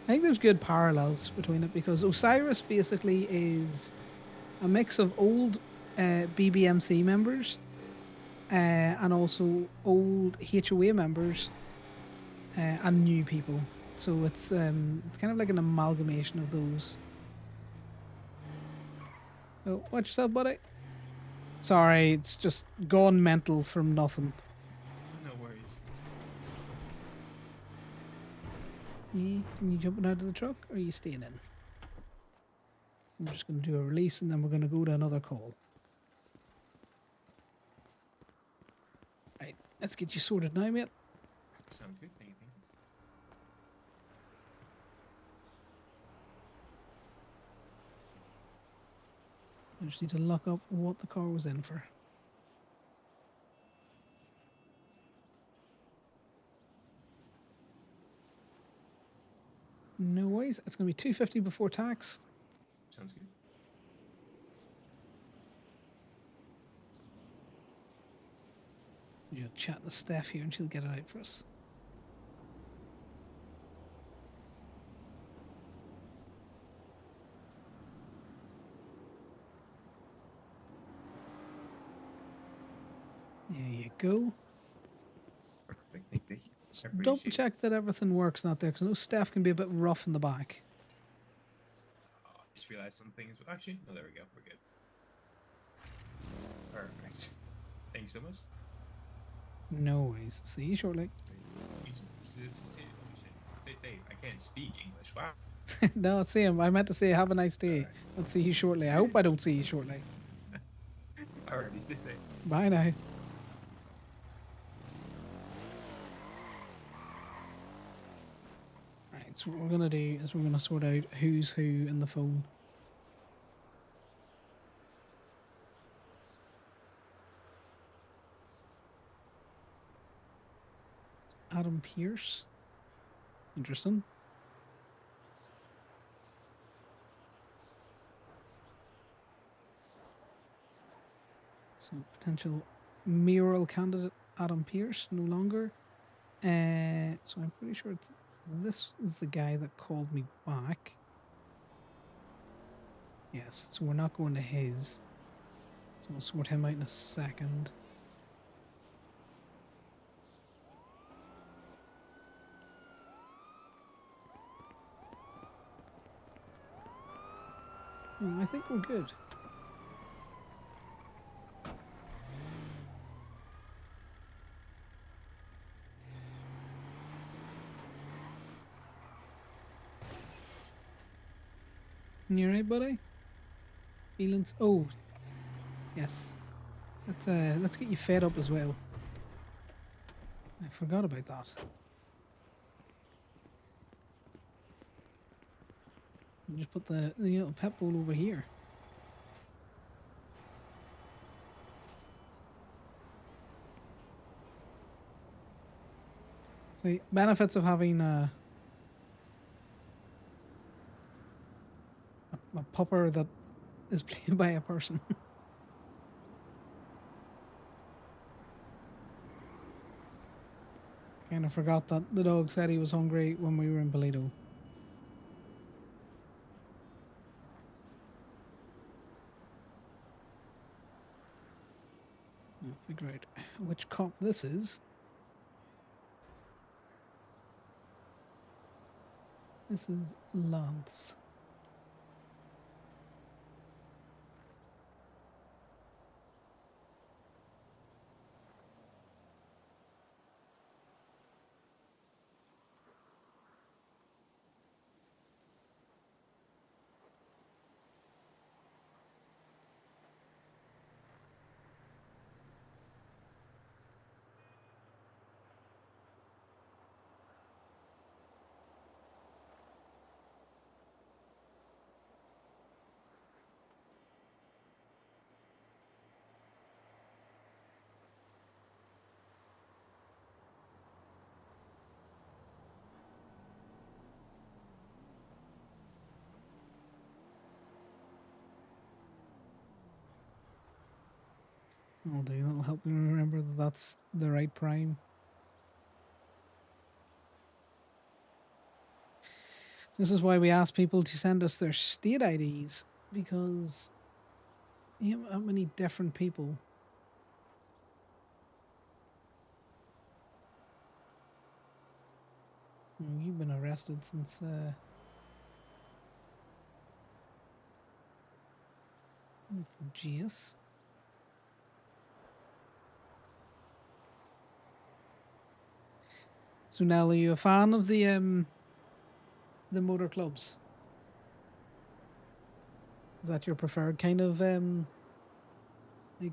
I think there's good parallels between it because Osiris basically is a mix of old BBMC members and also old HOA members and new people. So it's kind of like an amalgamation of those. Oh, watch yourself, buddy. Sorry, it's just gone mental from nothing. No worries. Yeah, you jumping out of the truck or are you staying in? I'm just going to do a release and then we're going to go to another call. Right, let's get you sorted now, mate. Sounds good. Thank you. I just need to look up what the car was in for. No worries. It's going to be $250 before tax. Sounds good. You'll chat the staff here and she'll get it out for us. There you go. Perfect. Thank you. Just I appreciate double it. check that everything works out there because those staff can be a bit rough in the back. Oh, I just realized some things. Actually, no, there we go. We're good. Perfect. Thank you so much. No worries. See you shortly. Stay safe. I can't speak English. Wow. No, see him. I meant to say have a nice day. I'll see you shortly. I hope I don't see you shortly. Alrighty, stay safe. Bye now. Right, so what we're gonna do is we're gonna sort out who's who in the phone. Adam Pierce. Interesting. So potential mayoral candidate Adam Pierce no longer. So I'm pretty sure this is the guy that called me back. Yes, so we're not going to his. So we'll sort him out in a second. I think we're good. You right, buddy? Feelings? Oh, yes. Let's get you fed up as well. I forgot about that. Just put the little pep bowl over here. The benefits of having a pupper that is played by a person. Kind of forgot that the dog said he was hungry when we were in Polito. I'll figure out which cop this is. This is Lance. I'll do. That'll help me remember that that's the right prime. This is why we ask people to send us their state IDs, because you have how many different people. You've been arrested since it's GS. So Nell, are you a fan of the motor clubs? Is that your preferred kind of like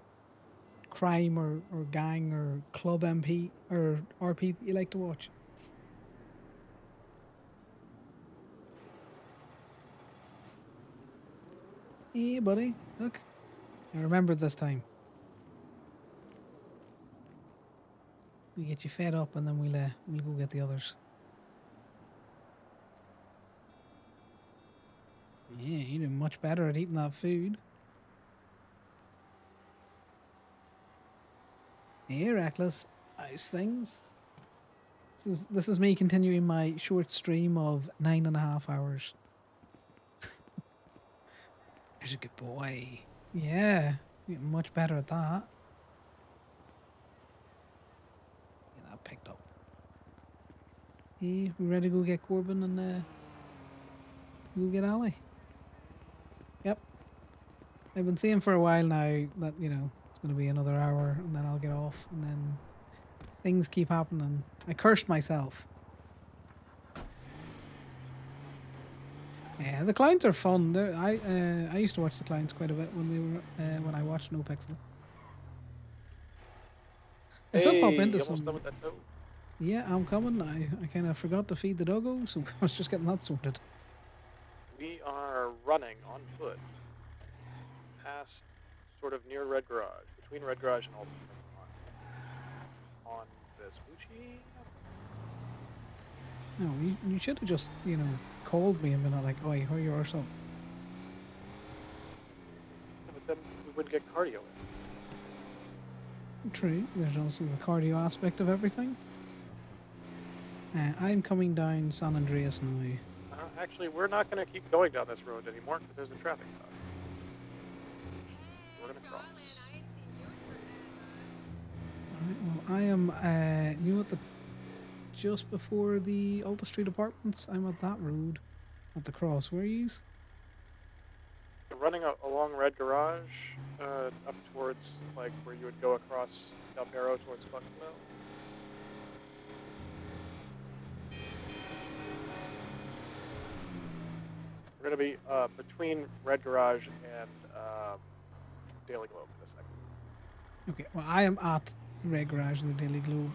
crime or gang or club MP or RP that you like to watch? Hey buddy, look. I remembered this time. We get you fed up and then we'll go get the others. Yeah, you're doing much better at eating that food. Hey, Reckless. How's things? This is me continuing my short stream of 9.5 hours. There's a good boy. Yeah, getting much better at that. Get that picked up. Hey, we ready to go get Corbyn and go get Ali? Yep. I've been saying for a while now that, you know, it's going to be another hour and then I'll get off and then things keep happening. I cursed myself. Yeah, the clowns are fun. I used to watch the clowns quite a bit when they were when I watched No Pixel. I still pop into some. Done with that toe? Yeah, I'm coming. I kind of forgot to feed the doggo, so I was just getting that sorted. We are running on foot past sort of near Red Garage, between Red Garage and Alton on Vespucci. No, you should have just, you know, called me and been like, "Oi, hurry or something." But then we wouldn't get cardio in. True. There's also the cardio aspect of everything. I'm coming down San Andreas now. Actually, we're not going to keep going down this road anymore because there's a traffic stop. We're going to cross. Alright, well, I am, you know what, just before the Alta Street Apartments, I'm at that road, at the cross. Where are you? running along Red Garage, up towards like where you would go across Del Perro towards Buckville. We're gonna be between Red Garage and Daily Globe in a second. Okay, well, I am at Red Garage of the Daily Globe.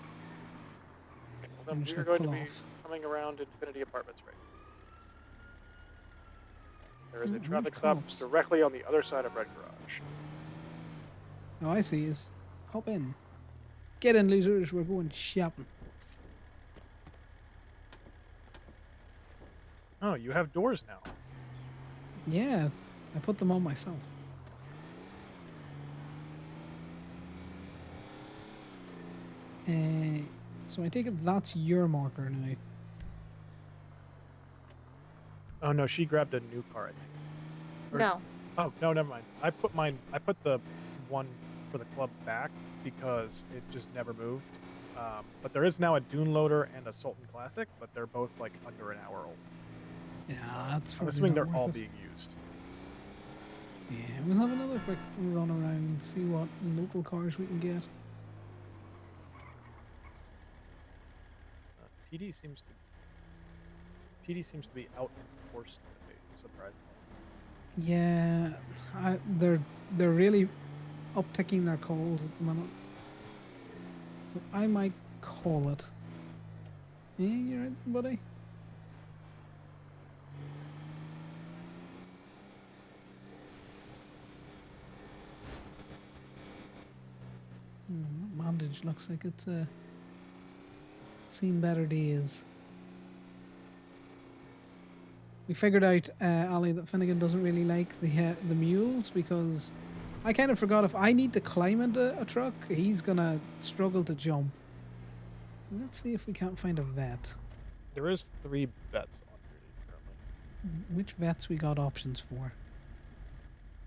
Well, then I'm just we're gonna going to pull be off. coming around Infinity Apartments right now. There is a Oh, traffic there's stop cops. directly on the other side of Red Garage. Oh, I see. Is hop in. Get in, losers. We're going shopping. Oh, you have doors now. Yeah, I put them on myself. So I take it that's your marker now. Oh no, she grabbed a new car, I think. Or- No. Oh no, never mind. I put the one for the club back because it just never moved. But there is now a Dune Loader and a Sultan Classic, but they're both like under an hour old. Yeah, that's I'm probably assuming not they're all worth it. being used. Yeah, we'll have another quick run around, see what local cars we can get. PD seems to be out in force today, surprisingly. Yeah, they're really upticking their calls at the minute. So I might call it. Yeah, you're right, buddy. Bandage looks like it's seen better days. We figured out, Ali, that Finnegan doesn't really like the mules because I kind of forgot if I need to climb into a truck, he's gonna struggle to jump. Let's see if we can't find a vet. There is 3 vets on duty currently. Which vets we got options for?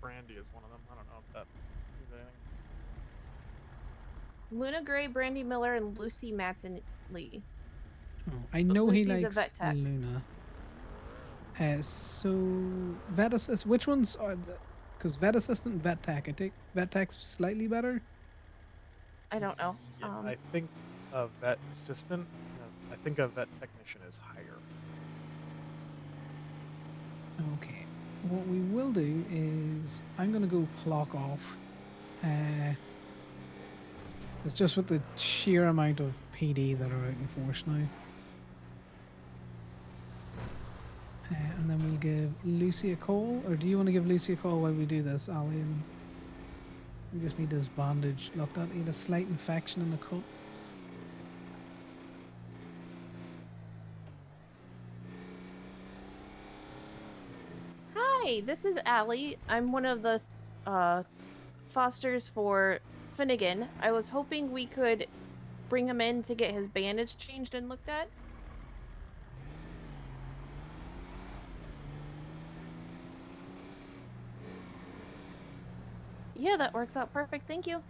Brandy is one of them. I don't know if that means anything. Luna Gray, Brandy Miller, and Lucy Matson Lee. Oh, I know he Lucy's a likes vet tech. Luna. So vet assist. Which ones are the? Because vet assistant, and vet tech. I think vet tech's slightly better. I don't know. Yeah, I think a vet assistant. No, I think a vet technician is higher. Okay. What we will do is I'm gonna go clock off. It's just with the sheer amount of PD that are out in force now. And then we'll give Lucy a call, or do you want to give Lucy a call while we do this, Ali? And we just need his bandage looked at. He had a slight infection in the cut. Hi, this is Allie. I'm one of the fosters for Finnegan. I was hoping we could bring him in to get his bandage changed and looked at. Yeah, that works out perfect. Thank you.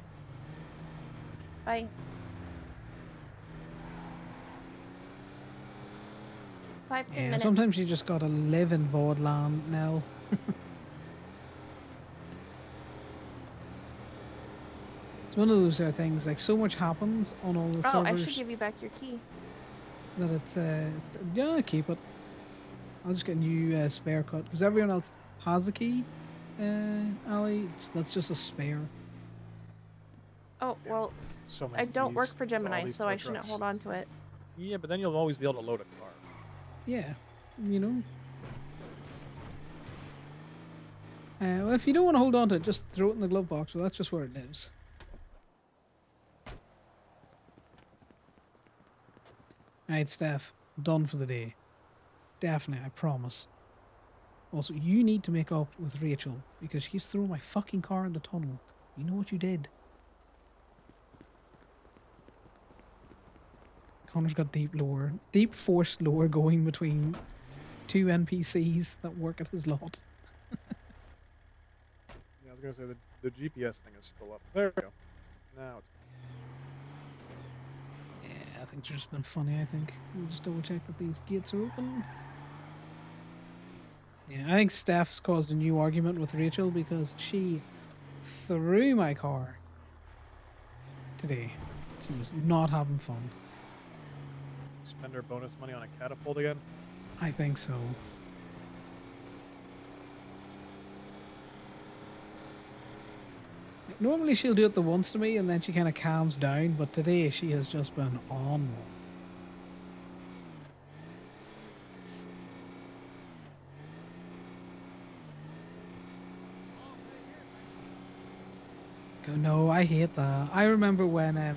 Bye. 5-10 Yeah, minutes. sometimes you just gotta live in Vaudland, Nell. It's one of those things, like so much happens on all the Oh, I servers should give you back your key. that it's yeah, keep it. I'll just get a new spare cut because everyone else has a key. Ali, that's just a spare. Oh, well, So many I don't work keys for to all Gemini, these so tow I shouldn't trucks. hold on to it. Yeah, but then you'll always be able to load a car. Yeah, you know. Well, if you don't want to hold on to it, just throw it in the glove box. Well, that's just where it lives. Right, Steph, I'm done for the day. Definitely, I promise. Also, you need to make up with Rachel because she keeps throwing my fucking car in the tunnel. You know what you did. Connor's got deep force lore going between 2 NPCs that work at his lot. Yeah, I was gonna say the GPS thing is still up. There we go. Now it's. Yeah, I think it's just been funny, I think. We'll just double check that these gates are open. Yeah, I think Steph's caused a new argument with Rachel because she threw my car today. She was not having fun. Spend her bonus money on a catapult again? I think so. Normally she'll do it the once to me and then she kind of calms down, but today she has just been on one. No, I hate that. I remember when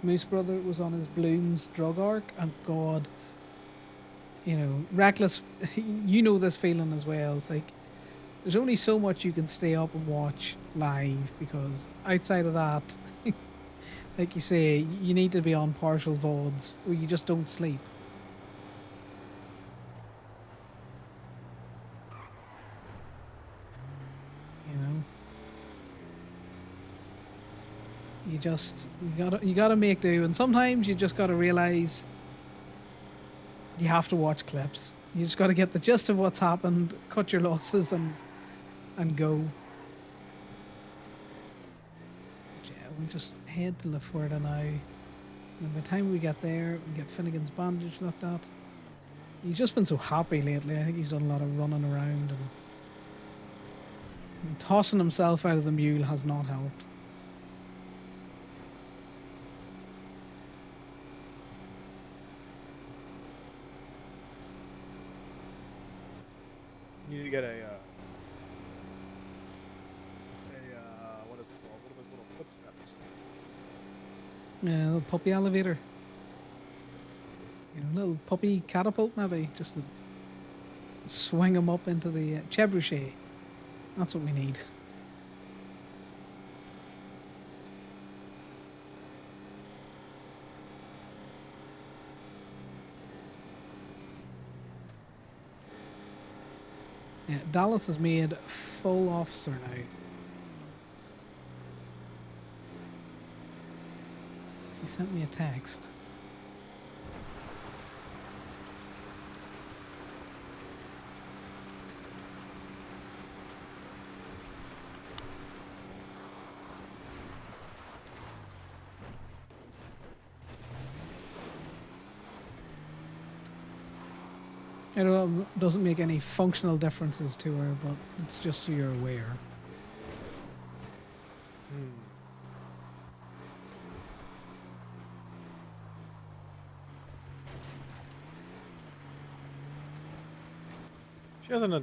Moose Brother was on his Blooms drug arc, and God, you know, reckless. You know this feeling as well. It's like there's only so much you can stay up and watch live because outside of that, like you say, you need to be on partial VODs or you just don't sleep. You know. You gotta make do, and sometimes you just gotta realize you have to watch clips. You just gotta get the gist of what's happened, cut your losses, and go. Yeah, we'll just head to La Fuerta now. And by the time we get there, we get Finnegan's bandage looked at. He's just been so happy lately. I think he's done a lot of running around and tossing himself out of the mule has not helped. You need to get a what is it called? What are those little footsteps? Yeah, a little puppy elevator. You know, a little puppy catapult maybe, just to swing him up into the chebouche. That's what we need. Yeah, Dallas has made full officer now. She sent me a text. I know it doesn't make any functional differences to her, but it's just so you're aware. She hasn't a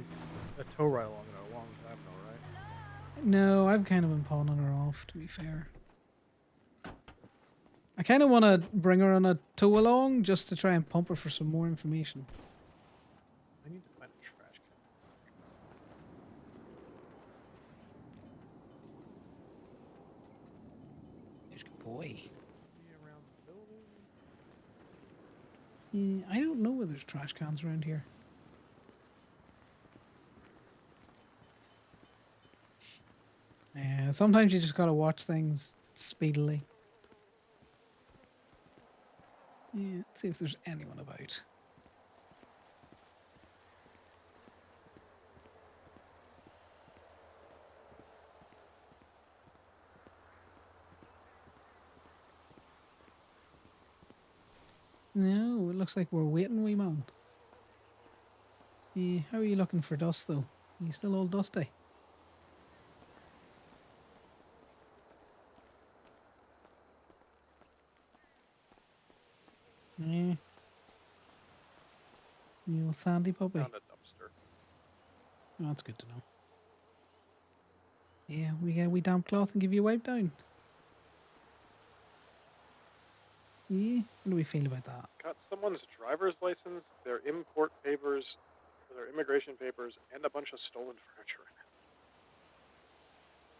tow ride along in a long time though, right? No, I've kind of been pawning her off, to be fair. I kind of want to bring her on a tow along just to try and pump her for some more information. I need to find a trash can. There's a boy. Around the building. Yeah, I don't know where there's trash cans around here. Yeah, sometimes you just gotta watch things speedily. Yeah, let's see if there's anyone about. No, it looks like we're waiting, wee man. Yeah, how are you looking for dust though? Are you still all dusty? Yeah. You little sandy puppy. Found a dumpster. Oh, that's good to know. Yeah, we get a wee damp cloth and give you a wipe down. Yeah, what do we feel about that? It's got someone's driver's license, their import papers, their immigration papers, and a bunch of stolen furniture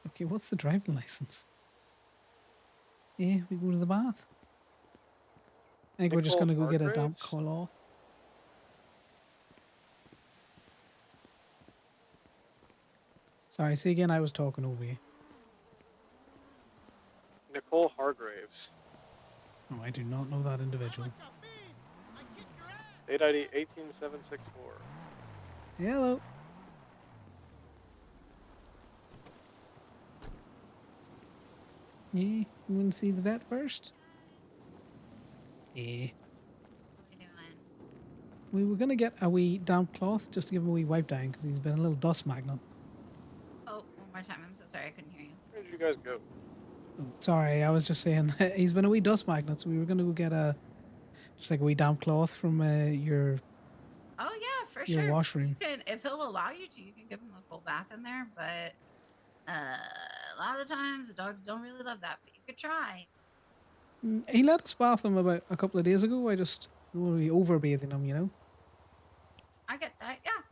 in it. Okay, what's the driving license? Yeah, we go to the bath. I think we're just gonna go get a damp cloth. Sorry, see again, I was talking over you. Nicole Hargraves. Oh, I do not know that individual. Date ID 18764. Hello. Yeah, you want to see the vet first? Yeah. What are we doing? We were gonna get a wee damp cloth just to give him a wee wipe down because he's been a little dust magnet. Oh, one more time. I'm so sorry. I couldn't hear you. Where did you guys go? Oh, sorry, I was just saying he's been a wee dust magnet, so we were gonna go get just like a wee damp cloth from your Oh yeah, for your sure. You washroom. can, if he'll allow you to, you can give him a full bath in there. But a lot of the times the dogs don't really love that. But you could try. He let us bath him about a couple of days ago. I just don't want to be overbathing him, you know. I get that. Yeah,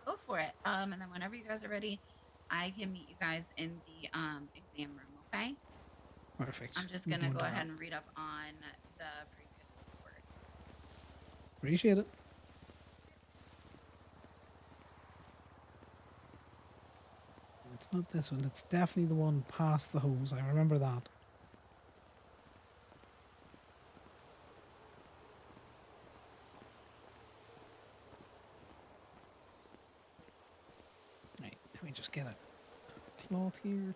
go for it. And then whenever you guys are ready, I can meet you guys in the exam room. Okay. Perfect. I'm just We're gonna going go to ahead that. and read up on the previous report. Appreciate it. It's not this one. It's definitely the one past the hose. I remember that. Right, let me just get a cloth here.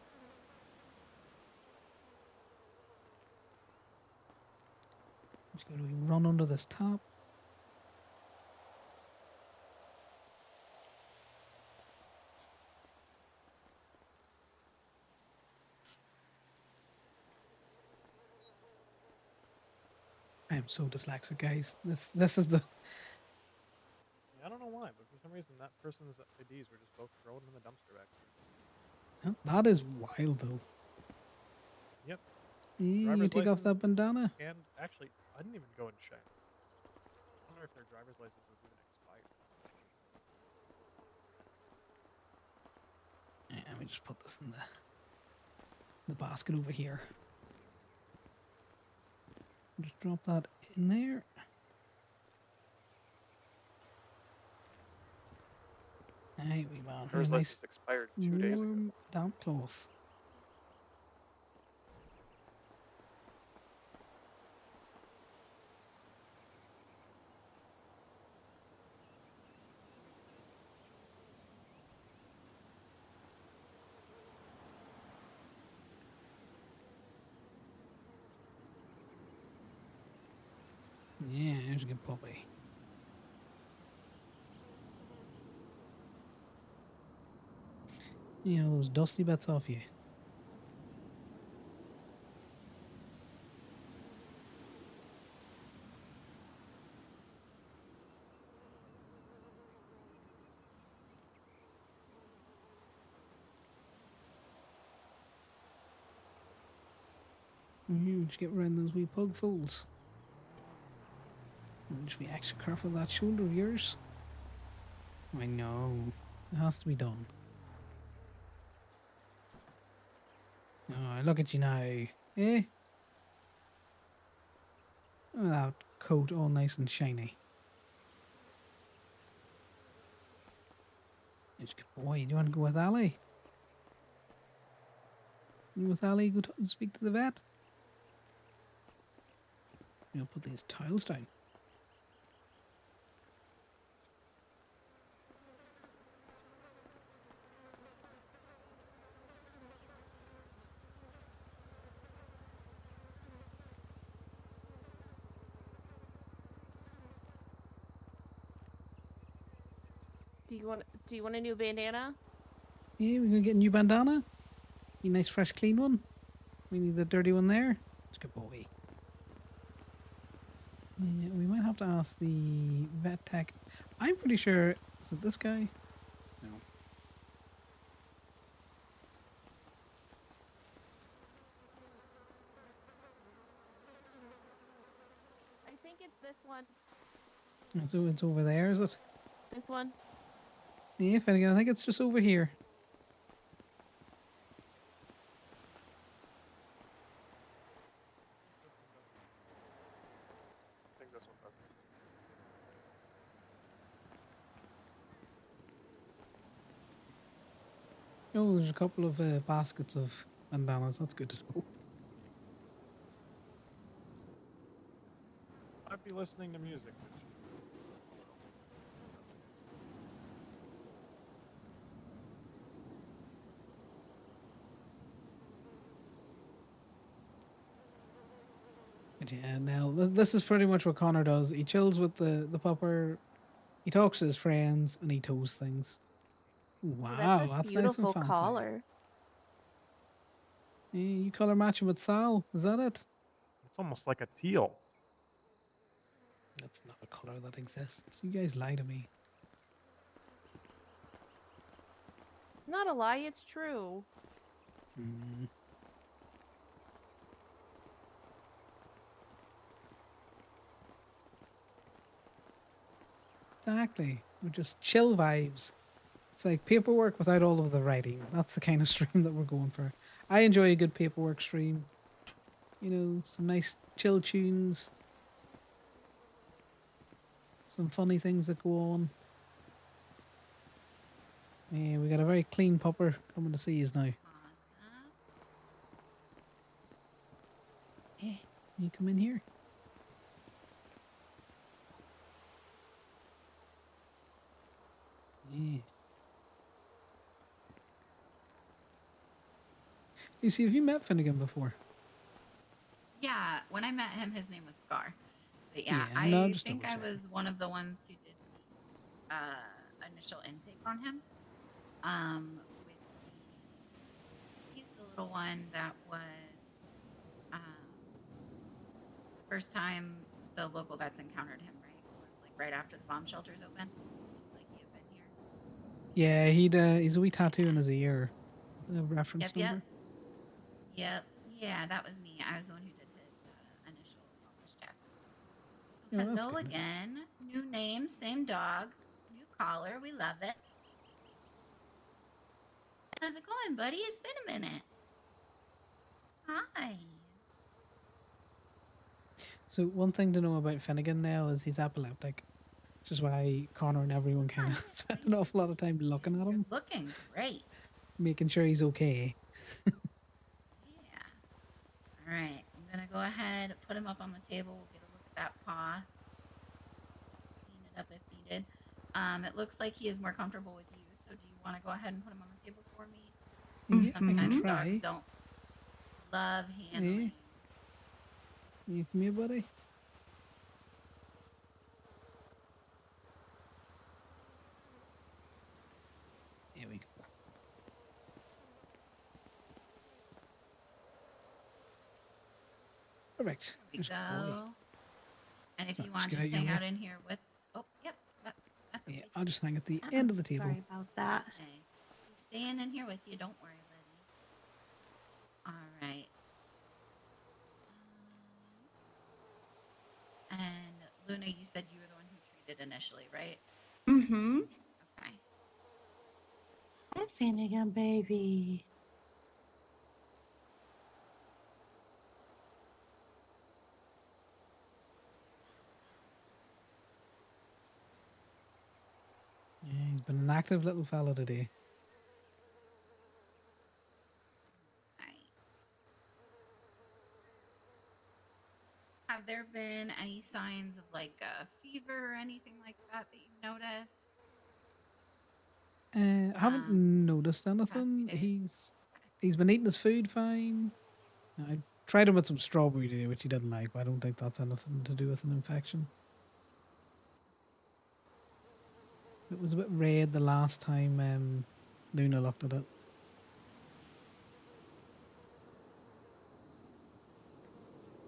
Just going to run under this top. I am so dyslexic, guys. This is the I don't know why, but for some reason that person's IDs were just both thrown in the dumpster back oh, that is wild though. there. Yep. You Driver's take off that license, bandana. and actually, I didn't even go and check. I wonder if their driver's license was even expired. Yeah, let me just put this in the basket over here. Just drop that in there. Hey, we man. Driver's Nice license expired 2 days ago. warm damp cloth. Yeah, there's a good puppy. You know, those dusty bits off you. Just get around those wee pug folds. And just be extra careful of that shoulder of yours. I know. It has to be done. Oh, look at you now. Eh? Oh, that coat all nice and shiny. It's a good boy. Do you want to go with Ali? You with Ali go speak to the vet? I'll put these tiles down. Do you want a new bandana? Yeah, we're gonna get a new bandana. A nice fresh clean one. We need the dirty one there. It's a good boy. Yeah, we might have to ask the vet tech. I'm pretty sure, is it this guy? No. I think it's this one. So it's over there, is it? This one. Yeah, Finnegan, I think it's just over here. I think this one does. Oh, there's a couple of baskets of bandanas. That's good to know. I'd be listening to music. But yeah, now this is pretty much what Connor does. He chills with the pupper, he talks to his friends, and he tows things. Ooh, Wow, that's nice and beautiful fancy. collar. Yeah, you color matching with Sal, is that it? It's almost like a teal. That's not a color that exists. You guys lie to me. It's not a lie, it's true. Mm. Exactly. We're just chill vibes. It's like paperwork without all of the writing. That's the kind of stream that we're going for. I enjoy a good paperwork stream. You know, some nice chill tunes. Some funny things that go on. Yeah, we got a very clean pupper coming to see us now. Yeah, you come in here. Yeah. You see, have you met Finnegan before? Yeah, when I met him, his name was Scar. But yeah, Yeah, no, I just think I double-checking. was one of the ones who did the initial intake on him. With he's the little one that was the first time the local vets encountered him. Right, was like right after the bomb shelters opened. Like he had been here. Yeah, he's a wee tattoo in his ear. The reference Yep. number. Yep. Yeah, that was me. I was the one who did his initial wellness check. So Yeah, that's hello good. again. New name, same dog, new collar. We love it. How's it going, buddy? It's been a minute. Hi. So one thing to know about Finnegan now is he's epileptic, which is why Connor and everyone kind of spend an awful lot of time looking at him, Looking great. making sure he's okay. All right. I'm gonna go ahead, put him up on the table. We'll get a look at that paw. Clean it up if needed. It looks like he is more comfortable with you. So do you want to go ahead and put him on the table for me? Yeah, I can Sometimes try. dogs don't love handling. Yeah. You come here, buddy. Here we go. Perfect. There we go. And if So, you just want get to out your hang way. out in here with, oh, yep, that's okay. Yeah, I'll just hang at the end of the table. Sorry about that. Okay. He's staying in here with you. Don't worry, buddy. All right. And Luna, you said you were the one who treated initially, right? Mm-hmm. Okay. Hi, Finnegan, baby. Yeah, he's been an active little fella today. Have there been any signs of like a fever or anything like that that you've noticed? I haven't noticed anything. He's been eating his food fine. I tried him with some strawberry today, which he didn't like, but I don't think that's anything to do with an infection. It was a bit red the last time Luna looked at it.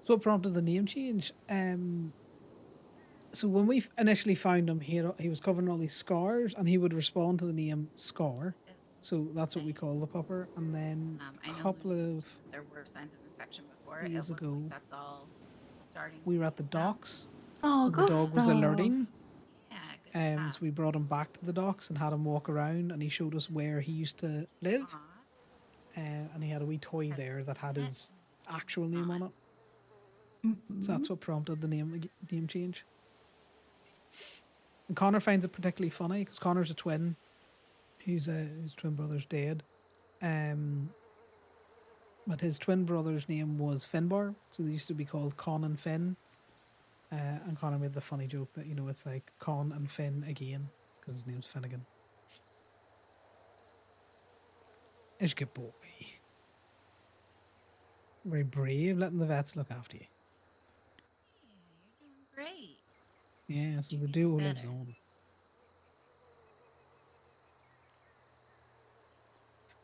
So what prompted the name change? So when we initially found him, he was covering all these scars, and he would respond to the name Scar. So that's what we call the pupper. And then I a know couple Luna of there were signs of infection before. It years looks ago, like that's all starting. we were at the docks. Oh, and the dog was Gustav. alerting. Yeah, good So we brought him back to the docks and had him walk around, and he showed us where he used to live. And he had a wee toy there that had his actual name on it. So that's what prompted the name change. And Connor finds it particularly funny because Connor's a twin. His twin brother's dead. But his twin brother's name was Finbar, so they used to be called Con and Finn. And Connor made the funny joke that, it's like Con and Finn again, because his name's Finnegan. It's a good boy. Very brave, letting the vets look after you. Yeah, so the duo lives on.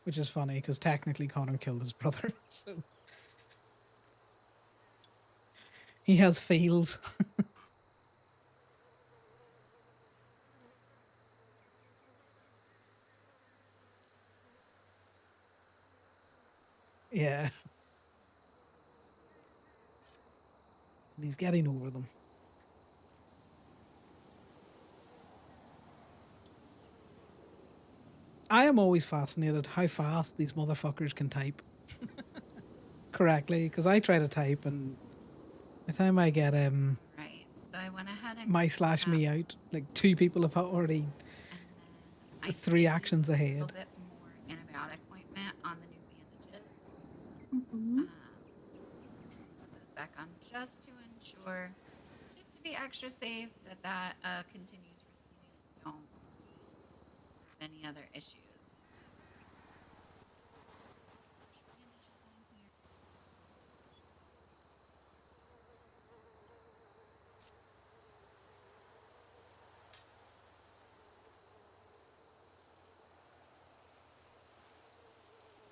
Which is funny because technically Connor killed his brother, so he has feels. Yeah. And he's getting over them. I am always fascinated how fast these motherfuckers can type correctly, because I try to type and by the time I get Right. So I went ahead and my slash me out, like 2 people have already I 3 did actions do a ahead. little bit more antibiotic ointment on the new bandages. Mm-hmm. Put those back on just to ensure, just to be extra safe that continues receding and we don't have any other issues. Fresh bandages on here.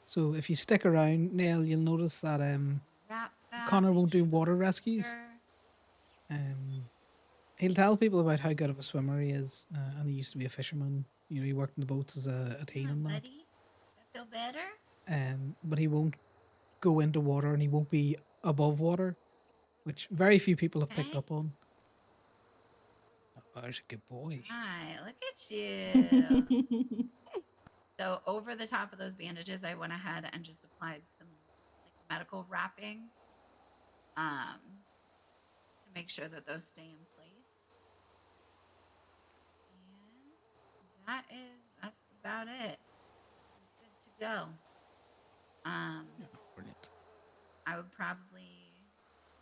So if you stick around, Neil, you'll notice that Wrap that. Connor won't do water rescues. Sure. He'll tell people about how good of a swimmer he is, and he used to be a fisherman. You know, he worked in the boats as a teen and that. Buddy, does that feel better? But he won't go into water and he won't be above water, which very few people have picked Okay. up on. Oh, he's a good boy. Hi, look at you. So over the top of those bandages, I went ahead and just applied some like medical wrapping to make sure that those stay in place. And that's about it. He's good to go. Brilliant. I would probably,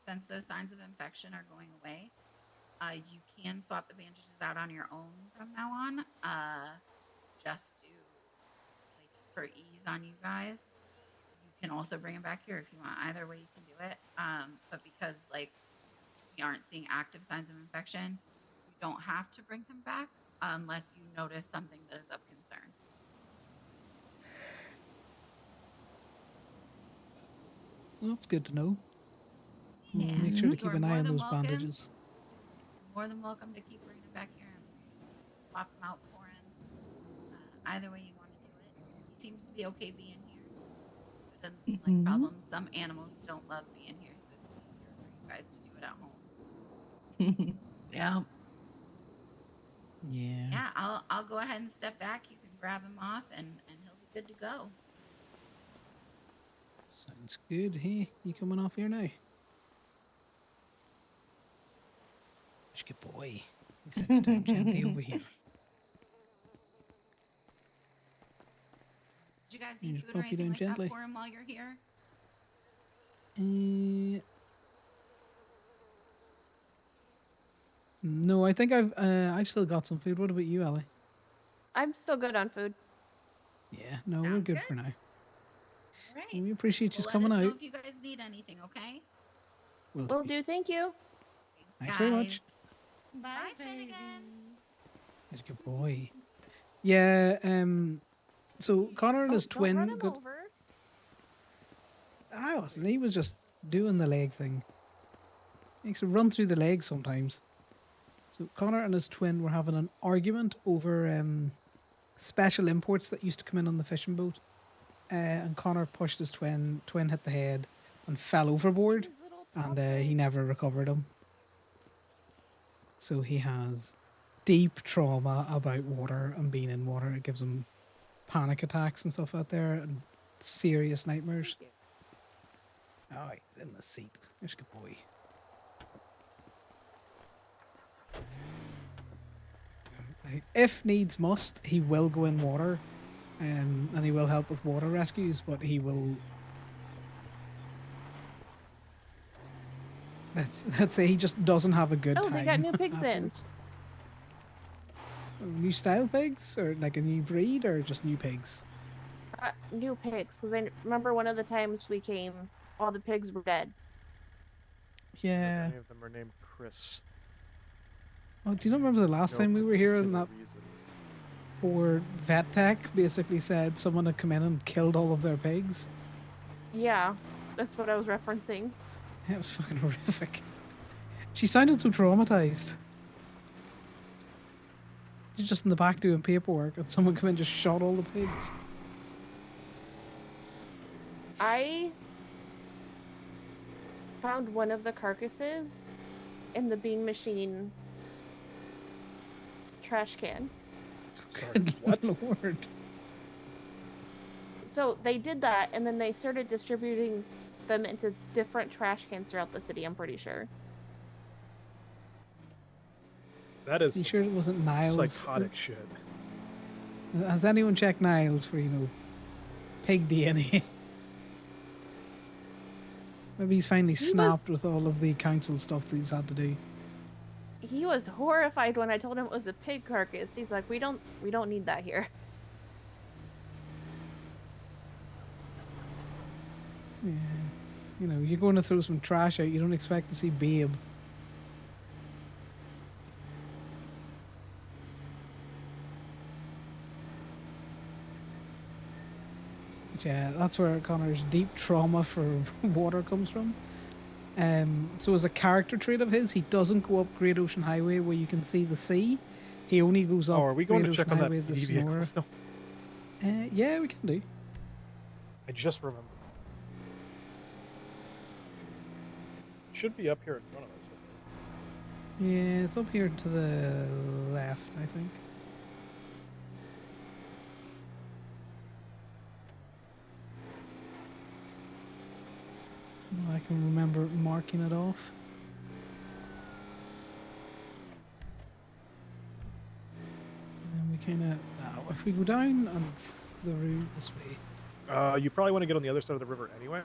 since those signs of infection are going away, you can swap the bandages out on your own from now on, just to like for ease on you guys. You can also bring them back here if you want. Either way, you can do it. But because like we aren't seeing active signs of infection, you don't have to bring them back unless you notice something that is of concern. Well, that's good to know. We'll Yeah. make sure to You keep are an eye more on than those welcome. bandages. You're more than welcome to keep bringing them back here and swap them out for him. Either way you want to do it. He seems to be okay being here. So it doesn't seem like problems. Some animals don't love being here, so it's easier for you guys to do it at home. Yeah. Yeah. Yeah, I'll go ahead and step back. You can grab him off and he'll be good to go. Sounds good. Hey, you coming off here now? Good boy. He sets you down gently over here. Did you guys You need just food or pop you anything down like gently. that for him while you're here? No, I think I've still got some food. What about you, Ellie? I'm still good on food. Yeah, no, we're good for now. All right. We appreciate you Well, coming let us know out. if you guys need anything, okay? Will do. Thank you. Thanks very much. Bye, Finnegan. He's a good boy. Yeah, so Connor and his Don't run twin him got... over. I wasn't. He was just doing the leg thing. He makes a run through the legs sometimes. So Connor and his twin were having an argument over special imports that used to come in on the fishing boat. And Connor pushed his twin. Twin hit the head and fell overboard. And he never recovered him. So he has deep trauma about water and being in water. It gives him panic attacks and stuff out there and serious nightmares. Oh, he's in the seat. There's a good boy. If needs must, he will go in water, and he will help with water rescues, but he will... Let's say he just doesn't have a good time. Oh, they got new pigs afterwards. New style pigs? Or like a new breed, or just new pigs? New pigs. So then, remember one of the times we came, all the pigs were dead. Yeah. Many of them are named Chris. Oh, do you not remember the last No time we were here and that particular reason. poor vet tech basically said someone had come in and killed all of their pigs? Yeah, that's what I was referencing. It was fucking horrific. She sounded so traumatized. She's just in the back doing paperwork and someone come in and just shot all the pigs. I found one of the carcasses in the bean machine trash can. Good lord. So they did that, and then they started distributing them into different trash cans throughout the city, I'm pretty sure. That is You sure it wasn't Niles? psychotic shit. Has anyone checked Niles for, pig DNA? Maybe he's finally snapped with all of the council stuff that he's had to do. He was horrified when I told him it was a pig carcass. He's like, we don't need that here. Yeah. You're going to throw some trash out, you don't expect to see Babe. But yeah, that's where Connor's deep trauma for water comes from. So as a character trait of his, he doesn't go up Great Ocean Highway where you can see the sea. He only goes up Are we going Great to check Ocean on that Highway, the PD vehicle Sonora. still? Yeah, we can do. I just remembered. It should be up here in front of us. Yeah, it's up here to the left, I think. I can remember marking it off. And then we kind of... Now, if we go down on the route this way... You probably want to get on the other side of the river anyway.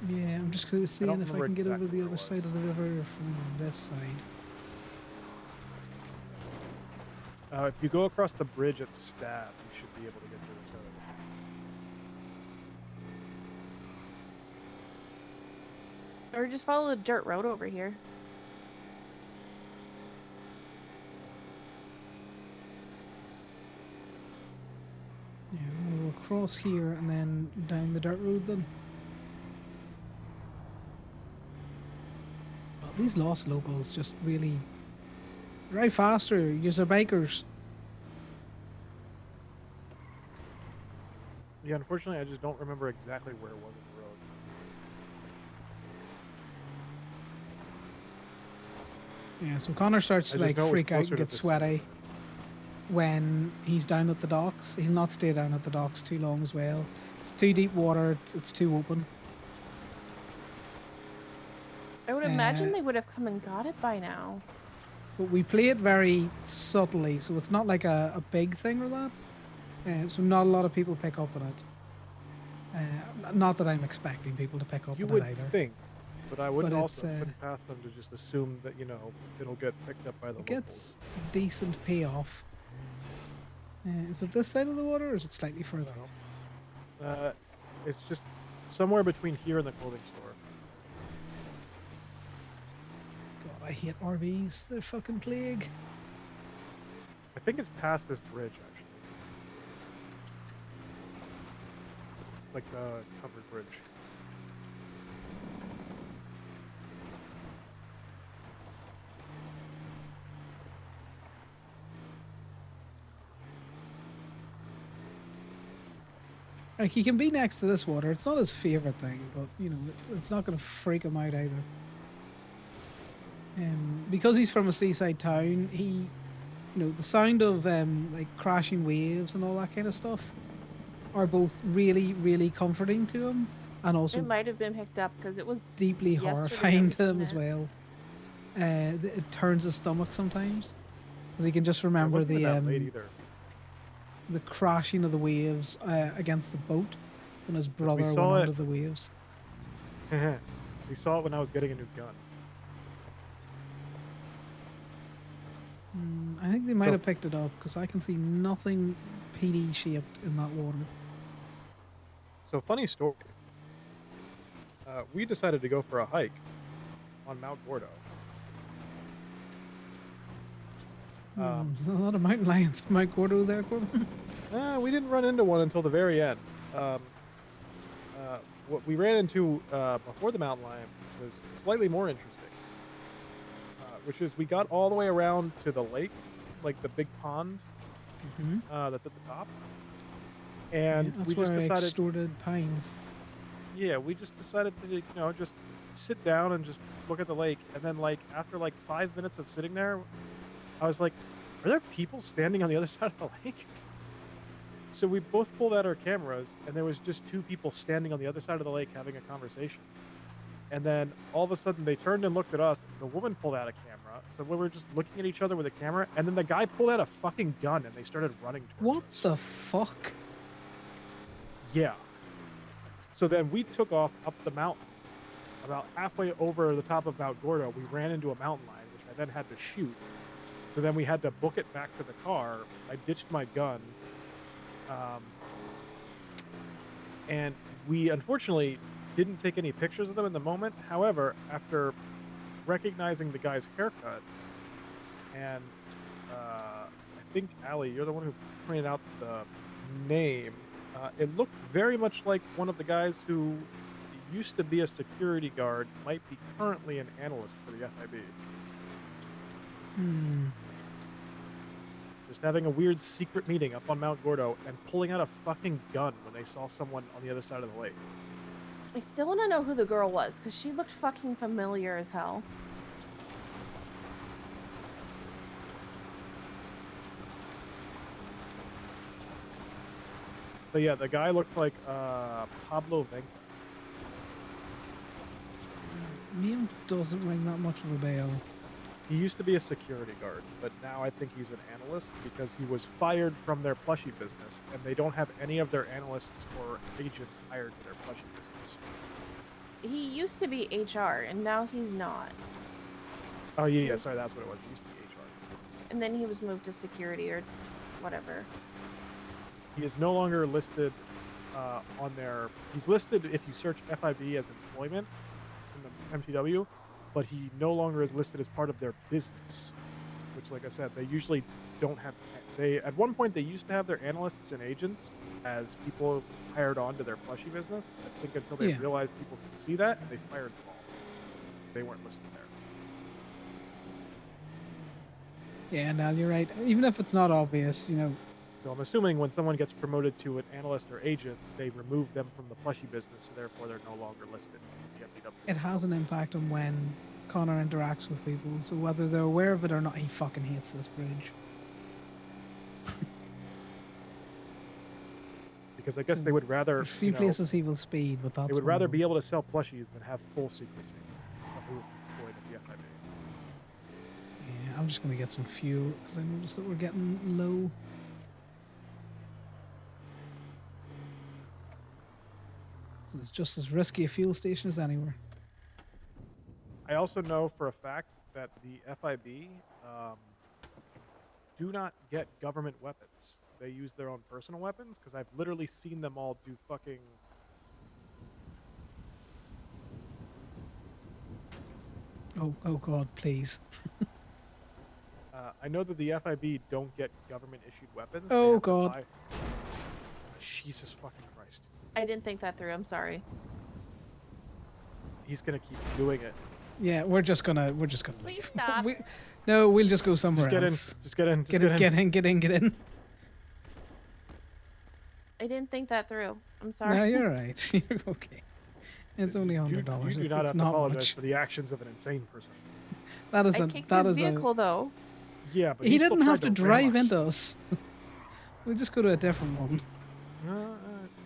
Yeah, I'm just seeing if I remember can get over exactly the other side of the river from this side. If you go across the bridge at Stab, you should be able to get to the other side. Or just follow the dirt road over here. Yeah, we'll go across here and then down the dirt road then. Well, these lost locals just really drive faster. Use their bikers. Yeah, unfortunately, I just don't remember exactly where it was on the road. Yeah, so Connor starts to I just know it was freak out closer and to get this sweaty when he's down at the docks. He'll not stay down at the docks too long as well. It's too deep water. It's too open. I would imagine they would have come and got it by now. But we play it very subtly, so it's not like a big thing or that. So not a lot of people pick up on it. Not that I'm expecting people to pick up You on would it either. think, but I wouldn't But also it's, put it past them to just assume that, it'll get picked up by the It locals. gets decent payoff. Is it this side of the water or is it slightly further up? It's just somewhere between here and the clothing store. God, I hate RVs. They're fucking plague. I think it's past this bridge, actually. Like the covered bridge. Like, he can be next to this water. It's not his favorite thing, but, it's not going to freak him out either. Because he's from a seaside town, the sound of, crashing waves and all that kind of stuff are both really, really comforting to him and also It might have been picked up because it was deeply yesterday that horrifying we to him seen as it. well. It turns his stomach sometimes. Because he can just remember the crashing of the waves against the boat when his brother went saw it. under the waves. We saw it when I was getting a new gun. I think they might have picked it up because I can see nothing PD shaped in that water. So, funny story. We decided to go for a hike on Mount Gordo. There's a lot of mountain lions in Mount Gordo there, Corbin. We didn't run into one until the very end. What we ran into before the mountain lion was slightly more interesting, which is we got all the way around to the lake, like the big pond that's at the top, and that's we just where I decided. extorted pines. Yeah, we just decided to just sit down and just look at the lake, and then after 5 minutes of sitting there, I was like, "Are there people standing on the other side of the lake?" So we both pulled out our cameras, and there was just two people standing on the other side of the lake having a conversation. And then all of a sudden, they turned and looked at us. The woman pulled out a camera, so we were just looking at each other with a camera. And then the guy pulled out a fucking gun, and they started running towards us. What the fuck? Yeah. So then we took off up the mountain. About halfway over the top of Mount Gordo, we ran into a mountain lion, which I then had to shoot. So then we had to book it back to the car. I ditched my gun. And we unfortunately didn't take any pictures of them in the moment. However, after recognizing the guy's haircut, and I think, Allie, you're the one who pointed out the name, it looked very much like one of the guys who used to be a security guard, might be currently an analyst for the FIB. Just having a weird secret meeting up on Mount Gordo and pulling out a fucking gun when they saw someone on the other side of the lake. I still want to know who the girl was, because she looked fucking familiar as hell. But yeah, the guy looked like Pablo Venga. Name doesn't ring that much of a bell. He used to be a security guard, but now I think he's an analyst because he was fired from their plushie business, and they don't have any of their analysts or agents hired to their plushie business. He used to be HR, and now he's not. Oh yeah, sorry, that's what it was. He used to be HR. And then he was moved to security or whatever. He is no longer listed on their. He's listed if you search FIB as employment in the MTW, but he no longer is listed as part of their business. Which, like I said, they usually don't have. They at one point they used to have their analysts and agents as people hired on to their plushie business. I think until they realized people could see that, and they fired them all. They weren't listed there. Yeah, Nal, you're right. Even if it's not obvious, So I'm assuming when someone gets promoted to an analyst or agent, they remove them from the plushie business, so therefore they're no longer listed. in the MPW. it has an impact on when Connor interacts with people. So whether they're aware of it or not, he fucking hates this bridge. Because I guess they would rather. There's few places he will speed, but that's They would one rather of them. be able to sell plushies than have full secrecy of who it's employed at the FIB. Yeah, I'm just gonna get some fuel because I noticed that we're getting low. This is just as risky a fuel station as anywhere. I also know for a fact that the FIB do not get government weapons. They use their own personal weapons because I've literally seen them all do fucking. Oh God, please. I know that the FIB don't get government issued weapons. They Oh have to God. buy- Jesus fucking Christ. I didn't think that through. I'm sorry. He's gonna keep doing it. Yeah, we're just gonna Please leave. stop. No, we'll just go somewhere Just get in. else. Just get in. Just Get in. Get in. I didn't think that through. I'm sorry. No, you're right. You're okay. It's only $100. You do It's not have to not apologize much. for the actions of an insane person. That is I a kicked that his is vehicle though. Yeah, but He still didn't have tried to ram drive us. into us. We'll just go to a different one.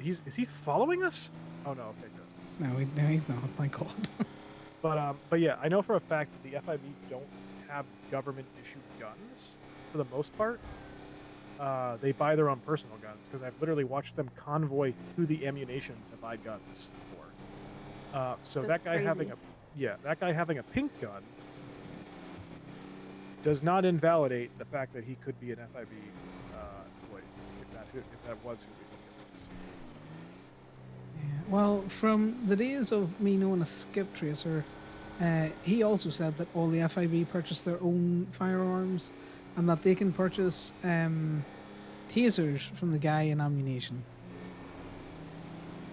Is he following us? Oh no, okay, good. No, he's not. Thank God. But yeah, I know for a fact that the FIB don't have government issued guns for the most part. They buy their own personal guns because I've literally watched them convoy to the ammunition to buy guns for. So That's that guy having a pink gun does not invalidate the fact that he could be an FIB employee if that was who we think it was. Yeah, well, from the days of me knowing a skip tracer, he also said that all the FIB purchased their own firearms and that they can purchase tasers from the guy in ammunition.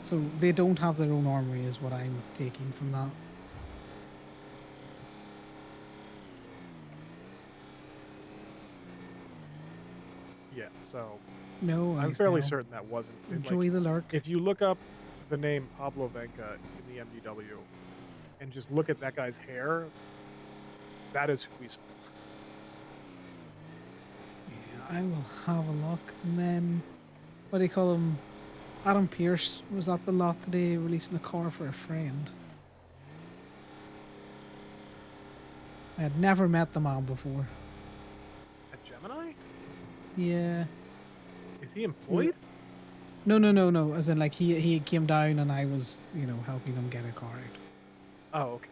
So they don't have their own armory, is what I'm taking from that. Yeah, so No, I'm I fairly know. certain that wasn't. Enjoy the lurk. If you look up the name Pablo Venca in the MDW and just look at that guy's hair, that is who we saw. Yeah, I will have a look. And then, what do you call him? Adam Pierce was at the lot today releasing a car for a friend. I had never met the man before. At Gemini? Yeah. Is he employed? No. As in, like, he came down and I was, helping him get a car out. Oh, okay.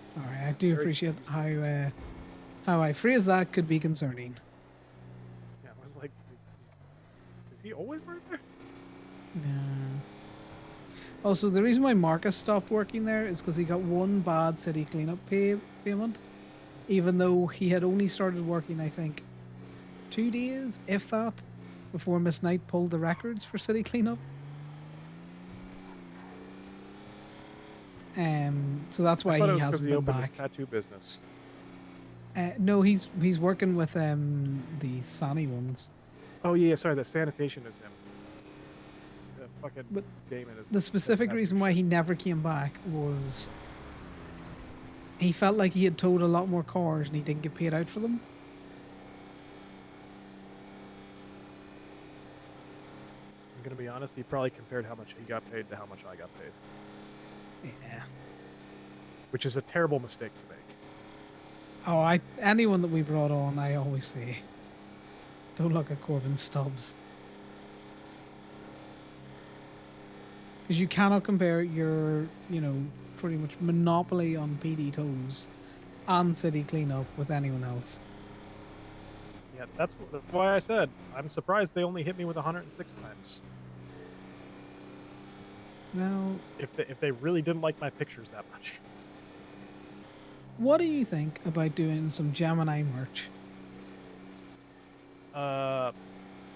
Sorry, I do Very appreciate how I phrase that could be concerning. Yeah, I was like, is he always right there? Yeah. Also, the reason why Marcus stopped working there is because he got one bad city cleanup payment, even though he had only started working, I think, 2 days, if that, before Miss Knight pulled the records for city cleanup. So that's why I thought it he was 'cause hasn't he been opened back. his tattoo business. No, he's working with the Sani ones. Oh yeah, sorry, the sanitation is him. The fucking Damon is The specific reason why he never came back was he felt like he had towed a lot more cars and he didn't get paid out for them. I'm gonna be honest, he probably compared how much he got paid to how much I got paid. Yeah. Which is a terrible mistake to make. Oh, anyone that we brought on, I always say, don't look at Corbyn stubs. Because you cannot compare your, pretty much monopoly on PD tows and city cleanup with anyone else. Yeah, that's why I said I'm surprised they only hit me with 106 times. Now, If they really didn't like my pictures that much. what do you think about doing some Gemini merch?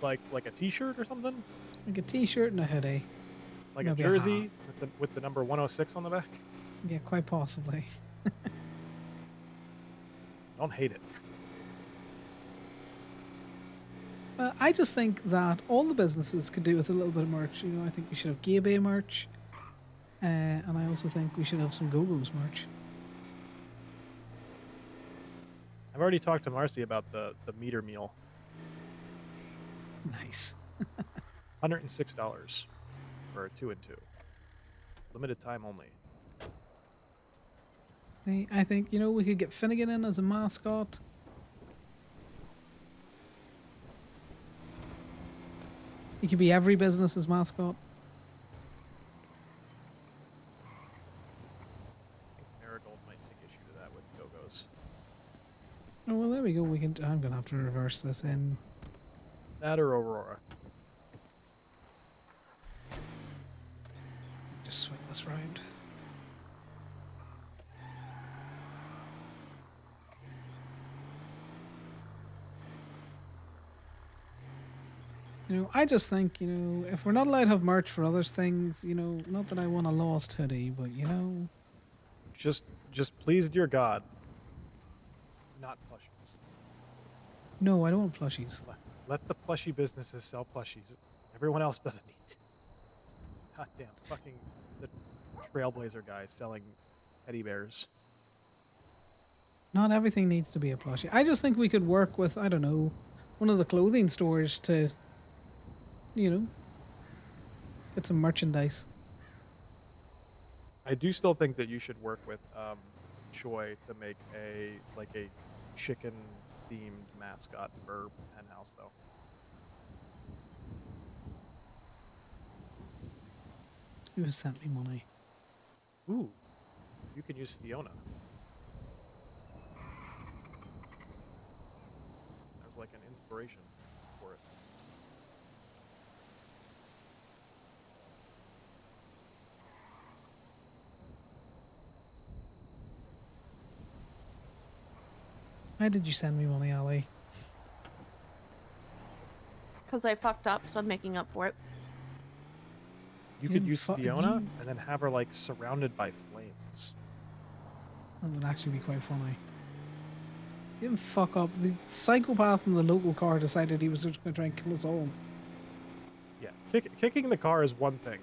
Like a T-shirt or something? Like a T-shirt and a hoodie. Like Maybe a a jersey with the number 106 on the back? Yeah, quite possibly. Don't hate it. I just think that all the businesses could do with a little bit of merch. I think we should have Gay Bay merch. And I also think we should have some Go-Go's merch. I've already talked to Marcy about the meter meal. Nice. $106 for a 2 and 2. Limited time only. I think, we could get Finnegan in as a mascot. He could be every business's mascot. I think Marigold might take issue to that with Go-Go's. Oh, well, there we go. I'm going to have to reverse this in. That or Aurora. Just swing this round. I just think, if we're not allowed to have merch for other things, not that I want a lost hoodie, but, Just please, dear God, not plushies. No, I don't want plushies. Let the plushie businesses sell plushies. Everyone else doesn't need to. Goddamn, fucking the Trailblazer guy selling teddy bears. Not everything needs to be a plushie. I just think we could work with, I don't know, one of the clothing stores to, get some merchandise. I do still think that you should work with Choi to make a chicken themed mascot for Penthouse though. Who has sent me money? Ooh, you can use Fiona as like an inspiration for it. Why did you send me money, Ali? Because I fucked up, so I'm making up for it. You You could didn't use fu- Fiona you- and then have her like surrounded by flames. That would actually be quite funny. You didn't fuck up. The psychopath in the local car decided he was just going to try and kill us all. Yeah, kicking the car is one thing.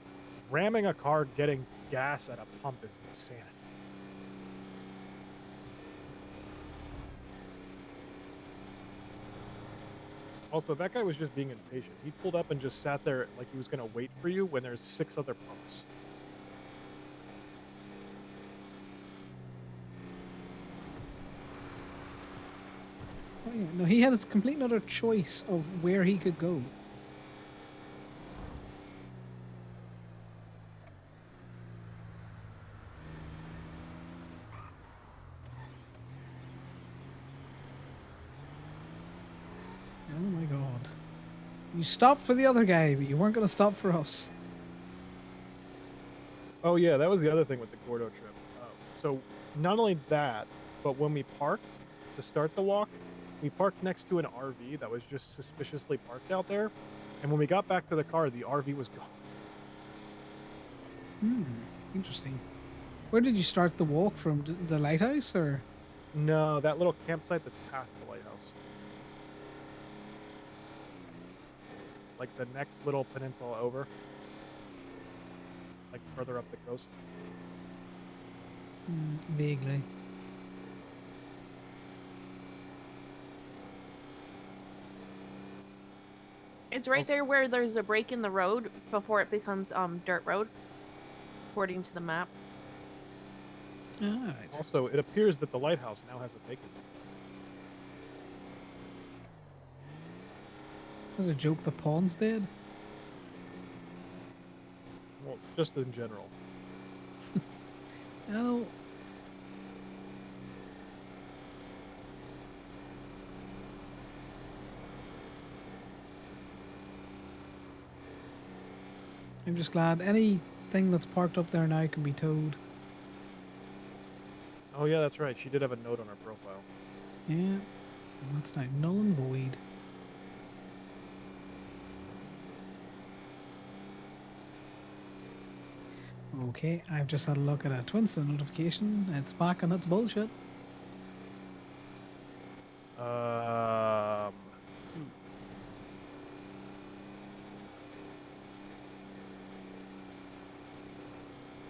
Ramming a car getting gas at a pump is insanity. Also, that guy was just being impatient. He pulled up and just sat there like he was going to wait for you when there's 6 other pumps. Oh, yeah. No, he had a complete other choice of where he could go. Oh my god. You stopped for the other guy, but you weren't going to stop for us. Oh yeah, that was the other thing with the Gordo trip. So not only that, but when we parked to start the walk, we parked next to an RV that was just suspiciously parked out there. And when we got back to the car, the RV was gone. Hmm, interesting. Where did you start the walk from? The lighthouse, or? No, that little campsite that's past the lighthouse. Like the next little peninsula over. Like further up the coast. Vaguely. It's right there where there's a break in the road before it becomes dirt road, according to the map. Alright. Also, it appears that the lighthouse now has a vacancy. Is that a joke the pawn's dead? Well, just in general. Oh. I'm just glad anything that's parked up there now can be towed. Oh yeah, that's right. She did have a note on her profile. Yeah. That's now null and void. Okay, I've just had a look at a Twinson notification. It's back on its bullshit.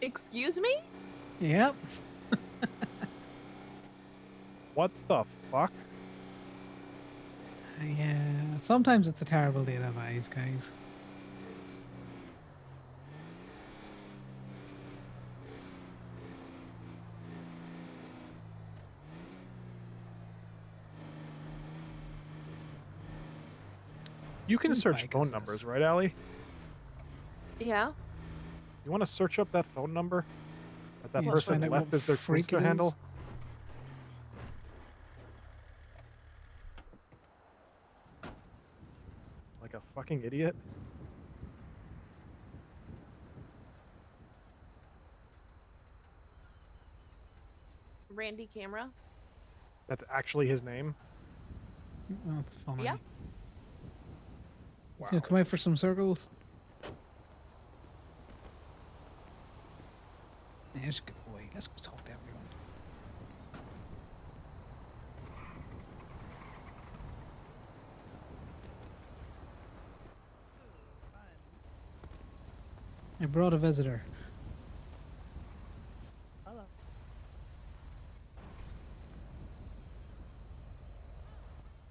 Excuse me? Yep. What the fuck? Yeah, sometimes it's a terrible day to have eyes, guys. You can Whose search bike phone is numbers, this? right, Allie? Yeah. You want to search up that phone number that Yeah, person find out left what as their freak Twinster it handle? is. Like a fucking idiot? Randy Camera. That's actually his name? That's funny. Yeah. He's gonna come out for some circles. There's a good boy. Let's go talk to everyone. I brought a visitor. Hello.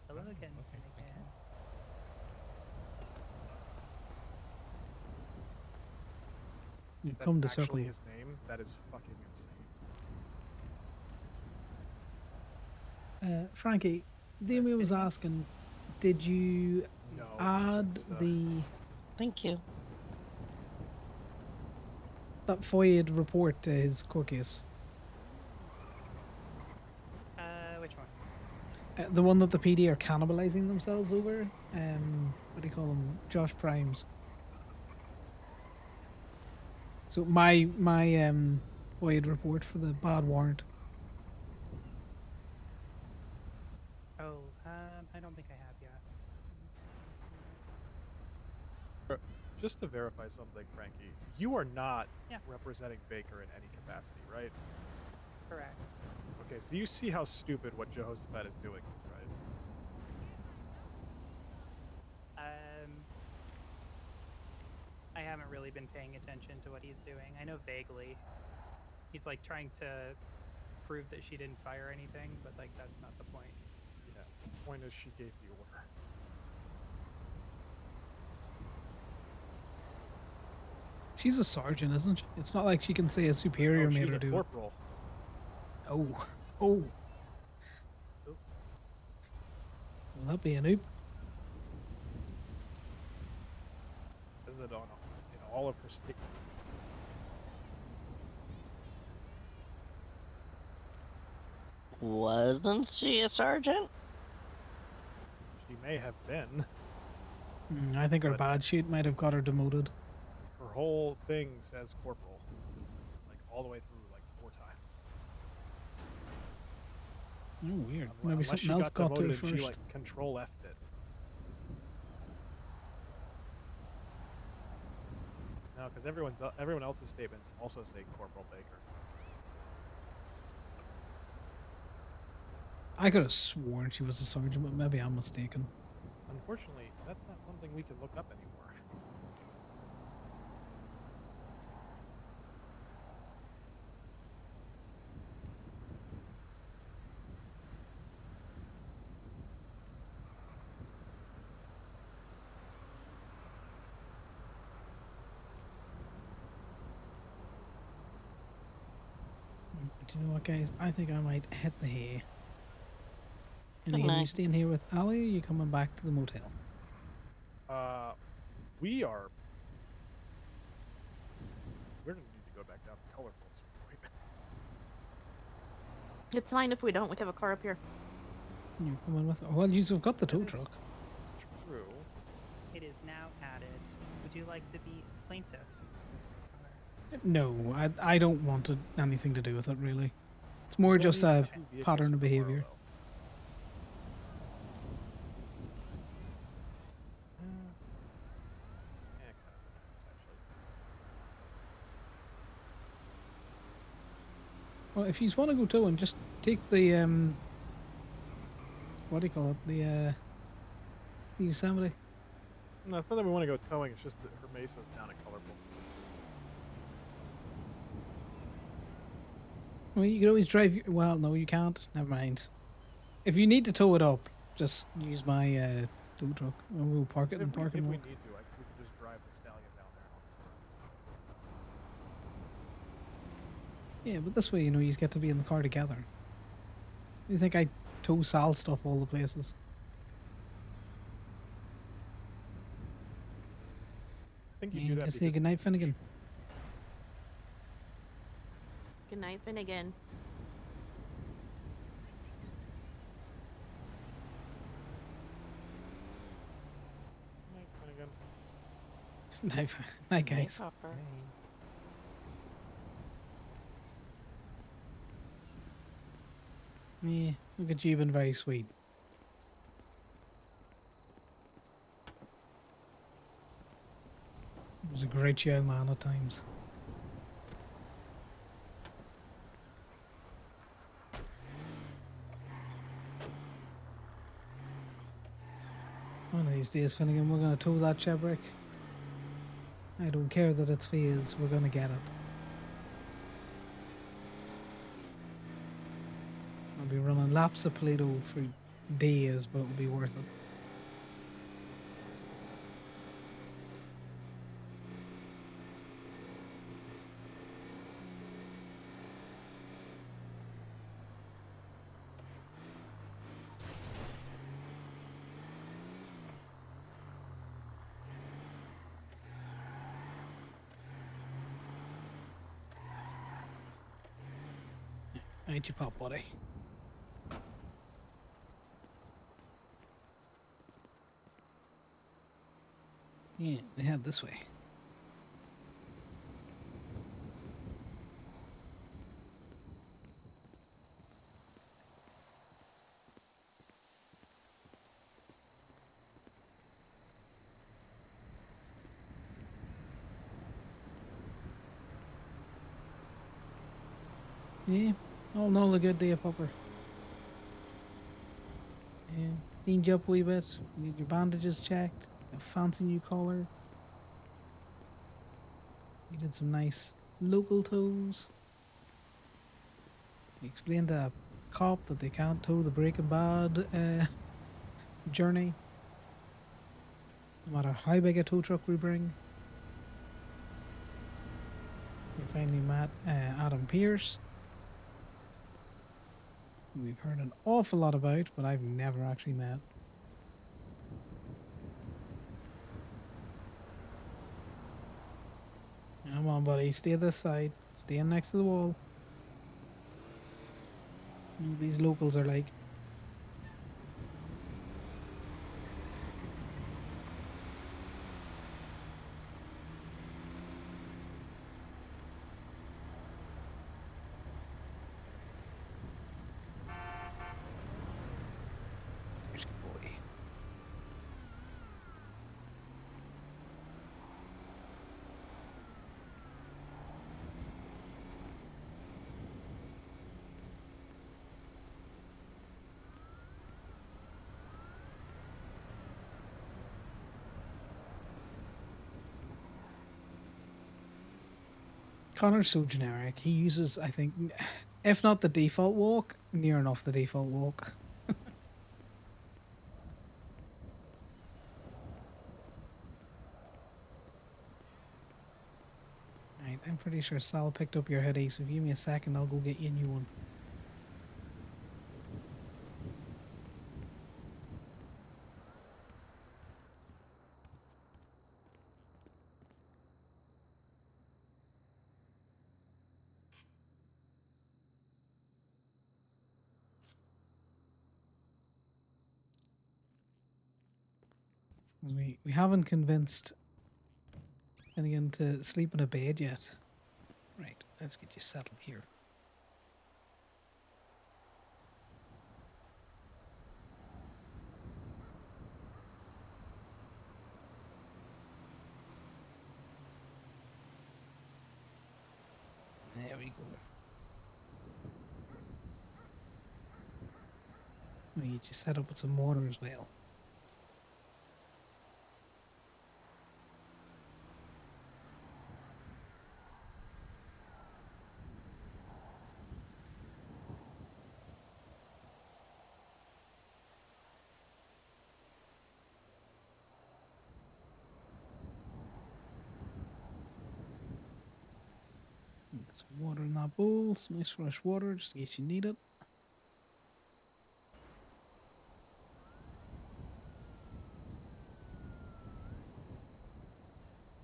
Hello again. You That's come to actually circle. his name? That is fucking insane. Frankie, Damien was asking, did you No, add Krista. the Thank you. that FOIA report to his court case? Which one? The one that the PD are cannibalizing themselves over? What do you call them? Josh Primes. So my FOIA report for the bad warrant. Oh, I don't think I have yet. Just to verify something, Frankie, you are not Yeah. representing Baker in any capacity, right? Correct. Okay, so you see how stupid what Jehoshaphat is doing is, right? I haven't really been paying attention to what he's doing. I know vaguely. He's like trying to prove that she didn't fire anything, but like that's not the point. Yeah, the point is she gave the order. She's a sergeant, isn't she? It's not like she can say a superior made she's her a do corporal. it. Oh. Oh. Oops. Will that be an oop? Says it on in all of her statements. Wasn't she a sergeant? She may have been. I think her bad sheet might have got her demoted. Her whole thing says corporal, like all the way through, like 4 times. Oh, weird. Maybe Unless something she else got to her demoted and first. she like control F'd it. No, because everyone else's statements also say Corporal Baker. I could have sworn she was a sergeant, but maybe I'm mistaken. Unfortunately, that's not something we can look up anymore. Do you know what, guys? I think I might hit the hay. And Good again, you night. staying here with Ali, or you coming back to the motel? We are. We're gonna need to go back down to Colorful at some point. It's fine if we don't. We have a car up here. You're coming with. Well, you've got the tow truck. True. It is now added. Would you like to be plaintiff? No, I don't want anything to do with it, really. It's more just a pattern of behavior. Well, if you want to go towing, just take the what do you call it? The Yosemite. No, it's not that we want to go towing. It's just that her mesa's down at Colorful. Well, you can always drive. Well, no, you can't. Never mind. If you need to tow it up, just use my tow truck. We'll park it in parking If we lot. need to, we can just drive the stallion down there. Yeah, but this way, you get to be in the car together. You think I tow Sal stuff all the places? I think you Yeah, do that just say because goodnight, Finnegan. Good night, Finnegan. Night, guys. Yeah, look at you, been very sweet. He was a great young man at times. One of these days, Finnegan, we're going to tow that shipwreck. I don't care that it's phased, we're going to get it. I'll be running laps of Play-Doh for days, but it'll be worth it. Ain't you pop, buddy? Yeah, they head this way. Yeah, all in all a good day, Popper. Yeah, cleaned you up a wee bit. You had your bandages checked. A fancy new collar. You did some nice local tows. You explained to a cop that they can't tow the Breaking Bad journey, no matter how big a tow truck we bring. We finally met Adam Pierce. We've heard an awful lot about, but I've never actually met. Come on, buddy. Stay this side. Stay in next to the wall. You know what these locals are like. There's a good boy. Connor's so generic. He uses, I think, if not the default walk, near enough the default walk. Right, I'm pretty sure Sal picked up your headache, so if you give me a second, I'll go get you a new one. We haven't convinced Finnegan to sleep in a bed yet. Right, let's get you settled here. There we go. We get you set up with some water as well. Get some water in that bowl, some nice fresh water, just in case you need it.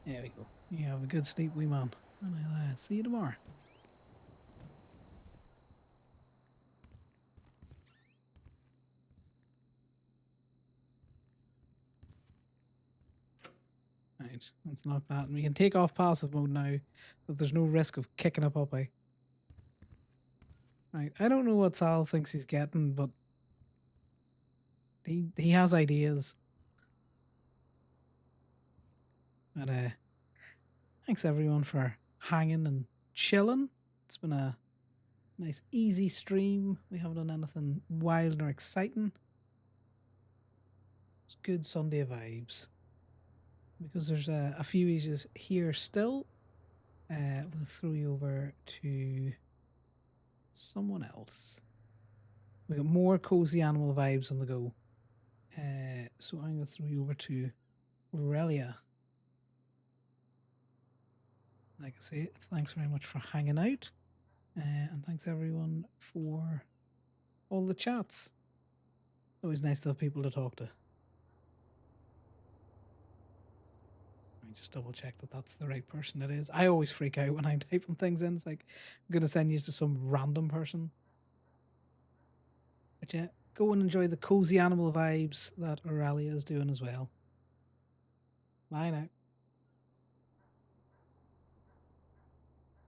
There we go. You have a good sleep, wee man. And I'll see you tomorrow. Right, let's knock that. And we can take off passive mode now, that there's no risk of kicking a puppy. Right, I don't know what Sal thinks he's getting, but he has ideas. But thanks everyone for hanging and chilling. It's been a nice easy stream. We haven't done anything wild or exciting. It's good Sunday vibes. Because there's a few eases here still, we'll throw you over to someone else. We got more cozy animal vibes on the go. So I'm going to throw you over to Aurelia. Like I say, thanks very much for hanging out. And thanks everyone for all the chats. Always nice to have people to talk to. Let me just double check that that's the right person it is. I always freak out when I'm typing things in. It's like, I'm going to send you to some random person. But yeah, go and enjoy the cozy animal vibes that Aurelia is doing as well. Bye now.